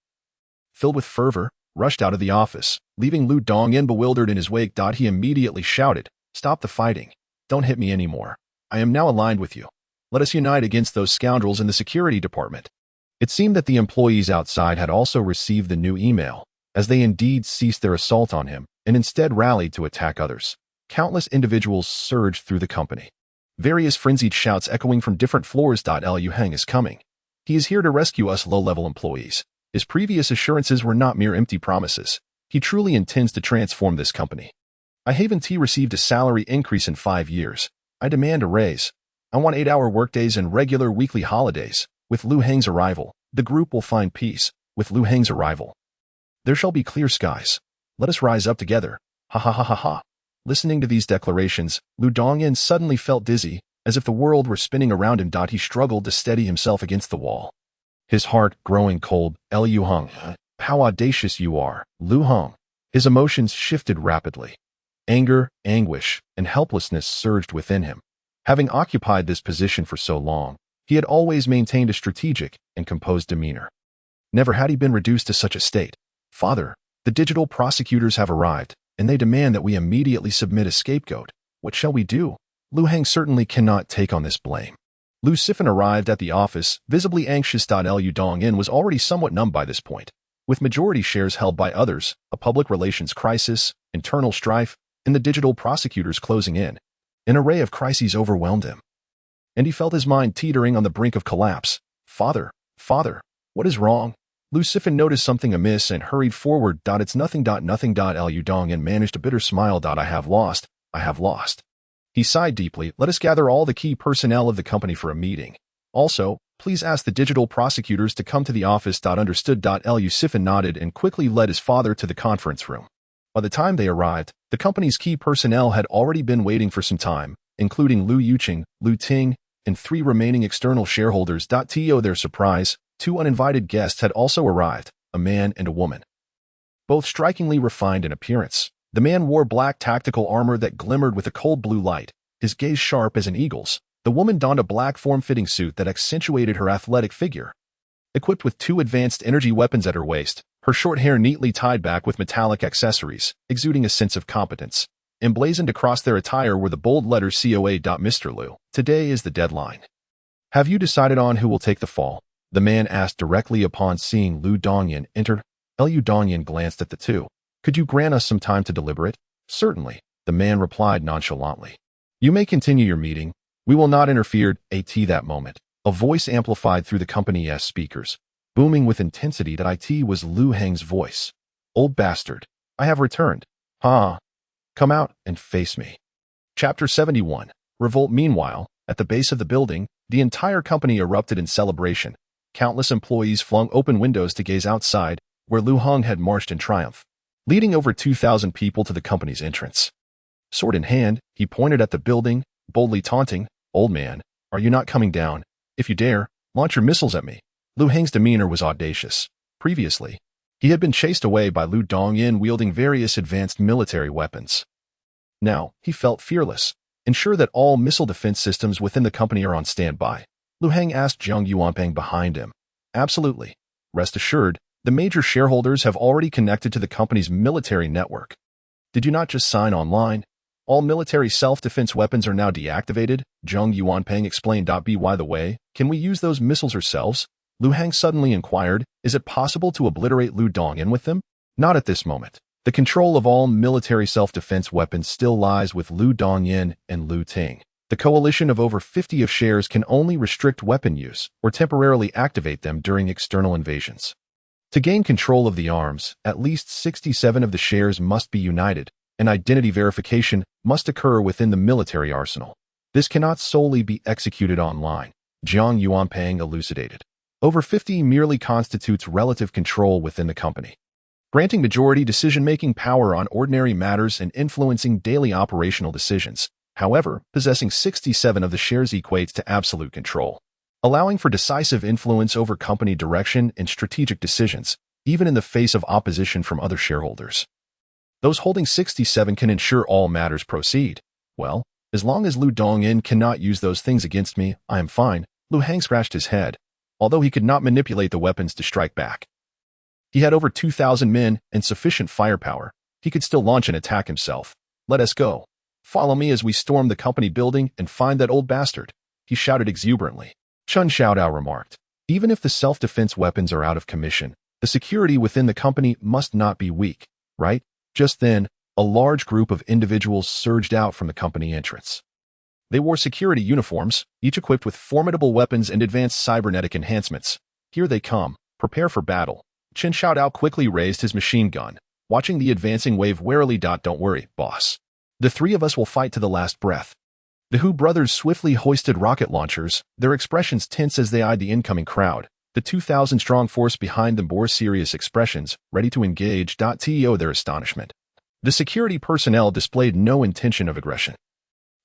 filled with fervor, rushed out of the office, leaving Lu Dongyan bewildered in his wake. He immediately shouted, "Stop the fighting. Don't hit me anymore. I am now aligned with you. Let us unite against those scoundrels in the security department." It seemed that the employees outside had also received the new email, as they indeed ceased their assault on him and instead rallied to attack others. Countless individuals surged through the company, various frenzied shouts echoing from different floors. Liu Hang is coming. He is here to rescue us low-level employees. His previous assurances were not mere empty promises. He truly intends to transform this company. I haven't received a salary increase in 5 years. I demand a raise. I want 8-hour workdays and regular weekly holidays. With Lu Hang's arrival, the group will find peace. With Lu Hang's arrival, there shall be clear skies. Let us rise up together. Ha ha ha ha ha. Listening to these declarations, Lu Dongyan suddenly felt dizzy, as if the world were spinning around him. He struggled to steady himself against the wall, his heart growing cold. Liu Hang, how audacious you are, Lu Hang. His emotions shifted rapidly. Anger, anguish, and helplessness surged within him. Having occupied this position for so long, he had always maintained a strategic and composed demeanor. Never had he been reduced to such a state. "Father, the digital prosecutors have arrived, and they demand that we immediately submit a scapegoat. What shall we do? Lu Hang certainly cannot take on this blame." Lu Sifan arrived at the office, visibly anxious. Liu Dongyan was already somewhat numb by this point. With majority shares held by others, a public relations crisis, internal strife, and the digital prosecutors closing in, an array of crises overwhelmed him, and he felt his mind teetering on the brink of collapse. Father, what is wrong?" Lu Sifan noticed something amiss and hurried forward. "It's nothing. Nothing. Liu Dongyan managed a bitter smile. I have lost. He sighed deeply. "Let us gather all the key personnel of the company for a meeting. Also, please ask the digital prosecutors to come to the office. Understood. Liu Sifan nodded and quickly led his father to the conference room. By the time they arrived, the company's key personnel had already been waiting for some time, including Lu Yuqing, Lu Ting, and 3 remaining external shareholders. To their surprise, 2 uninvited guests had also arrived, a man and a woman, both strikingly refined in appearance. The man wore black tactical armor that glimmered with a cold blue light, his gaze sharp as an eagle's. The woman donned a black form-fitting suit that accentuated her athletic figure. Equipped with 2 advanced energy weapons at her waist, her short hair neatly tied back with metallic accessories, exuding a sense of competence. Emblazoned across their attire were the bold letters COA. Mr. Lu, today is the deadline. Have you decided on who will take the fall? The man asked directly upon seeing Lu Dongyan enter. Liu Dongyan glanced at the two. Could you grant us some time to deliberate? Certainly, the man replied nonchalantly. You may continue your meeting. We will not interfere. At that moment, a voice amplified through the company's speakers, booming with intensity. It was Lu Hang's voice. Old bastard, I have returned. Ha! Come out and face me. Chapter 71. Revolt. Meanwhile, at the base of the building, the entire company erupted in celebration. Countless employees flung open windows to gaze outside, where Lu Hang had marched in triumph, leading over 2,000 people to the company's entrance. Sword in hand, he pointed at the building, boldly taunting, Old man, are you not coming down? If you dare, launch your missiles at me. Lu Hang's demeanor was audacious. Previously, he had been chased away by Lu Dongyan wielding various advanced military weapons. Now, he felt fearless. Ensure that all missile defense systems within the company are on standby. Lu Hang asked Zhang Yuanpeng behind him. Absolutely. Rest assured, the major shareholders have already connected to the company's military network. Did you not just sign online? All military self-defense weapons are now deactivated, Zhang Yuanpeng explained. By the way, can we use those missiles ourselves? Lu Hang suddenly inquired, is it possible to obliterate Lu Dongyan with them? Not at this moment. The control of all military self-defense weapons still lies with Lu Dongyan and Lu Ting. The coalition of over 50 of shares can only restrict weapon use or temporarily activate them during external invasions. To gain control of the arms, at least 67 of the shares must be united, and identity verification must occur within the military arsenal. This cannot solely be executed online, Jiang Yuanpeng elucidated. Over 50 merely constitutes relative control within the company, granting majority decision-making power on ordinary matters and influencing daily operational decisions. However, possessing 67 of the shares equates to absolute control, allowing for decisive influence over company direction and strategic decisions, even in the face of opposition from other shareholders. Those holding 67 can ensure all matters proceed. Well, as long as Lu Dongyin cannot use those things against me, I am fine. Lu Hang scratched his head, although he could not manipulate the weapons to strike back. He had over 2,000 men and sufficient firepower. He could still launch an attack himself. Let us go. Follow me as we storm the company building and find that old bastard, he shouted exuberantly. Chen Xiaodao remarked, even if the self-defense weapons are out of commission, the security within the company must not be weak, right? Just then, a large group of individuals surged out from the company entrance. They wore security uniforms, each equipped with formidable weapons and advanced cybernetic enhancements. Here they come. Prepare for battle. Chen Xiaodao quickly raised his machine gun, watching the advancing wave warily. Don't worry, boss. The three of us will fight to the last breath. The Hu brothers swiftly hoisted rocket launchers, their expressions tense as they eyed the incoming crowd. The 2,000-strong force behind them bore serious expressions, ready to engage. To their astonishment, the security personnel displayed no intention of aggression.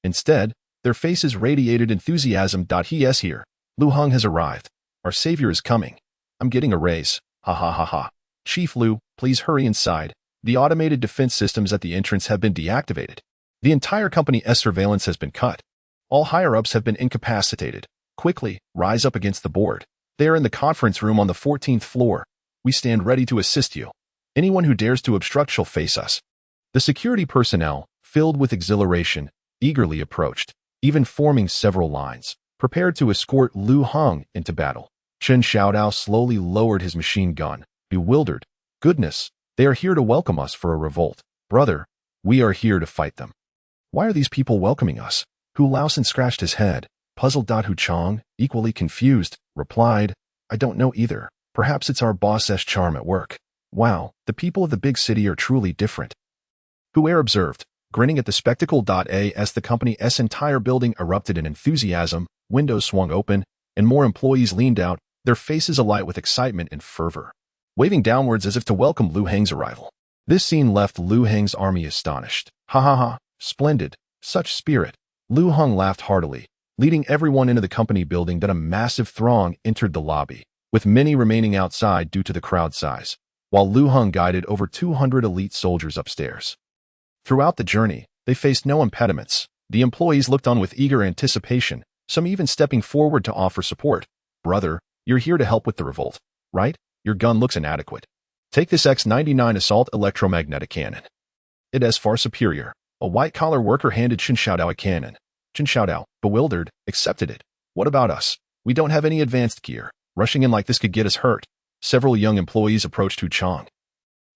Instead, their faces radiated enthusiasm. He is here. Lu Heng has arrived. Our savior is coming. I'm getting a raise. Ha ha ha ha. Chief Lu, please hurry inside. The automated defense systems at the entrance have been deactivated. The entire company's surveillance has been cut. All higher-ups have been incapacitated. Quickly, rise up against the board. They are in the conference room on the 14th floor. We stand ready to assist you. Anyone who dares to obstruct shall face us. The security personnel, filled with exhilaration, eagerly approached, even forming several lines, prepared to escort Lu Heng into battle. Chen Xiaodao slowly lowered his machine gun, bewildered. Goodness, they are here to welcome us for a revolt. Brother, we are here to fight them. Why are these people welcoming us? Hu Laosan scratched his head. Puzzled. Hu Chang, equally confused, replied, I don't know either. Perhaps it's our boss's charm at work. Wow, the people of the big city are truly different. Hu Air observed, grinning at the spectacle. As the company's entire building erupted in enthusiasm, windows swung open, and more employees leaned out, their faces alight with excitement and fervor, waving downwards as if to welcome Lu Heng's arrival. This scene left Lu Heng's army astonished. Ha ha ha, splendid, such spirit. Lu Heng laughed heartily, leading everyone into the company building. A massive throng entered the lobby, with many remaining outside due to the crowd size, while Lu Heng guided over 200 elite soldiers upstairs. Throughout the journey, they faced no impediments. The employees looked on with eager anticipation, some even stepping forward to offer support. Brother, you're here to help with the revolt, right? Your gun looks inadequate. Take this X-99 assault electromagnetic cannon. It is far superior. A white-collar worker handed Chen Xiaodao a cannon. Chen Xiaodao, bewildered, accepted it. What about us? We don't have any advanced gear. Rushing in like this could get us hurt. Several young employees approached Hu Chang,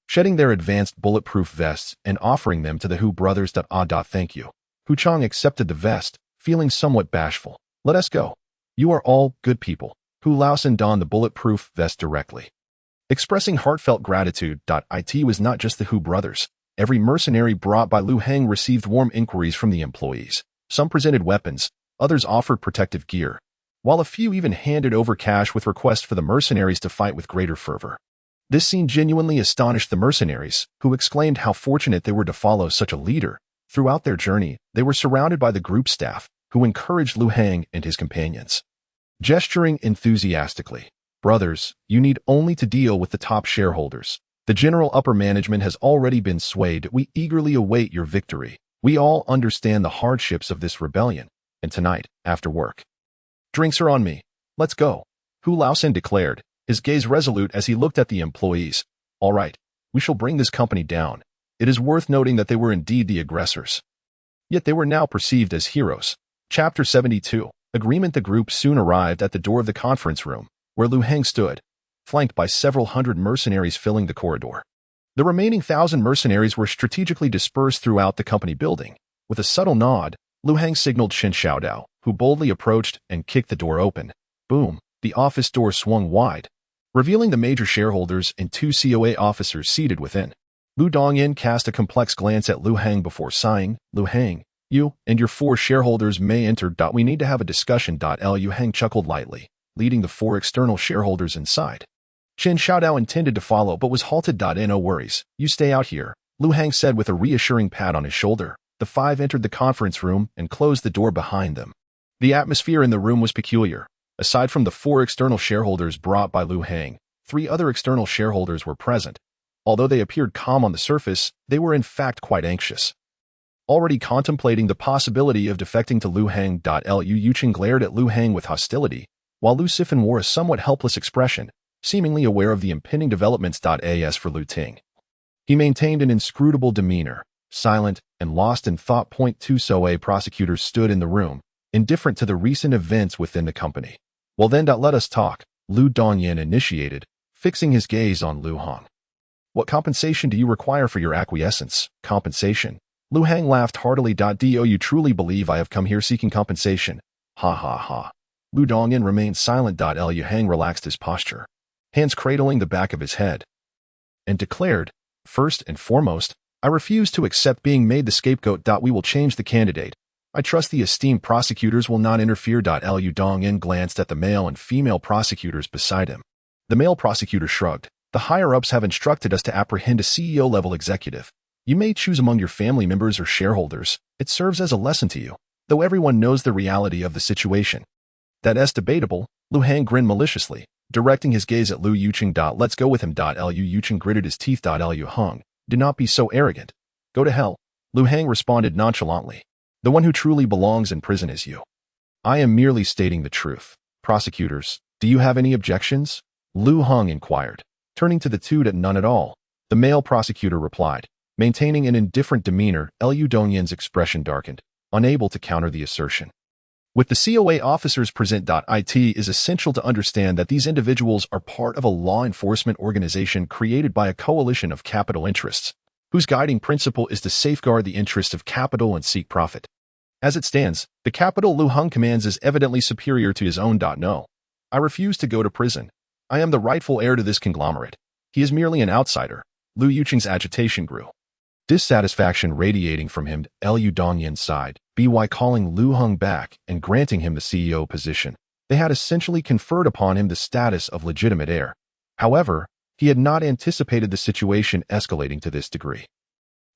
shedding their advanced bulletproof vests and offering them to the Hu brothers. Thank you. Hu Chang accepted the vest, feeling somewhat bashful. Let us go. You are all good people. Hu Laosan donned the bulletproof vest directly, expressing heartfelt gratitude. It was not just the Hu brothers. Every mercenary brought by Lu Heng received warm inquiries from the employees. Some presented weapons, others offered protective gear, while a few even handed over cash with requests for the mercenaries to fight with greater fervor. This scene genuinely astonished the mercenaries, who exclaimed how fortunate they were to follow such a leader. Throughout their journey, they were surrounded by the group staff, who encouraged Lu Heng and his companions, gesturing enthusiastically. Brothers, you need only to deal with the top shareholders. The general upper management has already been swayed. We eagerly await your victory. We all understand the hardships of this rebellion, and tonight, after work, drinks are on me. Let's go. Hu Laosan declared, his gaze resolute as he looked at the employees. All right, we shall bring this company down. It is worth noting that they were indeed the aggressors, yet they were now perceived as heroes. Chapter 72. Agreement. The group soon arrived at the door of the conference room, where Lu Heng stood, flanked by several hundred mercenaries filling the corridor. The remaining 1,000 mercenaries were strategically dispersed throughout the company building. With a subtle nod, Lu Heng signaled Chen Xiaodao, who boldly approached and kicked the door open. Boom! The office door swung wide. revealing the major shareholders and two COA officers seated within. Lu Dongyin cast a complex glance at Lu Hang before sighing. Lu Hang, you and your four shareholders may enter. We need to have a discussion. Lu Hang chuckled lightly, leading the four external shareholders inside. Chen Xiaodao intended to follow but was halted. No worries, you stay out here, Lu Hang said with a reassuring pat on his shoulder. The five entered the conference room and closed the door behind them. The atmosphere in the room was peculiar. Aside from the four external shareholders brought by Lu Hang, three other external shareholders were present. Although they appeared calm on the surface, they were in fact quite anxious. Already contemplating the possibility of defecting to Lu Hang. Liu Yuqing glared at Lu Hang with hostility, while Lu Sifan wore a somewhat helpless expression, seemingly aware of the impending developments. As for Lu Ting, he maintained an inscrutable demeanor, silent and lost in thought. Two COA prosecutors stood in the room, indifferent to the recent events within the company. Well then, let us talk, Lu Dongyin initiated, fixing his gaze on Lu Hang. What compensation do you require for your acquiescence? Compensation? Lu Hang laughed heartily. Do you truly believe I have come here seeking compensation? Ha ha ha. Lu Dongyin remained silent. Lu Hang relaxed his posture, hands cradling the back of his head, and declared, first and foremost, I refuse to accept being made the scapegoat. We will change the candidate. I trust the esteemed prosecutors will not interfere. Lu Dongyin glanced at the male and female prosecutors beside him. The male prosecutor shrugged. The higher-ups have instructed us to apprehend a CEO-level executive. You may choose among your family members or shareholders. It serves as a lesson to you, though everyone knows the reality of the situation. That's debatable, Lu Hang grinned maliciously, directing his gaze at Lu Yuqing. Let's go with him. Lu Yuqing gritted his teeth. Lu Hang, do not be so arrogant. Go to hell, Lu Hang responded nonchalantly. The one who truly belongs in prison is you. I am merely stating the truth. Prosecutors, do you have any objections? Lu Hang inquired, turning to the two. None at all, the male prosecutor replied, maintaining an indifferent demeanor. Lu Dongyin's expression darkened, unable to counter the assertion. With the COA officers present, it is essential to understand that these individuals are part of a law enforcement organization created by a coalition of capital interests, whose guiding principle is to safeguard the interests of capital and seek profit. As it stands, the capital Lu Hang commands is evidently superior to his own. No, I refuse to go to prison. I am the rightful heir to this conglomerate. He is merely an outsider. Lu Yuqing's agitation grew, dissatisfaction radiating from him. Lu Dongyin sighed, by calling Lu Hang back and granting him the CEO position. They had essentially conferred upon him the status of legitimate heir. However, he had not anticipated the situation escalating to this degree.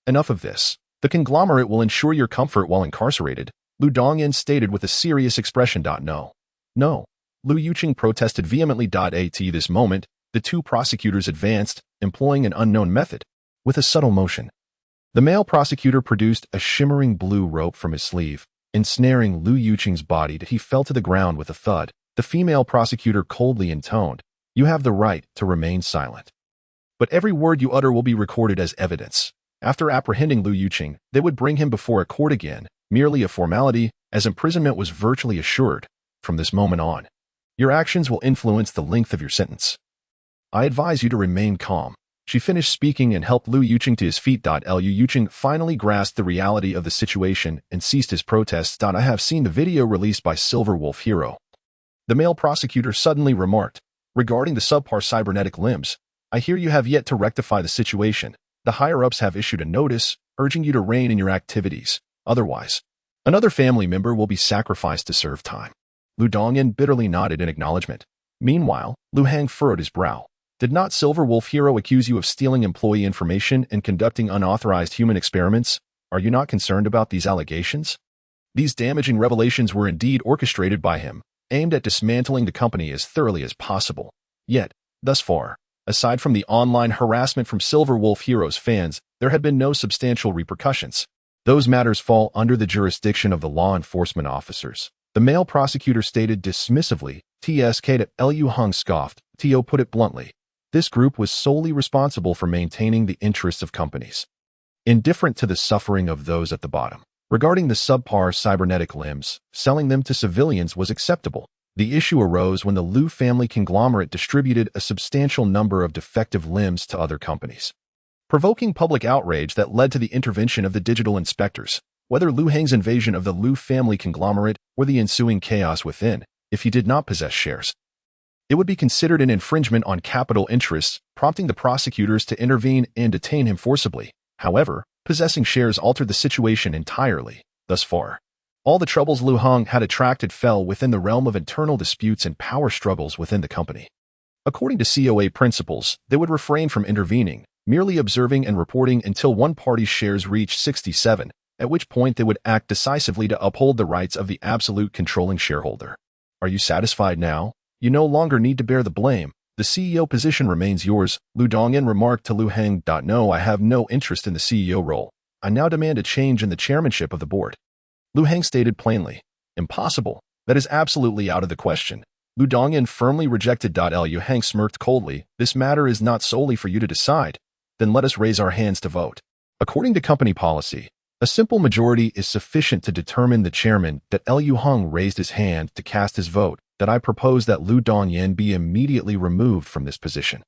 Enough of this. The conglomerate will ensure your comfort while incarcerated, Lu Dongyin stated with a serious expression. No. No. Lu Yuqing protested vehemently. At this moment, the two prosecutors advanced, employing an unknown method. With a subtle motion, the male prosecutor produced a shimmering blue rope from his sleeve, ensnaring Lu Yuqing's body. He fell to the ground with a thud. The female prosecutor coldly intoned, you have the right to remain silent, but every word you utter will be recorded as evidence. After apprehending Lu Yuqing, they would bring him before a court again, merely a formality, as imprisonment was virtually assured. From this moment on, your actions will influence the length of your sentence. I advise you to remain calm. She finished speaking and helped Lu Yuqing to his feet. Lu Yuqing finally grasped the reality of the situation and ceased his protests. I have seen the video released by Silver Wolf Hero, the male prosecutor suddenly remarked. Regarding the subpar cybernetic limbs, I hear you have yet to rectify the situation. The higher-ups have issued a notice, urging you to rein in your activities. Otherwise, another family member will be sacrificed to serve time. Lu Dongyin bitterly nodded in acknowledgement. Meanwhile, Lu Hang furrowed his brow. Did not Silver Wolf Hero accuse you of stealing employee information and conducting unauthorized human experiments? Are you not concerned about these allegations? These damaging revelations were indeed orchestrated by him, aimed at dismantling the company as thoroughly as possible. Yet, thus far, aside from the online harassment from Silver Wolf Hero's fans, there had been no substantial repercussions. Those matters fall under the jurisdiction of the law enforcement officers, the male prosecutor stated dismissively. TSK. Lu Hang scoffed. To put it bluntly, this group was solely responsible for maintaining the interests of companies, indifferent to the suffering of those at the bottom. Regarding the subpar cybernetic limbs, selling them to civilians was acceptable. The issue arose when the Lu family conglomerate distributed a substantial number of defective limbs to other companies, provoking public outrage that led to the intervention of the digital inspectors. Whether Lu Hang's invasion of the Lu family conglomerate or the ensuing chaos within, if he did not possess shares, It would be considered an infringement on capital interests, prompting the prosecutors to intervene and detain him forcibly. However, possessing shares altered the situation entirely. Thus far, all the troubles Lu Heng had attracted fell within the realm of internal disputes and power struggles within the company. According to COA principles, they would refrain from intervening, merely observing and reporting until one party's shares reached 67, at which point they would act decisively to uphold the rights of the absolute controlling shareholder. Are you satisfied now? You no longer need to bear the blame. The CEO position remains yours, Lu Dongyan remarked to Lu Heng. No, I have no interest in the CEO role. I now demand a change in the chairmanship of the board. Lu Heng stated plainly. Impossible. That is absolutely out of the question. Lu Dongyan firmly rejected. Lu Heng smirked coldly. This matter is not solely for you to decide. Then let us raise our hands to vote. According to company policy, a simple majority is sufficient to determine the chairman. Lu Heng raised his hand to cast his vote. I propose that Lu Dongyan be immediately removed from this position.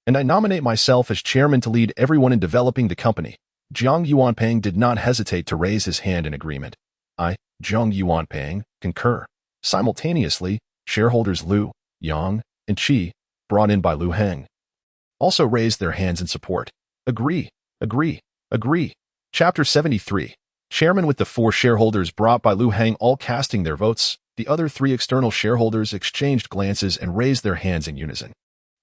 And I nominate myself as chairman to lead everyone in developing the company. Jiang Yuanpeng did not hesitate to raise his hand in agreement. I, Jiang Yuanpeng, concur. Simultaneously, shareholders Lu, Yang, and Qi, brought in by Lu Heng, also raised their hands in support. Agree, agree, agree. Chapter 73. Chairman with the 4 shareholders brought by Lu Heng all casting their votes. The other 3 external shareholders exchanged glances and raised their hands in unison.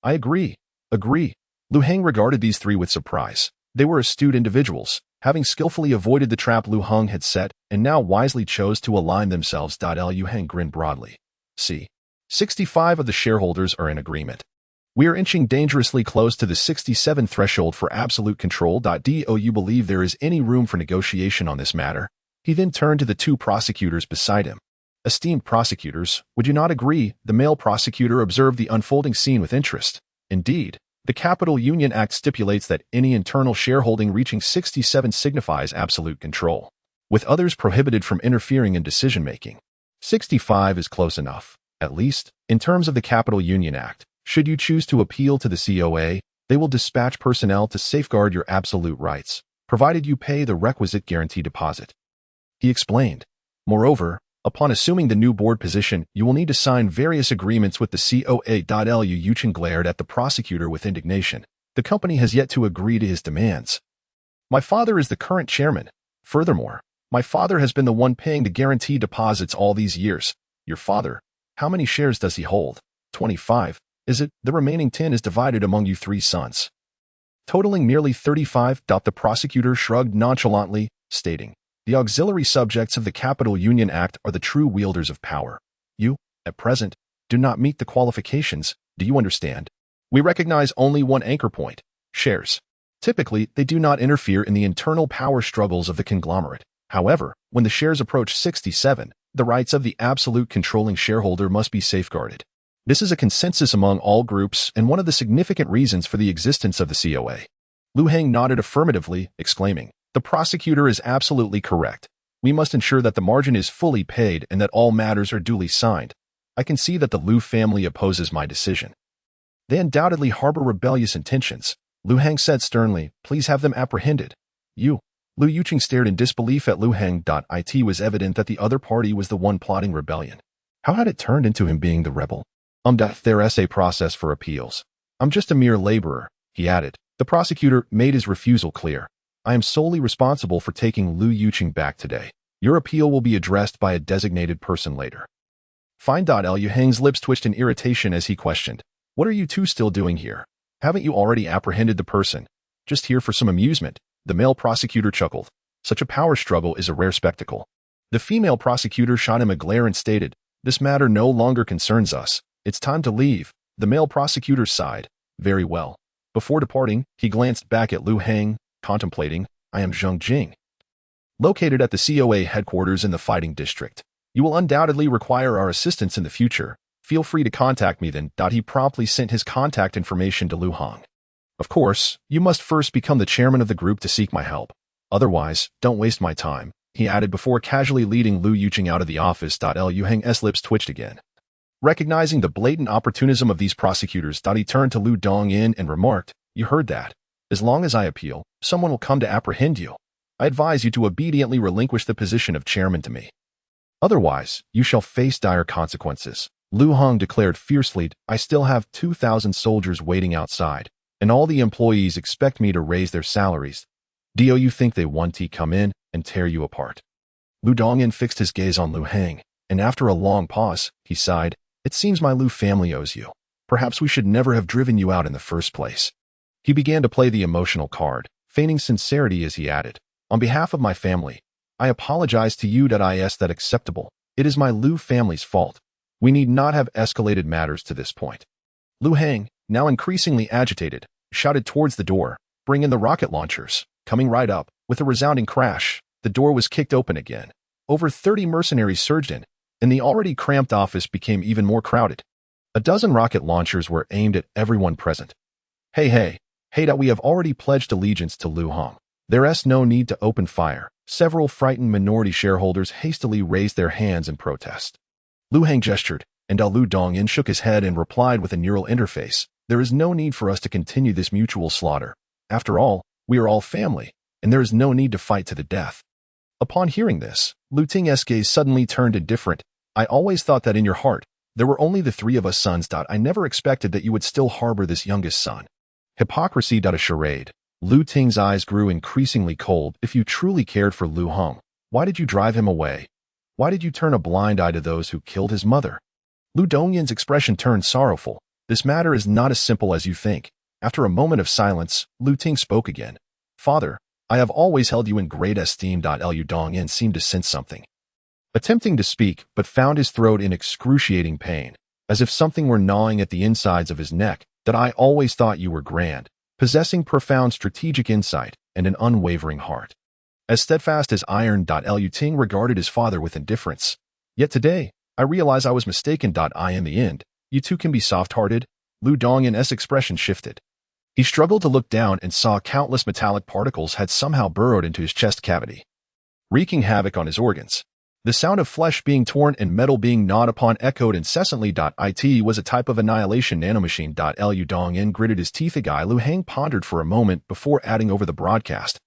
I agree, agree. Lu Heng regarded these 3 with surprise. They were astute individuals, having skillfully avoided the trap Lu Heng had set, and now wisely chose to align themselves. Lu Heng grinned broadly. See, 65 of the shareholders are in agreement. We are inching dangerously close to the 67 threshold for absolute control. Do you believe there is any room for negotiation on this matter? He then turned to the 2 prosecutors beside him. Esteemed prosecutors, would you not agree? The male prosecutor observed the unfolding scene with interest. Indeed, the Capital Union Act stipulates that any internal shareholding reaching 67 signifies absolute control, with others prohibited from interfering in decision-making. 65 is close enough, at least, in terms of the Capital Union Act. Should you choose to appeal to the COA, they will dispatch personnel to safeguard your absolute rights, provided you pay the requisite guarantee deposit. He explained. Moreover, upon assuming the new board position, you will need to sign various agreements with the COA. Lu Yuqing glared at the prosecutor with indignation. The company has yet to agree to his demands. My father is the current chairman. Furthermore, my father has been the one paying the guarantee deposits all these years. Your father, how many shares does he hold? 25. Is it? The remaining 10 is divided among you 3 sons, totaling merely 35. The prosecutor shrugged nonchalantly, stating, the auxiliary subjects of the Capital Union Act are the true wielders of power. You, at present, do not meet the qualifications. Do you understand? We recognize only one anchor point: shares. Typically, they do not interfere in the internal power struggles of the conglomerate. However, when the shares approach 67, the rights of the absolute controlling shareholder must be safeguarded. This is a consensus among all groups and one of the significant reasons for the existence of the COA. Lu Heng nodded affirmatively, exclaiming, the prosecutor is absolutely correct. We must ensure that the margin is fully paid and that all matters are duly signed. I can see that the Lu family opposes my decision. They undoubtedly harbor rebellious intentions. Lu Heng said sternly, please have them apprehended. You. Lu Yuqing stared in disbelief at Lu Heng. It was evident that the other party was the one plotting rebellion. How had it turned into him being the rebel? There's a process for appeals. I'm just a mere laborer, he added. The prosecutor made his refusal clear. I am solely responsible for taking Lu Yuqing back today. Your appeal will be addressed by a designated person later. Fine. Lu Heng's lips twitched in irritation as he questioned, what are you 2 still doing here? Haven't you already apprehended the person? Just here for some amusement. The male prosecutor chuckled. Such a power struggle is a rare spectacle. The female prosecutor shot him a glare and stated, this matter no longer concerns us. It's time to leave. The male prosecutor sighed. Very well. Before departing, he glanced back at Lu Heng, contemplating, I am Zheng Jing, located at the COA headquarters in the fighting district. You will undoubtedly require our assistance in the future. Feel free to contact me then. He promptly sent his contact information to Lu Heng. Of course, you must first become the chairman of the group to seek my help. Otherwise, don't waste my time, he added before casually leading Lu Yuqing out of the office. Lu Heng's lips twitched again. Recognizing the blatant opportunism of these prosecutors, he turned to Lu Dongyan and remarked, you heard that. As long as I appeal, someone will come to apprehend you. I advise you to obediently relinquish the position of chairman to me. Otherwise, you shall face dire consequences. Lu Heng declared fiercely, I still have 2,000 soldiers waiting outside, and all the employees expect me to raise their salaries. Do you think they want to come in and tear you apart? Lu Dongyan fixed his gaze on Lu Heng, and after a long pause, he sighed, It seems my Lu family owes you. Perhaps we should never have driven you out in the first place. He began to play the emotional card, feigning sincerity as he added, On behalf of my family, I apologize to you. Is that acceptable? It is my Lu family's fault. We need not have escalated matters to this point. Lu Heng, now increasingly agitated, shouted towards the door, Bring in the rocket launchers. Coming right up, with a resounding crash, the door was kicked open again. Over 30 mercenaries surged in, and the already cramped office became even more crowded. A dozen rocket launchers were aimed at everyone present. Hey, that we have already pledged allegiance to Lu Heng. There's no need to open fire. Several frightened minority shareholders hastily raised their hands in protest. Lu Heng gestured, and Lu Dongyan shook his head and replied with a neural interface, There is no need for us to continue this mutual slaughter. After all, we are all family, and there is no need to fight to the death. Upon hearing this, Lu Ting's gaze suddenly turned indifferent. I always thought that in your heart, there were only the three of us sons. I never expected that you would still harbor this youngest son. Hypocrisy. A charade. Lu Ting's eyes grew increasingly cold. If you truly cared for Lu Heng, why did you drive him away? Why did you turn a blind eye to those who killed his mother? Lu Dongyan's expression turned sorrowful. This matter is not as simple as you think. After a moment of silence, Lu Ting spoke again. Father, I have always held you in great esteem. Lu Dongyan seemed to sense something. Attempting to speak, but found his throat in excruciating pain, as if something were gnawing at the insides of his neck. That I always thought you were grand, possessing profound strategic insight and an unwavering heart. As steadfast as iron. Lu Ting regarded his father with indifference. Yet today, I realize I was mistaken. In the end, you too can be soft-hearted. Lu Dongyan's expression shifted. He struggled to look down and saw countless metallic particles had somehow burrowed into his chest cavity, wreaking havoc on his organs. The sound of flesh being torn and metal being gnawed upon echoed incessantly. It was a type of annihilation nanomachine. Lu Dongyan gritted his teeth. Lu Heng pondered for a moment before adding over the broadcast.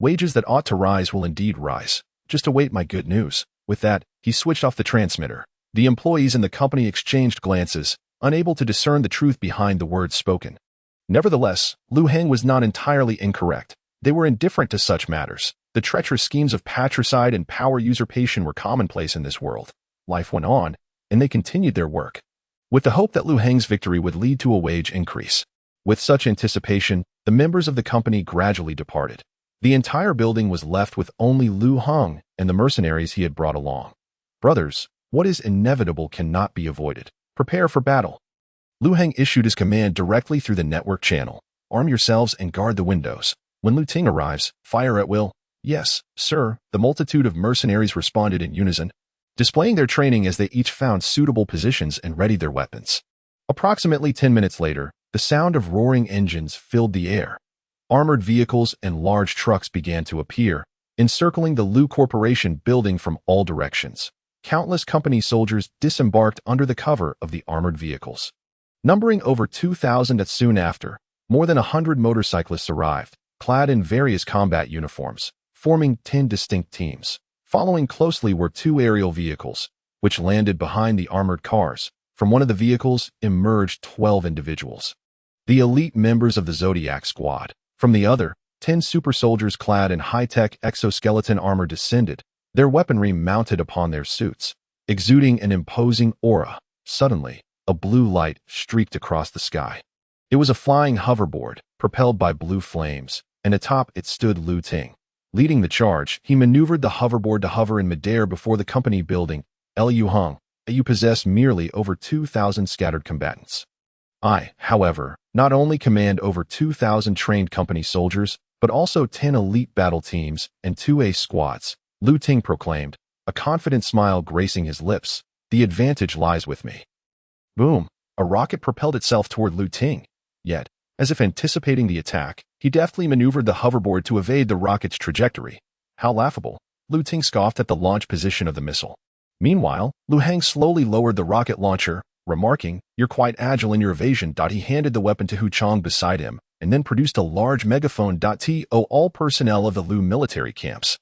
Wages that ought to rise will indeed rise. Just await my good news. With that, he switched off the transmitter. The employees in the company exchanged glances, unable to discern the truth behind the words spoken. Nevertheless, Lu Heng was not entirely incorrect. They were indifferent to such matters. The treacherous schemes of patricide and power usurpation were commonplace in this world. Life went on, and they continued their work, with the hope that Lu Heng's victory would lead to a wage increase. With such anticipation, the members of the company gradually departed. The entire building was left with only Lu Heng and the mercenaries he had brought along. Brothers, what is inevitable cannot be avoided. Prepare for battle. Lu Heng issued his command directly through the network channel. Arm yourselves and guard the windows. When Lu Ting arrives, fire at will. Yes, sir, the multitude of mercenaries responded in unison, displaying their training as they each found suitable positions and readied their weapons. Approximately 10 minutes later, the sound of roaring engines filled the air. Armored vehicles and large trucks began to appear, encircling the Lu Corporation building from all directions. Countless company soldiers disembarked under the cover of the armored vehicles. Numbering over 2,000 soon after, more than 100 motorcyclists arrived, clad in various combat uniforms, forming 10 distinct teams. Following closely were 2 aerial vehicles, which landed behind the armored cars. From one of the vehicles emerged 12 individuals, the elite members of the Zodiac Squad. From the other, 10 super soldiers clad in high-tech exoskeleton armor descended, their weaponry mounted upon their suits, exuding an imposing aura. Suddenly, a blue light streaked across the sky. It was a flying hoverboard, propelled by blue flames, and atop it stood Lu Ting. Leading the charge, he maneuvered the hoverboard to hover in midair before the company building. Lu Heng, you possess merely over 2,000 scattered combatants. I, however, not only command over 2,000 trained company soldiers, but also 10 elite battle teams and 2 ace squads, Lu Ting proclaimed, a confident smile gracing his lips. The advantage lies with me. Boom! A rocket propelled itself toward Lu Ting. Yet, as if anticipating the attack, he deftly maneuvered the hoverboard to evade the rocket's trajectory. How laughable! Lu Ting scoffed at the launch position of the missile. Meanwhile, Lu Heng slowly lowered the rocket launcher, remarking, You're quite agile in your evasion. He handed the weapon to Hu Chong beside him, and then produced a large megaphone. To all personnel of the Lu military camps.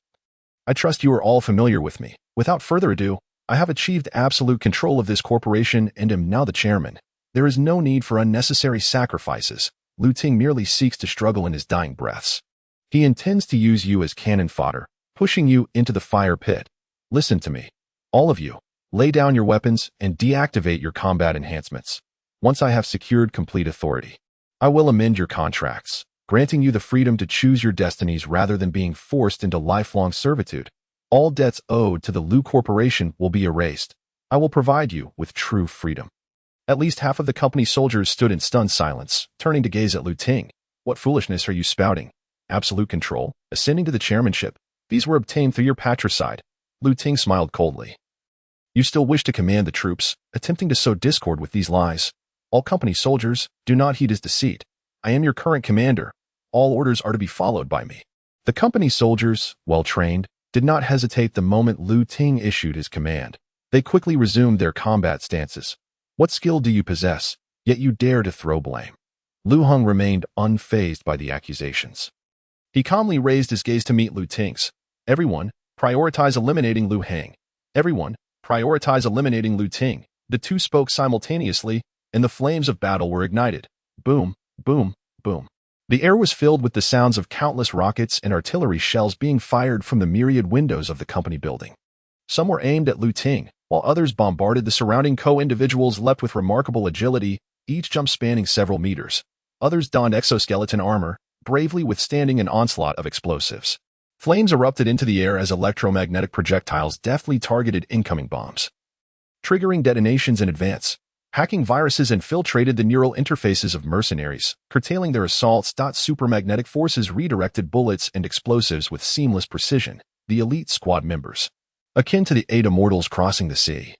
I trust you are all familiar with me. Without further ado, I have achieved absolute control of this corporation and am now the chairman. There is no need for unnecessary sacrifices. Lu Ting merely seeks to struggle in his dying breaths. He intends to use you as cannon fodder, pushing you into the fire pit. Listen to me. All of you, lay down your weapons and deactivate your combat enhancements. Once I have secured complete authority, I will amend your contracts, granting you the freedom to choose your destinies rather than being forced into lifelong servitude. All debts owed to the Lu Corporation will be erased. I will provide you with true freedom. At least half of the company soldiers stood in stunned silence, turning to gaze at Lu Ting. What foolishness are you spouting? Absolute control, ascending to the chairmanship. These were obtained through your patricide. Lu Ting smiled coldly. You still wish to command the troops, attempting to sow discord with these lies. All company soldiers, do not heed his deceit. I am your current commander. All orders are to be followed by me. The company soldiers, well trained, did not hesitate the moment Lu Ting issued his command. They quickly resumed their combat stances. What skill do you possess, yet you dare to throw blame? Lu Heng remained unfazed by the accusations. He calmly raised his gaze to meet Lu Ting's. Everyone, prioritize eliminating Lu Heng. Everyone, prioritize eliminating Lu Ting. The two spoke simultaneously, and the flames of battle were ignited. Boom, boom, boom. The air was filled with the sounds of countless rockets and artillery shells being fired from the myriad windows of the company building. Some were aimed at Lu Ting, while others bombarded the surrounding individuals leapt with remarkable agility, each jump spanning several meters. Others donned exoskeleton armor, bravely withstanding an onslaught of explosives. Flames erupted into the air as electromagnetic projectiles deftly targeted incoming bombs, triggering detonations in advance. Hacking viruses infiltrated the neural interfaces of mercenaries, curtailing their assaults. Supermagnetic forces redirected bullets and explosives with seamless precision. The elite squad members, akin to the 8 immortals crossing the sea,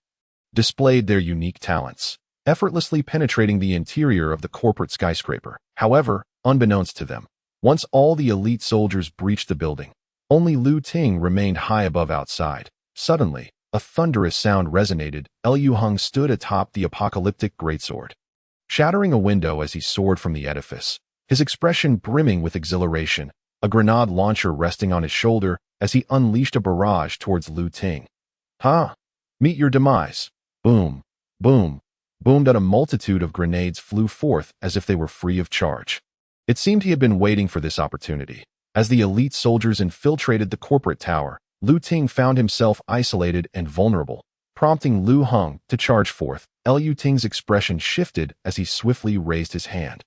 displayed their unique talents, effortlessly penetrating the interior of the corporate skyscraper. However, unbeknownst to them, once all the elite soldiers breached the building, only Lu Ting remained high above outside. Suddenly, a thunderous sound resonated. Lu Heng stood atop the apocalyptic greatsword, shattering a window as he soared from the edifice, his expression brimming with exhilaration, a grenade launcher resting on his shoulder as he unleashed a barrage towards Lu Ting. Ha! Meet your demise. Boom, boom, boom. A multitude of grenades flew forth as if they were free of charge. It seemed he had been waiting for this opportunity. As the elite soldiers infiltrated the corporate tower, Lu Ting found himself isolated and vulnerable, prompting Lu Heng to charge forth. Lu Ting's expression shifted as he swiftly raised his hand,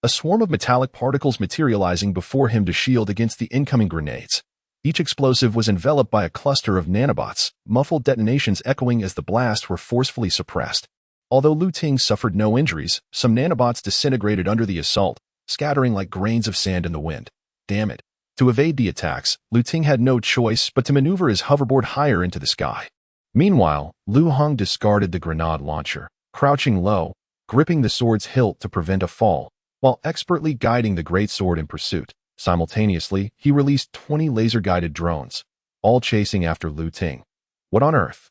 a swarm of metallic particles materializing before him to shield against the incoming grenades. Each explosive was enveloped by a cluster of nanobots, muffled detonations echoing as the blasts were forcefully suppressed. Although Lu Ting suffered no injuries, some nanobots disintegrated under the assault, scattering like grains of sand in the wind. Damn it. To evade the attacks, Lu Ting had no choice but to maneuver his hoverboard higher into the sky. Meanwhile, Lu Heng discarded the grenade launcher, crouching low, gripping the sword's hilt to prevent a fall, while expertly guiding the greatsword in pursuit. Simultaneously, he released 20 laser-guided drones, all chasing after Lu Ting. What on earth?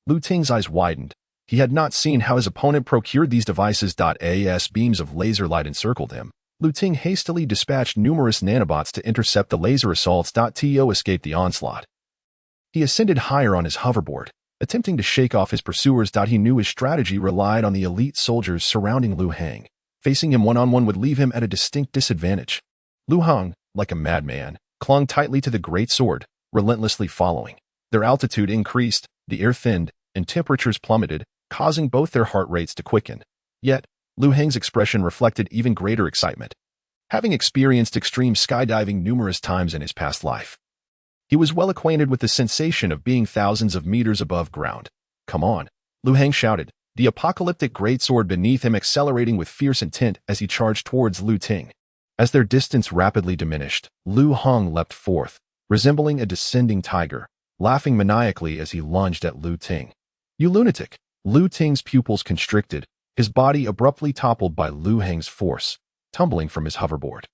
Lu Ting's eyes widened. He had not seen how his opponent procured these devices. As beams of laser light encircled him, Lu Ting hastily dispatched numerous nanobots to intercept the laser assaults. To escape the onslaught, he ascended higher on his hoverboard, attempting to shake off his pursuers. He knew his strategy relied on the elite soldiers surrounding Lu Heng. Facing him one-on-one would leave him at a distinct disadvantage. Lu Heng, like a madman, clung tightly to the great sword, relentlessly following. Their altitude increased, the air thinned, and temperatures plummeted, causing both their heart rates to quicken. Yet, Lu Heng's expression reflected even greater excitement. Having experienced extreme skydiving numerous times in his past life, he was well acquainted with the sensation of being thousands of meters above ground. Come on, Lu Heng shouted, the apocalyptic greatsword beneath him accelerating with fierce intent as he charged towards Lu Ting. As their distance rapidly diminished, Lu Heng leapt forth, resembling a descending tiger, laughing maniacally as he lunged at Lu Ting. You lunatic! Lu Ting's pupils constricted, his body abruptly toppled by Lu Heng's force, tumbling from his hoverboard.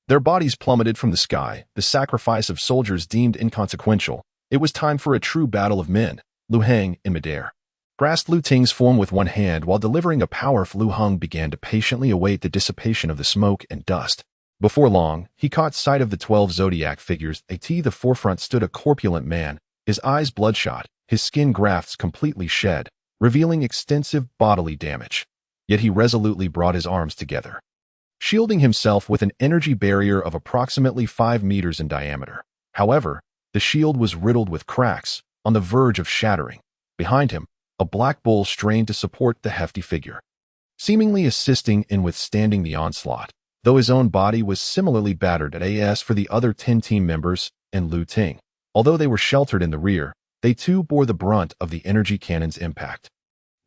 Their bodies plummeted from the sky, the sacrifice of soldiers deemed inconsequential. It was time for a true battle of men. Lu Heng, in midair, grasped Lu Ting's form with one hand while delivering a powerful. Lu Heng began to patiently await the dissipation of the smoke and dust. Before long, he caught sight of the 12 zodiac figures. At the forefront stood a corpulent man, his eyes bloodshot, his skin grafts completely shed, revealing extensive bodily damage. Yet he resolutely brought his arms together, shielding himself with an energy barrier of approximately 5 meters in diameter. However, the shield was riddled with cracks, on the verge of shattering. Behind him, a black bull strained to support the hefty figure, seemingly assisting in withstanding the onslaught, though his own body was similarly battered as for the other 10 team members and Lu Ting. Although they were sheltered in the rear, they too bore the brunt of the energy cannon's impact,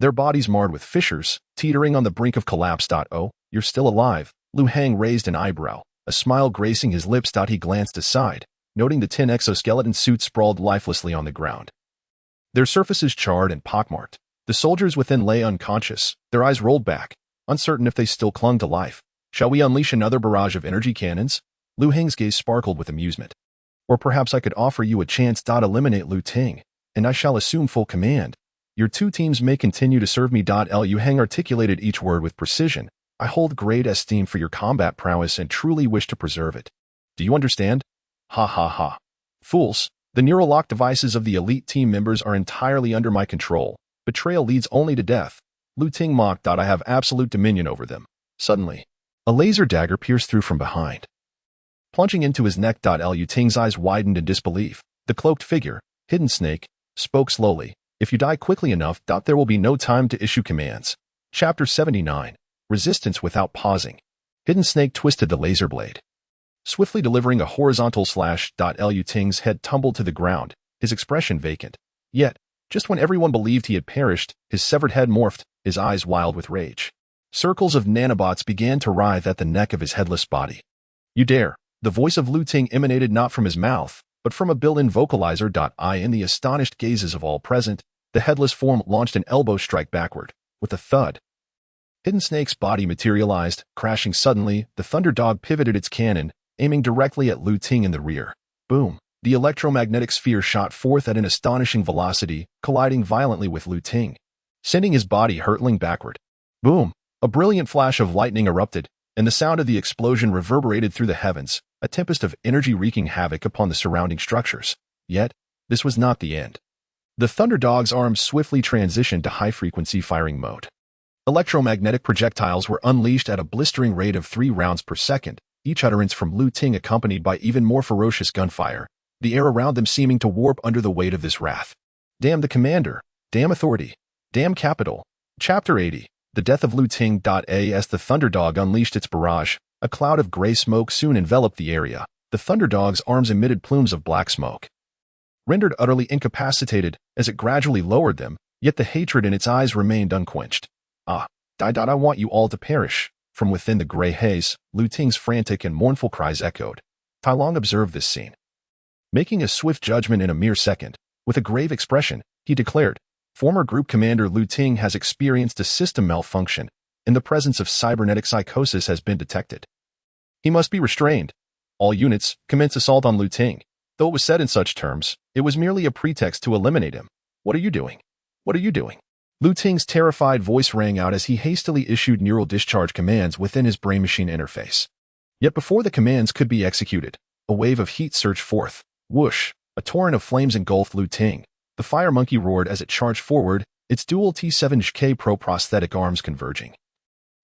their bodies marred with fissures, teetering on the brink of collapse. Oh, you're still alive. Lu Hang raised an eyebrow, a smile gracing his lips. He glanced aside, noting the 10 exoskeleton suits sprawled lifelessly on the ground, their surfaces charred and pockmarked. The soldiers within lay unconscious, their eyes rolled back, uncertain if they still clung to life. Shall we unleash another barrage of energy cannons? Lu Heng's gaze sparkled with amusement. Or perhaps I could offer you a chance. Eliminate Lu Ting, and I shall assume full command. Your 2 teams may continue to serve me. Lu Heng articulated each word with precision. I hold great esteem for your combat prowess and truly wish to preserve it. Do you understand? Ha ha ha. Fools, the neural lock devices of the elite team members are entirely under my control. Betrayal leads only to death. Lu Ting mocked. I have absolute dominion over them. Suddenly, a laser dagger pierced through from behind, plunging into his neck. Lu Ting's eyes widened in disbelief. The cloaked figure, Hidden Snake, spoke slowly. If you die quickly enough, there will be no time to issue commands. Chapter 79. Resistance without pausing. Hidden Snake twisted the laser blade, swiftly delivering a horizontal slash. Lu Ting's head tumbled to the ground, his expression vacant. Yet, just when everyone believed he had perished, his severed head morphed, his eyes wild with rage. Circles of nanobots began to writhe at the neck of his headless body. You dare! The voice of Lu Ting emanated not from his mouth, but from a built-in vocalizer. In the astonished gazes of all present, the headless form launched an elbow strike backward. With a thud, Hidden Snake's body materialized, crashing suddenly. The Thunder Dog pivoted its cannon, aiming directly at Lu Ting in the rear. Boom! The electromagnetic sphere shot forth at an astonishing velocity, colliding violently with Lu Ting, sending his body hurtling backward. Boom! A brilliant flash of lightning erupted, and the sound of the explosion reverberated through the heavens, a tempest of energy wreaking havoc upon the surrounding structures. Yet, this was not the end. The Thunder Dog's arms swiftly transitioned to high-frequency firing mode. Electromagnetic projectiles were unleashed at a blistering rate of 3 rounds per second, each utterance from Lu Ting accompanied by even more ferocious gunfire, the air around them seeming to warp under the weight of this wrath. Damn the commander! Damn authority! Damn capital! Chapter 80. The Death of Lu Ting. As the Thunder Dog unleashed its barrage, a cloud of gray smoke soon enveloped the area. The Thunder Dog's arms emitted plumes of black smoke, rendered utterly incapacitated as it gradually lowered them, yet the hatred in its eyes remained unquenched. I want you all to perish. From within the gray haze, Lu Ting's frantic and mournful cries echoed. Tai Long observed this scene, making a swift judgment in a mere second. With a grave expression, he declared, Former Group Commander Lu Ting has experienced a system malfunction, and the presence of cybernetic psychosis has been detected. He must be restrained. All units, commence assault on Lu Ting. Though it was said in such terms, it was merely a pretext to eliminate him. What are you doing? What are you doing? Lu Ting's terrified voice rang out as he hastily issued neural discharge commands within his brain-machine interface. Yet before the commands could be executed, a wave of heat surged forth. Whoosh! A torrent of flames engulfed Lu Ting. The fire monkey roared as it charged forward, its dual T7K Pro prosthetic arms converging,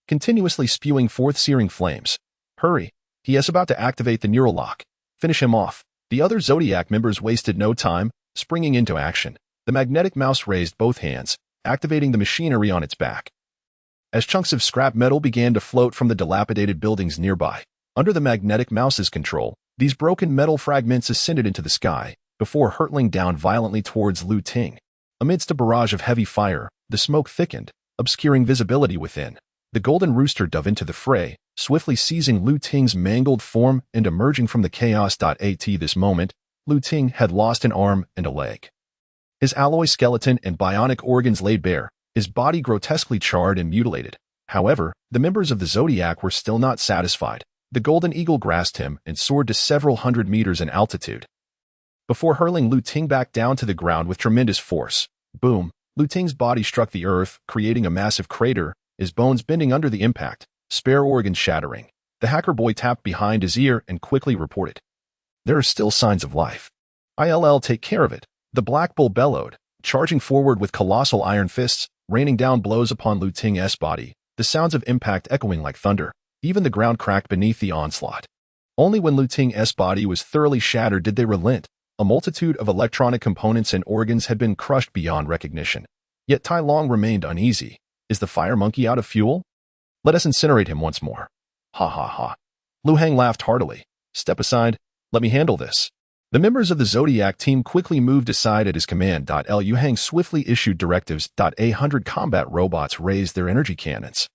continuously spewing forth searing flames. Hurry! He is about to activate the neural lock. Finish him off. The other Zodiac members wasted no time, springing into action. The magnetic mouse raised both hands, activating the machinery on its back. As chunks of scrap metal began to float from the dilapidated buildings nearby, under the magnetic mouse's control, these broken metal fragments ascended into the sky, before hurtling down violently towards Lu Ting. Amidst a barrage of heavy fire, the smoke thickened, obscuring visibility within. The golden rooster dove into the fray, swiftly seizing Lu Ting's mangled form and emerging from the chaos. At this moment, Lu Ting had lost an arm and a leg. His alloy skeleton and bionic organs laid bare, his body grotesquely charred and mutilated. However, the members of the Zodiac were still not satisfied. The golden eagle grasped him and soared to several hundred meters in altitude, before hurling Lu Ting back down to the ground with tremendous force. Boom! Lu Ting's body struck the earth, creating a massive crater, his bones bending under the impact, spare organs shattering. The hacker boy tapped behind his ear and quickly reported, There are still signs of life. I'll take care of it. The Black Bull bellowed, charging forward with colossal iron fists, raining down blows upon Lu Ting's body, the sounds of impact echoing like thunder. Even the ground cracked beneath the onslaught. Only when Lu Ting's body was thoroughly shattered did they relent. A multitude of electronic components and organs had been crushed beyond recognition. Yet Tai Long remained uneasy. Is the fire monkey out of fuel? Let us incinerate him once more. Ha ha ha. Lu Hang laughed heartily. Step aside. Let me handle this. The members of the Zodiac team quickly moved aside at his command. Lu Hang swiftly issued directives. 100 combat robots raised their energy cannons,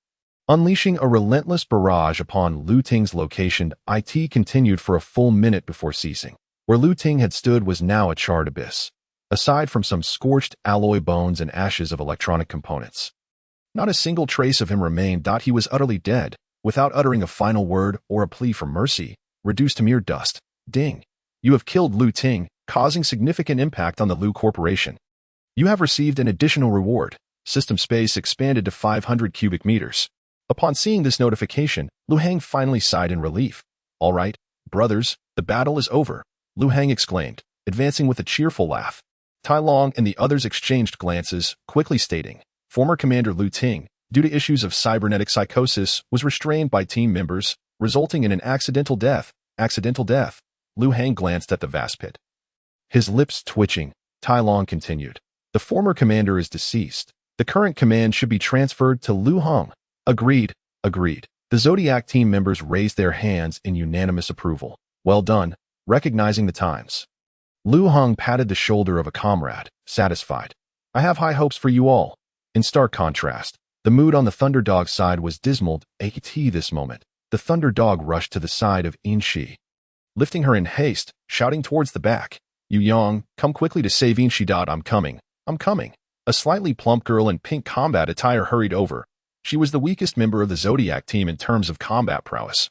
unleashing a relentless barrage upon Lu Ting's location. It continued for a full minute before ceasing. Where Lu Ting had stood was now a charred abyss, aside from some scorched alloy bones and ashes of electronic components. Not a single trace of him remained. He was utterly dead, without uttering a final word or a plea for mercy, reduced to mere dust. Ding. You have killed Lu Ting, causing significant impact on the Lu Corporation. You have received an additional reward. System space expanded to 500 cubic meters. Upon seeing this notification, Lu Hang finally sighed in relief. All right, brothers, the battle is over, Lu Hang exclaimed, advancing with a cheerful laugh. Tai Long and the others exchanged glances, quickly stating, former Commander Lu Ting, due to issues of cybernetic psychosis, was restrained by team members, resulting in an accidental death. Accidental death. Lu Hang glanced at the vast pit. His lips twitching, Tai Long continued. The former commander is deceased. The current command should be transferred to Lu Hong. Agreed. Agreed. The Zodiac team members raised their hands in unanimous approval. Well done. Recognizing the times. Lu Hong patted the shoulder of a comrade, satisfied. I have high hopes for you all. In stark contrast, the mood on the Thunderdog side was dismal. At this moment, the Thunderdog rushed to the side of In Shi, lifting her in haste, shouting towards the back. Yu Yang, come quickly to save In Shi. I'm coming. I'm coming. A slightly plump girl in pink combat attire hurried over. She was the weakest member of the Zodiac team in terms of combat prowess,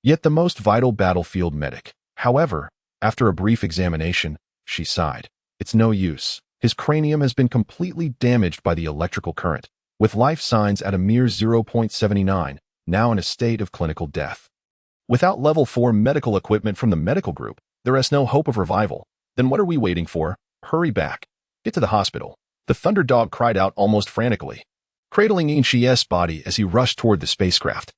yet the most vital battlefield medic. However, after a brief examination, she sighed. It's no use. His cranium has been completely damaged by the electrical current, with life signs at a mere 0.79, now in a state of clinical death. Without level 4 medical equipment from the medical group, there is no hope of revival. Then what are we waiting for? Hurry back. Get to the hospital. The Thunderdog cried out almost frantically, cradling In Shi's body as he rushed toward the spacecraft.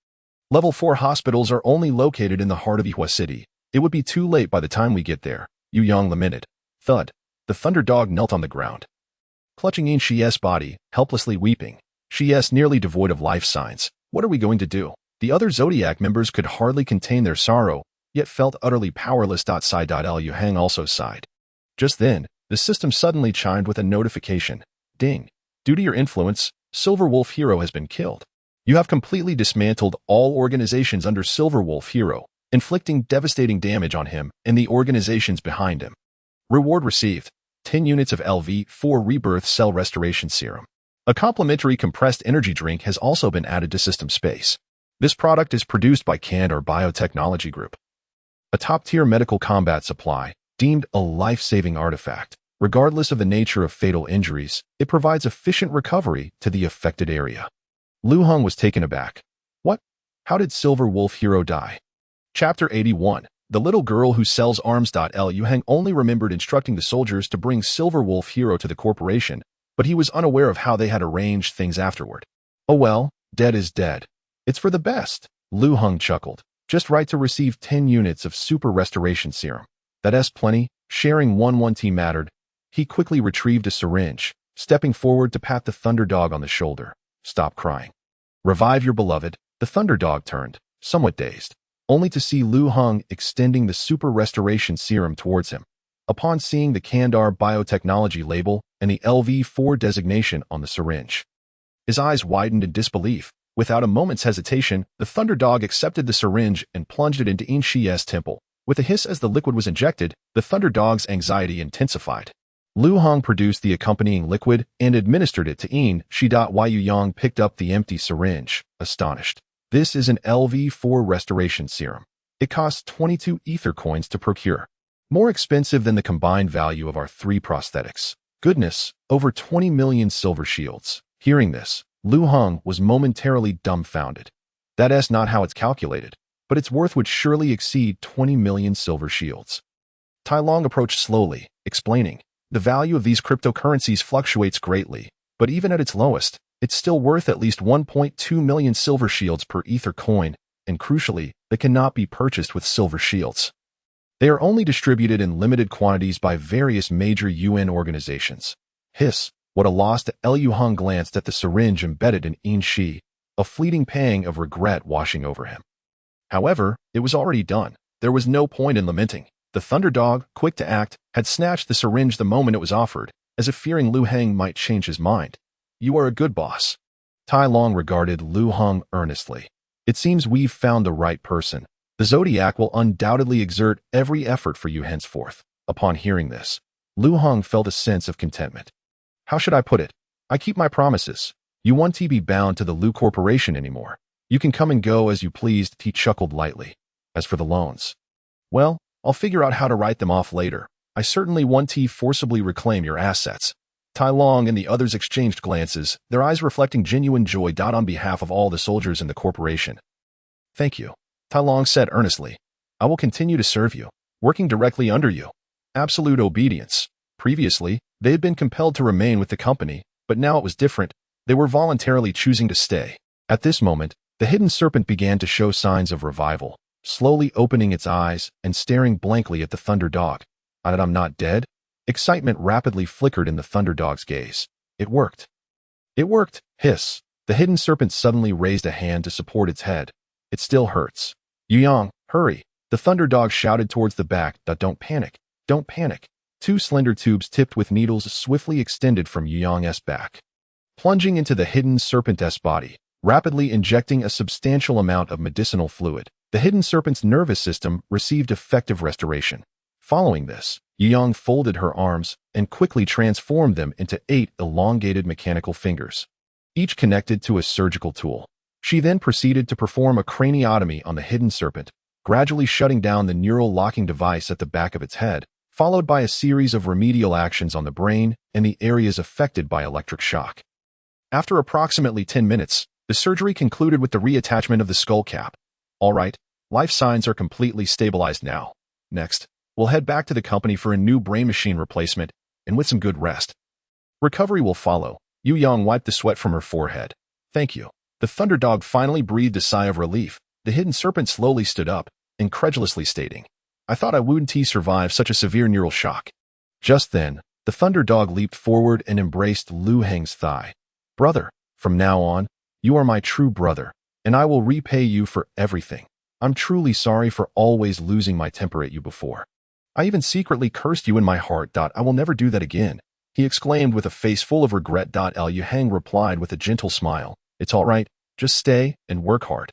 Level 4 hospitals are only located in the heart of Ihua City. It would be too late by the time we get there, Yu Yang lamented. Thud. The Thunderdog knelt on the ground, clutching In Shi's body, helplessly weeping. Shi's nearly devoid of life signs. What are we going to do? The other Zodiac members could hardly contain their sorrow, yet felt utterly powerless. Sigh. Lu Hang also sighed. Just then, the system suddenly chimed with a notification. Ding. Due to your influence, Silver Wolf Hero has been killed. You have completely dismantled all organizations under Silver Wolf Hero, inflicting devastating damage on him and the organizations behind him. Reward received. 10 units of LV4 Rebirth Cell Restoration Serum. A complimentary compressed energy drink has also been added to system space. This product is produced by Kandar Biotechnology Group, a top-tier medical combat supply, deemed a life-saving artifact. Regardless of the nature of fatal injuries, it provides efficient recovery to the affected area. Lu Hong was taken aback. What? How did Silver Wolf Hero die? Chapter 81. The little girl who sells arms. Lu Hang only remembered instructing the soldiers to bring Silver Wolf Hero to the corporation, but he was unaware of how they had arranged things afterward. Oh well, dead is dead. It's for the best, Lu Hong chuckled. Just right to receive 10 units of Super Restoration Serum. That's plenty. Sharing 1-1 mattered. He quickly retrieved a syringe, stepping forward to pat the Thunderdog on the shoulder. Stop crying. Revive your beloved. The Thunderdog turned, somewhat dazed, only to see Lu Hong extending the Super Restoration Serum towards him. Upon seeing the Kandar Biotechnology label and the LV4 designation on the syringe, his eyes widened in disbelief. Without a moment's hesitation, the Thunderdog accepted the syringe and plunged it into In Shi's temple. With a hiss as the liquid was injected, the Thunderdog's anxiety intensified. Lu Hong produced the accompanying liquid and administered it to In Shi. Yu Yang picked up the empty syringe, astonished. This is an LV4 restoration serum. It costs 22 ether coins to procure. More expensive than the combined value of our 3 prosthetics. Goodness, over 20 million silver shields. Hearing this, Lu Hong was momentarily dumbfounded. That's not how it's calculated, but its worth would surely exceed 20 million silver shields. Tai Long approached slowly, explaining, The value of these cryptocurrencies fluctuates greatly, but even at its lowest, it's still worth at least 1.2 million silver shields per Ether coin, and crucially, they cannot be purchased with silver shields. They are only distributed in limited quantities by various major UN organizations. Hiss, what a loss! Lu Hung glanced at the syringe embedded in Yin Shi, a fleeting pang of regret washing over him. However, it was already done. There was no point in lamenting. The Thunderdog, quick to act, had snatched the syringe the moment it was offered, as if fearing Lu Heng might change his mind. You are a good boss. Tai Long regarded Lu Heng earnestly. It seems we've found the right person. The Zodiac will undoubtedly exert every effort for you henceforth. Upon hearing this, Lu Heng felt a sense of contentment. How should I put it? I keep my promises. You won't be bound to the Lu Corporation anymore. You can come and go as you pleased, he chuckled lightly. As for the loans, well, I'll figure out how to write them off later. I certainly want to forcibly reclaim your assets. Tai Long and the others exchanged glances, their eyes reflecting genuine joy. On behalf of all the soldiers in the corporation. Thank you, Tai Long said earnestly. I will continue to serve you, working directly under you. Absolute obedience. Previously, they had been compelled to remain with the company, but now it was different. They were voluntarily choosing to stay. At this moment, the hidden serpent began to show signs of revival, slowly opening its eyes and staring blankly at the Thunderdog. I'm not dead? Excitement rapidly flickered in the Thunderdog's gaze. It worked. It worked. Hiss. The hidden serpent suddenly raised a hand to support its head. It still hurts. Yang, hurry. The Thunderdog shouted towards the back. Don't panic. Don't panic. Two slender tubes tipped with needles swiftly extended from Yang's back, plunging into the hidden serpent's body, rapidly injecting a substantial amount of medicinal fluid. The hidden serpent's nervous system received effective restoration. Following this, Yang folded her arms and quickly transformed them into 8 elongated mechanical fingers, each connected to a surgical tool. She then proceeded to perform a craniotomy on the hidden serpent, gradually shutting down the neural locking device at the back of its head, followed by a series of remedial actions on the brain and the areas affected by electric shock. After approximately 10 minutes, the surgery concluded with the reattachment of the skull cap. All right, life signs are completely stabilized now. Next, we'll head back to the company for a new brain machine replacement, and with some good rest. Recovery will follow. Yu Yang wiped the sweat from her forehead. Thank you. The Thunderdog finally breathed a sigh of relief. The hidden serpent slowly stood up, incredulously stating, I thought I wouldn't survive such a severe neural shock. Just then, the Thunderdog leaped forward and embraced Lu Heng's thigh. Brother, from now on, you are my true brother, and I will repay you for everything. I'm truly sorry for always losing my temper at you before. I even secretly cursed you in my heart. I will never do that again, he exclaimed with a face full of regret. Lu Heng replied with a gentle smile. It's all right, just stay and work hard.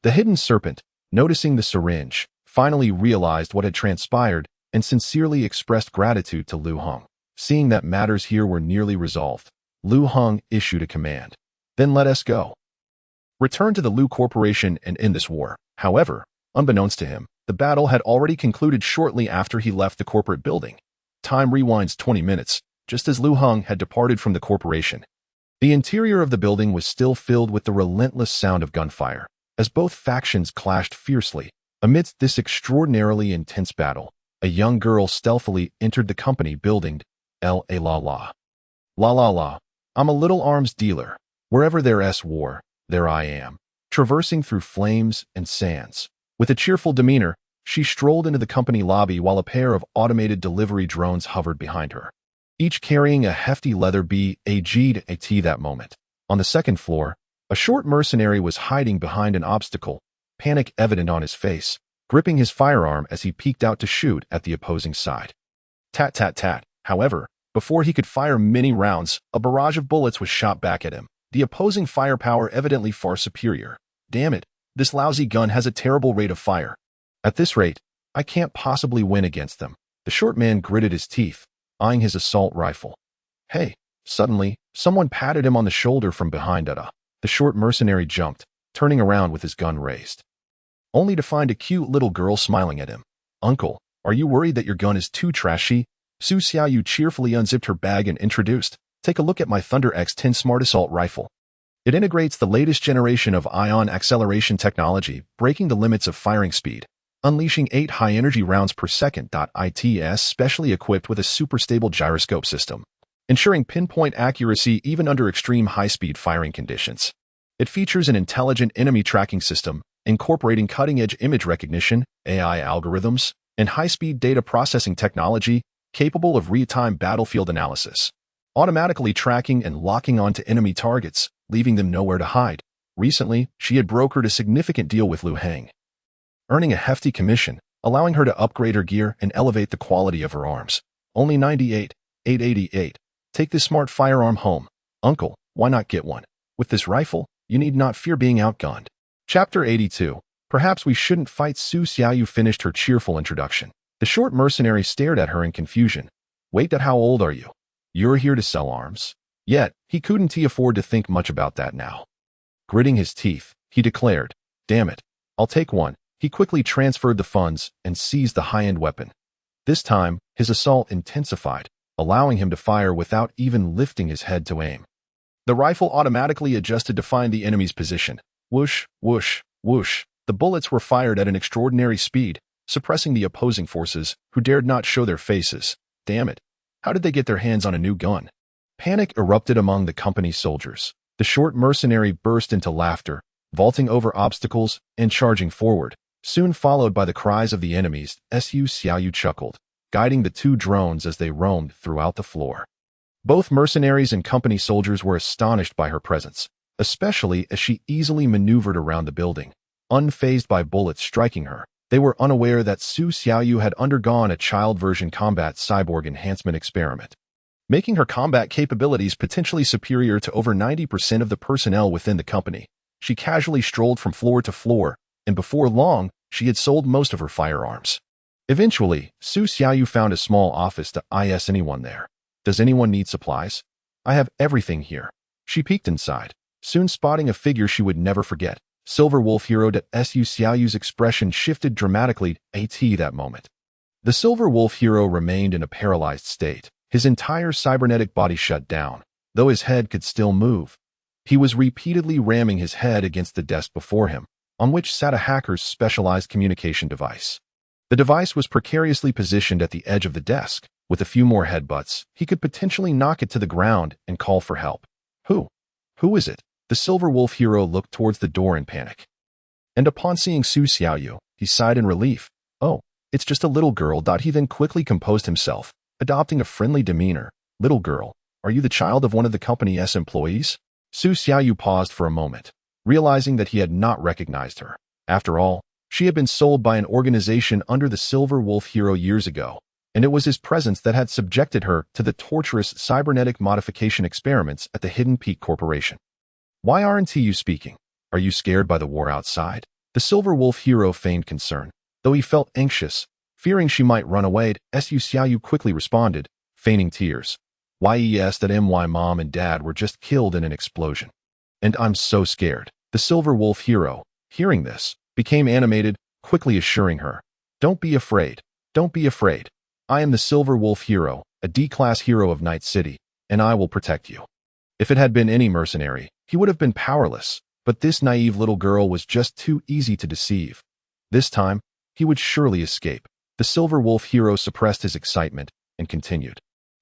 The hidden serpent, noticing the syringe, finally realized what had transpired and sincerely expressed gratitude to Lu Heng. Seeing that matters here were nearly resolved, Lu Heng issued a command. Then let us go. Return to the Lu Corporation and end this war. However, unbeknownst to him, the battle had already concluded shortly after he left the corporate building. Time rewinds 20 minutes, just as Lu Heng had departed from the corporation. The interior of the building was still filled with the relentless sound of gunfire, as both factions clashed fiercely. Amidst this extraordinarily intense battle, a young girl stealthily entered the company building. La la la. La la la. I'm a little arms dealer. Wherever there's war, there I am. Traversing through flames and sands. With a cheerful demeanor, she strolled into the company lobby while a pair of automated delivery drones hovered behind her, each carrying a hefty leather BAG that moment. On the second floor, a short mercenary was hiding behind an obstacle, panic evident on his face, gripping his firearm as he peeked out to shoot at the opposing side. Tat tat tat. However, before he could fire many rounds, a barrage of bullets was shot back at him, the opposing firepower evidently far superior. Damn it, this lousy gun has a terrible rate of fire. At this rate, I can't possibly win against them. The short man gritted his teeth, eyeing his assault rifle. Hey, suddenly, someone patted him on the shoulder from behind. The short mercenary jumped, turning around with his gun raised, only to find a cute little girl smiling at him. Uncle, are you worried that your gun is too trashy? Su Xiaoyu cheerfully unzipped her bag and introduced, take a look at my Thunder X10 Smart Assault Rifle. It integrates the latest generation of ion acceleration technology, breaking the limits of firing speed. unleashing 8 high-energy rounds per second. It's specially equipped with a super-stable gyroscope system, ensuring pinpoint accuracy even under extreme high-speed firing conditions. It features an intelligent enemy tracking system, incorporating cutting-edge image recognition, AI algorithms, and high-speed data processing technology capable of real-time battlefield analysis, automatically tracking and locking onto enemy targets, leaving them nowhere to hide. Recently, she had brokered a significant deal with Liu Hang, earning a hefty commission, allowing her to upgrade her gear and elevate the quality of her arms. Only 98,888. Take this smart firearm home. Uncle, why not get one? With this rifle, you need not fear being outgunned. Chapter 82. Perhaps we shouldn't fight. Su Xiaoyu finished her cheerful introduction. The short mercenary stared at her in confusion. Wait, how old are you? You're here to sell arms? Yet, he couldn't afford to think much about that now. Gritting his teeth, he declared, damn it, I'll take one. He quickly transferred the funds and seized the high-end weapon. This time, his assault intensified, allowing him to fire without even lifting his head to aim. The rifle automatically adjusted to find the enemy's position. Whoosh, whoosh, whoosh. The bullets were fired at an extraordinary speed, suppressing the opposing forces, who dared not show their faces. Damn it. How did they get their hands on a new gun? Panic erupted among the company's soldiers. The short mercenary burst into laughter, vaulting over obstacles and charging forward, soon followed by the cries of the enemies. Su Xiaoyu chuckled, guiding the two drones as they roamed throughout the floor. Both mercenaries and company soldiers were astonished by her presence, especially as she easily maneuvered around the building, unfazed by bullets striking her. They were unaware that Su Xiaoyu had undergone a child version combat cyborg enhancement experiment, making her combat capabilities potentially superior to over 90% of the personnel within the company. She casually strolled from floor to floor, and before long, she had sold most of her firearms. Eventually, Su Xiaoyu found a small office. Is anyone there? Does anyone need supplies? I have everything here. She peeked inside, soon spotting a figure she would never forget. Silver Wolf Hero. Su Xiaoyu's expression shifted dramatically at that moment. The Silver Wolf Hero remained in a paralyzed state. His entire cybernetic body shut down, though his head could still move. He was repeatedly ramming his head against the desk before him, on which sat a hacker's specialized communication device. The device was precariously positioned at the edge of the desk. With a few more headbutts, he could potentially knock it to the ground and call for help. Who is it? The Silver Wolf Hero looked towards the door in panic. And upon seeing Su Xiaoyu, he sighed in relief. Oh, it's just a little girl. He then quickly composed himself, adopting a friendly demeanor. Little girl, are you the child of one of the company's employees? Su Xiaoyu paused for a moment, realizing that he had not recognized her. After all, she had been sold by an organization under the Silver Wolf Hero years ago, and it was his presence that had subjected her to the torturous cybernetic modification experiments at the Hidden Peak Corporation. Why aren't you speaking? Are you scared by the war outside? The Silver Wolf Hero feigned concern, though he felt anxious, fearing she might run away. Su Xiaoyu quickly responded, feigning tears. Yes, my mom and dad were just killed in an explosion. And I'm so scared. The Silver Wolf Hero, hearing this, became animated, quickly assuring her, don't be afraid. Don't be afraid. I am the Silver Wolf Hero, a D-class hero of Night City, and I will protect you. If it had been any mercenary, he would have been powerless, but this naive little girl was just too easy to deceive. This time, he would surely escape. The Silver Wolf Hero suppressed his excitement and continued.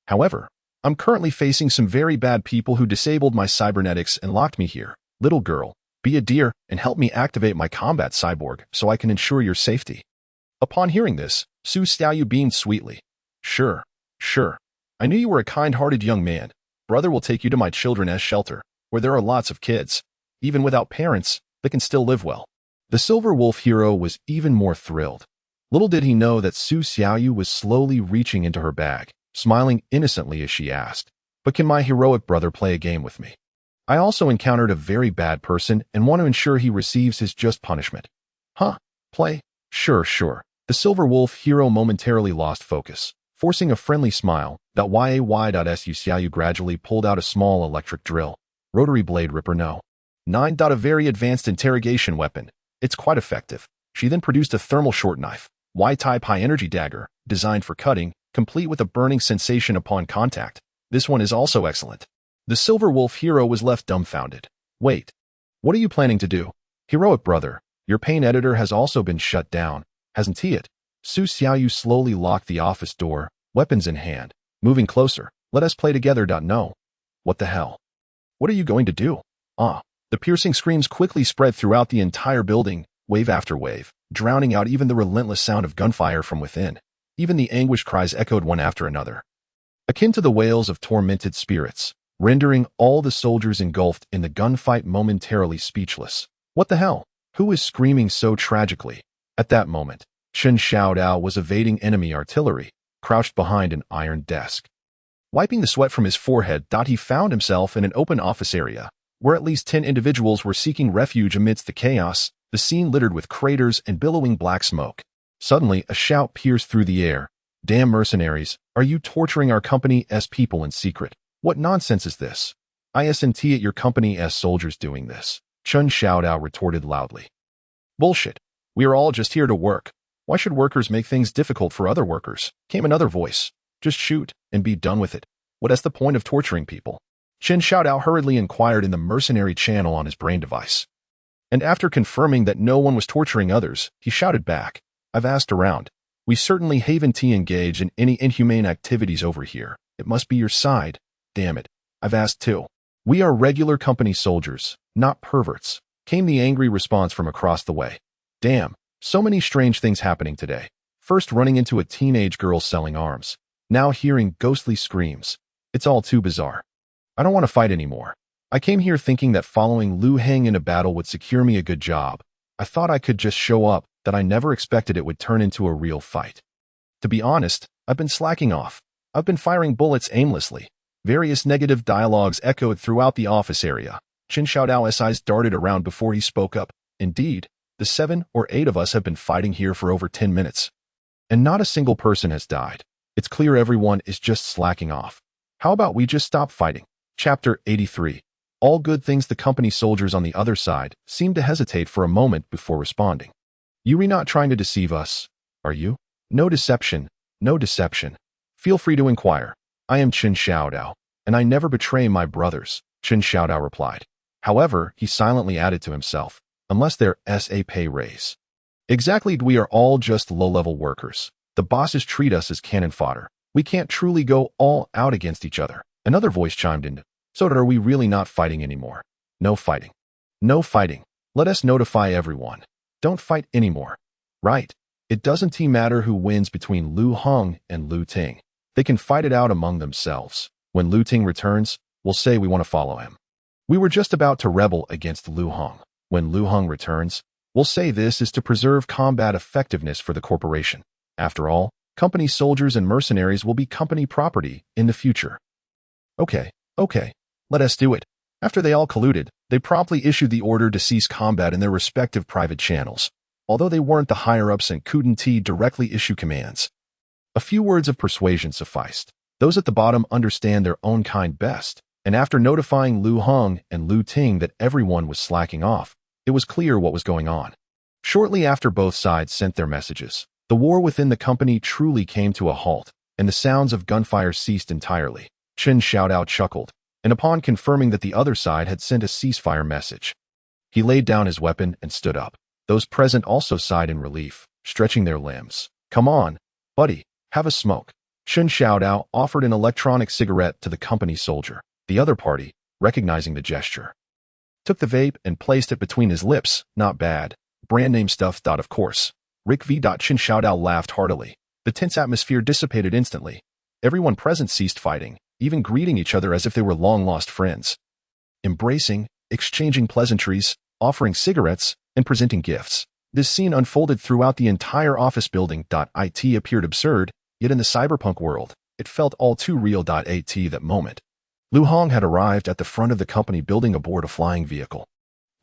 However, I'm currently facing some very bad people who disabled my cybernetics and locked me here. Little girl, be a dear and help me activate my combat cyborg so I can ensure your safety. Upon hearing this, Su Xiaoyu beamed sweetly. Sure. I knew you were a kind-hearted young man. Brother will take you to my children's shelter, where there are lots of kids. Even without parents, they can still live well. The Silver Wolf Hero was even more thrilled. Little did he know that Su Xiaoyu was slowly reaching into her bag, smiling innocently as she asked, but can my heroic brother play a game with me? I also encountered a very bad person and want to ensure he receives his just punishment. Huh? Play? Sure. The Silver Wolf Hero momentarily lost focus, forcing a friendly smile. Su Xiaoyu gradually pulled out a small electric drill. Rotary blade ripper no. 9. A very advanced interrogation weapon. It's quite effective. She then produced a thermal short knife, Y-type high-energy dagger, designed for cutting, complete with a burning sensation upon contact. This one is also excellent. The Silver Wolf Hero was left dumbfounded. Wait. What are you planning to do? Heroic brother, your pain editor has also been shut down. Hasn't he it? Su Xiaoyu slowly locked the office door, weapons in hand. Moving closer. Let us play together. No. What the hell? What are you going to do? The piercing screams quickly spread throughout the entire building, wave after wave, drowning out even the relentless sound of gunfire from within. Even the anguished cries echoed one after another, akin to the wails of tormented spirits, rendering all the soldiers engulfed in the gunfight momentarily speechless. What the hell? Who is screaming so tragically? At that moment, Chen Xiaodao was evading enemy artillery, crouched behind an iron desk. Wiping the sweat from his forehead, he found himself in an open office area, where at least 10 individuals were seeking refuge amidst the chaos, the scene littered with craters and billowing black smoke. Suddenly, a shout pierced through the air. Damn mercenaries, are you torturing our company's people in secret? What nonsense is this? Isn't it your company's soldiers doing this? Chen Xiaodao retorted loudly. Bullshit. We are all just here to work. Why should workers make things difficult for other workers? Came another voice. Just shoot and be done with it. What is the point of torturing people? Chen Xiaodao hurriedly inquired in the mercenary channel on his brain device. And after confirming that no one was torturing others, he shouted back, I've asked around. We certainly haven't engaged in any inhumane activities over here. It must be your side. Damn it. I've asked too. We are regular company soldiers, not perverts, came the angry response from across the way. Damn, so many strange things happening today. First running into a teenage girl selling arms. Now hearing ghostly screams. It's all too bizarre. I don't want to fight anymore. I came here thinking that following Lu Heng in a battle would secure me a good job. I thought I could just show up, that I never expected it would turn into a real fight. To be honest, I've been slacking off. I've been firing bullets aimlessly. Various negative dialogues echoed throughout the office area. Chen Xiaodao's eyes darted around before he spoke up. Indeed, the 7 or 8 of us have been fighting here for over 10 minutes. And not a single person has died. It's clear everyone is just slacking off. How about we just stop fighting? Chapter 83. All good things. The company soldiers on the other side seemed to hesitate for a moment before responding. You're not trying to deceive us, are you? No deception, no deception. Feel free to inquire. I am Chen Xiaodao, and I never betray my brothers, Chen Xiaodao replied. However, he silently added to himself, unless there's a pay raise. Exactly, we are all just low-level workers. The bosses treat us as cannon fodder. We can't truly go all out against each other. Another voice chimed in. So are we really not fighting anymore? No fighting. No fighting. Let us notify everyone. Don't fight anymore. Right. It doesn't matter who wins between Lu Heng and Lu Ting. They can fight it out among themselves. When Lu Ting returns, we'll say we want to follow him. We were just about to rebel against Lu Heng. When Lu Heng returns, we'll say this is to preserve combat effectiveness for the corporation. After all, company soldiers and mercenaries will be company property in the future. Okay. Let us do it. After they all colluded, they promptly issued the order to cease combat in their respective private channels. Although they weren't the higher-ups and couldn't directly issue commands. A few words of persuasion sufficed. Those at the bottom understand their own kind best, and after notifying Lu Heng and Lu Ting that everyone was slacking off, it was clear what was going on. Shortly after both sides sent their messages, the war within the company truly came to a halt, and the sounds of gunfire ceased entirely. Chen Xiaodao chuckled, and upon confirming that the other side had sent a ceasefire message, he laid down his weapon and stood up. Those present also sighed in relief, stretching their limbs. Come on, buddy, have a smoke. Chen Xiaodao offered an electronic cigarette to the company soldier. The other party, recognizing the gesture, took the vape and placed it between his lips. Not bad. Brand name stuff. Of course. Rick V. Chen Xiaodao laughed heartily. The tense atmosphere dissipated instantly. Everyone present ceased fighting, even greeting each other as if they were long-lost friends. Embracing, exchanging pleasantries, offering cigarettes, and presenting gifts. This scene unfolded throughout the entire office building. It appeared absurd, yet in the cyberpunk world, it felt all too real. At that moment, Lu Heng had arrived at the front of the company building aboard a flying vehicle.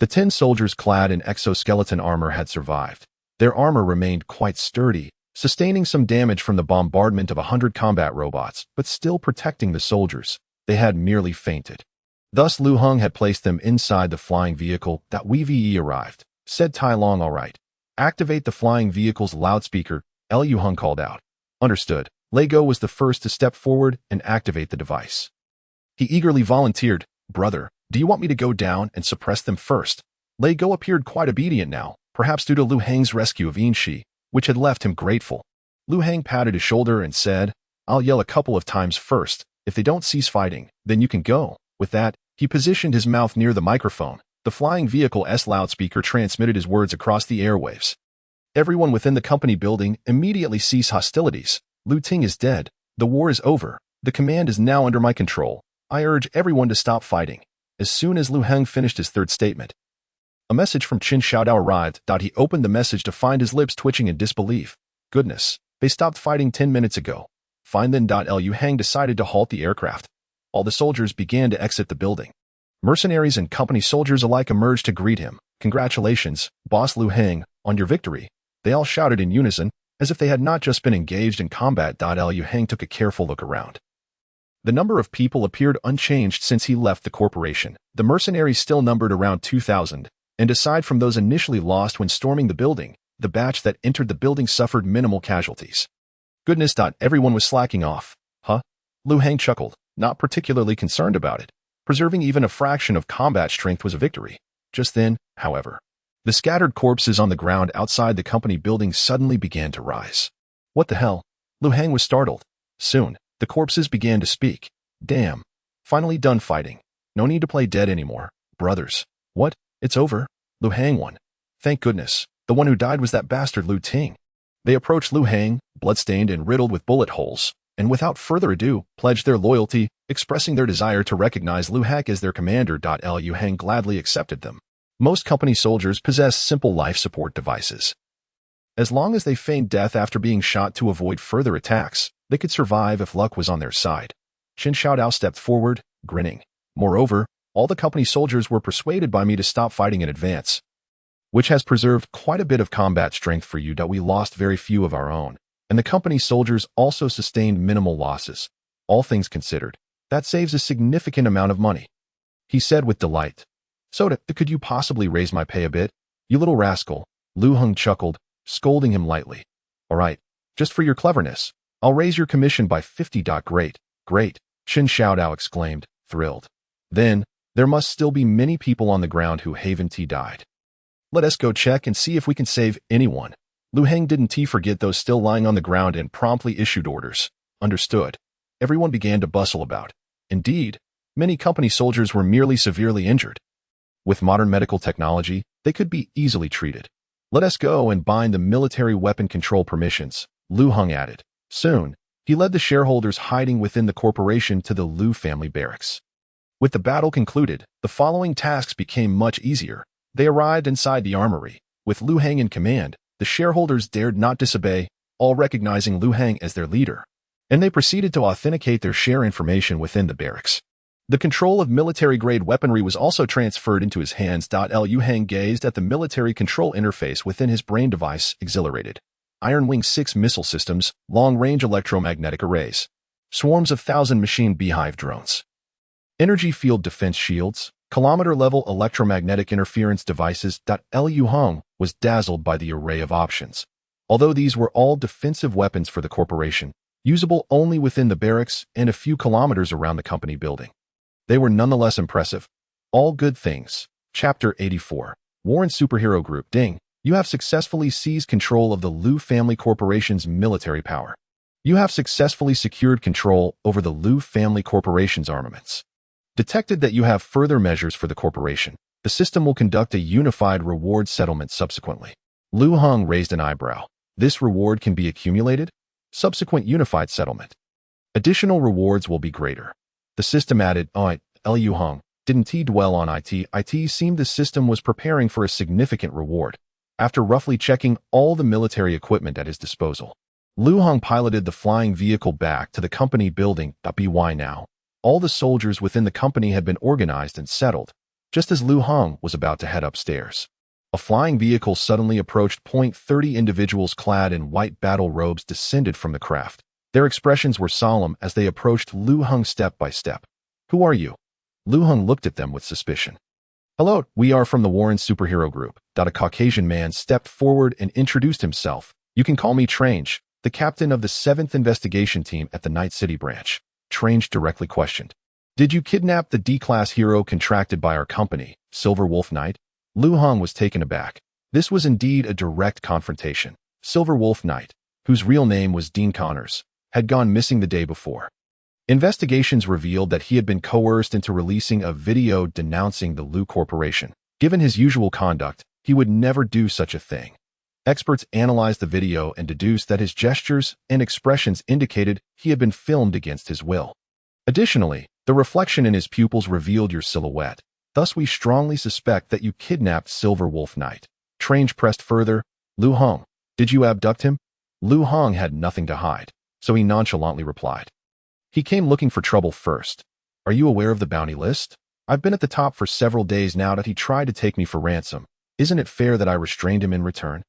The 10 soldiers clad in exoskeleton armor had survived. Their armor remained quite sturdy, sustaining some damage from the bombardment of 100 combat robots, but still protecting the soldiers. They had merely fainted. Thus Lu Heng had placed them inside the flying vehicle. We arrived. Said Tai Long, all right. Activate the flying vehicle's loudspeaker, Lu Heng called out. Understood. Lego was the first to step forward and activate the device. He eagerly volunteered, brother, do you want me to go down and suppress them first? Lego appeared quite obedient now, perhaps due to Lu Heng's rescue of Yin Shi. which had left him grateful. Lu Hang patted his shoulder and said, "I'll yell a couple of times first. If they don't cease fighting, then you can go." With that, he positioned his mouth near the microphone. The flying vehicle's loudspeaker transmitted his words across the airwaves. Everyone within the company building immediately ceased hostilities. Lu Ting is dead. The war is over. The command is now under my control. I urge everyone to stop fighting. As soon as Lu Heng finished his third statement, a message from Qin Xiaodao arrived. He opened the message to find his lips twitching in disbelief. Goodness, they stopped fighting 10 minutes ago. Fine then. Lu Heng decided to halt the aircraft. All the soldiers began to exit the building. Mercenaries and company soldiers alike emerged to greet him. "Congratulations, Boss Lu Heng, on your victory," they all shouted in unison, as if they had not just been engaged in combat. Lu Heng took a careful look around. The number of people appeared unchanged since he left the corporation. The mercenaries still numbered around 2,000, and aside from those initially lost when storming the building, the batch that entered the building suffered minimal casualties. Goodness. Everyone was slacking off. Huh? Lu Heng chuckled, not particularly concerned about it. Preserving even a fraction of combat strength was a victory. Just then, however, the scattered corpses on the ground outside the company building suddenly began to rise. What the hell? Lu Heng was startled. Soon, the corpses began to speak. Damn. Finally done fighting. No need to play dead anymore, brothers. What? It's over? Lu Heng won. Thank goodness. The one who died was that bastard Lu Ting. They approached Lu Heng, bloodstained and riddled with bullet holes, and without further ado, pledged their loyalty, expressing their desire to recognize Lu Heng as their commander. Lu Heng gladly accepted them. Most company soldiers possess simple life support devices. As long as they feigned death after being shot to avoid further attacks, they could survive if luck was on their side. Qin Xiaodao stepped forward, grinning. Moreover, all the company soldiers were persuaded by me to stop fighting in advance, which has preserved quite a bit of combat strength for you. We lost very few of our own, and the company soldiers also sustained minimal losses. All things considered, that saves a significant amount of money, he said with delight. So could you possibly raise my pay a bit? You little rascal, Lu Heng chuckled, scolding him lightly. All right, just for your cleverness, I'll raise your commission by 50. Great, great, Qin Xiaodao exclaimed, thrilled. Then, there must still be many people on the ground who haven't died. Let us go check and see if we can save anyone. Lu Heng didn't forget those still lying on the ground and promptly issued orders. Understood. Everyone began to bustle about. Indeed, many company soldiers were merely severely injured. With modern medical technology, they could be easily treated. Let us go and bind the military weapon control permissions, Lu Heng added. Soon, he led the shareholders hiding within the corporation to the Lu family barracks. With the battle concluded, the following tasks became much easier. They arrived inside the armory. With Lu Heng in command, the shareholders dared not disobey, all recognizing Lu Heng as their leader, and they proceeded to authenticate their share information within the barracks. The control of military-grade weaponry was also transferred into his hands. Lu Heng gazed at the military control interface within his brain device, exhilarated. Iron Wing 6 missile systems, long-range electromagnetic arrays, swarms of 1,000 machine beehive drones, energy field defense shields, kilometer-level electromagnetic interference devices. Lu Heng was dazzled by the array of options. Although these were all defensive weapons for the corporation, usable only within the barracks and a few kilometers around the company building, they were nonetheless impressive. All good things. Chapter 84. Warren Superhero Group. Ding. You have successfully seized control of the Lu Family Corporation's military power. You have successfully secured control over the Lu Family Corporation's armaments. Detected that you have further measures for the corporation. The system will conduct a unified reward settlement subsequently. Lu Heng raised an eyebrow. This reward can be accumulated? Subsequent unified settlement. Additional rewards will be greater. The system added. Lu Heng didn't dwell on it. It seemed the system was preparing for a significant reward. After roughly checking all the military equipment at his disposal, Lu Heng piloted the flying vehicle back to the company building. By now, all the soldiers within the company had been organized and settled. Just as Lu Heng was about to head upstairs, a flying vehicle suddenly approached. 30 individuals clad in white battle robes descended from the craft. Their expressions were solemn as they approached Lu Heng step by step. Who are you? Lu Heng looked at them with suspicion. Hello, we are from the Warren Superhero Group. A Caucasian man stepped forward and introduced himself. You can call me Trange, the captain of the 7th investigation team at the Night City branch. Trange directly questioned. Did you kidnap the D-class hero contracted by our company, Silver Wolf Knight? Lu Heng was taken aback. This was indeed a direct confrontation. Silver Wolf Knight, whose real name was Dean Connors, had gone missing the day before. Investigations revealed that he had been coerced into releasing a video denouncing the Lu Corporation. Given his usual conduct, he would never do such a thing. Experts analyzed the video and deduced that his gestures and expressions indicated he had been filmed against his will. Additionally, the reflection in his pupils revealed your silhouette. Thus, we strongly suspect that you kidnapped Silver Wolf Knight. Trange pressed further. Lu Hong, did you abduct him? Lu Hong had nothing to hide, so he nonchalantly replied. He came looking for trouble first. Are you aware of the bounty list? I've been at the top for several days now that he tried to take me for ransom. Isn't it fair that I restrained him in return?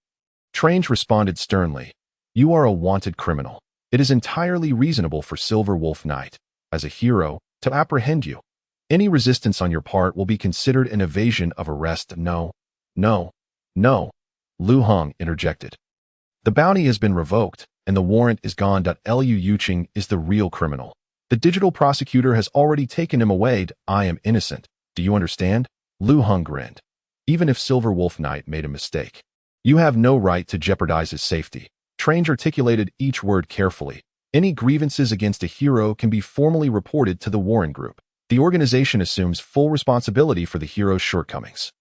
Trange responded sternly. You are a wanted criminal. It is entirely reasonable for Silver Wolf Knight, as a hero, to apprehend you. Any resistance on your part will be considered an evasion of arrest. No. Lu Hong interjected. The bounty has been revoked, and the warrant is gone. Liu Yuqing is the real criminal. The digital prosecutor has already taken him away. I am innocent. Do you understand? Lu Hong grinned. Even if Silver Wolf Knight made a mistake, you have no right to jeopardize his safety. Trange articulated each word carefully. Any grievances against a hero can be formally reported to the Warren Group. The organization assumes full responsibility for the hero's shortcomings.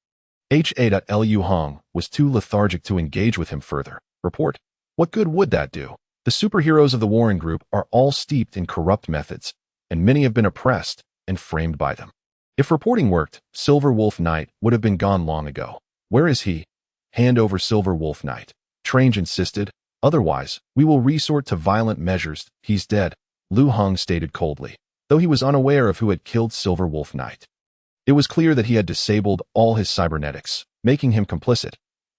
Liu Hong was too lethargic to engage with him further. Report? What good would that do? The superheroes of the Warren Group are all steeped in corrupt methods, and many have been oppressed and framed by them. If reporting worked, Silver Wolf Knight would have been gone long ago. Where is he? Hand over Silver Wolf Knight. Trange insisted. Otherwise, we will resort to violent measures. He's dead, Lu Hong stated coldly, though he was unaware of who had killed Silver Wolf Knight. It was clear that he had disabled all his cybernetics, making him complicit.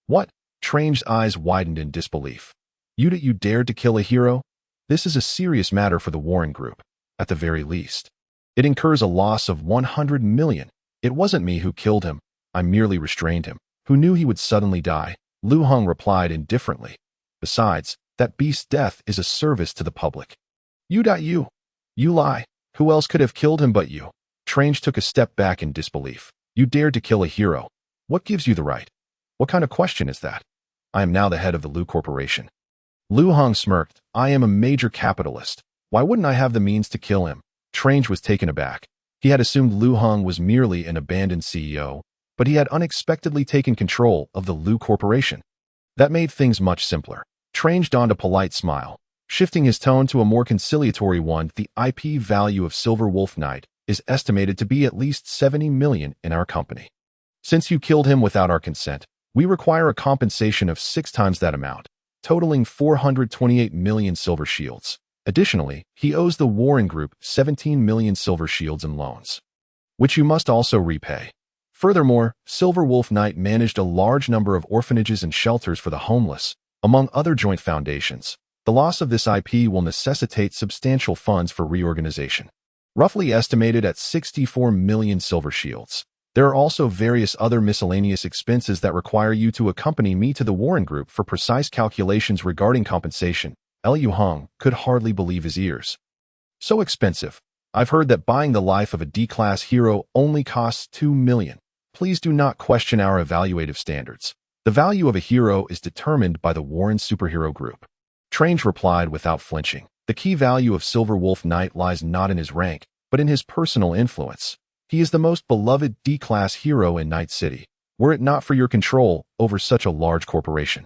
What? Trange's eyes widened in disbelief. You dared to kill a hero? This is a serious matter for the Warren Group, at the very least. It incurs a loss of 100 million. It wasn't me who killed him. I merely restrained him. Who knew he would suddenly die? Lu Hong replied indifferently. Besides, that beast's death is a service to the public. You lie. Who else could have killed him but you? Trange took a step back in disbelief. You dared to kill a hero. What gives you the right? What kind of question is that? I am now the head of the Lu Corporation. Lu Hong smirked. I am a major capitalist. Why wouldn't I have the means to kill him? Trange was taken aback. He had assumed Lu Hong was merely an abandoned CEO, but he had unexpectedly taken control of the Lu Corporation. That made things much simpler. Trange donned a polite smile, shifting his tone to a more conciliatory one. The IP value of Silver Wolf Knight is estimated to be at least 70 million in our company. Since you killed him without our consent, we require a compensation of 6 times that amount, totaling 428 million silver shields. Additionally, he owes the Warren Group 17 million silver shields in loans, which you must also repay. Furthermore, Silver Wolf Knight managed a large number of orphanages and shelters for the homeless, among other joint foundations. The loss of this IP will necessitate substantial funds for reorganization, roughly estimated at 64 million silver shields. There are also various other miscellaneous expenses that require you to accompany me to the Warren Group for precise calculations regarding compensation. Liu Hong could hardly believe his ears. So expensive. I've heard that buying the life of a D-class hero only costs 2 million. Please do not question our evaluative standards. The value of a hero is determined by the Warren Superhero Group. Trange replied without flinching. The key value of Silver Wolf Knight lies not in his rank, but in his personal influence. He is the most beloved D-class hero in Night City, were it not for your control over such a large corporation.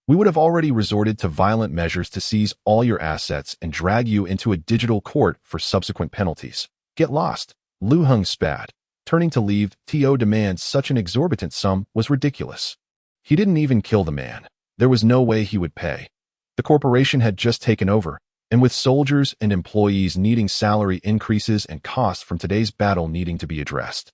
We would have already resorted to violent measures to seize all your assets and drag you into a digital court for subsequent penalties. Get lost. Lu Hong spat. Turning to leave, To demands such an exorbitant sum was ridiculous. He didn't even kill the man. There was no way he would pay. The corporation had just taken over, and with soldiers and employees needing salary increases and costs from today's battle needing to be addressed.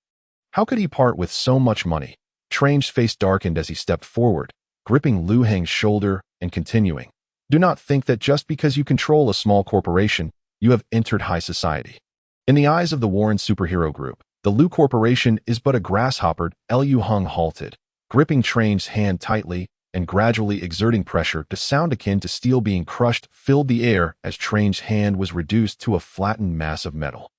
How could he part with so much money? Trange's face darkened as he stepped forward, gripping Lu Hong's shoulder and continuing. Do not think that just because you control a small corporation, you have entered high society. In the eyes of the Warren Superhero Group, the Lu Corporation is but a grasshopper. Liu Hong halted, gripping Trange's hand tightly and gradually exerting pressure to sound akin to steel being crushed filled the air as Trange's hand was reduced to a flattened mass of metal.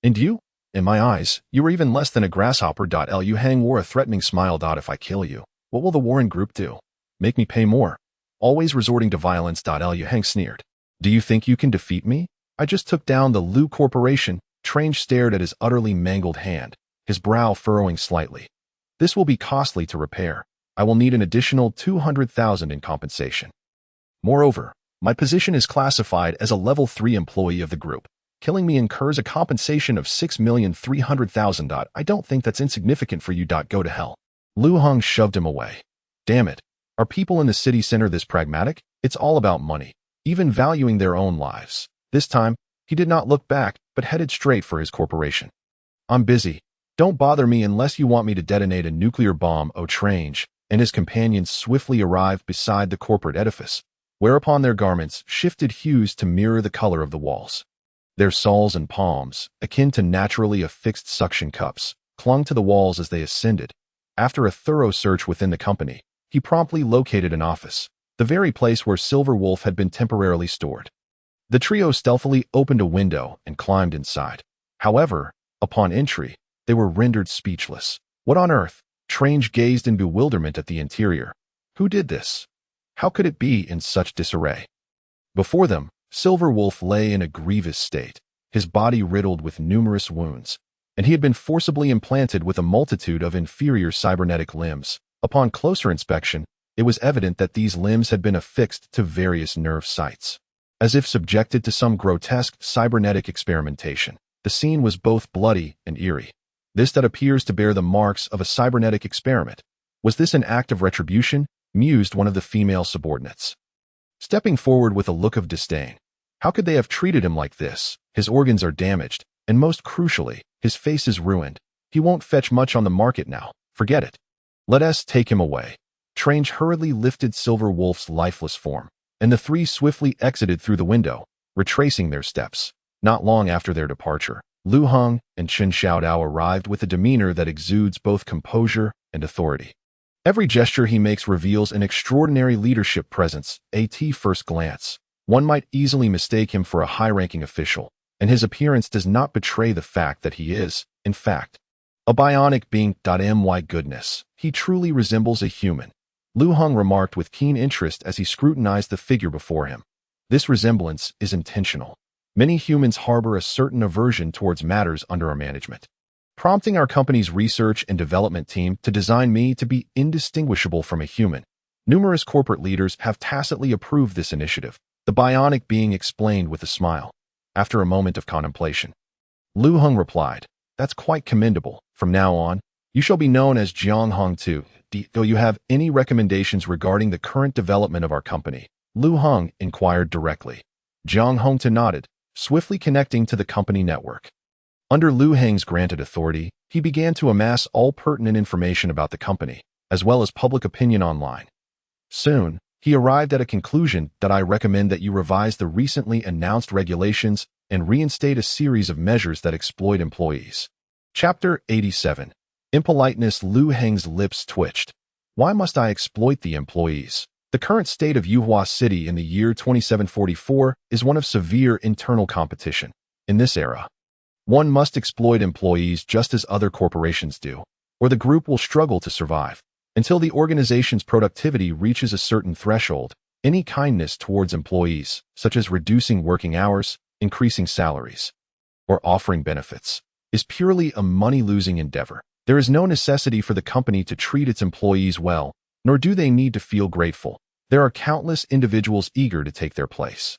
And you? In my eyes, you were even less than a grasshopper. Liu Hong wore a threatening smile. If I kill you, what will the Warren Group do? Make me pay more? always resorting to violence. Liu Heng sneered. Do you think you can defeat me? I just took down the Lu Corporation. Trange stared at his utterly mangled hand, his brow furrowing slightly. This will be costly to repair. I will need an additional 200,000 in compensation. Moreover, my position is classified as a level 3 employee of the group. Killing me incurs a compensation of 6,300,000. I don't think that's insignificant for you. Go to hell. Lu Heng shoved him away. Damn it. Are people in the city center this pragmatic? It's all about money, even valuing their own lives. This time, he did not look back, but headed straight for his corporation. I'm busy. Don't bother me unless you want me to detonate a nuclear bomb. Trange and his companions swiftly arrived beside the corporate edifice, whereupon their garments shifted hues to mirror the color of the walls. Their soles and palms, akin to naturally affixed suction cups, clung to the walls as they ascended. After a thorough search within the company, he promptly located an office, the very place where Silver Wolf had been temporarily stored. The trio stealthily opened a window and climbed inside. However, upon entry, they were rendered speechless. What on earth? Trange gazed in bewilderment at the interior. Who did this? How could it be in such disarray? Before them, Silver Wolf lay in a grievous state, his body riddled with numerous wounds, and he had been forcibly implanted with a multitude of inferior cybernetic limbs. Upon closer inspection, it was evident that these limbs had been affixed to various nerve sites. As if subjected to some grotesque cybernetic experimentation, the scene was both bloody and eerie. This that appears to bear the marks of a cybernetic experiment. Was this an act of retribution? Mused one of the female subordinates. Stepping forward with a look of disdain. How could they have treated him like this? His organs are damaged, and most crucially, his face is ruined. He won't fetch much on the market now. Forget it. Let us take him away. Trange hurriedly lifted Silver Wolf's lifeless form, and the three swiftly exited through the window, retracing their steps. Not long after their departure, Lu Heng and Chen Xiaodao arrived with a demeanor that exudes both composure and authority. Every gesture he makes reveals an extraordinary leadership presence. At first glance, one might easily mistake him for a high-ranking official, and his appearance does not betray the fact that he is, in fact, a bionic being. My goodness, he truly resembles a human. Lu Heng remarked with keen interest as he scrutinized the figure before him. This resemblance is intentional. Many humans harbor a certain aversion towards matters under our management, prompting our company's research and development team to design me to be indistinguishable from a human. Numerous corporate leaders have tacitly approved this initiative, the bionic being explained with a smile. After a moment of contemplation, Lu Heng replied, That's quite commendable. From now on, you shall be known as Jiang Hong too. Do you have any recommendations regarding the current development of our company? Lu Heng inquired directly. Jiang Hong nodded, swiftly connecting to the company network. Under Lu Heng's granted authority, he began to amass all pertinent information about the company, as well as public opinion online. Soon, he arrived at a conclusion that I recommend that you revise the recently announced regulations and reinstate a series of measures that exploit employees. Chapter 87. Impoliteness. Lu Heng's lips twitched. Why must I exploit the employees? The current state of Yuhua City in the year 2744 is one of severe internal competition. In this era, one must exploit employees just as other corporations do, or the group will struggle to survive. Until the organization's productivity reaches a certain threshold, any kindness towards employees, such as reducing working hours, increasing salaries, or offering benefits, is purely a money-losing endeavor. There is no necessity for the company to treat its employees well, nor do they need to feel grateful. There are countless individuals eager to take their place.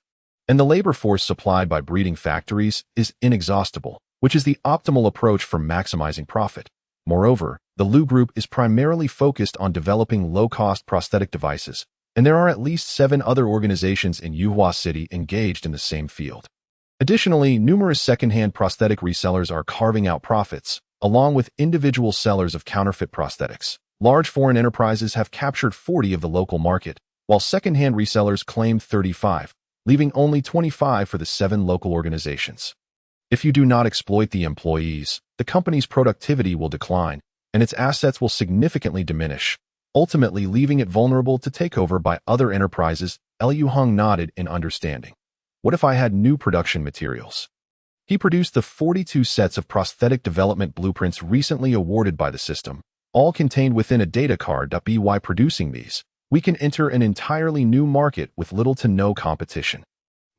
And the labor force supplied by breeding factories is inexhaustible, which is the optimal approach for maximizing profit. Moreover, the Lu Group is primarily focused on developing low-cost prosthetic devices, and there are at least 7 other organizations in Yuhua City engaged in the same field. Additionally, numerous second-hand prosthetic resellers are carving out profits, along with individual sellers of counterfeit prosthetics. Large foreign enterprises have captured 40 of the local market, while second-hand resellers claim 35, leaving only 25 for the 7 local organizations. If you do not exploit the employees, the company's productivity will decline, and its assets will significantly diminish, ultimately leaving it vulnerable to takeover by other enterprises. Lu Heng nodded in understanding. What if I had new production materials? He produced the 42 sets of prosthetic development blueprints recently awarded by the system, all contained within a data card. By producing these, we can enter an entirely new market with little to no competition.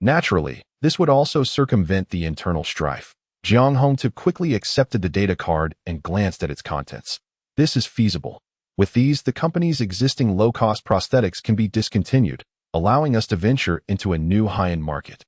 Naturally, this would also circumvent the internal strife. Jiang Hongtu quickly accepted the data card and glanced at its contents. This is feasible. With these, the company's existing low-cost prosthetics can be discontinued, allowing us to venture into a new high-end market.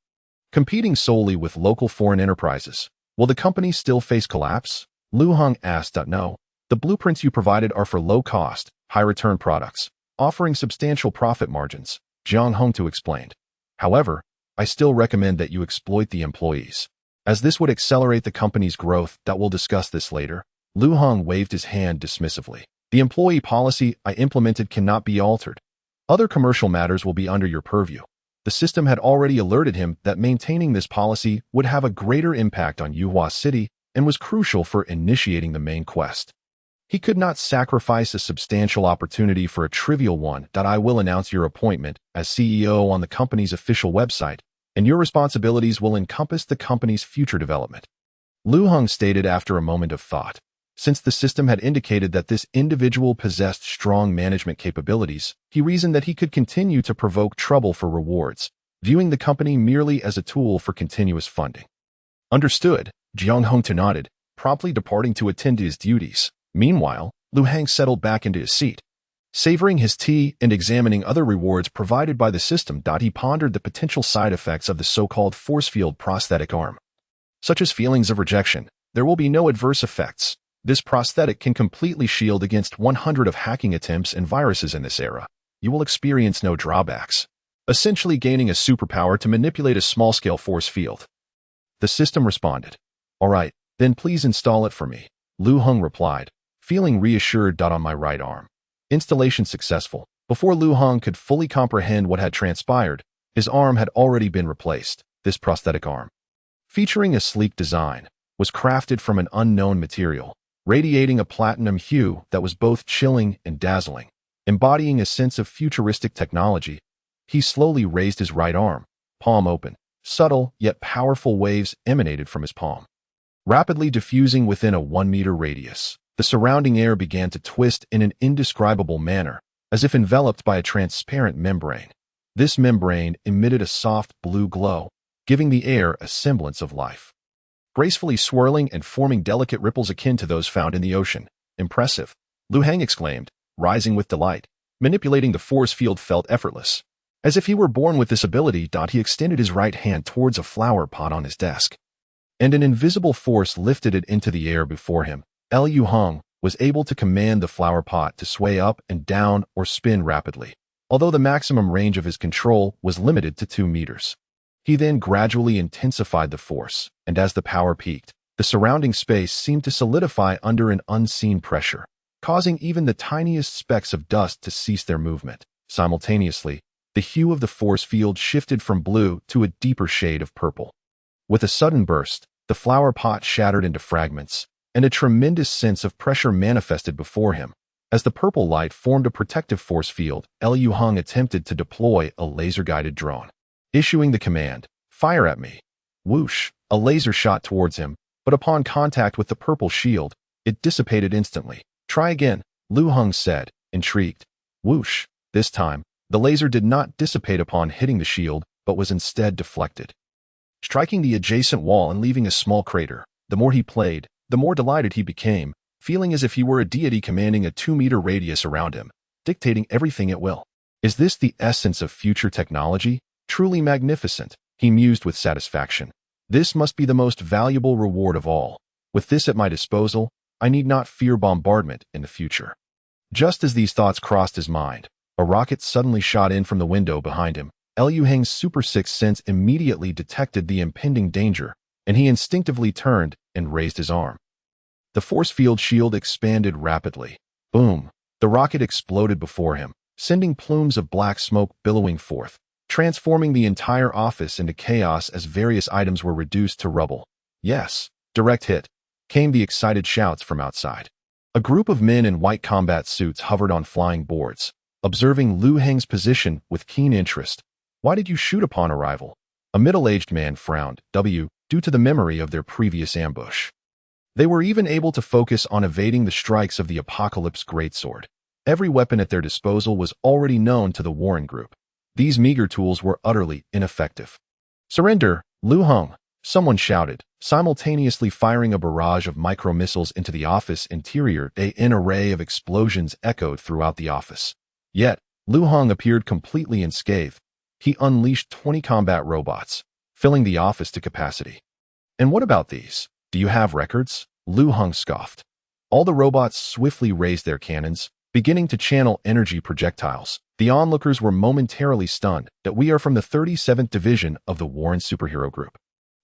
Competing solely with local foreign enterprises, will the company still face collapse? Lu Heng asked. No. The blueprints you provided are for low-cost, high-return products, offering substantial profit margins, Jiang Hongtu explained. However, I still recommend that you exploit the employees, as this would accelerate the company's growth. We'll discuss this later. Lu Heng waved his hand dismissively. The employee policy I implemented cannot be altered. Other commercial matters will be under your purview. The system had already alerted him that maintaining this policy would have a greater impact on Yuhua City and was crucial for initiating the main quest. He could not sacrifice a substantial opportunity for a trivial one. I will announce your appointment as CEO on the company's official website, and your responsibilities will encompass the company's future development. Lu Heng stated after a moment of thought. Since the system had indicated that this individual possessed strong management capabilities, he reasoned that he could continue to provoke trouble for rewards, viewing the company merely as a tool for continuous funding. Understood, Jiang Hongtu nodded, promptly departing to attend to his duties. Meanwhile, Lu Heng settled back into his seat. Savoring his tea and examining other rewards provided by the system, he pondered the potential side effects of the so-called force field prosthetic arm. Such as feelings of rejection, there will be no adverse effects. This prosthetic can completely shield against 100 of hacking attempts and viruses in this era. You will experience no drawbacks, essentially gaining a superpower to manipulate a small-scale force field. The system responded. All right, then please install it for me, Lu Heng replied, feeling reassured. On my right arm. Installation successful. Before Lu Heng could fully comprehend what had transpired, his arm had already been replaced. This prosthetic arm, featuring a sleek design, was crafted from an unknown material, radiating a platinum hue that was both chilling and dazzling. Embodying a sense of futuristic technology, he slowly raised his right arm, palm open. Subtle yet powerful waves emanated from his palm, rapidly diffusing within a 1-meter radius. The surrounding air began to twist in an indescribable manner, as if enveloped by a transparent membrane. This membrane emitted a soft blue glow, giving the air a semblance of life, gracefully swirling and forming delicate ripples akin to those found in the ocean. Impressive, Lu Heng exclaimed, rising with delight. Manipulating the force field felt effortless. As if he were born with this ability, he extended his right hand towards a flower pot on his desk, and an invisible force lifted it into the air before him. Lu Heng was able to command the flower pot to sway up and down or spin rapidly, although the maximum range of his control was limited to 2 meters. He then gradually intensified the force, and as the power peaked, the surrounding space seemed to solidify under an unseen pressure, causing even the tiniest specks of dust to cease their movement. Simultaneously, the hue of the force field shifted from blue to a deeper shade of purple. With a sudden burst, the flower pot shattered into fragments, and a tremendous sense of pressure manifested before him. As the purple light formed a protective force field, Lu Heng attempted to deploy a laser-guided drone. Issuing the command, "Fire at me." Whoosh, a laser shot towards him, but upon contact with the purple shield, it dissipated instantly. "Try again," Lu Heng said, intrigued. Whoosh, this time, the laser did not dissipate upon hitting the shield, but was instead deflected, striking the adjacent wall and leaving a small crater. The more he played, the more delighted he became, feeling as if he were a deity commanding a 2-meter radius around him, dictating everything at will. Is this the essence of future technology? Truly magnificent, he mused with satisfaction. This must be the most valuable reward of all. With this at my disposal, I need not fear bombardment in the future. Just as these thoughts crossed his mind, a rocket suddenly shot in from the window behind him. Lu Heng's super sixth sense immediately detected the impending danger, and he instinctively turned and raised his arm. The force field shield expanded rapidly. Boom! The rocket exploded before him, sending plumes of black smoke billowing forth, transforming the entire office into chaos as various items were reduced to rubble. "Yes, direct hit," came the excited shouts from outside. A group of men in white combat suits hovered on flying boards, observing Lu Heng's position with keen interest. "Why did you shoot upon arrival?" A middle-aged man frowned, due to the memory of their previous ambush. They were even able to focus on evading the strikes of the Apocalypse Greatsword. Every weapon at their disposal was already known to the Warren Group. These meager tools were utterly ineffective. "Surrender, Lu Heng!" someone shouted, simultaneously firing a barrage of micro-missiles into the office interior. An array of explosions echoed throughout the office. Yet, Lu Heng appeared completely unscathed. He unleashed 20 combat robots, filling the office to capacity. "And what about these? Do you have records?" Lu Heng scoffed. All the robots swiftly raised their cannons, beginning to channel energy projectiles. The onlookers were momentarily stunned that we are from the 37th Division of the Warren Superhero Group.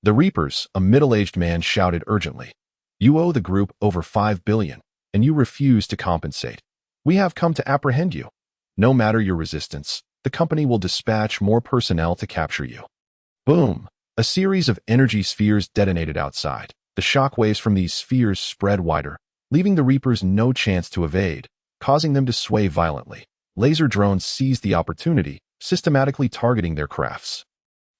"The Reapers," a middle-aged man shouted urgently. "You owe the group over 5 billion, and you refuse to compensate. We have come to apprehend you. No matter your resistance, the company will dispatch more personnel to capture you." Boom! A series of energy spheres detonated outside. The shockwaves from these spheres spread wider, leaving the Reapers no chance to evade, causing them to sway violently. Laser drones seized the opportunity, systematically targeting their crafts.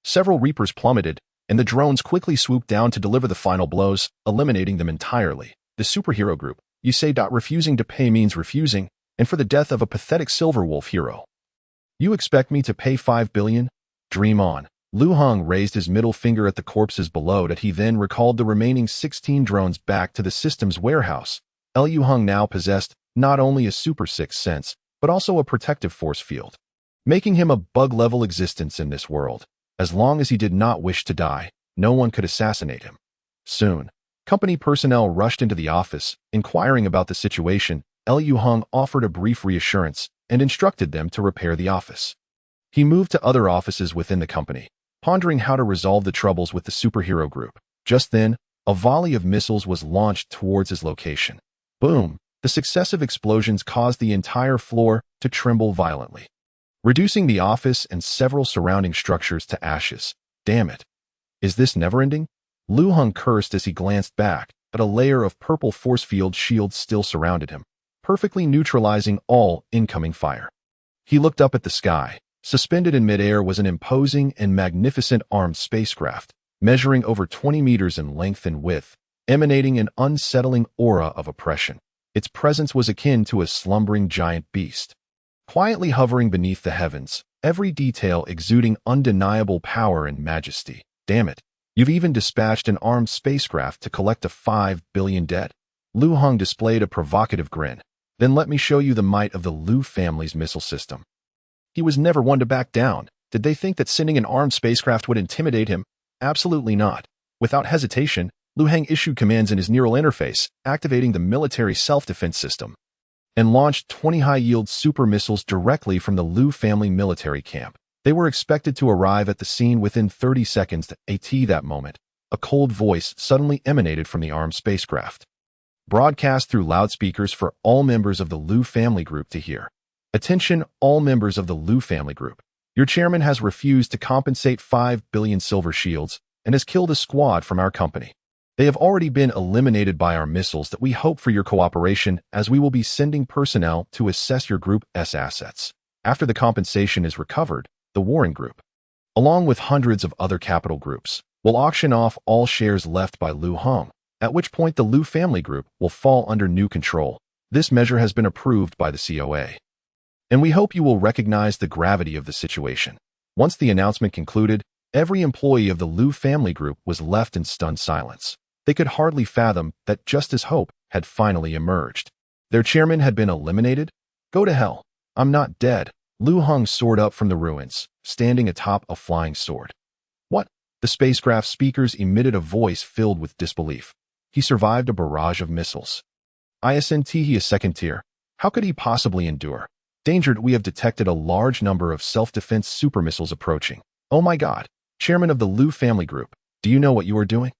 Several Reapers plummeted, and the drones quickly swooped down to deliver the final blows, eliminating them entirely. "The superhero group, you say refusing to pay means refusing, and for the death of a pathetic Silverwolf hero. You expect me to pay 5 billion? Dream on." Lu Heng raised his middle finger at the corpses below that he then recalled the remaining 16 drones back to the system's warehouse. Lu Heng now possessed not only a super sixth sense, but also a protective force field, making him a bug-level existence in this world. As long as he did not wish to die, no one could assassinate him. Soon, company personnel rushed into the office, inquiring about the situation. Lu Heng offered a brief reassurance and instructed them to repair the office. He moved to other offices within the company, pondering how to resolve the troubles with the superhero group. Just then, a volley of missiles was launched towards his location. Boom! The successive explosions caused the entire floor to tremble violently, reducing the office and several surrounding structures to ashes. "Damn it! Is this never-ending?" Lu Heng cursed as he glanced back, but a layer of purple force field shields still surrounded him, perfectly neutralizing all incoming fire. He looked up at the sky. Suspended in midair was an imposing and magnificent armed spacecraft, measuring over 20 meters in length and width, emanating an unsettling aura of oppression. Its presence was akin to a slumbering giant beast, quietly hovering beneath the heavens, every detail exuding undeniable power and majesty. "Damn it, you've even dispatched an armed spacecraft to collect a 5 billion debt." Lu Heng displayed a provocative grin. "Then let me show you the might of the Lu family's missile system." He was never one to back down. Did they think that sending an armed spacecraft would intimidate him? Absolutely not. Without hesitation, Lu Heng issued commands in his neural interface, activating the military self-defense system, and launched 20 high-yield super missiles directly from the Lu family military camp. They were expected to arrive at the scene within 30 seconds. At that moment, a cold voice suddenly emanated from the armed spacecraft, broadcast through loudspeakers for all members of the Lu family group to hear. "Attention, all members of the Lu family group. Your chairman has refused to compensate 5 billion silver shields and has killed a squad from our company. They have already been eliminated by our missiles that we hope for your cooperation, as we will be sending personnel to assess your group's assets. After the compensation is recovered, the Warren Group, along with hundreds of other capital groups, will auction off all shares left by Lu Heng, at which point the Lu family group will fall under new control. This measure has been approved by the COA. And we hope you will recognize the gravity of the situation." Once the announcement concluded, every employee of the Lu family group was left in stunned silence. They could hardly fathom that just as hope had finally emerged, their chairman had been eliminated. "Go to hell. I'm not dead." Lu Heng soared up from the ruins, standing atop a flying sword. "What?" The spacecraft speakers emitted a voice filled with disbelief. "He survived a barrage of missiles. Isn't he a second tier? How could he possibly endure? Danger, we have detected a large number of self-defense super missiles approaching. Oh my God, Chairman of the Lu family group, do you know what you are doing?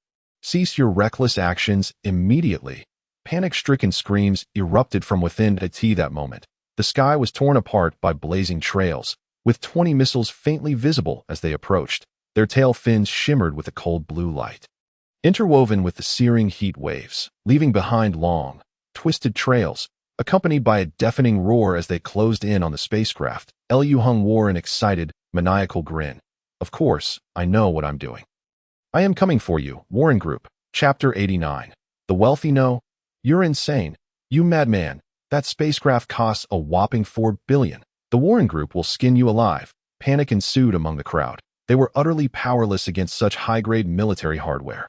Cease your reckless actions immediately." Panic-stricken screams erupted from within that moment. The sky was torn apart by blazing trails, with 20 missiles faintly visible as they approached. Their tail fins shimmered with a cold blue light, interwoven with the searing heat waves, leaving behind long, twisted trails, accompanied by a deafening roar as they closed in on the spacecraft. Lu Heng wore an excited, maniacal grin. "Of course, I know what I'm doing. I am coming for you, Warren Group." Chapter 89. The wealthy know? You're insane. You madman. That spacecraft costs a whopping $4 billion. The Warren Group will skin you alive. Panic ensued among the crowd. They were utterly powerless against such high-grade military hardware.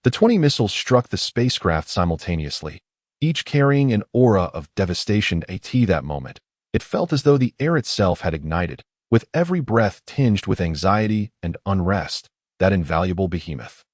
The 20 missiles struck the spacecraft simultaneously, each carrying an aura of devastation at that moment. It felt as though the air itself had ignited, with every breath tinged with anxiety and unrest. That invaluable behemoth,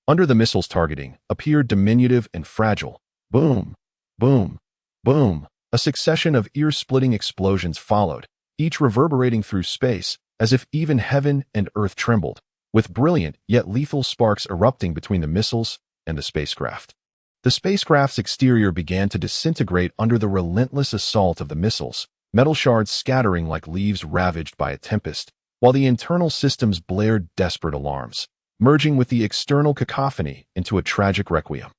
under the missile's targeting, appeared diminutive and fragile. Boom, boom, boom. A succession of ear-splitting explosions followed, each reverberating through space, as if even heaven and earth trembled, with brilliant yet lethal sparks erupting between the missiles and the spacecraft. The spacecraft's exterior began to disintegrate under the relentless assault of the missiles, metal shards scattering like leaves ravaged by a tempest, while the internal systems blared desperate alarms, merging with the external cacophony into a tragic requiem.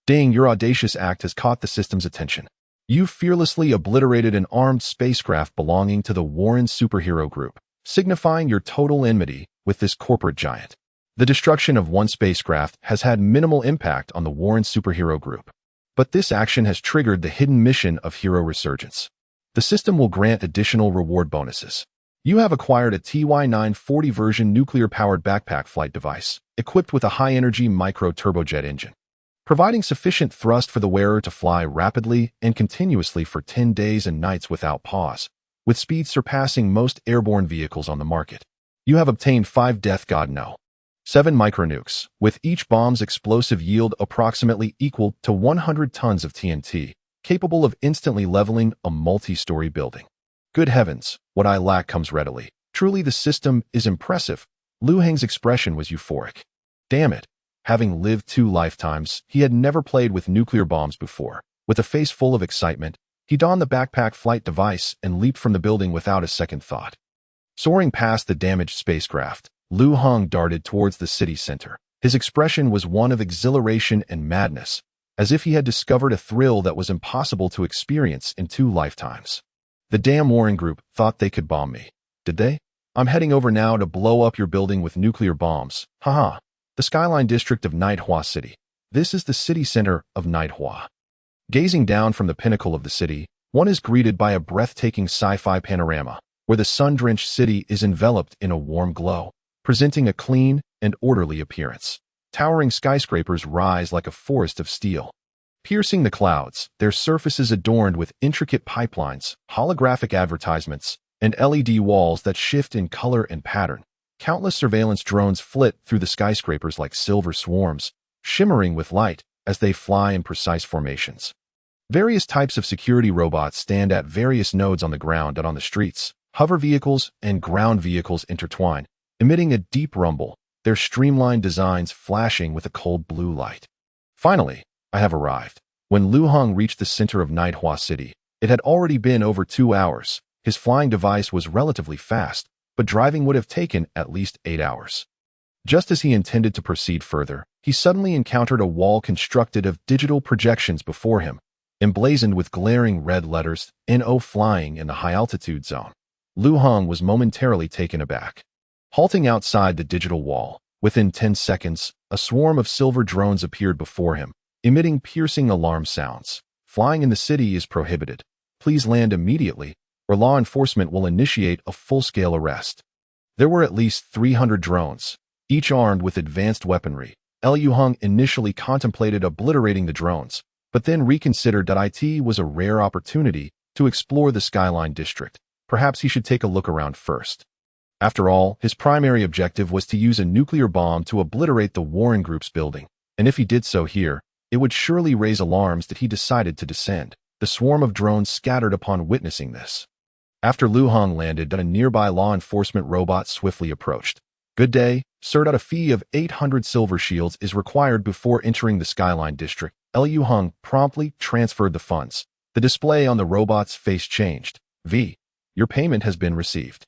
Ding, your audacious act has caught the system's attention. You fearlessly obliterated an armed spacecraft belonging to the Warren superhero group, signifying your total enmity with this corporate giant. The destruction of one spacecraft has had minimal impact on the Warren superhero group, but this action has triggered the hidden mission of Hero Resurgence. The system will grant additional reward bonuses. You have acquired a TY-940 version nuclear-powered backpack flight device, equipped with a high-energy micro-turbojet engine, providing sufficient thrust for the wearer to fly rapidly and continuously for 10 days and nights without pause, with speeds surpassing most airborne vehicles on the market. You have obtained 5 Death God No. 7 micronukes, with each bomb's explosive yield approximately equal to 100 tons of TNT, capable of instantly leveling a multi-story building. Good heavens, what I lack comes readily. Truly the system is impressive. Liu Heng's expression was euphoric. Damn it. Having lived 2 lifetimes, he had never played with nuclear bombs before. With a face full of excitement, he donned the backpack flight device and leaped from the building without a second thought. Soaring past the damaged spacecraft, Liu Heng darted towards the city center. His expression was one of exhilaration and madness, as if he had discovered a thrill that was impossible to experience in 2 lifetimes. The damn Warren Group thought they could bomb me. Did they? I'm heading over now to blow up your building with nuclear bombs. Haha. The skyline district of Nidhua City. This is the city center of Nidhua. Gazing down from the pinnacle of the city, one is greeted by a breathtaking sci-fi panorama, where the sun-drenched city is enveloped in a warm glow, presenting a clean and orderly appearance. Towering skyscrapers rise like a forest of steel, piercing the clouds, their surfaces adorned with intricate pipelines, holographic advertisements, and LED walls that shift in color and pattern. Countless surveillance drones flit through the skyscrapers like silver swarms, shimmering with light as they fly in precise formations. Various types of security robots stand at various nodes on the ground and on the streets. Hover vehicles and ground vehicles intertwine, emitting a deep rumble, their streamlined designs flashing with a cold blue light. Finally, I have arrived. When Liu Heng reached the center of Nidhua City, it had already been over 2 hours. His flying device was relatively fast, but driving would have taken at least 8 hours. Just as he intended to proceed further, he suddenly encountered a wall constructed of digital projections before him, emblazoned with glaring red letters, "NO flying in the high-altitude zone." Liu Heng was momentarily taken aback. Halting outside the digital wall, within 10 seconds, a swarm of silver drones appeared before him, emitting piercing alarm sounds. Flying in the city is prohibited. Please land immediately, or law enforcement will initiate a full-scale arrest. There were at least 300 drones, each armed with advanced weaponry. Liu Heng initially contemplated obliterating the drones, but then reconsidered that it was a rare opportunity to explore the skyline district. Perhaps he should take a look around first. After all, his primary objective was to use a nuclear bomb to obliterate the Warren Group's building, and if he did so here, it would surely raise alarms that he decided to descend. The swarm of drones scattered upon witnessing this. After Liu Heng landed, a nearby law enforcement robot swiftly approached. "Good day, sir. A fee of 800 silver shields is required before entering the skyline district." Liu Heng promptly transferred the funds. The display on the robot's face changed. Your payment has been received.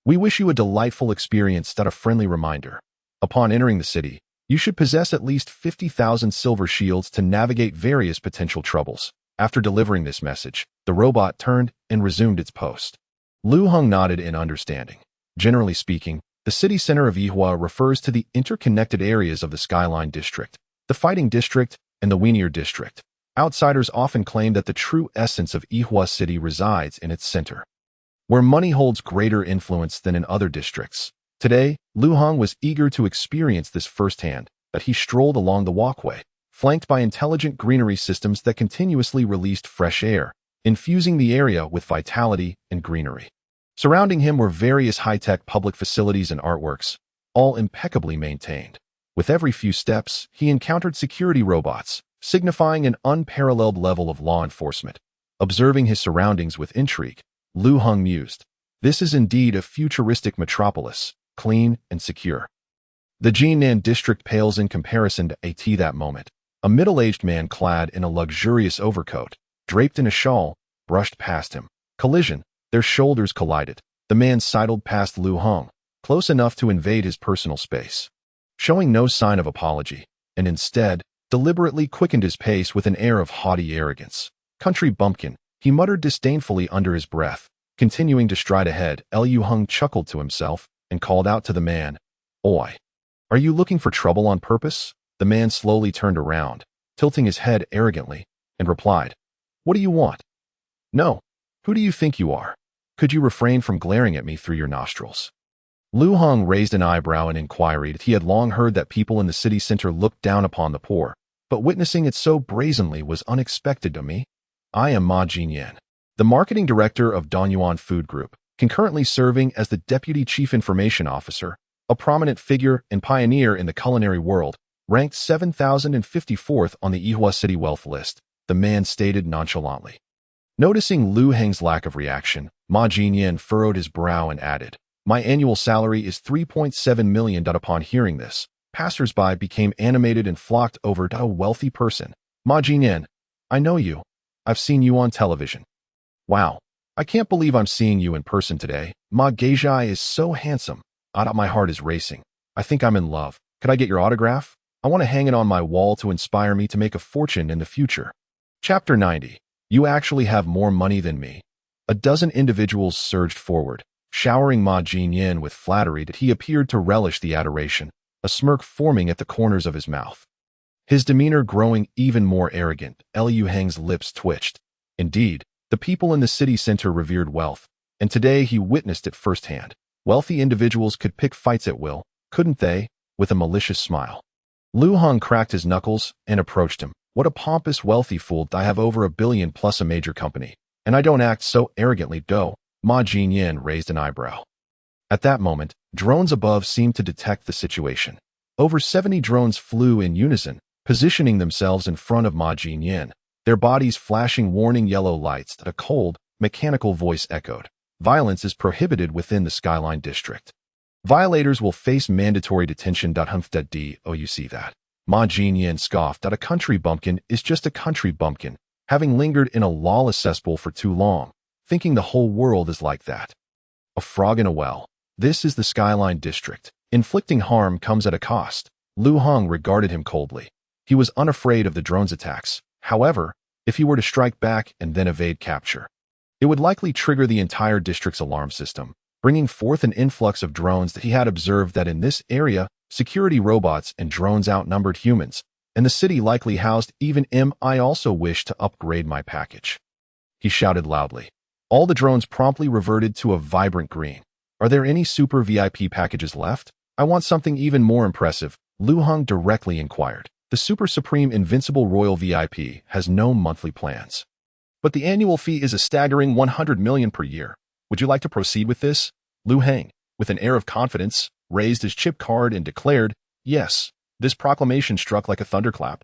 We wish you a delightful experience. A friendly reminder. Upon entering the city, you should possess at least 50,000 silver shields to navigate various potential troubles. After delivering this message, the robot turned and resumed its post. Liu Heng nodded in understanding. Generally speaking, the city center of Yihua refers to the interconnected areas of the Skyline District, the Fighting District, and the Weinier District. Outsiders often claim that the true essence of Yihua City resides in its center, where money holds greater influence than in other districts. Today, Lu Hong was eager to experience this firsthand, that he strolled along the walkway, flanked by intelligent greenery systems that continuously released fresh air, infusing the area with vitality and greenery. Surrounding him were various high-tech public facilities and artworks, all impeccably maintained. With every few steps, he encountered security robots, signifying an unparalleled level of law enforcement. Observing his surroundings with intrigue, Lu Hong mused, "This is indeed a futuristic metropolis, clean and secure." The Jinan district pales in comparison to AT that moment. A middle-aged man clad in a luxurious overcoat, draped in a shawl, brushed past him. Collision. Their shoulders collided. The man sidled past Lu Hong, close enough to invade his personal space, showing no sign of apology, and instead, deliberately quickened his pace with an air of haughty arrogance. "Country bumpkin," he muttered disdainfully under his breath. Continuing to stride ahead, Lu Hong chuckled to himself and called out to the man, "Oi, are you looking for trouble on purpose?" The man slowly turned around, tilting his head arrogantly, and replied, "What do you want?" "No. Who do you think you are? Could you refrain from glaring at me through your nostrils?" Lu Hong raised an eyebrow in inquiry. He had long heard that people in the city center looked down upon the poor, but witnessing it so brazenly was unexpected to me. "I am Ma Jinyan, the marketing director of Donyuan Food Group, concurrently serving as the deputy chief information officer, a prominent figure and pioneer in the culinary world, ranked 7,054th on the Yihua City wealth list," the man stated nonchalantly. Noticing Lu Heng's lack of reaction, Ma Jinyan furrowed his brow and added, "My annual salary is 3.7 million. Upon hearing this, passers-by became animated and flocked over to a wealthy person. "Ma Jinyan, I know you. I've seen you on television." "Wow, I can't believe I'm seeing you in person today. Ma Geijai is so handsome. My heart is racing. I think I'm in love. Could I get your autograph? I want to hang it on my wall to inspire me to make a fortune in the future." Chapter 90. You actually have more money than me. A dozen individuals surged forward, showering Ma Jinyan with flattery that he appeared to relish the adoration, a smirk forming at the corners of his mouth. His demeanor growing even more arrogant, Lu Heng's lips twitched. Indeed, the people in the city center revered wealth, and today he witnessed it firsthand. Wealthy individuals could pick fights at will, couldn't they? With a malicious smile. Lu Hong cracked his knuckles and approached him. "What a pompous, wealthy fool. I have over $1 billion plus a major company, and I don't act so arrogantly, dough." Ma Jinyan raised an eyebrow. At that moment, drones above seemed to detect the situation. Over 70 drones flew in unison, positioning themselves in front of Ma Jinyan, their bodies flashing warning yellow lights that a cold, mechanical voice echoed. "Violence is prohibited within the Skyline District. Violators will face mandatory detention. Do you see that?" Ma Jinyan scoffed. "A country bumpkin is just a country bumpkin, having lingered in a lawless cesspool for too long, thinking the whole world is like that. A frog in a well. This is the Skyline District. Inflicting harm comes at a cost." Lu Hong regarded him coldly. He was unafraid of the drone's attacks. However, if he were to strike back and then evade capture, it would likely trigger the entire district's alarm system, bringing forth an influx of drones that he had observed that in this area, security robots and drones outnumbered humans, and the city likely housed even him. "I also wish to upgrade my package," he shouted loudly. All the drones promptly reverted to a vibrant green. "Are there any super VIP packages left? I want something even more impressive," Lu Hong directly inquired. "The Super Supreme Invincible Royal VIP has no monthly plans, but the annual fee is a staggering 100 million per year. Would you like to proceed with this?" Lu Heng, with an air of confidence, raised his chip card and declared, "Yes." This proclamation struck like a thunderclap,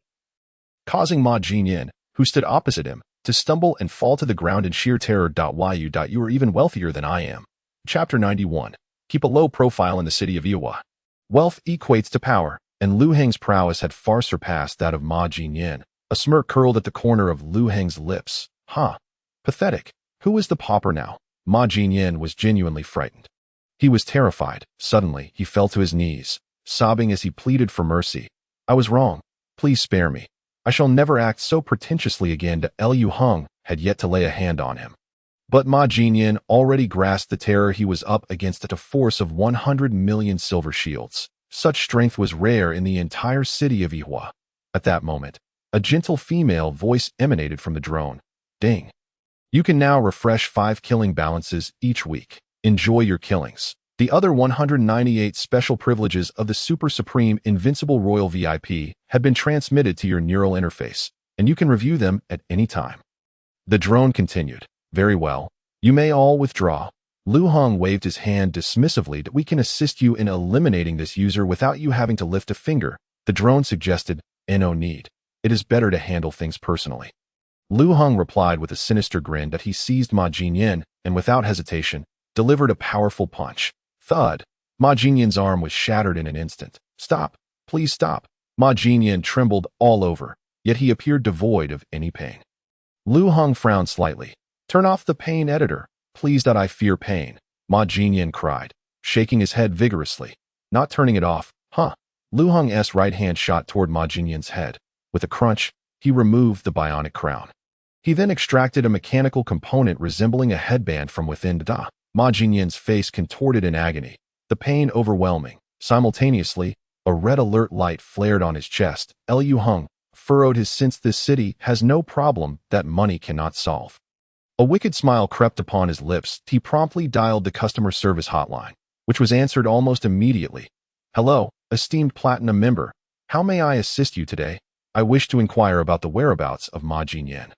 causing Ma Jinyan, who stood opposite him, to stumble and fall to the ground in sheer terror. You are even wealthier than I am. Chapter 91. Keep a low profile in the city of Iowa. Wealth equates to power, and Lu Heng's prowess had far surpassed that of Ma Jinyan. A smirk curled at the corner of Lu Heng's lips. Pathetic. Who is the pauper now? Ma Jinyan was genuinely frightened. He was terrified. Suddenly, he fell to his knees, sobbing as he pleaded for mercy. "I was wrong. Please spare me. I shall never act so pretentiously again." Lu Hong had yet to lay a hand on him, but Ma Jinyan already grasped the terror he was up against at a force of 100 million silver shields. Such strength was rare in the entire city of Yihua. At that moment, A gentle female voice emanated from the drone. Ding. You can now refresh 5 killing balances each week. Enjoy your killings. The other 198 special privileges of the Super Supreme Invincible Royal VIP had been transmitted to your neural interface, and you can review them at any time. The drone continued. Very well. You may all withdraw. Lu Hong waved his hand dismissively that we can assist you in eliminating this user without you having to lift a finger. The drone suggested, no need. It is better to handle things personally. Lu Hong replied with a sinister grin that he seized Ma Jinyan and, without hesitation, delivered a powerful punch. Thud. Ma Jinyan's arm was shattered in an instant. Stop. Please stop. Ma Jinyan trembled all over, yet he appeared devoid of any pain. Lu Hong frowned slightly. Turn off the pain editor. Please. I fear pain. Ma Jinyan cried, shaking his head vigorously. Not turning it off, huh? Lu Hong's right hand shot toward Ma Jinyan's head. With a crunch, he removed the bionic crown. He then extracted a mechanical component resembling a headband from within. Ma Jinyan's face contorted in agony, the pain overwhelming. Simultaneously, a red alert light flared on his chest. Lu Hong furrowed his since this city has no problem that money cannot solve. A wicked smile crept upon his lips. He promptly dialed the customer service hotline, which was answered almost immediately. Hello, esteemed Platinum member. How may I assist you today? I wish to inquire about the whereabouts of Ma Jinyan.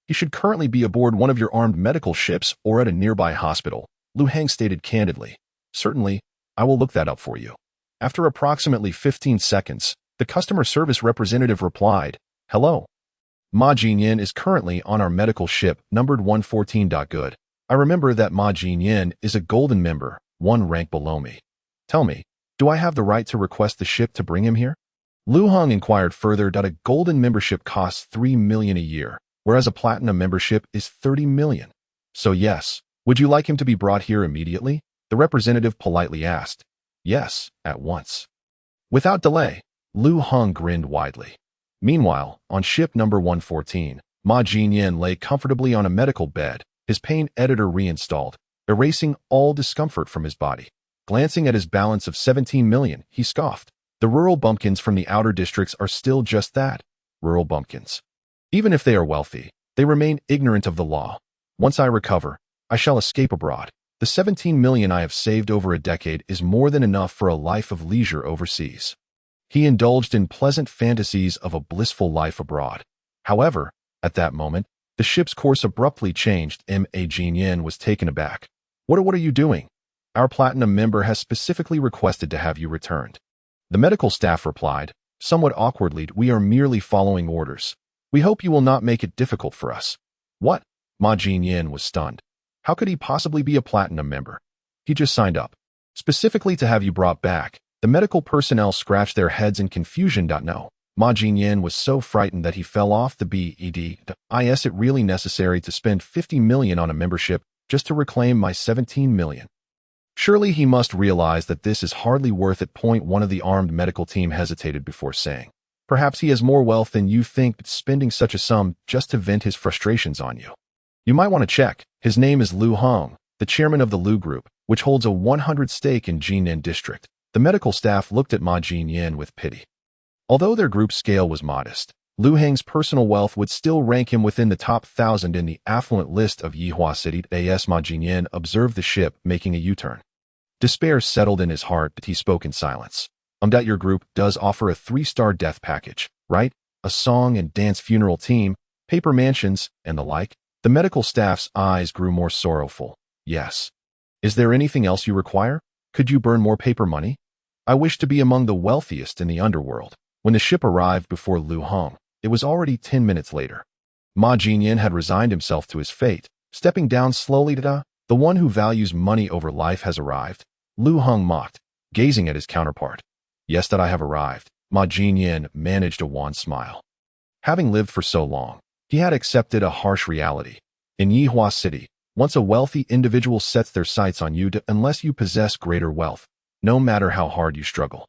He should currently be aboard one of your armed medical ships or at a nearby hospital, Lu Hang stated candidly. Certainly, I will look that up for you. After approximately 15 seconds, the customer service representative replied, Hello. Ma Jinyan is currently on our medical ship numbered 114. Good. I remember that Ma Jinyan is a golden member, one rank below me. Tell me, do I have the right to request the ship to bring him here? Lu Hong inquired further. A golden membership costs 3 million a year, whereas a platinum membership is 30 million. So yes, would you like him to be brought here immediately? The representative politely asked. Yes, at once. Without delay, Lu Hong grinned widely. Meanwhile, on ship number 114, Ma Jinyan lay comfortably on a medical bed, his pain editor reinstalled, erasing all discomfort from his body. Glancing at his balance of 17 million, he scoffed. The rural bumpkins from the outer districts are still just that, rural bumpkins. Even if they are wealthy, they remain ignorant of the law. Once I recover, I shall escape abroad. The 17 million I have saved over a decade is more than enough for a life of leisure overseas. He indulged in pleasant fantasies of a blissful life abroad. However, at that moment, the ship's course abruptly changed. Ma Jinyan was taken aback. What are you doing? Our platinum member has specifically requested to have you returned. The medical staff replied, somewhat awkwardly, we are merely following orders. We hope you will not make it difficult for us. What? Ma Jinyan was stunned. How could he possibly be a platinum member? He just signed up. Specifically to have you brought back. The medical personnel scratched their heads in confusion. No. Ma Jinyan was so frightened that he fell off the bed. Is it really necessary to spend 50 million on a membership just to reclaim my 17 million? Surely he must realize that this is hardly worth it. One of the armed medical team hesitated before saying. Perhaps he has more wealth than you think, but spending such a sum just to vent his frustrations on you. You might want to check. His name is Lu Hong, the chairman of the Lu Group, which holds a 100 stake in Jinan District. The medical staff looked at Ma Jinyan with pity. Although their group scale was modest, Lu Heng's personal wealth would still rank him within the top 1,000 in the affluent list of Yihua City. Ma Jinyan observed the ship making a U-turn. Despair settled in his heart, but he spoke in silence. Your group does offer a 3-star death package, right? A song and dance funeral team, paper mansions, and the like. The medical staff's eyes grew more sorrowful. Yes. Is there anything else you require? Could you burn more paper money? I wish to be among the wealthiest in the underworld. When the ship arrived before Lu Hong, it was already 10 minutes later. Ma Jinyan had resigned himself to his fate, stepping down slowly. The one who values money over life has arrived. Lu Hong mocked, gazing at his counterpart. Yes, that I have arrived. Ma Jinyan managed a wan smile. Having lived for so long, he had accepted a harsh reality. In Yihua City, once a wealthy individual sets their sights on you, unless you possess greater wealth, no matter how hard you struggle,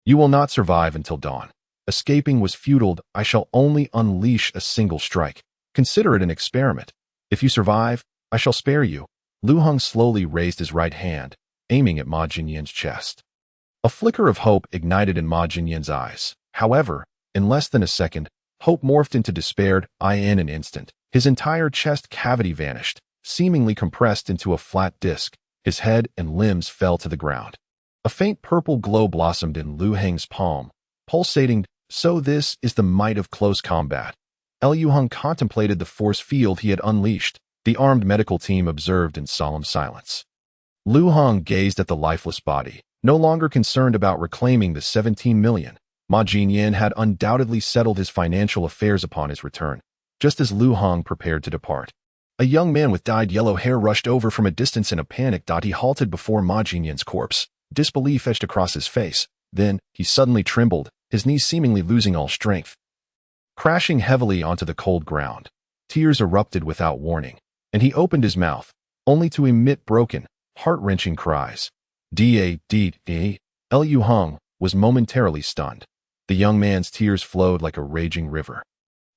you will not survive until dawn. Escaping was futile. I shall only unleash a single strike. Consider it an experiment. If you survive, I shall spare you. Lu Hong slowly raised his right hand, aiming at Ma Jinyan's chest. A flicker of hope ignited in Ma Jinyan's eyes. However, in less than a second, Hope morphed into despair in an instant. His entire chest cavity vanished, seemingly compressed into a flat disc. His head and limbs fell to the ground. A faint purple glow blossomed in Lu Heng's palm, pulsating. So this is the might of close combat. Lu Heng contemplated the force field he had unleashed. The armed medical team observed in solemn silence. Lu Heng gazed at the lifeless body, no longer concerned about reclaiming the 17 million. Ma Jinyan had undoubtedly settled his financial affairs upon his return, just as Lu Heng prepared to depart. A young man with dyed yellow hair rushed over from a distance in a panic. He halted before Ma Jinyan's corpse, disbelief etched across his face. Then, he suddenly trembled, his knees seemingly losing all strength. Crashing heavily onto the cold ground, tears erupted without warning, and he opened his mouth, only to emit broken, heart-wrenching cries. Lu Heng was momentarily stunned. The young man's tears flowed like a raging river.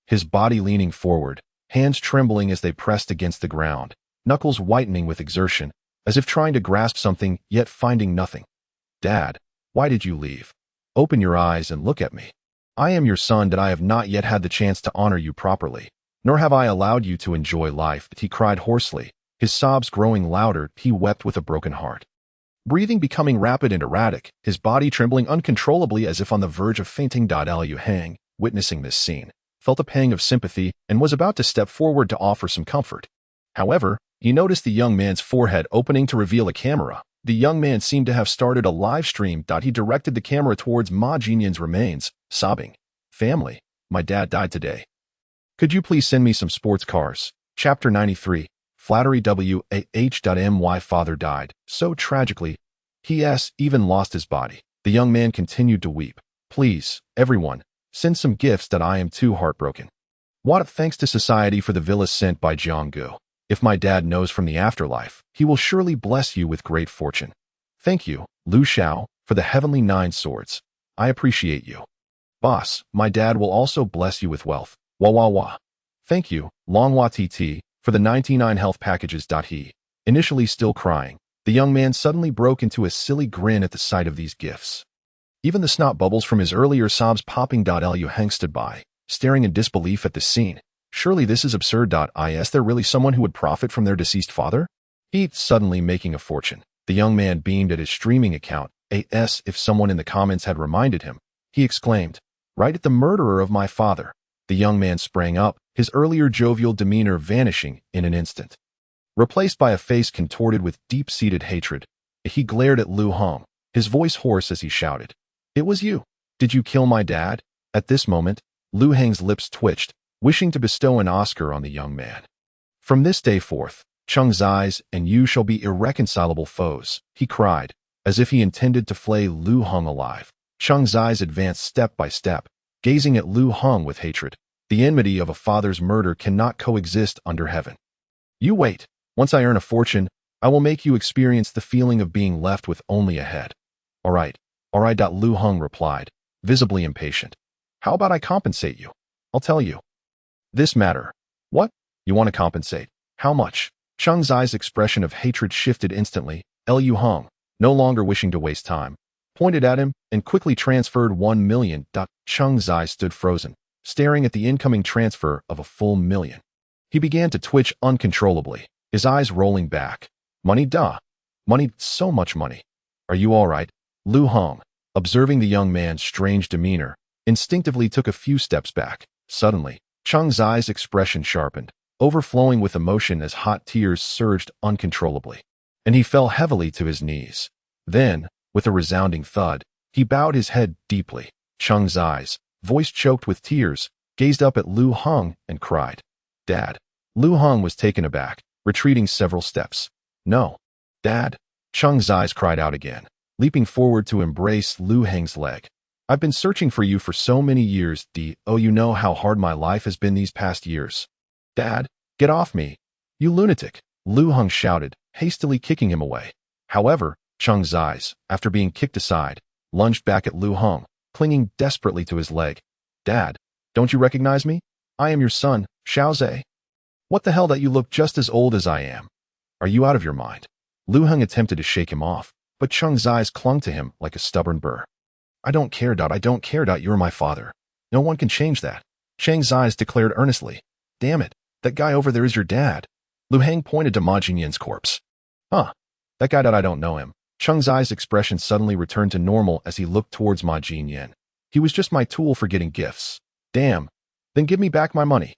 His body leaning forward, hands trembling as they pressed against the ground, knuckles whitening with exertion, as if trying to grasp something, yet finding nothing. Dad, why did you leave? Open your eyes and look at me. I am your son. That I have not yet had the chance to honor you properly, nor have I allowed you to enjoy life. He cried hoarsely, his sobs growing louder. He wept with a broken heart. Breathing becoming rapid and erratic, his body trembling uncontrollably as if on the verge of fainting. Lu Heng, witnessing this scene, felt a pang of sympathy and was about to step forward to offer some comfort. However, he noticed the young man's forehead opening to reveal a camera. The young man seemed to have started a live stream. He directed the camera towards Ma Jinyan's remains, sobbing, "Family, my dad died today. Could you please send me some sports cars?" Chapter 93. Flattery. My father died so tragically. He even lost his body. The young man continued to weep. "Please, everyone, send some gifts. I am too heartbroken. What thanks to society for the villas sent by Jianggu. If my dad knows from the afterlife, he will surely bless you with great fortune. Thank you, Lu Xiao, for the heavenly 9 swords. I appreciate you. Boss, my dad will also bless you with wealth. Wah wah wah. Thank you, Long Hua TT, for the 99 health packages. He, initially still crying, the young man suddenly broke into a silly grin at the sight of these gifts. Even the snot bubbles from his earlier sobs popping. Lu Heng stood by, staring in disbelief at the scene. Surely this is absurd. Is there really someone who would profit from their deceased father? He suddenly making a fortune. The young man beamed at his streaming account. If someone in the comments had reminded him, he exclaimed, "Right at the murderer of my father." The young man sprang up, his earlier jovial demeanor vanishing in an instant, replaced by a face contorted with deep-seated hatred. He glared at Lu Heng, his voice hoarse as he shouted, "It was you. Did you kill my dad?" At this moment, Lu Heng's lips twitched, wishing to bestow an Oscar on the young man. "From this day forth, Cheng Zai's and you shall be irreconcilable foes," he cried, as if he intended to flay Lu Heng alive. Cheng Zai's advanced step by step, gazing at Lu Heng with hatred. The enmity of a father's murder cannot coexist under heaven. "You wait. Once I earn a fortune, I will make you experience the feeling of being left with only a head." All right. Lu Heng replied, visibly impatient. "How about I compensate you? I'll tell you. This matter." "What? You want to compensate? How much?" Cheng Zai's expression of hatred shifted instantly. Lu Heng, no longer wishing to waste time, pointed at him and quickly transferred 1 million. Cheng Zai stood frozen, staring at the incoming transfer of a full million. He began to twitch uncontrollably, his eyes rolling back. "Money, money, so much money. Are you all right?" Lu Heng, observing the young man's strange demeanor, instinctively took a few steps back. Suddenly, Cheng Zai's expression sharpened, overflowing with emotion as hot tears surged uncontrollably, and he fell heavily to his knees. Then, with a resounding thud, he bowed his head deeply. Cheng Zai's, voice choked with tears, gazed up at Lu Heng and cried, "Dad." Lu Heng was taken aback, retreating several steps. "No, Dad." Cheng Zai's cried out again, leaping forward to embrace Lu Heng's leg. "I've been searching for you for so many years, you know how hard my life has been these past years. Dad, get off me, you lunatic," Lu Heng shouted, hastily kicking him away. However, Cheng Zai's, after being kicked aside, lunged back at Lu Heng, clinging desperately to his leg. "Dad, don't you recognize me? I am your son, Xiao Zhe. What the hell that you look just as old as I am? Are you out of your mind?" Lu Heng attempted to shake him off, but Cheng Zai's clung to him like a stubborn burr. I don't care. You're my father. No one can change that. Chang's eyes declared earnestly. Damn it, that guy over there is your dad. Lu Heng pointed to Ma Jinyan's corpse. Huh, that guy that I don't know him. Cheng's eyes expression suddenly returned to normal as he looked towards Ma Jinyan. He was just my tool for getting gifts. Damn, then give me back my money.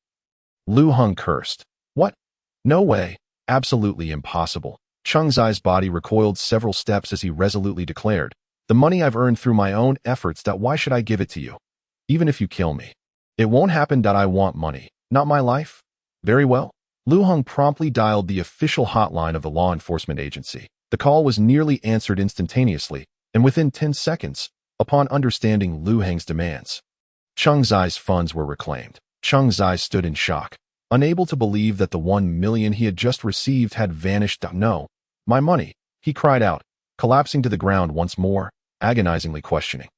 Lu Heng cursed. What? No way. Absolutely impossible. Cheng Zai's body recoiled several steps as he resolutely declared, the money I've earned through my own efforts, that why should I give it to you? Even if you kill me. It won't happen that I want money, not my life. Very well. Lu Heng promptly dialed the official hotline of the law enforcement agency. The call was nearly answered instantaneously, and within 10 seconds, upon understanding Lu Heng's demands, Cheng Zai's funds were reclaimed. Cheng Zai stood in shock, unable to believe that the 1 million he had just received had vanished. No, my money, he cried out, collapsing to the ground once more, agonizingly questioning.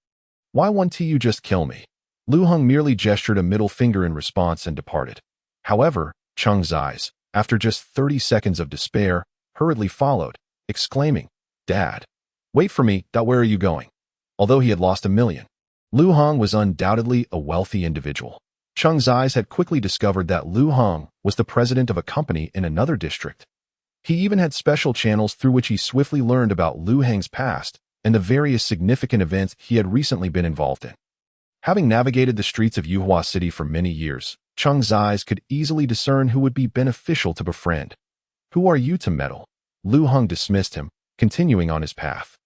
Why won't you just kill me? Lu Heng merely gestured a middle finger in response and departed. However, Cheng Zai's, after just 30 seconds of despair, hurriedly followed, exclaiming, Dad, wait for me, where are you going? Although he had lost 1 million, Lu Heng was undoubtedly a wealthy individual. Cheng Zai's had quickly discovered that Lu Heng was the president of a company in another district. He even had special channels through which he swiftly learned about Lu Heng's past and the various significant events he had recently been involved in. Having navigated the streets of Yuhua City for many years, Cheng Zai's could easily discern who would be beneficial to befriend. Who are you to meddle? Lu Heng dismissed him, continuing on his path.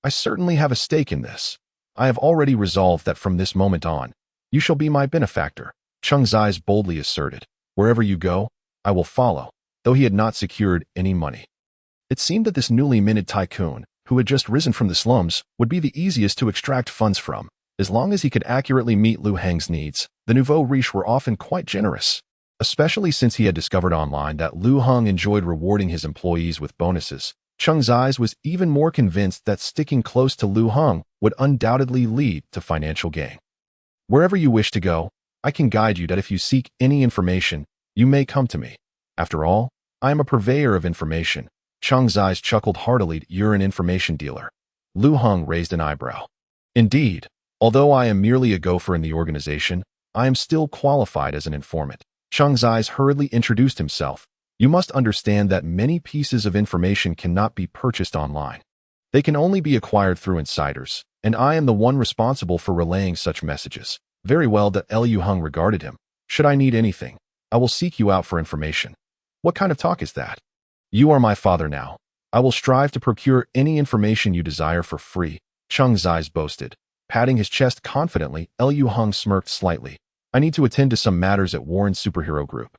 I certainly have a stake in this. I have already resolved that from this moment on, you shall be my benefactor, Cheng Zai's boldly asserted. Wherever you go, I will follow, though he had not secured any money. It seemed that this newly minted tycoon, who had just risen from the slums, would be the easiest to extract funds from. As long as he could accurately meet Lu Heng's needs, the nouveau riche were often quite generous, especially since he had discovered online that Lu Heng enjoyed rewarding his employees with bonuses. Cheng Zai's was even more convinced that sticking close to Lu Heng would undoubtedly lead to financial gain. Wherever you wish to go, I can guide you. That if you seek any information, you may come to me. After all, I am a purveyor of information. Cheng Zai's chuckled heartily. You're an information dealer. Lu Heng raised an eyebrow. Indeed, although I am merely a gopher in the organization, I am still qualified as an informant. Cheng Zai's hurriedly introduced himself. You must understand that many pieces of information cannot be purchased online. They can only be acquired through insiders, and I am the one responsible for relaying such messages. Very well, that Lu Heng regarded him. Should I need anything, I will seek you out for information. What kind of talk is that? You are my father now. I will strive to procure any information you desire for free, Cheng Zai's boasted. Patting his chest confidently, Lu Heng smirked slightly. I need to attend to some matters at Warren's superhero group.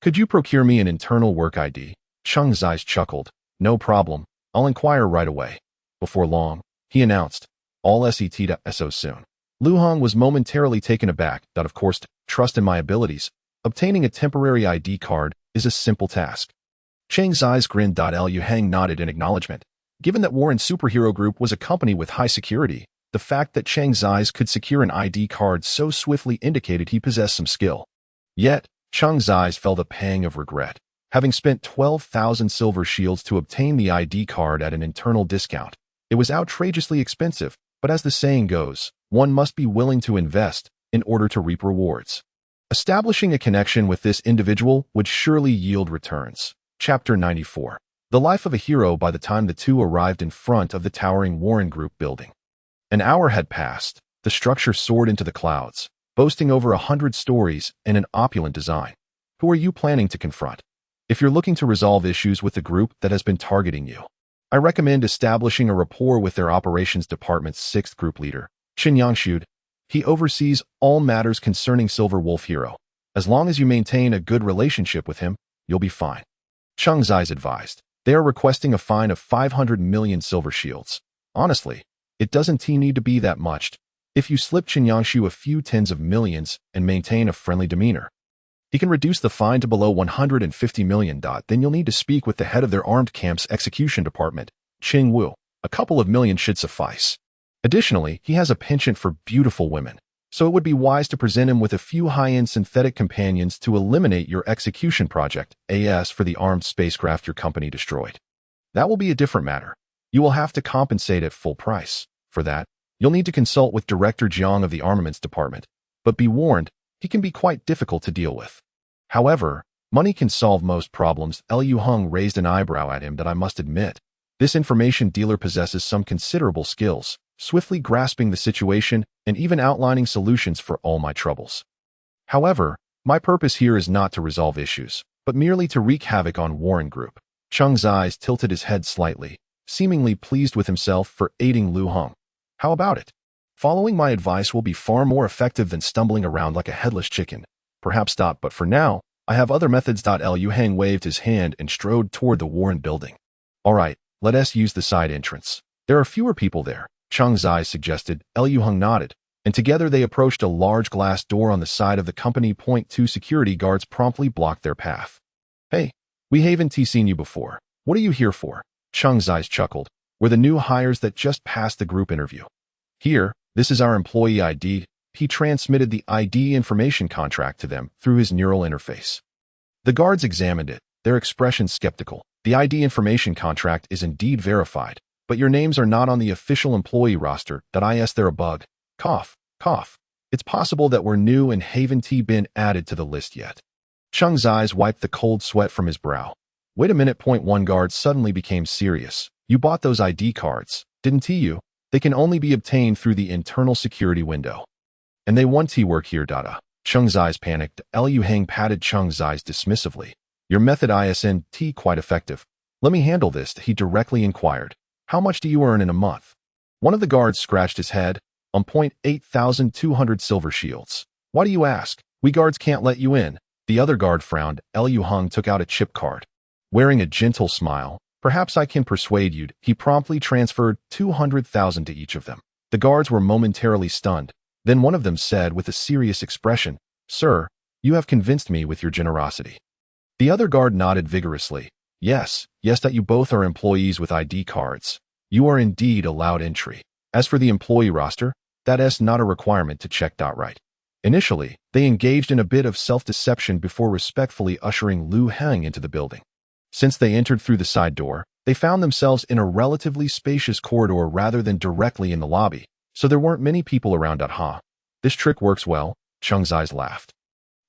Could you procure me an internal work ID? Cheng Zai's chuckled. No problem. I'll inquire right away. Before long, he announced, all so soon. Lu Heng was momentarily taken aback. That of course, trust in my abilities. Obtaining a temporary ID card is a simple task. Cheng Zai's grinned. Lu Heng nodded in acknowledgement. Given that Warren's superhero group was a company with high security, the fact that Cheng Zai's could secure an ID card so swiftly indicated he possessed some skill. Yet, Cheng Zai's felt a pang of regret. Having spent 12,000 silver shields to obtain the ID card at an internal discount, it was outrageously expensive, but as the saying goes, one must be willing to invest in order to reap rewards. Establishing a connection with this individual would surely yield returns. Chapter 94. The life of a hero. By the time the two arrived in front of the towering Warren Group building, an hour had passed. The structure soared into the clouds, boasting over 100 stories and an opulent design. Who are you planning to confront? If you're looking to resolve issues with the group that has been targeting you, I recommend establishing a rapport with their operations department's 6th group leader, Qin Yangshu. He oversees all matters concerning Silver Wolf Hero. As long as you maintain a good relationship with him, you'll be fine. Cheng Zai's advised. They are requesting a fine of 500 million silver shields. Honestly, it doesn't need to be that much. If you slip Qin Yangshu a few tens of millions and maintain a friendly demeanor, he can reduce the fine to below 150 million. Then you'll need to speak with the head of their armed camp's execution department, Qing Wu. A couple of million should suffice. Additionally, he has a penchant for beautiful women, so it would be wise to present him with a few high-end synthetic companions to eliminate your execution project, as for the armed spacecraft your company destroyed. That will be a different matter. You will have to compensate at full price. For that, you'll need to consult with Director Jiang of the Armaments Department. But be warned, he can be quite difficult to deal with. However, money can solve most problems. Liu Heng raised an eyebrow at him that I must admit. This information dealer possesses some considerable skills, swiftly grasping the situation and even outlining solutions for all my troubles. However, my purpose here is not to resolve issues, but merely to wreak havoc on Warren Group. Cheng's eyes tilted his head slightly, seemingly pleased with himself for aiding Liu Heng. How about it? Following my advice will be far more effective than stumbling around like a headless chicken. Perhaps not, but for now, I have other methods. Liu Heng waved his hand and strode toward the Warren building. All right, let us use the side entrance. There are fewer people there, Cheng's eyes suggested. Liu Heng nodded, and together they approached a large glass door on the side of the company. Two security guards promptly blocked their path. Hey, we haven't seen you before. What are you here for? Cheng's eyes chuckled. We're the new hires that just passed the group interview. Here, this is our employee ID. He transmitted the ID information contract to them through his neural interface. The guards examined it, their expressions skeptical. The ID information contract is indeed verified, but your names are not on the official employee roster. Is there a bug? Cough, cough. It's possible that we're new and haven't been added to the list yet. Cheng's eyes wiped the cold sweat from his brow. Wait a minute. One guard suddenly became serious. You bought those ID cards, didn't you? They can only be obtained through the internal security window. And they want to work here. Cheng's eyes panicked. Liu Heng patted Cheng's eyes dismissively. Your method isn't quite effective. Let me handle this, he directly inquired. How much do you earn in a month? One of the guards scratched his head. On point 8,200 silver shields. Why do you ask? We guards can't let you in. The other guard frowned. Liu Heng took out a chip card. Wearing a gentle smile, perhaps I can persuade you. He promptly transferred 200,000 to each of them. The guards were momentarily stunned. Then one of them said with a serious expression, Sir, you have convinced me with your generosity. The other guard nodded vigorously. Yes, that you both are employees with ID cards. You are indeed allowed entry. As for the employee roster, that is not a requirement to check. Right. Initially, they engaged in a bit of self-deception before respectfully ushering Liu Heng into the building. Since they entered through the side door, they found themselves in a relatively spacious corridor rather than directly in the lobby, so there weren't many people around. This trick works well, Cheng's eyes laughed.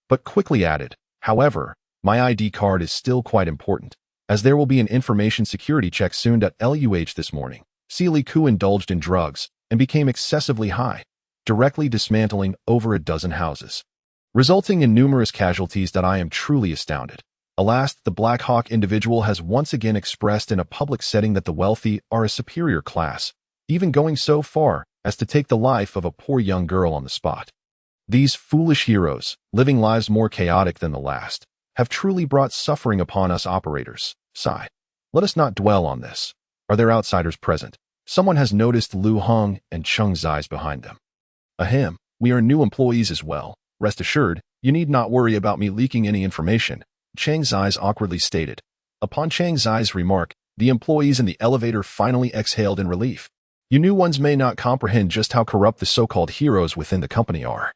But quickly added, however, my ID card is still quite important, as there will be an information security check soon. Luh this morning, Li Ku indulged in drugs and became excessively high, directly dismantling over a dozen houses, resulting in numerous casualties. I am truly astounded. Alas, the Black Hawk individual has once again expressed in a public setting that the wealthy are a superior class, even going so far as to take the life of a poor young girl on the spot. These foolish heroes, living lives more chaotic than the last, have truly brought suffering upon us operators. Sigh. Let us not dwell on this. Are there outsiders present? Someone has noticed Liu Heng and Cheng's eyes behind them. Ahem, we are new employees as well. Rest assured, you need not worry about me leaking any information, Cheng's eyes awkwardly stated. Upon Cheng's eyes' remark, the employees in the elevator finally exhaled in relief. You new ones may not comprehend just how corrupt the so-called heroes within the company are.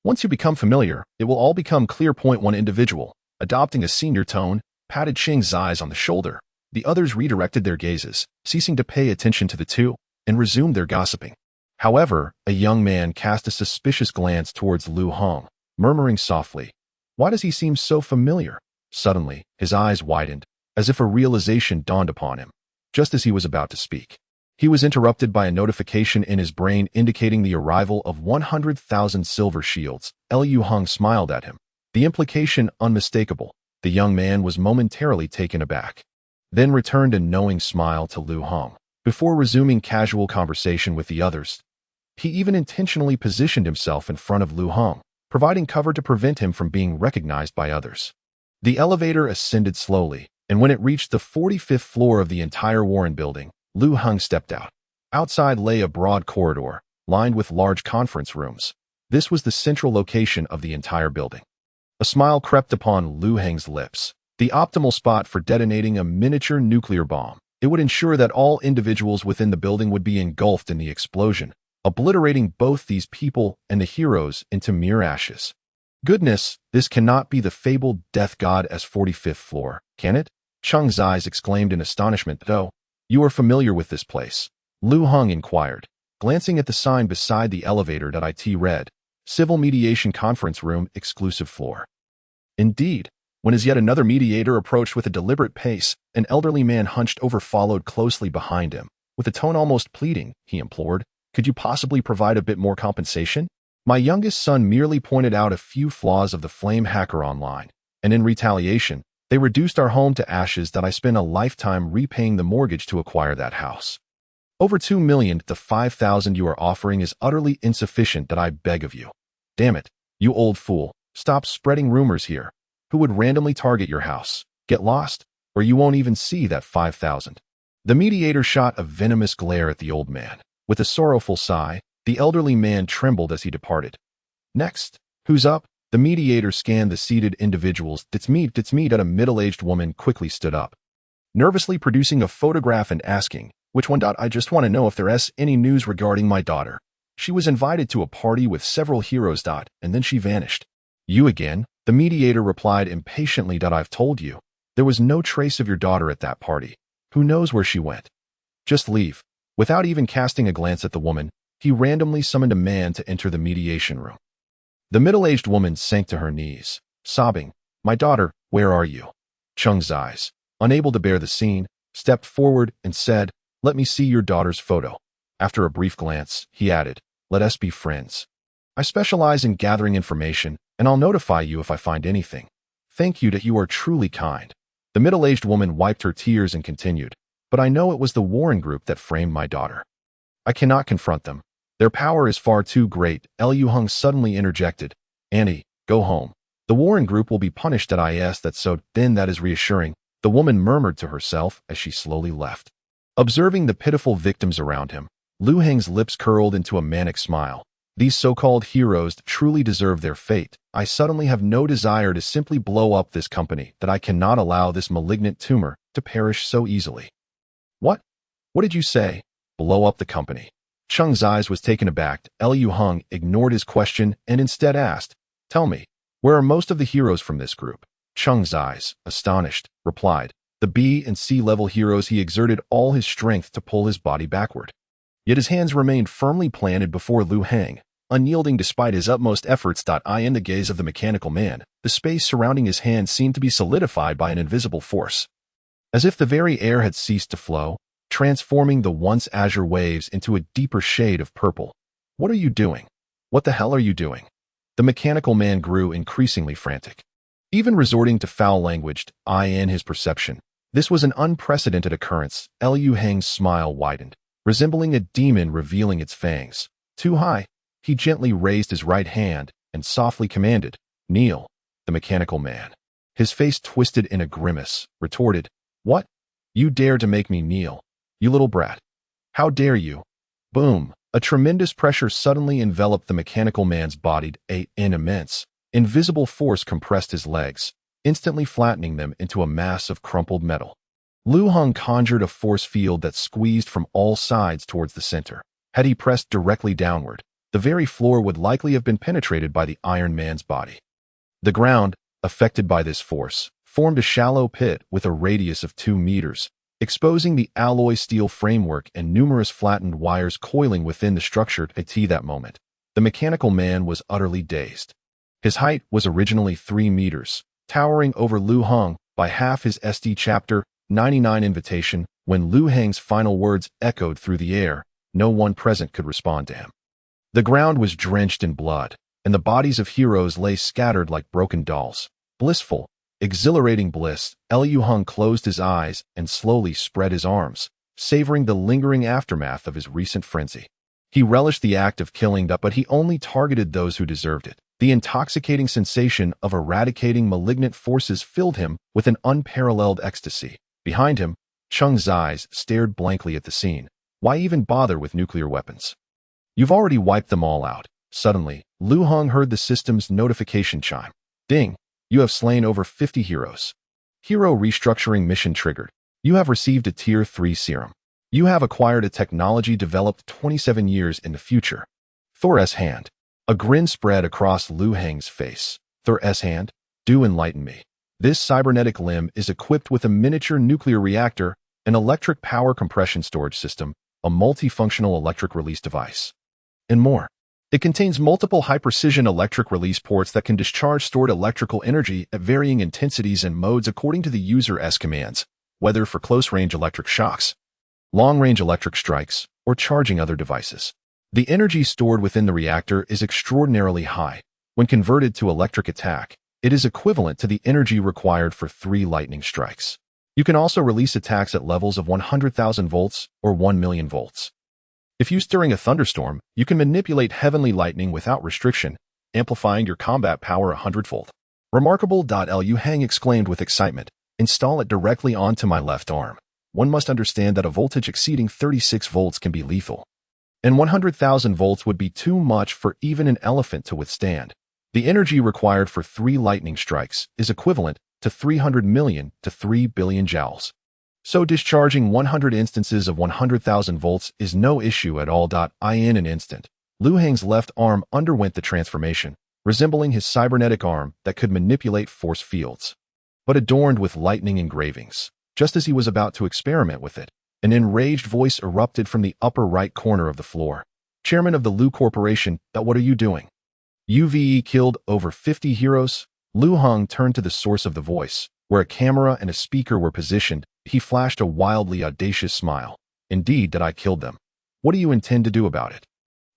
Once you become familiar, it will all become clear. One individual, adopting a senior tone, patted Cheng's eyes on the shoulder. The others redirected their gazes, ceasing to pay attention to the two, and resumed their gossiping. However, a young man cast a suspicious glance towards Liu Heng, murmuring softly, Why does he seem so familiar? Suddenly, his eyes widened, as if a realization dawned upon him. Just as he was about to speak, he was interrupted by a notification in his brain indicating the arrival of 100,000 silver shields. Liu Heng smiled at him, the implication unmistakable. The young man was momentarily taken aback, then returned a knowing smile to Liu Heng, before resuming casual conversation with the others. He even intentionally positioned himself in front of Liu Heng, providing cover to prevent him from being recognized by others. The elevator ascended slowly, and when it reached the 45th floor of the entire Warren building, Liu Heng stepped out. Outside lay a broad corridor, lined with large conference rooms. This was the central location of the entire building. A smile crept upon Liu Heng's lips. The optimal spot for detonating a miniature nuclear bomb. It would ensure that all individuals within the building would be engulfed in the explosion, obliterating both these people and the heroes into mere ashes. Goodness, this cannot be the fabled death god as 45th floor, can it? Cheng's eyes exclaimed in astonishment. Though, you are familiar with this place? Liu Heng inquired, glancing at the sign beside the elevator that it read, Civil Mediation Conference Room, exclusive floor. Indeed, when as yet another mediator approached with a deliberate pace, an elderly man hunched over followed closely behind him. With a tone almost pleading, he implored, "Could you possibly provide a bit more compensation?" My youngest son merely pointed out a few flaws of the flame hacker online, and in retaliation, they reduced our home to ashes that I spent a lifetime repaying the mortgage to acquire that house. Over $2 million, the $5,000 you are offering is utterly insufficient that I beg of you. Damn it, you old fool, stop spreading rumors here. Who would randomly target your house? Get lost, or you won't even see that $5,000. The mediator shot a venomous glare at the old man. With a sorrowful sigh, the elderly man trembled as he departed. Next, who's up? The mediator scanned the seated individuals. It's me, that a middle-aged woman quickly stood up, nervously producing a photograph and asking, "Which one? I just want to know if there's any news regarding my daughter. She was invited to a party with several heroes. And then she vanished." "You again?" The mediator replied impatiently. "I've told you. There was no trace of your daughter at that party. Who knows where she went? Just leave." Without even casting a glance at the woman, he randomly summoned a man to enter the mediation room. The middle-aged woman sank to her knees, sobbing, "My daughter, where are you?" Chung's eyes, unable to bear the scene, stepped forward and said, "Let me see your daughter's photo." After a brief glance, he added, "Let us be friends. I specialize in gathering information, and I'll notify you if I find anything. Thank you that you are truly kind." The middle-aged woman wiped her tears and continued, "But I know it was the Warren Group that framed my daughter. I cannot confront them. Their power is far too great." Liu Hung suddenly interjected, "Annie, go home. The Warren Group will be punished." "I asked that, so then that is reassuring," the woman murmured to herself as she slowly left. Observing the pitiful victims around him, Liu Hang's lips curled into a manic smile. These so-called heroes truly deserve their fate. I suddenly have no desire to simply blow up this company, that I cannot allow this malignant tumor to perish so easily. What? What did you say? Blow up the company? Chung's eyes was taken aback. Liu Hung ignored his question and instead asked, "Tell me, where are most of the heroes from this group?" Chung's eyes, astonished, replied, "The B and C level heroes." He exerted all his strength to pull his body backward. Yet his hands remained firmly planted before Liu Hang, unyielding despite his utmost efforts. In the gaze of the mechanical man, the space surrounding his hand seemed to be solidified by an invisible force, as if the very air had ceased to flow, transforming the once azure waves into a deeper shade of purple. "What are you doing? What the hell are you doing?" The mechanical man grew increasingly frantic, even resorting to foul language. In his perception, this was an unprecedented occurrence. Liu Hang's smile widened, resembling a demon revealing its fangs. Too high, he gently raised his right hand and softly commanded, "Kneel." The mechanical man, his face twisted in a grimace, retorted, "What? You dare to make me kneel? You little brat. How dare you?" Boom! A tremendous pressure suddenly enveloped the mechanical man's body. An immense, invisible force compressed his legs, instantly flattening them into a mass of crumpled metal. Liu Hung conjured a force field that squeezed from all sides towards the center. Had he pressed directly downward, the very floor would likely have been penetrated by the Iron Man's body. The ground, affected by this force, formed a shallow pit with a radius of 2 meters, exposing the alloy steel framework and numerous flattened wires coiling within the structure. At that moment, the mechanical man was utterly dazed. His height was originally 3 meters, towering over Liu Hung by half his SD Chapter 99 invitation. When Liu Hang's final words echoed through the air, no one present could respond to him. The ground was drenched in blood, and the bodies of heroes lay scattered like broken dolls. Blissful, exhilarating bliss. Liu Hung closed his eyes and slowly spread his arms, savoring the lingering aftermath of his recent frenzy. He relished the act of killing, but he only targeted those who deserved it. The intoxicating sensation of eradicating malignant forces filled him with an unparalleled ecstasy. Behind him, Chung's eyes stared blankly at the scene. Why even bother with nuclear weapons? You've already wiped them all out. Suddenly, Liu Hung heard the system's notification chime. Ding! You have slain over 50 heroes. Hero restructuring mission triggered. You have received a Tier 3 serum. You have acquired a technology developed 27 years in the future. Thor's hand. A grin spread across Liu Hang's face. Thor's hand? Do enlighten me. This cybernetic limb is equipped with a miniature nuclear reactor, an electric power compression storage system, a multifunctional electric release device, and more. It contains multiple high-precision electric release ports that can discharge stored electrical energy at varying intensities and modes according to the user's commands, whether for close-range electric shocks, long-range electric strikes, or charging other devices. The energy stored within the reactor is extraordinarily high. When converted to electric attack, it is equivalent to the energy required for 3 lightning strikes. You can also release attacks at levels of 100,000 volts or 1 million volts. If used during a thunderstorm, you can manipulate heavenly lightning without restriction, amplifying your combat power 100-fold. Remarkable. Liu Hang exclaimed with excitement. Install it directly onto my left arm. One must understand that a voltage exceeding 36 volts can be lethal. And 100,000 volts would be too much for even an elephant to withstand. The energy required for 3 lightning strikes is equivalent to 300 million to 3 billion joules. So discharging 100 instances of 100,000 volts is no issue at all. In an instant, Liu Hang's left arm underwent the transformation, resembling his cybernetic arm that could manipulate force fields, but adorned with lightning engravings. Just as he was about to experiment with it, an enraged voice erupted from the upper right corner of the floor. Chairman of the Liu Corporation, what are you doing? You've killed over 50 heroes? Liu Hang turned to the source of the voice, where a camera and a speaker were positioned. He flashed a wildly audacious smile. Indeed, I killed them. What do you intend to do about it?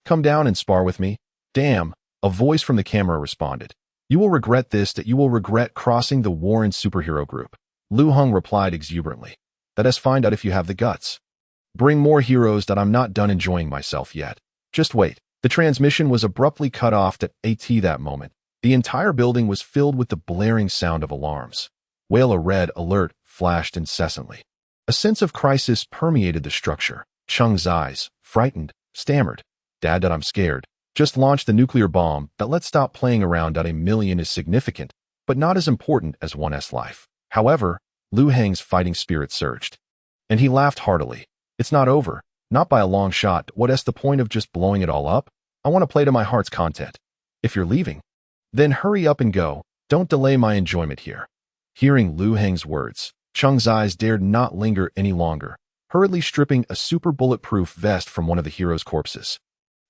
Come down and spar with me? Damn, a voice from the camera responded. You will regret this. You will regret crossing the Warren superhero group. Liu Hang replied exuberantly. Let's find out if you have the guts. Bring more heroes. I'm not done enjoying myself yet. Just wait. The transmission was abruptly cut off at that moment. The entire building was filled with the blaring sound of alarms. While a red alert flashed incessantly. A sense of crisis permeated the structure. Cheng's eyes, frightened, stammered. Dad, I'm scared. Just launched the nuclear bomb. Let's stop playing around. A million is significant, but not as important as one's life. However, Liu Hang's fighting spirit surged. And he laughed heartily. It's not over. Not by a long shot. What's the point of just blowing it all up? I want to play to my heart's content. If you're leaving, then hurry up and go. Don't delay my enjoyment here. Hearing Liu Hang's words, Cheng's eyes dared not linger any longer, hurriedly stripping a super bulletproof vest from one of the hero's corpses.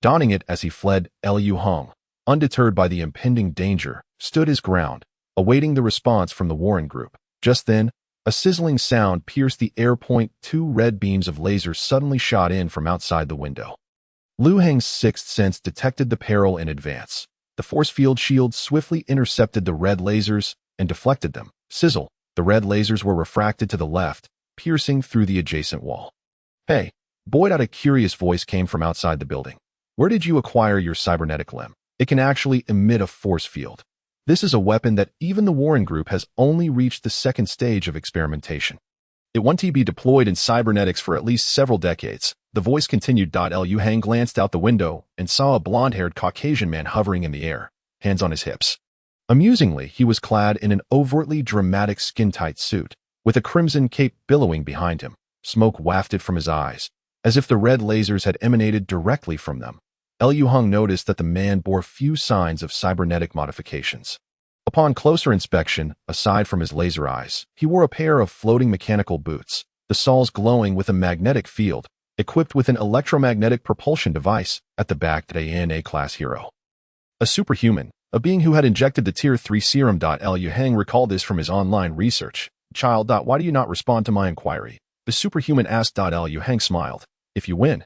Donning it as he fled, Liu Hang, undeterred by the impending danger, stood his ground, awaiting the response from the Warren group. Just then, a sizzling sound pierced the air. 2 red beams of lasers suddenly shot in from outside the window. Liu Hang's sixth sense detected the peril in advance. The force field shield swiftly intercepted the red lasers and deflected them. Sizzle, the red lasers were refracted to the left, piercing through the adjacent wall. Hey, boy! A curious voice came from outside the building. Where did you acquire your cybernetic limb? It can actually emit a force field. This is a weapon that even the Warren Group has only reached the second stage of experimentation. It won't be deployed in cybernetics for at least several decades. The voice continued. Liu Hang glanced out the window and saw a blonde-haired Caucasian man hovering in the air, hands on his hips. Amusingly, he was clad in an overtly dramatic skin-tight suit, with a crimson cape billowing behind him. Smoke wafted from his eyes, as if the red lasers had emanated directly from them. Liu Hang noticed that the man bore few signs of cybernetic modifications. Upon closer inspection, aside from his laser eyes, he wore a pair of floating mechanical boots, the soles glowing with a magnetic field, equipped with an electromagnetic propulsion device at the back. An A-class hero. A superhuman, a being who had injected the Tier 3 serum. Liu Hang recalled this from his online research. Child. Why do you not respond to my inquiry? The superhuman asked. Liu Hang smiled. If you win,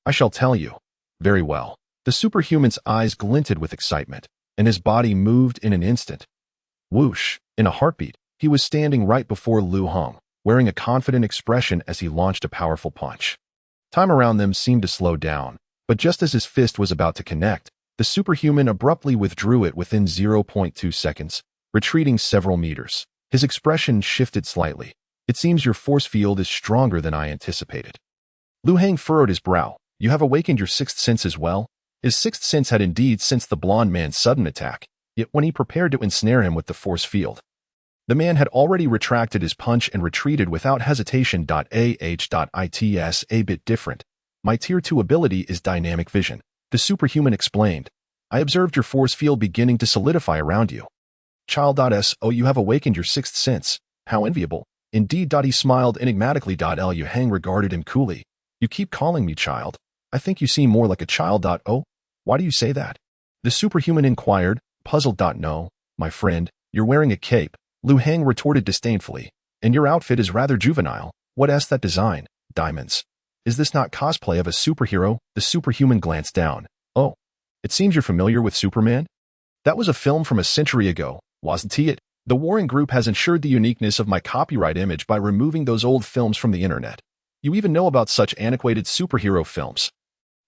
I shall tell you. Very well. The superhuman's eyes glinted with excitement, and his body moved in an instant. Whoosh! In a heartbeat, he was standing right before Liu Hang, wearing a confident expression as he launched a powerful punch. Time around them seemed to slow down, but just as his fist was about to connect, the superhuman abruptly withdrew it within 0.2 seconds, retreating several meters. His expression shifted slightly. It seems your force field is stronger than I anticipated. Liu Hang furrowed his brow. You have awakened your sixth sense as well? His sixth sense had indeed sensed the blond man's sudden attack, yet when he prepared to ensnare him with the force field, the man had already retracted his punch and retreated without hesitation. It's a bit different. My Tier 2 ability is dynamic vision. The superhuman explained. I observed your force field beginning to solidify around you. Child. You have awakened your sixth sense. How enviable. Indeed. He smiled enigmatically. Liu Hang regarded him coolly. You keep calling me child. I think you seem more like a child. Oh, Why do you say that? The superhuman inquired, puzzled. No, my friend, you're wearing a cape, Lu Heng retorted disdainfully, and your outfit is rather juvenile. What's that design? Diamonds. Is this not cosplay of a superhero? The superhuman glanced down. Oh, it seems you're familiar with Superman? That was a film from a century ago, wasn't it? The Warren Group has ensured the uniqueness of my copyright image by removing those old films from the internet. You even know about such antiquated superhero films.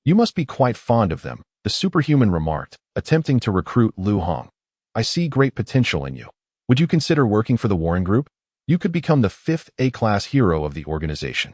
You must be quite fond of them, the superhuman remarked, attempting to recruit Lu Hong. I see great potential in you. Would you consider working for the Warren Group? You could become the 5th A-class hero of the organization.